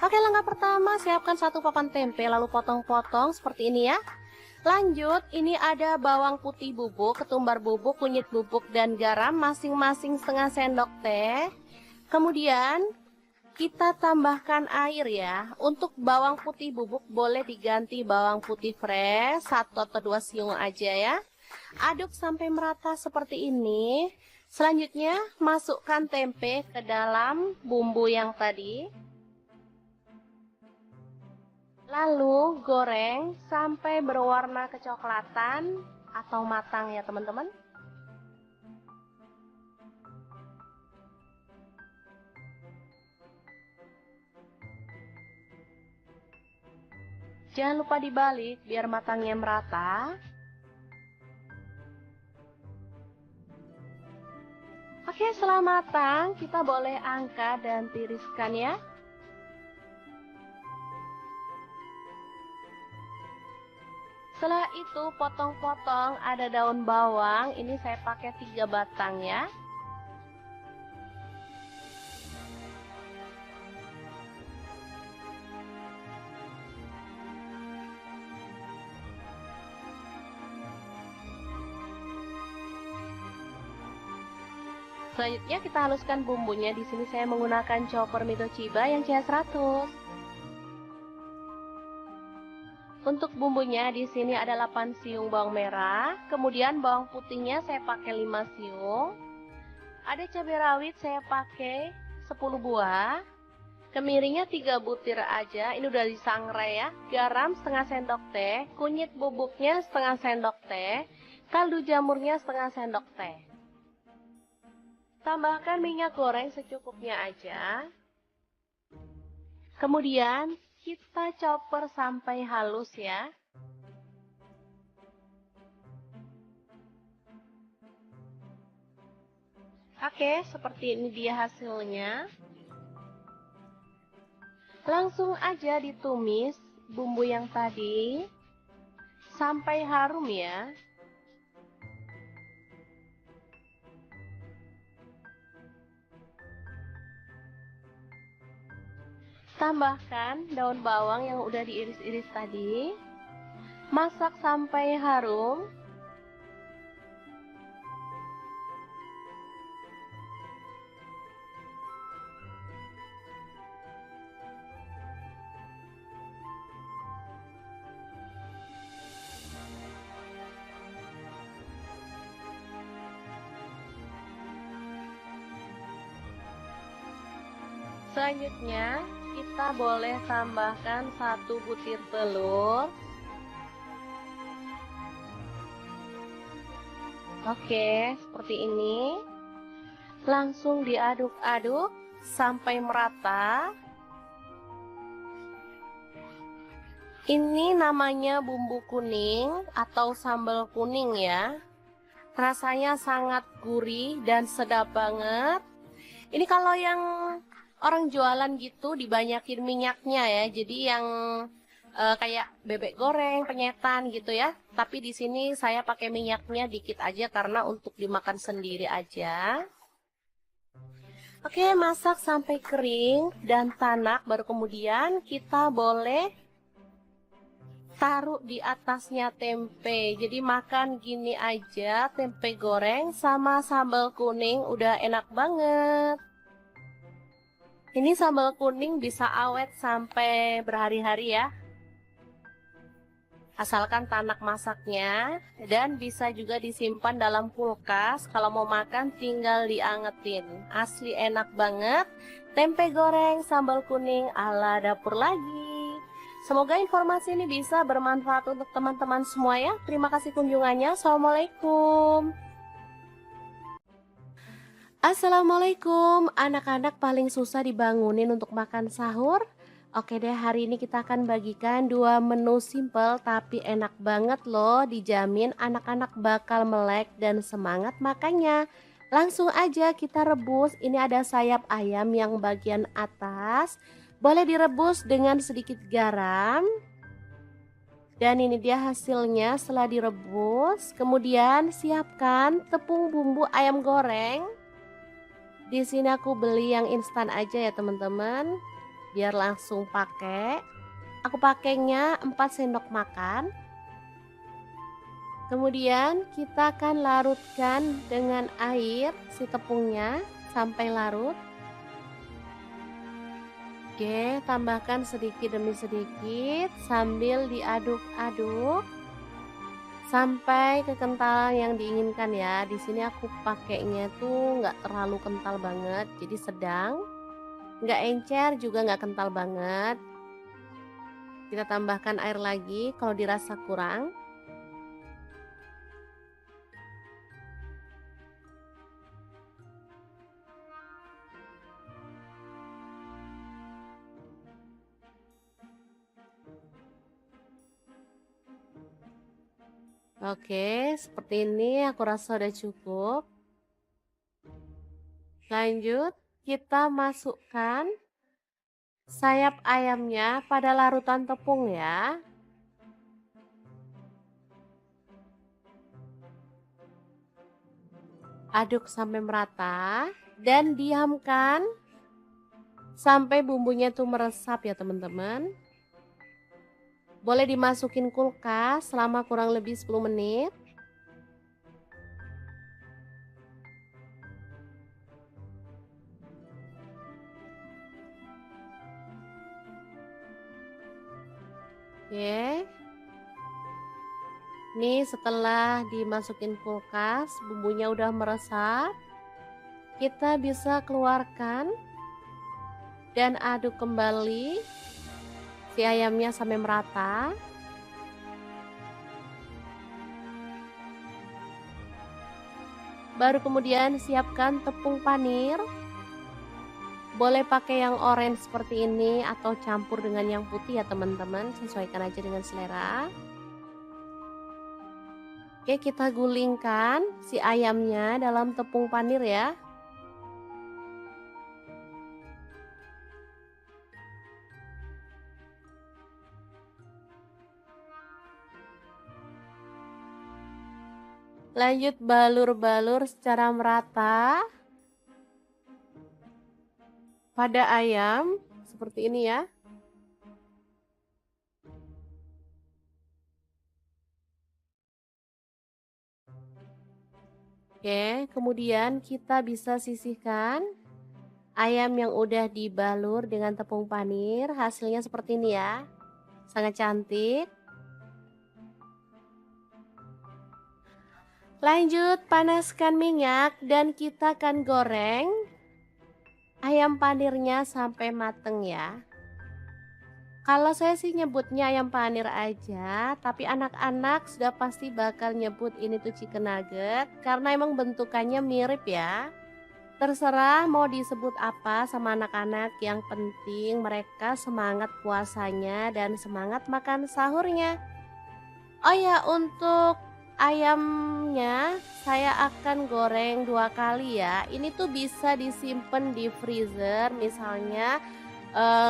Oke, langkah pertama siapkan 1 papan tempe lalu potong-potong seperti ini ya. Lanjut, ini ada bawang putih bubuk, ketumbar bubuk, kunyit bubuk, dan garam masing-masing setengah sendok teh. Kemudian kita tambahkan air ya. Untuk bawang putih bubuk boleh diganti bawang putih fresh 1 atau 2 siung aja ya. Aduk sampai merata seperti ini. Selanjutnya masukkan tempe ke dalam bumbu yang tadi. Lalu goreng sampai berwarna kecoklatan atau matang ya teman-teman. Jangan lupa dibalik biar matangnya merata. Oke, setelah matang kita boleh angkat dan tiriskan ya. Setelah itu potong-potong ada daun bawang, ini saya pakai 3 batang ya. Selanjutnya kita haluskan bumbunya. Di sini saya menggunakan chopper Mitochiba yang CH100. Untuk bumbunya di sini ada 8 siung bawang merah, kemudian bawang putihnya saya pakai 5 siung. Ada cabai rawit saya pakai 10 buah. Kemiringnya 3 butir aja, ini udah disangrai ya. Garam setengah sendok teh, kunyit bubuknya setengah sendok teh, kaldu jamurnya setengah sendok teh. Tambahkan minyak goreng secukupnya aja. Kemudian kita chopper sampai halus ya. Oke, seperti ini dia hasilnya. Langsung aja ditumis bumbu yang tadi sampai harum ya. Tambahkan daun bawang yang udah diiris-iris tadi. Masak sampai harum. Selanjutnya, kita boleh tambahkan 1 butir telur. Oke, seperti ini. Langsung diaduk-aduk sampai merata. Ini namanya bumbu kuning atau sambal kuning ya. Rasanya sangat gurih dan sedap banget. Ini kalau yang orang jualan gitu dibanyakin minyaknya ya. Jadi yang kayak bebek goreng, penyetan gitu ya. Tapi di sini saya pakai minyaknya dikit aja karena untuk dimakan sendiri aja. Oke, masak sampai kering dan tanak, baru kemudian kita boleh taruh di atasnya tempe. Jadi makan gini aja, tempe goreng sama sambal kuning udah enak banget. Ini sambal kuning bisa awet sampai berhari-hari ya. Asalkan tanak masaknya, dan bisa juga disimpan dalam kulkas. Kalau mau makan tinggal diangetin. Asli enak banget. Tempe goreng sambal kuning ala dapur lagi. Semoga informasi ini bisa bermanfaat untuk teman-teman semua ya. Terima kasih kunjungannya. Assalamualaikum. Assalamualaikum. Anak-anak paling susah dibangunin untuk makan sahur. Oke deh, hari ini kita akan bagikan 2 menu simple tapi enak banget loh. Dijamin anak-anak bakal melek dan semangat makannya. Langsung aja kita rebus. Ini ada sayap ayam yang bagian atas. Boleh direbus dengan sedikit garam. Dan ini dia hasilnya setelah direbus. Kemudian siapkan tepung bumbu ayam goreng. Di sini aku beli yang instan aja ya teman-teman, biar langsung pakai. Aku pakainya 4 sendok makan. Kemudian kita akan larutkan dengan air si tepungnya sampai larut. Oke, tambahkan sedikit demi sedikit sambil diaduk-aduk sampai kekentalan yang diinginkan ya. Di sini aku pakainya tuh nggak terlalu kental banget, jadi sedang, nggak encer juga nggak kental banget. Kita tambahkan air lagi kalau dirasa kurang. Oke, seperti ini aku rasa udah cukup. Lanjut, kita masukkan sayap ayamnya pada larutan tepung ya. Aduk sampai merata dan diamkan sampai bumbunya tuh meresap ya teman-teman. Boleh dimasukin kulkas selama kurang lebih 10 menit. Oke. Nih setelah dimasukin kulkas, bumbunya udah meresap. Kita bisa keluarkan dan aduk kembali si ayamnya sampai merata. Baru kemudian siapkan tepung panir. Boleh pakai yang orange seperti ini atau campur dengan yang putih ya teman-teman, sesuaikan aja dengan selera. Oke, kita gulingkan si ayamnya dalam tepung panir ya. Lanjut balur-balur secara merata pada ayam seperti ini ya. Oke, kemudian kita bisa sisihkan ayam yang udah dibalur dengan tepung panir. Hasilnya seperti ini ya. Sangat cantik. Lanjut panaskan minyak dan kita akan goreng ayam panirnya sampai mateng ya. Kalau saya sih nyebutnya ayam panir aja, tapi anak-anak sudah pasti bakal nyebut ini tuh chicken nugget karena emang bentukannya mirip ya. Terserah mau disebut apa sama anak-anak, yang penting mereka semangat puasanya dan semangat makan sahurnya. Oh ya, untuk ayamnya saya akan goreng 2 kali ya. Ini tuh bisa disimpan di freezer, misalnya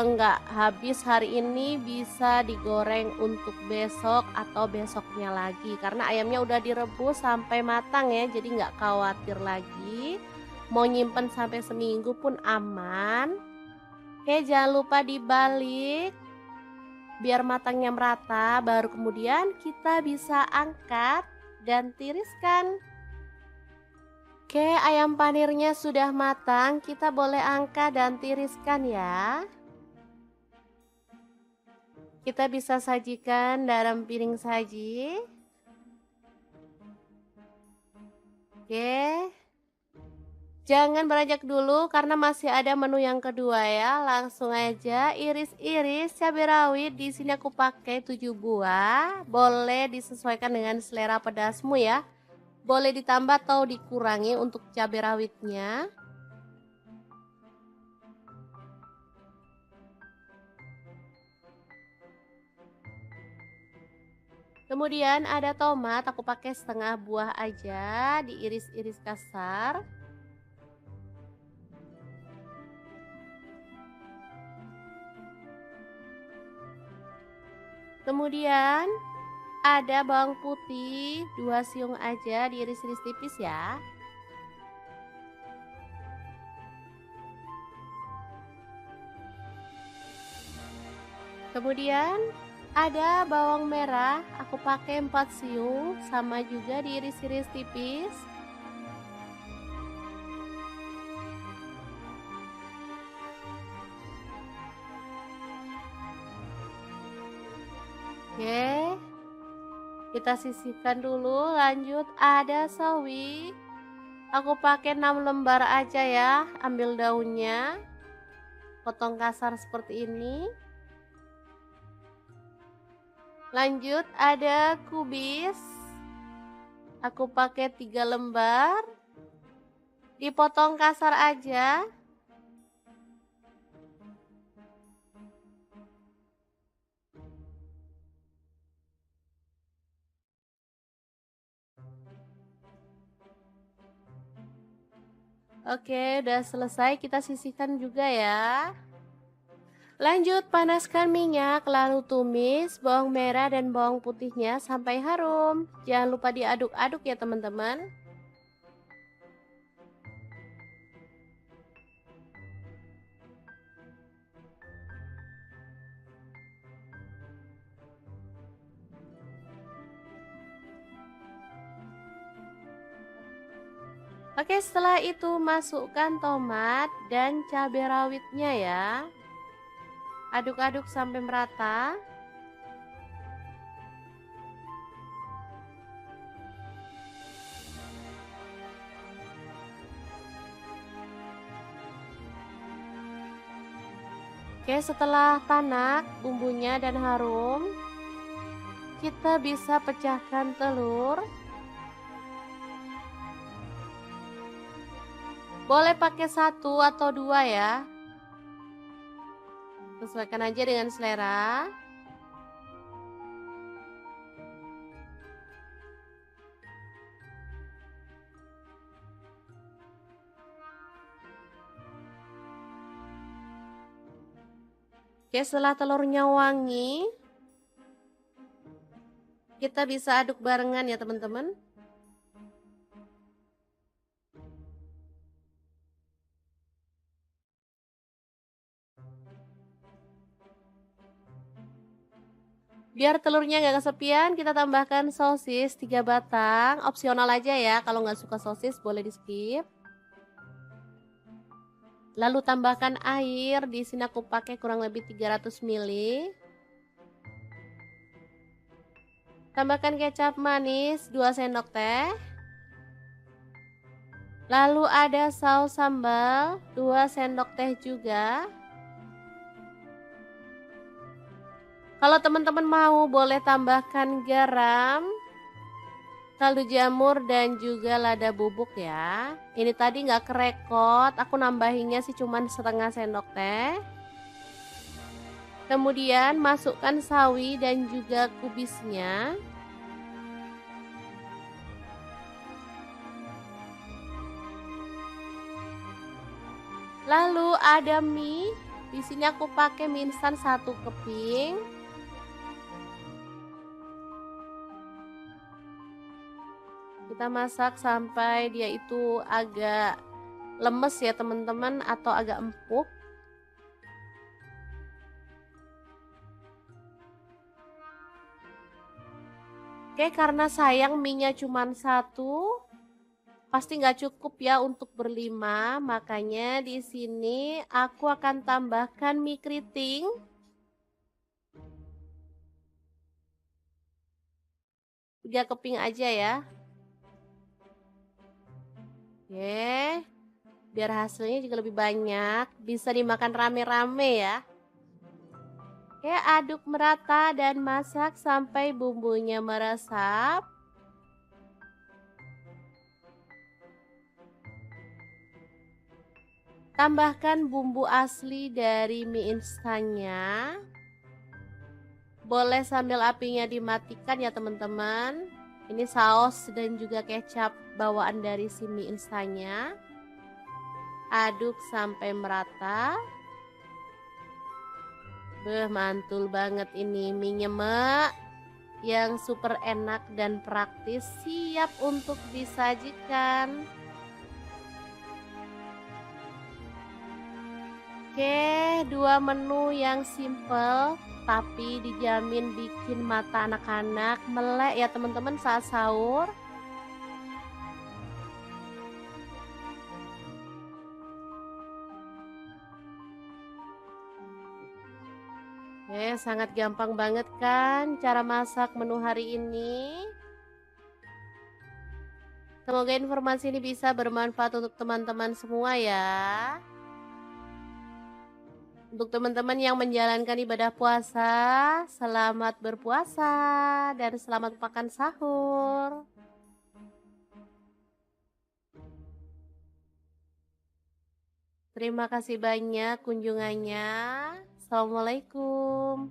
nggak habis hari ini bisa digoreng untuk besok atau besoknya lagi. Karena ayamnya udah direbus sampai matang ya, jadi nggak khawatir lagi. Mau nyimpen sampai seminggu pun aman. Oke, jangan lupa dibalik biar matangnya merata, baru kemudian kita bisa angkat dan tiriskan. Oke, ayam panirnya sudah matang, kita boleh angkat dan tiriskan ya. Kita bisa sajikan dalam piring saji. Oke. Jangan beranjak dulu karena masih ada menu yang kedua ya. Langsung aja iris-iris cabai rawit. Di sini aku pakai 7 buah. Boleh disesuaikan dengan selera pedasmu ya. Boleh ditambah atau dikurangi untuk cabai rawitnya. Kemudian ada tomat, aku pakai setengah buah aja, diiris-iris kasar. Kemudian ada bawang putih 2 siung aja, diiris-iris tipis ya. Kemudian ada bawang merah, aku pakai 4 siung, sama juga diiris-iris tipis. Oke, kita sisihkan dulu. Lanjut ada sawi, aku pakai 6 lembar aja ya. Ambil daunnya, potong kasar seperti ini. Lanjut ada kubis, aku pakai 3 lembar, dipotong kasar aja. Oke, udah selesai, kita sisihkan juga ya. Lanjut panaskan minyak, lalu tumis bawang merah dan bawang putihnya sampai harum. Jangan lupa diaduk-aduk ya teman-teman. Oke, setelah itu masukkan tomat dan cabai rawitnya ya. Aduk-aduk sampai merata. Oke, setelah tanak bumbunya dan harum, kita bisa pecahkan telur. Boleh pakai 1 atau 2 ya. Sesuaikan aja dengan selera. Oke, setelah telurnya wangi, kita bisa aduk barengan ya teman-teman. Biar telurnya nggak kesepian, kita tambahkan sosis 3 batang. Opsional aja ya, kalau nggak suka sosis boleh di skip. Lalu tambahkan air, di sini aku pakai kurang lebih 300 ml. Tambahkan kecap manis 2 sendok teh. Lalu ada saus sambal 2 sendok teh juga. Kalau teman-teman mau boleh tambahkan garam, kaldu jamur dan juga lada bubuk ya. Ini tadi nggak kerekot, aku nambahinnya sih cuman setengah sendok teh. Kemudian masukkan sawi dan juga kubisnya. Lalu ada mie. Di sini aku pakai mie instan 1 keping. Kita masak sampai dia itu agak lemes ya teman-teman, atau agak empuk. Oke, karena sayang mie-nya cuma 1, pasti nggak cukup ya untuk berlima. Makanya di sini aku akan tambahkan mie keriting. Tiga keping aja ya. Oke, biar hasilnya juga lebih banyak, bisa dimakan rame-rame ya. Oke, aduk merata dan masak sampai bumbunya meresap. Tambahkan bumbu asli dari mie instannya. Boleh sambil apinya dimatikan ya teman-teman. Ini saus dan juga kecap bawaan dari si mie instannya. Aduk sampai merata. Beh, mantul banget ini mie nyemek yang super enak dan praktis, siap untuk disajikan. Oke, 2 menu yang simple tapi dijamin bikin mata anak-anak melek ya teman-teman saat sahur. Sangat gampang banget kan cara masak menu hari ini. Semoga informasi ini bisa bermanfaat untuk teman-teman semua ya. Untuk teman-teman yang menjalankan ibadah puasa, selamat berpuasa dan selamat makan sahur. Terima kasih banyak kunjungannya. Assalamualaikum.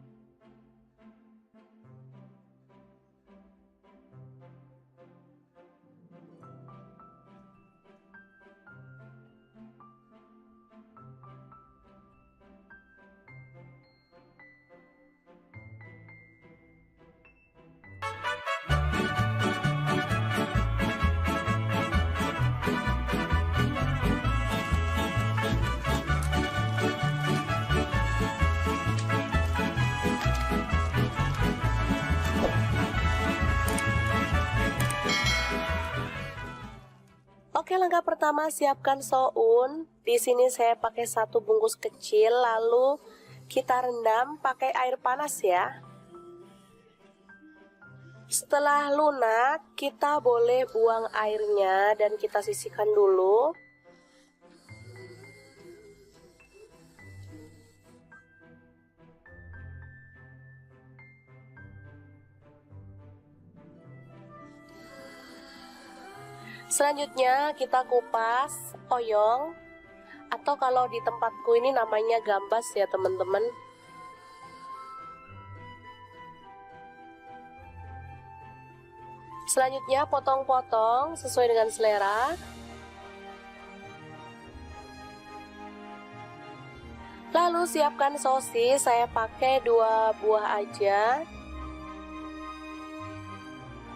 Oke, langkah pertama siapkan soun. Di sini saya pakai 1 bungkus kecil, lalu kita rendam pakai air panas ya. Setelah lunak, kita boleh buang airnya dan kita sisihkan dulu. Selanjutnya kita kupas oyong, atau kalau di tempatku ini namanya gambas ya teman-teman. Selanjutnya potong-potong sesuai dengan selera. Lalu siapkan sosis, saya pakai 2 buah aja.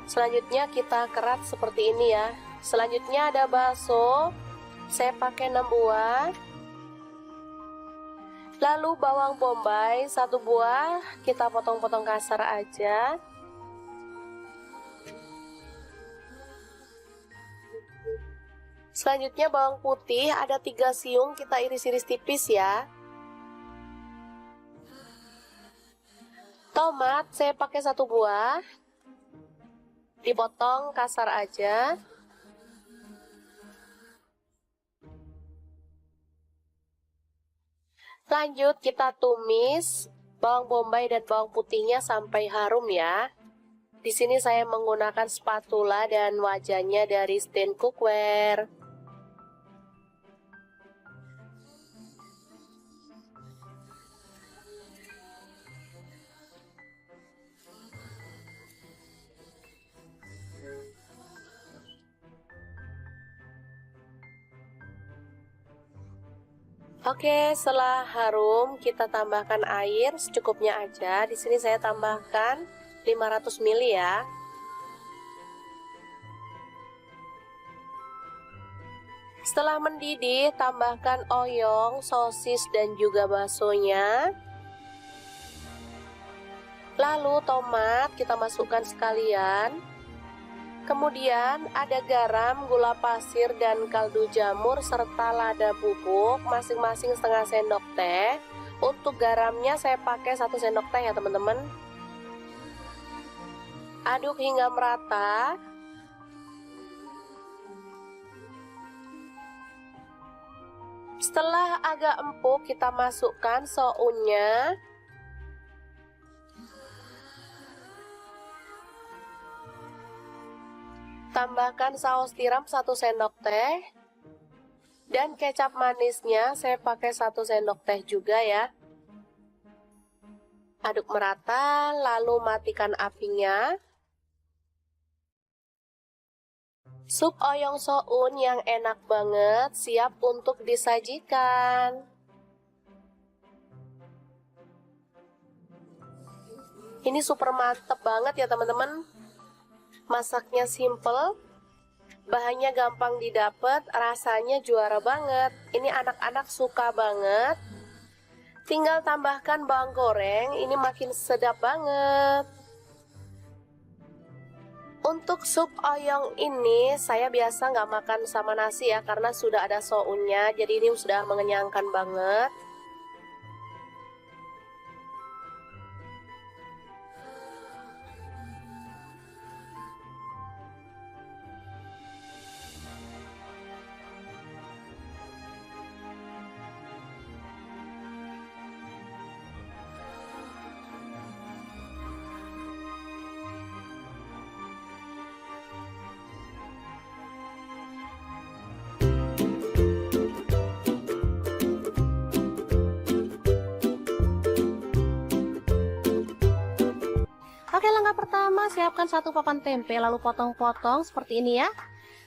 Selanjutnya kita kerat seperti ini ya. Selanjutnya ada bakso, saya pakai 6 buah. Lalu bawang bombay 1 buah, kita potong-potong kasar aja. Selanjutnya bawang putih ada 3 siung, kita iris-iris tipis ya. Tomat saya pakai 1 buah, dipotong kasar aja. Lanjut kita tumis bawang bombay dan bawang putihnya sampai harum ya. Di sini saya menggunakan spatula dan wajannya dari Stand Cookware. Oke, setelah harum kita tambahkan air secukupnya aja. Di sini saya tambahkan 500 ml ya. Setelah mendidih, tambahkan oyong, sosis dan juga baksonya. Lalu tomat kita masukkan sekalian. Kemudian ada garam, gula pasir, dan kaldu jamur serta lada bubuk masing-masing setengah sendok teh. Untuk garamnya saya pakai 1 sendok teh ya teman-teman. Aduk hingga merata. Setelah agak empuk kita masukkan sounnya. Tambahkan saus tiram 1 sendok teh. Dan kecap manisnya saya pakai 1 sendok teh juga ya. Aduk merata, lalu matikan apinya. Sup oyong soun yang enak banget siap untuk disajikan. Ini super mantep banget ya teman-teman. Masaknya simple, bahannya gampang didapat, rasanya juara banget. Ini anak-anak suka banget. Tinggal tambahkan bawang goreng, ini makin sedap banget. Untuk sup oyong ini saya biasa nggak makan sama nasi ya, karena sudah ada sounnya, jadi ini sudah mengenyangkan banget. Oke, langkah pertama siapkan 1 papan tempe lalu potong-potong seperti ini ya.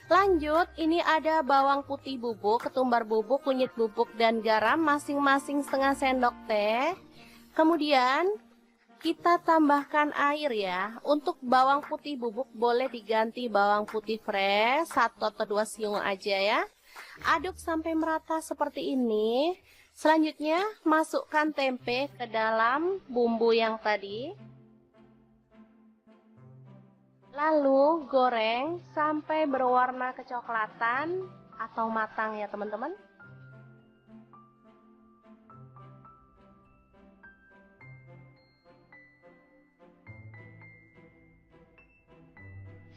Lanjut, ini ada bawang putih bubuk, ketumbar bubuk, kunyit bubuk, dan garam masing-masing setengah sendok teh. Kemudian kita tambahkan air ya. Untuk bawang putih bubuk boleh diganti bawang putih fresh 1 atau 2 siung aja ya. Aduk sampai merata seperti ini. Selanjutnya masukkan tempe ke dalam bumbu yang tadi. Lalu goreng sampai berwarna kecoklatan atau matang ya teman-teman.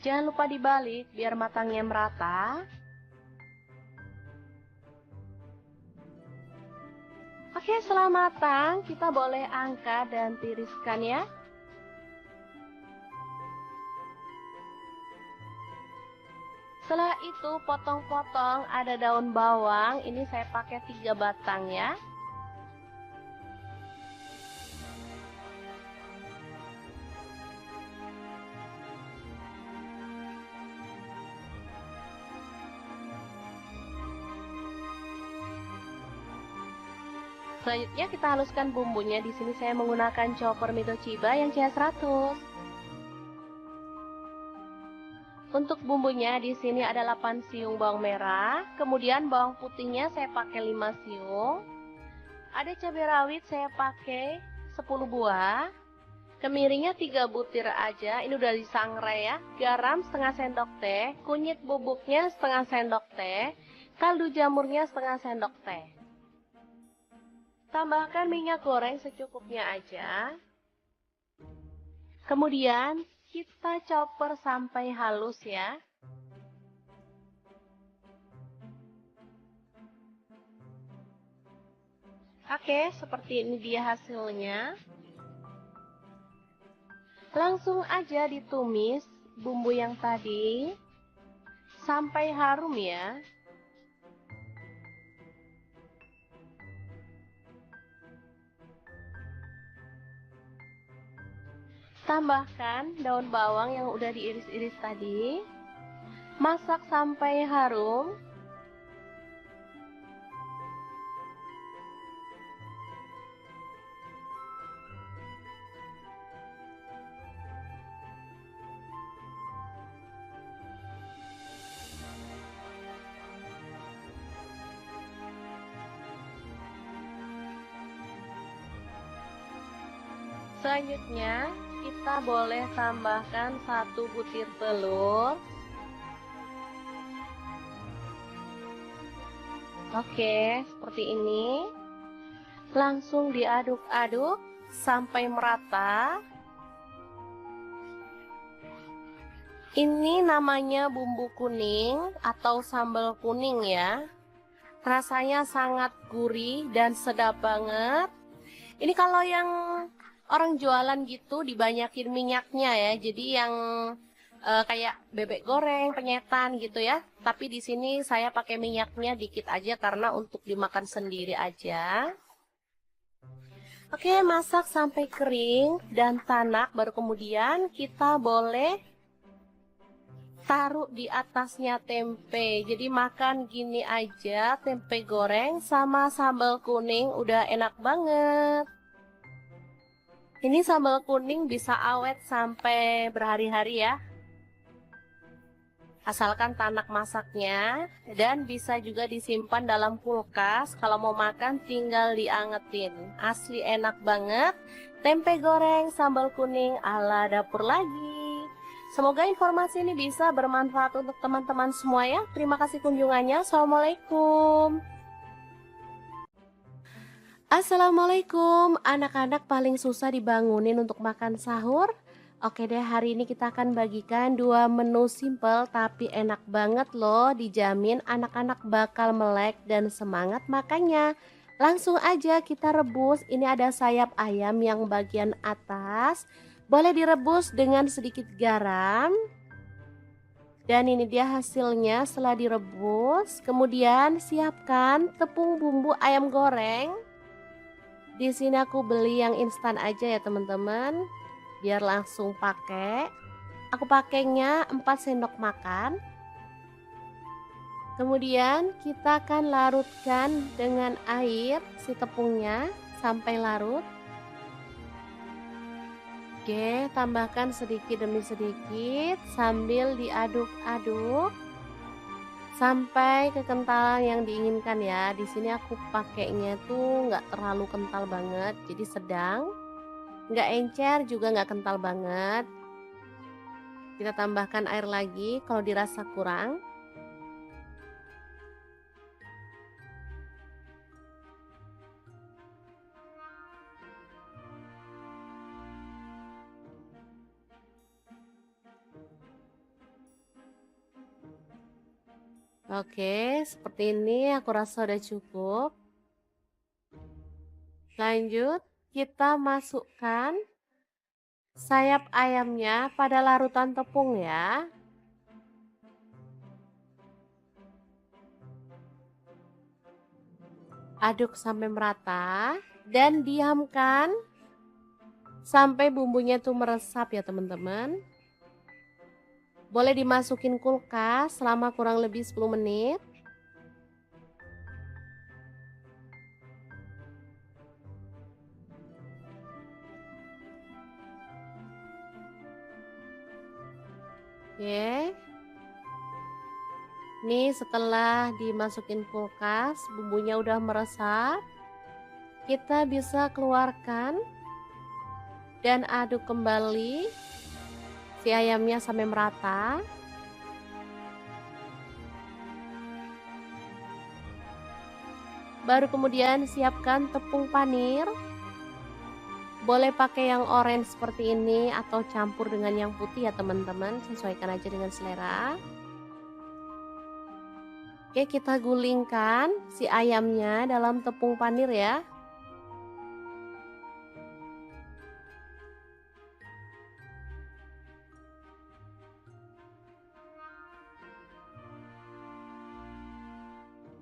Jangan lupa dibalik biar matangnya merata. Oke, setelah matang kita boleh angkat dan tiriskan ya. Setelah itu potong-potong ada daun bawang, ini saya pakai 3 batang ya. Selanjutnya kita haluskan bumbunya. Di sini saya menggunakan chopper Mito Chiba yang CH100. Untuk bumbunya di sini ada 8 siung bawang merah, kemudian bawang putihnya saya pakai 5 siung. Ada cabai rawit saya pakai 10 buah. Kemiringnya 3 butir aja, ini udah disangrai ya. Garam setengah sendok teh, kunyit bubuknya setengah sendok teh, kaldu jamurnya setengah sendok teh. Tambahkan minyak goreng secukupnya aja. Kemudian kita chopper sampai halus ya. Oke, seperti ini dia hasilnya. Langsung aja ditumis bumbu yang tadi sampai harum ya. Tambahkan daun bawang yang udah diiris-iris tadi. Masak sampai harum. Selanjutnya kita boleh tambahkan 1 butir telur. Oke, seperti ini. Langsung diaduk-aduk sampai merata. Ini namanya bumbu kuning atau sambal kuning ya. Rasanya sangat gurih dan sedap banget. Ini kalau yang orang jualan gitu dibanyakin minyaknya ya. Jadi yang kayak bebek goreng, penyetan gitu ya. Tapi di sini saya pakai minyaknya dikit aja karena untuk dimakan sendiri aja. Oke, masak sampai kering dan tanak, baru kemudian kita boleh taruh di atasnya tempe. Jadi makan gini aja, tempe goreng sama sambal kuning udah enak banget. Ini sambal kuning bisa awet sampai berhari-hari ya. Asalkan tanak masaknya, dan bisa juga disimpan dalam kulkas. Kalau mau makan tinggal diangetin. Asli enak banget. Tempe goreng sambal kuning ala dapur lagi. Semoga informasi ini bisa bermanfaat untuk teman-teman semua ya. Terima kasih kunjungannya. Assalamualaikum. Assalamualaikum. Anak-anak paling susah dibangunin untuk makan sahur. Oke deh, hari ini kita akan bagikan 2 menu simple tapi enak banget loh. Dijamin anak-anak bakal melek dan semangat makannya. Langsung aja kita rebus. Ini ada sayap ayam yang bagian atas. Boleh direbus dengan sedikit garam. Dan ini dia hasilnya setelah direbus. Kemudian siapkan tepung bumbu ayam goreng. Di sini aku beli yang instan aja ya teman-teman, biar langsung pakai. Aku pakainya 4 sendok makan. Kemudian kita akan larutkan dengan air si tepungnya sampai larut. Oke, tambahkan sedikit demi sedikit sambil diaduk-aduk sampai kekentalan yang diinginkan ya. Di sini aku pakainya tuh nggak terlalu kental banget, jadi sedang, nggak encer juga nggak kental banget. Kita tambahkan air lagi kalau dirasa kurang. Oke, seperti ini aku rasa udah cukup. Lanjut, kita masukkan sayap ayamnya pada larutan tepung ya. Aduk sampai merata dan diamkan sampai bumbunya tuh meresap ya teman-teman. Boleh dimasukin kulkas selama kurang lebih 10 menit. Oke. Nih setelah dimasukin kulkas, bumbunya udah meresap. Kita bisa keluarkan dan aduk kembali si ayamnya sampai merata. Baru kemudian siapkan tepung panir. Boleh pakai yang orange seperti ini atau campur dengan yang putih ya teman-teman, sesuaikan aja dengan selera. Oke, kita gulingkan si ayamnya dalam tepung panir ya.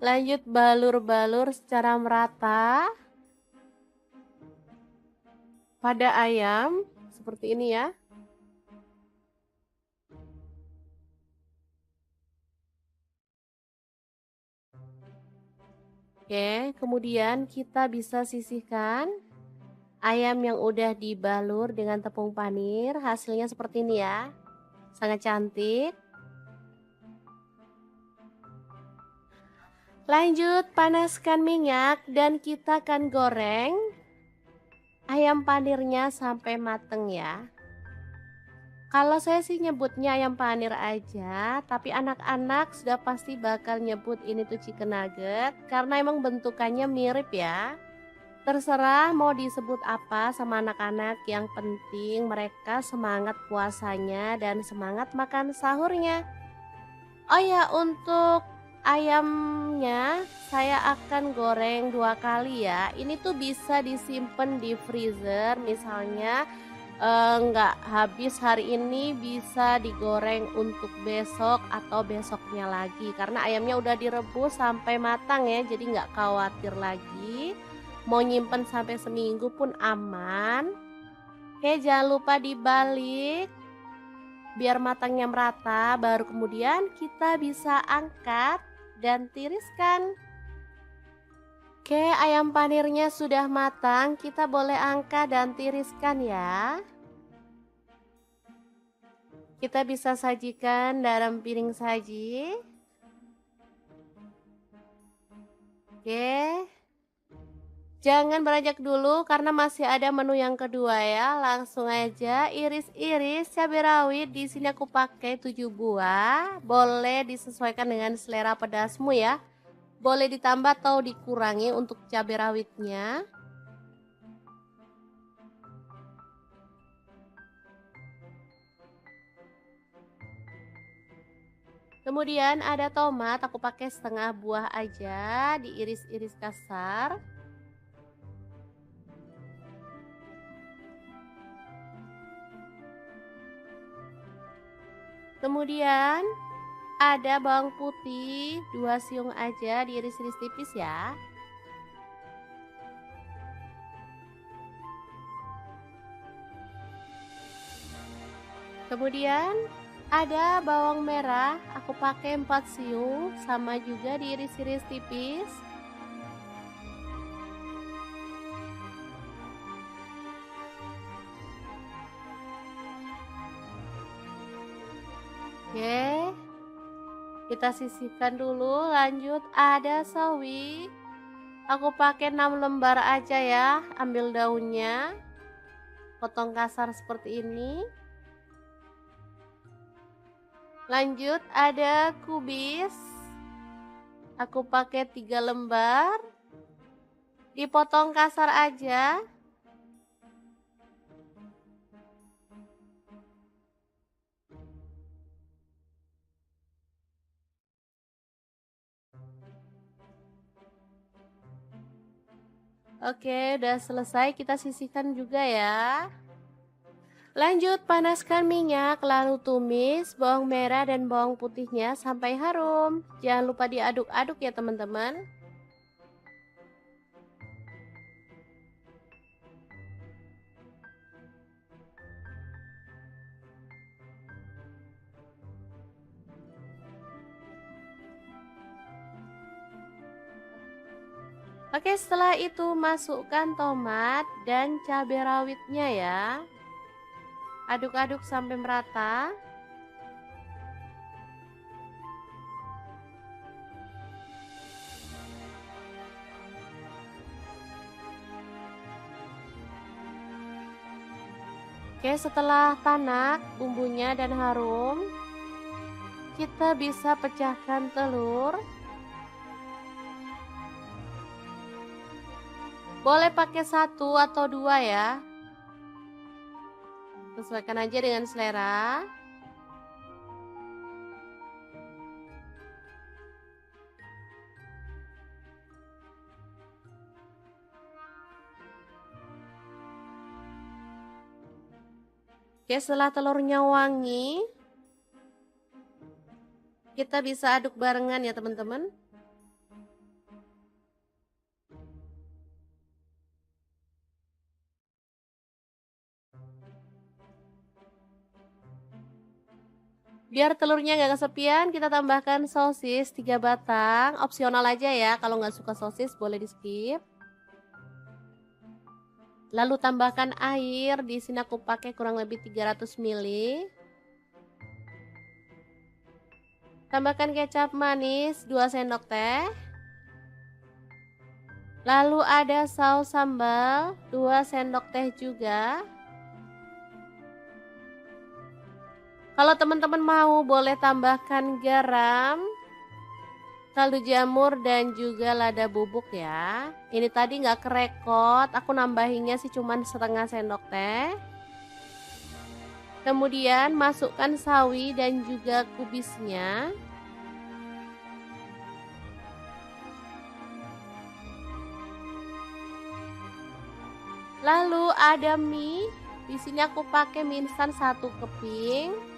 Lanjut balur-balur secara merata pada ayam seperti ini ya. Oke, kemudian kita bisa sisihkan ayam yang udah dibalur dengan tepung panir. Hasilnya seperti ini ya. Sangat cantik. Lanjut panaskan minyak dan kita akan goreng ayam panirnya sampai mateng ya. Kalau saya sih nyebutnya ayam panir aja, tapi anak-anak sudah pasti bakal nyebut ini tuh chicken nugget karena emang bentukannya mirip ya. Terserah mau disebut apa sama anak-anak, yang penting mereka semangat puasanya dan semangat makan sahurnya. Oh ya, untuk ayamnya saya akan goreng 2 kali ya. Ini tuh bisa disimpan di freezer, misalnya nggak habis hari ini bisa digoreng untuk besok atau besoknya lagi. Karena ayamnya udah direbus sampai matang ya, jadi nggak khawatir lagi. Mau nyimpen sampai seminggu pun aman. Oke, jangan lupa dibalik biar matangnya merata, baru kemudian kita bisa angkat dan tiriskan. Oke, ayam panirnya sudah matang, kita boleh angkat dan tiriskan ya. Kita bisa sajikan dalam piring saji. Oke. Jangan beranjak dulu karena masih ada menu yang kedua ya. Langsung aja iris-iris cabai rawit. Di sini aku pakai 7 buah. Boleh disesuaikan dengan selera pedasmu ya. Boleh ditambah atau dikurangi untuk cabai rawitnya. Kemudian ada tomat, aku pakai setengah buah aja, diiris-iris kasar. Kemudian ada bawang putih 2 siung aja, diiris-iris tipis ya. Kemudian ada bawang merah, aku pakai 4 siung, sama juga diiris-iris tipis. Oke, kita sisihkan dulu. Lanjut ada sawi, aku pakai 6 lembar aja ya. Ambil daunnya, potong kasar seperti ini. Lanjut ada kubis, aku pakai 3 lembar, dipotong kasar aja. Oke, udah selesai, kita sisihkan juga ya. Lanjut panaskan minyak, lalu tumis bawang merah dan bawang putihnya sampai harum. Jangan lupa diaduk-aduk ya teman-teman. Oke, setelah itu masukkan tomat dan cabai rawitnya ya. Aduk-aduk sampai merata. Oke, setelah tanak bumbunya dan harum, kita bisa pecahkan telur. Boleh pakai 1 atau 2 ya. Sesuaikan aja dengan selera. Oke, setelah telurnya wangi, kita bisa aduk barengan ya teman-teman. Biar telurnya nggak kesepian, kita tambahkan sosis 3 batang. Opsional aja ya, kalau nggak suka sosis boleh di skip. Lalu tambahkan air, di sini aku pakai kurang lebih 300 ml. Tambahkan kecap manis 2 sendok teh. Lalu ada saus sambal 2 sendok teh juga. Kalau teman-teman mau boleh tambahkan garam, kaldu jamur dan juga lada bubuk ya. Ini tadi nggak kerekot, aku nambahinnya sih cuman setengah sendok teh. Kemudian masukkan sawi dan juga kubisnya. Lalu ada mie, di sini aku pakai mie instan 1 keping.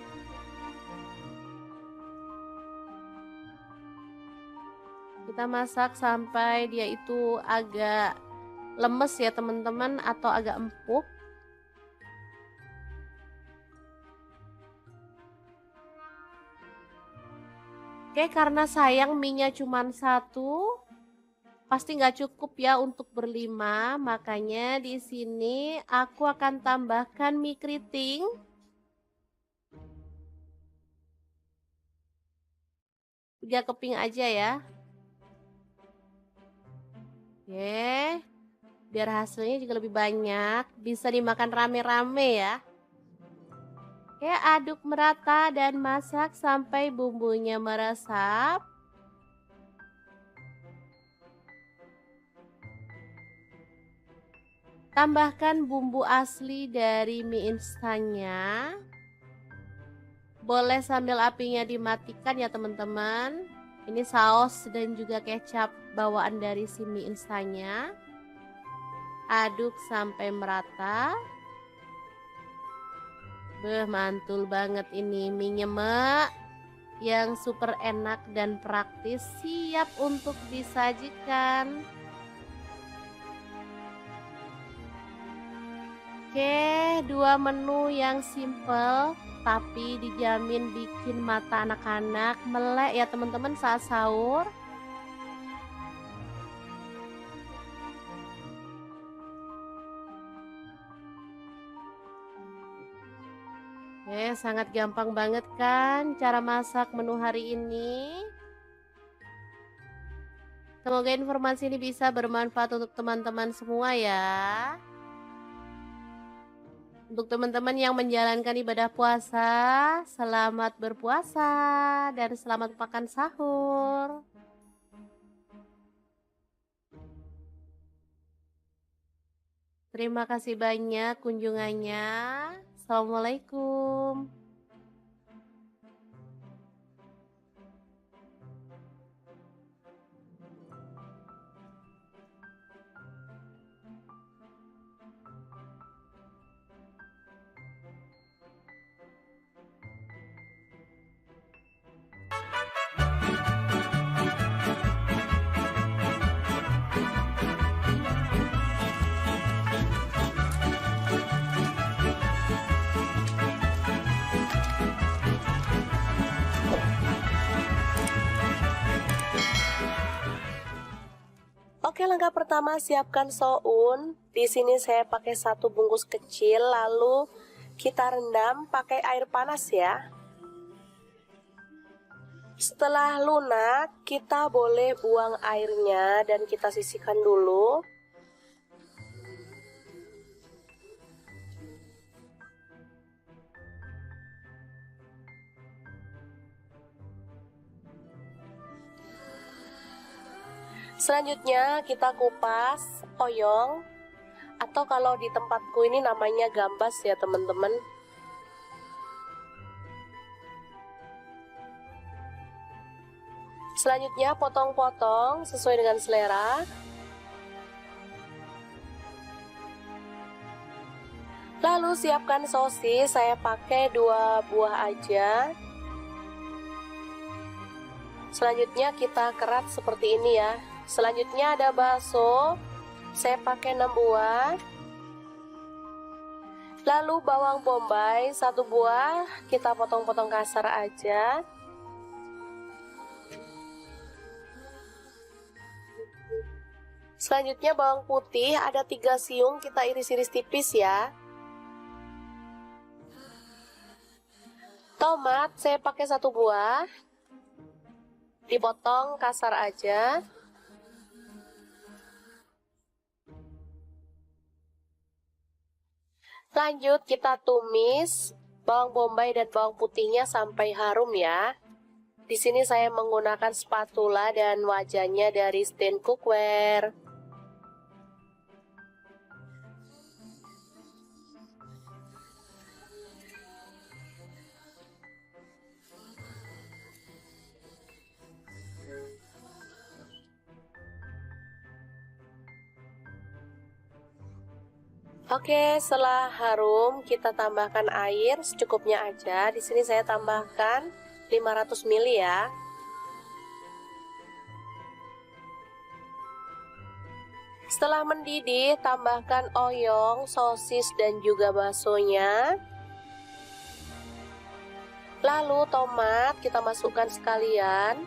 Kita masak sampai dia itu agak lemes ya teman-teman, atau agak empuk. Oke, karena sayang mie-nya cuma 1, pasti nggak cukup ya untuk berlima. Makanya di sini aku akan tambahkan mie keriting. Tiga keping aja ya. Oke, biar hasilnya juga lebih banyak, bisa dimakan rame-rame ya. Oke, aduk merata dan masak sampai bumbunya meresap. Tambahkan bumbu asli dari mie instannya. Boleh sambil apinya dimatikan ya teman-teman. Ini saus dan juga kecap bawaan dari si mie instannya. Aduk sampai merata. Mantul banget ini mie-nya Mak, yang super enak dan praktis, siap untuk disajikan. Oke, 2 menu yang simple tapi dijamin bikin mata anak-anak melek ya teman-teman saat sahur. Sangat gampang banget kan cara masak menu hari ini. Semoga informasi ini bisa bermanfaat untuk teman-teman semua ya. Untuk teman-teman yang menjalankan ibadah puasa, selamat berpuasa dan selamat makan sahur. Terima kasih banyak kunjungannya. Assalamualaikum. Oke, langkah pertama siapkan soun. Di sini saya pakai 1 bungkus kecil, lalu kita rendam pakai air panas ya. Setelah lunak, kita boleh buang airnya dan kita sisihkan dulu. Selanjutnya kita kupas oyong, atau kalau di tempatku ini namanya gambas ya teman-teman. Selanjutnya potong-potong sesuai dengan selera. Lalu siapkan sosis, saya pakai 2 buah aja. Selanjutnya kita kerat seperti ini ya. Selanjutnya ada bakso, saya pakai 6 buah. Lalu bawang bombay 1 buah, kita potong-potong kasar aja. Selanjutnya bawang putih ada 3 siung, kita iris-iris tipis ya. Tomat saya pakai 1 buah, dipotong kasar aja. Lanjut kita tumis bawang bombay dan bawang putihnya sampai harum ya. Di sini saya menggunakan spatula dan wajannya dari Stand Cookware. Oke, setelah harum kita tambahkan air secukupnya aja. Di sini saya tambahkan 500 ml ya. Setelah mendidih, tambahkan oyong, sosis dan juga baksonya. Lalu tomat kita masukkan sekalian.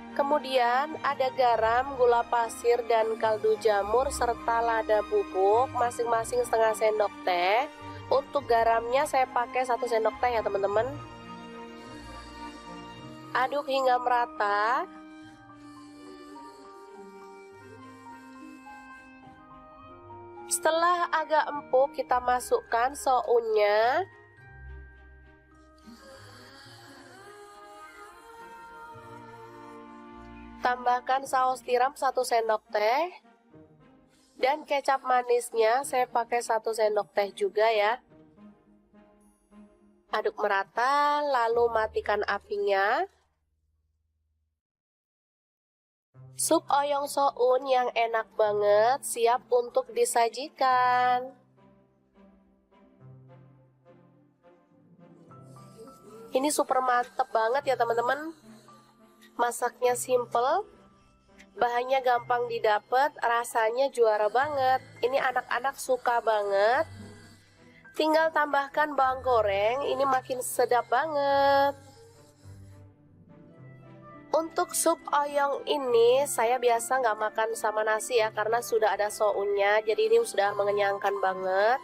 Kemudian ada garam, gula pasir, dan kaldu jamur serta lada bubuk masing-masing setengah sendok teh. Untuk garamnya saya pakai 1 sendok teh ya teman-teman. Aduk hingga merata. Setelah agak empuk kita masukkan sounnya. Tambahkan saus tiram 1 sendok teh. Dan kecap manisnya saya pakai 1 sendok teh juga ya. Aduk merata, lalu matikan apinya. Sup oyong soun yang enak banget siap untuk disajikan. Ini super mantep banget ya teman-teman. Masaknya simple, bahannya gampang didapat, rasanya juara banget. Ini anak-anak suka banget. Tinggal tambahkan bawang goreng, ini makin sedap banget. Untuk sup oyong ini saya biasa nggak makan sama nasi ya, karena sudah ada sounnya, jadi ini sudah mengenyangkan banget.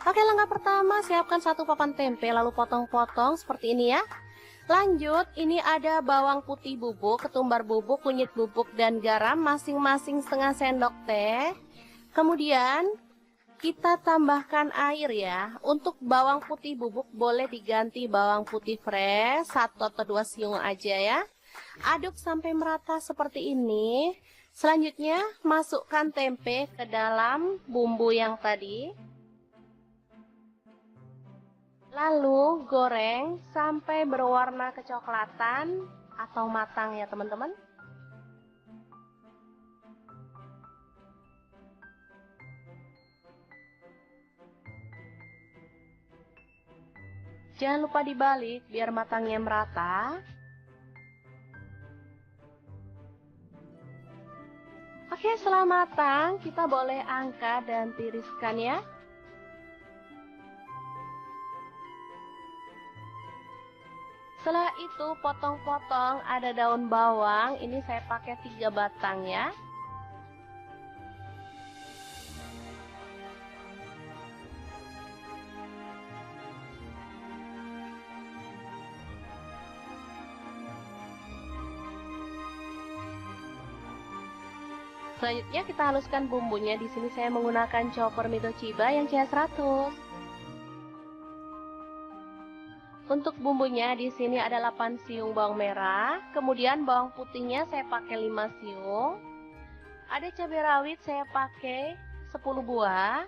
Oke, langkah pertama siapkan 1 papan tempe lalu potong-potong seperti ini ya. Lanjut, ini ada bawang putih bubuk, ketumbar bubuk, kunyit bubuk, dan garam masing-masing setengah sendok teh. Kemudian kita tambahkan air ya. Untuk bawang putih bubuk boleh diganti bawang putih fresh 1 atau 2 siung aja ya. Aduk sampai merata seperti ini. Selanjutnya masukkan tempe ke dalam bumbu yang tadi. Lalu goreng sampai berwarna kecoklatan atau matang ya teman-teman. Jangan lupa dibalik biar matangnya merata. Oke, setelah matang, kita boleh angkat dan tiriskan ya. Setelah itu potong-potong ada daun bawang, ini saya pakai 3 batang ya. Selanjutnya kita haluskan bumbunya. Di sini saya menggunakan chopper Mito-Chiba yang CH100. Untuk bumbunya di sini ada 8 siung bawang merah, kemudian bawang putihnya saya pakai 5 siung. Ada cabai rawit saya pakai 10 buah.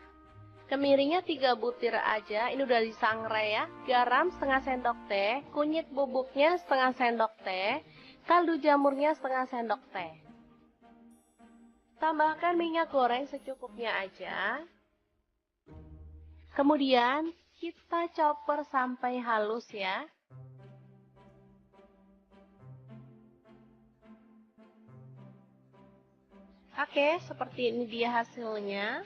Kemiringnya 3 butir aja, ini udah disangrai ya. Garam setengah sendok teh, kunyit bubuknya setengah sendok teh, kaldu jamurnya setengah sendok teh. Tambahkan minyak goreng secukupnya aja. Kemudian kita chopper sampai halus ya. Oke, seperti ini dia hasilnya.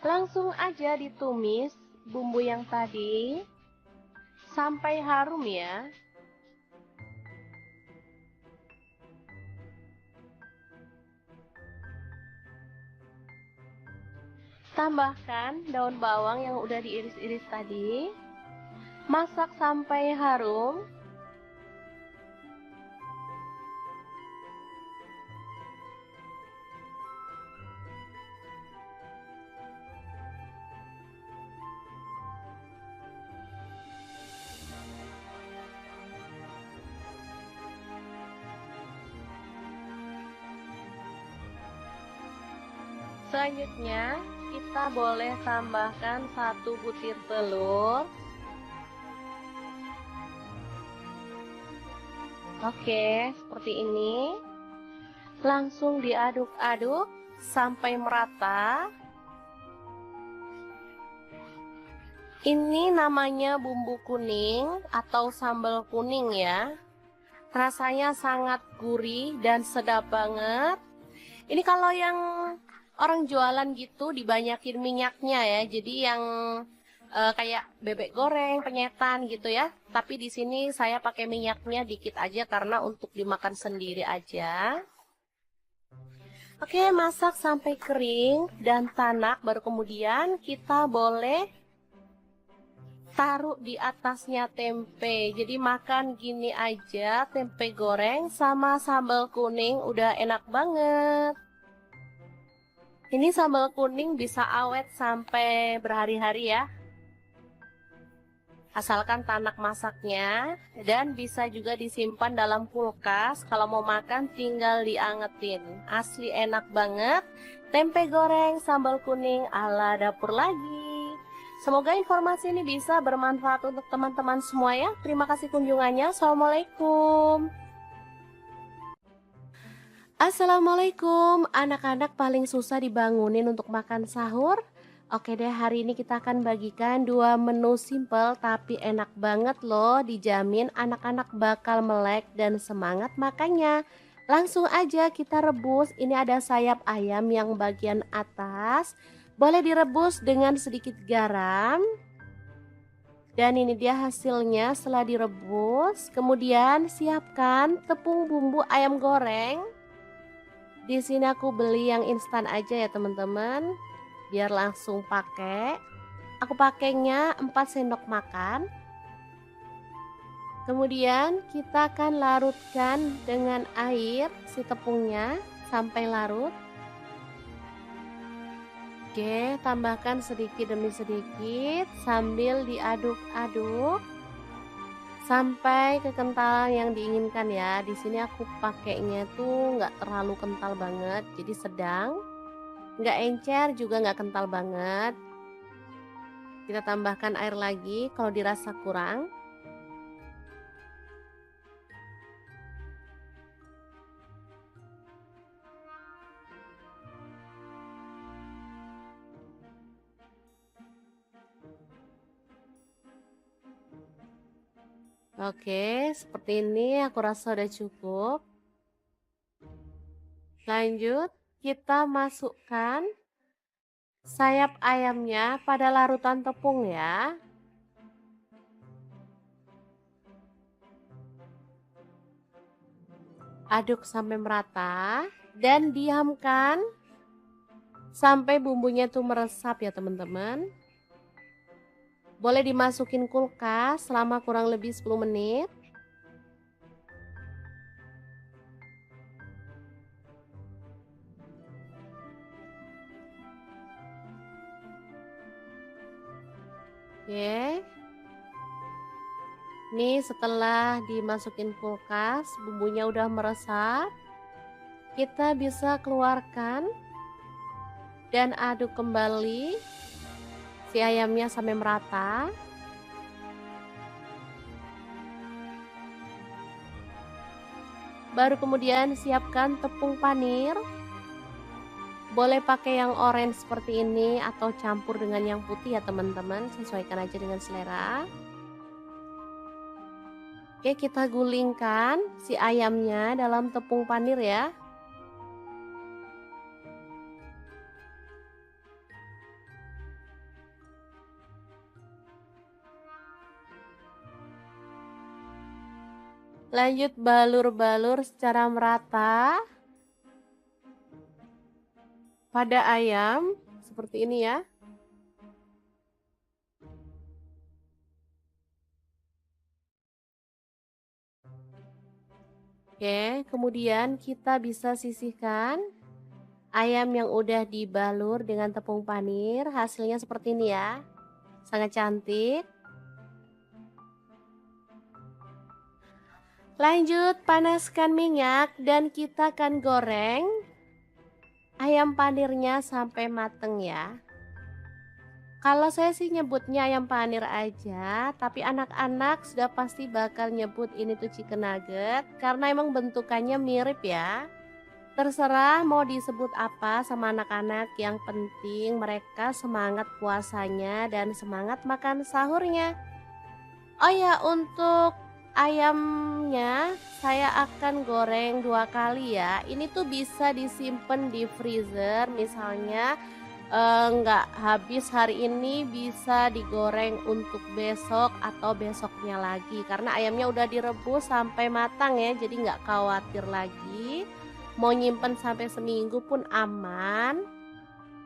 Langsung aja ditumis bumbu yang tadi sampai harum ya. Tambahkan daun bawang yang udah diiris-iris tadi. Masak sampai harum. Selanjutnya kita boleh tambahkan 1 butir telur. Oke, seperti ini. Langsung diaduk-aduk sampai merata. Ini namanya bumbu kuning atau sambal kuning ya. Rasanya sangat gurih dan sedap banget. Ini kalau yang orang jualan gitu dibanyakin minyaknya ya. Jadi yang kayak bebek goreng, penyetan gitu ya. Tapi di sini saya pakai minyaknya dikit aja karena untuk dimakan sendiri aja. Oke, masak sampai kering dan tanak, baru kemudian kita boleh taruh di atasnya tempe. Jadi makan gini aja, tempe goreng sama sambal kuning udah enak banget. Ini sambal kuning bisa awet sampai berhari-hari ya. Asalkan tanak masaknya, dan bisa juga disimpan dalam kulkas. Kalau mau makan tinggal diangetin. Asli enak banget. Tempe goreng sambal kuning ala dapur lagi. Semoga informasi ini bisa bermanfaat untuk teman-teman semua ya. Terima kasih kunjungannya. Assalamualaikum. Assalamualaikum. Anak-anak paling susah dibangunin untuk makan sahur. Oke deh, hari ini kita akan bagikan 2 menu simple tapi enak banget loh. Dijamin anak-anak bakal melek dan semangat makannya. Langsung aja kita rebus. Ini ada sayap ayam yang bagian atas. Boleh direbus dengan sedikit garam. Dan ini dia hasilnya setelah direbus. Kemudian siapkan tepung bumbu ayam goreng. Di sini aku beli yang instan aja ya teman-teman, biar langsung pakai. Aku pakainya 4 sendok makan. Kemudian kita akan larutkan dengan air si tepungnya sampai larut. Oke, tambahkan sedikit demi sedikit sambil diaduk-aduk sampai kekentalan yang diinginkan ya. Di sini aku pakainya tuh nggak terlalu kental banget, jadi sedang. Nggak encer juga nggak kental banget. Kita tambahkan air lagi kalau dirasa kurang. Oke, seperti ini aku rasa udah cukup. Lanjut, kita masukkan sayap ayamnya pada larutan tepung ya. Aduk sampai merata dan diamkan sampai bumbunya tuh meresap ya teman-teman. Boleh dimasukin kulkas selama kurang lebih 10 menit. Oke. Nih setelah dimasukin kulkas, bumbunya udah meresap. Kita bisa keluarkan dan aduk kembali si ayamnya sampai merata. Baru kemudian siapkan tepung panir. Boleh pakai yang orange seperti ini atau campur dengan yang putih ya teman-teman, sesuaikan aja dengan selera. Oke, kita gulingkan si ayamnya dalam tepung panir ya. Lanjut balur-balur secara merata pada ayam seperti ini ya. Oke, kemudian kita bisa sisihkan ayam yang udah dibalur dengan tepung panir. Hasilnya seperti ini ya. Sangat cantik. Lanjut, panaskan minyak dan kita akan goreng ayam panirnya sampai mateng ya. Kalau saya sih nyebutnya ayam panir aja, tapi anak-anak sudah pasti bakal nyebut ini tuh chicken nugget karena emang bentukannya mirip ya. Terserah mau disebut apa sama anak-anak, yang penting mereka semangat puasanya dan semangat makan sahurnya. Oh ya, untuk ayamnya saya akan goreng 2 kali ya. Ini tuh bisa disimpan di freezer, misalnya nggak habis hari ini bisa digoreng untuk besok atau besoknya lagi. Karena ayamnya udah direbus sampai matang ya, jadi nggak khawatir lagi. Mau nyimpen sampai seminggu pun aman.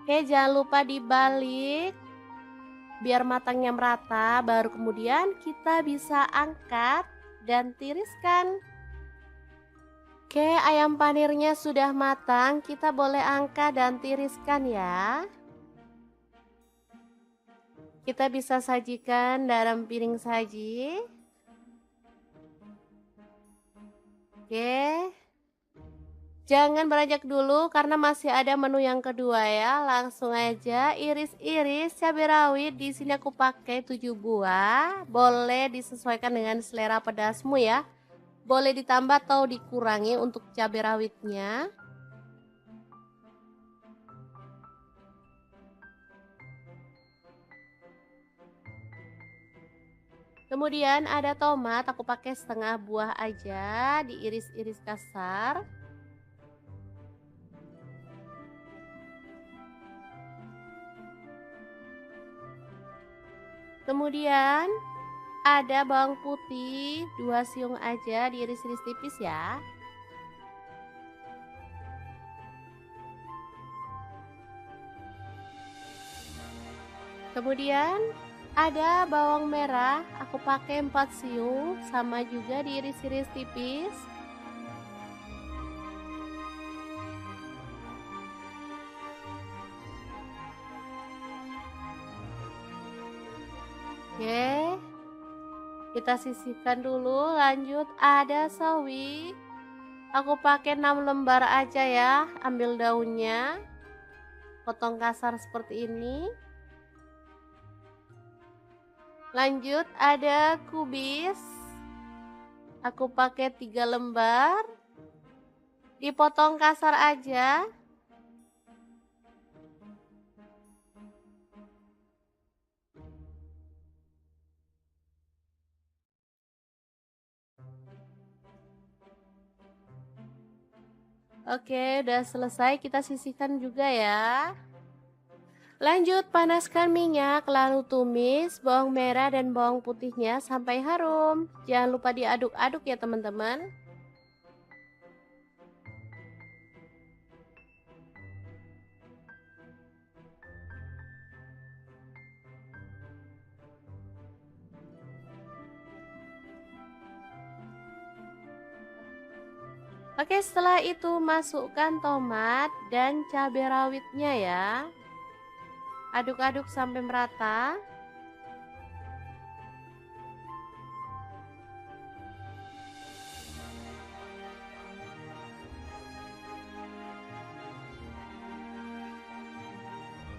Oke, jangan lupa dibalik biar matangnya merata, baru kemudian kita bisa angkat dan tiriskan. Oke, ayam panirnya sudah matang, kita boleh angkat dan tiriskan ya. Kita bisa sajikan dalam piring saji. Oke. Jangan beranjak dulu karena masih ada menu yang kedua ya. Langsung aja iris-iris cabai rawit. Di sini aku pakai 7 buah. Boleh disesuaikan dengan selera pedasmu ya. Boleh ditambah atau dikurangi untuk cabai rawitnya. Kemudian ada tomat, aku pakai setengah buah aja, diiris-iris kasar. Kemudian ada bawang putih, 2 siung aja, diiris-iris tipis ya. Kemudian ada bawang merah, aku pakai 4 siung, sama juga diiris-iris tipis. Oke, kita sisihkan dulu. Lanjut ada sawi, aku pakai 6 lembar aja ya. Ambil daunnya, potong kasar seperti ini. Lanjut ada kubis, aku pakai 3 lembar, dipotong kasar aja. Oke, udah selesai, kita sisihkan juga ya. Lanjut panaskan minyak, lalu tumis bawang merah dan bawang putihnya sampai harum. Jangan lupa diaduk-aduk ya teman-teman. Oke, setelah itu masukkan tomat dan cabai rawitnya ya. Aduk-aduk sampai merata.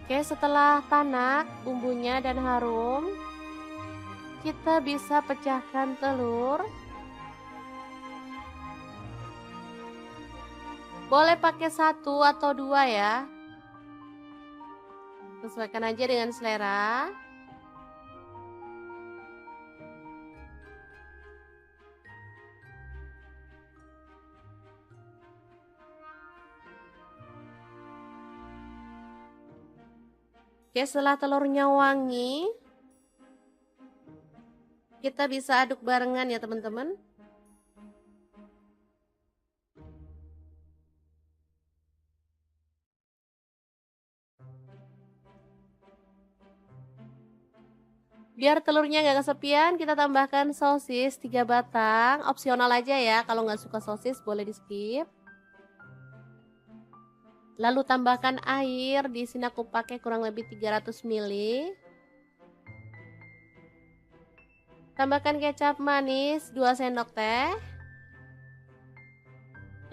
Oke, setelah tanak bumbunya dan harum, kita bisa pecahkan telur. Boleh pakai 1 atau 2 ya. Sesuaikan aja dengan selera. Oke, setelah telurnya wangi, kita bisa aduk barengan ya teman-teman. Biar telurnya nggak kesepian, kita tambahkan sosis 3 batang. Opsional aja ya, kalau nggak suka sosis boleh di skip. Lalu tambahkan air, di sini aku pakai kurang lebih 300 ml. Tambahkan kecap manis 2 sendok teh.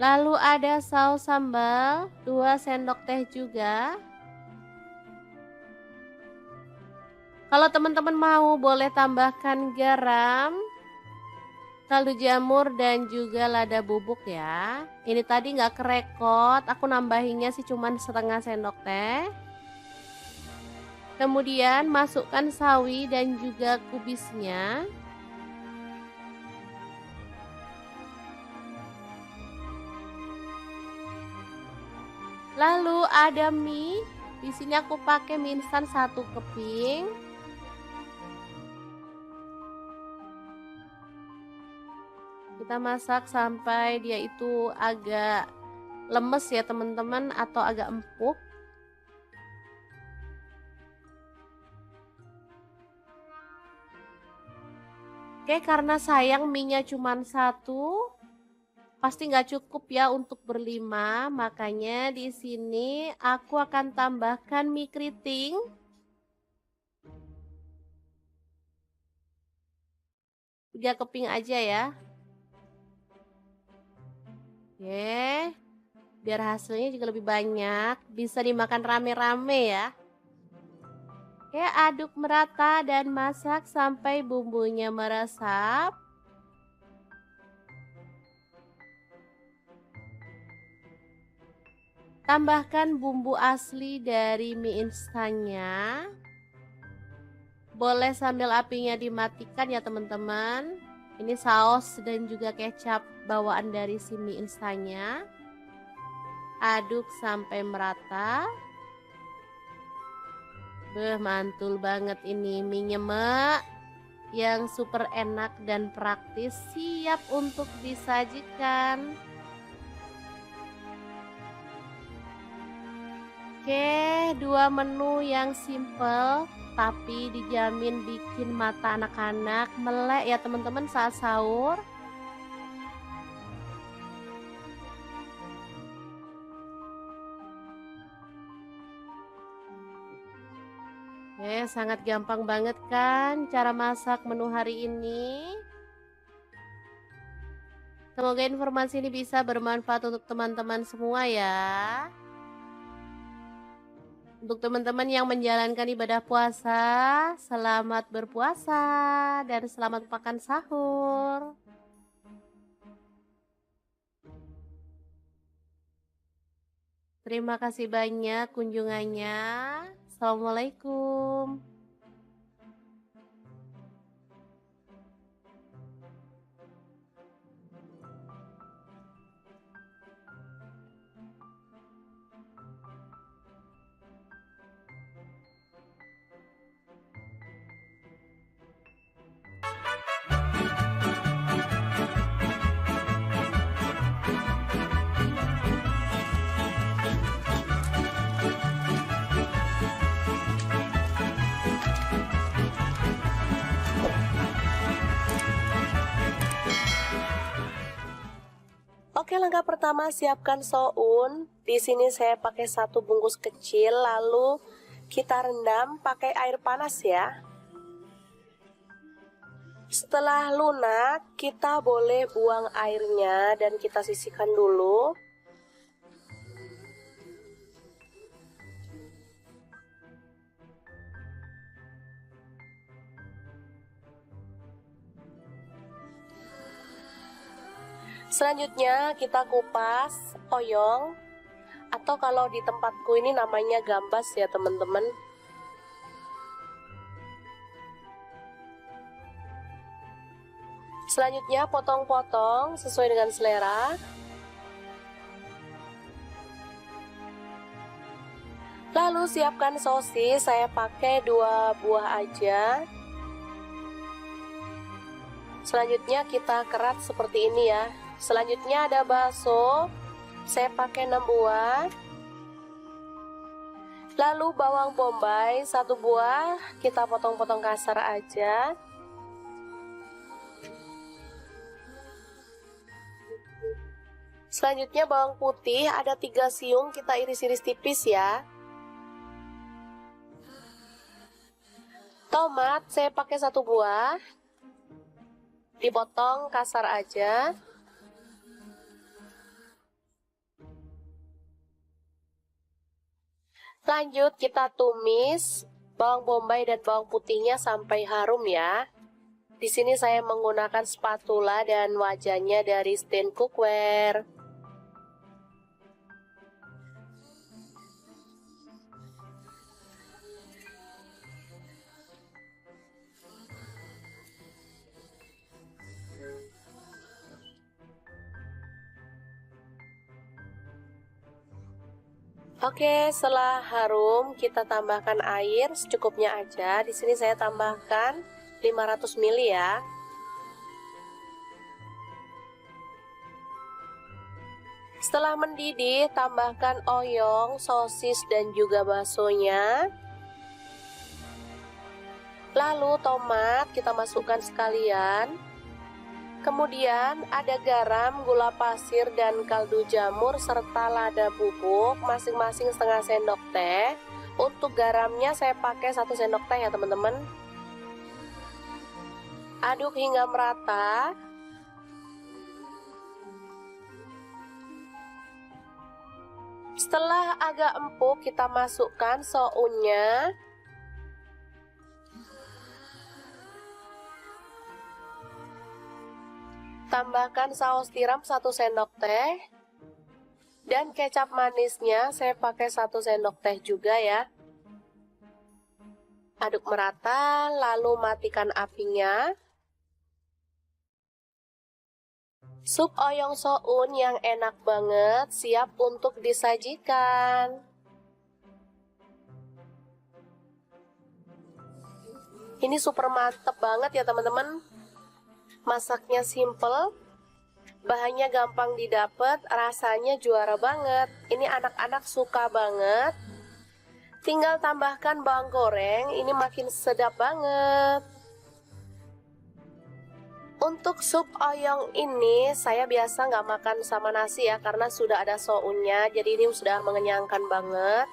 Lalu ada saus sambal 2 sendok teh juga. Kalau teman-teman mau boleh tambahkan garam, kaldu jamur dan juga lada bubuk ya. Ini tadi nggak kerekot, aku nambahinnya sih cuman setengah sendok teh. Kemudian masukkan sawi dan juga kubisnya. Lalu ada mie, di sini aku pakai mie instan 1 keping. Kita masak sampai dia itu agak lemes ya teman-teman, atau agak empuk. Oke, karena sayang mie-nya cuma 1, pasti nggak cukup ya untuk berlima, makanya di sini aku akan tambahkan mie keriting. Tiga keping aja ya. Oke, biar hasilnya juga lebih banyak, bisa dimakan rame-rame ya. Oke, aduk merata dan masak sampai bumbunya meresap. Tambahkan bumbu asli dari mie instannya. Boleh sambil apinya dimatikan ya teman-teman. Ini saus dan juga kecap bawaan dari si mie instannya. Aduk sampai merata. Mantul banget ini mie nyemek yang super enak dan praktis, siap untuk disajikan. Oke, 2 menu yang simple tapi dijamin bikin mata anak-anak melek ya teman-teman saat sahur. Sangat gampang banget kan cara masak menu hari ini. Semoga informasi ini bisa bermanfaat untuk teman-teman semua ya. Untuk teman-teman yang menjalankan ibadah puasa, selamat berpuasa dan selamat makan sahur. Terima kasih banyak kunjungannya. Assalamualaikum. Oke, langkah pertama siapkan soun. Di sini saya pakai 1 bungkus kecil, lalu kita rendam pakai air panas ya. Setelah lunak, kita boleh buang airnya dan kita sisihkan dulu. Selanjutnya kita kupas oyong, atau kalau di tempatku ini namanya gambas ya teman-teman. Selanjutnya potong-potong sesuai dengan selera. Lalu siapkan sosis, saya pakai 2 buah aja. Selanjutnya kita kerat seperti ini ya. Selanjutnya ada bakso, saya pakai 6 buah. Lalu bawang bombay 1 buah, kita potong-potong kasar aja. Selanjutnya bawang putih ada 3 siung, kita iris-iris tipis ya. Tomat saya pakai 1 buah, dipotong kasar aja. Lanjut kita tumis bawang bombay dan bawang putihnya sampai harum ya. Di sini saya menggunakan spatula dan wajannya dari stand cookware. Oke, setelah harum kita tambahkan air secukupnya aja. Di sini saya tambahkan 500 ml ya. Setelah mendidih, tambahkan oyong, sosis dan juga baksonya. Lalu tomat kita masukkan sekalian. Kemudian ada garam, gula pasir, dan kaldu jamur serta lada bubuk masing-masing setengah sendok teh. Untuk garamnya saya pakai 1 sendok teh ya teman-teman. Aduk hingga merata. Setelah agak empuk kita masukkan sounnya. Tambahkan saus tiram 1 sendok teh. Dan kecap manisnya saya pakai 1 sendok teh juga ya. Aduk merata, lalu matikan apinya. Sup oyong soun yang enak banget siap untuk disajikan. Ini super mantep banget ya teman-teman. Masaknya simple, bahannya gampang didapat, rasanya juara banget. Ini anak-anak suka banget. Tinggal tambahkan bawang goreng, ini makin sedap banget. Untuk sup oyong ini saya biasa nggak makan sama nasi ya, karena sudah ada sounnya, jadi ini sudah mengenyangkan banget.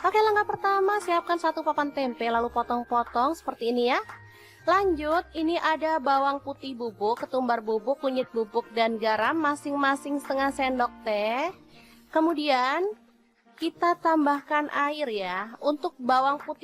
Oke, langkah pertama siapkan 1 papan tempe lalu potong-potong seperti ini ya. Lanjut, ini ada bawang putih bubuk, ketumbar bubuk, kunyit bubuk, dan garam masing-masing setengah sendok teh. Kemudian kita tambahkan air ya. Untuk bawang putih